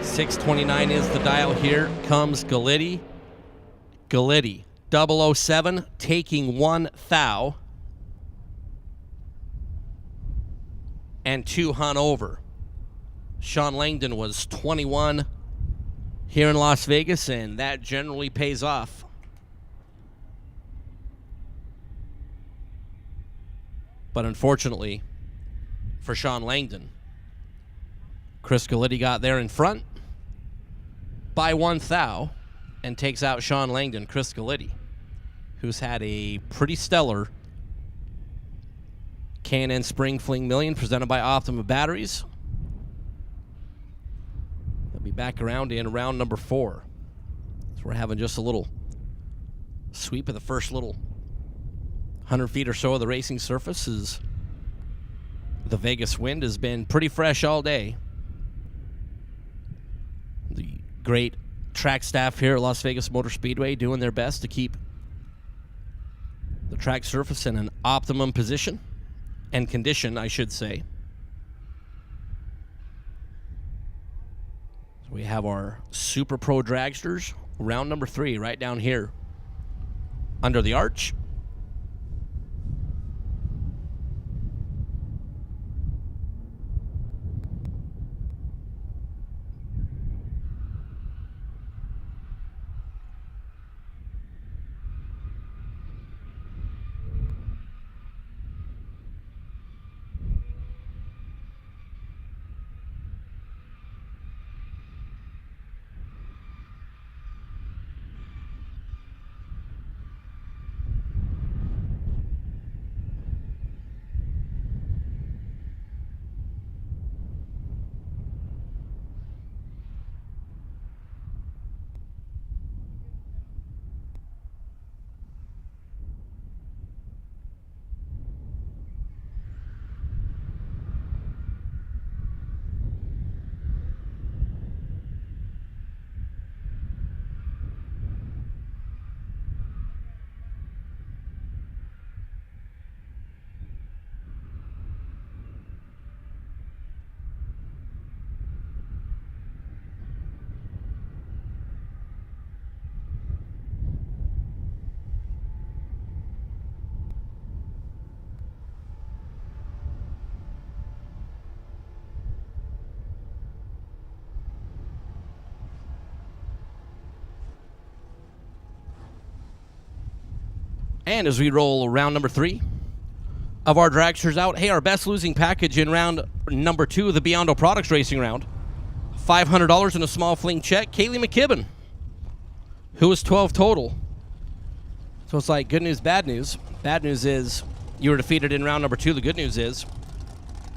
629 is the dial. Here comes Galitti. Galitti, 007, taking 1 thou. And 2 hun over. Sean Langdon was 21 here in Las Vegas, and that generally pays off. But unfortunately for Sean Langdon, Chris Galitti got there in front by 1 thou and takes out Sean Langdon. Chris Galitti, who's had a pretty stellar K&N Spring Fling Million presented by Optima Batteries. They'll be back around in round number 4. So we're having just a little sweep of the first little 100 feet or so of the racing surface. As the Vegas wind has been pretty fresh all day. The great track staff here at Las Vegas Motor Speedway doing their best to keep the track surface in an optimum position and condition, I should say. So we have our Super Pro dragsters, round number 3, right down here under the arch. And as we roll round number 3 of our dragsters out, hey, our best losing package in round number 2 of the Beyond Products Racing Round. $500 in a small fling check. Kaylee McKibben, who was 12 total. So it's like good news, bad news. Bad news is you were defeated in round number 2. The good news is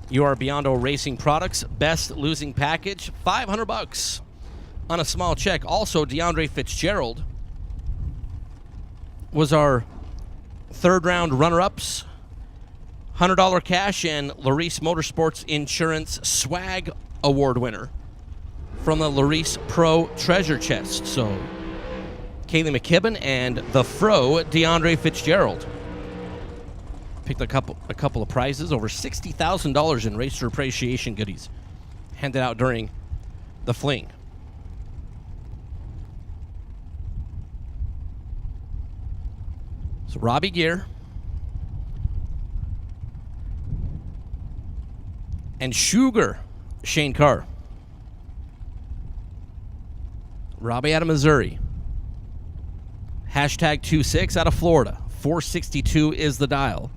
you are Beyond Racing Products best losing package. $500 on a small check. Also, DeAndre Fitzgerald was our third round runner-ups. $100 cash and Larice Motorsports Insurance Swag Award winner from the Larice Pro Treasure Chest. So Kaylee McKibben, and the Fro, DeAndre Fitzgerald. Picked a couple of prizes, over $60,000 in racer appreciation goodies handed out during the fling. So Robbie Gear and Sugar Shane Carr. Robbie out of Missouri. Hashtag 26 out of Florida. 462 is the dial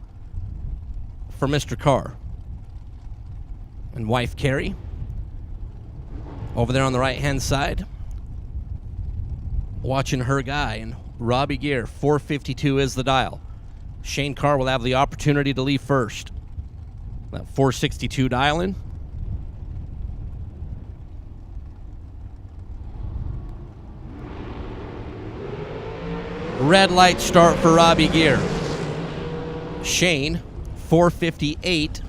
for Mr. Carr. And wife Carrie over there on the right-hand side, watching her guy. And Robbie Gear, 452 is the dial. Shane Carr will have the opportunity to leave first. That 462 dial-in. Red light start for Robbie Gear. Shane, 458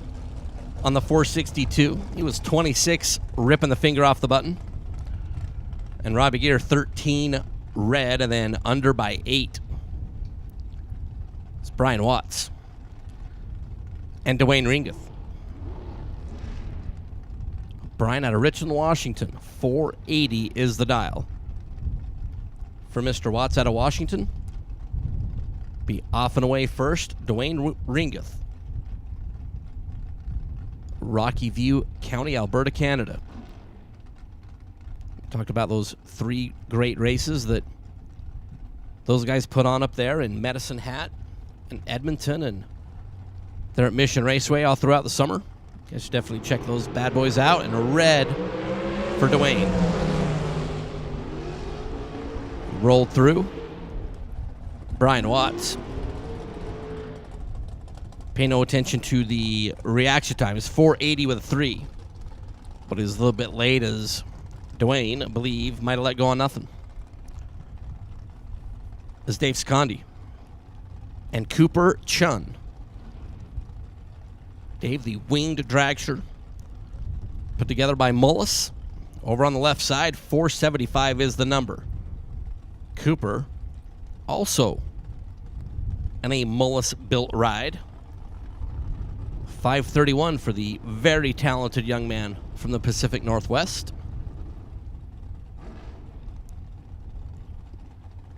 on the 462. He was 26, ripping the finger off the button. And Robbie Gear, 13 red, and then under by 8. It's Brian Watts. And Dwayne Ringeth. Brian out of Richland, Washington. 480 is the dial. For Mr. Watts out of Washington, be off and away first, Dwayne Ringeth. Rocky View County, Alberta, Canada. Talked about those 3 great races that those guys put on up there in Medicine Hat and Edmonton, and they're at Mission Raceway all throughout the summer. You guys should definitely check those bad boys out. And a red for Dwayne. Rolled through. Brian Watts. Pay no attention to the reaction time. It's 480 with a 3. But it's a little bit late as Dwayne, I believe, might have let go on nothing. This is Dave Secondi. And Cooper Chun. Dave, the winged dragster, put together by Mullis. Over on the left side, 475 is the number. Cooper, also in a Mullis-built ride. 531 for the very talented young man from the Pacific Northwest.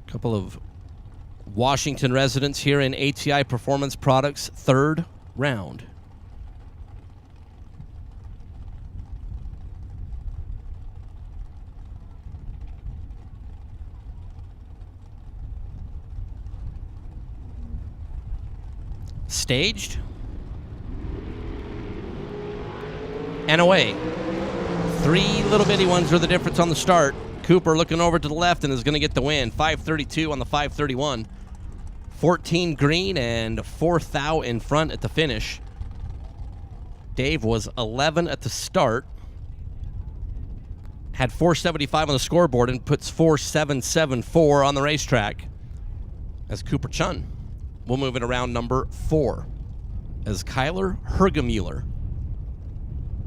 A couple of Washington residents here in ATI Performance Products, 3rd round. Staged. And away. 3 little bitty ones are the difference on the start. Cooper looking over to the left and is going to get the win. 532 on the 531. 14 green and 4 thou in front at the finish. Dave was 11 at the start. Had 475 on the scoreboard and puts 4774 on the racetrack. As Cooper Chun will move it around number 4. As Kyler Hergemuller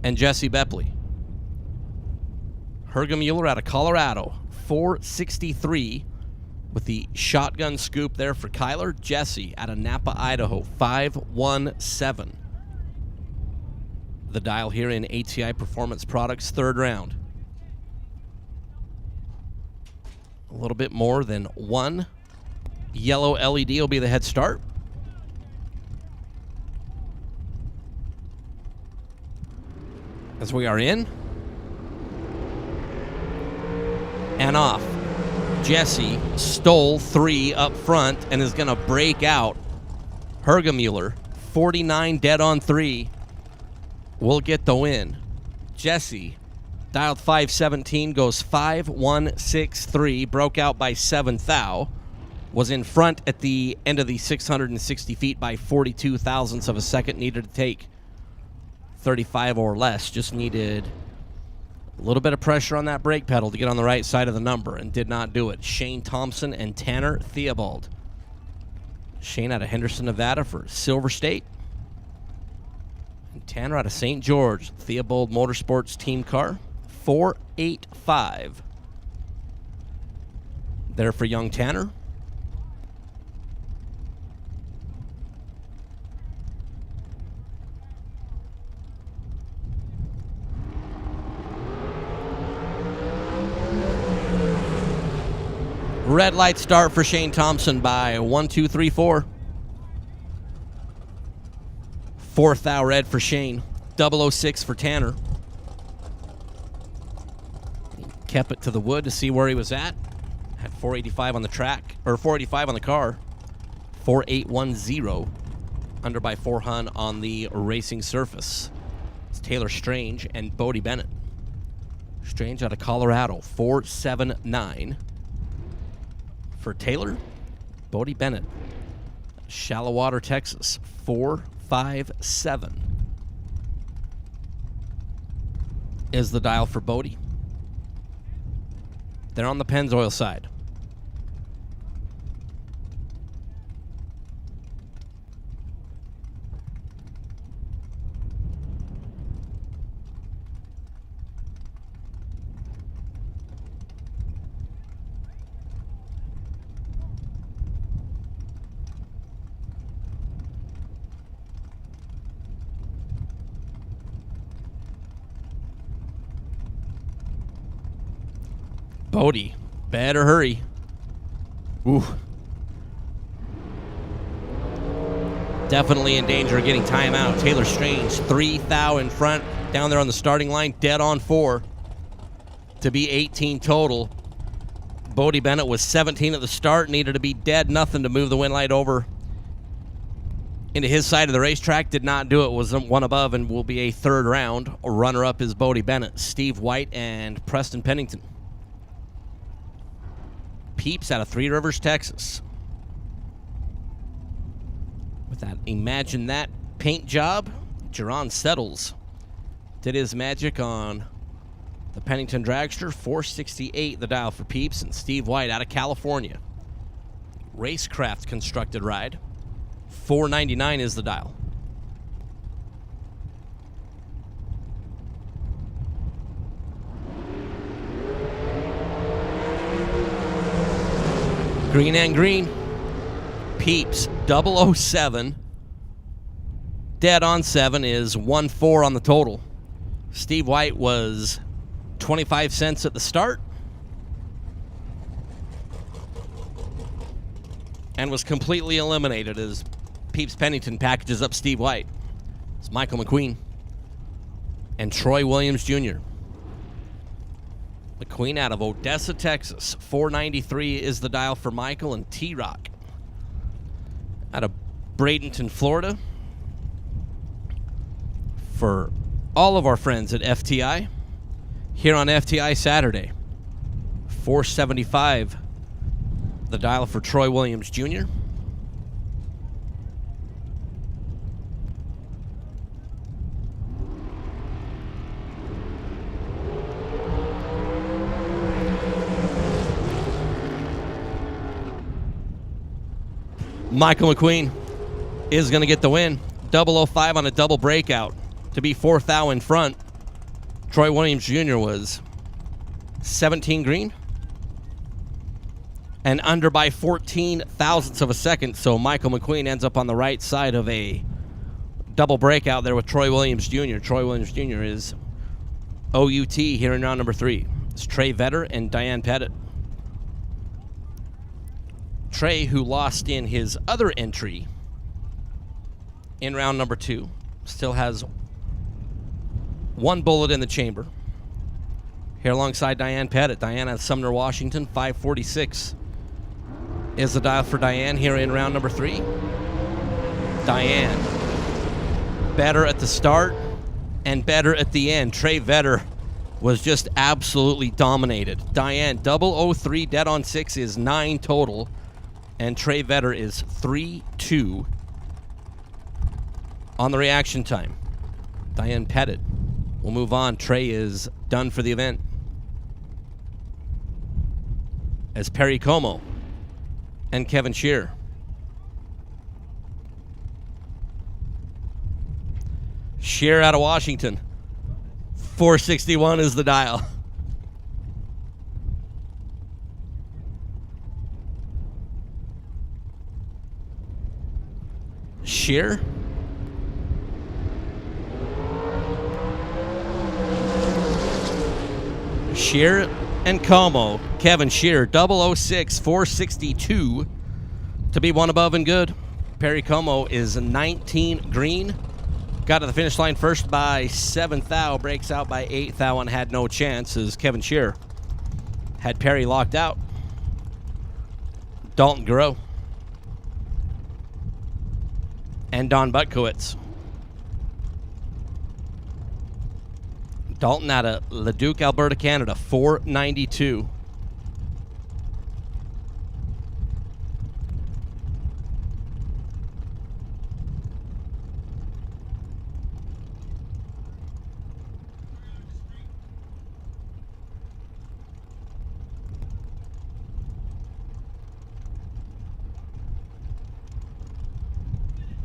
and Jesse Bepley. Hergemuller out of Colorado, 463 with the shotgun scoop there for Kyler. Jesse out of Napa, Idaho, 517. The dial here in ATI Performance Products, 3rd round. A little bit more than 1 yellow LED will be the head start. As we are in and off. Jesse stole 3 up front and is going to break out. Hergemuller, 49 dead on 3, will get the win. Jesse dialed 517, goes 5163, broke out by 7 thou. Was in front at the end of the 660 feet by 42 thousandths of a second. Needed to take 35 or less. Just needed a little bit of pressure on that brake pedal to get on the right side of the number, and did not do it. Shane Thompson and Tanner Theobald. Shane out of Henderson, Nevada for Silver State. And Tanner out of St. George, Theobald Motorsports team car. 485. there for young Tanner. Red light start for Shane Thompson by 1, 2, 3, 4. Fourth thou red for Shane. 006 for Tanner. He kept it to the wood to see where he was at. Had 485 on the track, or 485 on the car. 4810. Under by 4 hun on the racing surface. It's Taylor Strange and Bodie Bennett. Strange out of Colorado. 479. For Taylor, Bodie Bennett. Shallow Water, Texas. 457 is the dial for Bodie. They're on the Pennzoil side. Bodie, better hurry. Ooh. Definitely in danger of getting timeout. Taylor Strange, 3 thou in front, down there on the starting line, dead on 4 to be 18 total. Bodie Bennett was 17 at the start, needed to be dead nothing to move the win light over into his side of the racetrack. Did not do it, was one above, and will be a third round. Runner-up is Bodie Bennett, Steve White, and Preston Pennington. Peeps out of Three Rivers, Texas. With that, imagine that paint job. Jerron Settles did his magic on the Pennington Dragster. 468 the dial for Peeps, and Steve White out of California. Racecraft constructed ride. 499 is the dial. Green and green. Peeps, 007. Dead on 7 is 1-4 on the total. Steve White was 25 cents at the start and was completely eliminated as Peeps Pennington packages up Steve White. It's Michael McQueen and Troy Williams Jr. McQueen out of Odessa, Texas. 493 is the dial for Michael, and T-Rock out of Bradenton, Florida. For all of our friends at FTI, here on FTI Saturday. 475 the dial for Troy Williams Jr. Michael McQueen is going to get the win. 005 on a double breakout to be 4 thou in front. Troy Williams Jr. was 17 green and under by 14 thousandths of a second. So Michael McQueen ends up on the right side of a double breakout there with Troy Williams Jr. Troy Williams Jr. is OUT here in round number 3. It's Trey Vetter and Diane Pettit. Trey, who lost in his other entry in round number 2, still has 1 bullet in the chamber. Here alongside Diane Pettit. Diane out of Sumner, Washington. 546 is the dial for Diane here in round number 3. Diane, better at the start and better at the end. Trey Vetter was just absolutely dominated. Diane, 003, dead on 6 is 9 total. And Trey Vetter is 3-2 on the reaction time. Diane Pettit will move on. Trey is done for the event. As Perry Como and Kevin Shear. Shear out of Washington. 461 is the dial. Shear. Shear and Como. Kevin Shear, 006, 462 to be one above and good. Perry Como is 19 green. Got to the finish line first by 7 thou, breaks out by 8 thou, and had no chance as Kevin Shear had Perry locked out. Dalton Garreau and Don Butkowitz. Dalton out of Leduc, Alberta, Canada, 492.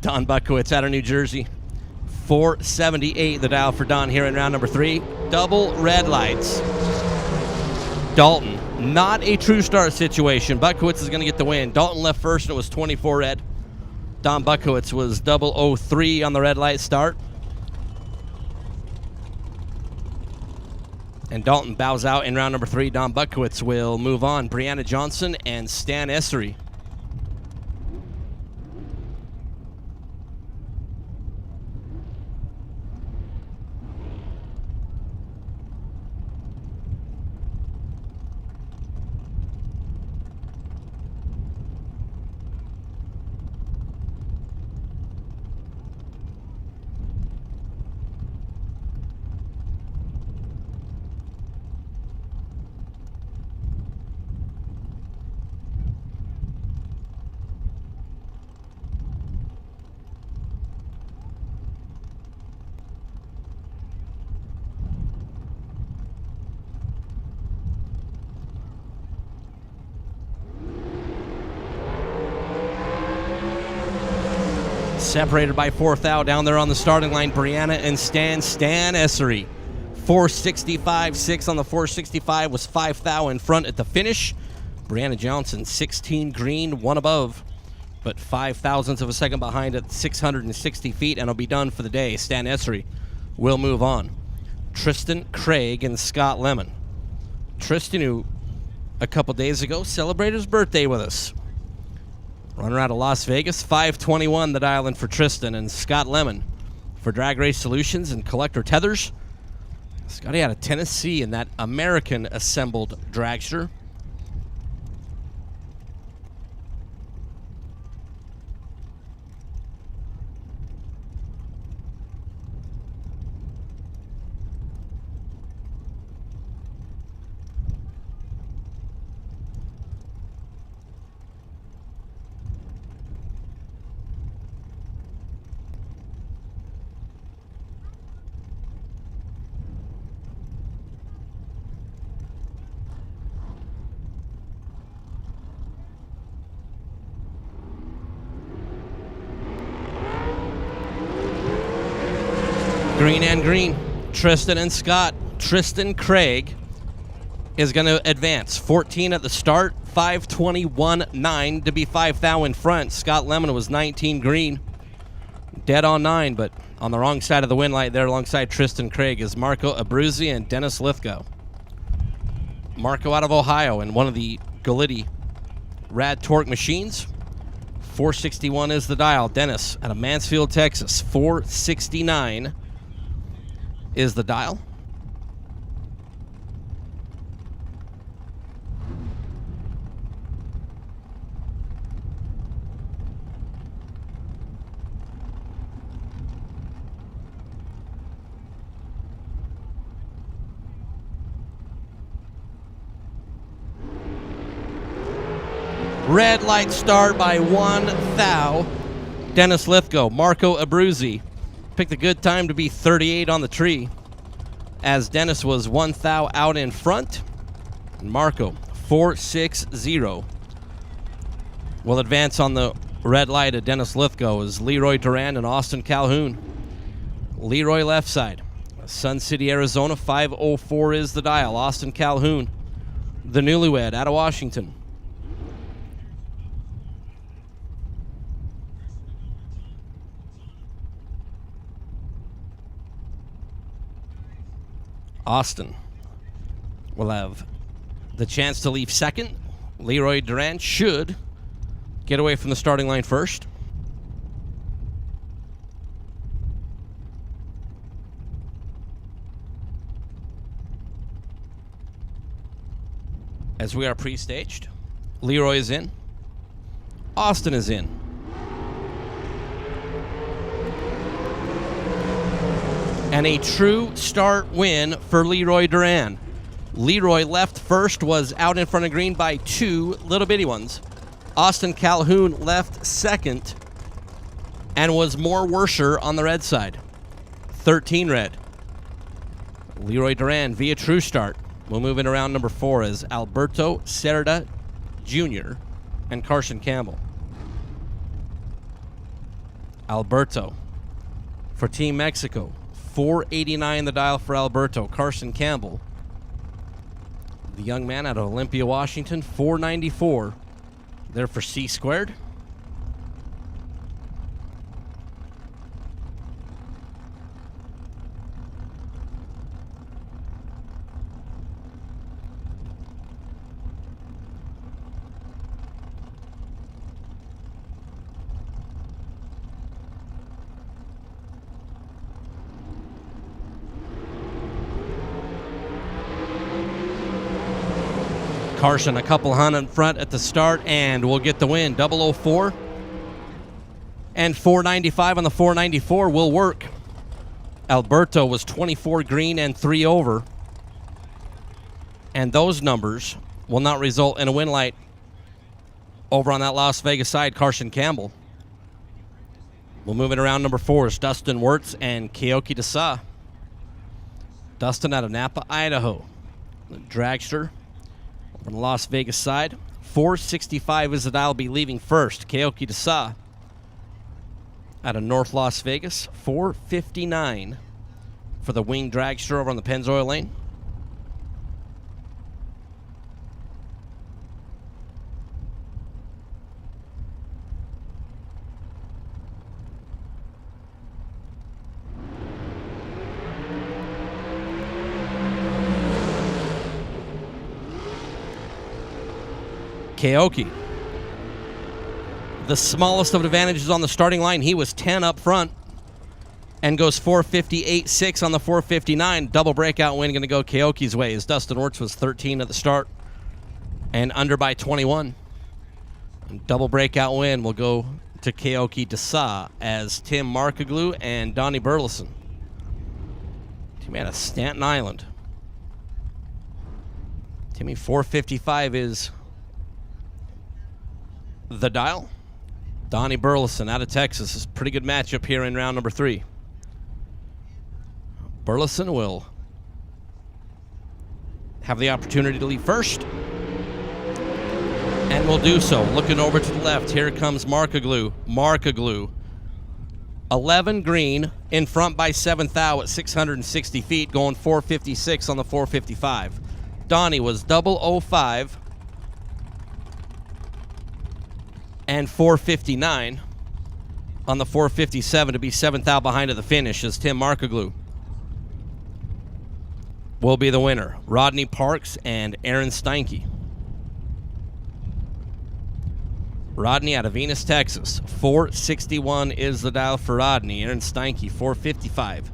Don Butkowitz out of New Jersey. 478 the dial for Don here in round number 3. Double red lights. Dalton, not a true start situation. Butkowitz is going to get the win. Dalton left first and it was 24 red. Don Butkowitz was 003 on the red light start. And Dalton bows out in round number 3. Don Butkowitz will move on. Brianna Johnson and Stan Essery. Separated by 4 thou down there on the starting line, Brianna and Stan Essery. 465.6 on the 465 was 5 thou in front at the finish. Brianna Johnson, 16 green, 1 above, but 5 thousandths of a second behind at 660 feet, and it'll be done for the day. Stan Essery will move on. Tristan Craig and Scott Lemon. Tristan, who a couple days ago celebrated his birthday with us. Runner out of Las Vegas, 521 the dial in for Tristan, and Scott Lemon for Drag Race Solutions and Collector Tethers. Scotty out of Tennessee in that American assembled dragster. Green and green. Tristan and Scott. Tristan Craig is going to advance. 14 at the start. 521.9 to be 5 thou in front. Scott Lemon was 19 green. Dead on 9, but on the wrong side of the wind light there alongside Tristan Craig is Marco Abruzzi and Dennis Lithgow. Marco out of Ohio in one of the Galitti Rad Torque machines. 461 is the dial. Dennis out of Mansfield, Texas. 469 is the dial. Red light start by 1 thou. Dennis Lithgow, Marco Abruzzi picked a good time to be 38 on the tree, as Dennis was 1 thou out in front. And Marco, 460. Will advance on the red light of Dennis Lithgow is Leroy Duran and Austin Calhoun. Leroy left side. Sun City, Arizona, 504 is the dial. Austin Calhoun, the newlywed out of Washington. Austin will have the chance to leave second. Leroy Duran should get away from the starting line first. As we are pre-staged, Leroy is in. Austin is in. And a true start win for Leroy Duran. Leroy left first, was out in front of green by 2 little bitty ones. Austin Calhoun left second and was more worser on the red side. 13 red. Leroy Duran via true start. We'll move in around number 4 as Alberto Cerda Jr. and Carson Campbell. Alberto for Team Mexico. 489 the dial for Alberto. Carson Campbell, the young man out of Olympia, Washington, 494 there for C Squared. Carson a couple hundred in front at the start and will get the win. 004 and 495 on the 494 will work. Alberto was 24 green and 3 over. And those numbers will not result in a win light over on that Las Vegas side. Carson Campbell. We'll move it around number 4 is Dustin Wirtz and Keoki Desa. Dustin out of Napa, Idaho. The dragster on the Las Vegas side. 465 is the dial, be leaving first. Keoki Desa out of North Las Vegas. 459 for the wing dragster over on the Pennzoil lane. Keoki, the smallest of advantages on the starting line. He was 10 up front and goes 458.6 on the 459. Double breakout win going to go Keoki's way as Dustin Wirtz was 13 at the start and under by 21. And double breakout win will go to Keoki Desa as Tim Markaglu and Donnie Burleson. Team out of Staten Island. Timmy, 455 is the dial. Donnie Burleson out of Texas. Is a pretty good matchup here in round number 3. Burleson will have the opportunity to lead first and will do so. Looking over to the left, here comes Markaglu. Markaglu, 11 green, in front by 7th thou at 660 feet, going 456 on the 455. Donnie was 005 and 459 on the 457 to be 7th out behind at the finish as Tim Markaglu will be the winner. Rodney Parks and Aaron Steinke. Rodney out of Venus, Texas. 461 is the dial for Rodney. Aaron Steinke, 455.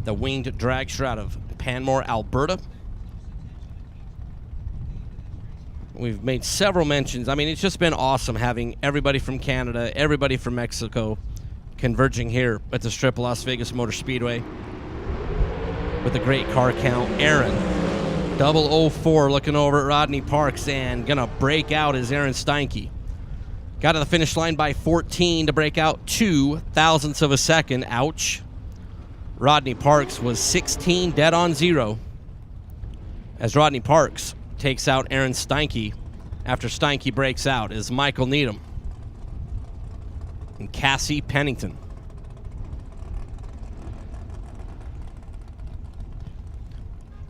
The winged dragster out of Panmure, Alberta. We've made several mentions. I mean, it's just been awesome having everybody from Canada, everybody from Mexico converging here at the Strip Las Vegas Motor Speedway with a great car count. Aaron, 004, looking over at Rodney Parks and going to break out is Aaron Steinke. Got to the finish line by 14 to break out 2 thousandths of a second. Ouch. Rodney Parks was 16 dead on 0 as Rodney Parks takes out Aaron Steinke after Steinke breaks out is Michael Needham and Cassie Pennington.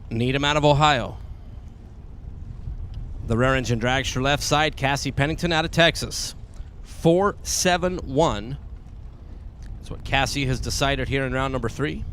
Needham out of Ohio. The rear engine dragster left side, Cassie Pennington out of Texas. 471. That's what Cassie has decided here in round number 3.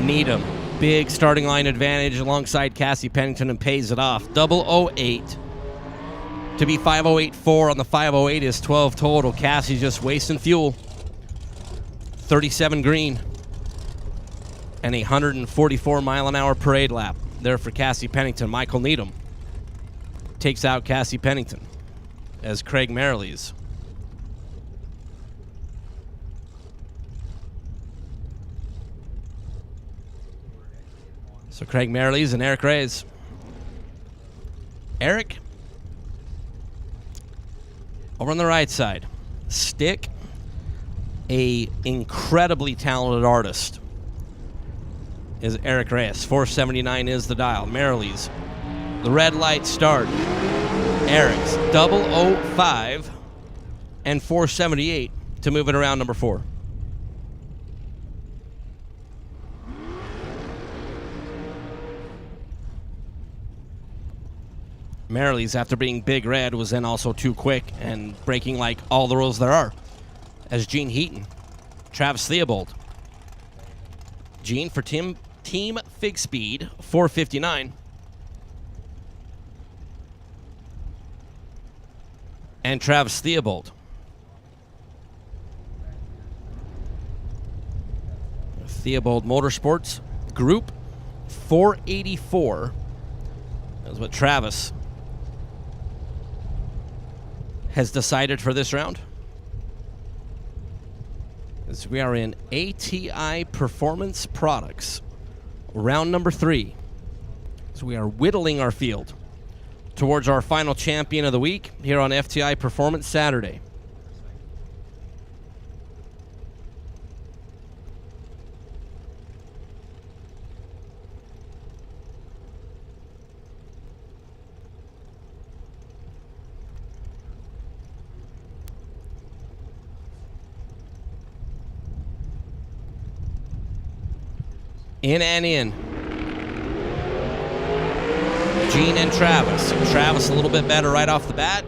Needham. Big starting line advantage alongside Cassie Pennington and pays it off. 008 to be 508.4 on the 508 is 12 total. Cassie's just wasting fuel. 37 green and a 144 mile an hour parade lap there for Cassie Pennington. Michael Needham takes out Cassie Pennington as Craig Merrilees. So Craig Merrilees and Eric Reyes. Eric, over on the right side, stick, a incredibly talented artist, is Eric Reyes. 479 is the dial. Merrilees, the red light start. Eric's 005 and 478 to move it around number 4. Merrilees, after being big red, was then also too quick and breaking like all the rules there are. As Gene Heaton, Travis Theobald. Gene for Team Fig Speed, 459. And Travis Theobald. Theobald Motorsports, Group 484. That's what Travis has decided for this round. As we are in ATI Performance Products, round number 3. So we are whittling our field towards our final champion of the week here on FTI Performance Saturday. In and in. Gene and Travis. Travis a little bit better right off the bat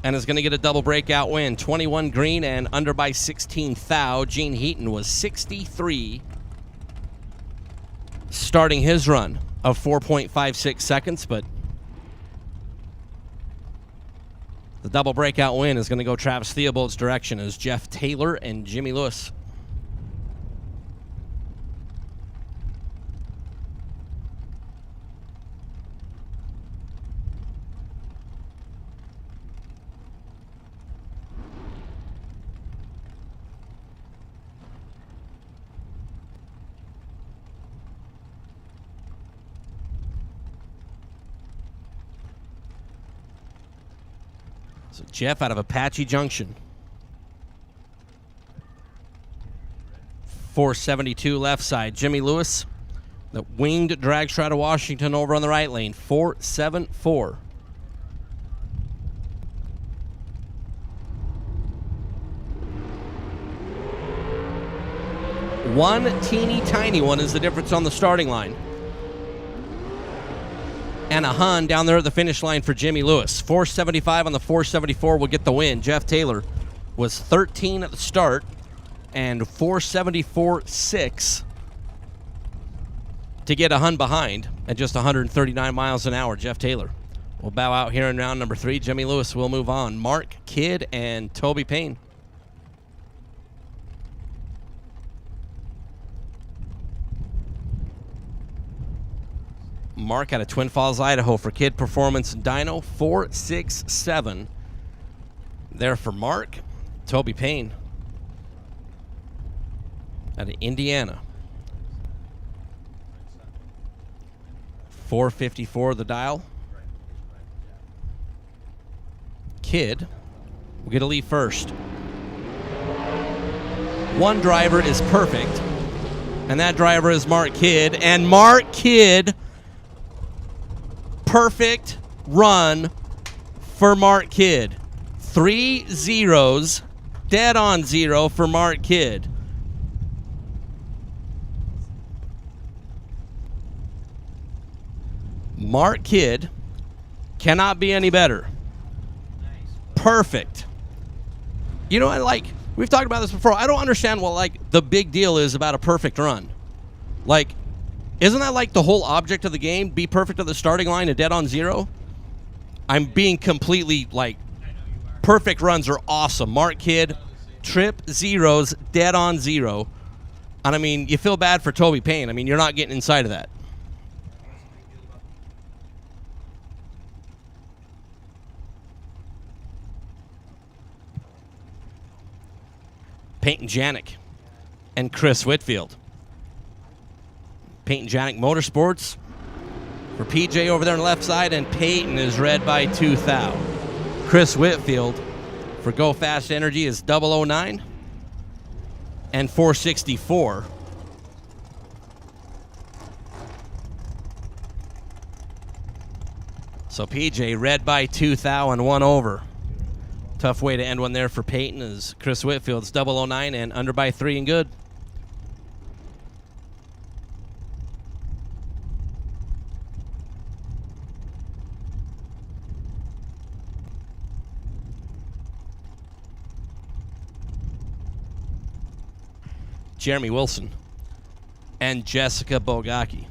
and is going to get a double breakout win. 21 green and under by 16 thou. Gene Heaton was 63, starting his run of 4.56 seconds, but the double breakout win is going to go Travis Theobald's direction as Jeff Taylor and Jimmy Lewis. So Jeff out of Apache Junction. 472 left side. Jimmy Lewis, the winged drag strut of Washington over on the right lane. 474. One teeny tiny one is the difference on the starting line. And a Hun down there at the finish line for Jimmy Lewis. 475 on the 474 will get the win. Jeff Taylor was 13 at the start and 474.6 to get a Hun behind at just 139 miles an hour. Jeff Taylor will bow out here in round number 3. Jimmy Lewis will move on. Mark Kidd and Toby Payne. Mark out of Twin Falls, Idaho for Kid Performance Dyno. 467 there for Mark. Toby Payne out of Indiana. 454 the dial. Kid will get a lead first. One driver is perfect, and that driver is Mark Kidd. And Mark Kidd, perfect run for Mark Kidd. 3 zeros, dead on 0 for Mark Kidd. Mark Kidd cannot be any better. Perfect. You know, we've talked about this before. I don't understand what the big deal is about a perfect run. Like, isn't that like the whole object of the game? Be perfect at the starting line and dead on zero? I'm being completely, like, perfect runs are awesome. Mark Kidd, trip zeros, dead on zero. And, I mean, you feel bad for Toby Payne. I mean, you're not getting inside of that. Peyton Janik and Chris Whitfield. Peyton Janik Motorsports for PJ over there on the left side, and Peyton is red by 2,000. Chris Whitfield for Go Fast Energy is 009 and 464. So PJ red by 2,000 and one over. Tough way to end one there for Peyton as Chris Whitfield's 009 and under by 3 and good. Jeremy Wilson and Jessica Bogacki.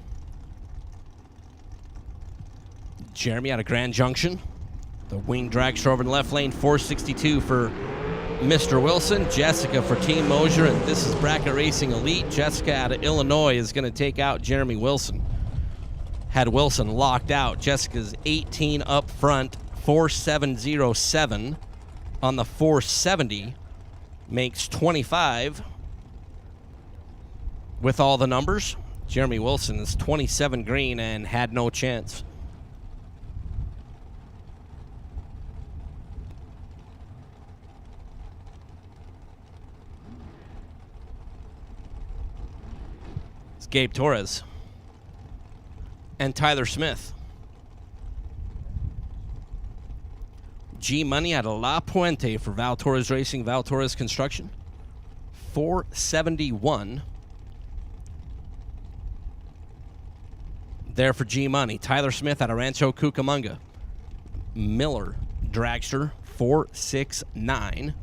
Jeremy out of Grand Junction. The wing dragster over in the left lane, 462 for Mr. Wilson. Jessica for Team Mosier, and this is Bracket Racing Elite. Jessica out of Illinois is going to take out Jeremy Wilson. Had Wilson locked out. Jessica's 18 up front, 4707 on the 470. Makes 25 with all the numbers. Jeremy Wilson is 27 green and had no chance. Gabe Torres and Tyler Smith. G Money out of La Puente for Val Torres Racing, Val Torres Construction. 471. There for G Money. Tyler Smith out of Rancho Cucamonga. Miller Dragster, 469.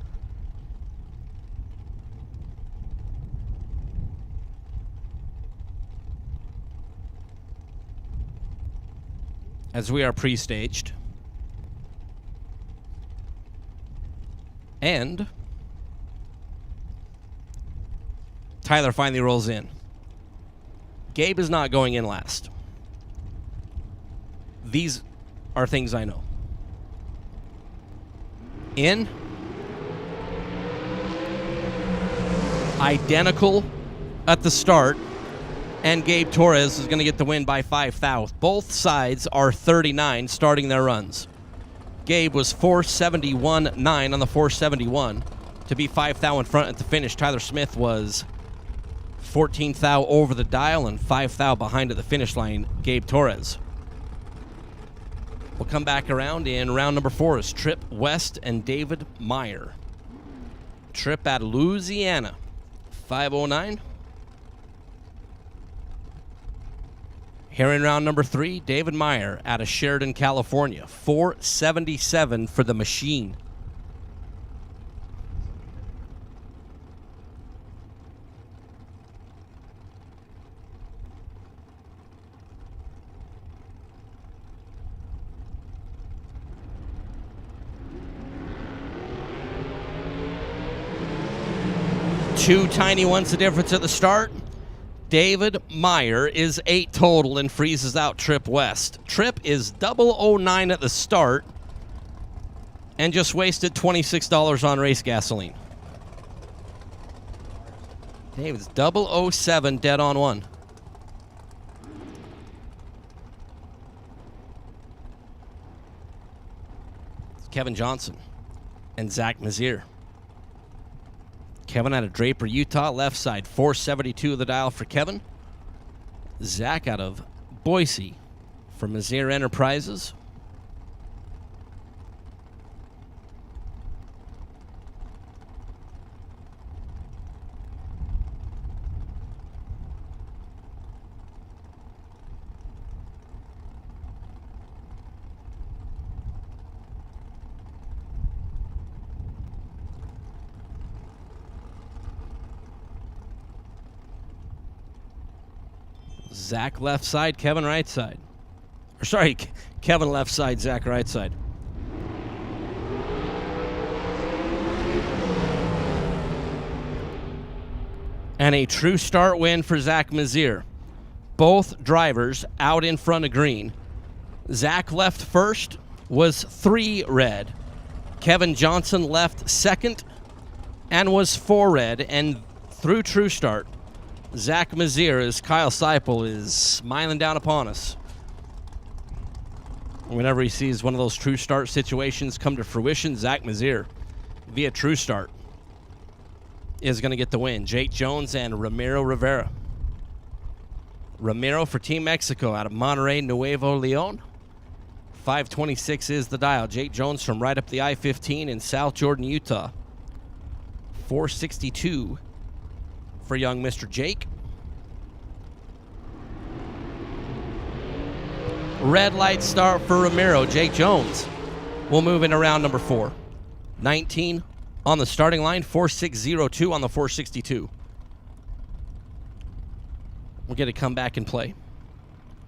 As we are pre-staged. And Tyler finally rolls in. Gabe is not going in last. These are things I know. In. Identical at the start. And Gabe Torres is going to get the win by 5,000. Both sides are 39 starting their runs. Gabe was 471.9 on the 471 to be 5,000 in front at the finish. Tyler Smith was 14,000 over the dial and 5,000 behind at the finish line. Gabe Torres. We'll come back around in round number 4 is Trip West and David Meyer. Trip at Louisiana, 509. Here in round number 3, David Meyer out of Sheridan, California. 477 for the machine. Two tiny ones the difference at the start. David Meyer is 8 total and freezes out Trip West. Trip is 009 at the start and just wasted $26 on race gasoline. David's 007 dead on one. Kevin Johnson and Zach Mazier. Kevin out of Draper, Utah, left side, 472 of the dial for Kevin. Zach out of Boise for Mazier Enterprises. Zach left side, Kevin right side. Or sorry, Kevin left side, Zach right side. And a true start win for Zach Mazier. Both drivers out in front of green. Zach left first, was 3 red. Kevin Johnson left second and was 4 red. And through true start, Zach Mazier, as Kyle Seipel is smiling down upon us. Whenever he sees one of those true start situations come to fruition, Zach Mazier, via true start, is going to get the win. Jake Jones and Ramiro Rivera. Ramiro for Team Mexico out of Monterrey, Nuevo Leon. 526 is the dial. Jake Jones from right up the I-15 in South Jordan, Utah. 462 for young Mr. Jake. Red light start for Ramiro. Jake Jones will move into round number 4. 19 on the starting line, 4602 on the 462. We'll get a comeback and play.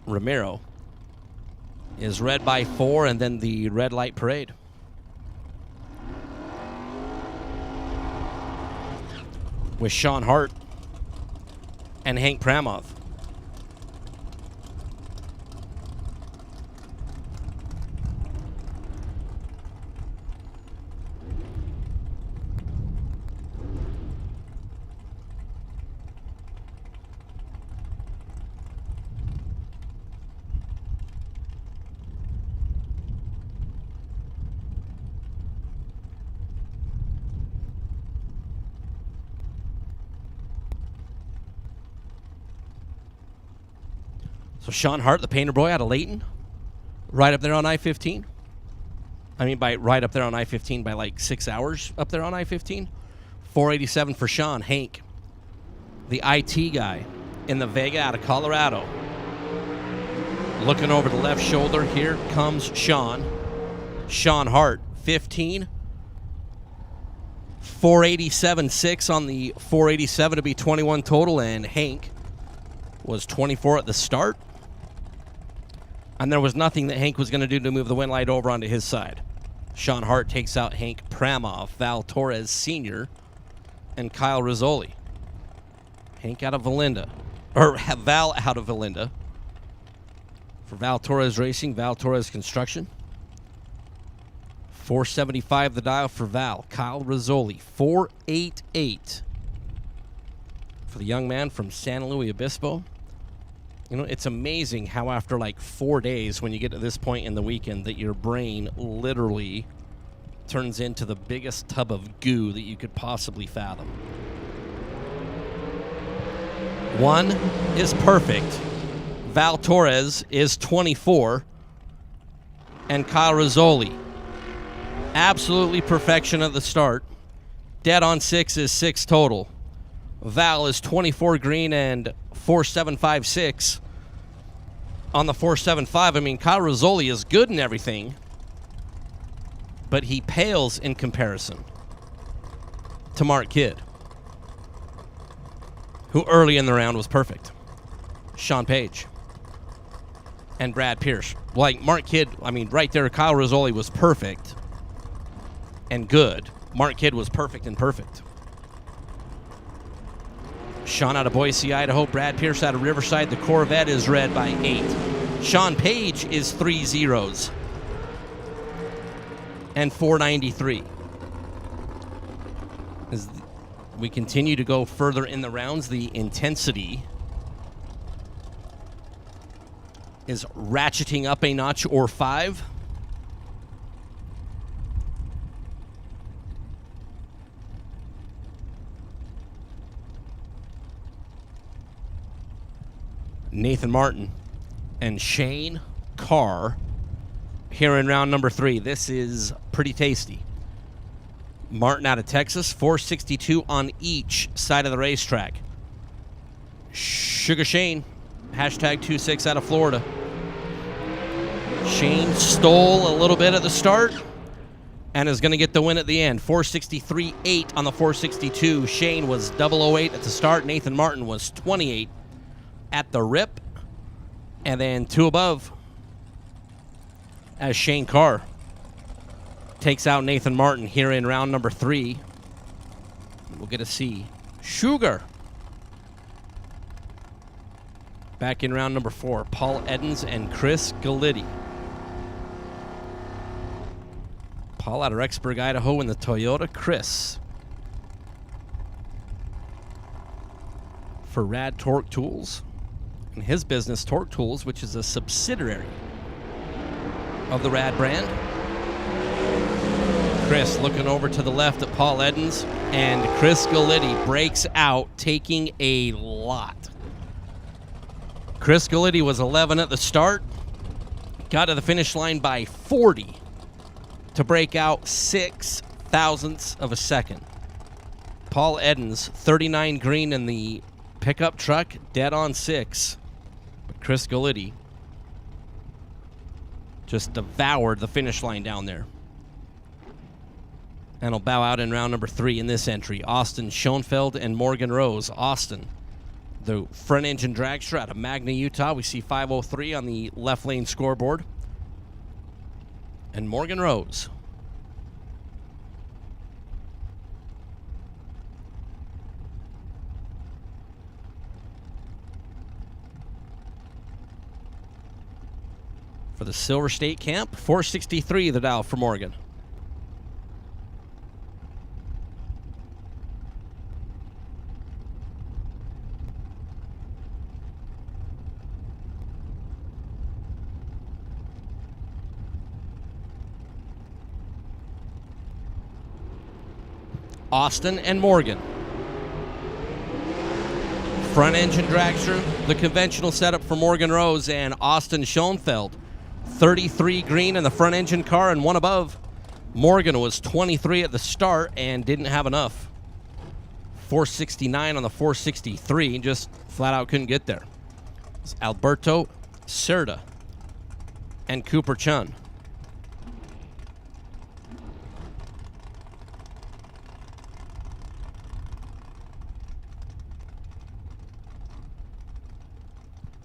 Ramiro is red by 4, and then the red light parade. With Sean Hart and Hank Pramov. So Sean Hart, the painter boy out of Layton, right up there on I-15. I mean, by right up there on I-15 by like 6 hours up there on I-15. 487 for Sean. Hank, the IT guy in the Vega out of Colorado. Looking over the left shoulder, here comes Sean. Sean Hart, 15. 487.6 on the 487 to be 21 total, and Hank was 24 at the start. And there was nothing that Hank was going to do to move the win light over onto his side. Sean Hart takes out Hank Pramov, Val Torres Sr., and Kyle Rizzoli. Hank out of Valinda. Or Val out of Valinda. For Val Torres Racing, Val Torres Construction. 475 the dial for Val. Kyle Rizzoli, 488. For the young man from San Luis Obispo. You know, it's amazing how after like 4 days, when you get to this point in the weekend, that your brain literally turns into the biggest tub of goo that you could possibly fathom. 1 is perfect. Val Torres is 24. And Kyle Rizzoli, absolutely perfection at the start. Dead on 6 is 6 total. Val is 24 green and 4756 on the 475. I mean, Kyle Rizzoli is good in everything, but he pales in comparison to Mark Kidd, who early in the round was perfect. Sean Page and Brad Pierce. Like Mark Kidd, I mean, right there, Kyle Rizzoli was perfect and good. Mark Kidd was perfect and perfect. Sean out of Boise, Idaho. Brad Pierce out of Riverside. The Corvette is red by 8. Sean Page is 3 zeros. And 493. As we continue to go further in the rounds, the intensity is ratcheting up a notch or 5. Nathan Martin and Shane Carr here in round number 3. This is pretty tasty. Martin out of Texas, 462 on each side of the racetrack. Sugar Shane, hashtag 26 out of Florida. Shane stole a little bit at the start and is going to get the win at the end. 463.8 on the 462. Shane was 008 at the start. Nathan Martin was 28 at the rip. And then 2 above as Shane Carr takes out Nathan Martin here in round number 3. We'll get to see Sugar. Back in round number 4, Paul Edens and Chris Galitti. Paul out of Rexburg, Idaho in the Toyota Chris. For Rad Torque Tools and his business, Torque Tools, which is a subsidiary of the Rad brand. Chris looking over to the left at Paul Edens, and Chris Galitti breaks out, taking a lot. Chris Galitti was 11 at the start, got to the finish line by 40 to break out 6 thousandths of a second. Paul Edens, 39 green in the pickup truck, dead on 6. But Chris Galitti just devoured the finish line down there. And will bow out in round number 3 in this entry. Austin Schoenfeld and Morgan Rose. Austin, the front engine dragster out of Magna, Utah. We see 503 on the left lane scoreboard. And Morgan Rose. For the Silver State Camp, 463 the dial for Morgan. Austin and Morgan. Front engine dragster, the conventional setup for Morgan Rose and Austin Schoenfeld. 33 green in the front engine car and 1 above. Morgan was 23 at the start and didn't have enough. 469 on the 463, just flat out couldn't get there. It's Alberto Cerda and Cooper Chun.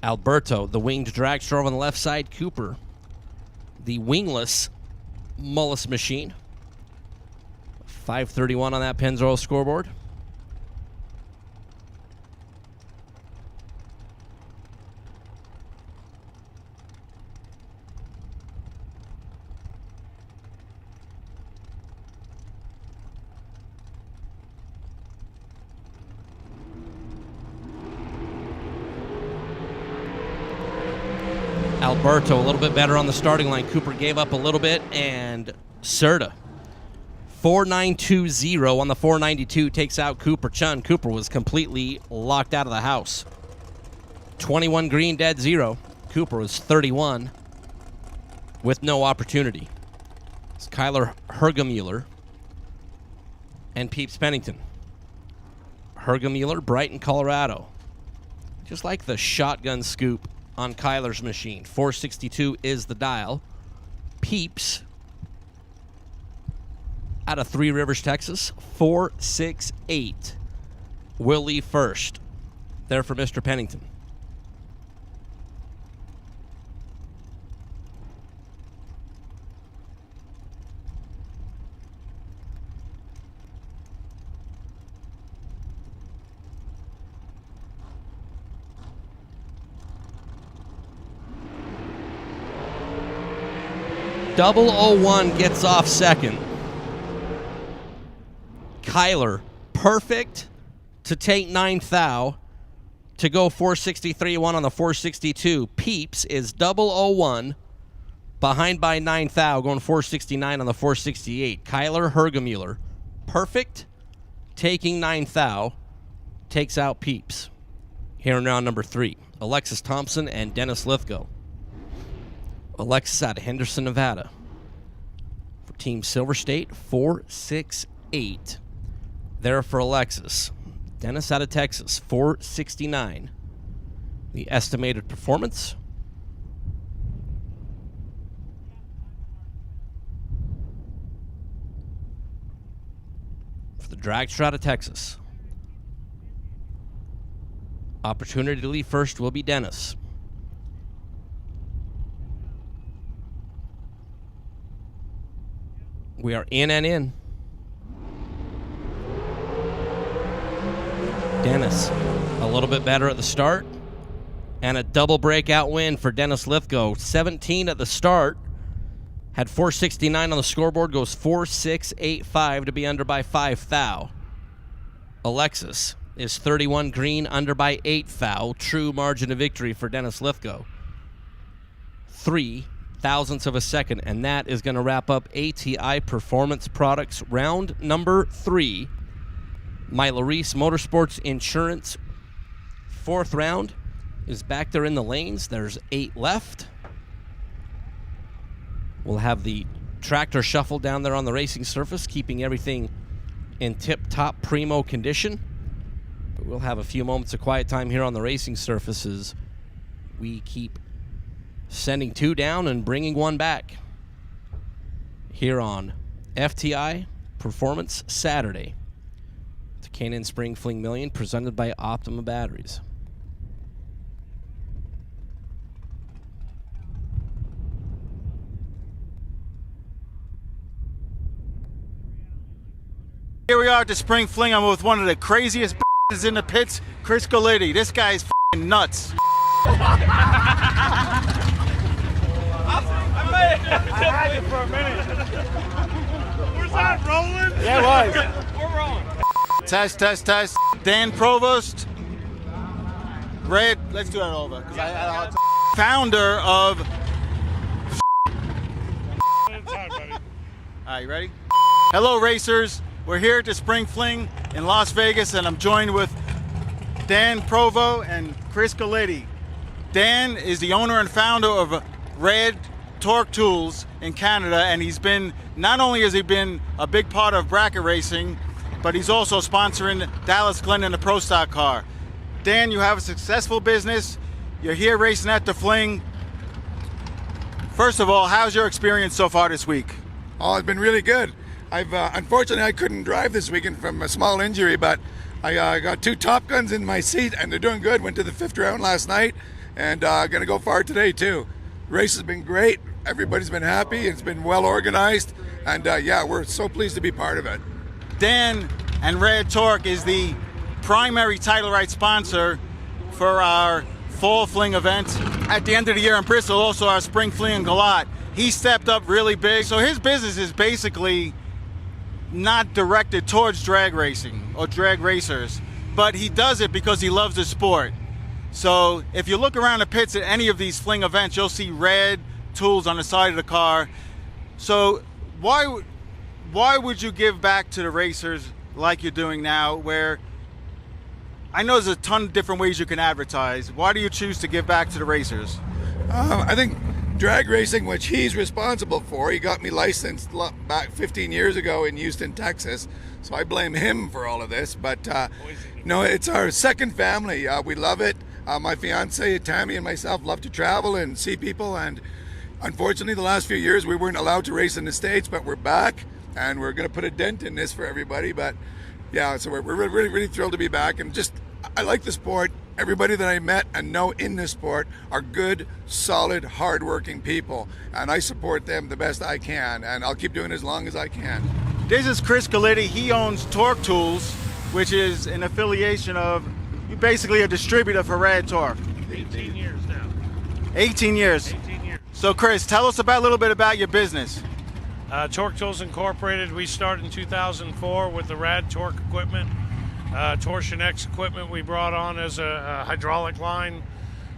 Alberto, the winged dragster on the left side. Cooper, the wingless Mullis machine. 531 on that Pennzoil scoreboard. Alberto a little bit better on the starting line. Cooper gave up a little bit, and Cerda 4920 on the 492 takes out Cooper Chun. Cooper was completely locked out of the house. 21 green, dead 0. Cooper was 31 with no opportunity. It's Kyler Hergemuller and Peeps Pennington. Hergemuller, Brighton, Colorado. Just like the shotgun scoop on Kyler's machine. 462 is the dial. Peeps out of Three Rivers, Texas. 468 will leave first. There for Mr. Pennington. Double 01 gets off second. Kyler, perfect to take 9th thou to go 463-1 on the 462. Peeps is double 01 behind by 9th thou going 469 on the 468. Kyler Hergemuller, perfect, taking 9th thou, takes out Peeps. Here in round number 3, Alexis Thompson and Dennis Lithgow. Alexis out of Henderson, Nevada. For Team Silver State, 468. There for Alexis. Dennis out of Texas, 469. The estimated performance. For the dragster out of Texas. Opportunity to lead first will be Dennis. We are in and in. Dennis, a little bit better at the start. And a double breakout win for Dennis Lithgow. 17 at the start. Had 469 on the scoreboard. Goes 4-6-8-5 to be under by 5 thou. Alexis is 31 green, under by 8 thou. True margin of victory for Dennis Lithgow. 3 thousandths of a second. And that is going to wrap up ATI Performance Products round number 3. My Larice Motorsports Insurance 4th round is back there in the lanes. There's 8 left. We'll have the tractor shuffle down there on the racing surface, keeping everything in tip-top primo condition. But we'll have a few moments of quiet time here on the racing surfaces. We keep sending 2 down and bringing 1 back here on FTI Performance Saturday. The K&N Spring Fling Million, presented by Optima Batteries. Here we are at the Spring Fling. I'm with one of the craziest b****s in the pits, Chris Galiti. This guy's f***ing nuts. I may have it for a minute. Was that rolling? Yeah, it was. We're rolling. Test. Dan Provost. Red. Let's do that over. Founder of. All right, you ready? Hello, racers. We're here at the Spring Fling in Las Vegas, and I'm joined with Dan Provo and Chris Galiti. Dan is the owner and founder of Red Torque Tools in Canada, and not only has he been a big part of bracket racing, but he's also sponsoring Dallas Glenn in the Pro Stock car. Dan, you have a successful business. You're here racing at the Fling. First of all, how's your experience so far this week? Oh, it's been really good. Unfortunately, I couldn't drive this weekend from a small injury, but I got 2 Top Guns in my seat, and they're doing good. Went to the 5th round last night, and going to go far today, too. The race has been great. Everybody's been happy. It's been well organized, and yeah, we're so pleased to be part of it. Dan and Red Torque is the primary title right sponsor for our Fall Fling event at the end of the year in Bristol, also our Spring Fling in Galat. He stepped up really big, so his business is basically not directed towards drag racing or drag racers, but he does it because he loves the sport. So if you look around the pits at any of these Fling events, you'll see Red tools on the side of the car. So why would you give back to the racers like you're doing now, where I know there's a ton of different ways you can advertise? Why do you choose to give back to the racers? I think drag racing, which he's responsible for, he got me licensed back 15 years ago in Houston, Texas, so I blame him for all of this. But no, it's our second family. We love it. My fiance Tammy and myself love to travel and see people, and unfortunately the last few years we weren't allowed to race in the States, but we're back and we're going to put a dent in this for everybody. But yeah, so we're really thrilled to be back, and just I like the sport. Everybody that I met and know in this sport are good, solid, hard-working people, and I support them the best I can, and I'll keep doing it as long as I can. This is Chris Galiti. He owns Torque Tools, which is an affiliation of, basically a distributor for Red Torque. 18 years now. 18 years. 18 years. So Chris, tell us a little bit about your business. Torque Tools Incorporated, we started in 2004 with the Rad Torque equipment. Torsion X equipment we brought on as a hydraulic line.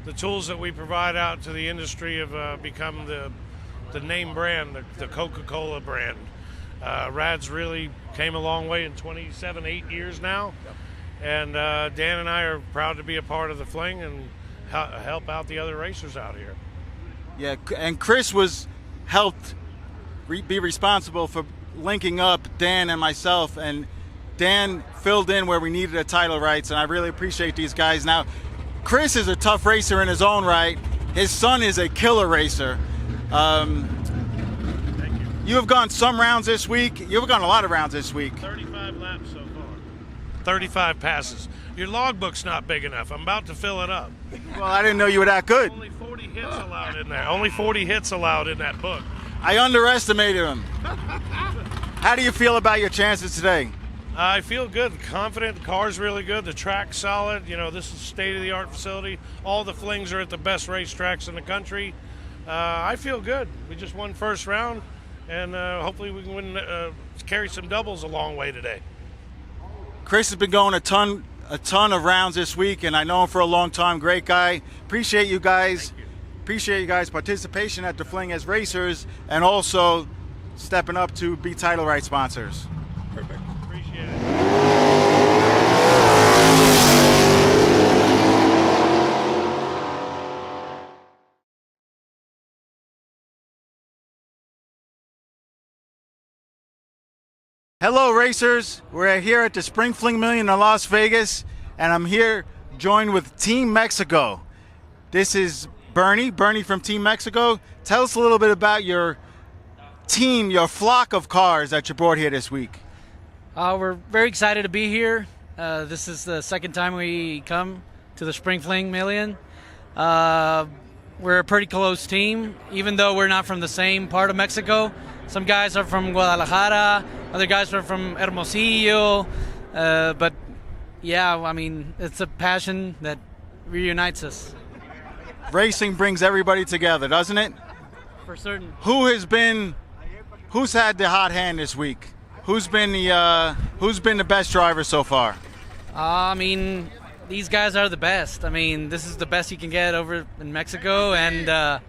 The tools that we provide out to the industry have become the name brand, the Coca-Cola brand. Rad's really came a long way in 8 years now. And Dan and I are proud to be a part of the Fling and help out the other racers out here. Yeah, and Chris was helped be responsible for linking up Dan and myself, and Dan filled in where we needed a title rights, and I really appreciate these guys. Now, Chris is a tough racer in his own right. His son is a killer racer. Thank you. You have gone some rounds this week. You've gone a lot of rounds this week. 35 laps so far. 35 passes. Your logbook's not big enough. I'm about to fill it up. Well, I didn't know you were that good. Only 40 hits allowed in there. Only 40 hits allowed in that book. I underestimated him. How do you feel about your chances today? I feel good, confident. The car's really good. The track's solid. You know, this is a state-of-the-art facility. All the flings are at the best racetracks in the country. I feel good. We just won first round, and hopefully we can win, carry some doubles a long way today. Chris has been going a ton of rounds this week, and I know him for a long time. Great guy. Appreciate you guys. Appreciate you guys' participation at the Fling as racers, and also stepping up to be title right sponsors. Perfect. Appreciate it. Hello racers, we're here at the Spring Fling Million in Las Vegas, and I'm here joined with Team Mexico. This is Bernie from Team Mexico. Tell us a little bit about your team, your flock of cars that you brought here this week. We're very excited to be here. This is the second time we come to the Spring Fling Million. We're a pretty close team, even though we're not from the same part of Mexico. Some guys are from Guadalajara, other guys are from Hermosillo, but yeah, I mean, it's a passion that reunites us. Racing brings everybody together, doesn't it? For certain. Who's had the hot hand this week? Who's been the best driver so far? I mean, these guys are the best. I mean, this is the best you can get over in Mexico, and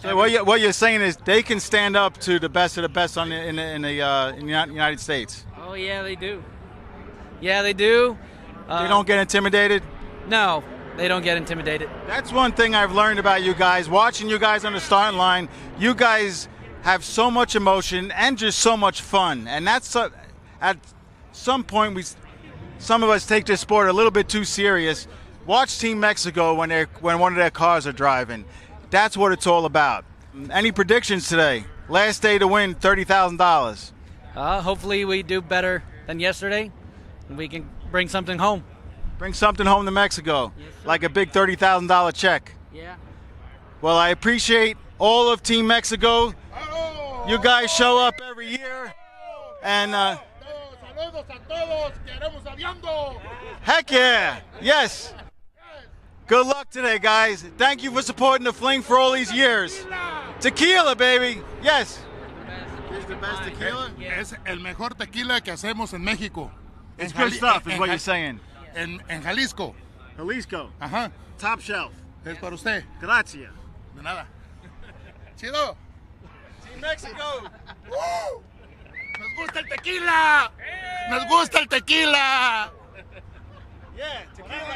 so what you're saying is they can stand up to the best of the best in the United States. Oh yeah, they do. Yeah, they do. They don't get intimidated? No, they don't get intimidated. That's one thing I've learned about you guys. Watching you guys on the starting line, you guys have so much emotion and just so much fun. And that's at some point some of us take this sport a little bit too serious. Watch Team Mexico when one of their cars are driving. That's what it's all about. Any predictions today? Last day to win $30,000. Hopefully we do better than yesterday, and we can bring something home. Bring something home to Mexico, yes, like a big $30,000 check. Yeah. Well, I appreciate all of Team Mexico. You guys show up every year, and heck yeah, yes. Good luck today, guys. Thank you for supporting the Fling for all these years. Tequila, baby. Yes. Es the best tequila? Es el mejor tequila que hacemos en México. It's good stuff, is what you're saying. En Jalisco. Jalisco. Ajá. Top shelf. Es para usted. Gracias. De nada. Chido. Team Mexico. Nos gusta el tequila. Nos gusta el tequila. Yeah, tequila.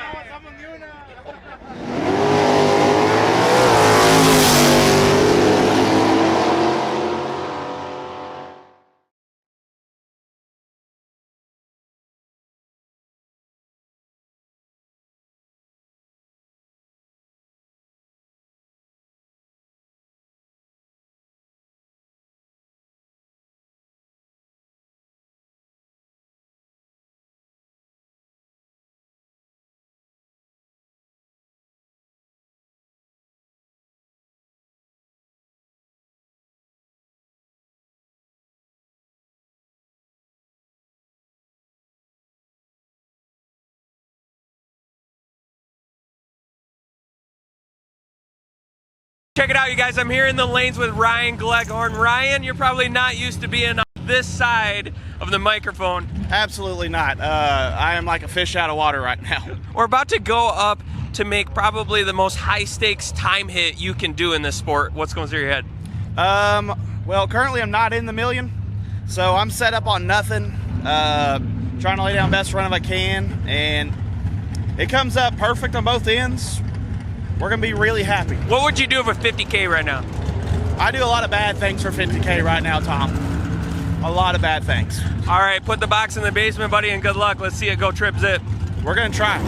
Check it out, you guys. I'm here in the lanes with Ryan Gleghorn. Ryan, you're probably not used to being on this side of the microphone. Absolutely not. I am like a fish out of water right now. We're about to go up to make probably the most high-stakes time hit you can do in this sport. What's going through your head? Well, currently I'm not in the million, so I'm set up on nothing, trying to lay down best run if I can, and it comes up perfect on both ends. We're going to be really happy. What would you do for 50K right now? I do a lot of bad things for 50K right now, Tom. A lot of bad things. All right, put the box in the basement, buddy, and good luck. Let's see it go trip zip. We're going to try.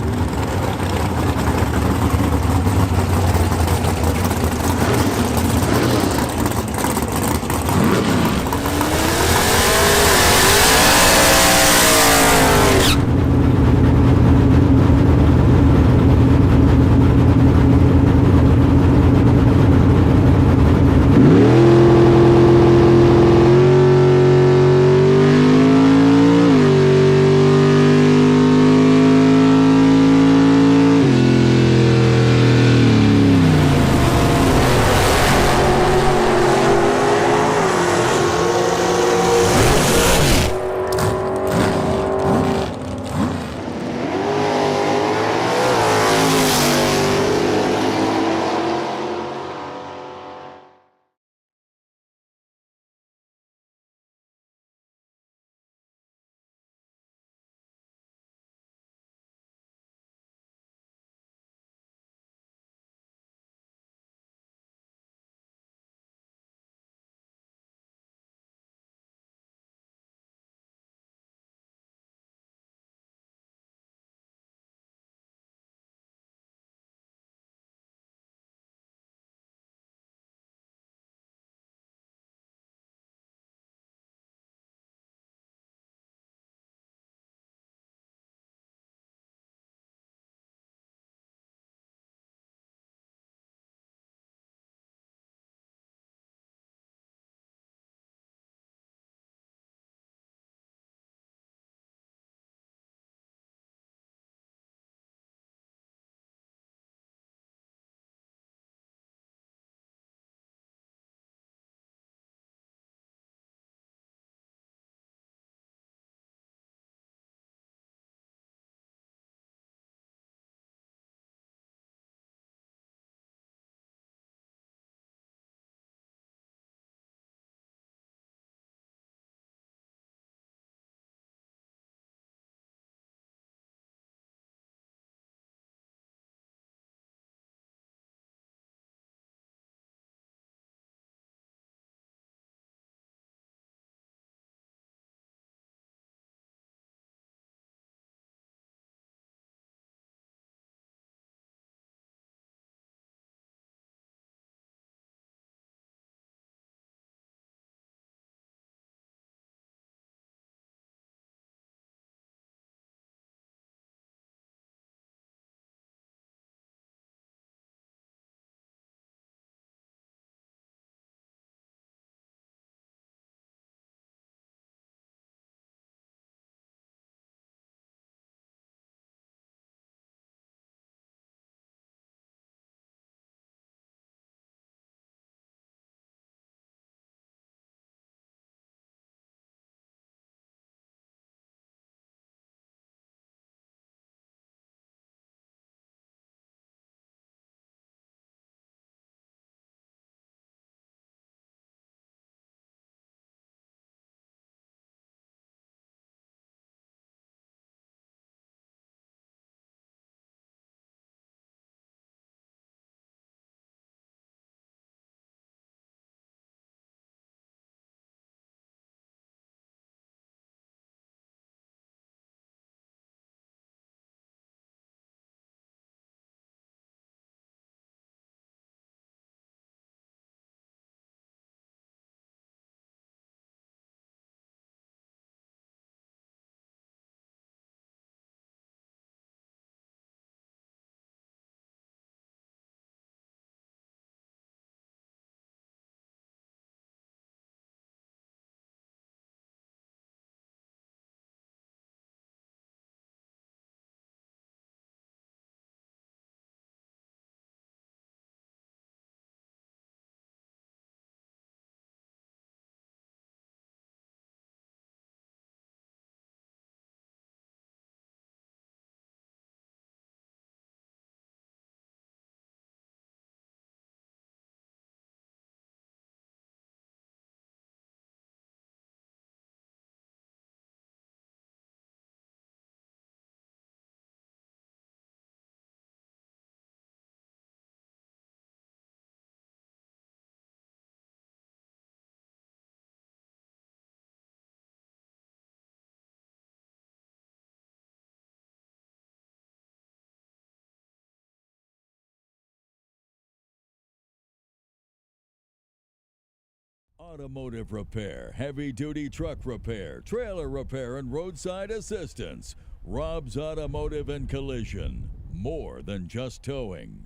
Automotive repair, heavy-duty truck repair, trailer repair, and roadside assistance. Rob's Automotive and Collision. More than just towing.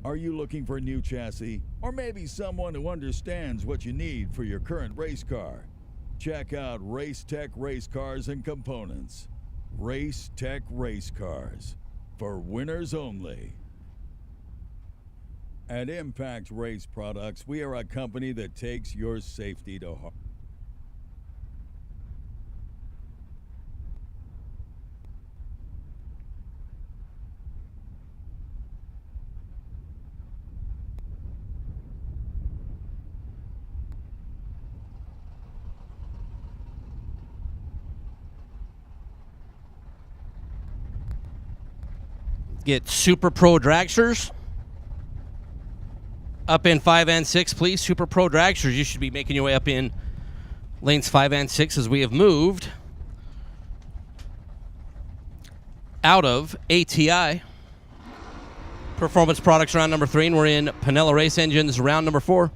Are you looking for a new chassis? Or maybe someone who understands what you need for your current race car? Check out Race Tech Race Cars and Components. Race Tech Race Cars. For winners only. At Impact Race Products, we are a company that takes your safety to heart. Get Super Pro dragsters up in 5 and 6, please. Super Pro dragsters, you should be making your way up in lanes 5 and 6 as we have moved out of ATI. Performance Products round number 3, and we're in Pinella Race Engines round number 4.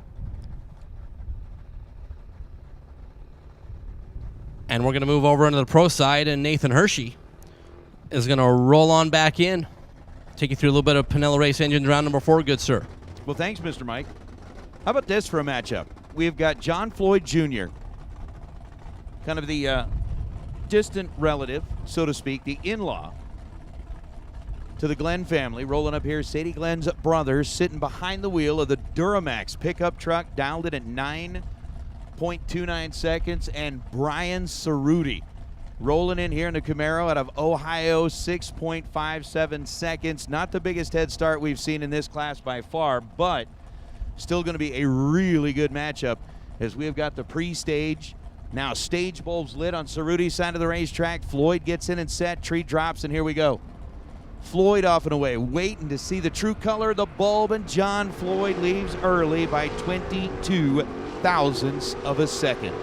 And we're going to move over into the pro side, and Nathan Hershey is going to roll on back in. Take you through a little bit of Pinella Race Engines round number 4, good sir. Well, thanks, Mr. Mike. How about this for a matchup? We've got John Floyd Jr., kind of the distant relative, so to speak, the in-law to the Glenn family, rolling up here. Sadie Glenn's brother sitting behind the wheel of the Duramax pickup truck, dialed in at 9.29 seconds, and Brian Cerruti rolling in here in the Camaro out of Ohio, 6.57 seconds. Not the biggest head start we've seen in this class by far, but still going to be a really good matchup as we have got the pre-stage. Now stage bulbs lit on Cerruti's side of the racetrack. Floyd gets in and set, tree drops, and here we go. Floyd off and away, waiting to see the true color of the bulb, and John Floyd leaves early by 22 thousandths of a second.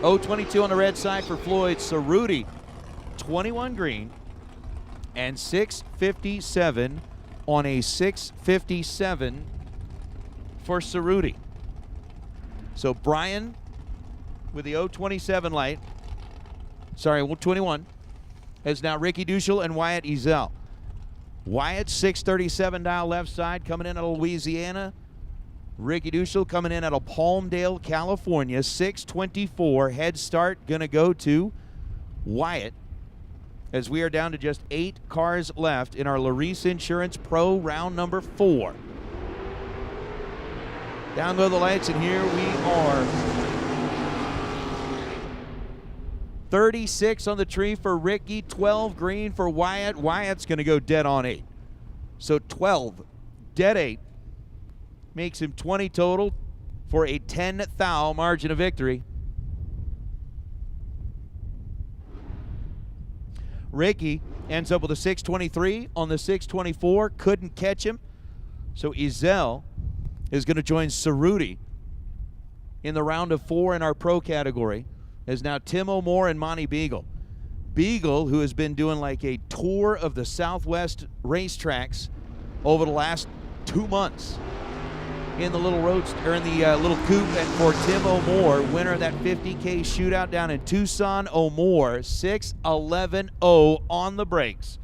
0.22 on the red side for Floyd. Cerruti, 21 green, and 6.57 on a 6.57 for Cerruti. So Brian with the 0.27 light, 21, is now Ricky Duschel and Wyatt Ezel. Wyatt, 6.37 dial left side, coming in out of Louisiana. Ricky Duschel coming in out of Palmdale, California, 6.24. Head start going to go to Wyatt as we are down to just 8 cars left in our Larice Insurance Pro round number 4. Down go the lights, and here we are. 36 on the tree for Ricky, 12 green for Wyatt. Wyatt's going to go dead on 8. So 12, dead 8. Makes him 20 total for a 10 thou margin of victory. Ricky ends up with a 6.23 on the 6.24. Couldn't catch him. So Ezel is going to join Cerruti in the round of 4 in our pro category. As now Tim O'More and Monty Beagle. Beagle, who has been doing like a tour of the Southwest racetracks over the last 2 months. In the little roadster, or in the little coupe, and for Tim O'More, winner of that 50K shootout down in Tucson. O'More, 6.11.0 on the brakes,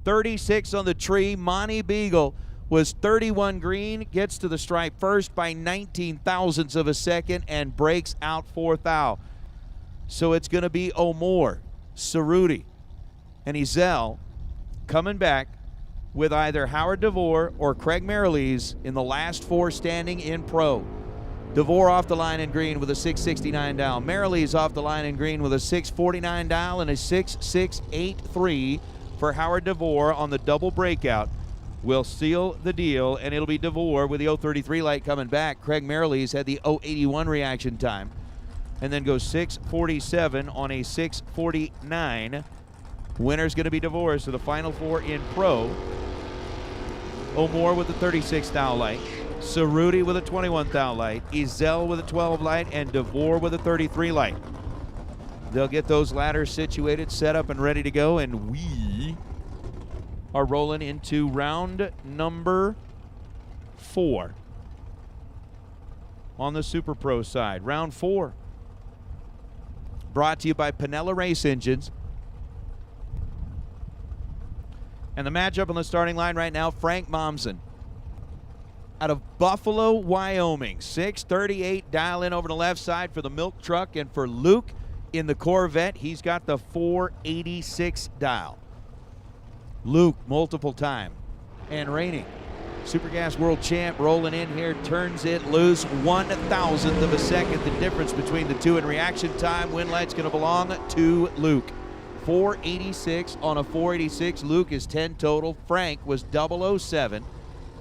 36 on the tree. Monty Beagle was 31 green, gets to the stripe first by 19 thousandths of a second, and breaks out 4 thou. So it's going to be O'More, Cerruti, and Ezel coming back with either Howard DeVore or Craig Merrilees in the last 4 standing in pro. DeVore off the line in green with a 6.69 dial. Merrilees off the line in green with a 6.49 dial and a 6.683 for Howard DeVore on the double breakout. Will seal the deal, and it'll be DeVore with the 0.33 light coming back. Craig Merrilees had the 0.81 reaction time, and then goes 6.47 on a 6.49. Winner's going to be DeVore. So the final 4 in pro. O'More with a 36 thou light, Cerruti with a 21 thou light, Ezel with a 12 light, and DeVore with a 33 light. They'll get those ladders situated, set up, and ready to go, and we are rolling into round number 4 on the Super Pro side. Round 4. Brought to you by Pinella Race Engines. And the matchup on the starting line right now, Frank Mommsen out of Buffalo, Wyoming. 638 dial in over the left side for the milk truck, and for Luke in the Corvette, he's got the 486 dial. Luke, multiple time and reigning Super Gas World Champ, rolling in here, turns it loose. 1,000th of a second, the difference between the two in reaction time. Win light's going to belong to Luke. 486 on a 486. Luke is 10 total. Frank was 007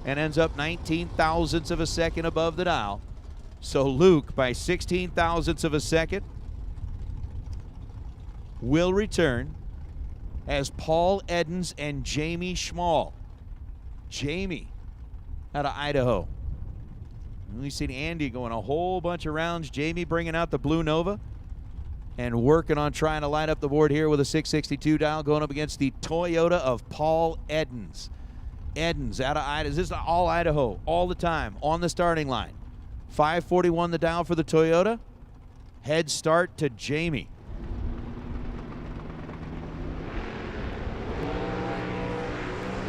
and ends up 19 thousandths of a second above the dial. So Luke, by 16 thousandths of a second, will return as Paul Edens and Jamie Schmall. Jamie out of Idaho. We've seen Andy going a whole bunch of rounds. Jamie bringing out the Blue Nova and working on trying to line up the board here with a 662 dial, going up against the Toyota of Paul Edens. Edens out of Idaho. This is all Idaho, all the time, on the starting line. 541 the dial for the Toyota. Head start to Jamie.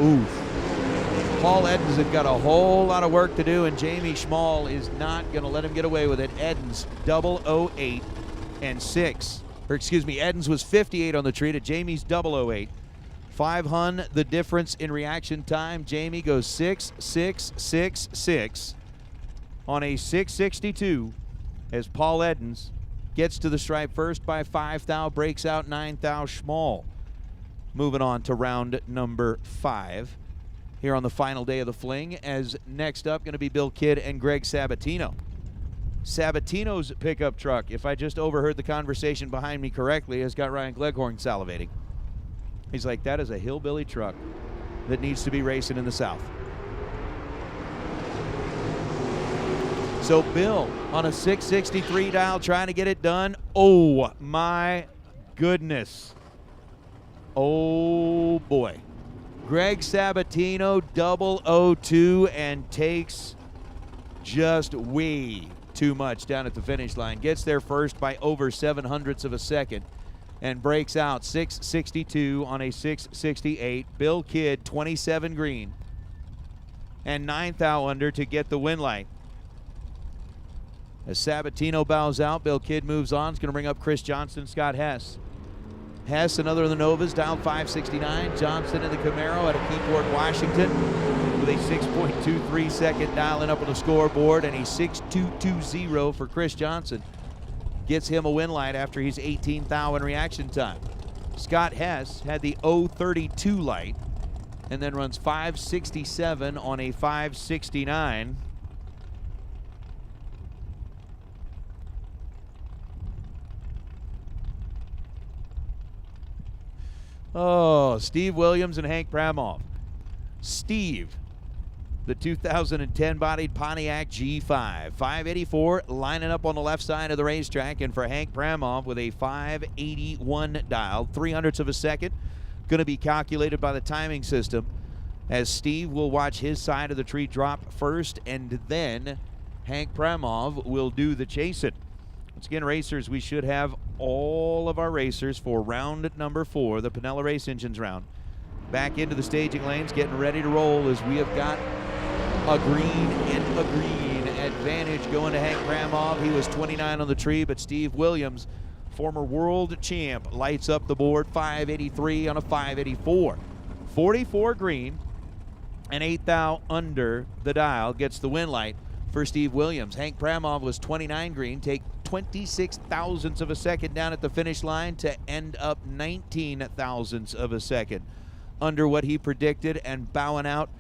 Oof. Paul Edens has got a whole lot of work to do, and Jamie Schmall is not going to let him get away with it. Edens 008 and 6. Or excuse me, Edens was 58 on the treat at Jamie's 008. 5 hun the difference in reaction time. Jamie goes 6.666 on a 662 as Paul Edens gets to the stripe first by 5 thou, breaks out 9 thou Schmall. Moving on to round number 5 here on the final day of the fling, as next up going to be Bill Kidd and Greg Sabatino. Sabatino's pickup truck, if I just overheard the conversation behind me correctly, has got Ryan Gleghorn salivating. He's like, that is a hillbilly truck that needs to be racing in the South. So Bill on a 663 dial trying to get it done. Oh my goodness. Oh boy. Greg Sabatino 002 and takes just way too much down at the finish line. Gets there first by over 700ths of a second and breaks out 662 on a 668. Bill Kidd 27 green and 9 thou under to get the win light. As Sabatino bows out, Bill Kidd moves on. It's going to bring up Chris Johnston, Scott Hess. Hess, another of the Novas, down 569. Johnson in the Camaro out of Keyport, Washington, with a 6.23 second dialing up on the scoreboard, and a 6.220 for Chris Johnson. Gets him a win light after he's 18 thou in reaction time. Scott Hess had the 032 light and then runs 567 on a 569. Oh, Steve Williams and Hank Pramoff. Steve, the 2010 bodied Pontiac G5. 584 lining up on the left side of the racetrack, and for Hank Pramoff with a 581 dial, 300ths of a second, going to be calculated by the timing system, as Steve will watch his side of the tree drop first, and then Hank Pramoff will do the chasing. Once again, racers, we should have all of our racers for round number 4, the Pinella Race Engines round. Back into the staging lanes, getting ready to roll as we have got a green and a green advantage going to Hank Pramoff. He was 29 on the tree, but Steve Williams, former world champ, lights up the board, 583 on a 584. 44 green and 8 thou under the dial gets the win light for Steve Williams. Hank Pramoff was 29 green, take 26 thousandths of a second down at the finish line to end up 19 thousandths of a second under what he predicted and bowing out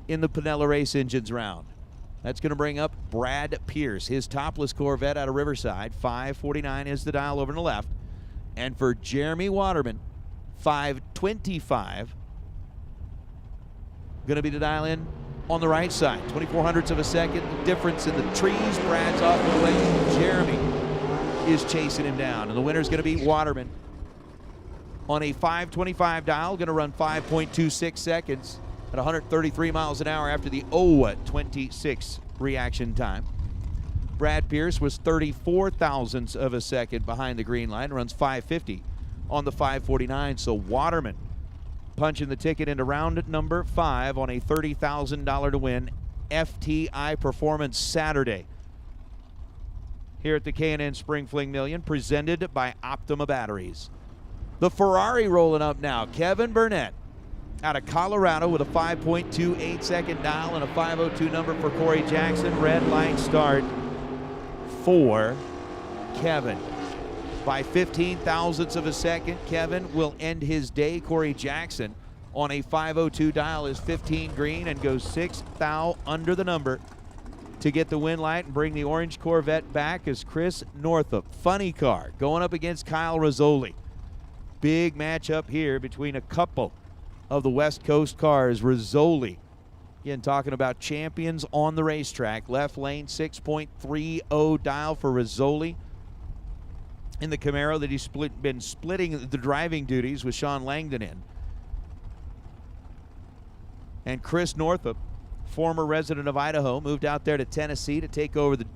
in the Pinella Race Engines round. That's going to bring up Brad Pierce, his topless Corvette out of Riverside. 549 is the dial over on the left. And for Jeremy Waterman, 525 going to be the dial in on the right side. 2400ths of a second difference in the trees. Brad's off the way. Jeremy is chasing him down. And the winner's going to be Waterman on a 525 dial. Going to run 5.26 seconds at 133 miles an hour after the 0.26 reaction time. Brad Pierce was 34 thousandths of a second behind the green line, runs 5:50 on the 5:49. So Waterman punching the ticket into round number 5 on a $30,000 to win FTI Performance Saturday here at the K&N Spring Fling Million, presented by Optima Batteries. The Ferrari rolling up now. Kevin Burnett out of Colorado with a 5.28 second dial and a 5:02 number for Corey Jackson. Red light start for Kevin. By 15 thousandths of a second, Kevin will end his day. Corey Jackson on a 5:02 dial is 15 green and goes 6 thou under the number to get the win light and bring the orange Corvette back as Chris Northup. Funny car going up against Kyle Rizzoli. Big matchup here between a couple of the West Coast cars. Rizzoli, again, talking about champions on the racetrack. Left lane 6.30 dial for Rizzoli in the Camaro that he's been splitting the driving duties with Sean Langdon in. And Chris Northup, former resident of Idaho, moved out there to Tennessee to take over the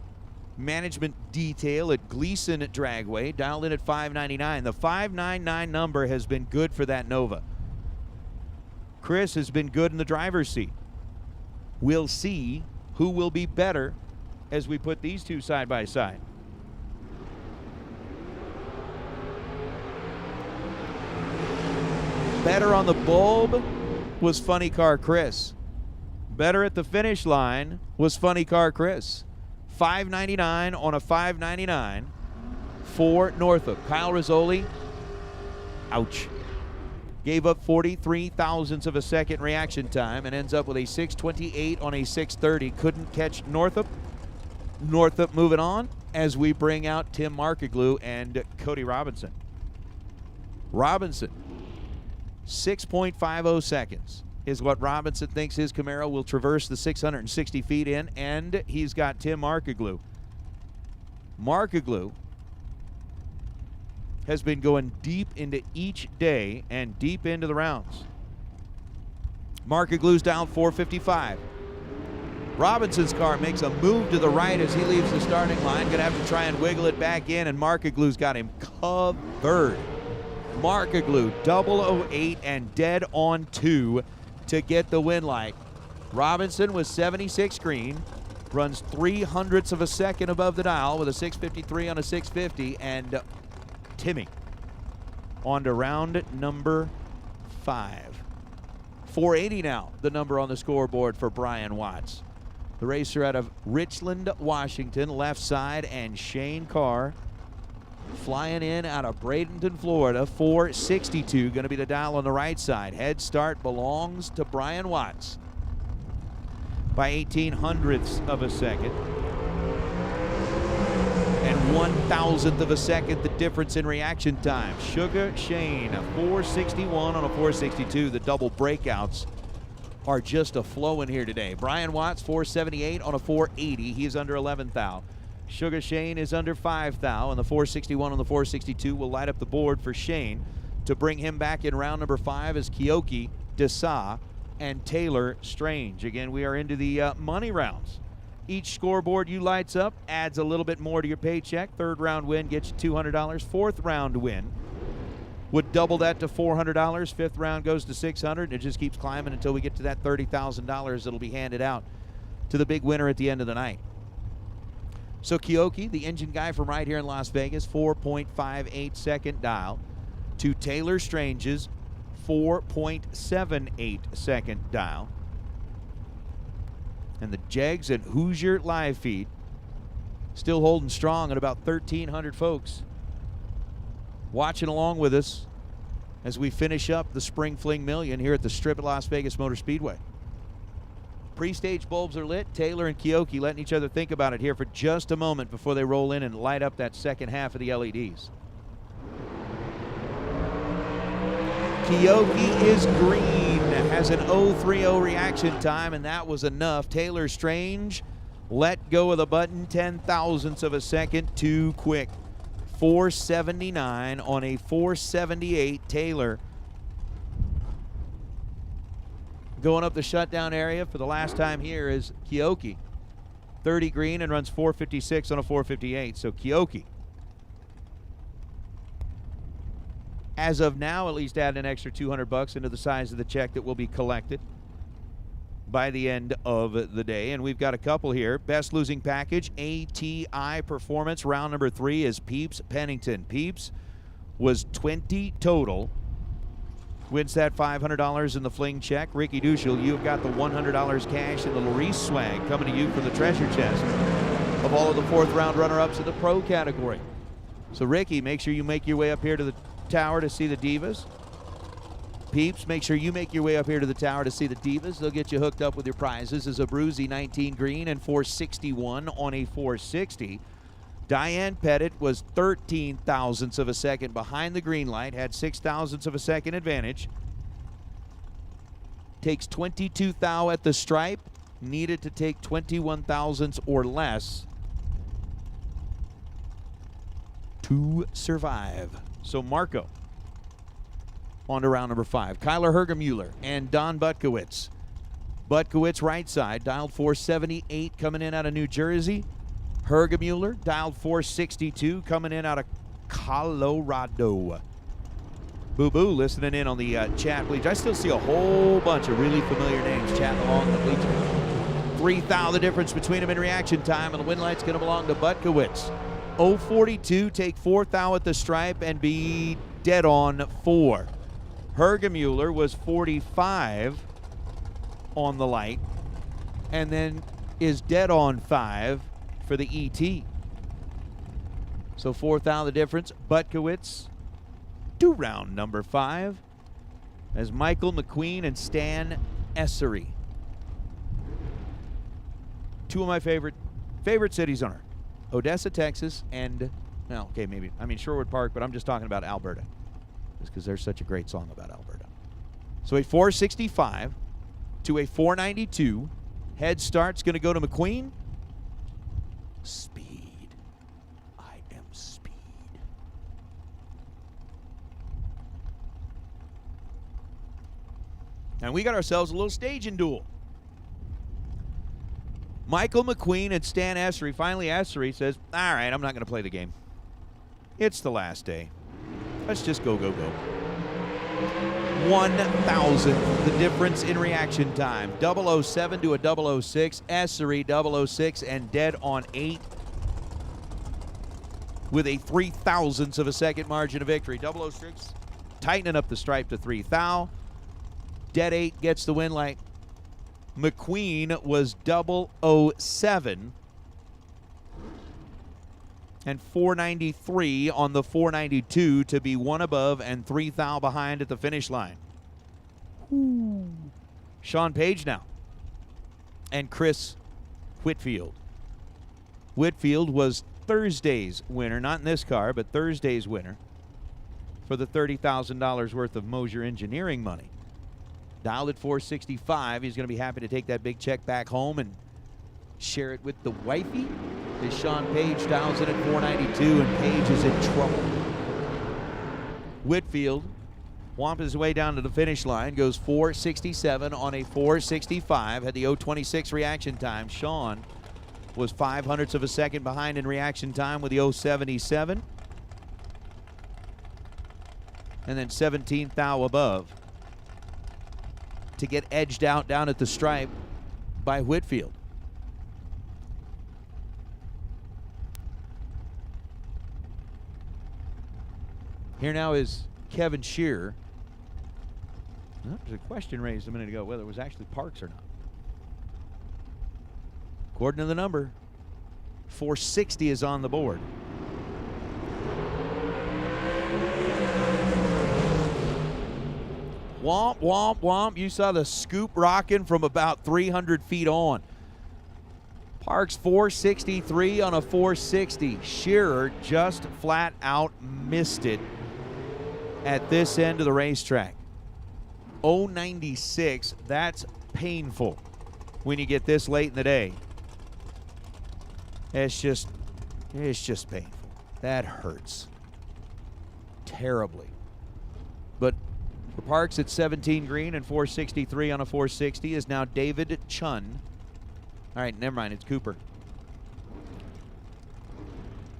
management detail at Gleason Dragway, dialed in at 599. The 599 number has been good for that Nova. Chris has been good in the driver's seat. We'll see who will be better as we put these two side by side. Better on the bulb was Funny Car Chris. Better at the finish line was Funny Car Chris. $5.99 on a $5.99 for Northup. Kyle Rizzoli, ouch, gave up 43 thousandths of a second reaction time and ends up with a 6:28 on a 6:30. Couldn't catch Northup. Northup moving on as we bring out Tim Markaglew and Cody Robinson. Robinson, 6.50 seconds is what Robinson thinks his Camaro will traverse the 660 feet in, and he's got Tim Markaglew. Markaglew has been going deep into each day and deep into the rounds. Markaglew's down 455. Robinson's car makes a move to the right as he leaves the starting line. Gonna have to try and wiggle it back in, and Markaglew's got him covered. Markaglew 008 and dead on 2 to get the win light. Robinson was 76 green, runs 0.03 of a second above the dial with a 653 on a 650, and Timmy on to round number 5. 480 now, the number on the scoreboard for Brian Watts. The racer out of Richland, Washington, left side, and Shane Carr flying in out of Bradenton, Florida. 462 going to be the dial on the right side. Head start belongs to Brian Watts by 18 hundredths of a second. And 1,000th of a second the difference in reaction time. Sugar Shane, a 461 on a 462. The double breakouts are just a flow in here today. Brian Watts, 478 on a 480. He's under 11 thou. Sugar Shane is under 5 thou, and the 461 on the 462 will light up the board for Shane to bring him back in round number 5 as Kioki, Desa, and Taylor Strange. Again, we are into the money rounds. Each scoreboard you lights up adds a little bit more to your paycheck. Third round win gets you $200. Fourth round win would double that to $400. Fifth round goes to $600, and it just keeps climbing until we get to that $30,000 that'll be handed out to the big winner at the end of the night. So Kioki, the engine guy from right here in Las Vegas, 4.58 second dial to Taylor Strange's 4.78 second dial. And the Jegs and Hoosier live feed still holding strong at about 1,300 folks watching along with us as we finish up the Spring Fling Million here at the Strip at Las Vegas Motor Speedway. Pre-stage bulbs are lit. Taylor and Kioki letting each other think about it here for just a moment before they roll in and light up that second half of the LEDs. Kioki is green, has an 030 reaction time, and that was enough. Taylor Strange let go of the button 0.10 of a second too quick. 479 on a 478. Taylor going up the shutdown area for the last time here is Kioki. 30 green and runs 456 on a 458. So Kyoki, as of now, at least add an extra $200 into the size of the check that will be collected by the end of the day. And we've got a couple here. Best losing package, ATI Performance. Round number 3 is Peeps Pennington. Peeps was 20 total. Wins that $500 in the fling check. Ricky Duschel, you've got the $100 cash in the Larice swag coming to you from the treasure chest of all of the 4th round runner-ups in the pro category. So Ricky, make sure you make your way up here to the tower to see the Divas. Peeps, make sure you make your way up here to the tower to see the Divas. They'll get you hooked up with your prizes as a Bruzy 19 green and 461 on a 460. Diane Pettit was 13 thousandths of a second behind the green light, had 6 thousandths of a second advantage. Takes 22 thou at the stripe, needed to take 21 thousandths or less to survive. So Marco on to round number 5. Kyler Hergemuller and Don Butkowitz. Butkowitz right side, dialed 478 coming in out of New Jersey. Hergemuller dialed 462 coming in out of Colorado. Boo Boo listening in on the chat bleach. I still see a whole bunch of really familiar names chatting along the bleacher. 3 thou the difference between them in reaction time, and the win light's going to belong to Butkowitz. 042 take 4 thou at the stripe and be dead on 4. Hergemuller was 45 on the light and then is dead on 5 for the ET. So 4 thou the difference. Butkowitz to round number 5 as Michael McQueen and Stan Essery. 2 of my favorite cities on earth. Odessa, Texas, and, well, okay, maybe, I mean Sherwood Park, but I'm just talking about Alberta. Just because there's such a great song about Alberta. So a 465 to a 492. Head start's going to go to McQueen. Speed. I am speed. And we got ourselves a little staging duel. Michael McQueen and Stan Essery. Finally, Essery says, all right, I'm not going to play the game. It's the last day. Let's just go, go, go. 1,000th the difference in reaction time. 007 to a 006. Essery 006 and dead on 8 with a 3,000ths of a second margin of victory. 006 tightening up the stripe to 3 thou. Dead 8 gets the win light. McQueen was 007 and 493 on the 492 to be 1 above and 3 thou behind at the finish line. Ooh. Sean Page now and Chris Whitfield. Whitfield was Thursday's winner, not in this car, but Thursday's winner for the $30,000 worth of Mosier Engineering money. Dialed at 465. He's going to be happy to take that big check back home and share it with the wifey. As Sean Page dials it at 492, and Page is in trouble. Whitfield whomped his way down to the finish line, goes 467 on a 465, had the 026 reaction time. Sean was 0.05 of a second behind in reaction time with the 077. And then 17 thou above to get edged out down at the stripe by Whitfield. Here now is Kevin Shearer. There's a question raised a minute ago whether it was actually Parks or not. According to the number, 460 is on the board. Womp, womp, womp. You saw the scoop rocking from about 300 feet on. Parks 463 on a 460. Shearer just flat out missed it at this end of the racetrack. 096, that's painful when you get this late in the day. It's just painful. That hurts terribly. But for Parks at 17 green and 463 on a 460 is now David Chun. All right, never mind, it's Cooper.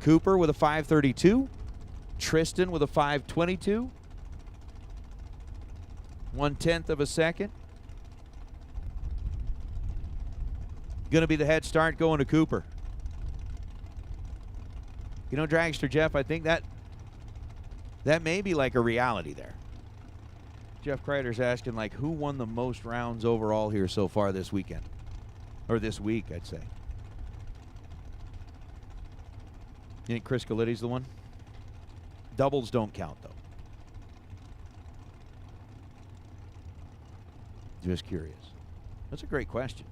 Cooper with a 5:32. Tristan with a 5:22. 1/10 of a second. Going to be the head start going to Cooper. You know, Dragster Jeff, I think that may be like a reality there. Jeff Kreider's asking, like, who won the most rounds overall here so far this weekend? Or this week, I'd say. You think Chris Galiti's the one? Doubles don't count, though. Just curious. That's a great question.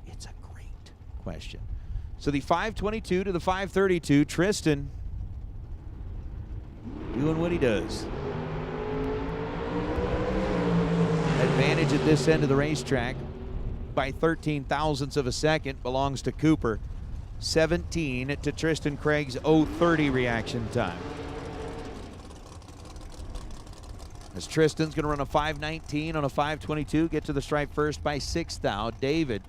It's a great question. So the 5:22 to the 5:32, Tristan doing what he does. Advantage at this end of the racetrack by 13 thousandths of a second belongs to Cooper. 17 to Tristan Craig's 0:30 reaction time. As Tristan's going to run a 5:19 on a 5:22, get to the stripe first by 6 thou. David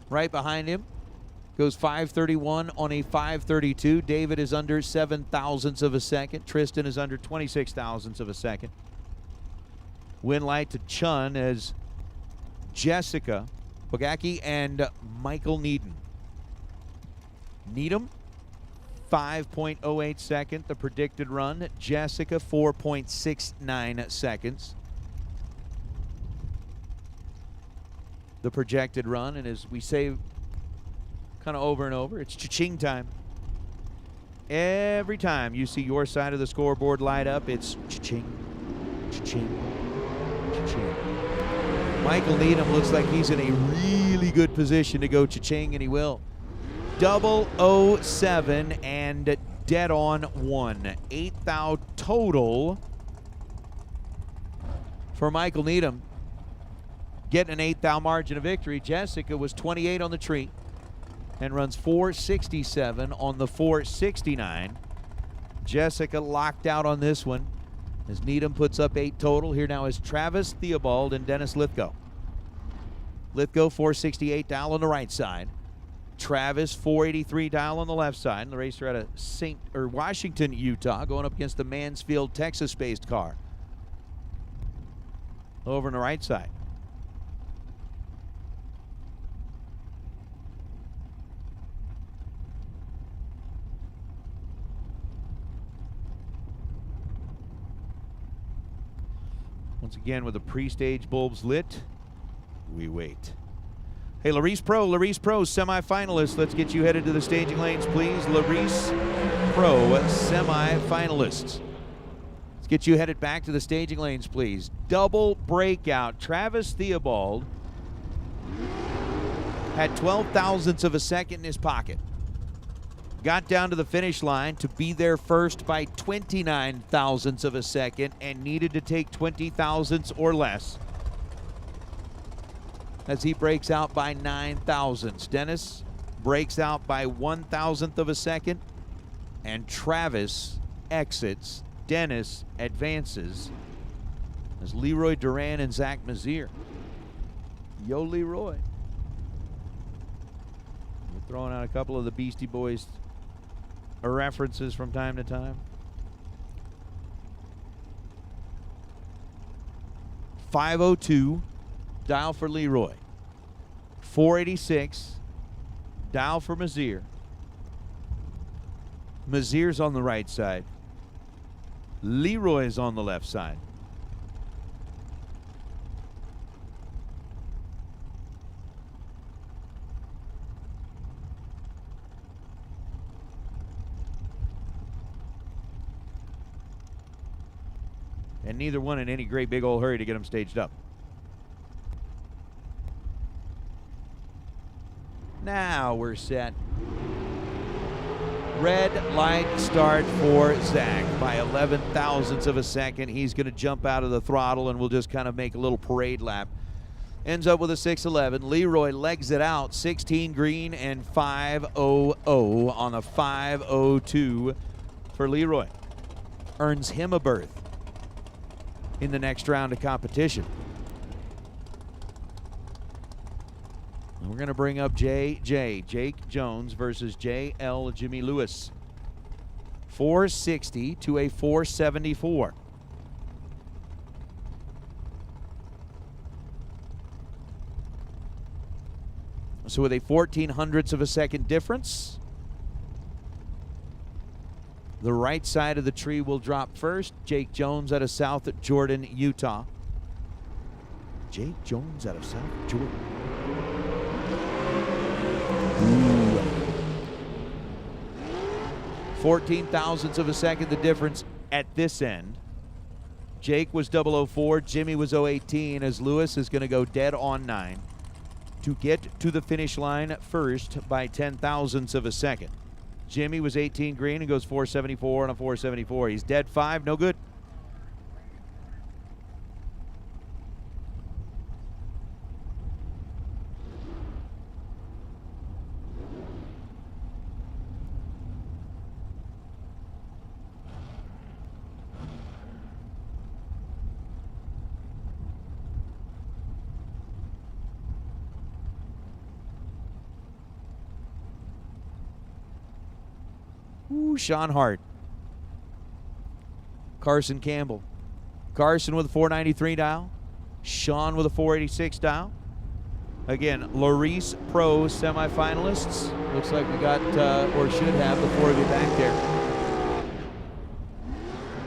right behind him goes 5:31 on a 5:32. David is under 7 thousandths of a second. Tristan is under 26 thousandths of a second. Win light to Chun as Jessica Bogacki and Michael Needham. Needham, 5.08 second, the predicted run. Jessica, 4.69 seconds. The projected run, and as we say kind of over and over, it's cha-ching time. Every time you see your side of the scoreboard light up, it's cha-ching, cha-ching, cha-ching. Michael Needham looks like he's in a really good position to go cha-ching, and he will. 007 and dead on 1. 8 thou total for Michael Needham. Getting an 8 thou margin of victory. Jessica was 28 on the tree and runs 467 on the 469. Jessica locked out on this one as Needham puts up 8 total. Here now is Travis Theobald and Dennis Lithgow. Lithgow 468 dial on the right side. Travis 483 dial on the left side. And the racer out of Washington, Utah, going up against the Mansfield, Texas-based car. Over on the right side. Once again, with the pre-stage bulbs lit, we wait. Hey, Larice Pro semifinalists. Let's get you headed to the staging lanes, please. Larice Pro semifinalists. Let's get you headed back to the staging lanes, please. Double breakout. Travis Theobald had 12 thousandths of a second in his pocket. Got down to the finish line to be there first by 29 thousandths of a second and needed to take 20 thousandths or less as he breaks out by 9 thousandths. Dennis breaks out by 1 thousandth of a second, and Travis exits. Dennis advances as Leroy Duran and Zach Mazier. Yo, Leroy. We're throwing out a couple of the Beastie Boys references from time to time. 502, dial for Leroy. 486, dial for Mazier. Mazier's on the right side. Leroy's on the left side. And neither one in any great big old hurry to get them staged up. Now we're set. Red light start for Zach by 11 thousandths of a second. He's going to jump out of the throttle, and we'll just kind of make a little parade lap. Ends up with a 611. Leroy legs it out, 16 green and 500 on a 502 for Leroy. Earns him a berth in the next round of competition. We're going to bring up Jake Jones versus JL Jimmy Lewis. 460 to a 474. So with a 1400ths of a second difference, the right side of the tree will drop first. Jake Jones out of South Jordan, Utah. Jake Jones out of South Jordan. 14 thousandths of a second the difference at this end. Jake was 004, Jimmy was 018, as Lewis is going to go dead on 9 to get to the finish line first by 10 thousandths of a second. Jimmy was 18 green and goes 474 on a 474. He's dead 5, no good. Sean Hart. Carson Campbell. Carson with a 493 dial. Sean with a 486 dial. Again, Larice Pro semifinalists. Looks like we got, or should have, the 4 of you back there.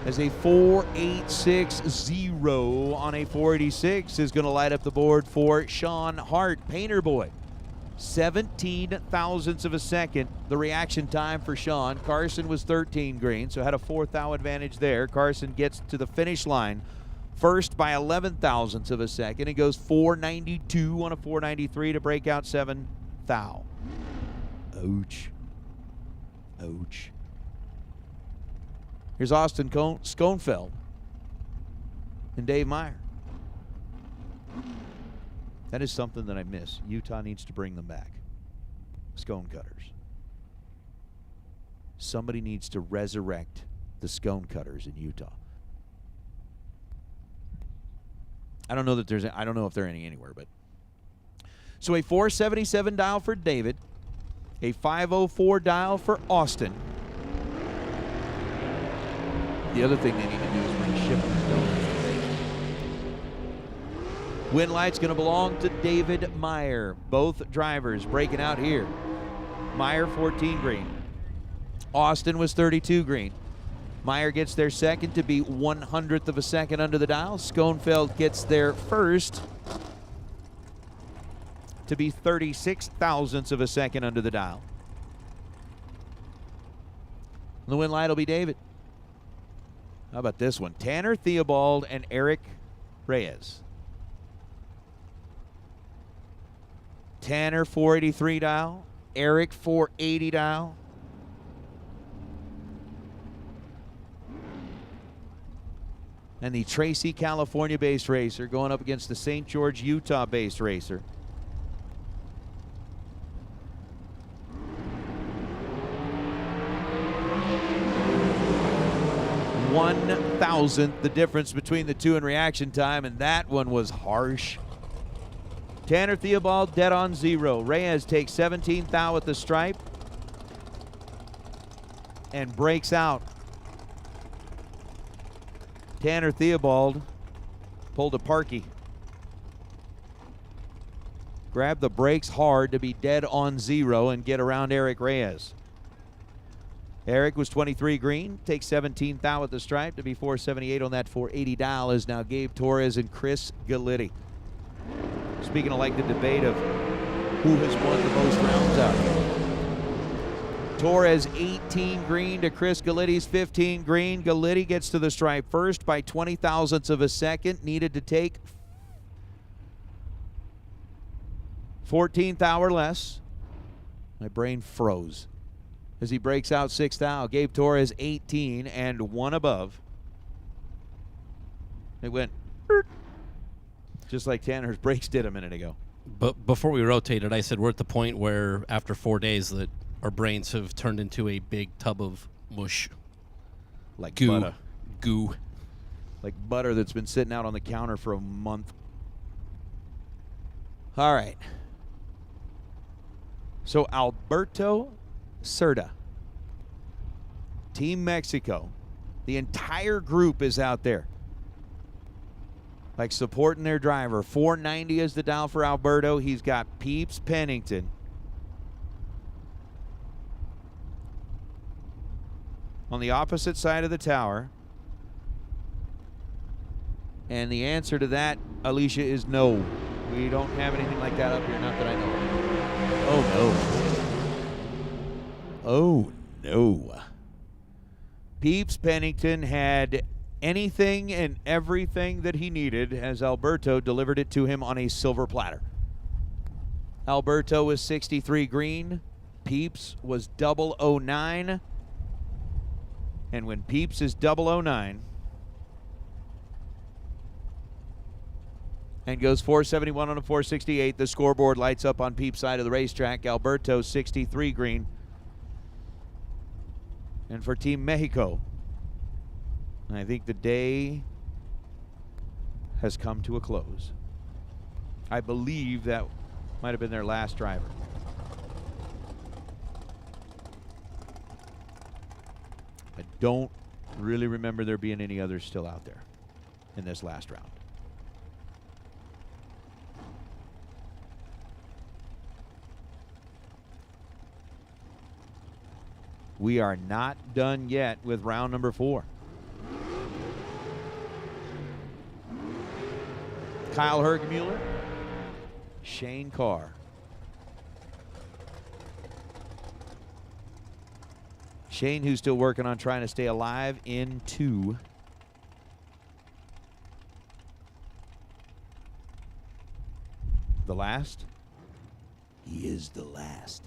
As a 486-0 on a 486 is going to light up the board for Sean Hart, Painter Boy. 17 thousandths of a second, the reaction time for Sean. Carson was 13 green, so had a 4 thou advantage there. Carson gets to the finish line first by 11 thousandths of a second. He goes 492 on a 493 to break out 7 thou. Ouch. Ouch. Here's Austin Schoenfeld and Dave Meyer. That is something that I miss. Utah needs to bring them back. Scone cutters. Somebody needs to resurrect the scone cutters in Utah. I don't know that I don't know if there are any anywhere, but. So a 477 dial for David. A 504 dial for Austin. The other thing they need to do is bring shipping stones. Win light's going to belong to David Meyer. Both drivers breaking out here. Meyer 14 green. Austin was 32 green. Meyer gets their second to be 100th of a second under the dial. Schoenfeld gets their first to be 36 thousandths of a second under the dial. The win light will be David. How about this one? Tanner Theobald and Eric Reyes. Tanner 483 dial, Eric 480 dial. And the Tracy, California-based racer going up against the St. George, Utah-based racer. $1,000th the difference between the two in reaction time, and that one was harsh. Tanner Theobald dead on 0. Reyes takes 17 thou at the stripe and breaks out. Tanner Theobald pulled a parky. Grabbed the brakes hard to be dead on 0 and get around Eric Reyes. Eric was 23 green, takes 17 thou at the stripe to be 478 on that 480 dial is now Gabe Torres and Chris Galitti. Speaking of like the debate of who has won the most rounds out. Torres 18 green to Chris Galitti's 15 green. Galitti gets to the stripe first by 20 thousandths of a second. Needed to take 14th thou or less. My brain froze as he breaks out 6 thou. Gabe Torres 18 and 1 above. It went just like Tanner's brakes did a minute ago. But before we rotated, I said we're at the point where after 4 days that our brains have turned into a big tub of mush. Like goo. butter. Goo. Like butter that's been sitting out on the counter for a month. All right. So Alberto Cerda, Team Mexico, the entire group is out there, like supporting their driver. 490 is the dial for Alberto. He's got Peeps Pennington on the opposite side of the tower. And the answer to that, Alicia, is no. We don't have anything like that up here, not that I know of. Oh, no. Oh, no. Peeps Pennington had anything and everything that he needed as Alberto delivered it to him on a silver platter. Alberto was 63 green. Peeps was 009. And when Peeps is 009 and goes 471 on a 468, the scoreboard lights up on Peeps' side of the racetrack. Alberto 63 green. And for Team Mexico, I think the day has come to a close. I believe that might have been their last driver. I don't really remember there being any others still out there in this last round. We are not done yet with round number 4. Kyle Hergmuller, Shane Carr. Shane, who's still working on trying to stay alive in 2. The last? He is the last.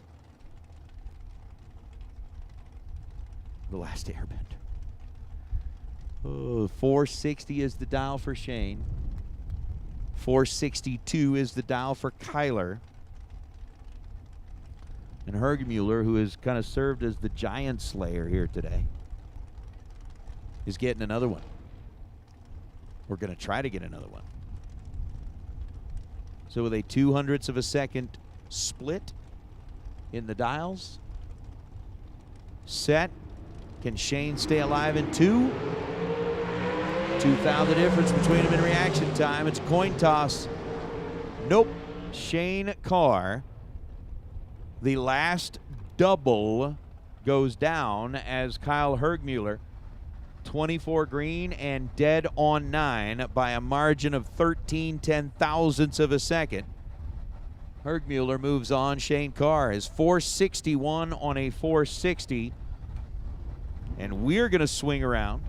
The last airbender. Oh, 460 is the dial for Shane. 462 is the dial for Kyler. And Hergmuller, who has kind of served as the giant slayer here today, is getting another one. We're going to try to get another one. So with a 200ths of a second split in the dials, set. Can Shane stay alive in 2? 2,000 the difference between them in reaction time. It's a coin toss. Nope. Shane Carr, the last double, goes down as Kyle Hergmuller, 24 green and dead on 9 by a margin of 13 ten-thousandths of a second. Hergmuller moves on. Shane Carr is 461 on a 460. And we're going to swing around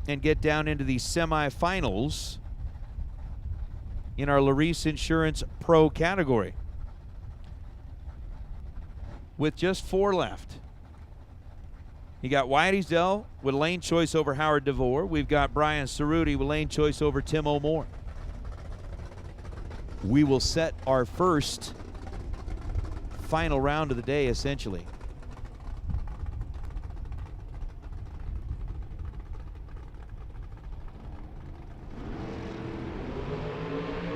and get down into the semifinals in our Larice Insurance Pro category, with just 4 left. You got Wyatt Ezel with lane choice over Howard DeVore. We've got Brian Cerruti with lane choice over Tim O'More. We will set our first final round of the day, essentially.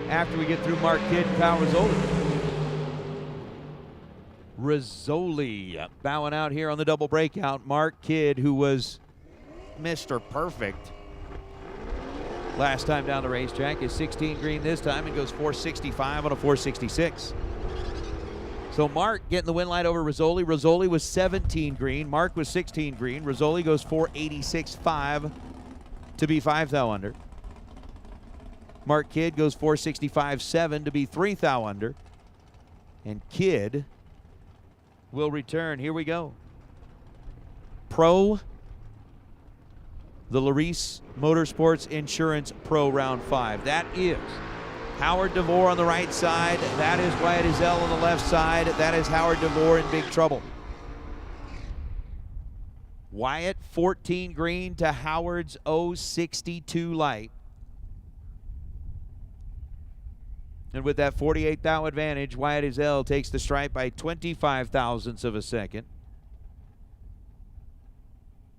After we get through Mark Kidd and Kyle Rizzoli. Rizzoli bowing out here on the double breakout. Mark Kidd, who was Mr. Perfect last time down the racetrack, is 16 green this time and goes 465 on a 466. So Mark getting the win light over Rizzoli. Rizzoli was 17 green. Mark was 16 green. Rizzoli goes 486.5 to be 5 thou under. Mark Kidd goes 465.7 to be 3 thou under. And Kidd will return. Here we go. Pro, the Larice Motorsports Insurance Pro Round 5. That is Howard DeVore on the right side. That is Wyatt Ezel on the left side. That is Howard DeVore in big trouble. Wyatt 14 green to Howard's 062 light. And with that 48 thou advantage, Wyatt Ezel takes the stripe by 25 thousandths of a second.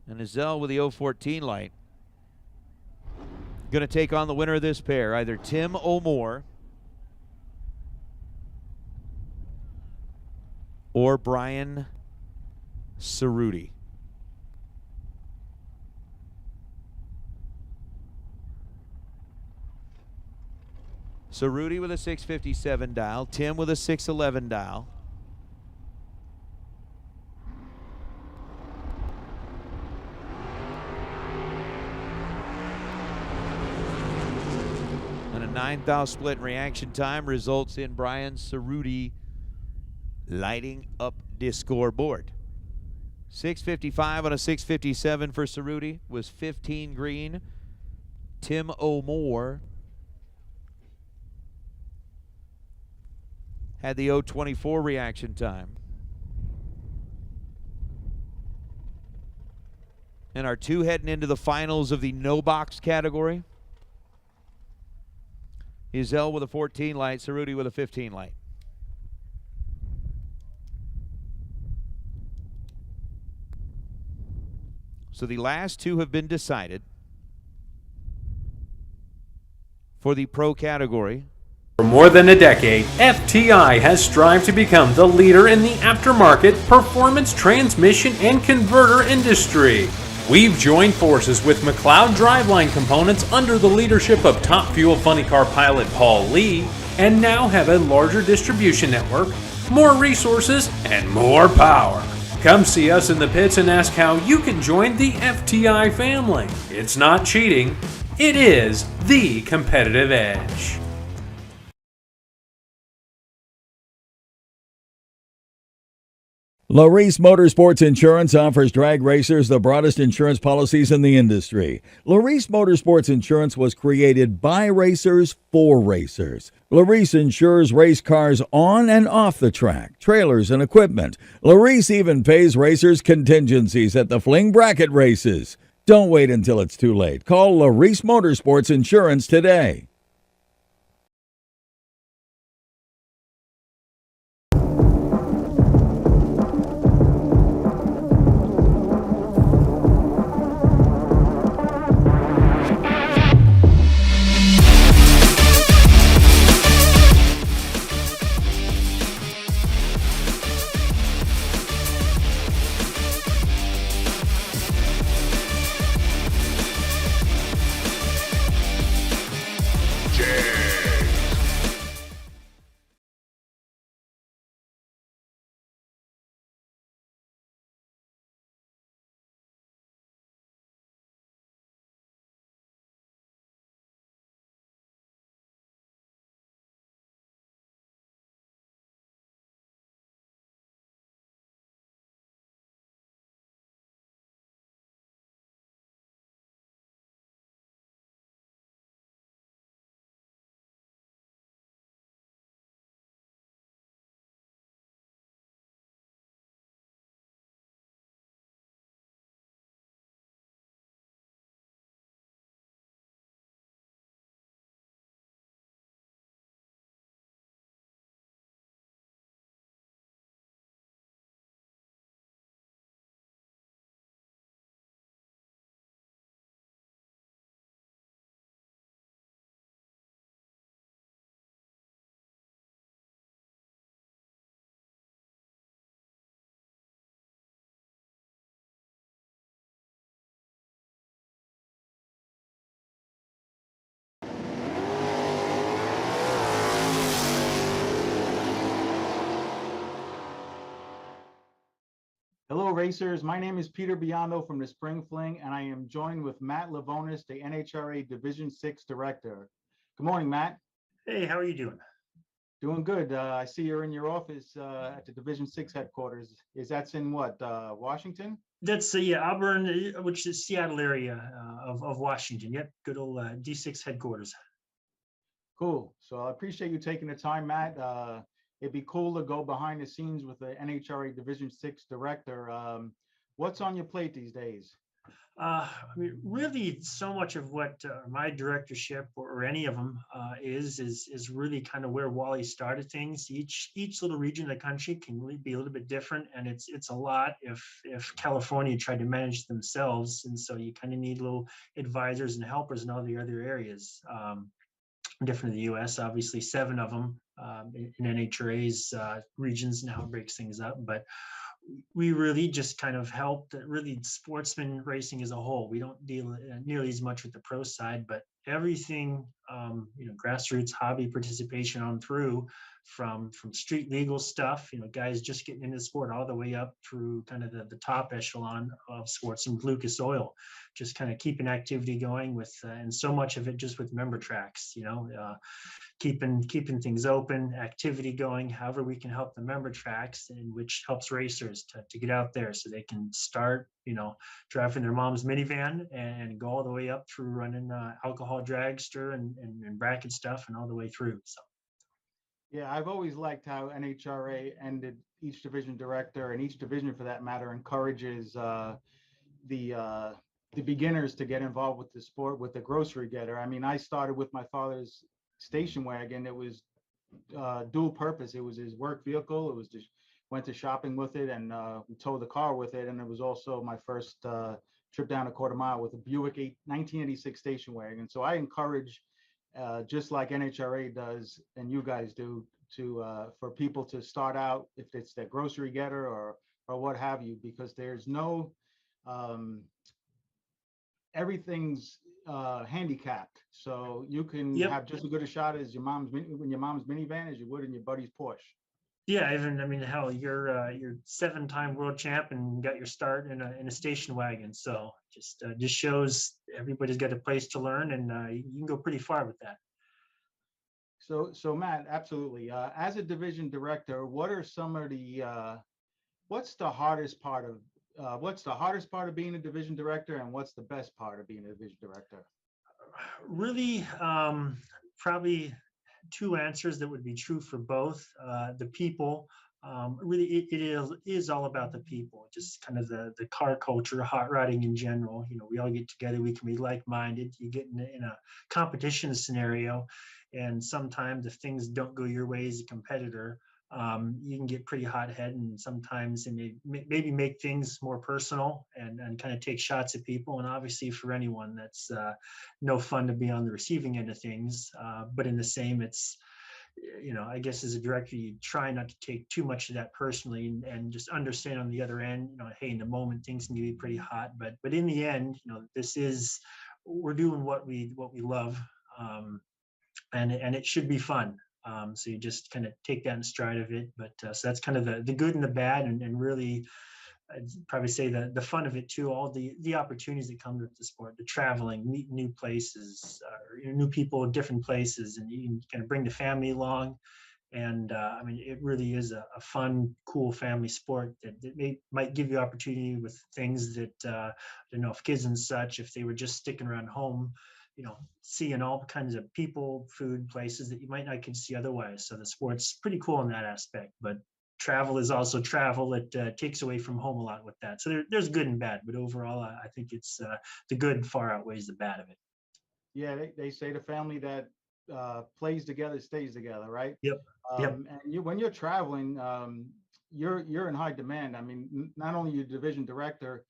And Ezel with the 014 light going to take on the winner of this pair, either Tim O'More or Brian Cerruti? Cerruti with a 657 dial, Tim with a 611 dial. And a 9,000 split in reaction time results in Brian Cerruti lighting up the scoreboard. 655 on a 657 for Cerruti was 15 green. Tim O'More had the 024 reaction time. And our two heading into the finals of the no box category. Izell with a 14 light, Cerruti with a 15 light. So the last two have been decided for the pro category. For more than a decade, FTI has strived to become the leader in the aftermarket performance transmission and converter industry. We've joined forces with McLeod Driveline Components under the leadership of Top Fuel Funny Car pilot Paul Lee, and now have a larger distribution network, more resources, and more power. Come see us in the pits and ask how you can join the FTI family. It's not cheating, it is the competitive edge. Larice Motorsports Insurance offers drag racers the broadest insurance policies in the industry. Larice Motorsports Insurance was created by racers for racers. Larice insures race cars on and off the track, trailers and equipment. Larice even pays racers contingencies at the Fling Bracket races. Don't wait until it's too late. Call Larice Motorsports Insurance today. Hello racers, my name is Peter Biondo from the Spring Fling, and I am joined with Matt Lavonis, the NHRA Division 6 Director. Good morning, Matt. Hey, how are you doing? Doing good. I see you're in your office at the Division 6 headquarters. That's in what, Washington? That's Auburn, which is Seattle area of Washington. Yep, good old D6 headquarters. Cool. So I appreciate you taking the time, Matt. It'd be cool to go behind the scenes with the NHRA Division 6 Director. What's on your plate these days? I mean, really, so much of what my directorship or any of them is really kind of where Wally started things. Each little region of the country can really be a little bit different, and it's a lot if California tried to manage themselves, and so you kind of need little advisors and helpers in all the other areas. different in the U.S. Obviously, 7 of them in NHRA's regions now breaks things up, but we really just kind of helped really sportsman racing as a whole. We don't deal nearly as much with the pro side, but everything, grassroots hobby participation on through, from street legal stuff, guys just getting into the sport, all the way up through kind of the top echelon of sports and Lucas Oil, just kind of keeping activity going with, and so much of it just with member tracks, keeping things open, activity going, however we can help the member tracks, and which helps racers to get out there so they can start, driving their mom's minivan and go all the way up through running alcohol dragster and bracket stuff and all the way through. So. Yeah, I've always liked how NHRA ended each division director, and each division for that matter encourages the beginners to get involved with the sport, with the grocery getter. I mean, I started with my father's station wagon. It was dual purpose. It was his work vehicle. It was just went to shopping with it, and we towed the car with it. And it was also my first trip down a quarter mile with a Buick 1986 station wagon. So I encourage, just like NHRA does and you guys do, to for people to start out, if it's their grocery getter or what have you, because there's no everything's handicapped, so you can have just as good a shot as your mom's minivan as you would in your buddy's Porsche. Yeah, even, I mean, hell, you're 7-time world champ and got your start in a station wagon. So just shows everybody's got a place to learn, and you can go pretty far with that. So Matt, absolutely. As a division director, what are some of the what's the hardest part of being a division director, and what's the best part of being a division director? Really, probably 2 answers that would be true for both. The people, really, it is all about the people, just kind of the car culture, hot rodding in general. We all get together, we can be like-minded. You get in a competition scenario, and sometimes if things don't go your way as a competitor, you can get pretty hot-headed, and sometimes it maybe make things more personal and kind of take shots at people. And obviously for anyone, that's no fun to be on the receiving end of things. But in the same, it's, I guess as a director, you try not to take too much of that personally, and just understand on the other end, hey, in the moment things can be pretty hot, but in the end, we're doing what we love, and it should be fun. So you just kind of take that in stride of it. But so that's kind of the good and the bad, and really, I'd probably say the fun of it too, all the opportunities that come with the sport, the traveling, meeting new places, new people, different places, and you can kind of bring the family along. And I mean, it really is a fun, cool family sport that might give you opportunity with things that, I don't know, if kids and such, if they were just sticking around home, seeing all kinds of people, food, places that you might not get to see otherwise. So the sport's pretty cool in that aspect, but travel is also travel. It takes away from home a lot with that. So there's good and bad, but overall, I think it's the good far outweighs the bad of it. Yeah, they say the family that plays together stays together, right? Yep. And when you're traveling, you're in high demand. I mean, not only your division director,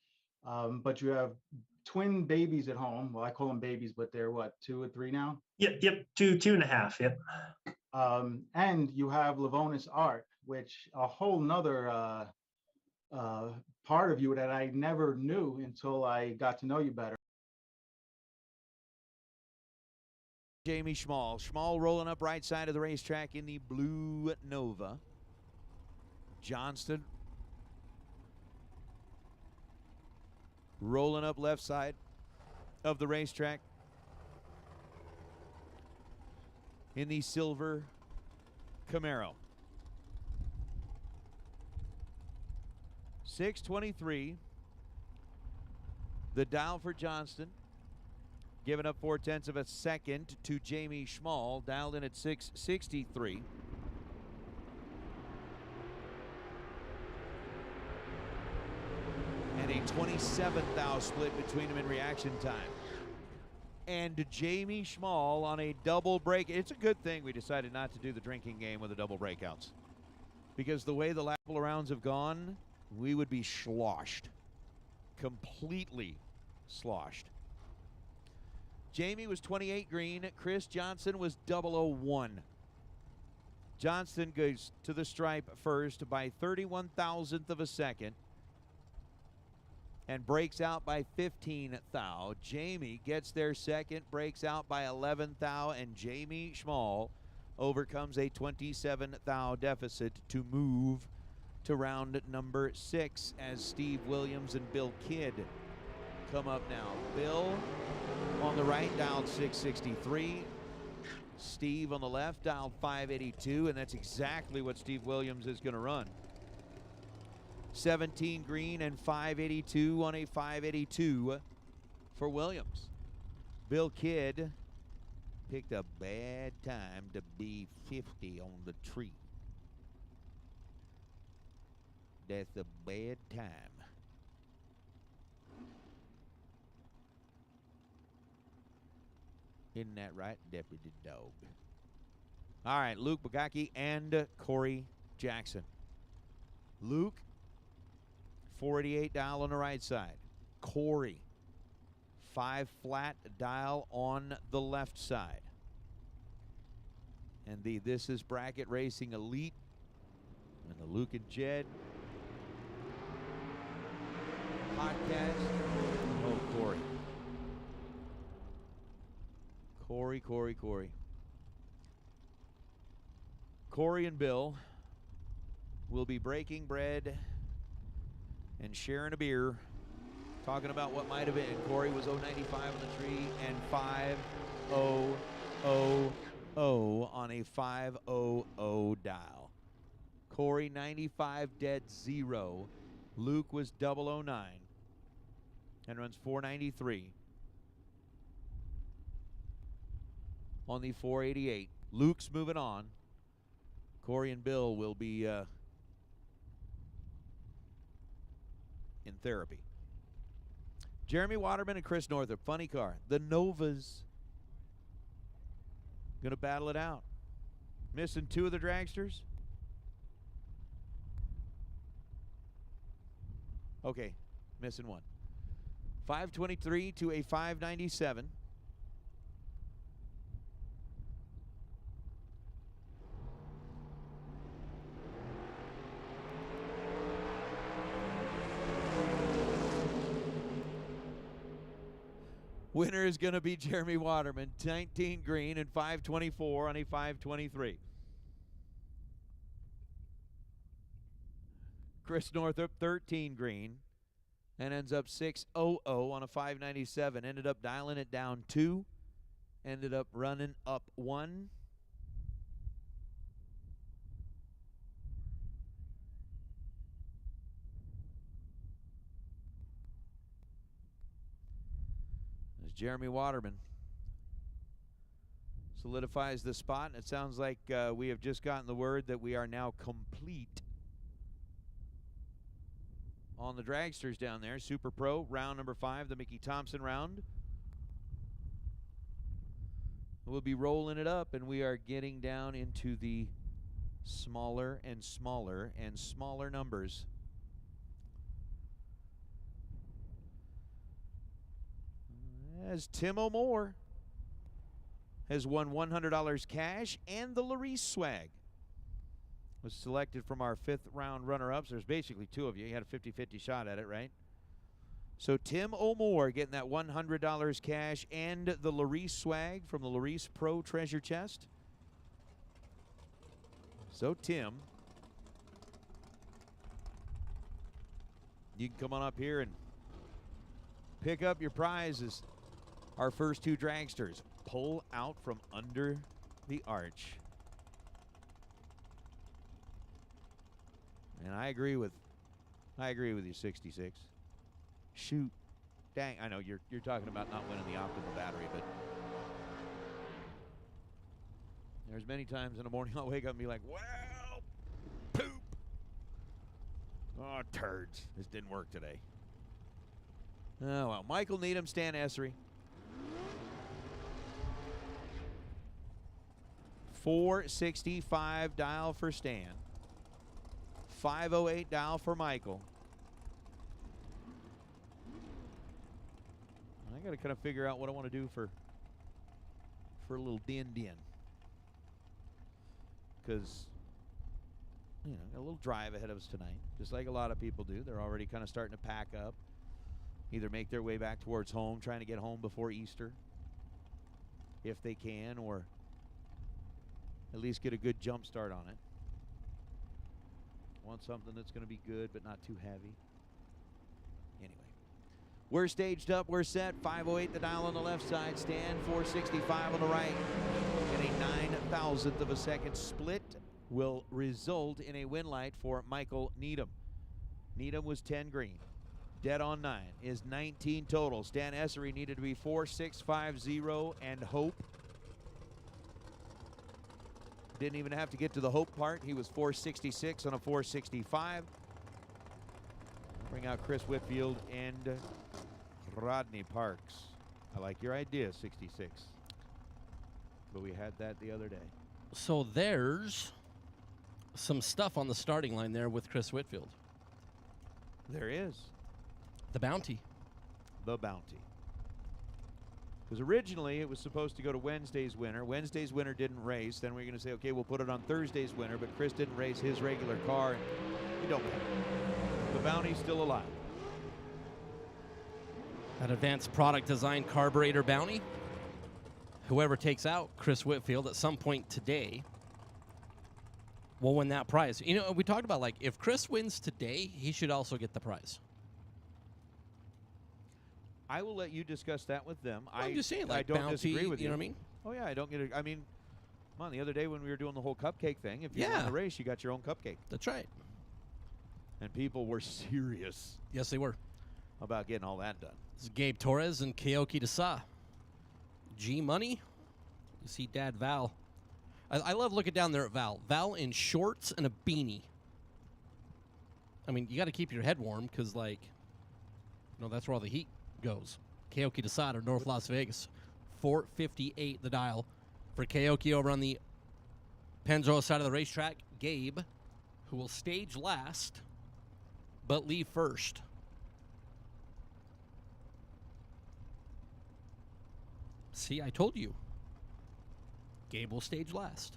but you have twin babies at home. Well, I call them babies, but they're what, 2 or 3 now? Yep. 2.5. Yep. And you have Livonis Art, which a whole nother part of you that I never knew until I got to know you better. Jamie Schmall. Schmall rolling up right side of the racetrack in the blue Nova. Johnston rolling up left side of the racetrack in the silver Camaro. 6:23. The dial for Johnston. Giving up 0.4 of a second to Jamie Schmall, dialed in at 6:63. And a 27th split between them in reaction time. And Jamie Schmall on a double break. It's a good thing we decided not to do the drinking game with the double breakouts, because the way the lap rounds have gone, we would be sloshed. Completely sloshed. Jamie was 28 green. Chris Johnson was 001. Johnson goes to the stripe first by 31,000th of a second and breaks out by 15 thou. Jamie gets there second, breaks out by 11 thou, and Jamie Schmall overcomes a 27 thou deficit to move to round number 6 as Steve Williams and Bill Kidd come up now. Bill on the right dialed 663. Steve on the left dialed 582, and that's exactly what Steve Williams is going to run. 17 green and 582 on a 582 for Williams. Bill Kidd picked a bad time to be 50 on the tree. That's a bad time. Isn't that right, Deputy Dog? All right, Luke Bugaki and Corey Jackson. Luke, 488 dial on the right side. Corey, 5 flat dial on the left side. And the This Is Bracket Racing Elite and the Luke and Jed podcast. Oh, Corey. Corey. Corey and Bill will be breaking bread and sharing a beer, talking about what might have been. Corey was 095 on the tree and 5000 on a 500 dial. Corey 95 dead 0. Luke was 009 and runs 493 on the 488. Luke's moving on. Corey and Bill will be in therapy. Jeremy Waterman and Chris Northrup, funny car. The Novas going to battle it out. Missing 2 of the dragsters. Okay, missing 1. 523 to a 597. Winner is going to be Jeremy Waterman, 19 green and 524 on a 523. Chris Northrup, 13 green and ends up 600 on a 597. Ended up dialing it down 2. Ended up running up 1. As Jeremy Waterman solidifies the spot, and it sounds like we have just gotten the word that we are now complete on the dragsters down there. Super Pro, round number 5, the Mickey Thompson round. We'll be rolling it up, and we are getting down into the smaller and smaller and smaller numbers. As Tim O'More has won $100 cash and the Larice swag. Was selected from our 5th round runner-ups. There's basically 2 of you. You had a 50-50 shot at it, right? So Tim O'More getting that $100 cash and the Larice swag from the Larice Pro Treasure Chest. So Tim, you can come on up here and pick up your prizes. Our first 2 dragsters pull out from under the arch. And I agree with you, 66. Shoot. Dang, I know you're talking about not winning the optimal battery, but there's many times in the morning I'll wake up and be like, well, poop. Oh, turds. This didn't work today. Oh, well. Michael Needham, Stan Essery. 465 dial for Stan. 508 dial for Michael. I got to kind of figure out what I want to do for for a little din. Because, you know, got a little drive ahead of us tonight, just like a lot of people do. They're already kind of starting to pack up, either make their way back towards home, trying to get home before Easter, if they can, or at least get a good jump start on it. Want something that's going to be good but not too heavy. Anyway, we're staged up, we're set. 508 the dial on the left side, stand 465 on the right. And a 9,000th of a second split will result in a win light for Michael Needham. Needham was 10 green. Dead on 9 is 19 total. Stan Essery needed to be 4650 and hope. Didn't even have to get to the hope part. He was 466 on a 465. Bring out Chris Whitfield and Rodney Parks. I like your idea, 66. But we had that the other day. So there's some stuff on the starting line there with Chris Whitfield. There is. The bounty. The bounty. Because originally it was supposed to go to Wednesday's winner. Wednesday's winner didn't race. Then we're going to say, okay, we'll put it on Thursday's winner, but Chris didn't race his regular car. And we don't care. The bounty's still alive. That advanced product design carburetor bounty. Whoever takes out Chris Whitfield at some point today will win that prize. You know, we talked about, like, if Chris wins today, he should also get the prize. I will let you discuss that with them. I'm just saying, like, I don't bounty, disagree with you. You know what I mean? Oh, yeah, I don't get it. I mean, come on, the other day when we were doing the whole cupcake thing, if you won the race, you got your own cupcake. That's right. And people were serious. Yes, they were. About getting all that done. This is Gabe Torres and Keoki Desa. G Money. You see Dad Val. I love looking down there at Val. Val in shorts and a beanie. I mean, you got to keep your head warm because, like, you know, that's where all the heat goes. Keoki Desa of North Las Vegas. 458 the dial. For Keoki over on the Pennzoil side of the racetrack, Gabe, who will stage last but leave first. See, I told you. Gabe will stage last.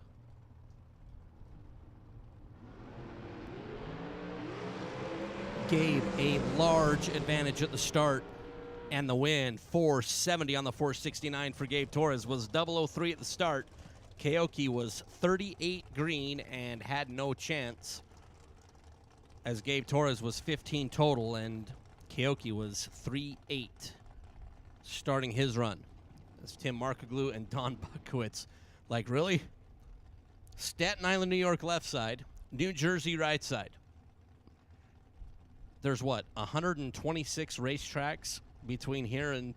Gabe, a large advantage at the start and the win. 470 on the 469 for Gabe Torres. Was 003 at the start. Keoki was 38 green and had no chance, as Gabe Torres was 15 total and Keoki was 3-8 starting his run. That's Tim Markoglu and Don Buckowitz. Like, really? Staten Island, New York, left side. New Jersey, right side. There's, what, 126 racetracks between here and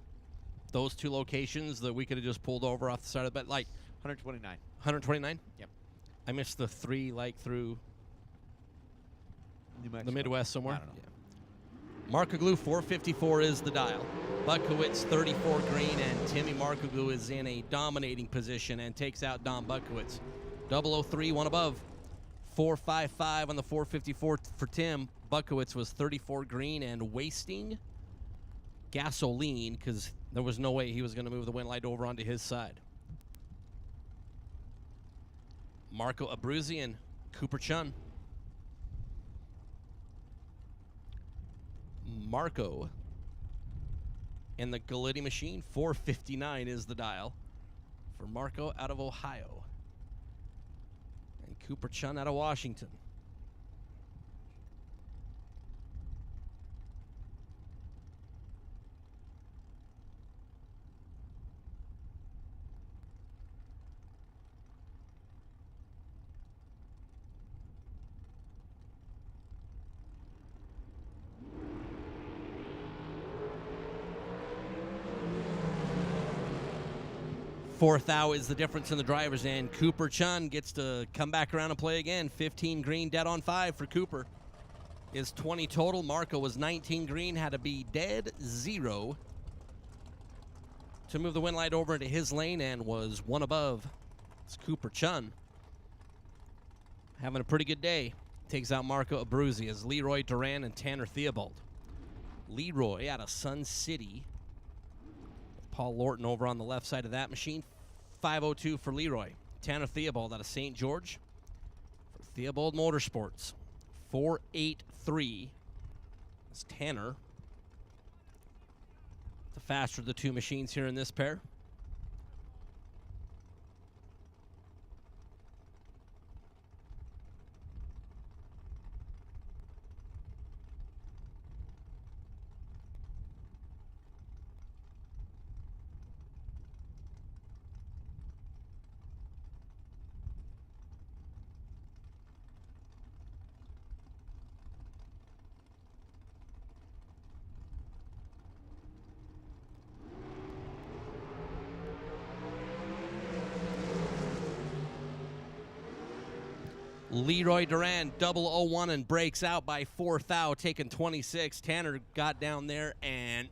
those two locations that we could have just pulled over off the side of the bed? Like, 129. 129? Yep. I missed the 3, like, through New Mexico. the Midwest somewhere. I don't know. Markoglu, 454 is the dial. Buckowitz, 34 green, and Timmy Markoglu is in a dominating position and takes out Don Buckowitz. 003, one above. 455 on the 454 for Tim. Buckowitz was 34 green and wasting gasoline because there was no way he was going to move the win light over onto his side. Marco Abruzzi and Cooper Chun. Marco in the Galitti machine. 459 is the dial for Marco out of Ohio. And Cooper Chun out of Washington. Fourth out is the difference in the drivers, and Cooper Chun gets to come back around and play again. 15 green, dead on 5 for Cooper. Is 20 total. Marco was 19 green, had to be dead 0 to move the win light over into his lane, and was one above. It's Cooper Chun having a pretty good day. Takes out Marco Abruzzi as Leroy Duran and Tanner Theobald. Leroy out of Sun City. Paul Lorton over on the left side of that machine. 502 for Leroy. Tanner Theobald out of St. George for Theobald Motorsports. 483. It's Tanner. The faster of the two machines here in this pair. Leroy Duran, 001 and breaks out by 4 thou, taking 26. Tanner got down there and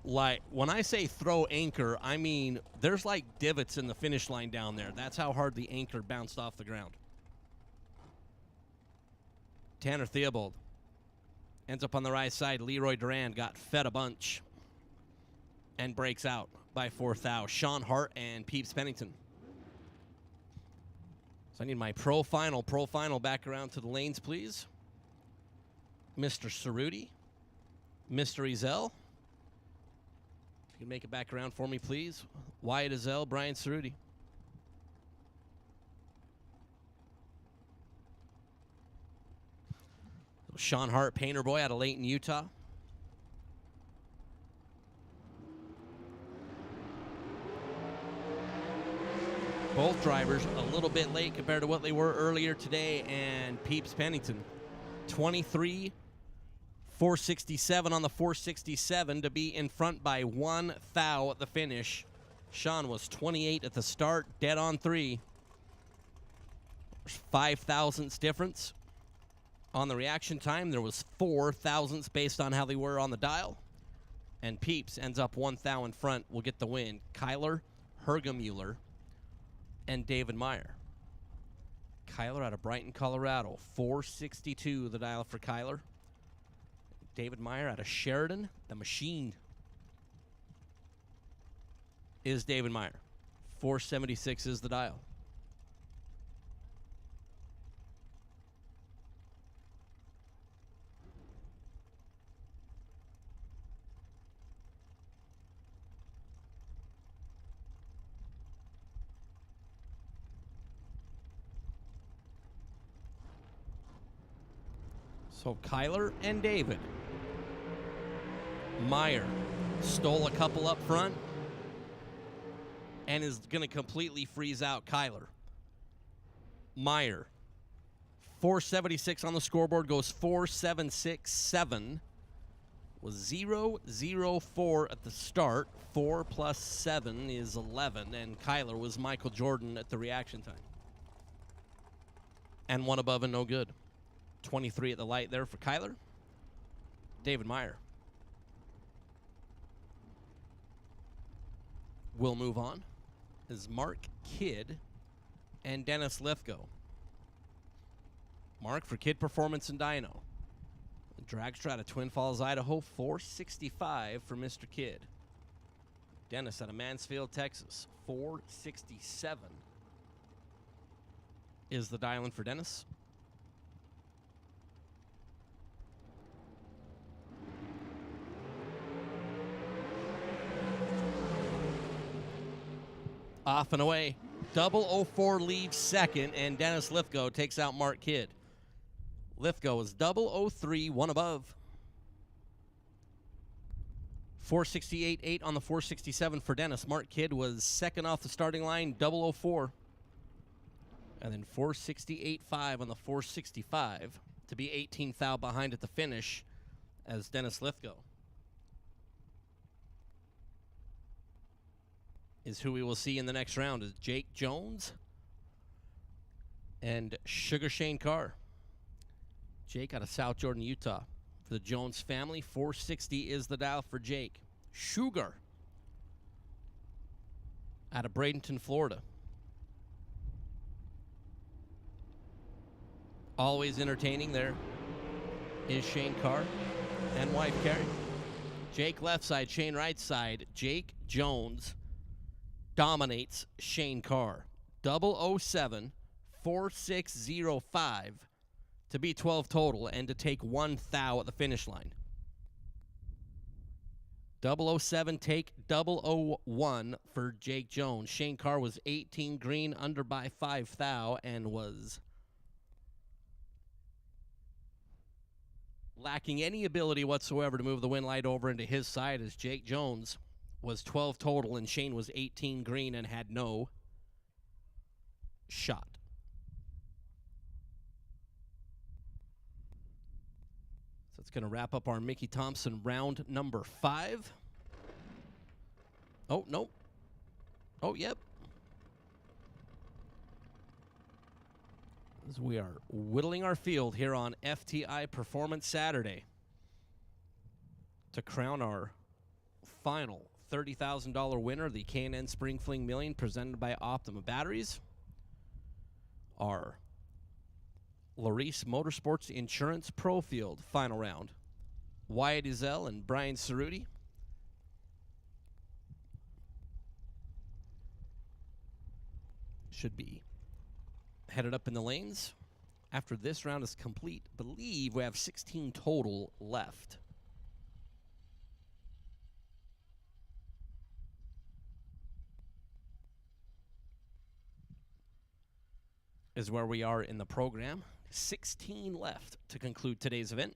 like, when I say throw anchor, I mean there's like divots in the finish line down there. That's how hard the anchor bounced off the ground. Tanner Theobald ends up on the right side. Leroy Duran got fed a bunch and breaks out by 4 thou. Sean Hart and Peeps Pennington. So I need my pro final back around to the lanes, please. Mr. Cerruti, Mr. Ezel. If you can make it back around for me, please. Wyatt Ezel, Brian Cerruti. Sean Hart, Painter Boy out of Layton, Utah. Both drivers a little bit late compared to what they were earlier today, and Peeps Pennington, 23, 467 on the 467 to be in front by 1 thou at the finish. Sean was 28 at the start, dead on 3. There's 5 thousandths difference. On the reaction time, there was 4 thousandths based on how they were on the dial. And Peeps ends up 1 thou in front, will get the win. Kyler Hergemuller and David Meyer. Kyler out of Brighton, Colorado. 462 the dial for Kyler. David Meyer out of Sheridan. The machine is David Meyer. 476 is the dial. So Kyler and David. Meyer stole a couple up front and is going to completely freeze out Kyler. Meyer, 476 on the scoreboard, goes 4.767. Was 0.04 at the start. 4 plus 7 is 11, and Kyler was Michael Jordan at the reaction time. And one above and no good. 23 at the light there for Kyler. David Meyer. We'll move on. Is Mark Kidd and Dennis Lithgow. Mark for Kidd Performance and Dyno. Dragster out of Twin Falls, Idaho. 465 for Mr. Kidd. Dennis out of Mansfield, Texas. 467 is the dial-in for Dennis. Off and away. 004 leaves second, and Dennis Lithgow takes out Mark Kidd. Lithgow is 003, one above. 468.8 on the 467 for Dennis. Mark Kidd was second off the starting line, 004. And then 468.5 on the 465 to be 18 thou behind at the finish as Dennis Lithgow is who we will see in the next round is Jake Jones and Sugar Shane Carr. Jake out of South Jordan, Utah. For the Jones family, 460 is the dial for Jake. Sugar out of Bradenton, Florida. Always entertaining there is Shane Carr and wife Carrie. Jake left side, Shane right side. Jake Jones dominates Shane Carr. 007 4605 to be 12 total and to take 1 thou at the finish line. 007 take 001 for Jake Jones. Shane Carr was 18 green, under by 5 thou, and was lacking any ability whatsoever to move the wind light over into his side, as Jake Jones was 12 total and Shane was 18 green and had no shot. So it's going to wrap up our Mickey Thompson round number 5. Oh, no. Oh, yep. As we are whittling our field here on FTI Performance Saturday to crown our final $30,000 winner, the K&N Spring Fling Million, presented by Optima Batteries. Our Larice Motorsports Insurance Pro Field final round. Wyatt Ezell and Brian Cerruti. Should be headed up in the lanes after this round is complete. I believe we have 16 total left. Is where we are in the program. 16 left to conclude today's event.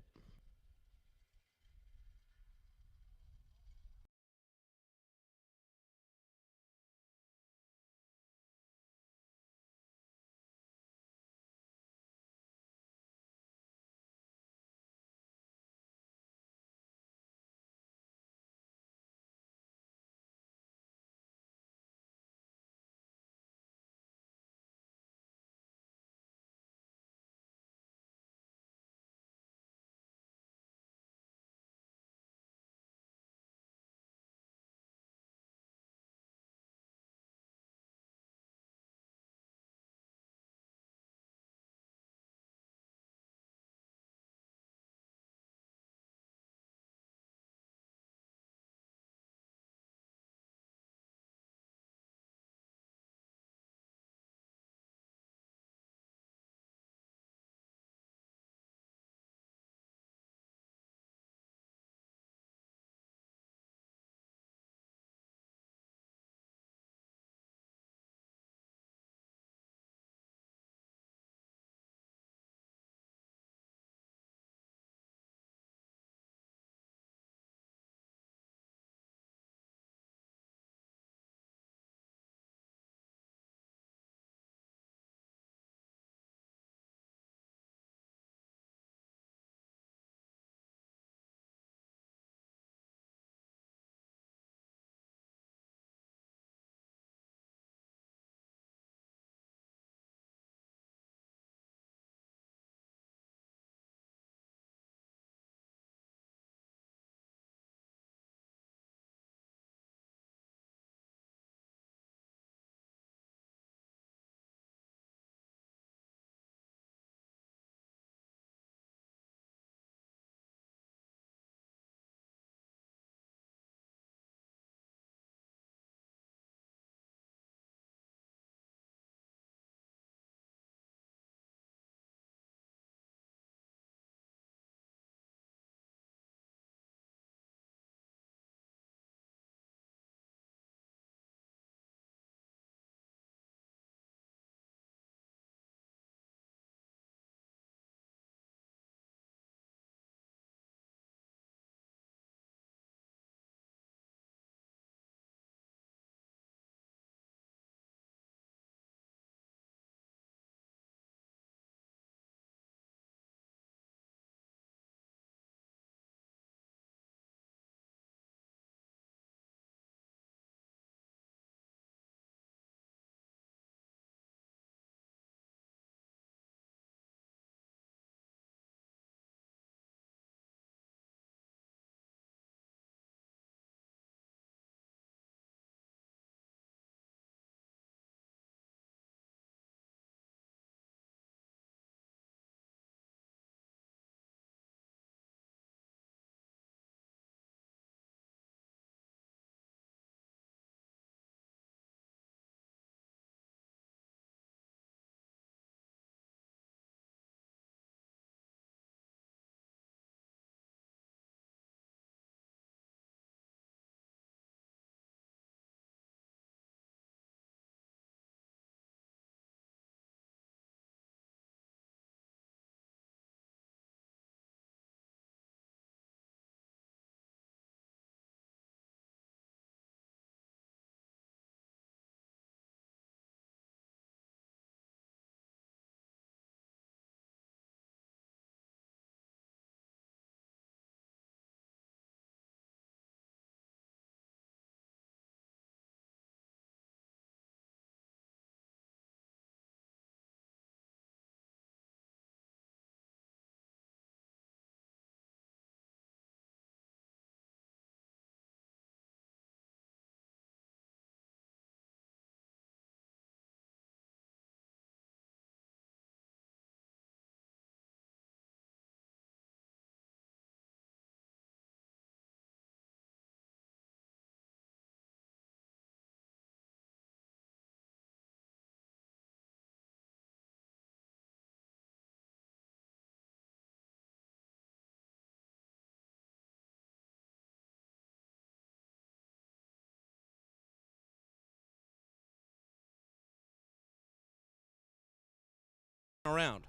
round.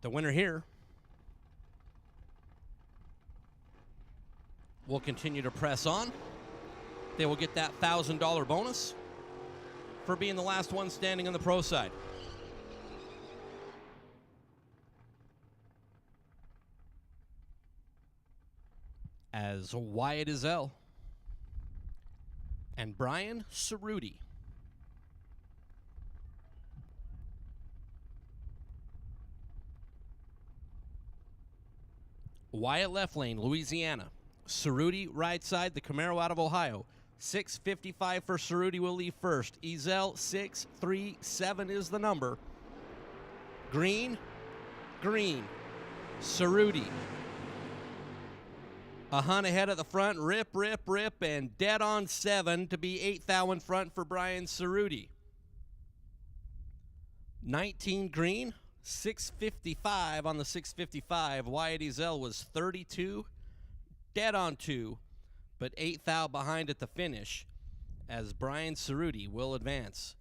The winner here will continue to press on. They will get that $1,000 bonus for being the last one standing on the pro side. As Wyatt Ezell and Brian Cerruti Wyatt left lane, Louisiana. Cerruti right side, the Camaro out of Ohio. 6:55 for Cerruti will leave first. Ezell 637 is the number. Green. Cerruti. A hunt ahead at the front. Rip, and dead on 7 to be 8 thou in front for Brian Cerruti. 19 green. 6:55 on the 6:55. Wyatt Ezell was 32, dead on 2, but 8 thou behind at the finish as Brian Cerruti will advance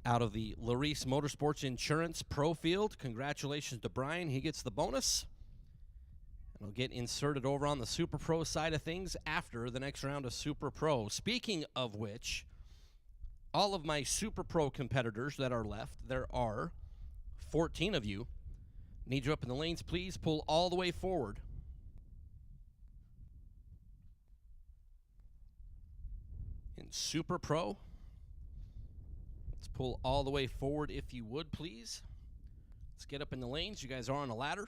out of the Larice Motorsports Insurance Pro Field. Congratulations to Brian. He gets the bonus. And he'll get inserted over on the Super Pro side of things after the next round of Super Pro. Speaking of which, all of my Super Pro competitors that are left, there are 14 of you. Need you up in the lanes, please. Pull all the way forward. In Super Pro, let's pull all the way forward if you would, please. Let's get up in the lanes. You guys are on a ladder.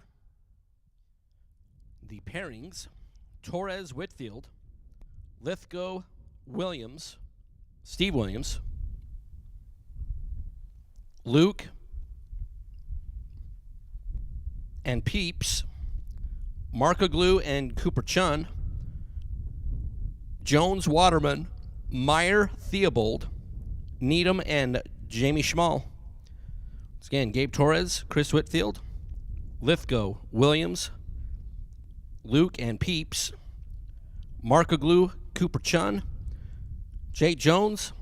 The pairings, Torres Whitfield, Lithgow Williams, Steve Williams, Luke and Peeps, Markoglu and Cooper Chun, Jones Waterman, Meyer Theobald, Needham and Jamie Schmall. Once again, Gabe Torres, Chris Whitfield, Lithgow Williams, Luke and Peeps, Markoglu, Cooper Chun, Jake Jones,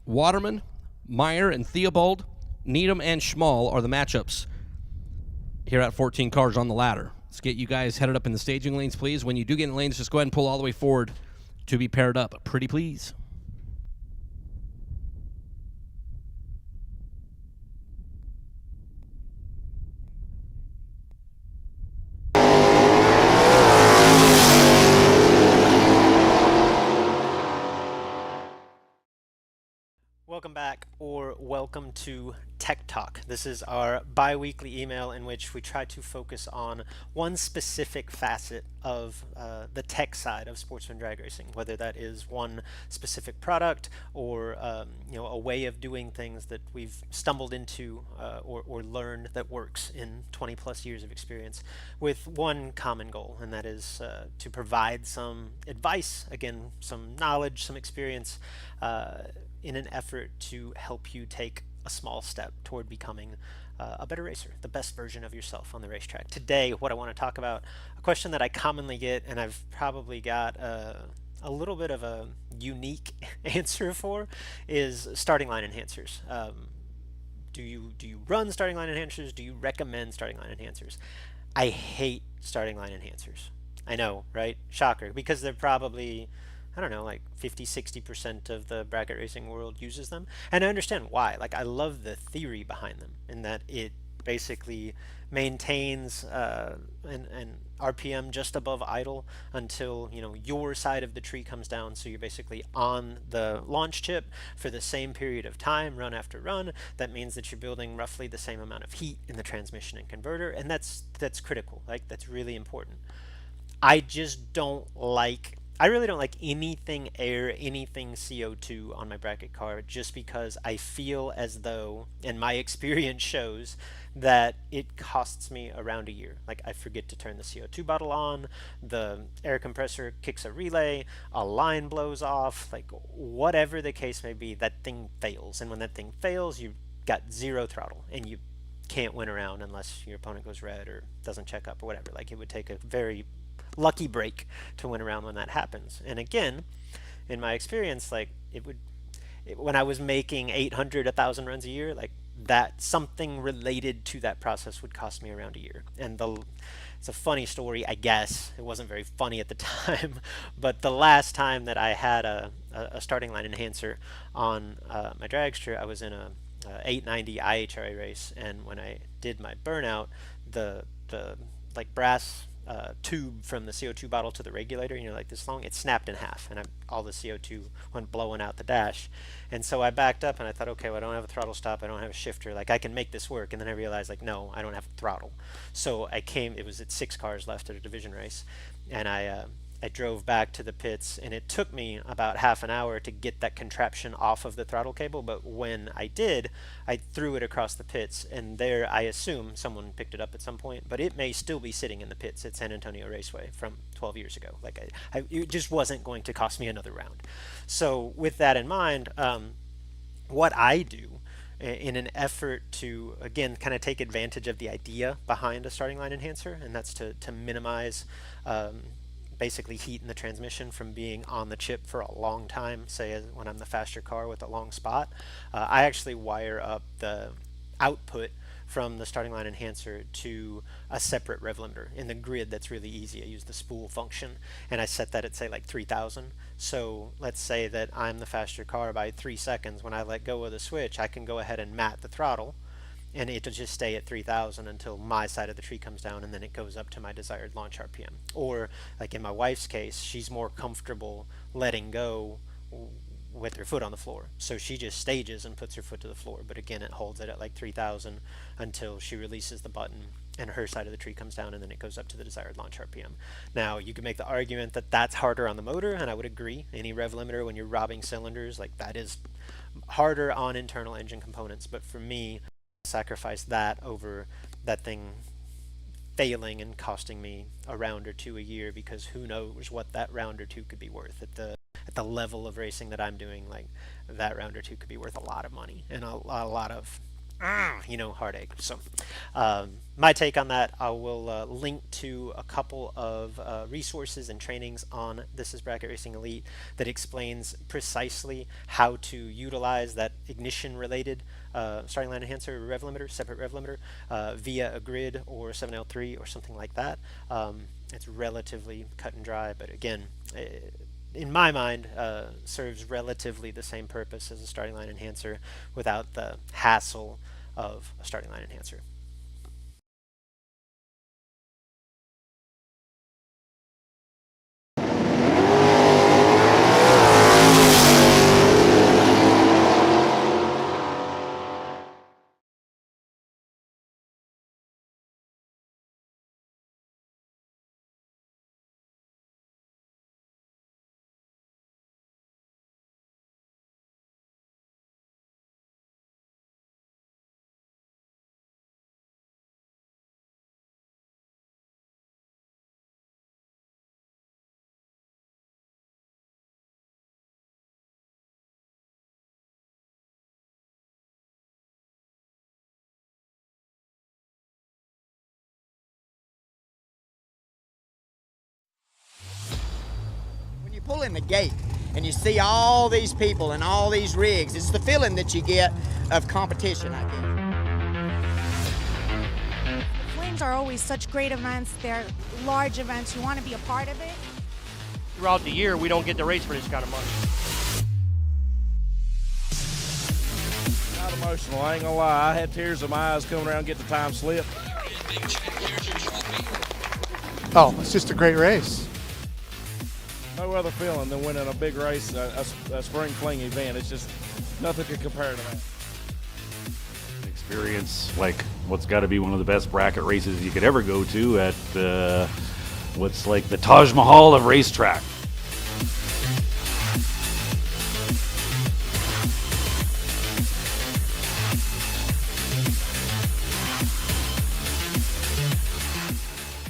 Waterman, Meyer and Theobald, Needham and Schmall are the matchups here at 14 cars on the ladder. Let's get you guys headed up in the staging lanes, please. When you do get in the lanes, just go ahead and pull all the way forward to be paired up. Pretty please. Welcome back, or welcome to Tech Talk. This is our bi-weekly email in which we try to focus on one specific facet of the tech side of sportsman drag racing, whether that is one specific product or a way of doing things that we've stumbled into or learned that works in 20 plus years of experience, with one common goal, and that is to provide some advice, again, some knowledge, some experience, in an effort to help you take a small step toward becoming a better racer, the best version of yourself on the racetrack. Today, what I want to talk about, a question that I commonly get, and I've probably got a little bit of a unique answer for, is starting line enhancers. Do you run starting line enhancers? Do you recommend starting line enhancers? I hate starting line enhancers. I know, right? Shocker, because they're probably, I don't know, like 50-60% of the bracket racing world uses them. And I understand why. Like, I love the theory behind them, in that it basically maintains an RPM just above idle until, your side of the tree comes down. So you're basically on the launch chip for the same period of time, run after run. That means that you're building roughly the same amount of heat in the transmission and converter. And that's critical. Like, that's really important. I really don't like anything air, anything CO2 on my bracket car, just because I feel as though, and my experience shows, that it costs me around a year. Like, I forget to turn the CO2 bottle on, the air compressor kicks a relay, a line blows off, like whatever the case may be, that thing fails. And when that thing fails, you've got zero throttle and you can't win around unless your opponent goes red or doesn't check up or whatever. Like, it would take a very lucky break to win around when that happens. And again, in my experience, like, when I was making 800, 1,000 runs a year, like, that something related to that process would cost me around a year. And it's a funny story, I guess. It wasn't very funny at the time, but the last time that I had a starting line enhancer on my dragster, I was in a 890 IHRA race, and when I did my burnout, the like brass tube from the CO2 bottle to the regulator, like this long, it snapped in half, and all the CO2 went blowing out the dash. And so I backed up and I thought, okay, well, I don't have a throttle stop, I don't have a shifter, like I can make this work. And then I realized, like, no, I don't have a throttle. So it was at 6 cars left at a division race, and I drove back to the pits, and it took me about half an hour to get that contraption off of the throttle cable. But when I did, I threw it across the pits, and there, I assume someone picked it up at some point, but it may still be sitting in the pits at San Antonio Raceway from 12 years ago. Like it just wasn't going to cost me another round. So with that in mind, what I do in an effort to, again, kind of take advantage of the idea behind a starting line enhancer, and that's to minimize basically heat in the transmission from being on the chip for a long time, say when I'm the faster car with a long spot. I actually wire up the output from the starting line enhancer to a separate rev limiter in the grid. That's really easy. I use the spool function, and I set that at, say, like 3,000. So let's say that I'm the faster car by 3 seconds. When I let go of the switch, I can go ahead and mat the throttle, and it'll just stay at 3,000 until my side of the tree comes down, and then it goes up to my desired launch RPM. Or like in my wife's case, she's more comfortable letting go with her foot on the floor, so she just stages and puts her foot to the floor, but again, it holds it at like 3,000 until she releases the button and her side of the tree comes down, and then it goes up to the desired launch RPM. Now, you can make the argument that that's harder on the motor, and I would agree. Any rev limiter, when you're robbing cylinders, like, that is harder on internal engine components, but for me, sacrifice that over that thing failing and costing me a round or two a year, because who knows what that round or two could be worth at the level of racing that I'm doing. Like, that round or two could be worth a lot of money and a lot of heartache. So my take on that, I will link to a couple of resources and trainings on This is Bracket Racing Elite that explains precisely how to utilize that ignition related starting line enhancer, rev limiter, separate rev limiter, via a grid or 7L3 or something like that. It's relatively cut and dry, but again, in my mind, serves relatively the same purpose as a starting line enhancer without the hassle of a starting line enhancer. Pull in the gate and you see all these people and all these rigs, it's the feeling that you get of competition, I guess. Flames are always such great events. They're large events. You want to be a part of it. Throughout the year, we don't get to race for this kind of money. Not emotional, I ain't gonna lie. I had tears in my eyes coming around getting the time slip. Oh, it's just a great race. No other feeling than winning a big race, a Spring Fling event. It's just nothing can compare to that. Experience like what's got to be one of the best bracket races you could ever go to at what's like the Taj Mahal of racetrack.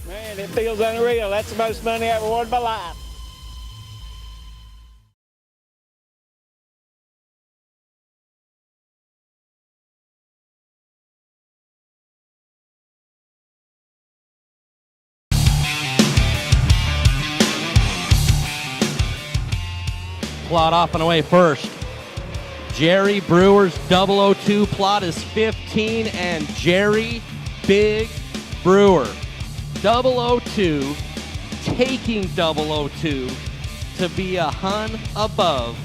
Man, it feels unreal. That's the most money I ever won in my life. Cloud off and away first. Jerry Brewer's 002 plot is 15, and Jerry Big Brewer 002 taking 002 to be a hun above,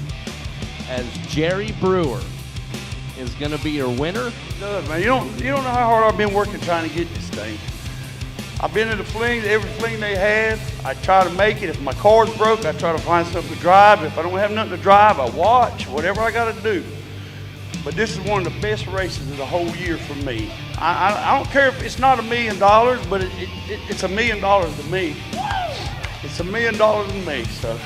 as Jerry Brewer is going to be your winner. Does, man. You don't know how hard I've been working trying to get this thing. I've been in the flings, every fling they have. I try to make it. If my car's broke, I try to find something to drive. If I don't have nothing to drive, I watch, whatever I got to do. But this is one of the best races of the whole year for me. I don't care if it's not $1 million, but it's $1 million to me. It's $1 million to me, so.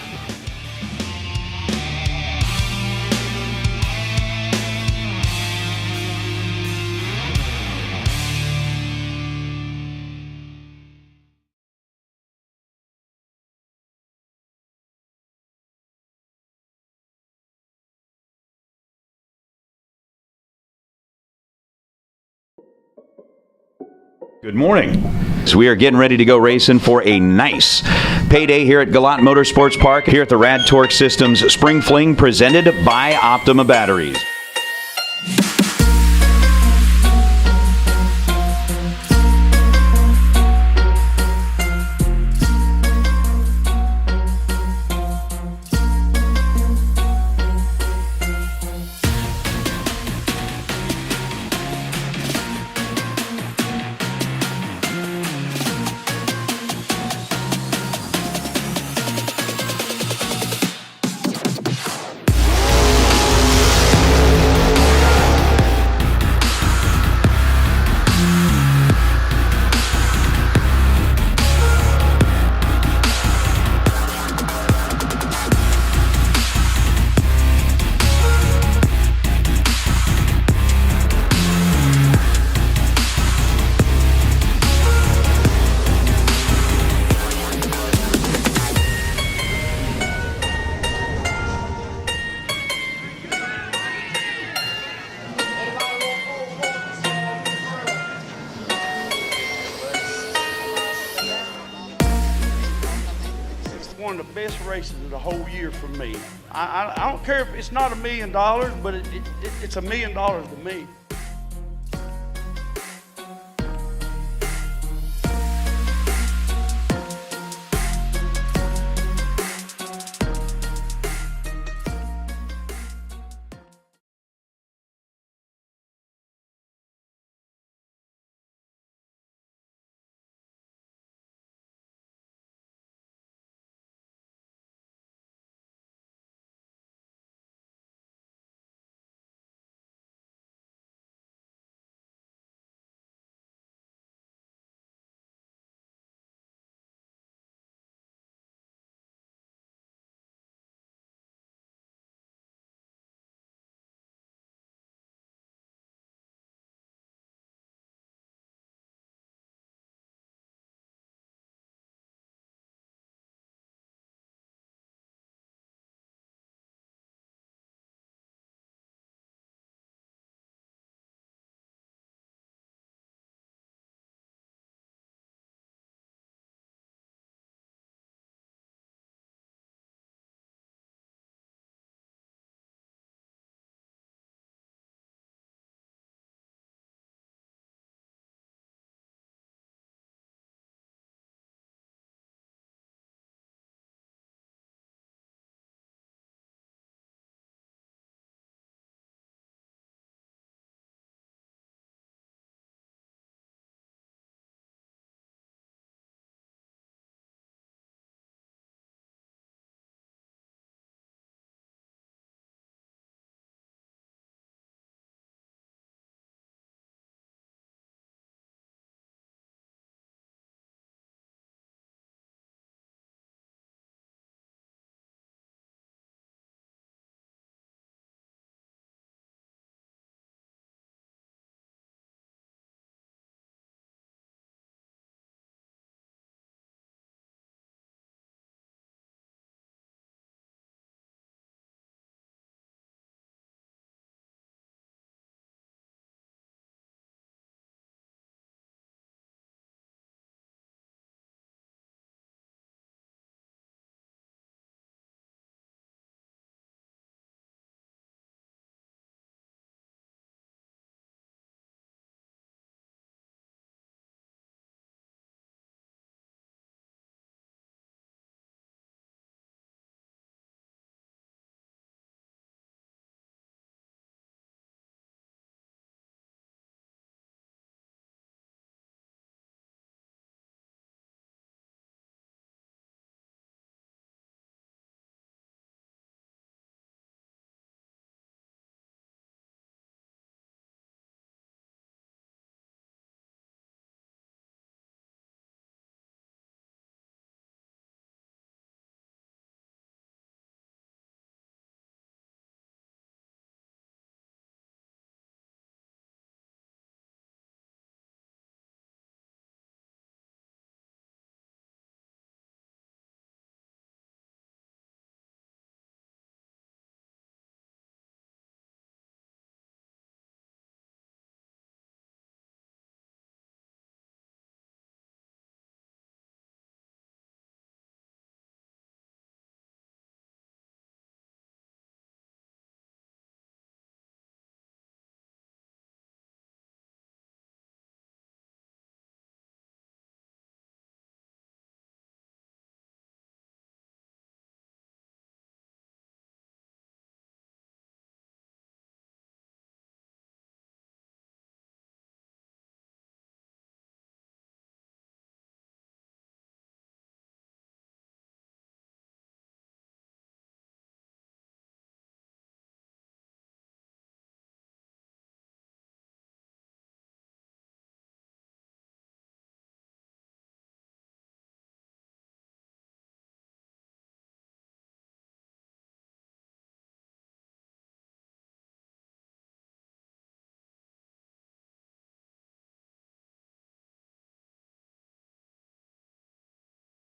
Good morning. So we are getting ready to go racing for a nice payday here at Gallant Motorsports Park here at the Rad Torque Systems Spring Fling, presented by Optima Batteries. One of the best races of the whole year for me. I don't care if it's not $1 million, but it's $1 million to me.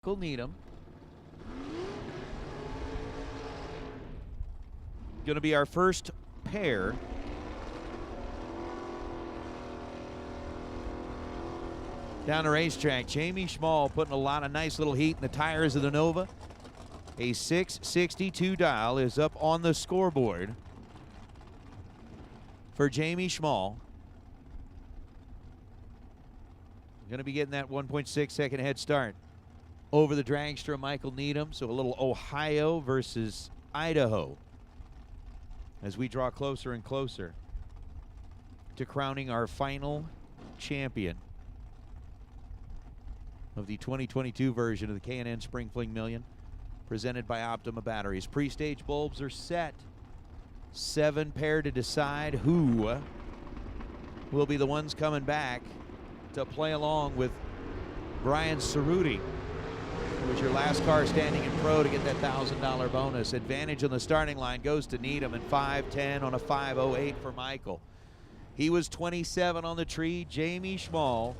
Needham. Going to be our first pair. Down the racetrack, Jamie Schmall putting a lot of nice little heat in the tires of the Nova. A 662 dial is up on the scoreboard for Jamie Schmall. Going to be getting that 1.6 second head start over the dragster Michael Needham. So a little Ohio versus Idaho as we draw closer and closer to crowning our final champion of the 2022 version of the K&N Spring Fling Million, presented by Optima Batteries. Pre-stage bulbs are set. 7 pair to decide who will be the ones coming back to play along with Brian Cerruti, who was your last car standing in pro to get that $1,000 bonus. Advantage on the starting line goes to Needham, and 5:10 on a 5:08 for Michael. He was 27 on the tree. Jamie Schmall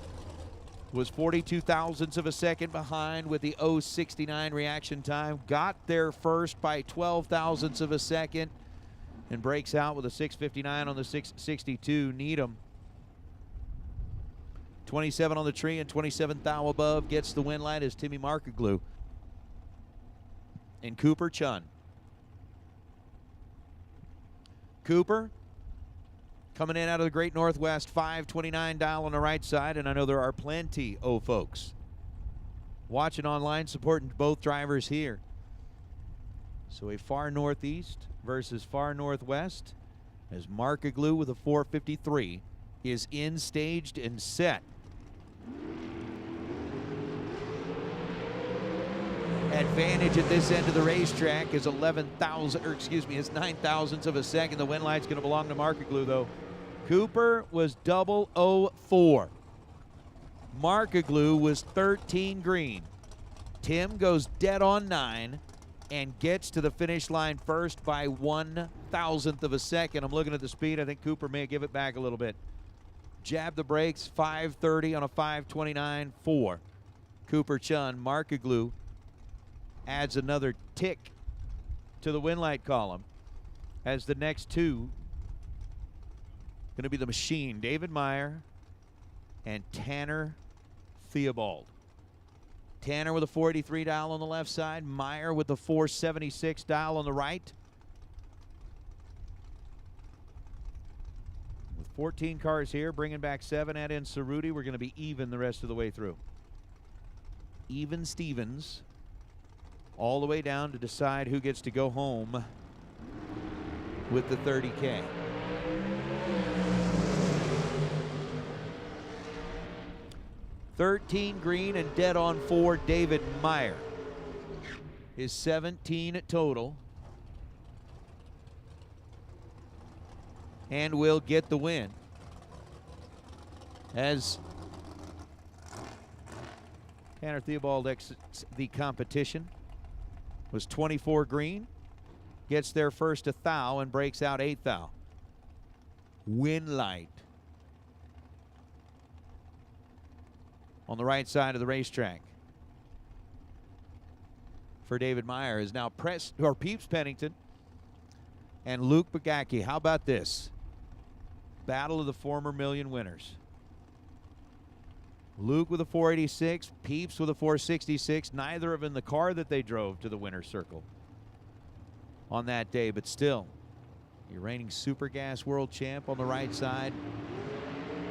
was 42 thousandths of a second behind with the 0.69 reaction time. Got there first by 12 thousandths of a second and breaks out with a 6:59 on the 6:62. Needham, 27 on the tree and 27 thou above, gets the win light as Timmy Markoglu and Cooper Chun. Cooper coming in out of the Great Northwest, 529 dial on the right side, and I know there are plenty of folks watching online supporting both drivers here. So a far northeast versus far northwest as Markoglu with a 453 is in, staged, and set. Advantage at this end of the racetrack is 9 thousandths of a second. The win light's going to belong to Markoglu, though. Cooper was 004. Markoglu was 13 green. Tim goes dead on 9 and gets to the finish line first by 1,000th of a second. I'm looking at the speed. I think Cooper may give it back a little bit. Jab the brakes, 5:30 on a 5:29.4. Cooper Chun. Markoglu adds another tick to the win light column as the next two going to be the machine, David Meyer and Tanner Theobald. Tanner with a 483 dial on the left side, Meyer with the 476 dial on the right. With 14 cars here, bringing back 7, add in Cerruti, we're going to be even the rest of the way through. Even Stevens all the way down to decide who gets to go home with the 30K. $13 green and dead on 4, David Meyer. Is 17 total. And will get the win. As Tanner Theobald exits the competition. Was 24 green. Gets there first a thou and breaks out 8 thou. Win light on the right side of the racetrack for David Meyer is now Peeps Pennington and Luke Bagacki. How about this? Battle of the former Million winners. Luke with a 486, Peeps with a 466. Neither of them in the car that they drove to the winner's circle on that day, but still, your reigning Super Gas World Champ on the right side.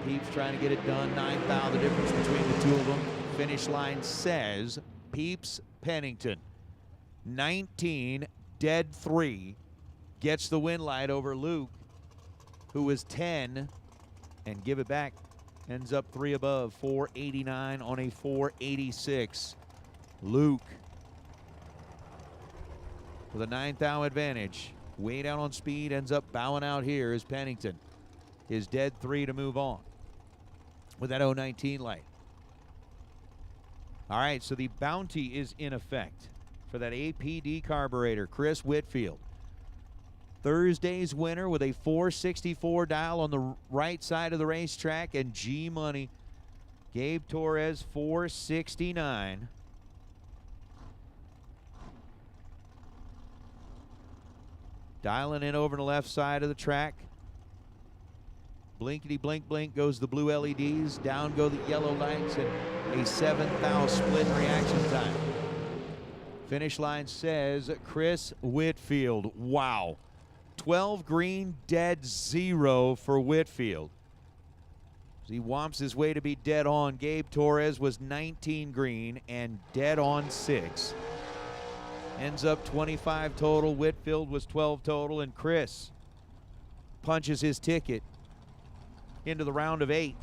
Peeps trying to get it done. 9 thou, the difference between the two of them. Finish line says Peeps Pennington. 19, dead 3, gets the win light over Luke, who was 10, and give it back. Ends up 3 above, 489 on a 486. Luke with a 9 thou advantage. Way down on speed, ends up bowing out here is Pennington. His dead 3 to move on with that 019 light. All right, so the bounty is in effect for that APD carburetor, Chris Whitfield. Thursday's winner with a 464 dial on the right side of the racetrack, and G Money, Gabe Torres, 469. Dialing in over the left side of the track. Blinkety blink blink goes the blue LEDs. Down go the yellow lights, and a 7,000 split in reaction time. Finish line says Chris Whitfield. Wow. 12 green, dead 0 for Whitfield. He whomps his way to be dead on. Gabe Torres was 19 green and dead on 6. Ends up 25 total. Whitfield was 12 total, and Chris punches his ticket into the round of 8.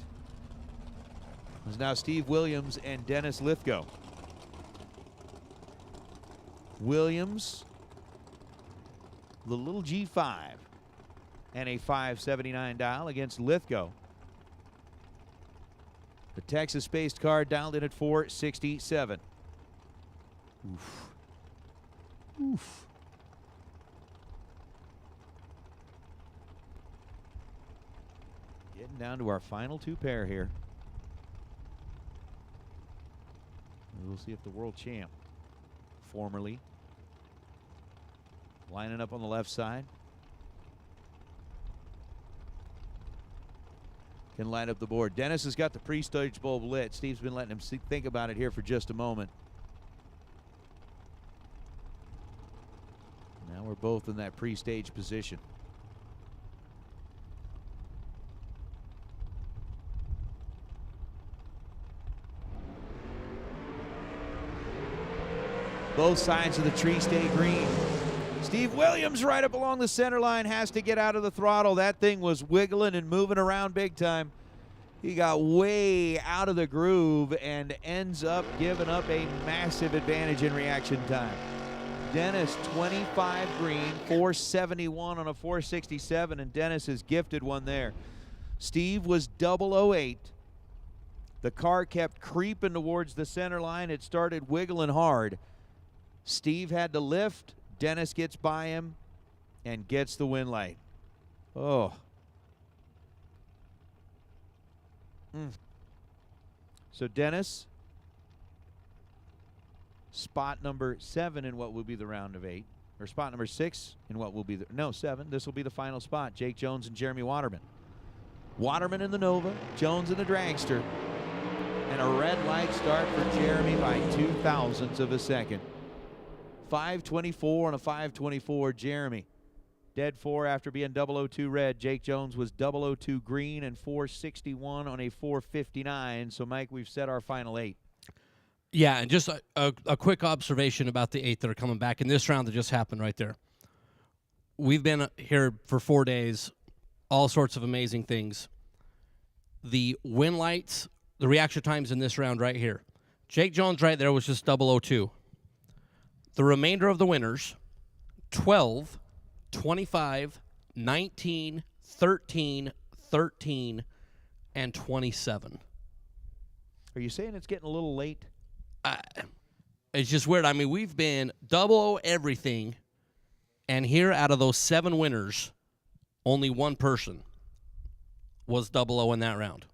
It's now Steve Williams and Dennis Lithgow. Williams, the little G5, and a 579 dial against Lithgow. The Texas-based card dialed in at 467. Oof. Oof. Getting down to our final 2 pair here. We'll see if the world champ, formerly, lining up on the left side, can light up the board. Dennis has got the pre-stage bulb lit. Steve's been letting him think about it here for just a moment. Now we're both in that pre-stage position. Both sides of the tree stay green. Steve Williams right up along the center line has to get out of the throttle. That thing was wiggling and moving around big time. He got way out of the groove and ends up giving up a massive advantage in reaction time. Dennis 25 green, 471 on a 467, and Dennis is gifted one there. Steve was 008. The car kept creeping towards the center line. It started wiggling hard. Steve had to lift. Dennis gets by him and gets the win light. Oh. So Dennis, spot number 7 in what will be the round of 8, or spot number 6 in what will be the, no, 7. This will be the final spot. Jake Jones and Jeremy Waterman. Waterman in the Nova, Jones in the Dragster, and a red light start for Jeremy by 0.02 of a second. 524 on a 524, Jeremy. Dead 4 after being 002 red. Jake Jones was 002 green and 461 on a 459. So, Mike, we've set our final 8. Yeah, and just a quick observation about the 8 that are coming back in this round that just happened right there. We've been here for 4 days, all sorts of amazing things. The win lights, the reaction times in this round right here. Jake Jones right there was just 002. The remainder of the winners, 12, 25, 19, 13, 13, and 27. Are you saying it's getting a little late? It's just weird. I mean, we've been 00 everything, and here out of those 7 winners, only one person was 00 in that round.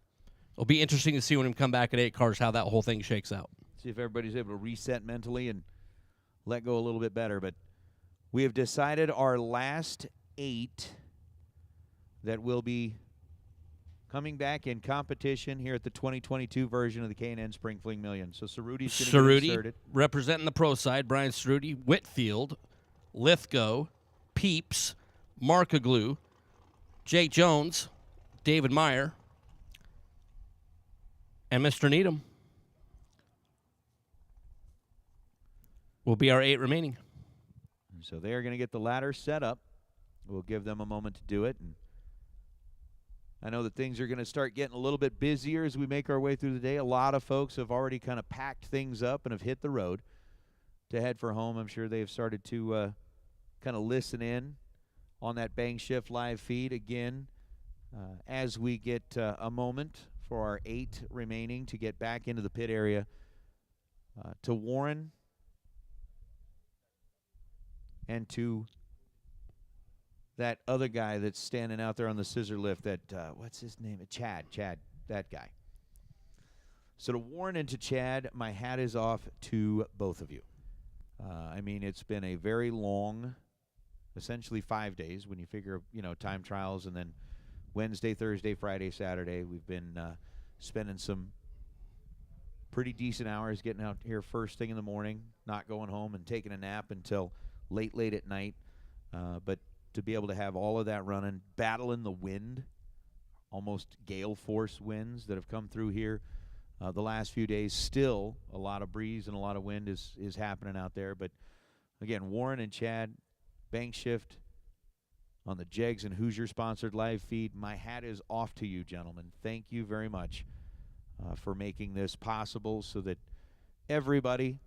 It'll be interesting to see when we come back at 8 cars how that whole thing shakes out. See if everybody's able to reset mentally and let go a little bit better. But we have decided our last 8 that will be coming back in competition here at the 2022 version of the K&N Spring Fling Million. So Cerruti's going to get inserted. Representing the pro side, Brian Cerruti, Whitfield, Lithgow, Peeps, Markaglu, Jake Jones, David Meyer, and Mr. Needham will be our 8 remaining. So they are going to get the ladder set up. We'll give them a moment to do it. And I know that things are going to start getting a little bit busier as we make our way through the day. A lot of folks have already kind of packed things up and have hit the road to head for home. I'm sure they've started to kind of listen in on that BANGshift live feed again as we get a moment for our 8 remaining to get back into the pit area. To Warren and to that other guy that's standing out there on the scissor lift, that, what's his name? Chad, that guy. So to Warren and to Chad, my hat is off to both of you. I mean, it's been a very long essentially 5 days when you figure, time trials, and then Wednesday, Thursday, Friday, Saturday. We've been spending some pretty decent hours getting out here first thing in the morning, not going home and taking a nap until late at night. But to be able to have all of that running, battling the wind, almost gale force winds that have come through here the last few days. Still a lot of breeze and a lot of wind is happening out there. But again, Warren and Chad, BANGshift on the Jegs and Hoosier sponsored live feed. My hat is off to you, gentlemen. Thank you very much for making this possible so that everybody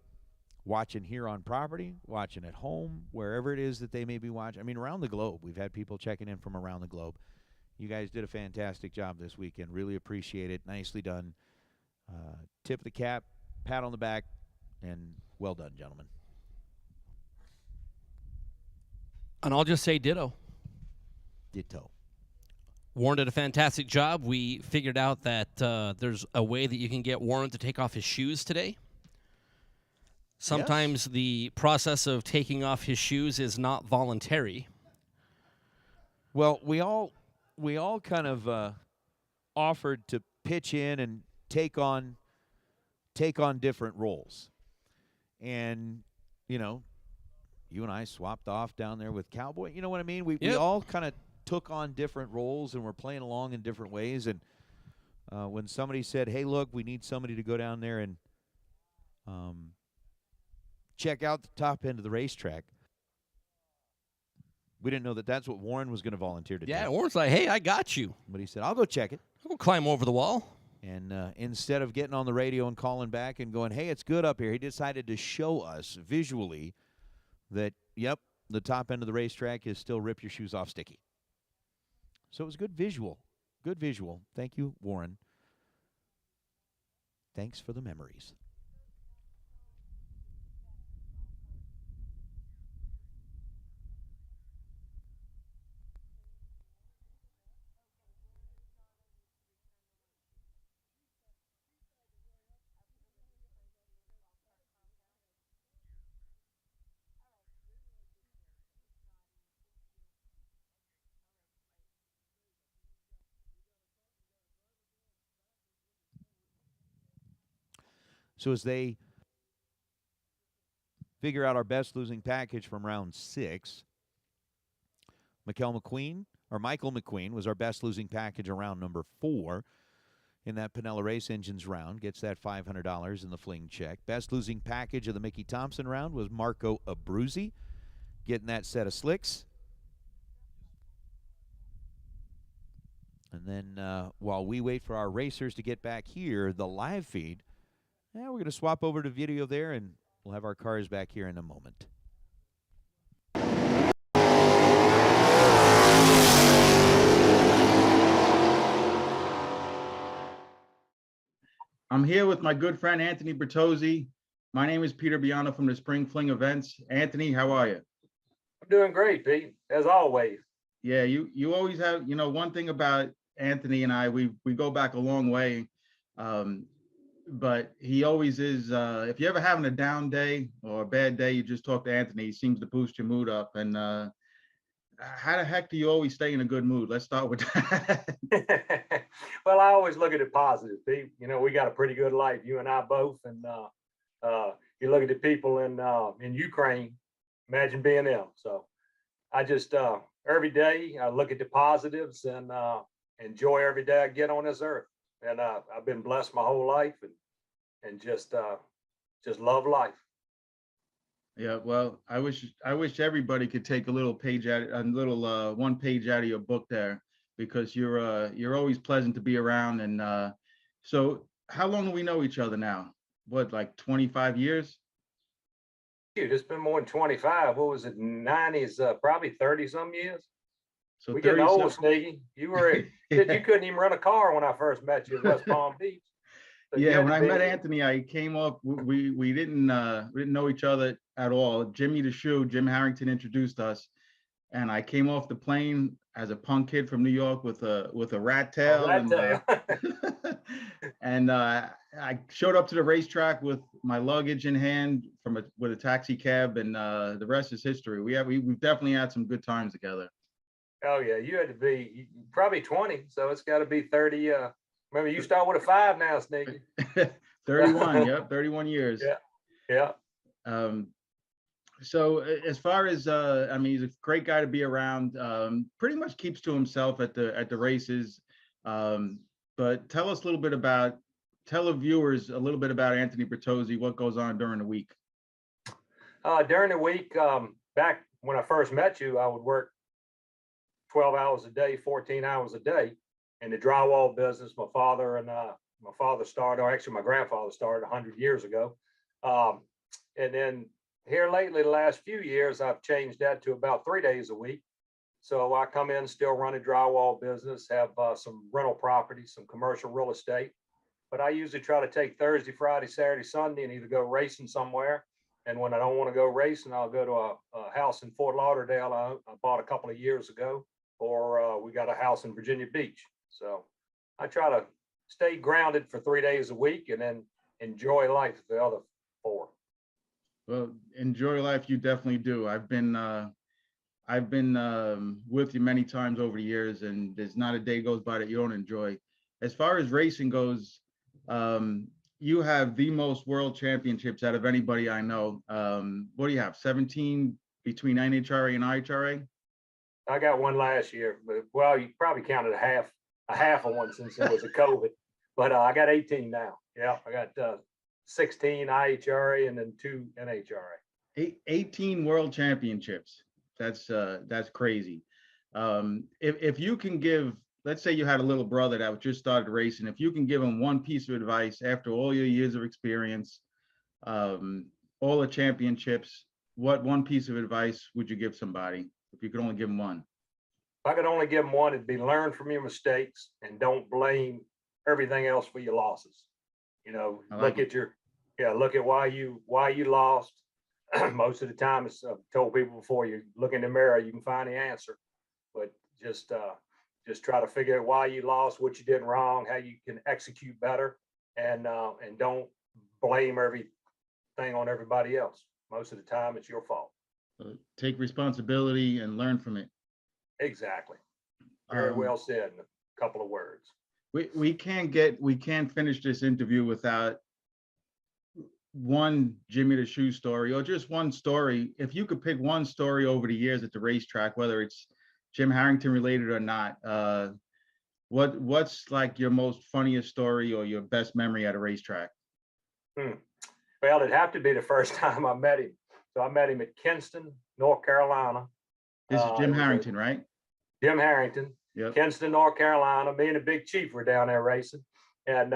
watching here on property, watching at home, wherever it is that they may be watching. I mean, around the globe. We've had people checking in from around the globe. You guys did a fantastic job this weekend. Really appreciate it. Nicely done. Tip of the cap, pat on the back, and well done, gentlemen. And I'll just say ditto. Ditto. Warren did a fantastic job. We figured out that there's a way that you can get Warren to take off his shoes today. Sometimes the process of taking off his shoes is not voluntary. Well, we all kind of offered to pitch in and take on different roles. And, you and I swapped off down there with Cowboy. You know what I mean? We all kind of took on different roles and we're playing along in different ways. And when somebody said, hey, look, we need somebody to go down there and check out the top end of the racetrack, we didn't know that that's what Warren was going to volunteer to do. Yeah, Warren's like, hey, I got you. But he said, I'll go check it. I'll climb over the wall. And instead of getting on the radio and calling back and going, hey, it's good up here, he decided to show us visually that, yep, the top end of the racetrack is still rip your shoes off sticky. So it was good visual. Good visual. Thank you, Warren. Thanks for the memories. So as they figure out our best losing package from round 6, Michael McQueen was our best losing package around number 4 in that Pinella Race Engines round. Gets that $500 in the fling check. Best losing package of the Mickey Thompson round was Marco Abruzzi, getting that set of slicks. And then while we wait for our racers to get back here, the live feed, we're going to swap over to video there, and we'll have our cars back here in a moment. I'm here with my good friend, Anthony Bertozzi. My name is Peter Biano from the Spring Fling events. Anthony, how are you? I'm doing great, Pete, as always. Yeah, you always have, one thing about Anthony and I, we go back a long way. But he always is, if you're ever having a down day or a bad day, you just talk to Anthony. He seems to boost your mood up. And how the heck do you always stay in a good mood? Let's start with that. Well, I always look at it positive, Pete. We got a pretty good life, you and I both. And you look at the people in Ukraine, imagine being them. So I just, every day, I look at the positives and enjoy every day I get on this earth. And I've been blessed my whole life and just love life. Yeah, well, I wish everybody could take a little page one page out of your book there, because you're always pleasant to be around. And so how long do we know each other now? What, like 25 years? Dude, it's been more than 25. What was it? 90s, probably 30 some years. So we getting old, Sneaky. You couldn't even run a car when I first met you in West Palm Beach. So yeah, when I met Anthony, I came up. We didn't know each other at all. Jim Harrington introduced us, and I came off the plane as a punk kid from New York with a rat tail, and I showed up to the racetrack with my luggage in hand with a taxi cab, and the rest is history. We've definitely had some good times together. Oh yeah, you had to be probably 20, so it's got to be 30. Remember, you start with a 5 now, Sneaky. 31, yep, 31 years. Yeah. So as far as I mean, he's a great guy to be around. Pretty much keeps to himself at the races. But tell the viewers a little bit about Anthony Bertozzi. What goes on during the week? During the week, back when I first met you, I would work 12 hours a day, 14 hours a day in the drywall business. My father started, or actually my grandfather started 100 years ago. And then here lately, the last few years, I've changed that to about 3 days a week. So I come in, still run a drywall business, have some rental property, some commercial real estate. But I usually try to take Thursday, Friday, Saturday, Sunday, and either go racing somewhere. And when I don't want to go racing, I'll go to a house in Fort Lauderdale I bought a couple of years ago, or we got a house in Virginia Beach. So I try to stay grounded for 3 days a week and then enjoy life the other 4. Well, enjoy life. You definitely do. I've been with you many times over the years, and there's not a day goes by that you don't enjoy. As far as racing goes, you have the most world championships out of anybody I know. What do you have? 17 between NHRA and IHRA? I got one last year, but well, you probably counted a half of one since it was a COVID. But I got 18 now. Yeah, I got 16 IHRA and then 2 NHRA. 18 world championships. That's crazy. If you can give, let's say you had a little brother that just started racing, if you can give him one piece of advice after all your years of experience, all the championships, what one piece of advice would you give somebody if you could only give them one? If I could only give them one, it'd be learn from your mistakes and don't blame everything else for your losses. You know, look at why you lost. Most of the time, it's I've told people before, you look in the mirror, you can find the answer, but just try to figure out why you lost, what you did wrong, how you can execute better, and don't blame everything on everybody else. Most of the time, it's your fault. Take responsibility and learn from it. Exactly. Very well said in a couple of words. We can't finish this interview without one Jimmy the Shoe story, or just one story. If you could pick one story over the years at the racetrack, whether it's Jim Harrington related or not, what's like your most funniest story or your best memory at a racetrack? Well, it'd have to be the first time I met him. So I met him at Kinston, North Carolina. This is Jim Harrington, right? Jim Harrington. Yep. Kinston, North Carolina. Me and the Big Chief were down there racing, and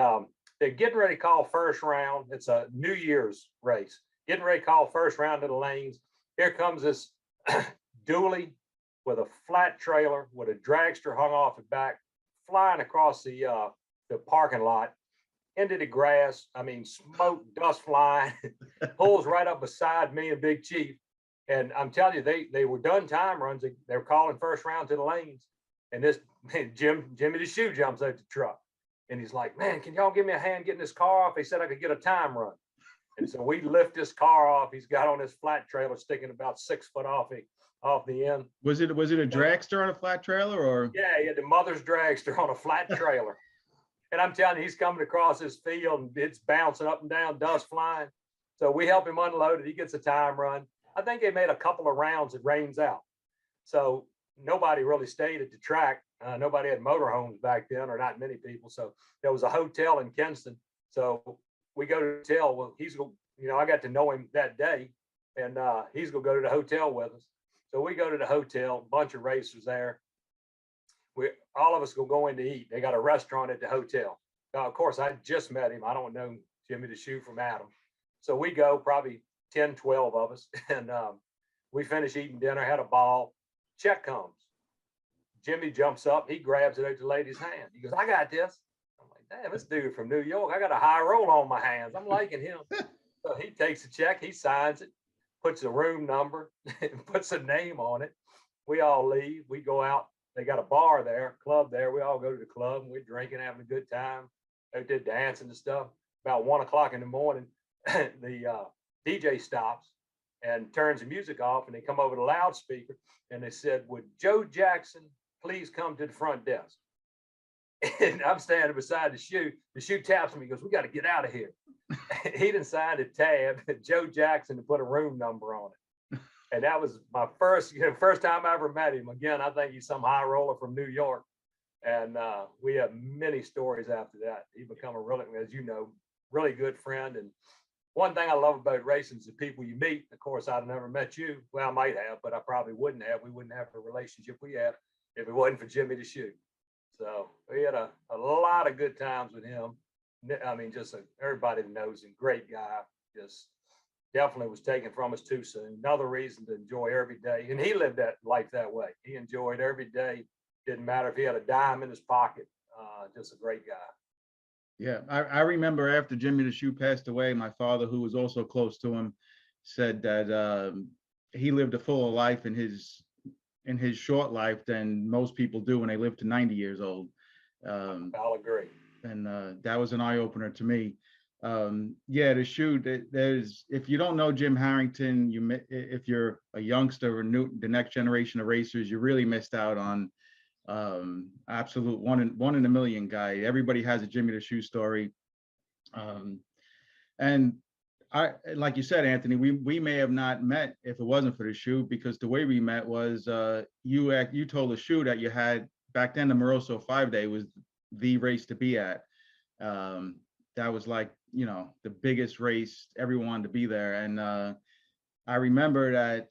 they're getting ready to call first round. It's a New Year's race. Getting ready to call first round of the lanes. Here comes this dually with a flat trailer with a dragster hung off the back, flying across the parking lot into the grass. I mean, smoke, dust flying, pulls right up beside me and Big Chief. And I'm telling you, they were done time runs. They were calling first round to the lanes. And this Jimmy the Shoe jumps out the truck. And he's like, man, can y'all give me a hand getting this car off? They said I could get a time run. And so we lift this car off. He's got on his flat trailer sticking about 6 foot off the end. Was it a dragster on a flat trailer, or? Yeah, he had the mother's dragster on a flat trailer. And I'm telling you, he's coming across this field and it's bouncing up and down, dust flying. So we help him unload it. He gets a time run. I think they made a couple of rounds. It rains out. So nobody really stayed at the track. Nobody had motorhomes back then, or not many people. So there was a hotel in Kinston. So we go to the hotel. Well, I got to know him that day, and he's gonna go to the hotel with us. So we go to the hotel, bunch of racers there. All of us gonna go in to eat. They got a restaurant at the hotel. Now, of course, I just met him. I don't know Jimmy the Shoe from Adam. So we go, probably 10, 12 of us, and we finish eating dinner, had a ball. Check comes. Jimmy jumps up. He grabs it out the lady's hand. He goes, I got this. I'm like, damn, this dude from New York. I got a high roll on my hands. I'm liking him. So he takes the check. He signs it, puts the room number, puts a name on it. we all leave. We go out. They got a bar there, club there. We all go to the club and we're drinking, having a good time. They did dancing and stuff. About 1 o'clock in the morning, the DJ stops and turns the music off, and they come over the loudspeaker and they said, "Would Joe Jackson please come to the front desk?" And I'm standing beside the shoe. The shoe taps me. He goes, "We got to get out of here." He done signed a tab, Joe Jackson, to put a room number on it. And that was my first time I ever met him. Again, I think he's some high roller from New York. And we have many stories after that. He become a really, as you know, really good friend. And one thing I love about racing is the people you meet. Of course, I'd never met you. Well, I might have, but I probably wouldn't have. We wouldn't have the relationship we have if it wasn't for Jimmy the Shoe. So we had a lot of good times with him. I mean, just everybody knows him, great guy. Just definitely was taken from us too soon. Another reason to enjoy every day. And he lived that life that way. He enjoyed every day. Didn't matter if he had a dime in his pocket. Just a great guy. Yeah, I remember after Jimmy the Shoe passed away, my father, who was also close to him, said that he lived a fuller life in his short life than most people do when they live to 90 years old. I'll agree. And that was an eye opener to me. Yeah, the Shoe. There's, if you don't know Jim Harrington, if you're a youngster or the next generation of racers, you really missed out on absolute one in a million guy. Everybody has a Jimmy the Shoe story. And I, like you said, Anthony, we may have not met if it wasn't for the Shoe, because the way we met was you told the Shoe that you had back then the Moroso 5-day was the race to be at. That was like, you know, the biggest race, everyone wanted to be there. And I remember that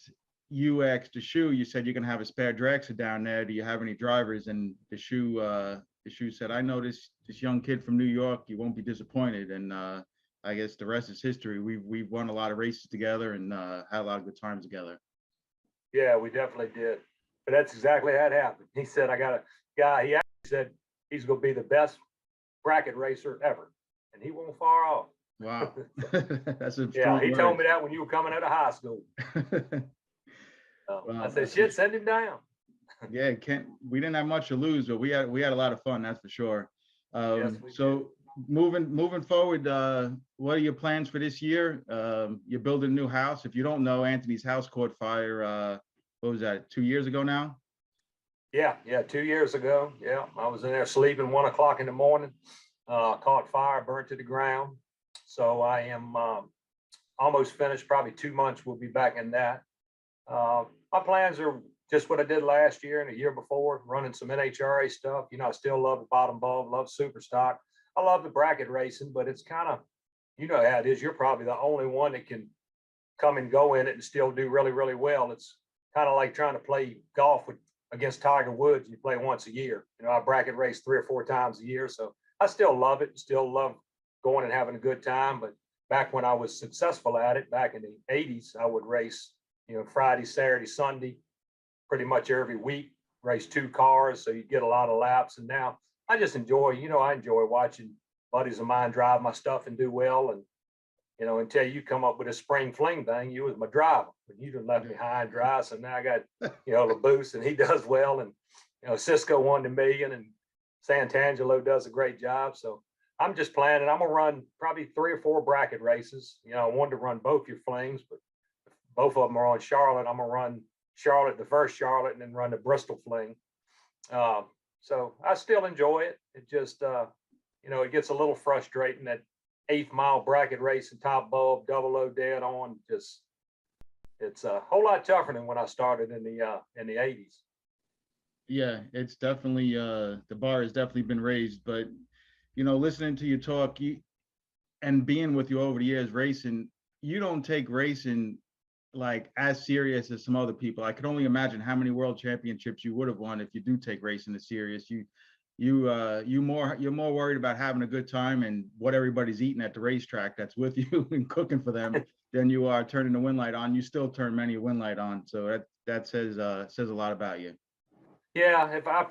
you asked the Shoe, you said you're gonna have a spare dragster down there. Do you have any drivers? And the Shoe said, "I know this young kid from New York. You won't be disappointed." And I guess the rest is history. We've won a lot of races together and had a lot of good times together. Yeah, we definitely did. But that's exactly how it happened. He said, "I got a guy." He actually said he's going to be the best bracket racer ever, and he won't far off. Wow, that's a yeah. He word. told me that when you were coming out of high school. Wow, I said, "Shit, send him down." Yeah, we didn't have much to lose, but we had a lot of fun, that's for sure. Yes, So moving forward, what are your plans for this year? You're building a new house. If you don't know, Anthony's house caught fire. What was that? 2 years ago now? Yeah, 2 years ago. Yeah, I was in there sleeping 1 o'clock in the morning. Caught fire, burnt to the ground. So I am almost finished. Probably 2 months. We'll be back in that. My plans are just what I did last year and the year before, running some NHRA stuff. You know, I still love the bottom bulb, love super stock. I love the bracket racing, but it's kind of, you know how it is. You're probably the only one that can come and go in it and still do really, really well. It's kind of like trying to play golf against Tiger Woods. You play once a year. You know, I bracket race 3 or 4 times a year. So I still love it, still love going and having a good time. But back when I was successful at it, back in the 80s, I would race, you know, Friday, Saturday, Sunday, pretty much every week, race 2 cars. So you get a lot of laps. And now I just enjoy, you know, I enjoy watching buddies of mine drive my stuff and do well. And, you know, until you come up with a Spring Fling thing, you was my driver. But you done left me high and dry. So now I got, you know, LaBoose, and he does well. And, you know, Cisco won the million, and Santangelo does a great job. So I'm just planning. I'm going to run probably 3 or 4 bracket races. You know, I wanted to run both your Flings, but both of them are on Charlotte. I'm going to run Charlotte, the first Charlotte, and then run the Bristol Fling. So I still enjoy it. It just, you know, it gets a little frustrating that 8th mile bracket race and top bulb, double O dead on. Just, it's a whole lot tougher than when I started in the 80s. Yeah, it's definitely the bar has definitely been raised. But you know, listening to you talk, and being with you over the years racing, you don't take racing like as serious as some other people. I can only imagine how many world championships you would have won if you do take racing as serious. You're more worried about having a good time and what everybody's eating at the racetrack that's with you and cooking for them than you are turning the wind light on. You still turn many a wind light on, so that says a lot about you. Yeah, if I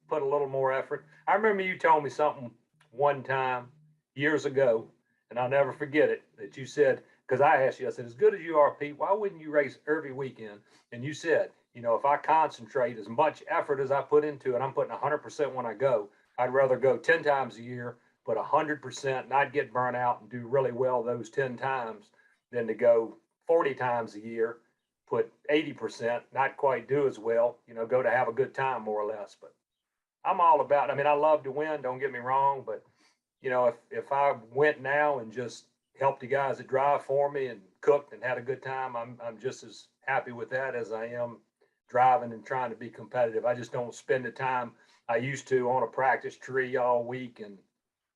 put a little more effort. I remember you told me something one time years ago, and I'll never forget it, that you said, because I asked you, I said, as good as you are, Pete, why wouldn't you race every weekend? And you said, You know, if I concentrate as much effort as I put into it, I'm putting 100% when I go. I'd rather go 10 times a year, put 100%, and I'd get burnt out and do really well those 10 times than to go 40 times a year, put 80%, not quite do as well, you know, go to have a good time more or less. But I'm all about, I mean, I love to win, don't get me wrong, but you know, if I went now and just helped the guys that drive for me and cooked and had a good time, I'm just as happy with that as I am driving and trying to be competitive. I just don't spend the time I used to on a practice tree all week. And,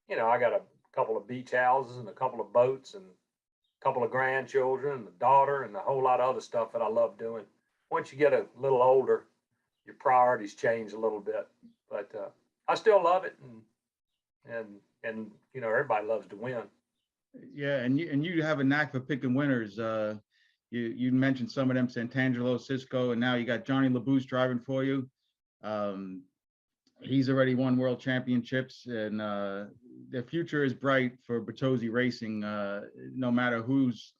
you know, I got a couple of beach houses and a couple of boats and a couple of grandchildren and a daughter and a whole lot of other stuff that I love doing. Once you get a little older, your priorities change a little bit, but I still love it. And you know, everybody loves to win. Yeah, and you have a knack for picking winners. You mentioned some of them, Santangelo, Cisco, and now you got Johnny LaBouche driving for you. He's already won world championships, and the future is bright for Bertozzi Racing. No matter who's,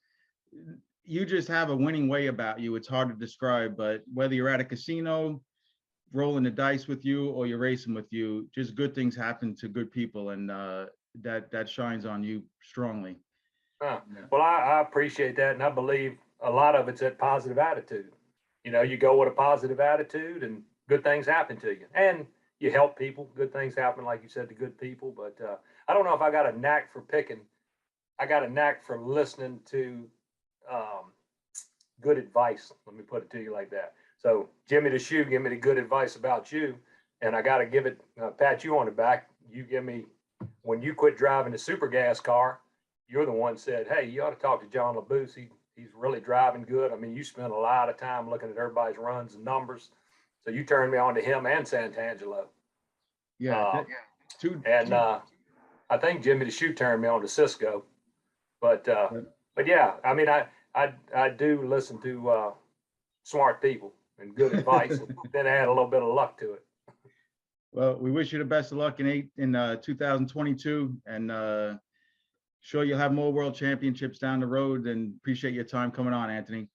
you just have a winning way about you. It's hard to describe, but whether you're at a casino, rolling the dice with you, or you're racing with you, just good things happen to good people, and that shines on you strongly. Well, I appreciate that, and I believe a lot of it's that positive attitude. You know, you go with a positive attitude, and good things happen to you, and you help people. Good things happen, like you said, to good people. But I don't know if I got a knack for picking. I got a knack for listening to good advice. Let me put it to you like that. So Jimmy the Shoe give me the good advice about you, and I got to give it, pat you on the back. You give me, when you quit driving the super gas car, you're the one said, hey, you ought to talk to John LaBouche. He's really driving good. I mean, you spend a lot of time looking at everybody's runs and numbers. So you turned me on to him and Santangelo. Yeah. I think Jimmy the Shoe turned me on to Cisco. But yeah, I mean, I do listen to smart people and good advice, and then add a little bit of luck to it. Well, we wish you the best of luck in 2022, and sure you'll have more world championships down the road. And appreciate your time coming on, Anthony.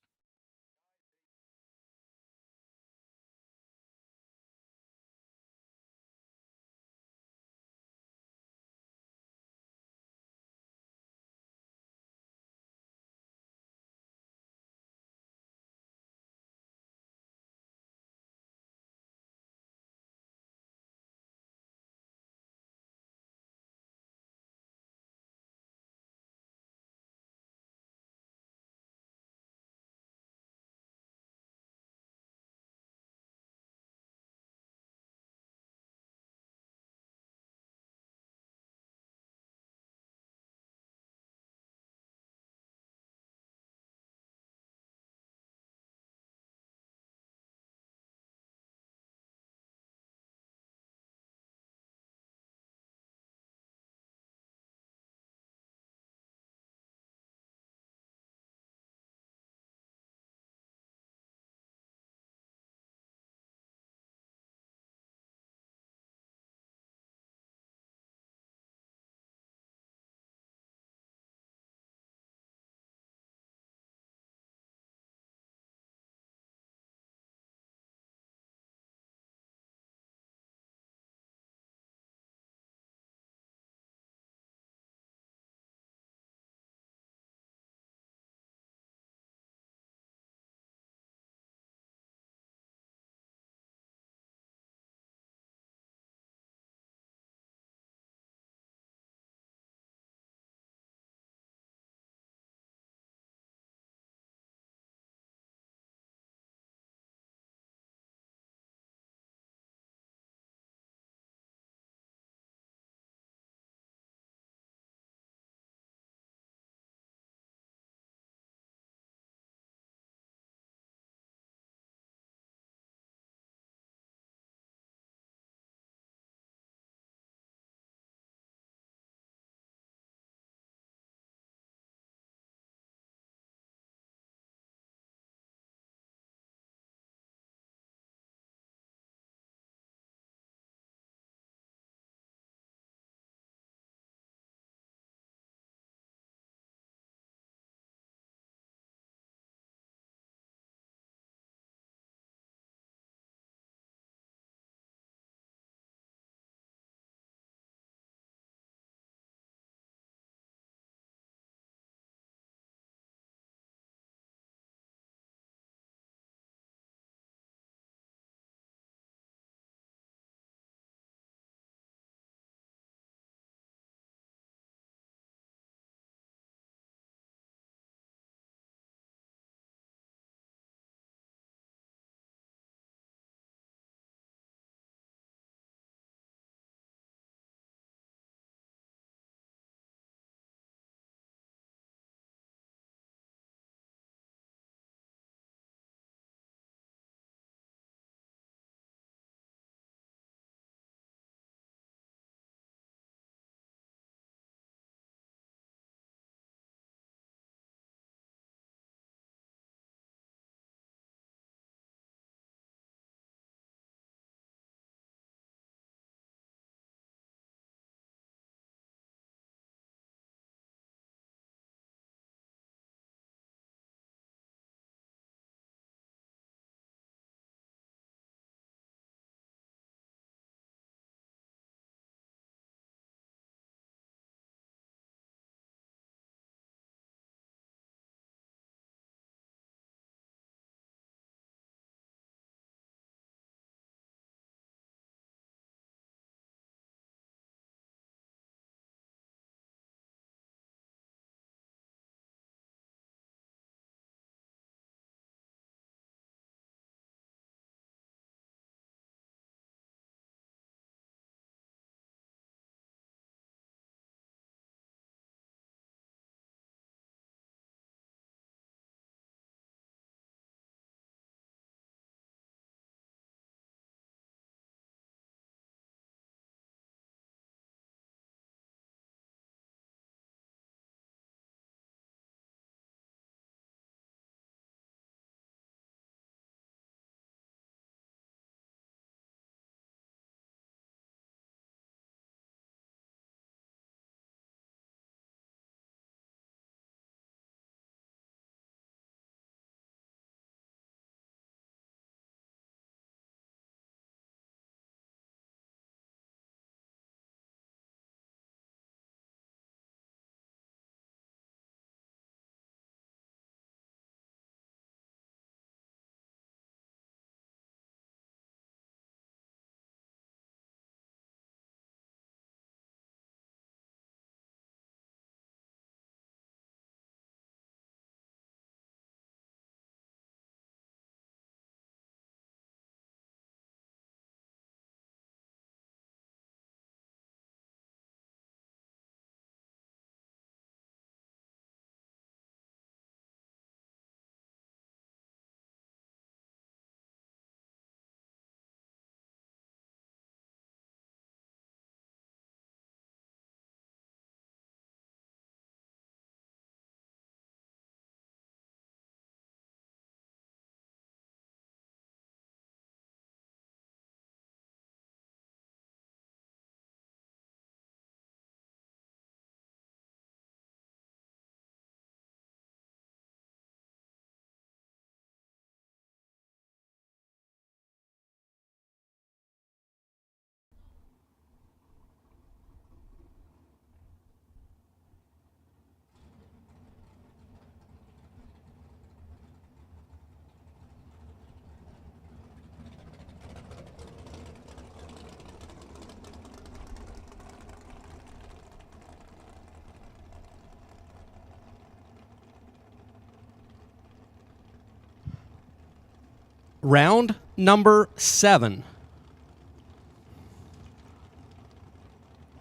Round number 7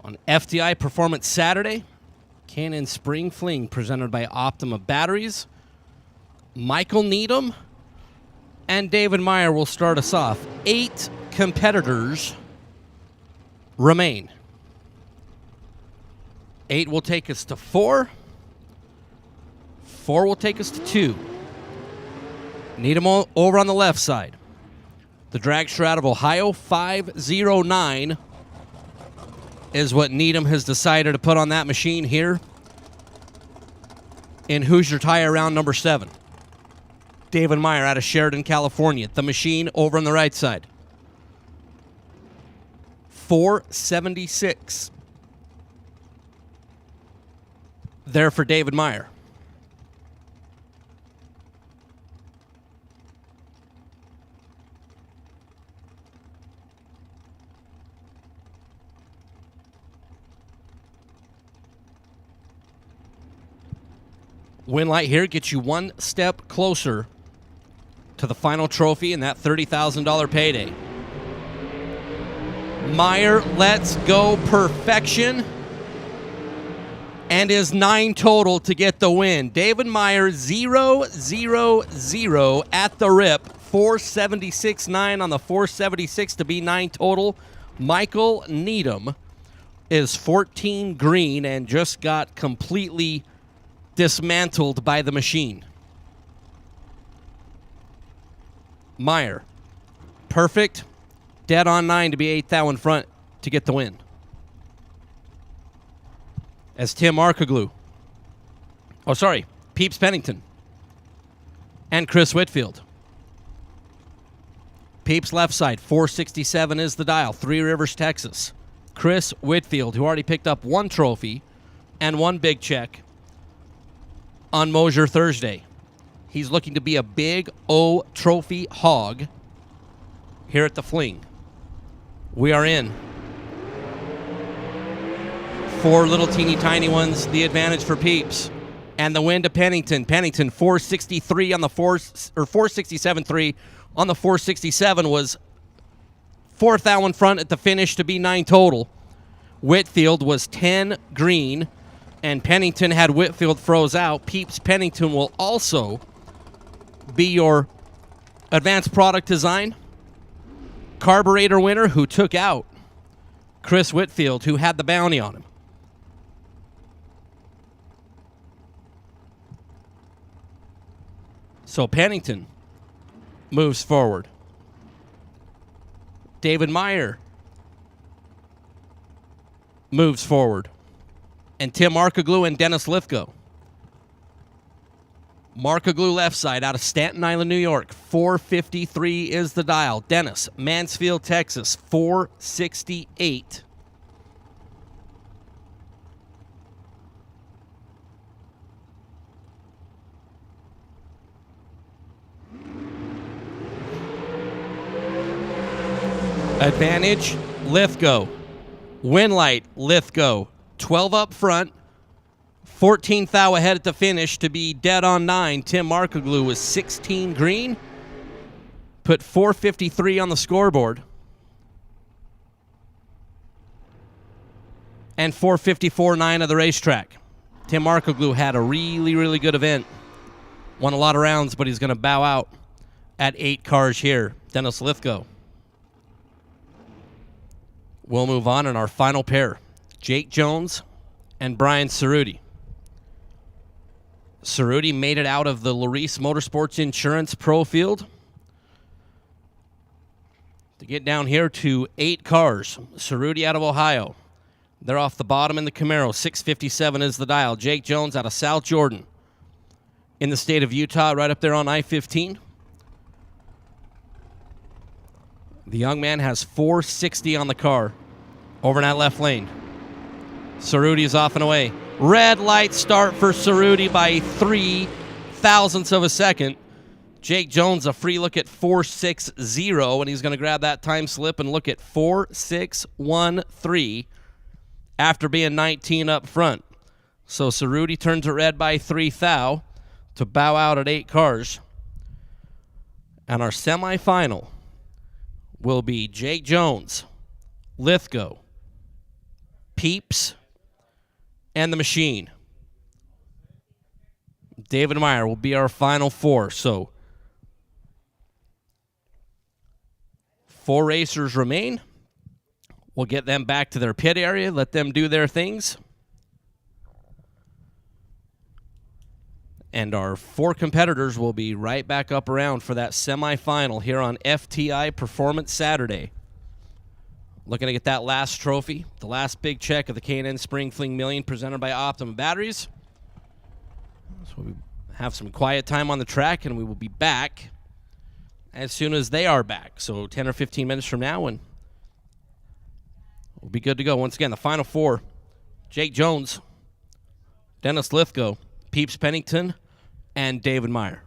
on FTI Performance Saturday. Cannon Spring Fling presented by Optima Batteries. Michael Needham and David Meyer will start us off. 8 competitors remain. 8 will take us to 4. 4 will take us to 2. Needham over on the left side. The dragster out of Ohio, 509 is what Needham has decided to put on that machine here in Hoosier Tire round number 7. David Meyer out of Sheridan, California. The machine over on the right side. 476. There for David Meyer. Win light here gets you one step closer to the final trophy and that $30,000 payday. Meyer lets go perfection and is 9 total to get the win. David Meyer 0-0-0 at the rip. 476.9 on the 476 to be 9 total. Michael Needham is 14 green and just got completely dismantled by the machine. Meyer, perfect, dead on 9 to be 8 thou in front to get the win. As Tim Arkaglu, Peeps Pennington, and Chris Whitfield. Peeps left side, 467 is the dial, Three Rivers, Texas. Chris Whitfield, who already picked up 1 trophy and 1 big check on Mosier Thursday. He's looking to be a big O trophy hog here at the Fling. We are in. 4 little teeny tiny ones, the advantage for Peeps. And the win to Pennington. Pennington 463 on the 467.3 on the 467 was 4 thou in front at the finish to be 9 total. Whitfield was 10 green, and Pennington had Whitfield froze out. Peeps Pennington will also be your advanced product design carburetor winner, who took out Chris Whitfield, who had the bounty on him. So Pennington moves forward. David Meyer moves forward. And Tim Arkaglu and Dennis Lithgow. Arkaglu left side out of Staten Island, New York. 453 is the dial. Dennis, Mansfield, Texas. 468. Advantage, Lithgow. Win light, Lithgow. 12 up front. 14 thou ahead at the finish to be dead on 9. Tim Arkaglu was 16 green. Put 453 on the scoreboard. And 454.9 of the racetrack. Tim Arkaglu had a really, really good event. Won a lot of rounds, but he's going to bow out at 8 cars here. Dennis Lithgow. We'll move on in our final pair. Jake Jones and Brian Cerruti. Cerruti made it out of the Larice Motorsports Insurance Pro Field to get down here to 8 cars. Cerruti out of Ohio. They're off the bottom in the Camaro. 657 is the dial. Jake Jones out of South Jordan in the state of Utah, right up there on I-15. The young man has 460 on the car over in that left lane. Cerruti is off and away. Red light start for Cerruti by 3 thousandths of a second. Jake Jones a free look at 460, and he's going to grab that time slip and look at 4613 after being 19 up front. So Cerruti turns it red by 3 thou to bow out at 8 cars. And our semifinal will be Jake Jones, Lithgow, Peeps, and the Machine. David Meyer will be our final four. So 4 racers remain. We'll get them back to their pit area, let them do their things. And our 4 competitors will be right back up around for that semifinal here on FTI Performance Saturday. Looking to get that last trophy, the last big check of the K&N Spring Fling Million presented by Optimum Batteries. So we have some quiet time on the track, and we will be back as soon as they are back. So 10 or 15 minutes from now, and we'll be good to go. Once again, the final 4, Jake Jones, Dennis Lithgow, Peeps Pennington, and David Meyer.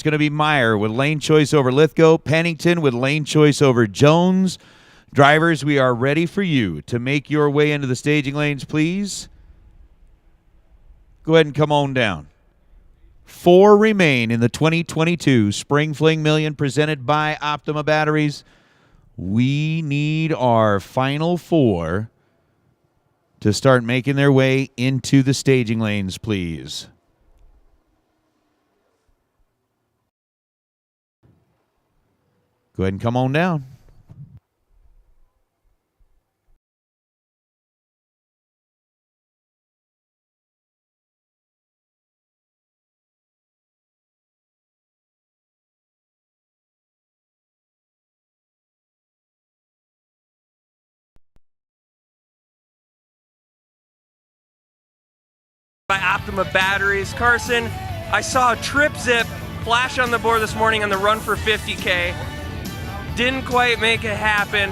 going to be Meyer with lane choice over Lithgow. Pennington with lane choice over Jones. Drivers, we are ready for you to make your way into the staging lanes, please. Go ahead and come on down. 4 remain in the 2022 Spring Fling Million presented by Optima Batteries. We need our final 4 to start making their way into the staging lanes, please. Go ahead and come on down. By Optima Batteries. Carson, I saw a trip zip flash on the board this morning on the run for 50K. Didn't quite make it happen.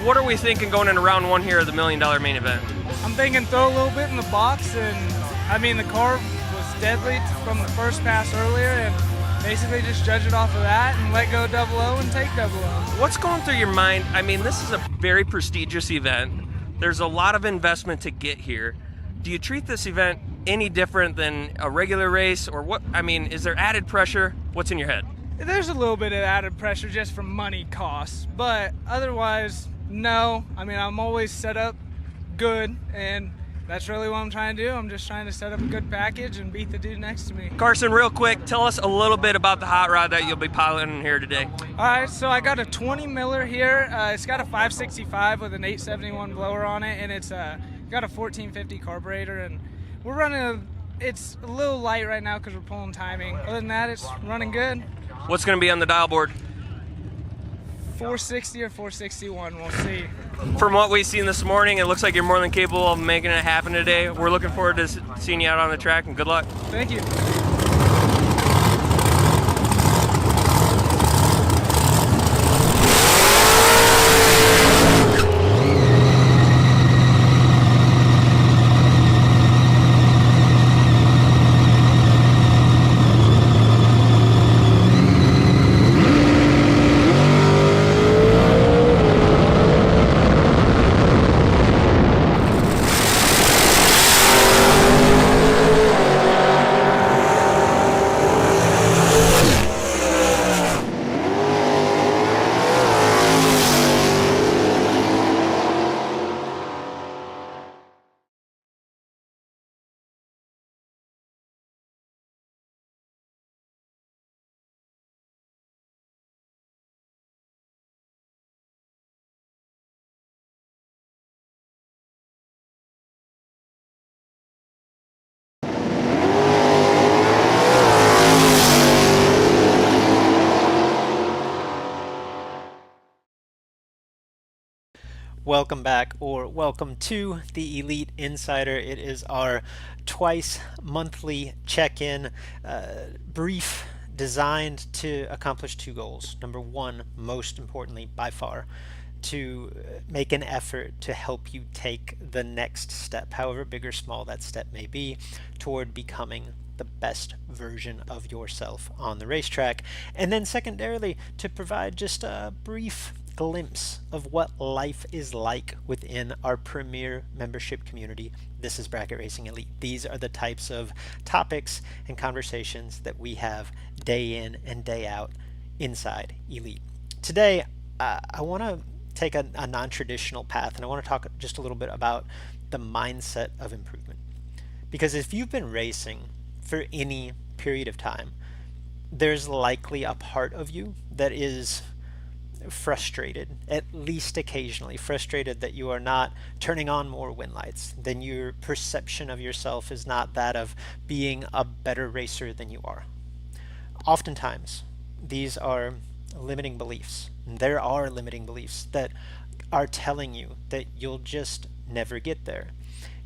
What are we thinking going into round 1 here of the $1 million main event? I'm thinking throw a little bit in the box, and I mean the car was deadly from the first pass earlier, and basically just judge it off of that and let go 00 and take 00. What's going through your mind? I mean, this is a very prestigious event. There's a lot of investment to get here. Do you treat this event any different than a regular race, or what? I mean, is there added pressure? What's in your head? There's a little bit of added pressure just from money costs, but otherwise, no. I mean, I'm always set up good, and that's really what I'm trying to do. I'm just trying to set up a good package and beat the dude next to me. Carson, real quick, tell us a little bit about the hot rod that you'll be piloting here today. All right, so I got a 20 miller here. It's got a 565 with an 871 blower on it, and it's got a 1450 carburetor, and we're running it's a little light right now because we're pulling timing. Other than that, it's running good. What's going to be on the dial board? 460 or 461, we'll see. From what we've seen this morning, it looks like you're more than capable of making it happen today. We're looking forward to seeing you out on the track, and good luck. Thank you. Welcome back, or welcome to the Elite Insider. It is our twice monthly check-in brief designed to accomplish 2 goals. Number 1, most importantly by far, to make an effort to help you take the next step, however big or small that step may be, toward becoming the best version of yourself on the racetrack. And then secondarily, to provide just a brief glimpse of what life is like within our premier membership community. This is Bracket Racing Elite. These are the types of topics and conversations that we have day in and day out inside Elite. Today, I want to take a non-traditional path, and I want to talk just a little bit about the mindset of improvement. Because if you've been racing for any period of time, there's likely a part of you that is frustrated, at least occasionally frustrated that you are not turning on more win lights, then your perception of yourself is not that of being a better racer than you are. Oftentimes, these are limiting beliefs. There are limiting beliefs that are telling you that you'll just never get there.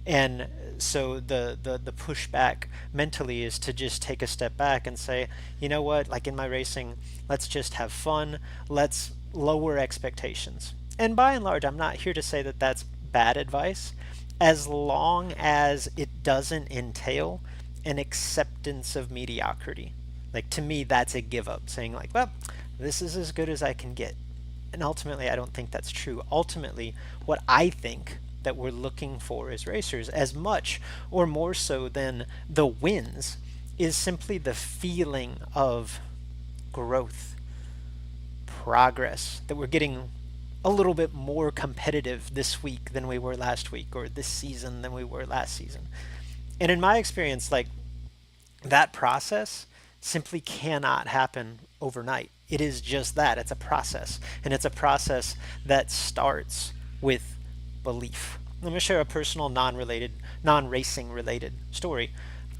And so the pushback mentally is to just take a step back and say, you know what, like in my racing, let's just have fun, let's lower expectations. And by and large, I'm not here to say that that's bad advice, as long as it doesn't entail an acceptance of mediocrity. Like, to me, that's a give up, saying like, well, this is as good as I can get. And ultimately, I don't think that's true. Ultimately, what I think that we're looking for as racers, as much or more so than the wins, is simply the feeling of growth, progress, that we're getting a little bit more competitive this week than we were last week, or this season than we were last season. And in my experience, like, that process simply cannot happen overnight. It is just that. It's a process. And it's a process that starts with belief. Let me share a personal non-racing related story.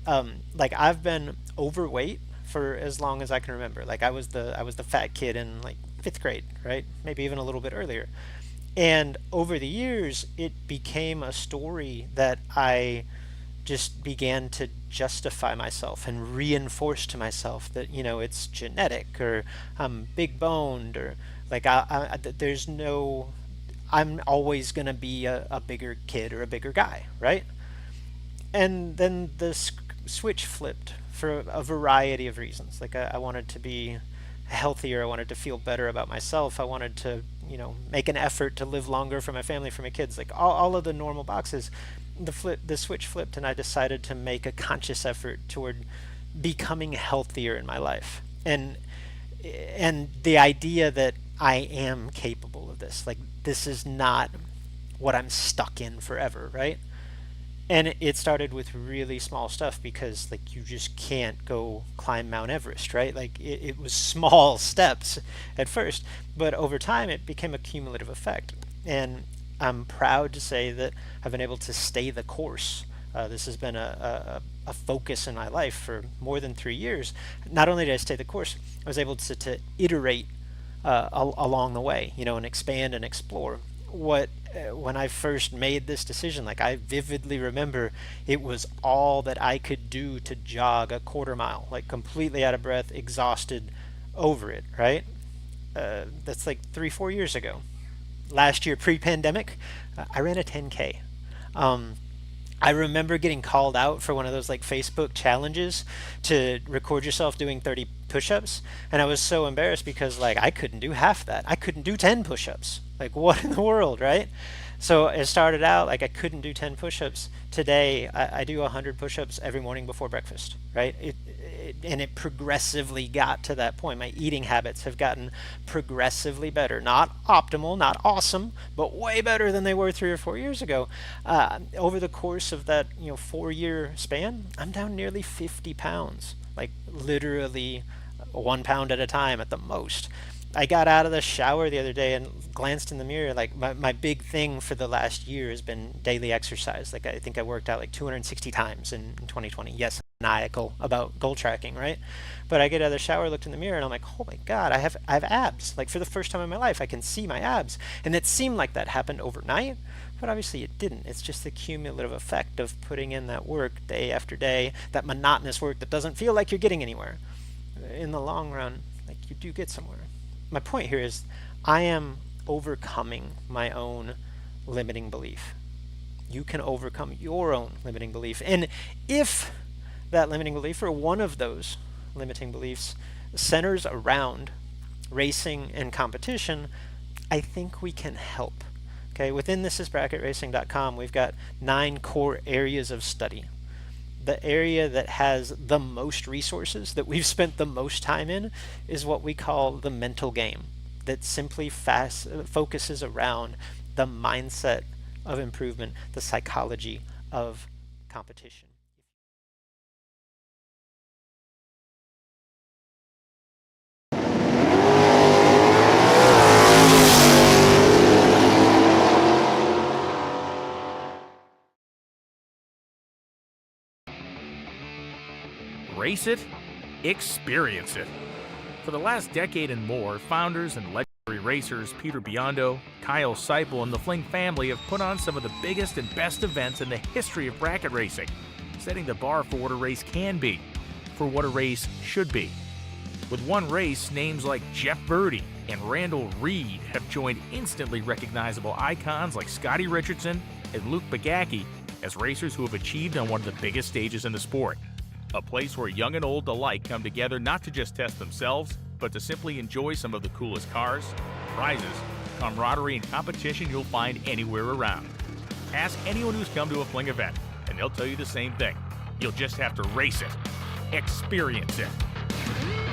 Like, I've been overweight for as long as I can remember. Like, I was the fat kid in like 5th grade, right? Maybe even a little bit earlier. And over the years, it became a story that I just began to justify myself and reinforce to myself that, you know, it's genetic, or I'm big boned, or like there's no, I'm always going to be a bigger kid or a bigger guy, right? And then the switch flipped for a variety of reasons. Like, I wanted to be healthier, I wanted to feel better about myself, I wanted to, you know, make an effort to live longer for my family, for my kids, like all of the normal boxes. The switch flipped, and I decided to make a conscious effort toward becoming healthier in my life, and the idea that I am capable of this, like, this is not what I'm stuck in forever, right? And it started with really small stuff, because like, you just can't go climb Mount Everest, right? Like, it was small steps at first, but over time it became a cumulative effect. And I'm proud to say that I've been able to stay the course. This has been a focus in my life for more than 3 years. Not only did I stay the course, I was able to iterate along the way, you know, and expand and explore. When I first made this decision, like, I vividly remember it was all that I could do to jog a quarter mile, like completely out of breath, exhausted over it, right? That's like 3-4 years ago. Last year, pre-pandemic, I ran a 10K. I remember getting called out for one of those like Facebook challenges to record yourself doing 30 push-ups, and I was so embarrassed because like I couldn't do half that. I couldn't do 10 push-ups. Like, what in the world, right? So it started out like I couldn't do 10 push-ups. Today, I do 100 push-ups every morning before breakfast, right? And it progressively got to that point. My eating habits have gotten progressively better. Not optimal, not awesome, but way better than they were 3 or 4 years ago. Over the course of that, 4-year span, I'm down nearly 50 pounds, like literally 1 pound at a time at the most. I got out of the shower the other day and glanced in the mirror. Like, my big thing for the last year has been daily exercise. Like, I think I worked out like 260 times in 2020. Yes, maniacal about goal tracking, right? But I get out of the shower, looked in the mirror, and I'm like, oh my God, I have abs. Like, for the first time in my life, I can see my abs. And it seemed like that happened overnight, but obviously it didn't. It's just the cumulative effect of putting in that work day after day, that monotonous work that doesn't feel like you're getting anywhere. In the long run, like, you do get somewhere. My point here is I am overcoming my own limiting belief. You can overcome your own limiting belief. And if that limiting belief, or one of those limiting beliefs, centers around racing and competition, I think we can help. Okay, within thisisbracketracing.com, we've got 9 core areas of study. The area that has the most resources, that we've spent the most time in, is what we call the mental game, that simply focuses around the mindset of improvement, the psychology of competition. Race it, experience it. For the last decade and more, founders and legendary racers Peter Biondo, Kyle Seipel, and the Fling family have put on some of the biggest and best events in the history of bracket racing, setting the bar for what a race can be, for what a race should be. With one race, names like Jeff Birdie and Randall Reed have joined instantly recognizable icons like Scotty Richardson and Luke Bagacki as racers who have achieved on one of the biggest stages in the sport. a place where young and old alike come together not to just test themselves, but to simply enjoy some of the coolest cars, prizes, camaraderie, and competition you'll find anywhere around. Ask anyone who's come to a Fling event, and they'll tell you the same thing. You'll just have to race it, experience it.